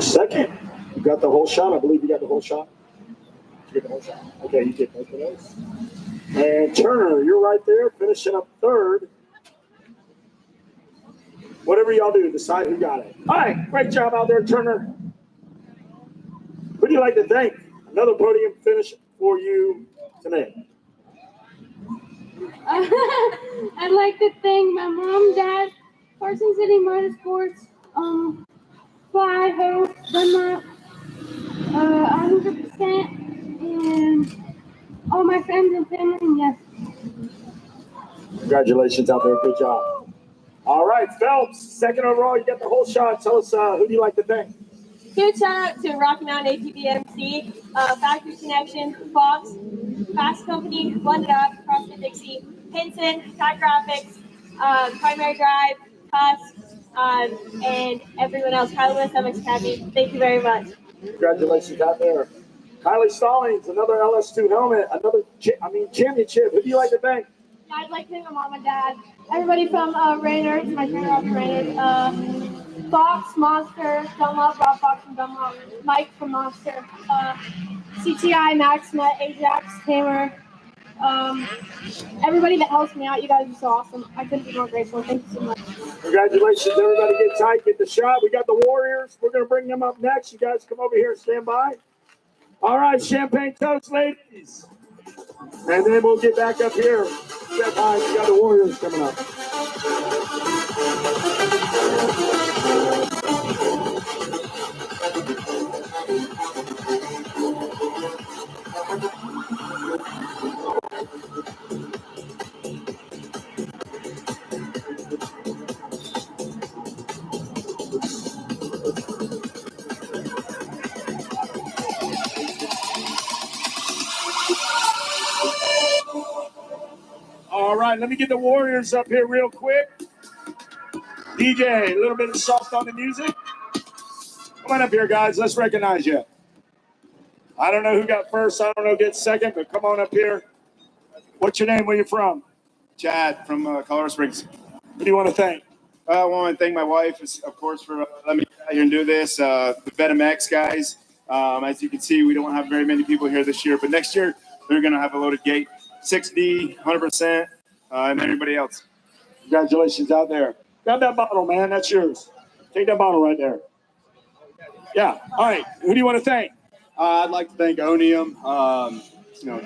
Second. You got the whole shot. I believe you got the whole shot. You get the whole shot. Okay, you get both of those. And Turner, you're right there, finishing up third. Whatever y'all do, decide who got it. All right, great job out there, Turner. Who do you like to thank? Another podium finish for you tonight. I'd like to thank my mom, dad, Carson City Motorsports, Fly Hope, Dunlop, 100%, and all my friends and family, and yes. Congratulations out there, good job. All right, Phelps, second overall, you got the whole shot. Tell us who do you like to thank? Huge shout out to Rocky Mountain ATV MC, Factory Connection, Fox, Fast Company, Blended Up, CrossFit Dixie, Hinson, Tide Graphics, Primary Drive, Tusk, and everyone else. Kylie West, MX Academy. Thank you very much. Congratulations out there. Kylie Stallings, another LS2 helmet, another championship. Who do you like to thank? I'd like to thank my mom and dad, everybody from Raynard, my trainer Robbie Raynard, Fox, Monster, Dunlop, Rob Fox from Dunlop, Mike from Monster, CTI, Max, Net, Ajax, Hammer, everybody that helps me out. You guys are so awesome. I couldn't be more grateful. Thank you so much. Congratulations, everybody. Get tight, get the shot. We got the Warriors. We're going to bring them up next. You guys come over here and stand by. All right, champagne toast, ladies. And then we'll get back up here. Step high. We got the Warriors coming up. All right, let me get the Warriors up here real quick. DJ, a little bit of soft on the music. Come on up here, guys. Let's recognize you. I don't know who got first. I don't know who gets second, but come on up here. What's your name? Where you from? Chad from Colorado Springs. Who do you want to thank? I want to thank my wife, of course, for letting me get out here and do this. The BetMX guys. As you can see, we don't have very many people here this year, but next year they're going to have a loaded gate. 6D, 100%, and everybody else. Congratulations out there. Grab that bottle, man. That's yours. Take that bottle right there. Yeah. All right. Who do you want to thank? I'd like to thank Onium,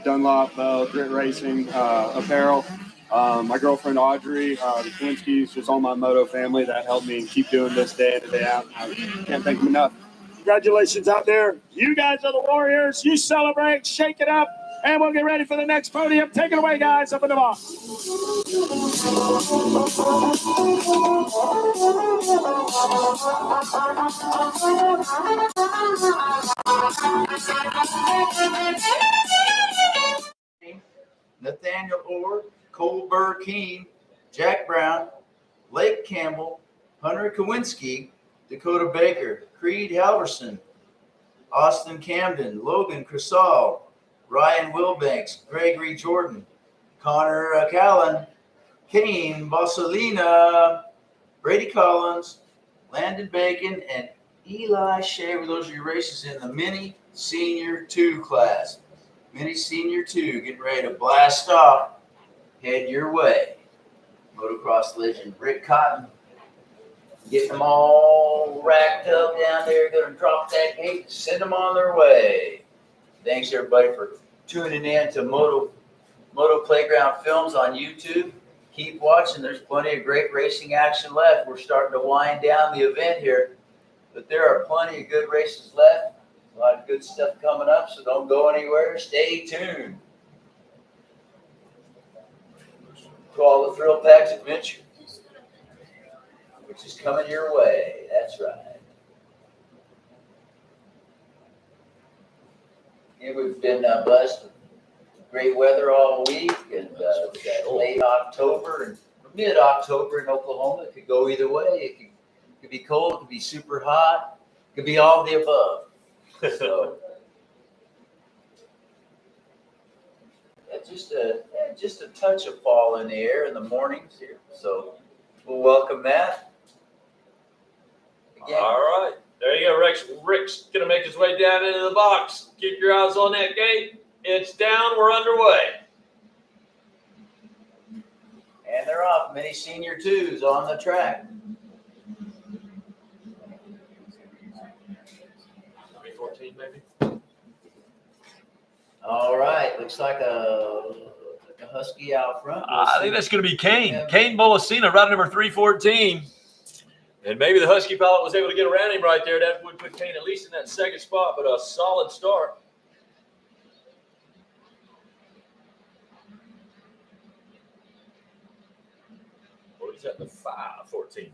Dunlop, Grit Racing, Apparel, my girlfriend Audrey, the Klinskys, just all my moto family that helped me keep doing this day in and day out. I can't thank them enough. Congratulations out there. You guys are the Warriors. You celebrate, shake it up, and we'll get ready for the next podium. Take it away, guys, up in the box. Nathaniel Orr, Cole Burkeen, Jack Brown, Blake Campbell, Hunter Kowinski, Dakota Baker, Creed Halverson, Austin Camden, Logan Crisall, Ryan Wilbanks, Gregory Jordan, Connor Callan, Kane Bossalina, Brady Collins, Landon Bacon, and Eli Shaver. Those are your races in the Mini Senior 2 class. Mini Senior 2 getting ready to blast off. Head your way. Motocross legend Rick Cotton getting them all racked up down there. Going to drop that gate and send them on their way. Thanks everybody for tuning in to Moto Playground Films on YouTube. Keep watching. There's plenty of great racing action left. We're starting to wind down the event here, but there are plenty of good races left. A lot of good stuff coming up, so don't go anywhere. Stay tuned. To all the Thrill Packs Adventure, which is coming your way. That's right. Yeah, we've been blessed with great weather all week, and late October and mid-October in Oklahoma. It could go either way. It could be cold. It could be super hot. It could be all of the above. So, just a touch of fall in the air in the mornings here. So, we'll welcome that. Again, All right. There you go, Rex. Rick's going to make his way down into the box. Keep your eyes on that gate. It's down. We're underway. and they're off. Many senior twos on the track. 314 maybe. All right, looks like a husky out front. I think that's going to be Kane. Kane Bolasina, route number 314. And maybe the Husky pilot was able to get around him right there. That would put Kane at least in that second spot, but a solid start. Or he's at the 514.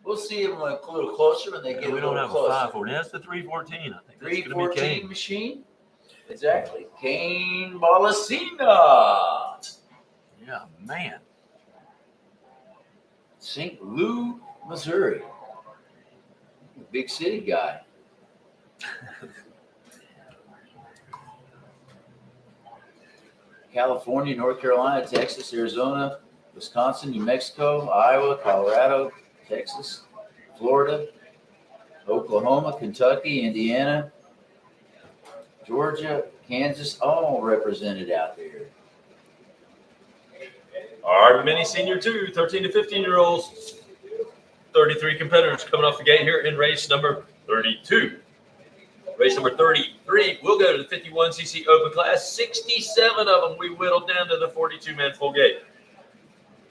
We'll see him a little closer when they get We a don't little have closer. a 514. That's the 314. I think that's going to be 314 Kane. machine. Exactly. Kane Bolasina. Yeah, man. St. Louis, Missouri. Big city guy. California, North Carolina, Texas, Arizona, Wisconsin, New Mexico, Iowa, Colorado, Texas, Florida, Oklahoma, Kentucky, Indiana, Georgia, Kansas, all represented out there. Our mini senior two, 13 to 15-year-olds, 33 competitors coming off the gate here in race number 32. Race number 33, we'll go to the 51cc open class. 67 of them we whittled down to the 42-man full gate.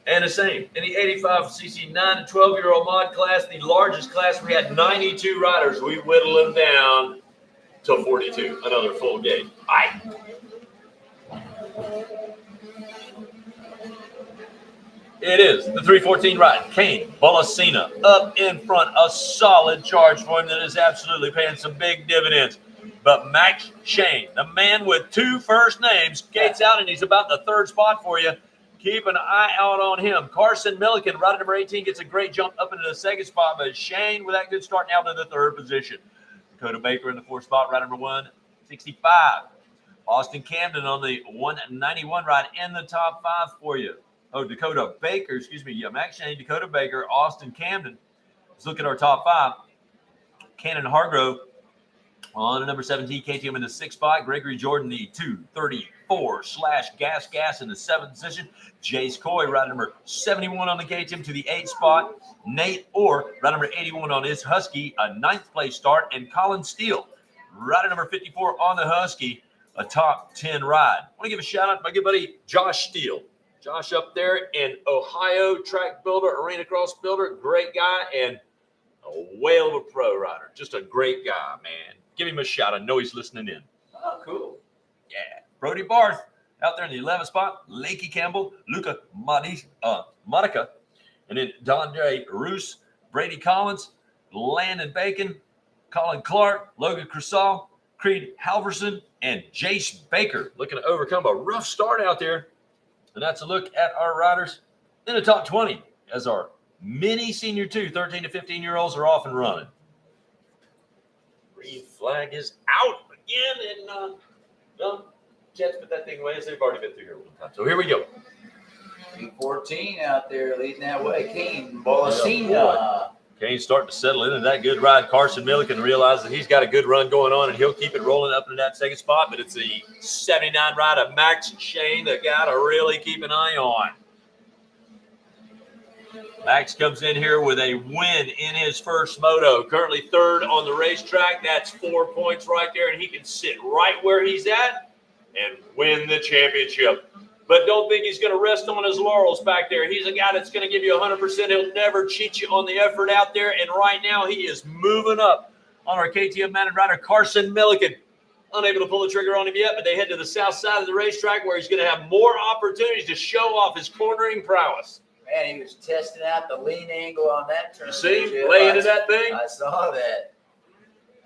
And the same, in the 85cc 9 to 12-year-old mod class, the largest class, we had 92 riders. We whittled them down to 42, another full gate. Aye. It is the 314 ride. Kane Bolasina up in front. A solid charge for him that is absolutely paying some big dividends. But Max Shane, the man with two first names, gates out, and he's about the third spot for you. Keep an eye out on him. Carson Milliken, rider number 18, gets a great jump up into the second spot, but Shane with that good start now to the third position. Dakota Baker in the fourth spot, rider number 165. Austin Camden on the 191 ride in the top five for you. Oh, Dakota Baker, excuse me. Yeah, Max Shane, Dakota Baker, Austin Camden. Let's look at our top five. Cannon Hargrove on the number 17, KTM in the sixth spot. Gregory Jordan, the 234/gas in the seventh position. Jace Coy, rider number 71 on the KTM to the eighth spot. Nate Orr, rider number 81 on his Husky, a ninth place start. And Colin Steele, rider number 54 on the Husky, a top 10 ride. I want to give a shout out to my good buddy Josh Steele. Josh up there in Ohio, track builder, arena cross builder, great guy, and a whale of a pro rider. Just a great guy, man. Give him a shout. I know he's listening in. Oh, cool. Yeah. Brody Barth out there in the 11th spot. Lakey Campbell, Luca Monica, and then Dondre Roos, Brady Collins, Landon Bacon, Colin Clark, Logan Crisall, Creed Halverson, and Jace Baker looking to overcome a rough start out there. And that's a look at our riders in the top 20 as our mini senior two, 13 to 15-year-olds are off and running. Green flag is out again, and no, Jets put that thing away as they've already been through here one time. So here we go. 14 out there leading that way. Kane Bolasina. Kane's starting to settle into that good ride. Carson Milliken realizes that he's got a good run going on, and he'll keep it rolling up into that second spot. But it's the 79 ride of Max Shane, the guy to really keep an eye on. Max comes in here with a win in his first moto. Currently third on the racetrack. That's 4 points right there, and he can sit right where he's at and win the championship. But don't think he's going to rest on his laurels back there. He's a guy that's going to give you 100%. He'll never cheat you on the effort out there. And right now he is moving up on our KTM mounted rider, Carson Milliken. Unable to pull the trigger on him yet, but they head to the south side of the racetrack where he's going to have more opportunities to show off his cornering prowess. Man, he was testing out the lean angle on that turn. You see? Lay into that thing? I saw that.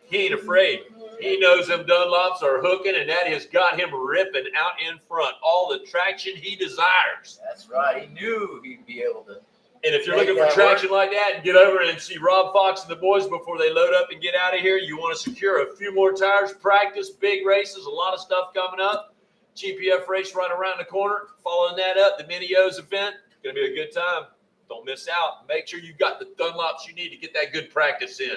He ain't afraid. He knows them Dunlops are hooking, and that has got him ripping out in front. All the traction he desires. That's right. He knew he'd be able to. And if you're looking for traction like that and get over and see Rob Fox and the boys before they load up and get out of here, you want to secure a few more tires, practice, big races, a lot of stuff coming up. GPF race right around the corner. Following that up, the Mini O's event. Going to be a good time. Don't miss out. Make sure you've got the Dunlops you need to get that good practice in.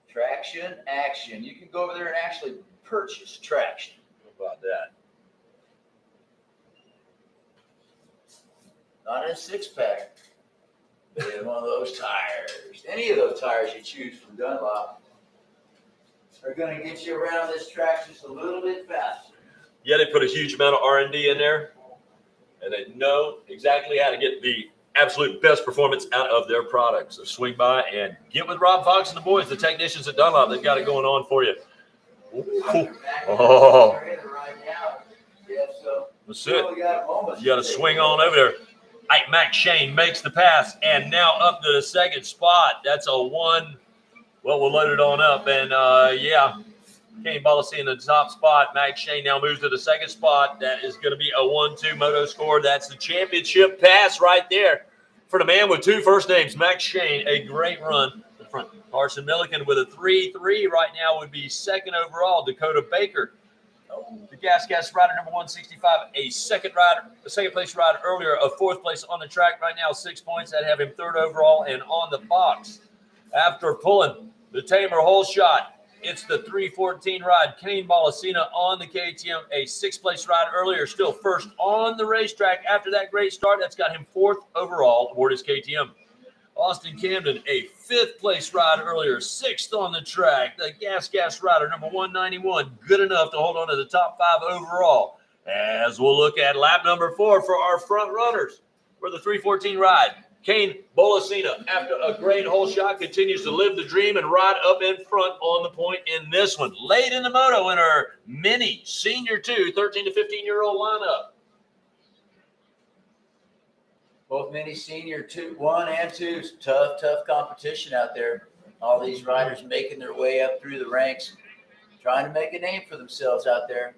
Traction, action. You can go over there and actually purchase traction. How about that? Not in a six-pack. In one of those tires. Any of those tires you choose from Dunlop are going to get you around this track just a little bit faster. Yeah, they put a huge amount of R&D in there, and they know exactly how to get the absolute best performance out of their products. So swing by and get with Rob Fox and the boys, the technicians at Dunlop. They've got it going on for you. Ooh. Oh. That's it. You got to swing on over there. Ike Max Shane makes the pass, and now up to the second spot. That's a one. Well, we'll load it on up, and yeah. Kane Bolasina in the top spot. Max Shane now moves to the second spot. That is going to be a 1-2 moto score. That's the championship pass right there for the man with two first names, Max Shane. A great run to front. Carson Milliken with a 3-3 right now would be second overall. Dakota Baker, the gas rider, number 165, a second place rider earlier, a fourth place on the track right now, 6 points. That have him third overall and on the box. After pulling the Tamer hole shot, it's the 314 ride. Kane Bolasina on the KTM, a sixth place ride earlier, still first on the racetrack after that great start. That's got him fourth overall aboard his KTM. Austin Camden, a fifth place ride earlier, sixth on the track. The gas rider, number 191, good enough to hold on to the top 5 overall. As we'll look at lap number 4 for our front runners for the 314 ride. Kane Bolasina, after a great hole shot, continues to live the dream and ride up in front on the point in this one. Late in the moto in our mini senior 2, 13 to 15-year-old lineup. Both mini senior 1 and 2. Tough competition out there. All these riders making their way up through the ranks, trying to make a name for themselves out there.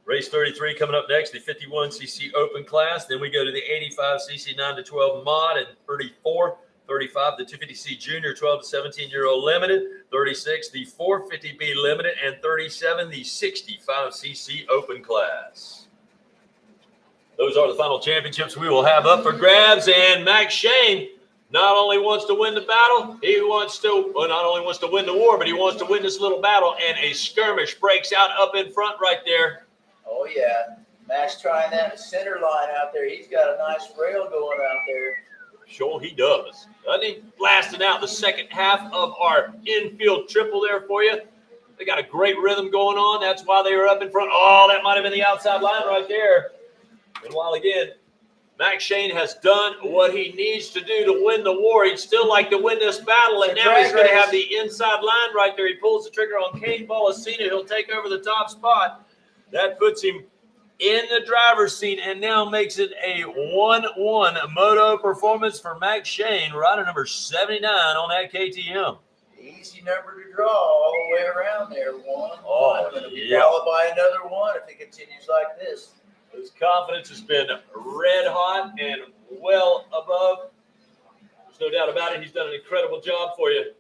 Race 33 coming up next, the 51cc open class. Then we go to the 85cc 9 to 12 mod, and 35, the 250c junior 12 to 17-year-old limited, 36, the 450b limited, and 37, the 65cc open class. Those are the final championships we will have up for grabs, and Max Shane not only wants to win the battle, he wants to, well, not only wants to win the war, but he wants to win this little battle, and a skirmish breaks out up in front right there. Oh, yeah. Max trying that center line out there. He's got a nice rail going out there. Sure he does. Doesn't he? Blasting out the second half of our infield triple there for you. They got a great rhythm going on. That's why they were up in front. Oh, that might have been the outside line right there. And while, again, Max Shane has done what he needs to do to win the war, he'd still like to win this battle, and now he's going to have the inside line right there. He pulls the trigger on Kane Bolasina. He'll take over the top spot. That puts him in the driver's seat and now makes it a 1-1 moto performance for Max Shane, rider number 79 on that KTM. Easy number to draw all the way around there. 1-1. Oh, Going to be yeah. followed by another 1 if it continues like this. His confidence has been red hot and well above There's no doubt about it. He's done an incredible job for you.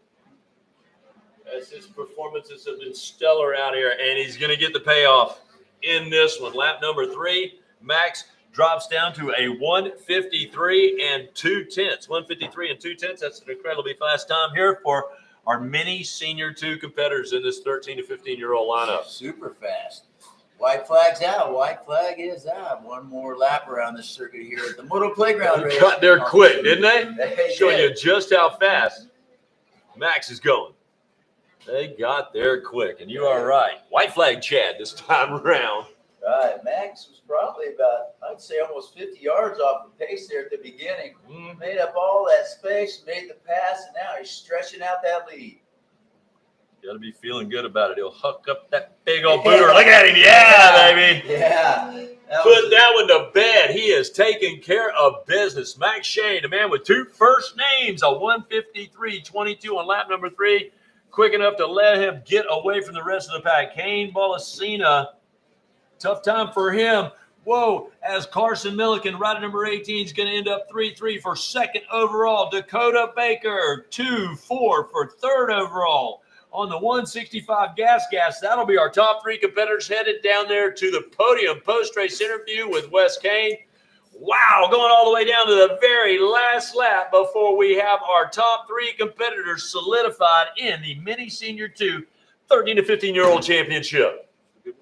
As his performances have been stellar out here, and he's going to get the payoff in this one. Lap number 3, Max drops down to a 1:53 and 2/10. 1:53 and 2/10. That's an incredibly fast time here for our mini senior 2 competitors in this 13 to 15-year-old lineup. Super fast. White flag's out. White flag is out. One more lap around the circuit here at the Motoplayground race. They got there quick, didn't they? They Showing you did. just how fast Max is going. They got there quick, and you are right. White flag Chad this time around. Right. Max was probably about, I'd say, almost 50 yards off the pace there at the beginning. Made up all that space, made the pass, and now he's stretching out that lead. Got to be feeling good about it. He'll hook up that big old booter. Look at him. Yeah, baby. Yeah. Put that one to bed. He is taking care of business. Max Shane, a man with 2 first names, a 1:53.22 on lap number 3. Quick enough to let him get away from the rest of the pack. Kane Bolasina, tough time for him. Whoa, as Carson Milliken, rider number 18, is going to end up 3-3 for second overall. Dakota Baker, 2-4 for third overall. On the 165 gas, that'll be our top 3 competitors headed down there to the podium post-race interview with Wes Kane. Wow, going all the way down to the very last lap before we have our top 3 competitors solidified in the Mini Senior 2 13 to 15-year-old championship. Yeah,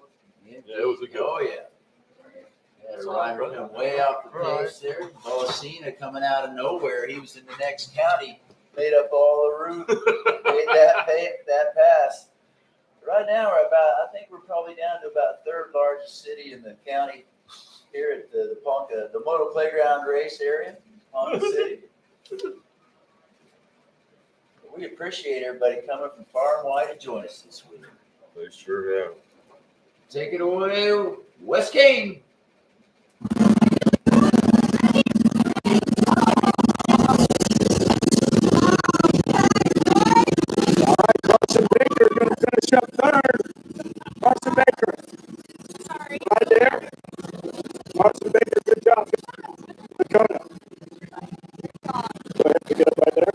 it was a good one. Oh, yeah. Had a rider coming way off the pace there. Bolasina coming out of nowhere. He was in the next county. Made up all the route. Made that pass. Right now, I think we're probably down to about third largest city in the county here at the Ponca, the Motoplayground race area, Ponca City. We appreciate everybody coming from far and wide to join us this week. They sure have. Take it away, Wes Kane. Carson Baker going to finish up third. Carson Baker. Sorry. Right there. Carson Baker, good job. Dakota. Go ahead, pick it up right there.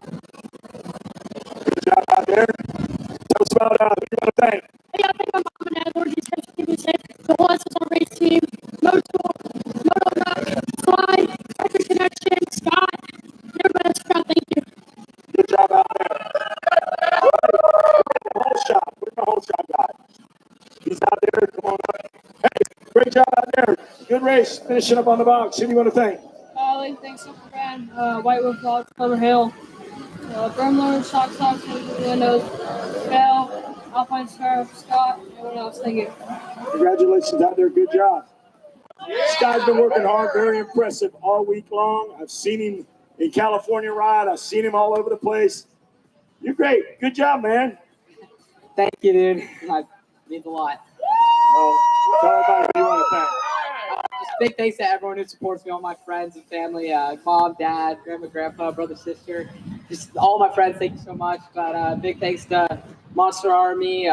Good job out there. Tell us about who you want to thank. Hey, I thank my mom and dad, Lord Jesus Christ, for keeping me safe. The whole SSR race team, Moto Fly, Factory Connection, Scott, everybody else, proud, thank you. Good job out there. The whole shop. Where's my whole shop guy? He's out there. Come on up. Hey, great job out there. Good race. Finishing up on the box. Who do you want to thank? Ollie, thanks so brand. White Wolf Vlogs, Clover Hill, Burnload, Shock Socks, Windows, Bell, Alpine Star, Scott, everyone else. Thank you. Congratulations out there. Good job. Scott's been working hard. Very impressive all week long. I've seen him in California ride. I've seen him all over the place. You're great. Good job, man. Thank you, dude. That means a lot. Well, tell everybody who you want to thank. Just big thanks to everyone who supports me, all my friends and family, mom, dad, grandma, grandpa, brother, sister, just all my friends. Thank you so much. But big thanks to Monster Army,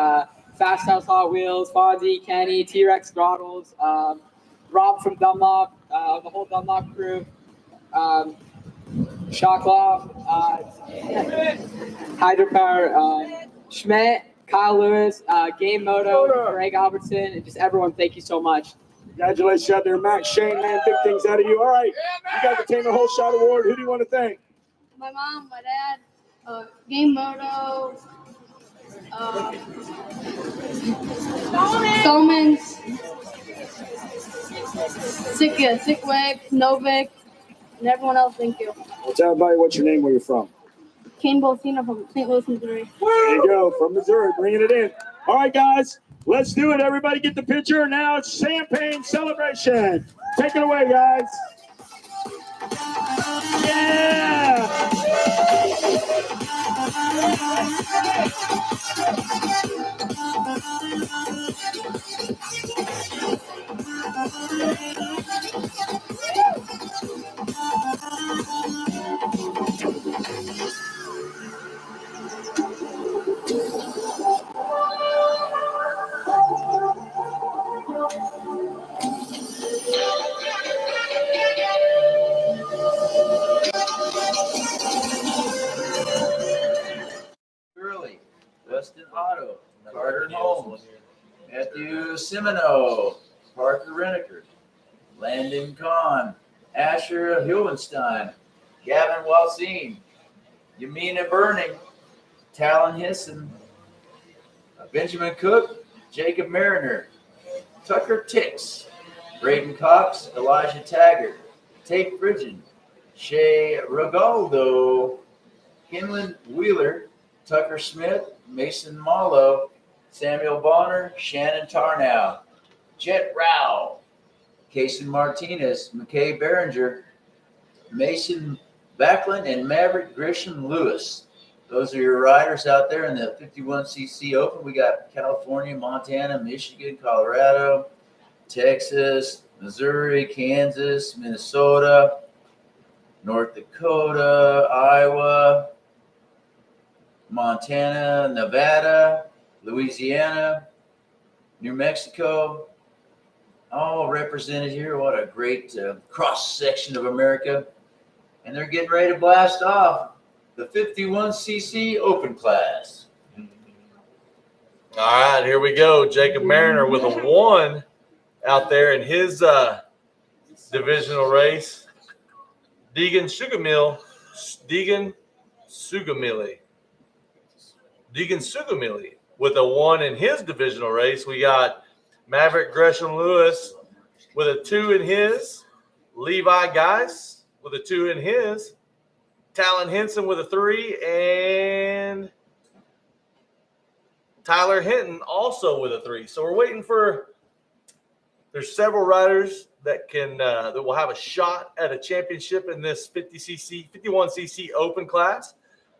Fast House Hot Wheels, Fonzie, Kenny, T-Rex Throttles, Rob from Dunlop, the whole Dunlop crew, Shockloff, Hydropower, Schmidt, Kyle Lewis, Game Moto, Greg Albertson, and just everyone. Thank you so much. Congratulations out there, Max Shane, man. Big things out of you. All right. You got the Team the Whole Shot Award. Who do you want to thank? My mom, my dad, Game Moto, Solomons, Sickweg, Novik, and everyone else. Thank you. Well, tell everybody what's your name, where you're from. Kane Bolsina from St. Louis, Missouri. There you go, from Missouri, bringing it in. All right, guys, let's do it. Everybody get the picture. Now it's champagne celebration. Take it away, guys. Yeah! Carter Holmes, Matthew Semino, Parker Reneker, Landon Kahn, Asher Hildenstein, Gavin Walsine, Yamina Burning, Talon Hisson, Benjamin Cook, Jacob Mariner, Tucker Tix, Braden Cox, Elijah Taggart, Tate Bridgen, Shay Regaldo, Kinlan Wheeler, Tucker Smith, Mason Mallow, Samuel Bonner, Shannon Tarnow, Jet Rao, Kason Martinez, McKay Behringer, Mason Backlund, and Maverick Grisham Lewis. Those are your riders out there in the 51cc Open. We got California, Montana, Michigan, Colorado, Texas, Missouri, Kansas, Minnesota, North Dakota, Iowa, Montana, Nevada, Louisiana, New Mexico, all represented here. What a great cross-section of America. And they're getting ready to blast off the 51cc Open class. All right, here we go. Jacob Mariner with a 1 out there in his divisional race. Deegan Sugamili with a 1 in his divisional race. We got Maverick Gresham Lewis with a 2 in his. Levi Geis with a 2 in his. Talon Henson with a 3. And Tyler Hinton also with a 3. So we're waiting for – there's several riders that can that will have a shot at a championship in this 51cc Open class.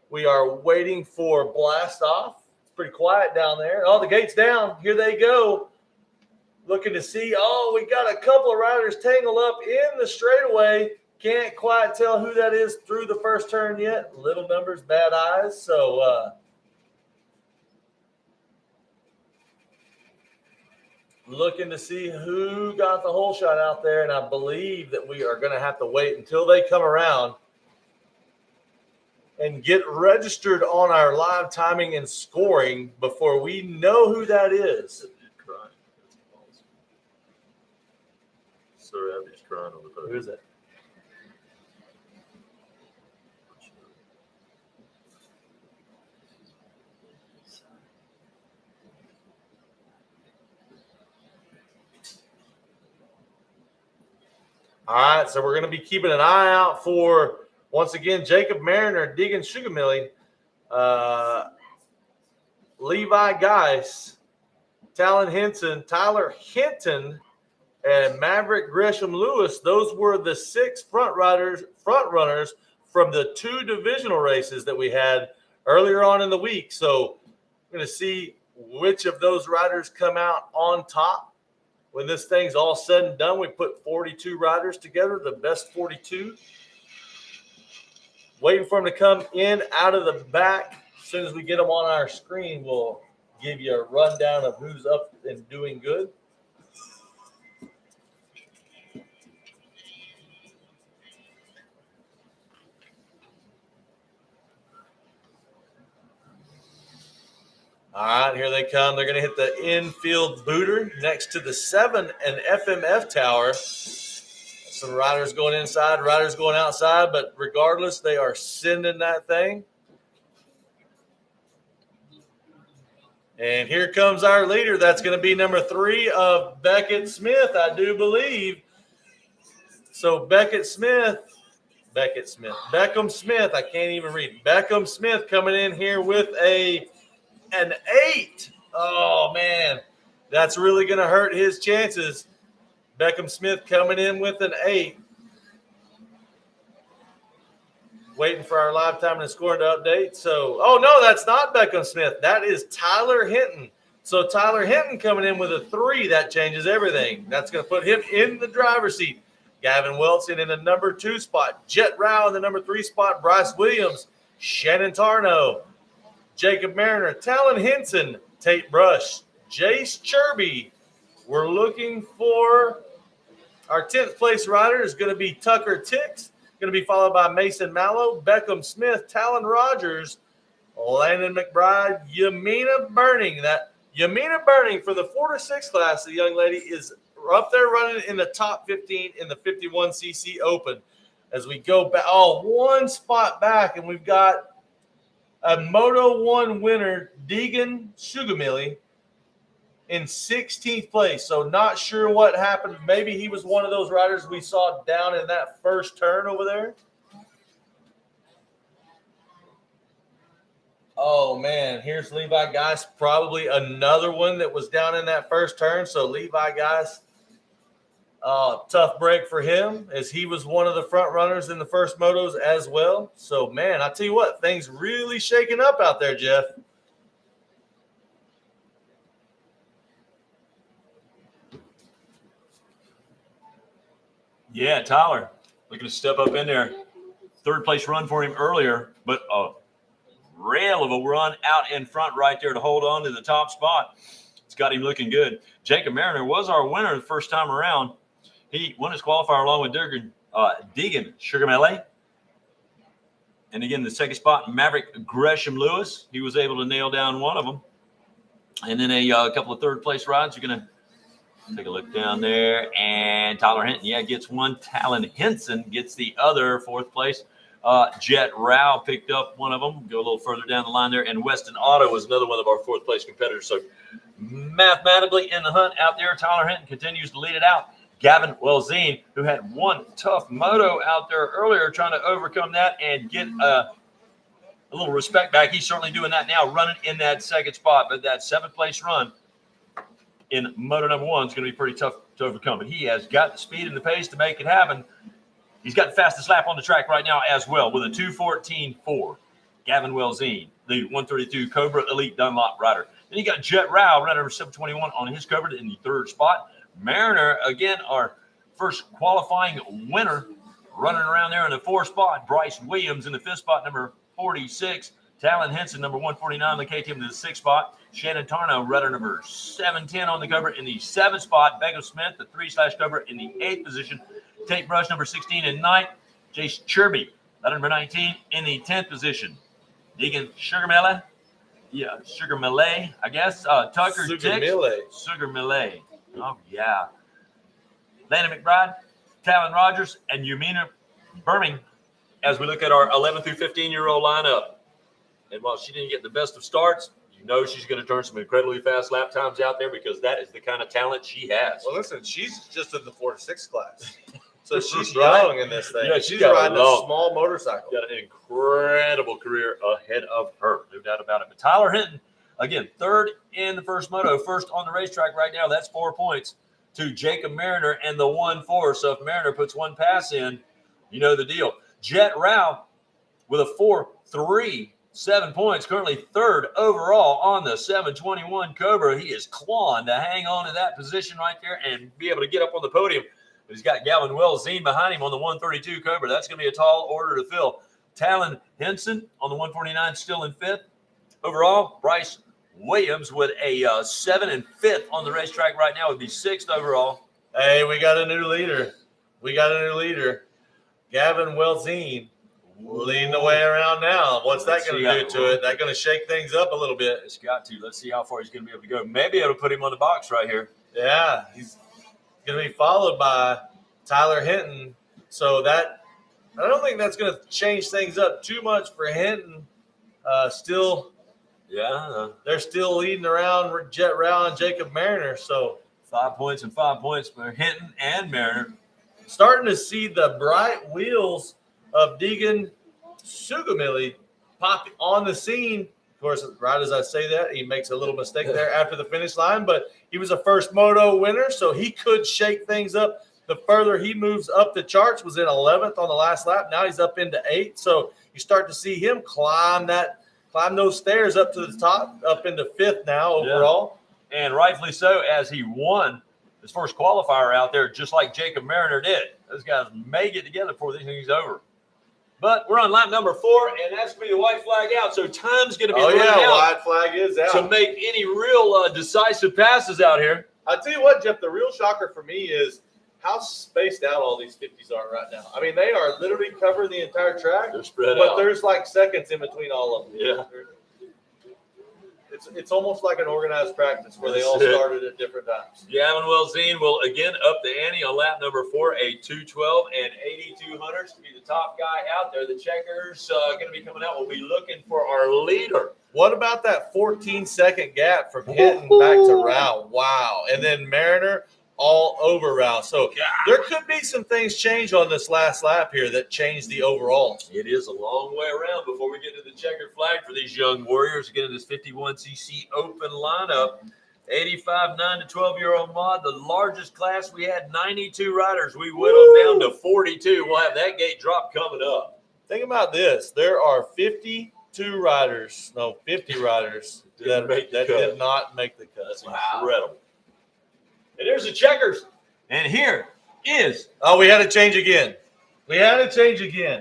We are waiting for blast off. It's pretty quiet down there. Oh, the gate's down. Here they go. Looking to see. Oh, we got a couple of riders tangled up in the straightaway. Can't quite tell who that is through the first turn yet. Little numbers, bad eyes. So looking to see who got the whole shot out there, and I believe that we are going to have to wait until they come around and get registered on our live timing and scoring before we know who that is. Sorry, I'm just crying on the phone. Who is that? All right, so we're going to be keeping an eye out for, once again, Jacob Mariner, Deegan Sugamilli, Levi Geis, Talon Henson, Tyler Hinton, and Maverick Gresham Lewis. Those were the 6 front runners from the 2 divisional races that we had earlier on in the week. So we're going to see which of those riders come out on top. When this thing's all said and done, we put 42 riders together, the best 42. Waiting for them to come in out of the back. As soon as we get them on our screen, we'll give you a rundown of who's up and doing good. All right, here they come. They're going to hit the infield booter next to the 7 and FMF tower. Some riders going inside, riders going outside, but regardless, they are sending that thing. And here comes our leader. That's going to be number 3 of Beckett Smith, I do believe. So Beckham Smith, I can't even read. Beckham Smith coming in here with an 8. Oh, man. That's really going to hurt his chances. Beckham Smith coming in with an 8. Waiting for our live time and scoring to update. So, oh, no, that's not Beckham Smith. That is Tyler Hinton. So Tyler Hinton coming in with a 3. That changes everything. That's going to put him in the driver's seat. Gavin Wilson in the number 2 spot. Jet Rao in the number 3 spot. Bryce Williams. Shannon Tarnow. Jacob Mariner, Talon Henson, Tate Brush, Jace Chirby. We're looking for our 10th place rider is going to be Tucker Tix, going to be followed by Mason Mallow, Beckham Smith, Talon Rogers, Landon McBride, Yamina Burning. That Yamina Burning from the 4 to 6 class, the young lady, is up there running in the top 15 in the 51cc Open. As we go back, one spot back, and we've got a Moto 1 winner, Deegan Sugamilli, in 16th place. So not sure what happened. Maybe he was one of those riders we saw down in that first turn over there. Oh, man, here's Levi Geist, probably another one that was down in that first turn. So Levi Geist, tough break for him, as he was one of the front runners in the first motos as well. So, man, I tell you what, things really shaking up out there, Jeff. Yeah, Tyler looking to step up in there. Third place run for him earlier, but a rail of a run out in front right there to hold on to the top spot. It's got him looking good. Jacob Mariner was our winner the first time around. He won his qualifier along with Deegan Sugarmele. And again, the second spot, Maverick Gresham Lewis. He was able to nail down one of them. And then a couple of third place rides. You're going to take a look down there. And Tyler Hinton, gets one. Talon Henson gets the other, fourth place. Jet Rao picked up one of them. Go a little further down the line there. And Weston Otto was another one of our fourth place competitors. So mathematically in the hunt out there, Tyler Hinton continues to lead it out. Gavin Welzine, who had one tough moto out there earlier, trying to overcome that and get a little respect back. He's certainly doing that now, running in that second spot. But that seventh place run in moto number 1 is going to be pretty tough to overcome. But he has got the speed and the pace to make it happen. He's got the fastest lap on the track right now as well with a 2:14.4. Gavin Welzine, the 132 Cobra Elite Dunlop rider. Then you got Jet Rao, runner number 721 on his Cobra in the third spot. Mariner, again, our first qualifying winner, running around there in the fourth spot. Bryce Williams in the fifth spot, number 46. Talon Henson, number 149, the KTM in the sixth spot. Shannon Tarno, runner number 710 on the Cobra in the seventh spot. Beckham Smith, the 3/ Cobra in the eighth position. Tate Brush, number 16 in ninth. Jace Chirby, runner number 19 in the 10th position. Deegan Sugarmele, Sugarmele, I guess. Tucker Sugarmele. Oh, yeah. Landon McBride, Talon Rogers, and Yumina Birming as we look at our 11 through 15-year-old lineup. And while she didn't get the best of starts, you know she's going to turn some incredibly fast lap times out there because that is the kind of talent she has. Well, listen, she's just in the 4 to 6 class. So she's right. young in this thing. Yeah, she's riding a small motorcycle. Got an incredible career ahead of her. No doubt about it. But Tyler Hinton, again, third in the first moto, first on the racetrack right now. That's 4 points to Jacob Mariner and the 1-4. So if Mariner puts one pass in, you know the deal. Jet Rao with a 4.3, 7 points, currently third overall on the 721 Cobra. He is clawing to hang on to that position right there and be able to get up on the podium. But he's got Gavin Welzine behind him on the 132 Cobra. That's going to be a tall order to fill. Talon Henson on the 149 still in fifth. Overall, Bryce Williams with a 7 and 5th on the racetrack right now would be 6th overall. Hey, we got a new leader. Gavin Welzine leading the way around now. What's that going to do to it? That's going to shake things up a little bit. It's got to. Let's see how far he's going to be able to go. Maybe it'll put him on the box right here. Yeah, he's going to be followed by Tyler Hinton. So that I don't think that's going to change things up too much for Hinton. They're still leading around Jet Rao and Jacob Mariner. So 5 points and 5 points for Hinton and Mariner. Starting to see the bright wheels of Deegan Sugamilli pop on the scene. Of course, right as I say that, he makes a little mistake there after the finish line, but he was a first moto winner, so he could shake things up. The further he moves up the charts, was in 11th on the last lap. Now he's up into 8th, so you start to see him climb those stairs up to the top, up into 5th now overall. Yeah. And rightfully so, as he won his first qualifier out there, just like Jacob Mariner did. Those guys may get together before this thing's over. But we're on lap number 4, and that's going to be the white flag out. So time's going to be running out. White flag is out. To make any real decisive passes out here. I'll tell you what, Jeff, the real shocker for me is how spaced out all these 50s are right now. I mean, they are literally covering the entire track. They're spread out. But there's like seconds in between all of them. Yeah. It's almost like an organized practice where they all That's it. started at different times. Gavin Welzine will again up the ante on lap number 4, a 212 and 8200s to be the top guy out there. The checkers going to be coming out. We'll be looking for our leader. What about that 14-second gap from Hinton back to Rao? Wow. And then Mariner all over Rao. So there could be some things change on this last lap here that change the overall. It is a long way around before we get to the checkered flag for these young warriors. Again, in this 51cc open lineup, 85, 9 to 12-year-old mod, the largest class. We had 92 riders. We whittled down to 42. We'll have that gate drop coming up. Think about this. There are 50 riders that did not make the cut. That's incredible. And there's the checkers. And here is. Oh, we had to change again.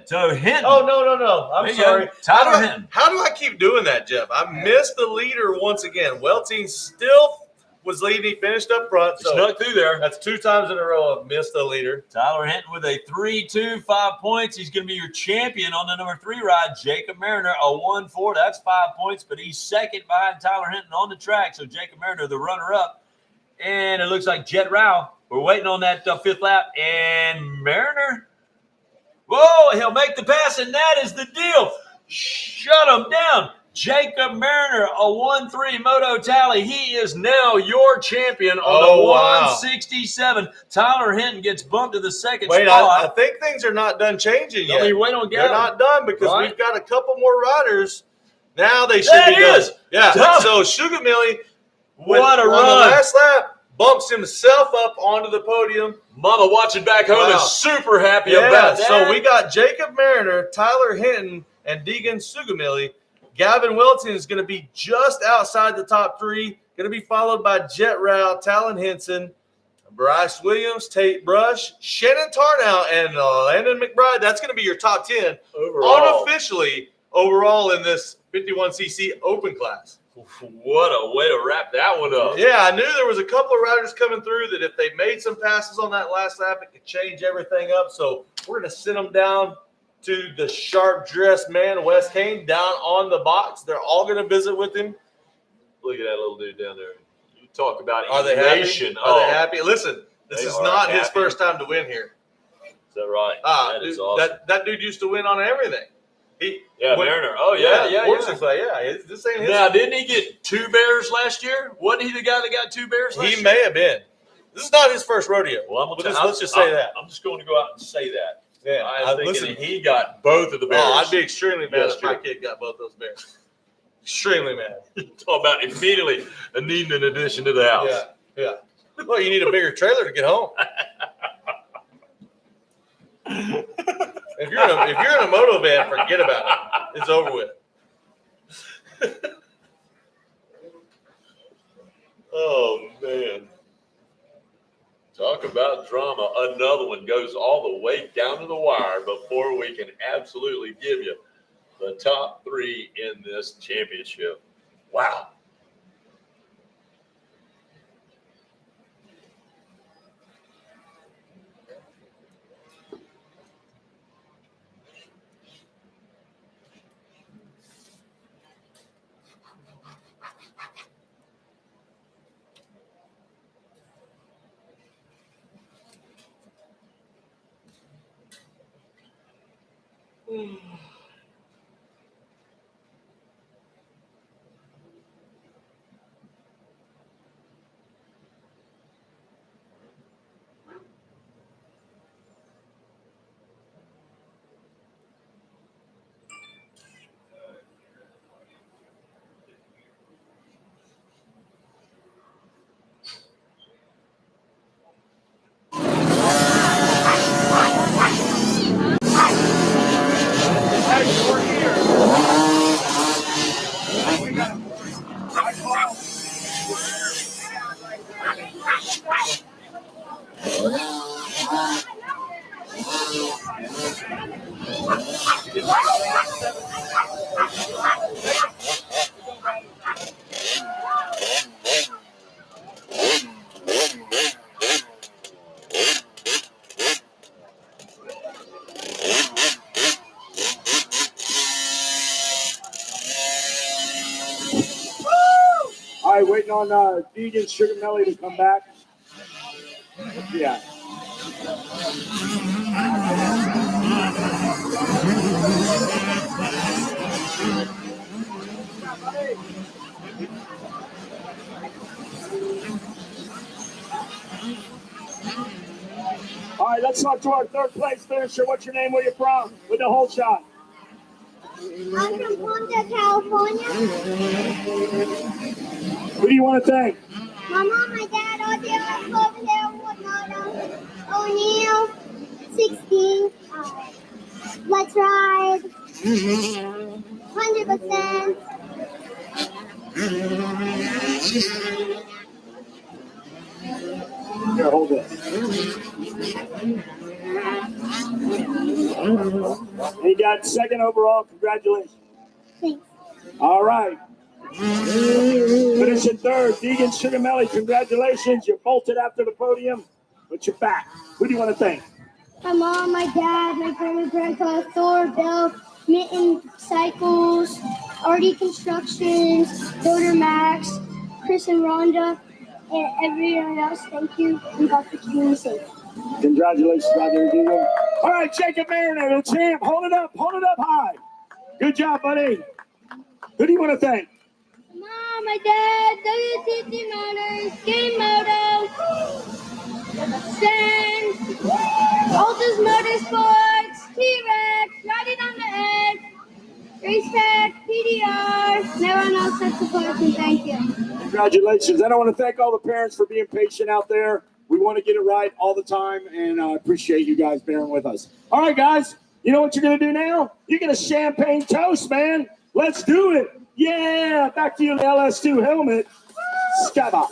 So Hinton. Oh, no. I'm sorry. Tyler Hinton. How do I keep doing that, Jeff? I missed the leader once again. Weltine still was leading. He finished up front. So snuck through there. That's 2 times in a row I've missed the leader. Tyler Hinton with a 3-2, 5 points. He's going to be your champion on the number 3 ride. Jacob Mariner, a 1-4. That's 5 points, but he's second behind Tyler Hinton on the track. So Jacob Mariner, the runner-up. And it looks like Jet Rao. We're waiting on that 5th lap. And Mariner, whoa, he'll make the pass, and that is the deal. Shut him down. Jacob Mariner, a 1-3 moto tally. He is now your champion on the 167. Tyler Hinton gets bumped to the second spot. I think things are not done changing yet. I mean, wait on They're not done because we've got a couple more riders. Now they should That be done. is. Yeah. Tough. So Sugar Millie, What a on run. the last lap, bumps himself up onto the podium. Mama watching back home is super happy about that. So we got Jacob Mariner, Tyler Hinton, and Deegan Sugamilli. Gavin Welton is going to be just outside the top 3. Going to be followed by Jet Rao, Talon Henson, Bryce Williams, Tate Brush, Shannon Tarnow, and Landon McBride. That's going to be your top 10 unofficially overall in this 51cc open class. What a way to wrap that one up. Yeah, I knew there was a couple of riders coming through that if they made some passes on that last lap, it could change everything up. So we're going to send them down to the sharp-dressed man, Wes Kane, down on the box. They're all going to visit with him. Look at that little dude down there. You talk about Are they elation. happy? Are they happy? Listen, this is not his first time to win here. Is that right? That is awesome. That dude used to win on everything. Mariner. Oh, yeah. This ain't his. Now, didn't he get 2 bears last year? Wasn't he the guy that got 2 bears last year? He may have been. This is not his first rodeo. Well, let's just say that. I'm just going to go out and say that. Yeah, I'm thinking he got both of the bears. Oh, I'd be extremely mad if my kid got both those bears. Extremely mad. Talk about immediately needing an addition to the house. Yeah. Well, you need a bigger trailer to get home. If you're in a moto van, forget about it. It's over with. Oh, man. Talk about drama. Another one goes all the way down to the wire before we can absolutely give you the top 3 in this championship. Wow. waiting on Deegan Sugarmelly to come back. Yeah. All right, let's talk to our third place finisher. What's your name? Where you from? With the whole shot. I'm from Ponca, California. Who do you want to thank? My mom, my dad, Audio, Cloverdale, Woodmotto, O'Neill, 16. Let's ride. 100%. Here, hold it. He got second overall. Congratulations. Thanks. All right. Finishing third, Deegan Sugarmelly. Congratulations. You bolted after the podium, but you're back. Who do you want to thank? My mom, my dad, my grandpa, Thor, Bill, Mitten Cycles, RD Constructions, Builder Max, Chris and Rhonda, and everyone else. Thank you, and God keep me safe. Congratulations out there, Deegan. All right, Jacob Mariner, the champ. Hold it up high. Good job, buddy. Who do you want to thank? Mom, my dad, WTC Motors, Game Moto, Sen, Altus Motorsports, T-Rex, Riding on the Edge, Racetrack, PDR, and everyone else that supports me. Thank you. Congratulations. And I want to thank all the parents for being patient out there. We want to get it right all the time, and I appreciate you guys bearing with us. All right, guys, you know what you're going to do now? You're going to champagne toast, man. Let's do it. Yeah, back to you in the LS2 helmet. Skybox.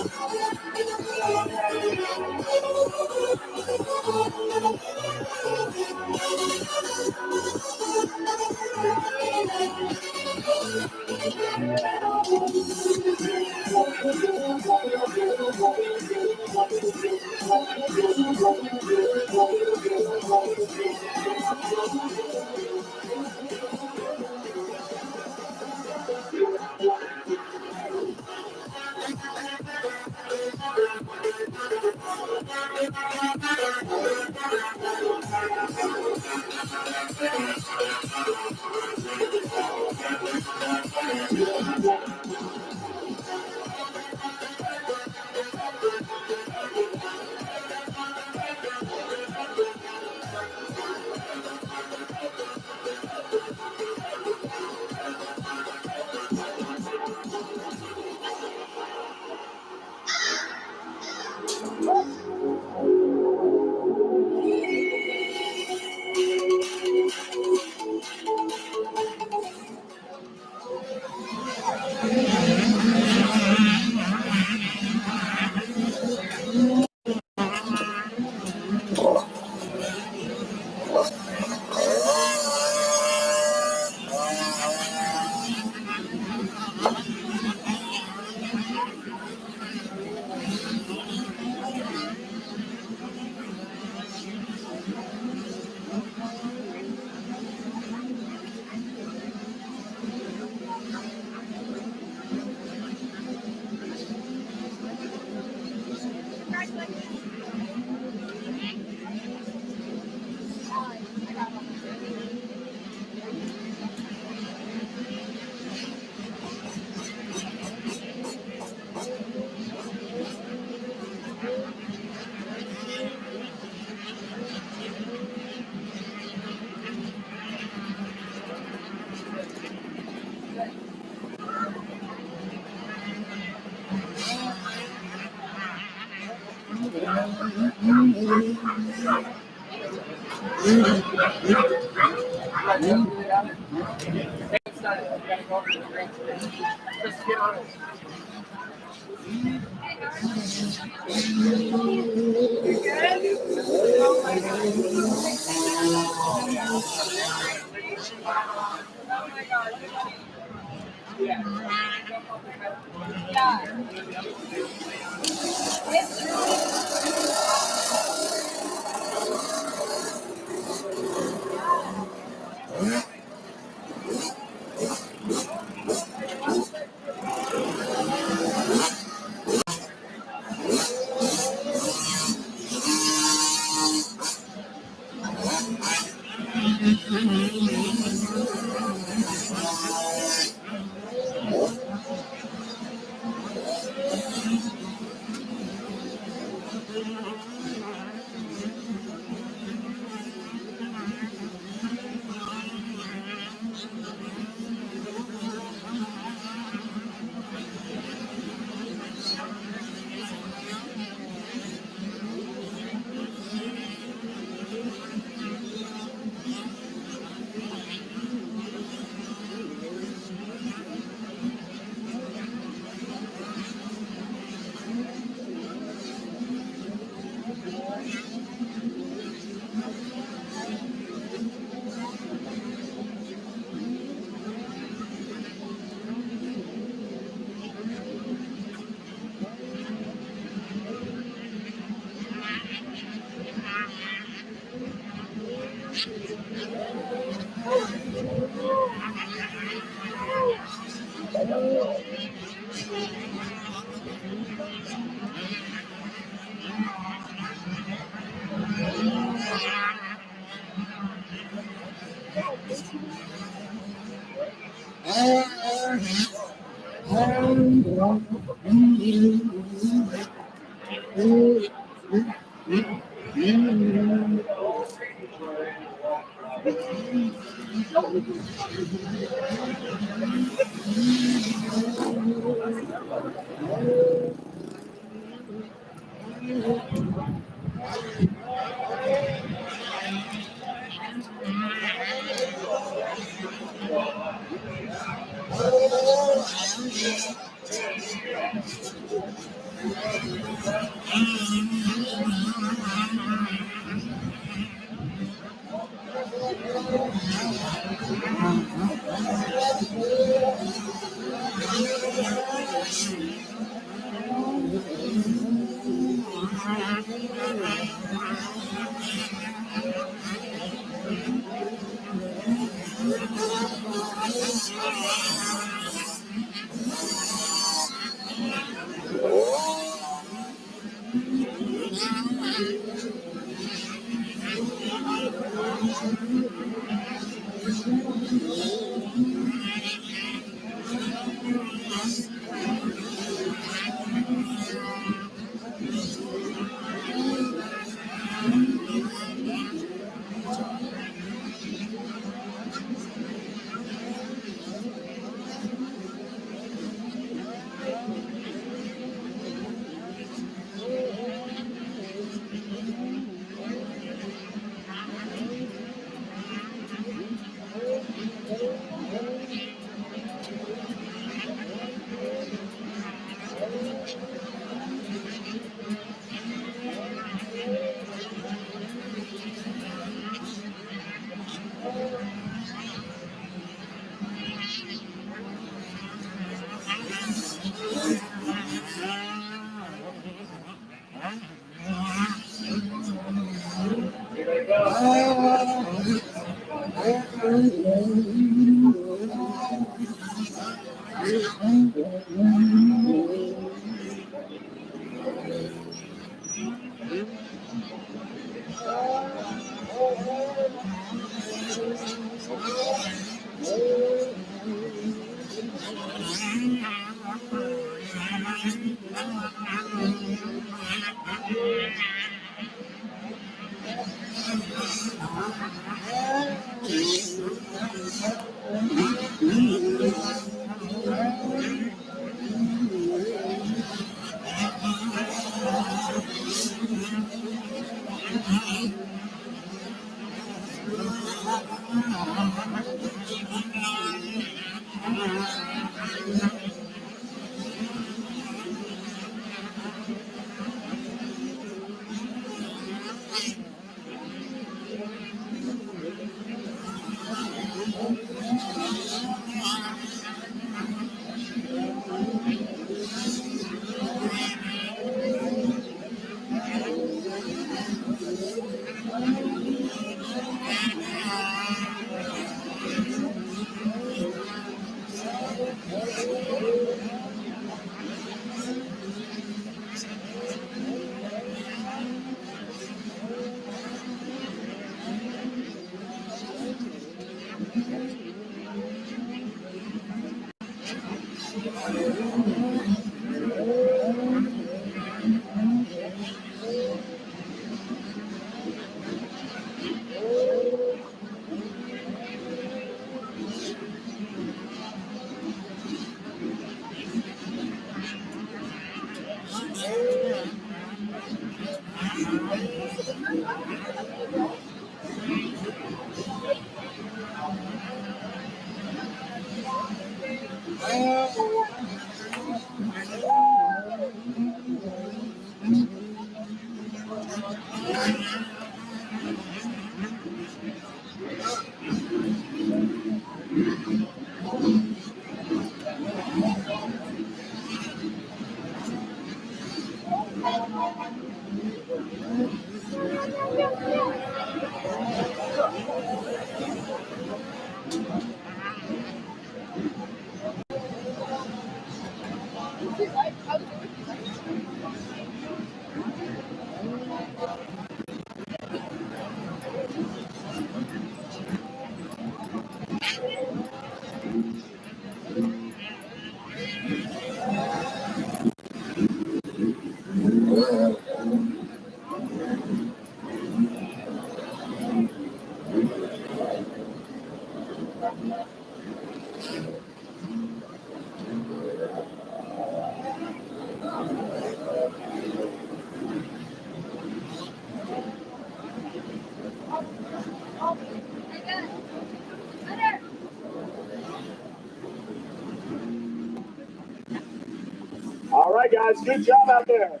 All right, guys, good job out there.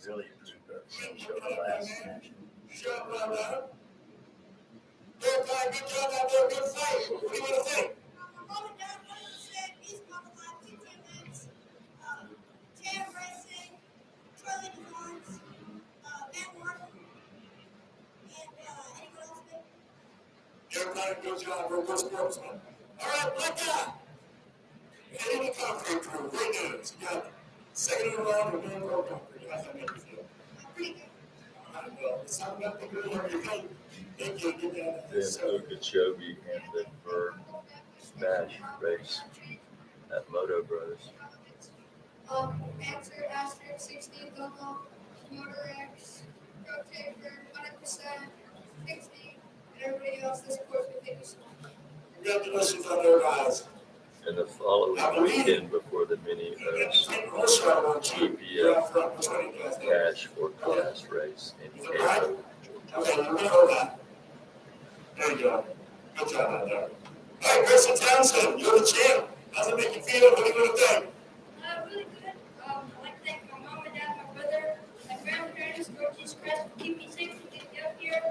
Really improved our show the last match. Good job out there, good fight. What do you want to think? Everybody, good job. We're good sportsmen. All right, black guy. Heading the concrete crew. Great news. You got second in a row for doing road concrete. How's that make you feel? Pretty good. All right, well, it's not about the good one. You think they can get down to this. Then Okeechobee and the Burn Smash race at Moto Brothers. Answer asterisk 16 Gogo, Motor X, Rotator, 100%, 60, and everybody else that supports me. Thank you so much. Congratulations on their guys. And the following weekend before the mini GPF Cash for Class race in Cairo. Okay, you remember that. There you go. Good job out there. All right, Grayson Townsend, you're the champ. How's it make you feel? What do you want to think? Really good. I'd like to thank my mom and dad, my brother, my family parents, coaches, Crest, for keeping me safe to get me up here.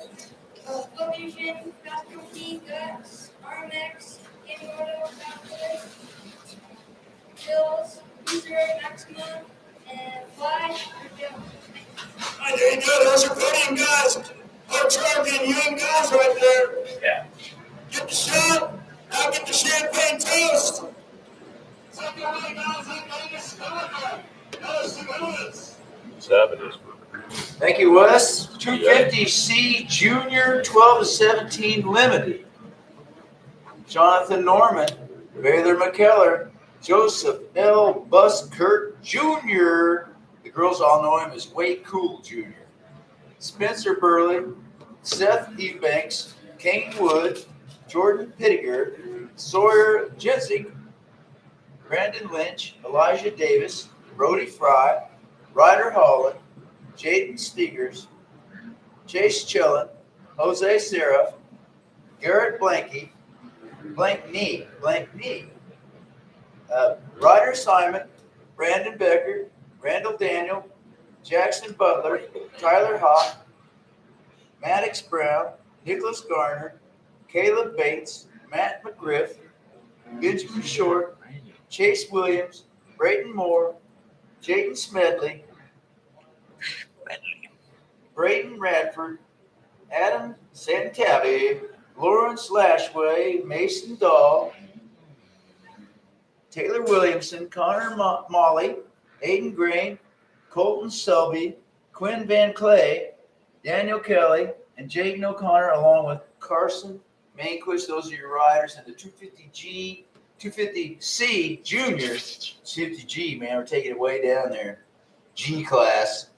Flow Fusion, Fast Company, Guts, RMX, Game Moto, Fabulous, Bills, User, Maxima, and Fly. All right, there you go. Those are podium guys. Hard charging young guys right there. Yeah. Get the shot. I'll get the champagne toast. Thank you, Wes. 250C Junior 12 to 17 Limited. Jonathan Norman, Baylor McKellar, Joseph L. Buskirk Jr. The girls all know him as Way Cool Jr. Spencer Burley, Seth Eubanks, Kane Wood, Jordan Pittiger, Sawyer Jenzik, Brandon Lynch, Elijah Davis, Brody Fry, Ryder Holland, Jaden Stigers, Chase Chillen, Jose Seraph, Garrett Blanky, Blankney, Ryder Simon, Brandon Becker, Randall Daniel, Jackson Butler, Tyler Hawk, Maddox Brown, Nicholas Garner, Caleb Bates, Matt McGriff, Benjamin Short, Chase Williams, Brayton Moore, Jayden Smedley, Braden Radford, Adam Santavi, Lawrence Lashway, Mason Dahl, Taylor Williamson, Connor Molly, Aiden Green, Colton Selby, Quinn Van Clay, Daniel Kelly, and Jaden O'Connor, along with Carson Manquist. Those are your riders in the 250G, 250C juniors. 250G, man, we're taking it way down there. G class.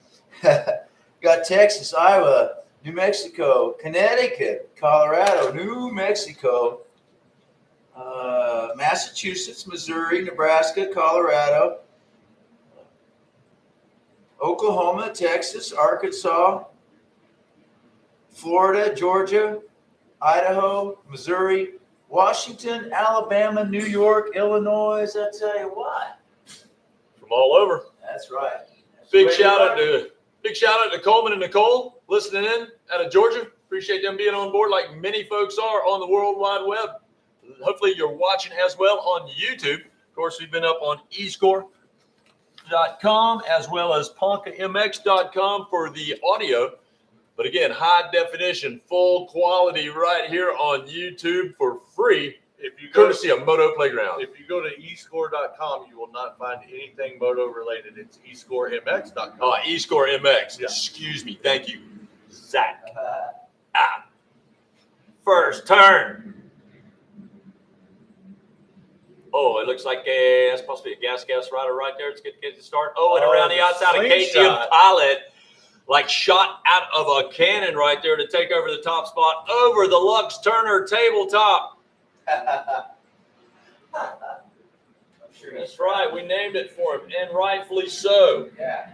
Got Texas, Iowa, New Mexico, Connecticut, Colorado, New Mexico, Massachusetts, Missouri, Nebraska, Colorado, Oklahoma, Texas, Arkansas, Florida, Georgia, Idaho, Missouri, Washington, Alabama, New York, Illinois. I tell you what. From all over. That's right. Big shout out to Coleman and Nicole listening in out of Georgia. Appreciate them being on board like many folks are on the World Wide Web. Hopefully you're watching as well on YouTube. Of course, we've been up on eScore.com as well as PoncaMX.com for the audio. But again, high definition, full quality right here on YouTube for free. If you go courtesy of Motoplayground. If you go to eScore.com, you will not find anything moto related. It's eScoreMX.com. Oh, eScoreMX. Yeah. Excuse me. Thank you, Zach. First turn. Oh, it looks like that's supposed to be a gas rider right there. It's good to get to start. Oh, and around the outside of KTM Pilot, like shot out of a cannon right there to take over the top spot over the Lux Turner tabletop. That's right. We named it for him, and rightfully so. Yeah.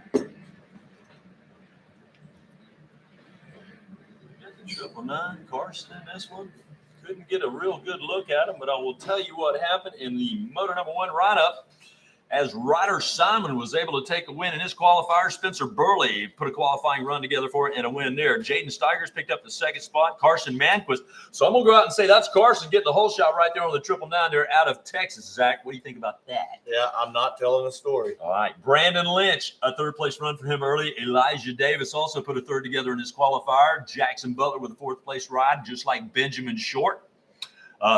Triple nine, Carson in this one. Couldn't get a real good look at him, but I will tell you what happened in the Moto number 1 ride-up. As Ryder Simon was able to take a win in his qualifier, Spencer Burley put a qualifying run together for it and a win there. Jaden Steigers picked up the second spot. Carson Manquist. So I'm going to go out and say that's Carson getting the whole shot right there on the 999 there out of Texas. Zach, what do you think about that? Yeah, I'm not telling a story. All right. Brandon Lynch, a third-place run for him early. Elijah Davis also put a third together in his qualifier. Jackson Butler with a fourth-place ride, just like Benjamin Short.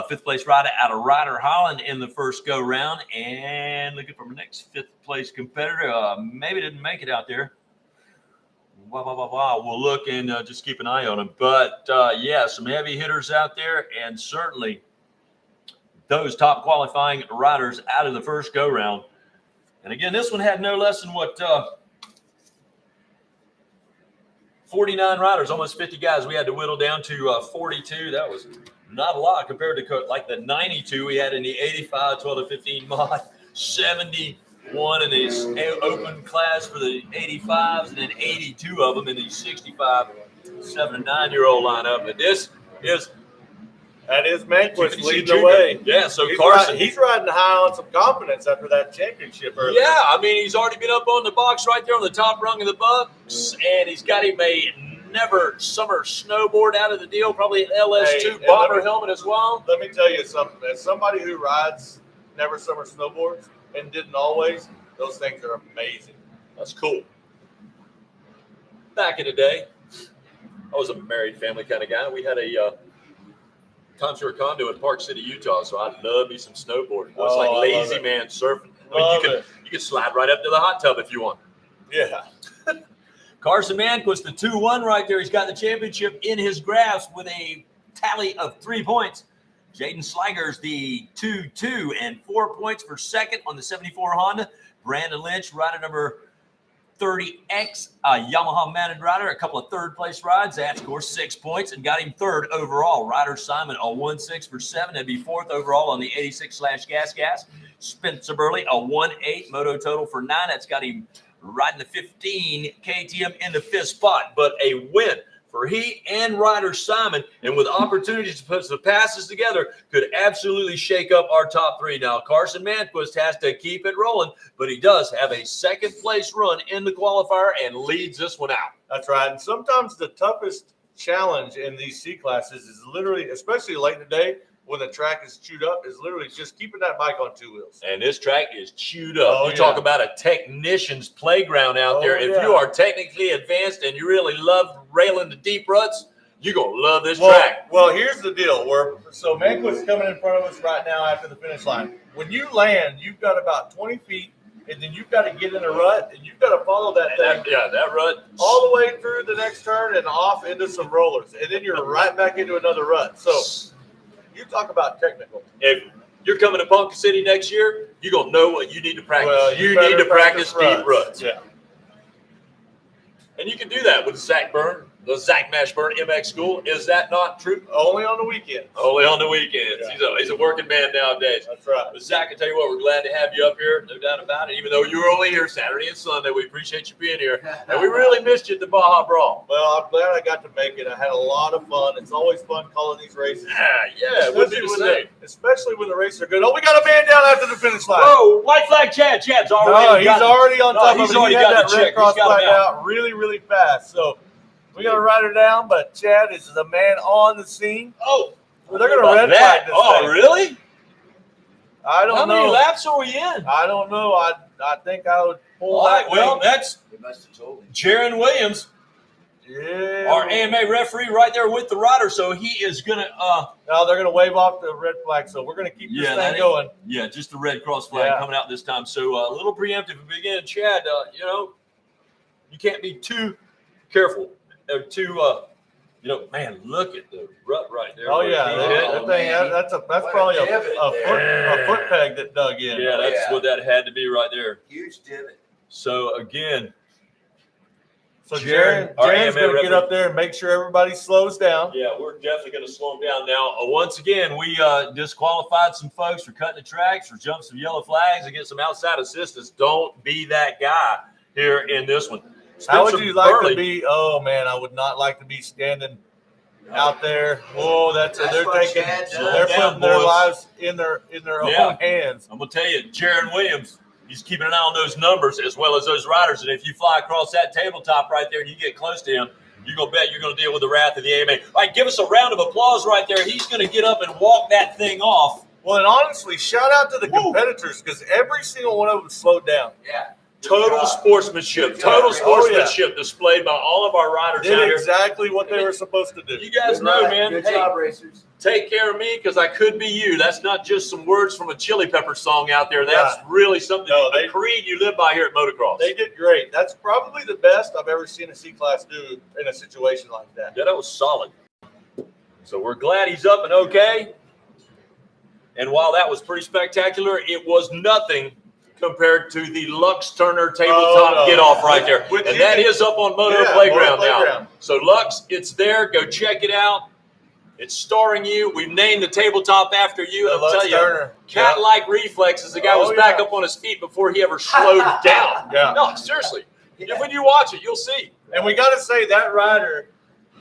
Fifth-place rider out of Ryder Holland in the first go-round. And looking for my next fifth-place competitor. Maybe didn't make it out there. We'll look and just keep an eye on him. But, yeah, some heavy hitters out there. And certainly those top qualifying riders out of the first go-round. And, again, this one had no less than 49 riders, almost 50 guys. We had to whittle down to 42. That was not a lot compared to like the 92 we had in the 85 12 to 15 mod, 71 in this open class for the 85s, and then 82 of them in the 65 7 to 9-year-old lineup. But this is Manquist leading the way. Yeah, so Carson, he's riding high on some confidence after that championship earlier. Yeah, I mean, he's already been up on the box right there on the top rung of the box, and he's got him a Never Summer snowboard out of the deal, probably an LS2 bomber helmet as well. Let me tell you something. As somebody who rides Never Summer snowboards and didn't always, those things are amazing. That's cool. Back in the day, I was a married family kind of guy. We had a timeshare condo in Park City, Utah, so I love me some snowboarding. It's like lazy man surfing. I mean, you can slide right up to the hot tub if you want. Yeah. Carson Manquist, the 2-1 right there. He's got the championship in his grasp with a tally of 3 points. Jaden Sligers, the 2-2 and 4 points for second on the 74 Honda. Brandon Lynch, rider number 30X Yamaha mounted rider, a couple of third place rides. That scored 6 points and got him third overall. Ryder Simon, a 1.6 for 7. That'd be fourth overall on the 86/gas. Spencer Burley, a 1.8 moto total for 9. That's got him riding the 15 KTM in the fifth spot, but a win for he and Ryder Simon, and with opportunities to put the passes together, could absolutely shake up our top three. Now, Carson Manquist has to keep it rolling, but he does have a second place run in the qualifier and leads this one out. That's right. And sometimes the toughest challenge in these C classes is literally, especially late in the day, when the track is chewed up, is literally just keeping that bike on two wheels. And this track is chewed up. You talk about a technician's playground out there. If you are technically advanced and you really love railing the deep ruts, you're going to love this track. Well, here's the deal. So Manquist's coming in front of us right now after the finish line. When you land, you've got about 20 feet, and then you've got to get in a rut, and you've got to follow that thing. That rut. All the way through the next turn and off into some rollers. And then you're right back into another rut. So you talk about technical. If you're coming to Ponca City next year, you're going to know what you need to practice. Well, you need to practice deep ruts. Yeah. And you can do that with Zach Byrne, the Zach Mashburn MX School. Is that not true? Only on the weekend. Only on the weekends. Yeah. He's a working man nowadays. That's right. But Zach, I tell you what, we're glad to have you up here. No doubt about it. Even though you were only here Saturday and Sunday, we appreciate you being here. And we really missed you at the Baja Brawl. Well, I'm glad I got to make it. I had a lot of fun. It's always fun calling these races. Yeah, it would be the same. Especially when the races are good. Oh, we got a man down after the finish line. Whoa, white flag Chad. Chad's already he's already on top of it. He's already got got that red cross flag out really, really fast. So we got to ride her down, but Chad is the man on the scene. Oh, well, they're going to red flag this thing. Really? I don't know. How many laps are we in? I don't know. I think I would pull All right, that well, thing. that's They must have told him. Jaron Williams, our AMA referee right there with the rider. So he is going to now they're going to wave off the red flag. So we're going to keep this thing going. Yeah, just the red cross flag coming out this time. So a little preemptive again, Chad. You can't be too careful. Man, look at the rut right there. Oh yeah, that's probably a foot peg that dug in. Yeah, that's what that had to be right there. Huge divot. So again, Jaron's going to get up there and make sure everybody slows down. Yeah, we're definitely going to slow them down. Now, once again, we disqualified some folks for cutting the tracks, for jumping some yellow flags, and get some outside assistance. Don't be that guy here in this one. How would you like to be? Oh man, I would not like to be standing out there. Whoa, they're putting their lives in their own hands. I'm gonna tell you, Jaron Williams, he's keeping an eye on those numbers as well as those riders. And if you fly across that tabletop right there and you get close to him, you're gonna bet you're gonna deal with the wrath of the AMA. All right, give us a round of applause right there. He's gonna get up and walk that thing off. Well, and honestly, shout out to the competitors because every single one of them slowed down. Yeah. Total sportsmanship displayed by all of our riders out here. Exactly what they were supposed to do. You guys know, man. Good job, racers. Take care of me because I could be you. That's not just some words from a Chili Pepper song out there. That's really something, a creed you live by here at Motocross. They did great. That's probably the best I've ever seen a C-Class do in a situation like that. Yeah, that was solid. So we're glad he's up and okay. And while that was pretty spectacular, it was nothing compared to the Lux Turner tabletop get-off right there. And that is up on Motoplayground now. So Lux, it's there. Go check it out. It's starring you. We've named the tabletop after you. And I'll tell you, cat-like reflexes. The guy was back up on his feet before he ever slowed down. No, seriously. When you watch it, you'll see. And we got to say that rider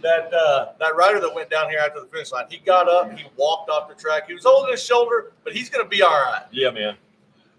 that went down here after the finish line, he got up, he walked off the track. He was holding his shoulder, but he's going to be all right. Yeah, man.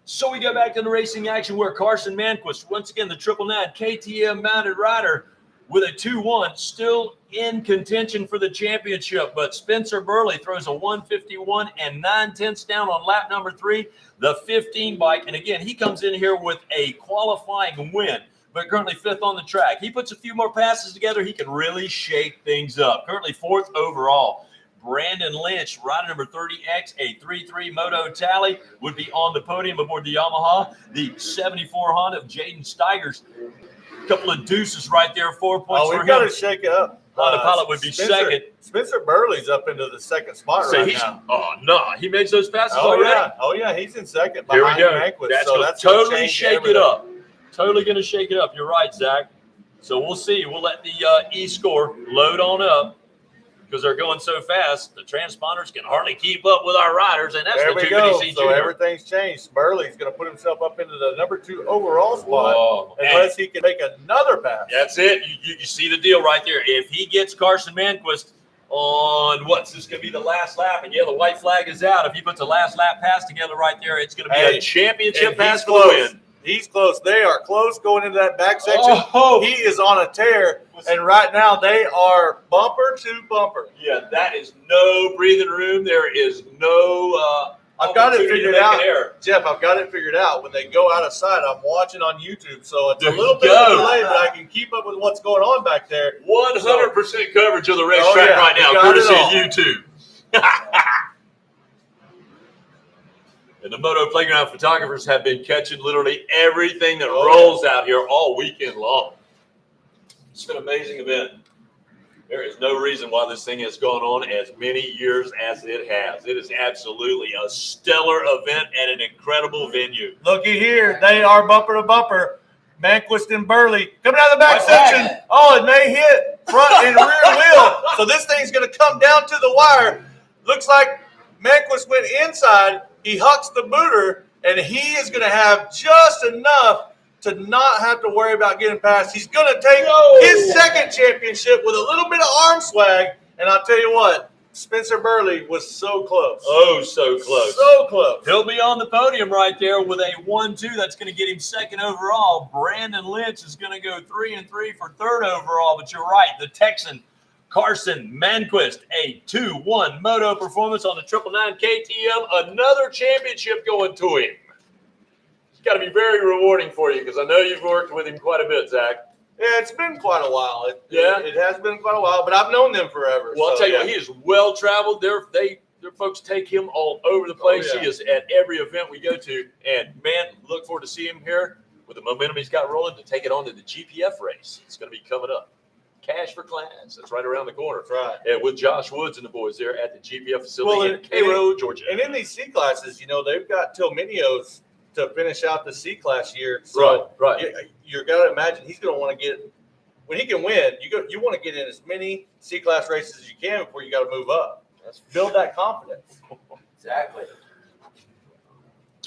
So we go back to the racing action where Carson Manquist, once again, the 999 KTM mounted rider with a 2-1, still in contention for the championship. But Spencer Burley throws a 151 and 9/10 down on lap number 3, the 15 bike. And again, he comes in here with a qualifying win, but currently 5th on the track. He puts a few more passes together. He can really shake things up. Currently 4th overall. Brandon Lynch, rider number 30X, a 3.3 moto tally, would be on the podium aboard the Yamaha. The 74 Honda of Jaden Steigers. A couple of deuces right there, 4 points for him. We've got to shake it up. Honda Pilot would be second. Spencer Burley's up into the second spot now. Oh, no. He makes those passes already? Oh, yeah. He's in second Here we behind go. Manquist. That's going to totally shake it up. Totally going to shake it up. You're right, Zach. So we'll see. We'll let the e-score load on up because they're going so fast. The transponders can hardly keep up with our riders, and that's There the we 250C go. So everything's changed. Burley's going to put himself up into the number 2 overall spot unless he can make another pass. That's it. You see the deal right there. If he gets Carson Manquist on what's this going to be the last lap, and yeah, the white flag is out. If he puts a last lap pass together right there, it's going to be a championship pass for the win. He's close. They are close going into that back section. He is on a tear, and right now they are bumper to bumper. Yeah, that is no breathing room. There is no I've got it figured out. Jeff, I've got it figured out. When they go out of sight, I'm watching on YouTube, so it's a little bit of a delay, but I can keep up with what's going on back there. 100% coverage of the racetrack right now, courtesy of YouTube. And the Moto Playground photographers have been catching literally everything that rolls out here all weekend long. It's an amazing event. There is no reason why this thing has gone on as many years as it has. It is absolutely a stellar event at an incredible venue. Looky here. They are bumper to bumper. Manquist and Burley coming out of the back section. Oh, it may hit front and rear wheel. So this thing's going to come down to the wire. Looks like Manquist went inside. He hucks the booter, and he is going to have just enough to not have to worry about getting past. He's going to take his second championship with a little bit of arm swag. And I'll tell you what, Spencer Burley was so close. Oh, so close. So close. He'll be on the podium right there with a 1-2. That's going to get him second overall. Brandon Lynch is going to go 3-3 for third overall. But you're right, the Texan Carson Manquist, a 2-1 moto performance on the 999 KTM. Another championship going to him. It's got to be very rewarding for you because I know you've worked with him quite a bit, Zach. Yeah, it's been quite a while. It has been quite a while, but I've known them forever. Well, I'll tell you what, he is well traveled. Their folks take him all over the place. He is at every event we go to, and man, look forward to seeing him here with the momentum he's got rolling to take it on to the GPF race. It's going to be coming up. Cash for Class. That's right around the corner. That's right. And with Josh Woods and the boys there at the GPF facility in Cairo, Georgia. And in these C classes, they've got Tilminios to finish out the C class year. So right. You're got to imagine he's going to want to get, when he can win, you want to get in as many C class races as you can before you got to move up. Build that confidence. Exactly.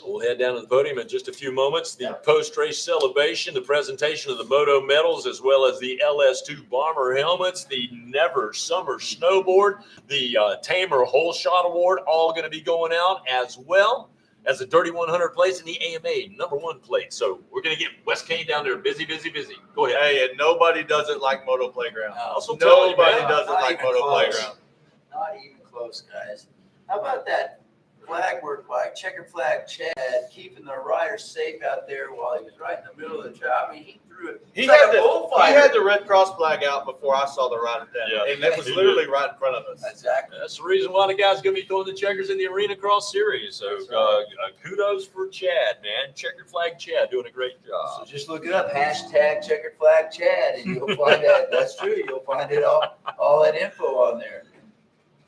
We'll head down to the podium in just a few moments. The post-race celebration, the presentation of the Moto medals, as well as the LS2 bomber helmets, the Never Summer snowboard, the Tamer Hole Shot Award, all going to be going out, as well as the Dirty 100 plates and the AMA #1 plate. So we're going to get Wes Kane down there busy. Go ahead. Hey, and nobody does it like Moto Playground. Nobody does it like Moto Playground. Not even close, guys. How about that flag work by Checker Flag Chad, keeping the rider safe out there while he was right in the middle of the job? I mean, he threw it. He had the Red Cross flag out before I saw the rider down, and that was literally right in front of us. Exactly. That's the reason why the guy's going to be throwing the checkers in the Arena Cross Series. So kudos for Chad, man. Checkered Flag Chad doing a great job. So just look it up, hashtag Checkered Flag Chad, and you'll find that. That's true. You'll find it all that info on there.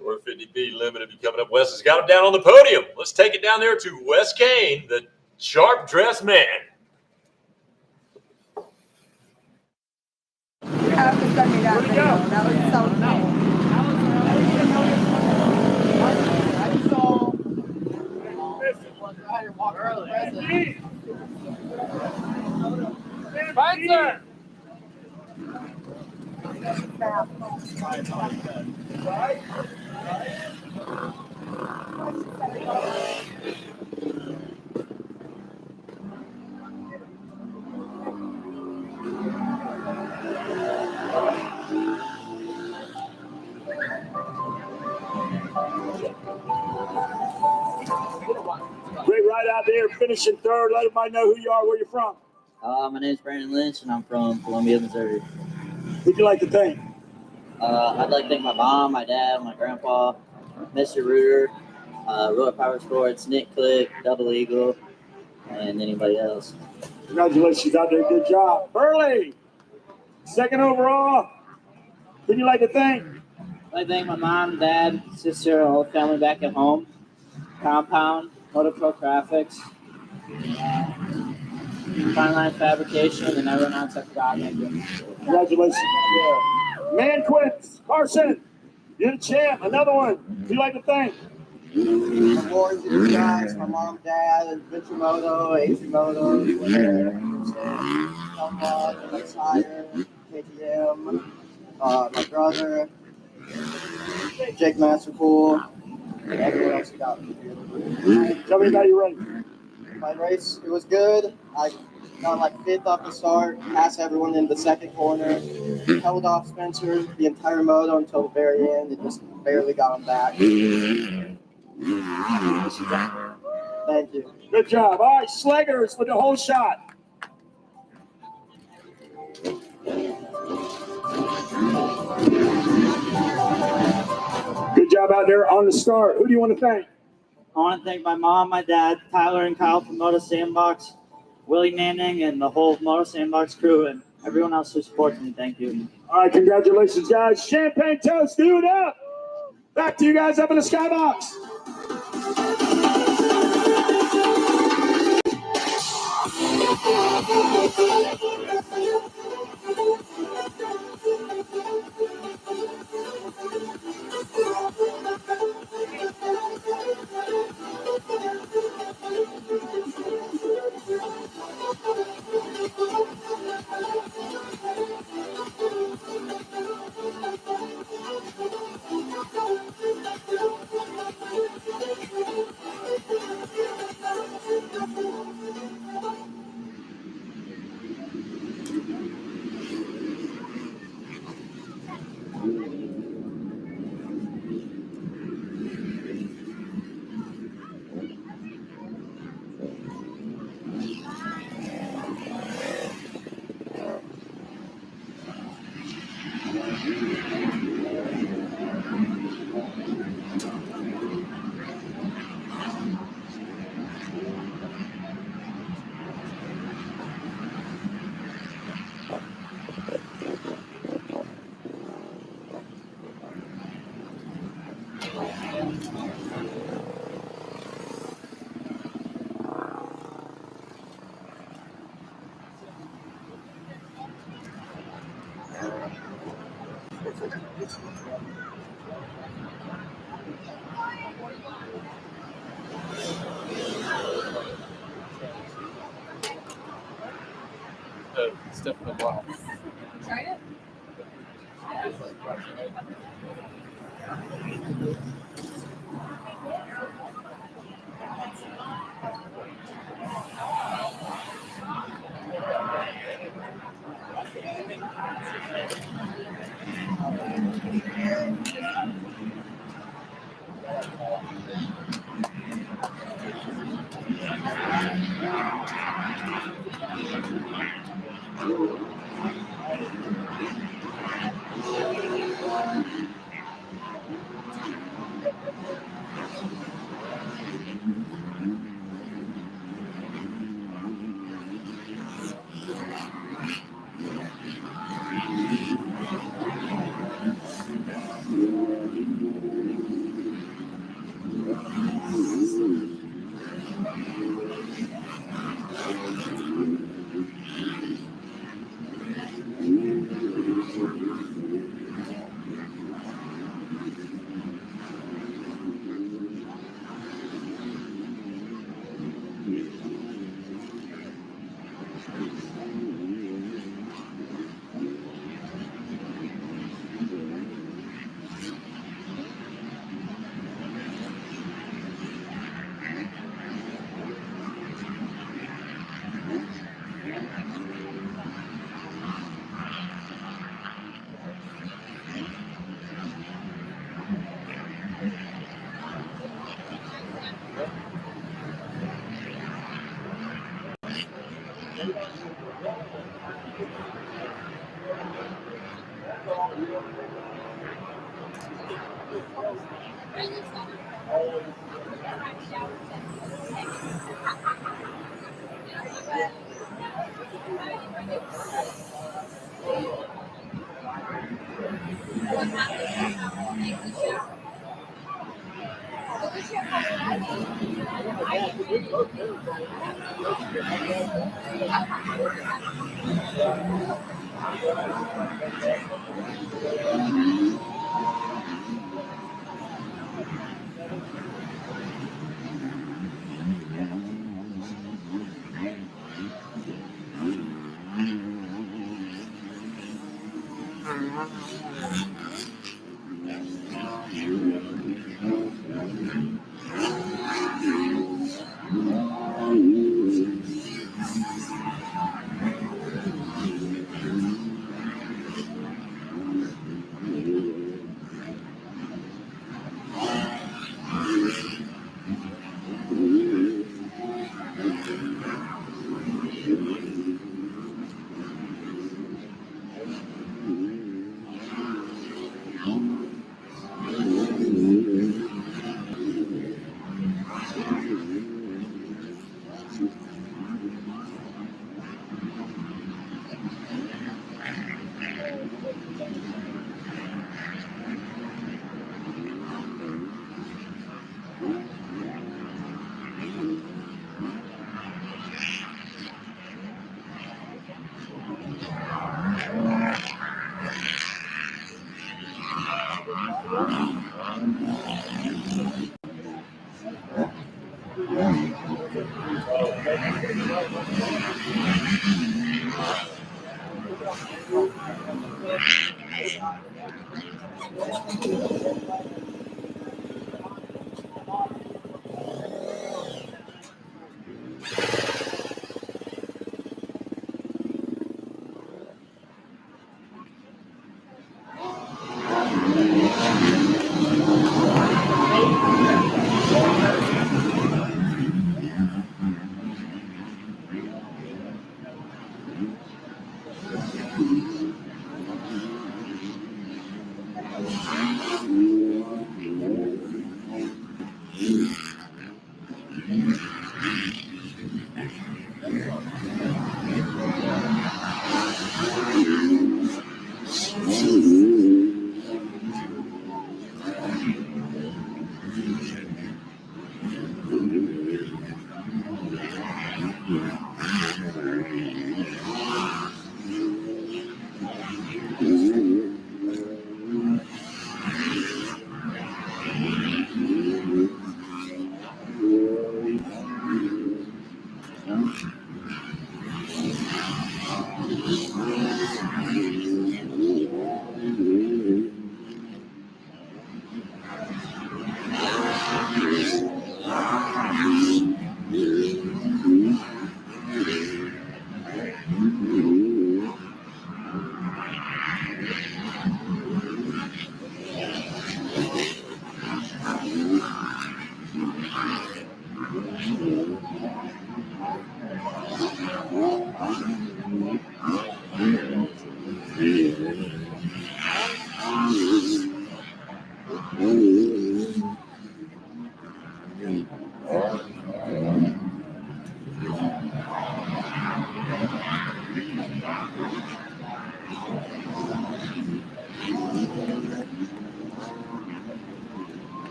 450B Limited be coming up. Wes has got him down on the podium. Let's take it down there to Wes Kane, the sharp-dressed man. You have to send me that video. That was so cool. Spencer! Great ride out there, finishing third. Let everybody know who you are, where you're from. My name is Brandon Lynch, and I'm from Columbia, Missouri. Who'd you like to thank? I'd like to thank my mom, my dad, my grandpa, Mr. Reuter, Royal Power Sports, Nick Click, Double Eagle, and anybody else. Congratulations out there. Good job. Burley, second overall. Who'd you like to thank? I'd like to thank my mom, dad, sister, all the family back at home, Compound, Motopro Graphics. Fine Line Fabrication, and everyone else I forgot. Thank you. Congratulations. Man quits. Carson, you're the champ. Another one. Who you like to thank? Awards to you guys, my mom, dad, Vinci Moto, AC Moto, Someone, Lex Hire, KTM, my brother, Jake Masterpool, and everyone else who got me here. Tell me about your race. My race, it was good. I got like 5th off the start, passed everyone in the second corner, held off Spencer the entire moto until the very end, and just barely got him back. Thank you. Good job. All right, Slaggers for the whole shot. Good job out there on the start. Who do you want to thank? I want to thank my mom, my dad, Tyler and Kyle from Moto Sandbox, Willie Nanning, and the whole Moto Sandbox crew, and everyone else who supports me. Thank you. All right, congratulations, guys. Champagne toast, do it up. Back to you guys up in the skybox. Step in the block. Try it.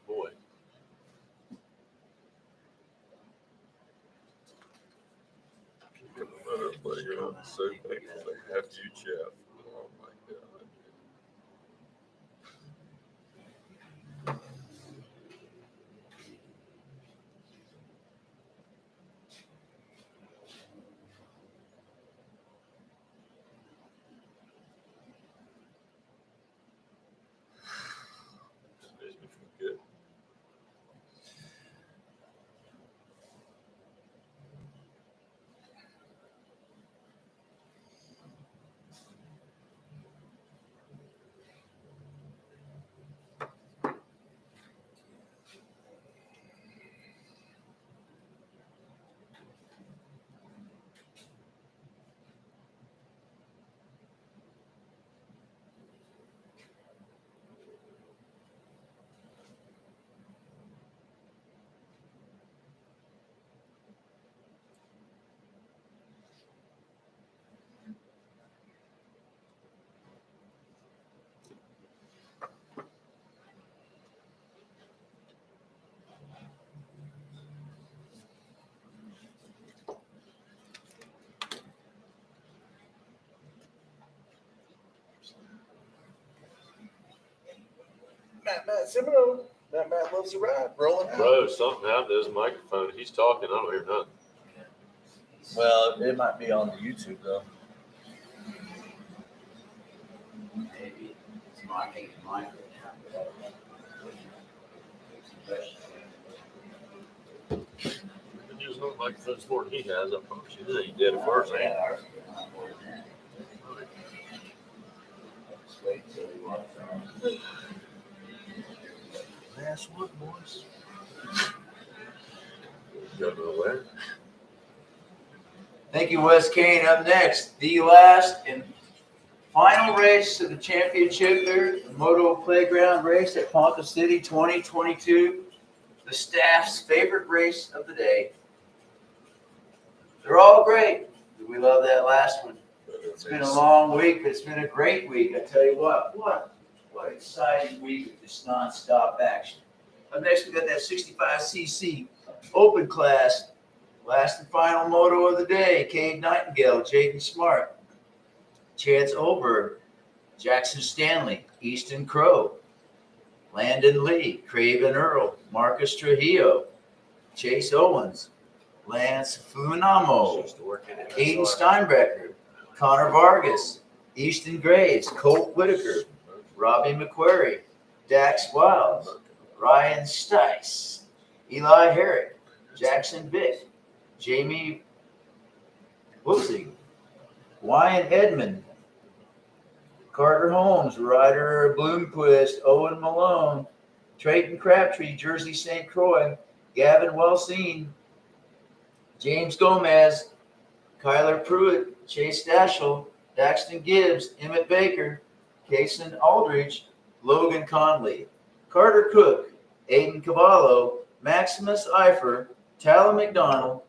Boy. Motoplayground is so thankful they have you, Jeff. Oh my God. This makes me feel good. Matt Semino. Matt loves to ride. Rolling out. Bro, something happened to his microphone. He's talking. I don't hear nothing. Well, it might be on the YouTube though. Maybe it's mine. There's no microphone support he has. I promise you. He did it first, man. Last one, boys. Go to the where? Thank you, Wes Kane. Up next, the last and final race of the championship there, the Motoplayground race at Ponca City 2022. The staff's favorite race of the day. They're all great. We love that last one. It's been a long week, but it's been a great week. I tell you what an exciting week of just non-stop action. Up next, we got that 65cc open class. Last and final moto of the day, Cade Nightingale, Jaden Smart, Chance Oberg, Jackson Stanley, Easton Crow, Landon Lee, Craven Earl, Marcus Trujillo, Chase Owens, Lance Funamo, Aiden Steinbrecker, Connor Vargas, Easton Graves, Colt Whitaker, Robbie McQuarrie, Dax Wiles, Ryan Stice, Eli Herrick, Jackson Vick, Jamie Wilsey, Wyan Edmond, Carter Holmes, Ryder Bloomquist, Owen Malone, Trayton Crabtree, Jersey St. Croix, Gavin Wellseen, James Gomez, Kyler Pruitt, Chase Dashel, Daxton Gibbs, Emmett Baker, Kason Aldridge, Logan Conley, Carter Cook, Aiden Cavallo, Maximus Eifer, Tala McDonald,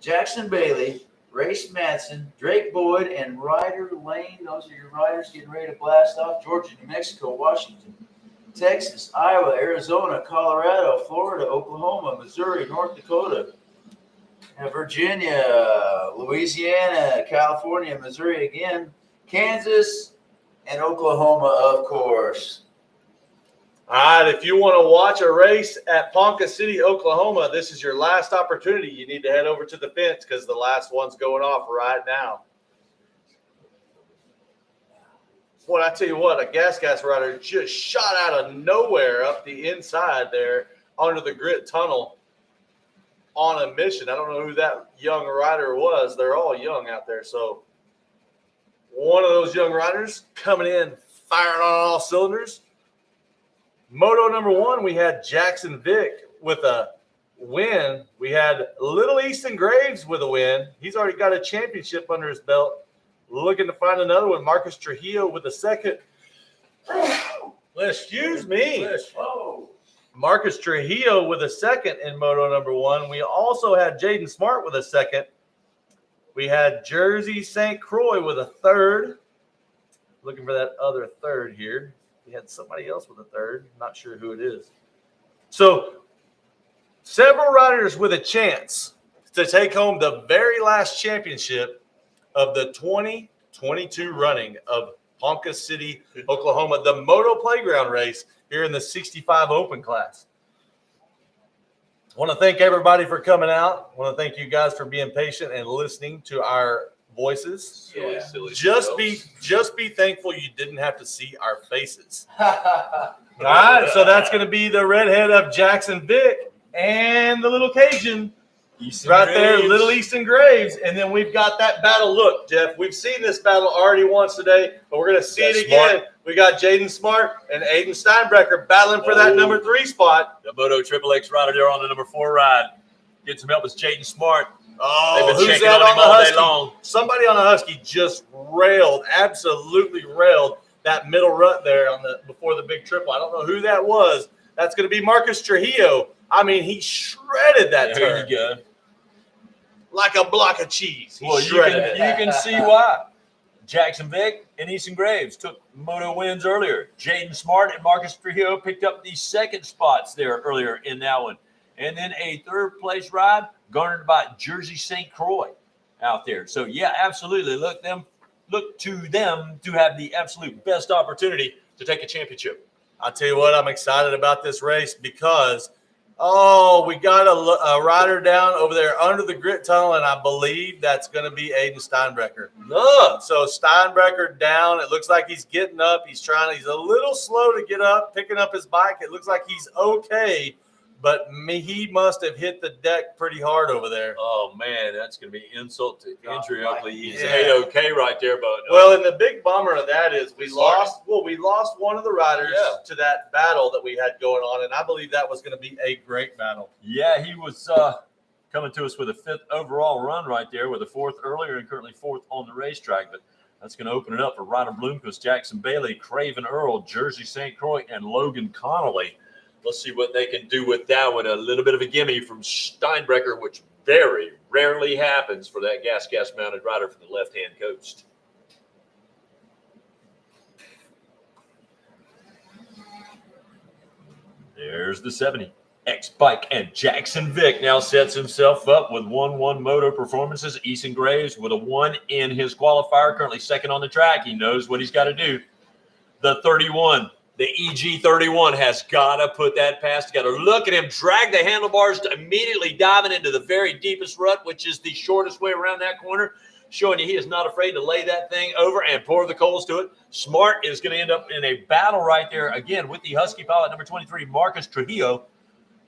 Jackson Bailey, Race Madsen, Drake Boyd, and Ryder Lane. Those are your riders getting ready to blast off. Georgia, New Mexico, Washington, Texas, Iowa, Arizona, Colorado, Florida, Oklahoma, Missouri, North Dakota, Virginia, Louisiana, California, Missouri again, Kansas, and Oklahoma, of course. All right, if you want to watch a race at Ponca City, Oklahoma, this is your last opportunity. You need to head over to the fence because the last one's going off right now. Boy, I tell you what, a gas rider just shot out of nowhere up the inside there under the grit tunnel on a mission. I don't know who that young rider was. They're all young out there. So one of those young riders coming in, firing on all cylinders. Moto number one, we had Jackson Vick with a win. We had Little Easton Graves with a win. He's already got a championship under his belt. Looking to find another one. Marcus Trujillo with a second. Excuse me. Marcus Trujillo with a second in Moto number one. We also had Jaden Smart with a second. We had Jersey St. Croix with a third. Looking for that other third here. We had somebody else with a third. Not sure who it is. So several riders with a chance to take home the very last championship of the 2022 running of Ponca City, Oklahoma, the Motoplayground race here in the 65 open class. I want to thank everybody for coming out. I want to thank you guys for being patient and listening to our voices. Silly Just be thankful you didn't have to see our faces. All right, so that's going to be the redhead of Jackson Vick and the little Cajun Easton right Graves. there, Little Easton Graves. And then we've got that battle. Look, Jeff, we've seen this battle already once today, but we're going to see it again. We got Jaden Smart and Aiden Steinbrecker battling for that number 3 spot. The Moto Triple X rider there on the number 4 ride. Get some help with Jaden Smart. Oh, They've been who's checking that on on him the all day Husky? long. Somebody on the Husky just absolutely railed that middle rut there on the before the big triple. I don't know who that was. That's going to be Marcus Trujillo. I mean, he shredded that There turn. you go. Like a block of cheese. He Well, you shredded it. can see why. Jackson Vick and Easton Graves took moto wins earlier. Jaden Smart and Marcus Trujillo picked up the second spots there earlier in that one. And then a third place ride garnered by Jersey St. Croix out there. So, yeah, absolutely. Look, them look to them to have the absolute best opportunity to take a championship. I'll tell you what, I'm excited about this race because, we got a rider down over there under the grit tunnel, and I believe that's going to be Aiden Steinbrecher. No. So Steinbrecher down. It looks like he's getting up. He's a little slow to get up, picking up his bike. It looks like he's okay, but he must have hit the deck pretty hard over there. Oh, man, that's going to be insult to injury. Hopefully he's Yeah. A-okay right there. But Well, and the big bummer of that is we lost one of the riders to that battle that we had going on, and I believe that was going to be a great battle. yeah, he was coming to us with a 5th overall run right there with a 4th earlier and currently 4th on the racetrack. But that's going to open it up for Ryder Bloomquist, Jackson Bailey, Craven Earl, Jersey St. Croix, and Logan Connolly. Let's see what they can do with that one. A little bit of a gimme from Steinbrecher, which very rarely happens for that gas mounted rider from the left-hand coast. There's the 70. X-Bike, and Jackson Vick now sets himself up with 1-1 moto performances. Eason Graves with a 1 in his qualifier, currently 2nd on the track. He knows what he's got to do. The 31. The EG31 has got to put that pass together. Look at him drag the handlebars, immediately diving into the very deepest rut, which is the shortest way around that corner, showing you he is not afraid to lay that thing over and pour the coals to it. Smart is going to end up in a battle right there, again, with the Husky pilot, number 23, Marcus Trujillo,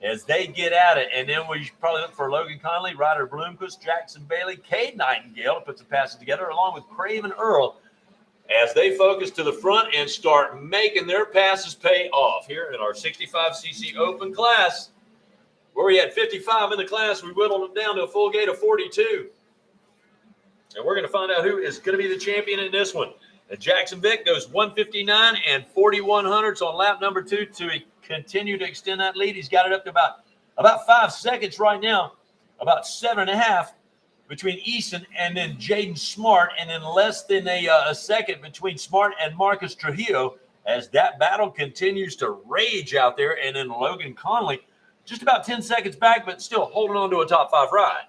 as they get at it. And then we should probably look for Logan Connolly, Ryder Bloomquist, Jackson Bailey, Cade Nightingale to put some passes together, along with Craven Earl, as they focus to the front and start making their passes pay off here in our 65cc open class. Where we had 55 in the class, we whittled them down to a full gate of 42. And we're going to find out who is going to be the champion in this one. And Jackson Vick goes 159 and 4100s on lap number 2 to continue to extend that lead. He's got it up to about 5 seconds right now, about 7.5. Between Eason and then Jaden Smart, and then less than a second between Smart and Marcus Trujillo as that battle continues to rage out there. And then Logan Connolly just about 10 seconds back, but still holding on to a top 5 ride.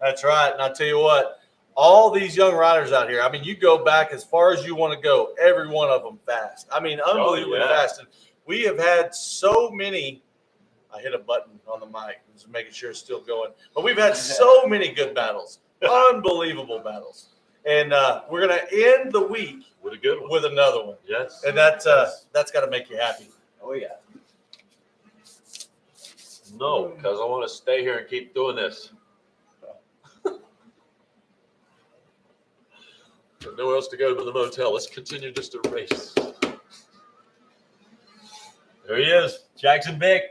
That's right. And I'll tell you what, all these young riders out here, I mean, you go back as far as you want to go, every one of them fast. I mean, unbelievably fast. And we have had so many. I hit a button on the mic, just making sure it's still going. But we've had so many good battles, unbelievable battles. And we're going to end the week with a good one, with another one. Yes. And that's got to make you happy. Oh, yeah. No, because I want to stay here and keep doing this. There's nowhere else to go but the motel. Let's continue just to race. There he is, Jackson Vick.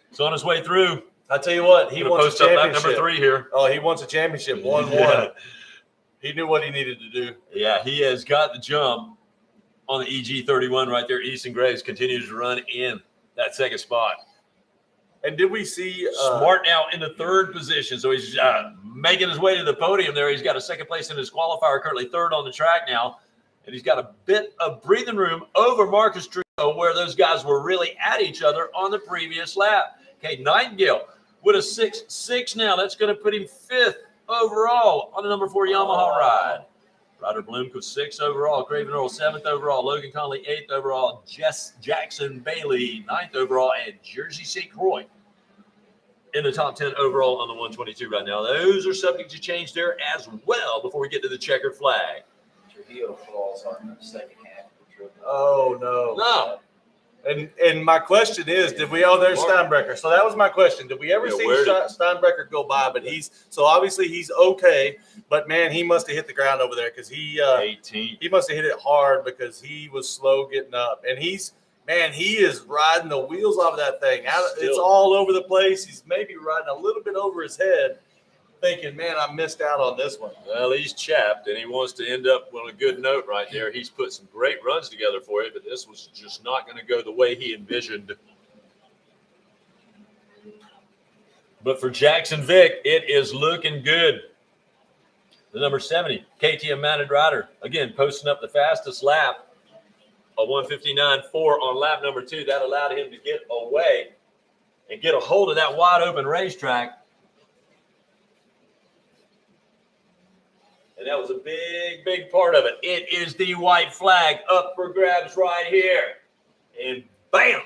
He's on his way through. I tell you what, he wants post a up championship. lap number 3 here. Oh, he wants a championship. 1-1. Yeah. He knew what he needed to do. Yeah, he has got the jump on the EG31 right there. Easton Graves continues to run in that 2nd spot. And did we see Smart now in the 3rd position? So he's making his way to the podium there. He's got a 2nd place in his qualifier, currently 3rd on the track now. And he's got a bit of breathing room over Marcus Trujillo, where those guys were really at each other on the previous lap. Okay, Nightingale with a 6.6 now. That's going to put him 5th overall on the number 4 Yamaha ride. Ryder Bloomquist 6th overall. Craven Earl 7th overall. Logan Connolly 8th overall. Jackson Bailey 9th overall. And Jersey St. Croix in the top 10 overall on the 122 right now. Those are subject to change there as well before we get to the checkered flag. Trujillo falls on the second half of the trip. Oh, no. No. And my question is, did we? Oh, there's Steinbrecher. So that was my question. Did we ever see Steinbrecher go by? But obviously he's okay. But man, he must have hit the ground over there because he must have hit it hard because he was slow getting up. And he is riding the wheels off of that thing. It's all over the place. He's maybe riding a little bit over his head, thinking, man, I missed out on this one. Well, he's chapped, and he wants to end up on a good note right there. He's put some great runs together for you, but this was just not going to go the way he envisioned. But for Jackson Vick, it is looking good. The number 70, KTM mounted rider, again, posting up the fastest lap, a 159.4 on lap number 2. That allowed him to get away and get a hold of that wide open racetrack. And that was a big, big part of it. It is the white flag up for grabs right here. And bam!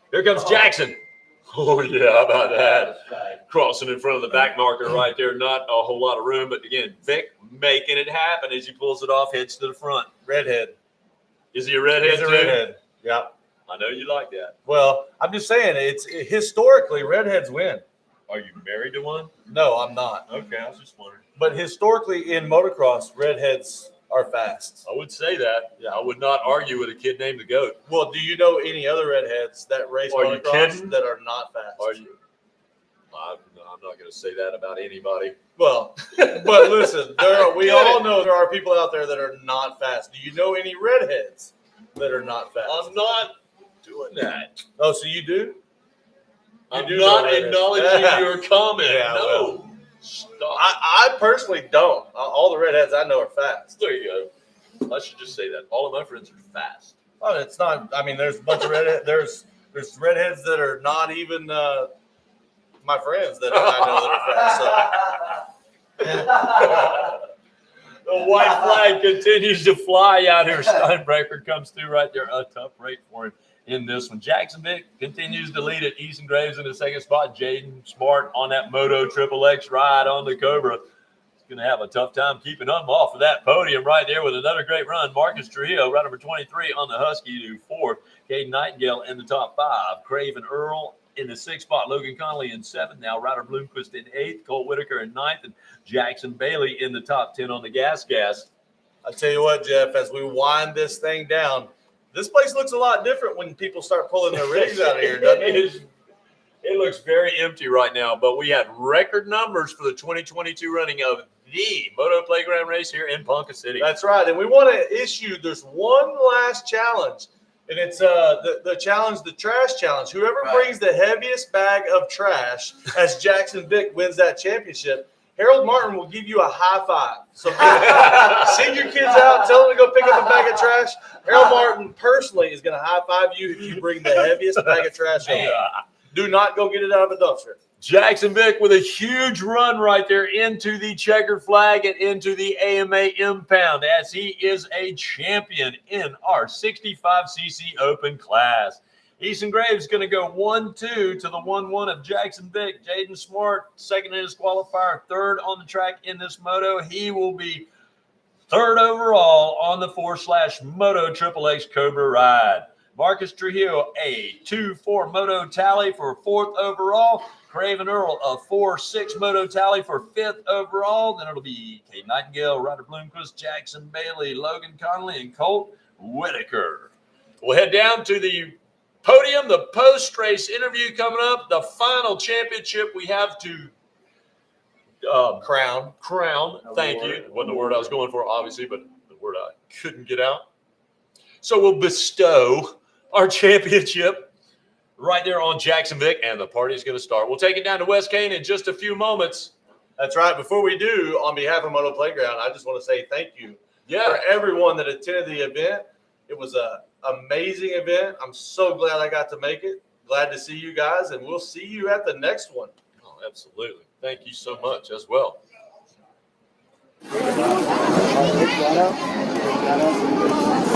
Here comes Jackson. Oh, yeah, how about that? Crossing in front of the back marker right there. Not a whole lot of room, but again, Vic making it happen as he pulls it off, heads to the front. Redhead. Is he a redhead? He's a too? redhead. Yeah. I know you like that. Well, I'm just saying, it's historically redheads win. Are you married to one? No, I'm not. Okay, I was just wondering. But historically in motocross, redheads are fast. I would say that. Yeah, I would not argue with a kid named the GOAT. Well, do you know any other redheads that race Are you motocross kidding? that are not fast? Are you? I'm not going to say that about anybody. Well, but listen, we all know there are people out there that are not fast. Do you know any redheads that are not fast? I'm not doing that. Oh, so you do? I'm do not know redheads. acknowledging your comment. Yeah, no. well, Stop. I personally don't. All the redheads I know are fast. There you go. I should just say that. All of my friends are fast. Oh, it's not. I mean, there's a bunch of redheads. There's redheads that are not even my friends that I know that are fast. So. The white flag continues to fly out here. Steinbrecher comes through right there. A tough rate for him in this one. Jackson Vick continues to lead it. Easton Graves in the second spot. Jaden Smart on that Moto Triple X ride on the Cobra. He's going to have a tough time keeping them off of that podium right there with another great run. Marcus Trujillo, ride number 23 on the Husky to fourth. Caden Nightingale in the top five. Craven Earl in the sixth spot. Logan Connolly in seventh. Now Ryder Bloomquist in eighth. Cole Whitaker in ninth. And Jackson Bailey in the top 10 on the gas. I tell you what, Jeff, as we wind this thing down, this place looks a lot different when people start pulling their rigs out of here, doesn't it? It looks very empty right now, but we had record numbers for the 2022 running of the Motoplayground race here in Ponca City. That's right. And we want to issue, there's one last challenge, and it's the challenge, the trash challenge. Whoever brings the heaviest bag of trash as Jackson Vick wins that championship, Harold Martin will give you a high five. So send your kids out, tell them to go pick up a bag of trash. Harold Martin personally is going to high five you if you bring the heaviest bag of trash home. Do not go get it out of a dumpster. Jackson Vick with a huge run right there into the checkered flag and into the AMA impound as he is a champion in our 65cc open class. Easton Graves going to go 1-2 to the 1-1 of Jackson Vick. Jaden Smart, second in his qualifier, third on the track in this moto. He will be third overall on the 4/Moto Triple X Cobra ride. Marcus Trujillo, a 2-4 moto tally for fourth overall. Craven Earl, a 4-6 moto tally for fifth overall. Then it'll be Kate Nightingale, Ryder Bloomquist, Jackson Bailey, Logan Connolly, and Colt Whitaker. We'll head down to the podium, the post-race interview coming up. The final championship we have to crown. Thank you. Wasn't the word I was going for, obviously, but the word I couldn't get out. So we'll bestow our championship right there on Jackson Vick, and the party is going to start. We'll take it down to West Kane in just a few moments. That's right. Before we do, on behalf of Motoplayground, I just want to say thank you for everyone that attended the event. It was an amazing event. I'm so glad I got to make it. Glad to see you guys, and we'll see you at the next one. Oh, absolutely. Thank you so much as well. I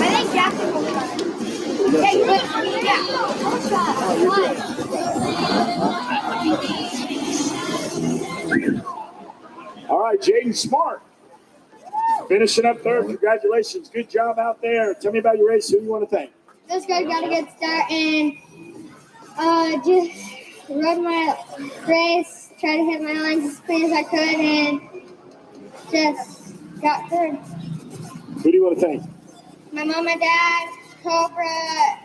think Jackson will All right, Jaden Smart. Finishing up third. Congratulations. Good job out there. Tell me about your race. Who do you want to thank? This guy got a good start and just rode my race, tried to hit my lines as clean as I could, and just got third. Who do you want to thank? My mom and dad, Cobra,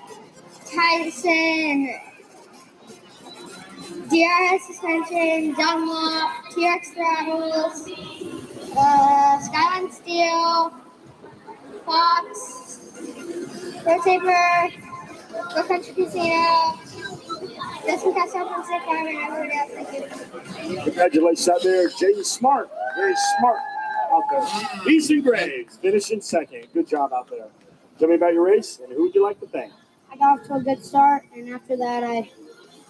Tyson, DRS suspension, Dunlop, TX throttles, Skyline Steel, Fox, Pro Taper, Go Country Casino, Justin Castle from State Farm, and everybody else. Thank you. Congratulations out there, Jaden Smart. Very smart out there. Easton Graves finishing second. Good job out there. Tell me about your race and who would you like to thank? I got off to a good start, and after that, I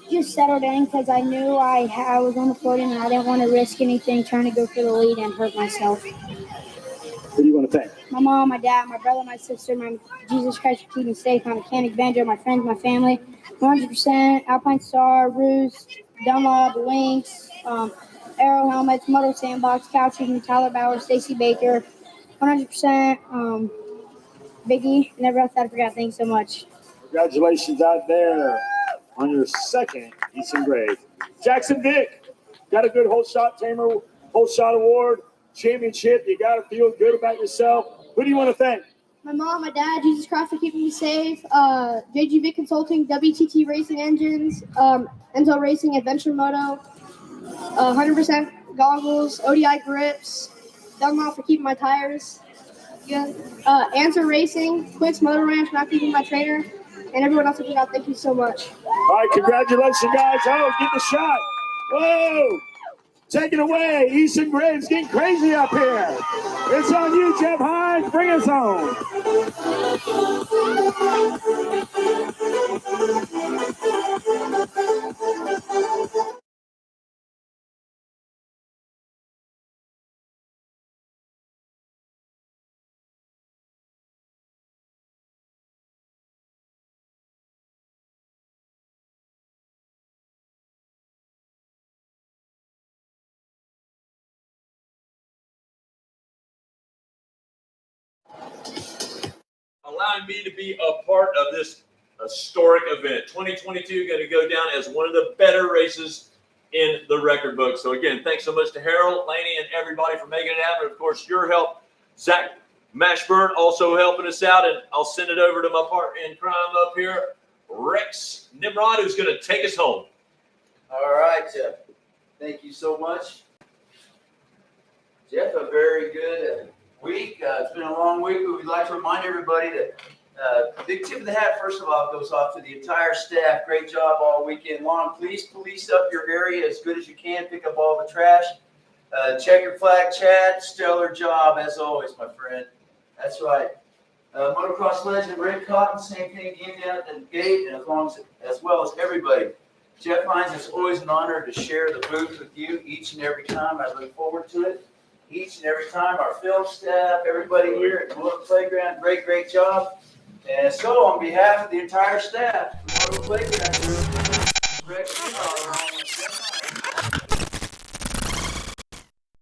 just settled in because I knew I was on the podium and I didn't want to risk anything trying to go for the lead and hurt myself. my mom, my dad, my brother, my sister, my Jesus Christ for keeping me safe, my mechanic, banjo, my friends, my family, 100%, Alpine Star, Ruse, Dunlop, Lynx, Arrow Helmets, Moto Sandbox, Couches, Tyler Bauer, Stacy Baker, 100%, Biggie, never else I forgot. Thanks so much. Congratulations out there on your second Easton grade. Jackson Vick, got a good whole shot tamer, whole shot award, championship. You got to feel good about yourself. Who do you want to thank? My mom, my dad, Jesus Christ for keeping me safe, JG Vick Consulting, WTT Racing Engines, Enzo Racing, Adventure Moto, 100% goggles, ODI grips, Dunlop for keeping my tires, Answer Racing, Quicks Motor Ranch, not keeping my trainer, and everyone else I forgot. Thank you so much. All right, congratulations, guys. Oh, get the shot. Whoa. Take it away. Easton Graves getting crazy up here. It's on you, Jeff Hines. Bring us home. Allowing me to be a part of this historic event. 2022 going to go down as one of the better races in the record book. So again, thanks so much to Harold, Laney, and everybody for making it happen. Of course, your help, Zach Mashburn, also helping us out. And I'll send it over to my partner in crime up here, Rex Nimrod, who's going to take us home. All right, Jeff. Thank you so much. Jeff, a very good week. It's been a long week, but we'd like to remind everybody that big tip of the hat, first of all, goes off to the entire staff. Great job all weekend long. Please police up your area as good as you can. Pick up all the trash. Checker flag, Chad, stellar job as always, my friend. That's right. Motocross legend Rick Cotton, same thing again down at the gate, and as well as everybody. Jeff Hines, it's always an honor to share the booth with you each and every time. I look forward to it. Each and every time, our film staff, everybody here at the Motoplayground, great job. And so, on behalf of the entire staff, the Motoplayground group, Rick,